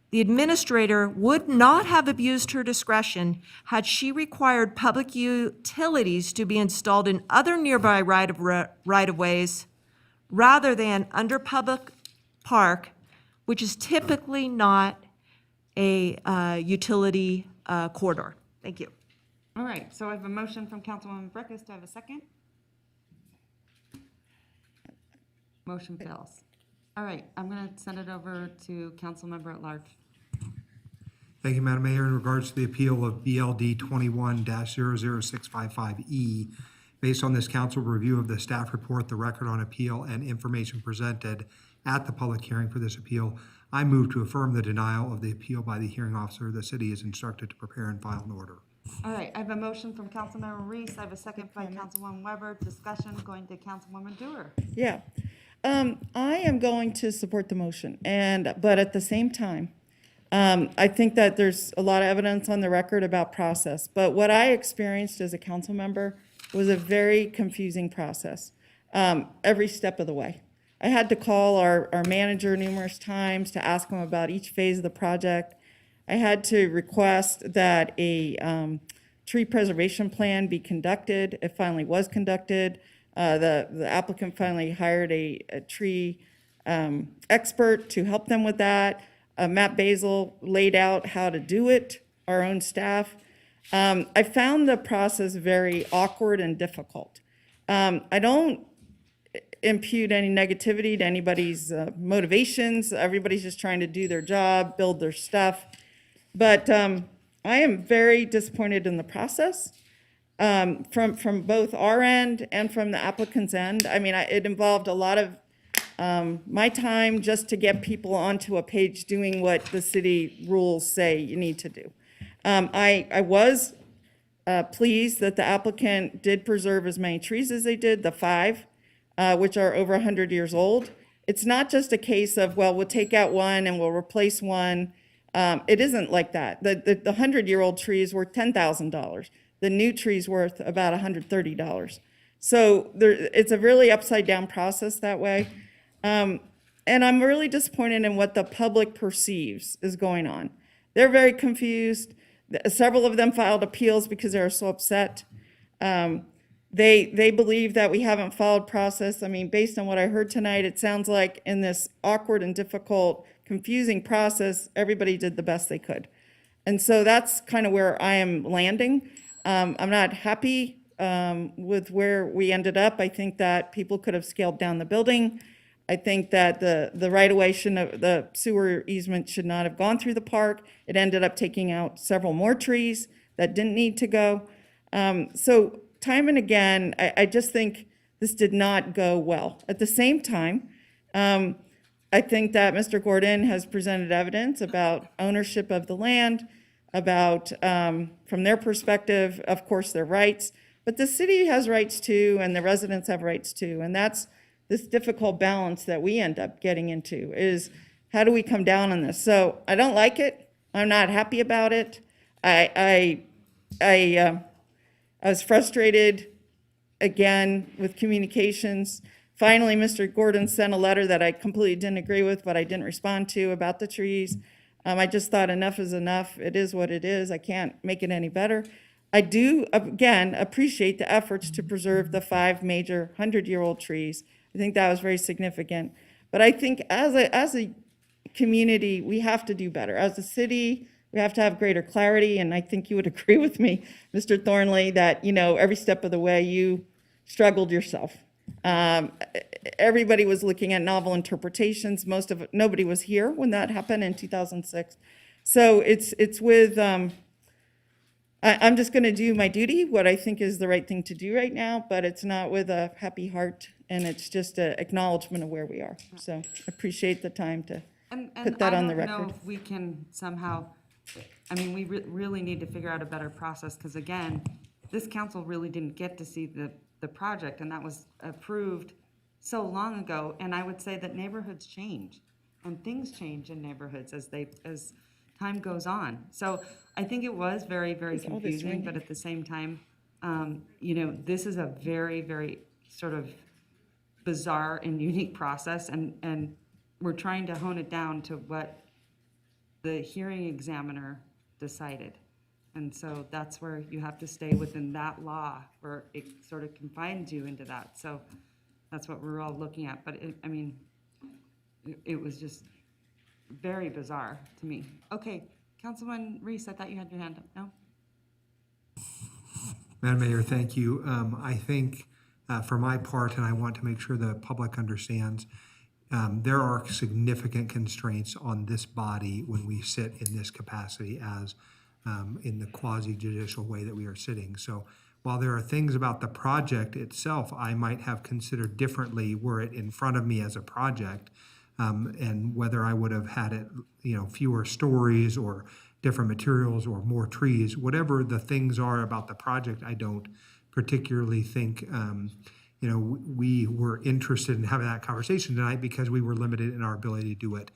The administrator would not have abused her discretion had she required public utilities to be installed in other nearby right-of-ways rather than under public park, which is typically not a utility corridor. Thank you. All right, so I have a motion from Councilwoman Breckus. Do I have a second? Motion fails. All right, I'm going to send it over to Councilmember at Large. Thank you, Madam Mayor. In regards to the appeal of BLD 21-00655E, based on this council review of the staff report, the record on appeal, and information presented at the public hearing for this appeal, I move to affirm the denial of the appeal by the hearing officer. The city is instructed to prepare and file an order. All right, I have a motion from Councilmember Reese. I have a second by Councilwoman Weber. Discussion going to Councilwoman Dewar. Yeah. I am going to support the motion, but at the same time, I think that there's a lot of evidence on the record about process, but what I experienced as a council member was a very confusing process, every step of the way. I had to call our manager numerous times to ask him about each phase of the project. I had to request that a tree preservation plan be conducted. It finally was conducted. The applicant finally hired a tree expert to help them with that. Matt Basil laid out how to do it, our own staff. I found the process very awkward and difficult. I don't impute any negativity to anybody's motivations. Everybody's just trying to do their job, build their stuff. But I am very disappointed in the process from both our end and from the applicant's end. I mean, it involved a lot of my time just to get people onto a page doing what the city rules say you need to do. I was pleased that the applicant did preserve as many trees as they did, the 5, which are over 100 years old. It's not just a case of, well, we'll take out one and we'll replace one. It isn't like that. The 100-year-old trees were $10,000. The new tree's worth about $130. So it's a really upside-down process that way. And I'm really disappointed in what the public perceives is going on. They're very confused. Several of them filed appeals because they were so upset. They believe that we haven't followed process. I mean, based on what I heard tonight, it sounds like in this awkward and difficult, confusing process, everybody did the best they could. And so that's kind of where I am landing. I'm not happy with where we ended up. I think that people could have scaled down the building. I think that the right-of-way shouldn't have, the sewer easement should not have gone through the park. It ended up taking out several more trees that didn't need to go. So time and again, I just think this did not go well. At the same time, I think that Mr. Gordon has presented evidence about ownership of the land, about, from their perspective, of course, their rights, but the city has rights too, and the residents have rights too, and that's this difficult balance that we end up getting into is how do we come down on this? So I don't like it. I'm not happy about it. I was frustrated again with communications. Finally, Mr. Gordon sent a letter that I completely didn't agree with, but I didn't respond to about the trees. I just thought enough is enough. It is what it is. I can't make it any better. I do, again, appreciate the efforts to preserve the 5 major 100-year-old trees. I think that was very significant. But I think as a community, we have to do better. As a city, we have to have greater clarity, and I think you would agree with me, Mr. Thornley, that, you know, every step of the way you struggled yourself. Everybody was looking at novel interpretations. Nobody was here when that happened in 2006. So it's with, I'm just going to do my duty, what I think is the right thing to do right now, but it's not with a happy heart, and it's just an acknowledgement of where we are. So appreciate the time to put that on the record. I don't know if we can somehow, I mean, we really need to figure out a better process, because again, this council really didn't get to see the project, and that was approved so long ago. And I would say that neighborhoods change, and things change in neighborhoods as time goes on. So I think it was very, very confusing, but at the same time, you know, this is a very, very sort of bizarre and unique process, and we're trying to hone it down to what the hearing examiner decided. And so that's where you have to stay within that law, where it sort of confines you into that. So that's what we're all looking at. But I mean, it was just very bizarre to me. Okay, Councilman Reese, I thought you had your hand up. No? Madam Mayor, thank you. I think for my part, and I want to make sure the public understands, there are significant constraints on this body when we sit in this capacity as in the quasi-judicial way that we are sitting. So while there are things about the project itself I might have considered differently were it in front of me as a project, and whether I would have had it, you know, fewer stories or different materials or more trees, whatever the things are about the project, I don't particularly think, you know, we were interested in having that conversation tonight because we were limited in our ability to do it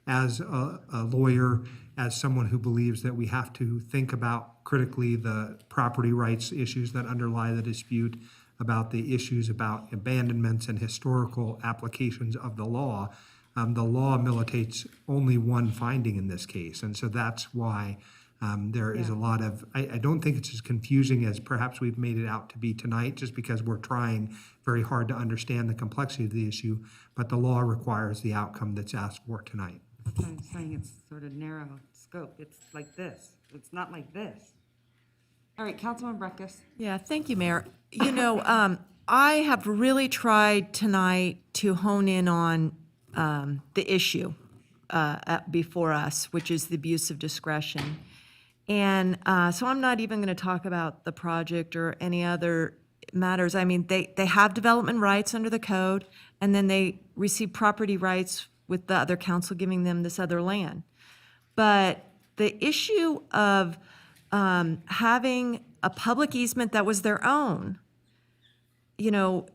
as a lawyer, as someone who believes that we have to think about critically the property rights issues that underlie the dispute, about the issues about abandonments and historical applications of the law. The law militates only one finding in this case, and so that's why there is a lot of, I don't think it's as confusing as perhaps we've made it out to be tonight, just because we're trying very hard to understand the complexity of the issue, but the law requires the outcome that's asked for tonight. That's why I'm saying it's sort of narrow scope. It's like this. It's not like this. All right, Councilman Breckus. Yeah, thank you, Mayor. You know, I have really tried tonight to hone in on the issue before us, which is the abuse of discretion. And so I'm not even going to talk about the project or any other matters. I mean, they have development rights under the code, and then they receive property rights with the other council giving them this other land. But the issue of having a public easement that was their own, you know,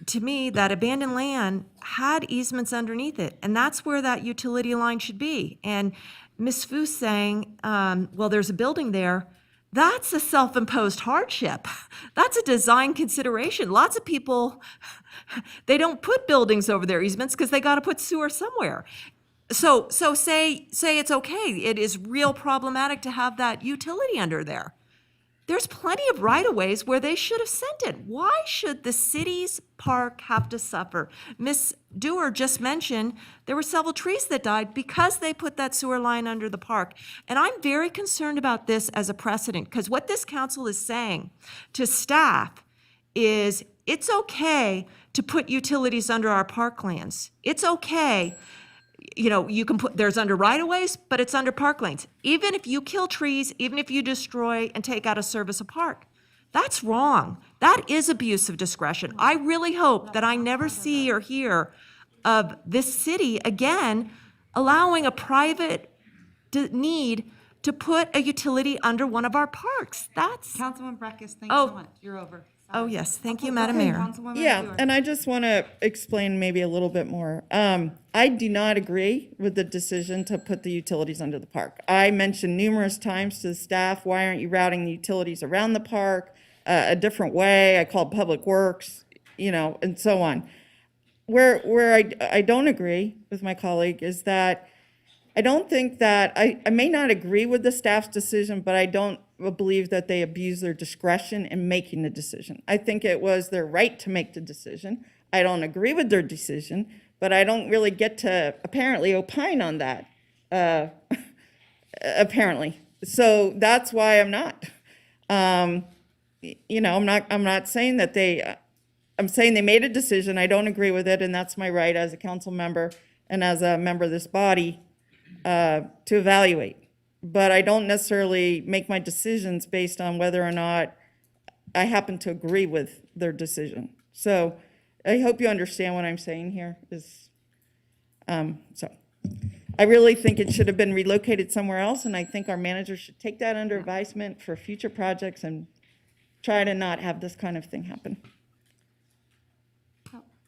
to me, that abandoned land had easements underneath it, and that's where that utility line should be. And Ms. Fu saying, well, there's a building there, that's a self-imposed hardship. That's a design consideration. Lots of people, they don't put buildings over their easements because they got to put sewer somewhere. So say it's okay. It is real problematic to have that utility under there. There's plenty of right-of-ways where they should have sent it. Why should the city's park have to suffer? Ms. Dewar just mentioned there were several trees that died because they put that sewer line under the park. And I'm very concerned about this as a precedent, because what this council is saying to staff is it's okay to put utilities under our parklands. It's okay. You know, you can put, there's under right-of-ways, but it's under park lanes. Even if you kill trees, even if you destroy and take out of service a park, that's wrong. That is abuse of discretion. I really hope that I never see or hear of this city again allowing a private need to put a utility under one of our parks. That's... Councilman Breckus, thanks so much. You're over. Oh, yes. Thank you, Madam Mayor. Councilwoman Yeah, Dewar. and I just want to explain maybe a little bit more. I do not agree with the decision to put the utilities under the park. I mentioned numerous times to the staff, why aren't you routing the utilities around the park a different way? I called Public Works, you know, and so on. Where I don't agree with my colleague is that I don't think that, I may not agree with the staff's decision, but I don't believe that they abuse their discretion in making the decision. I think it was their right to make the decision. I don't agree with their decision, but I don't really get to apparently opine on that, apparently. So that's why I'm not. You know, I'm not saying that I'm saying they made a decision. I don't agree with it, and that's my right as a council member and as a member of this body to evaluate. But I don't necessarily make my decisions based on whether or not I happen to agree with their decision. So I hope you understand what I'm saying here is, so I really think it should have been relocated somewhere else, and I think our manager should take that under advisement for future projects and try to not have this kind of thing happen.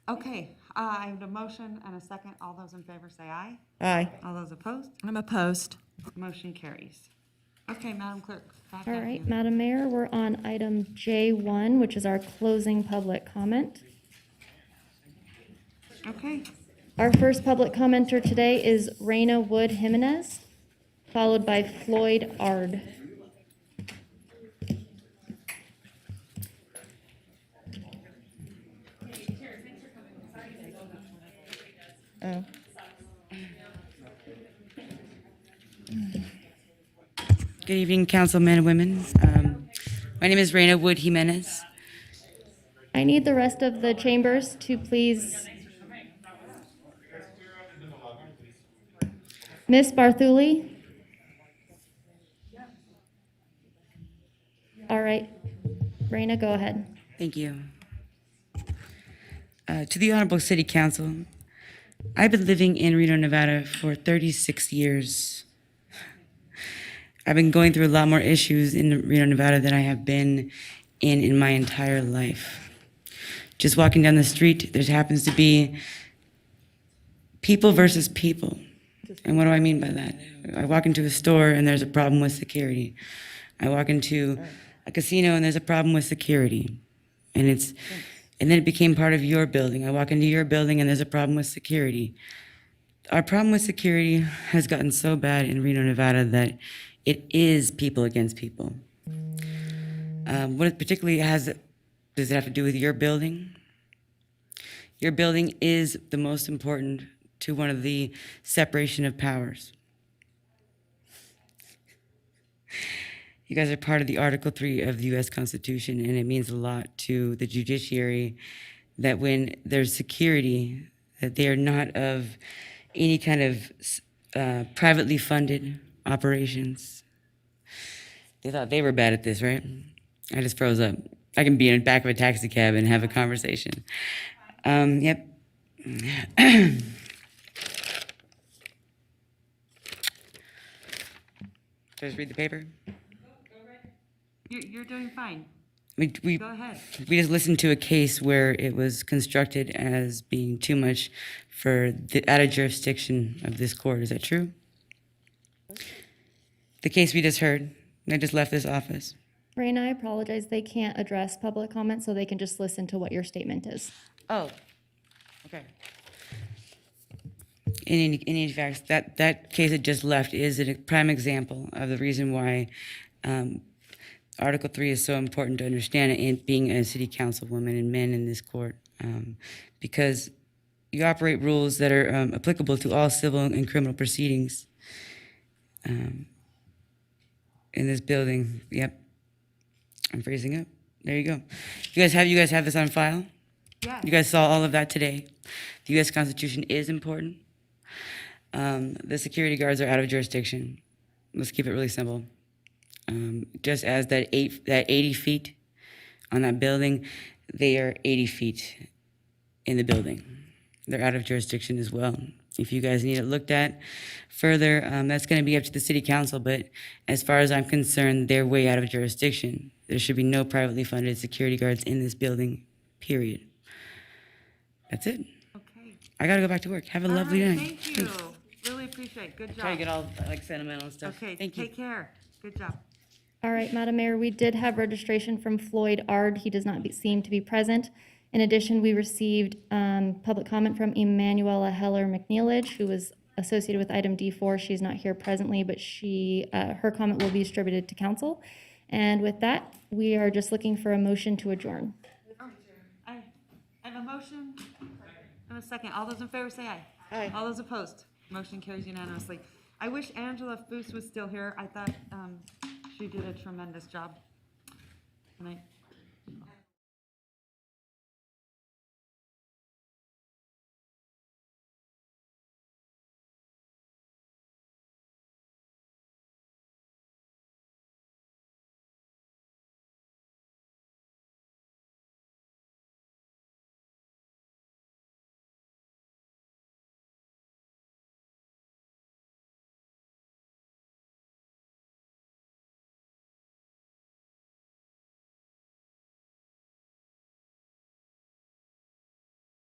Okay, I have a motion and a second. All those in favor say aye. Aye. All those opposed? I'm opposed. Motion carries. Okay, Madam Clerk. back All at right, you. Madam Mayor, we're on item J1, which is our closing public comment. Okay, Our first public commenter today is Reno Wood Jimenez, followed by Floyd Ard. Oh. Good evening, councilmen and women. My name is Reno Wood Jimenez. I need the rest of the chambers to please. Ms. Barthuli? All right, Raina, go ahead. Thank you. To the Honorable City Council, I've been living in Reno, Nevada for 36 years. I've been going through a lot more issues in Reno, Nevada than I have been in my entire life. Just walking down the street, there happens to be people versus people. And what do I mean by that? I walk into a store and there's a problem with security. I walk into a casino and there's a problem with security. And then it became part of your building. I walk into your building and there's a problem with security. Our problem with security has gotten so bad in Reno, Nevada that it is people against people. What it particularly does it have to do with your building? Your building is the most important to one of the separation of powers. You guys are part of the Article 3 of the U.S. Constitution, and it means a lot to the judiciary that when there's security, that they are not of any kind of privately funded operations. They thought they were bad at this, right? I just froze up. I can be in the back of a taxi cab and have a conversation. Yep. Just read the paper? You're doing fine. We Go ahead. We just listened to a case where it was constructed as being too much for the out of jurisdiction of this court. Is that true? The case we just heard, I just left this office. Raina, I apologize. They can't address public comment, so they can just listen to what your statement is. Oh, okay. In any fact, that case that just left is a prime example of the reason why Article 3 is so important to understand, and being a city councilwoman and men in this court, because you operate rules that are applicable to all civil and criminal proceedings in this building. Yep, I'm freezing up. There you go. You guys have this on file? Yes. You guys saw all of that today. The U.S. Constitution is important. The security guards are out of jurisdiction. Let's keep it really simple. Just as that 80 feet on that building, they are 80 feet in the building. They're out of jurisdiction as well. If you guys need it looked at further, that's going to be up to the city council, but as far as I'm concerned, they're way out of jurisdiction. There should be no privately funded security guards in this building, period. That's it. Okay. I got to go back to work. Have a lovely All right, night. Thank you. Really appreciate it. Good job. Try to get all like sentimental and stuff. Okay, Thank you. take care. Good job. All right, Madam Mayor, we did have registration from Floyd Ard. He does not seem to be present. In addition, we received public comment from Emanuela Heller McNeilage, who was associated with item D4. She's not here presently, but her comment will be distributed to council. And with that, we are just looking for a motion to adjourn. I have a motion and a second. All those in favor say aye. Aye. All those opposed? Motion carries unanimously. I wish Angela Foose was still here. I thought she did a tremendous job. And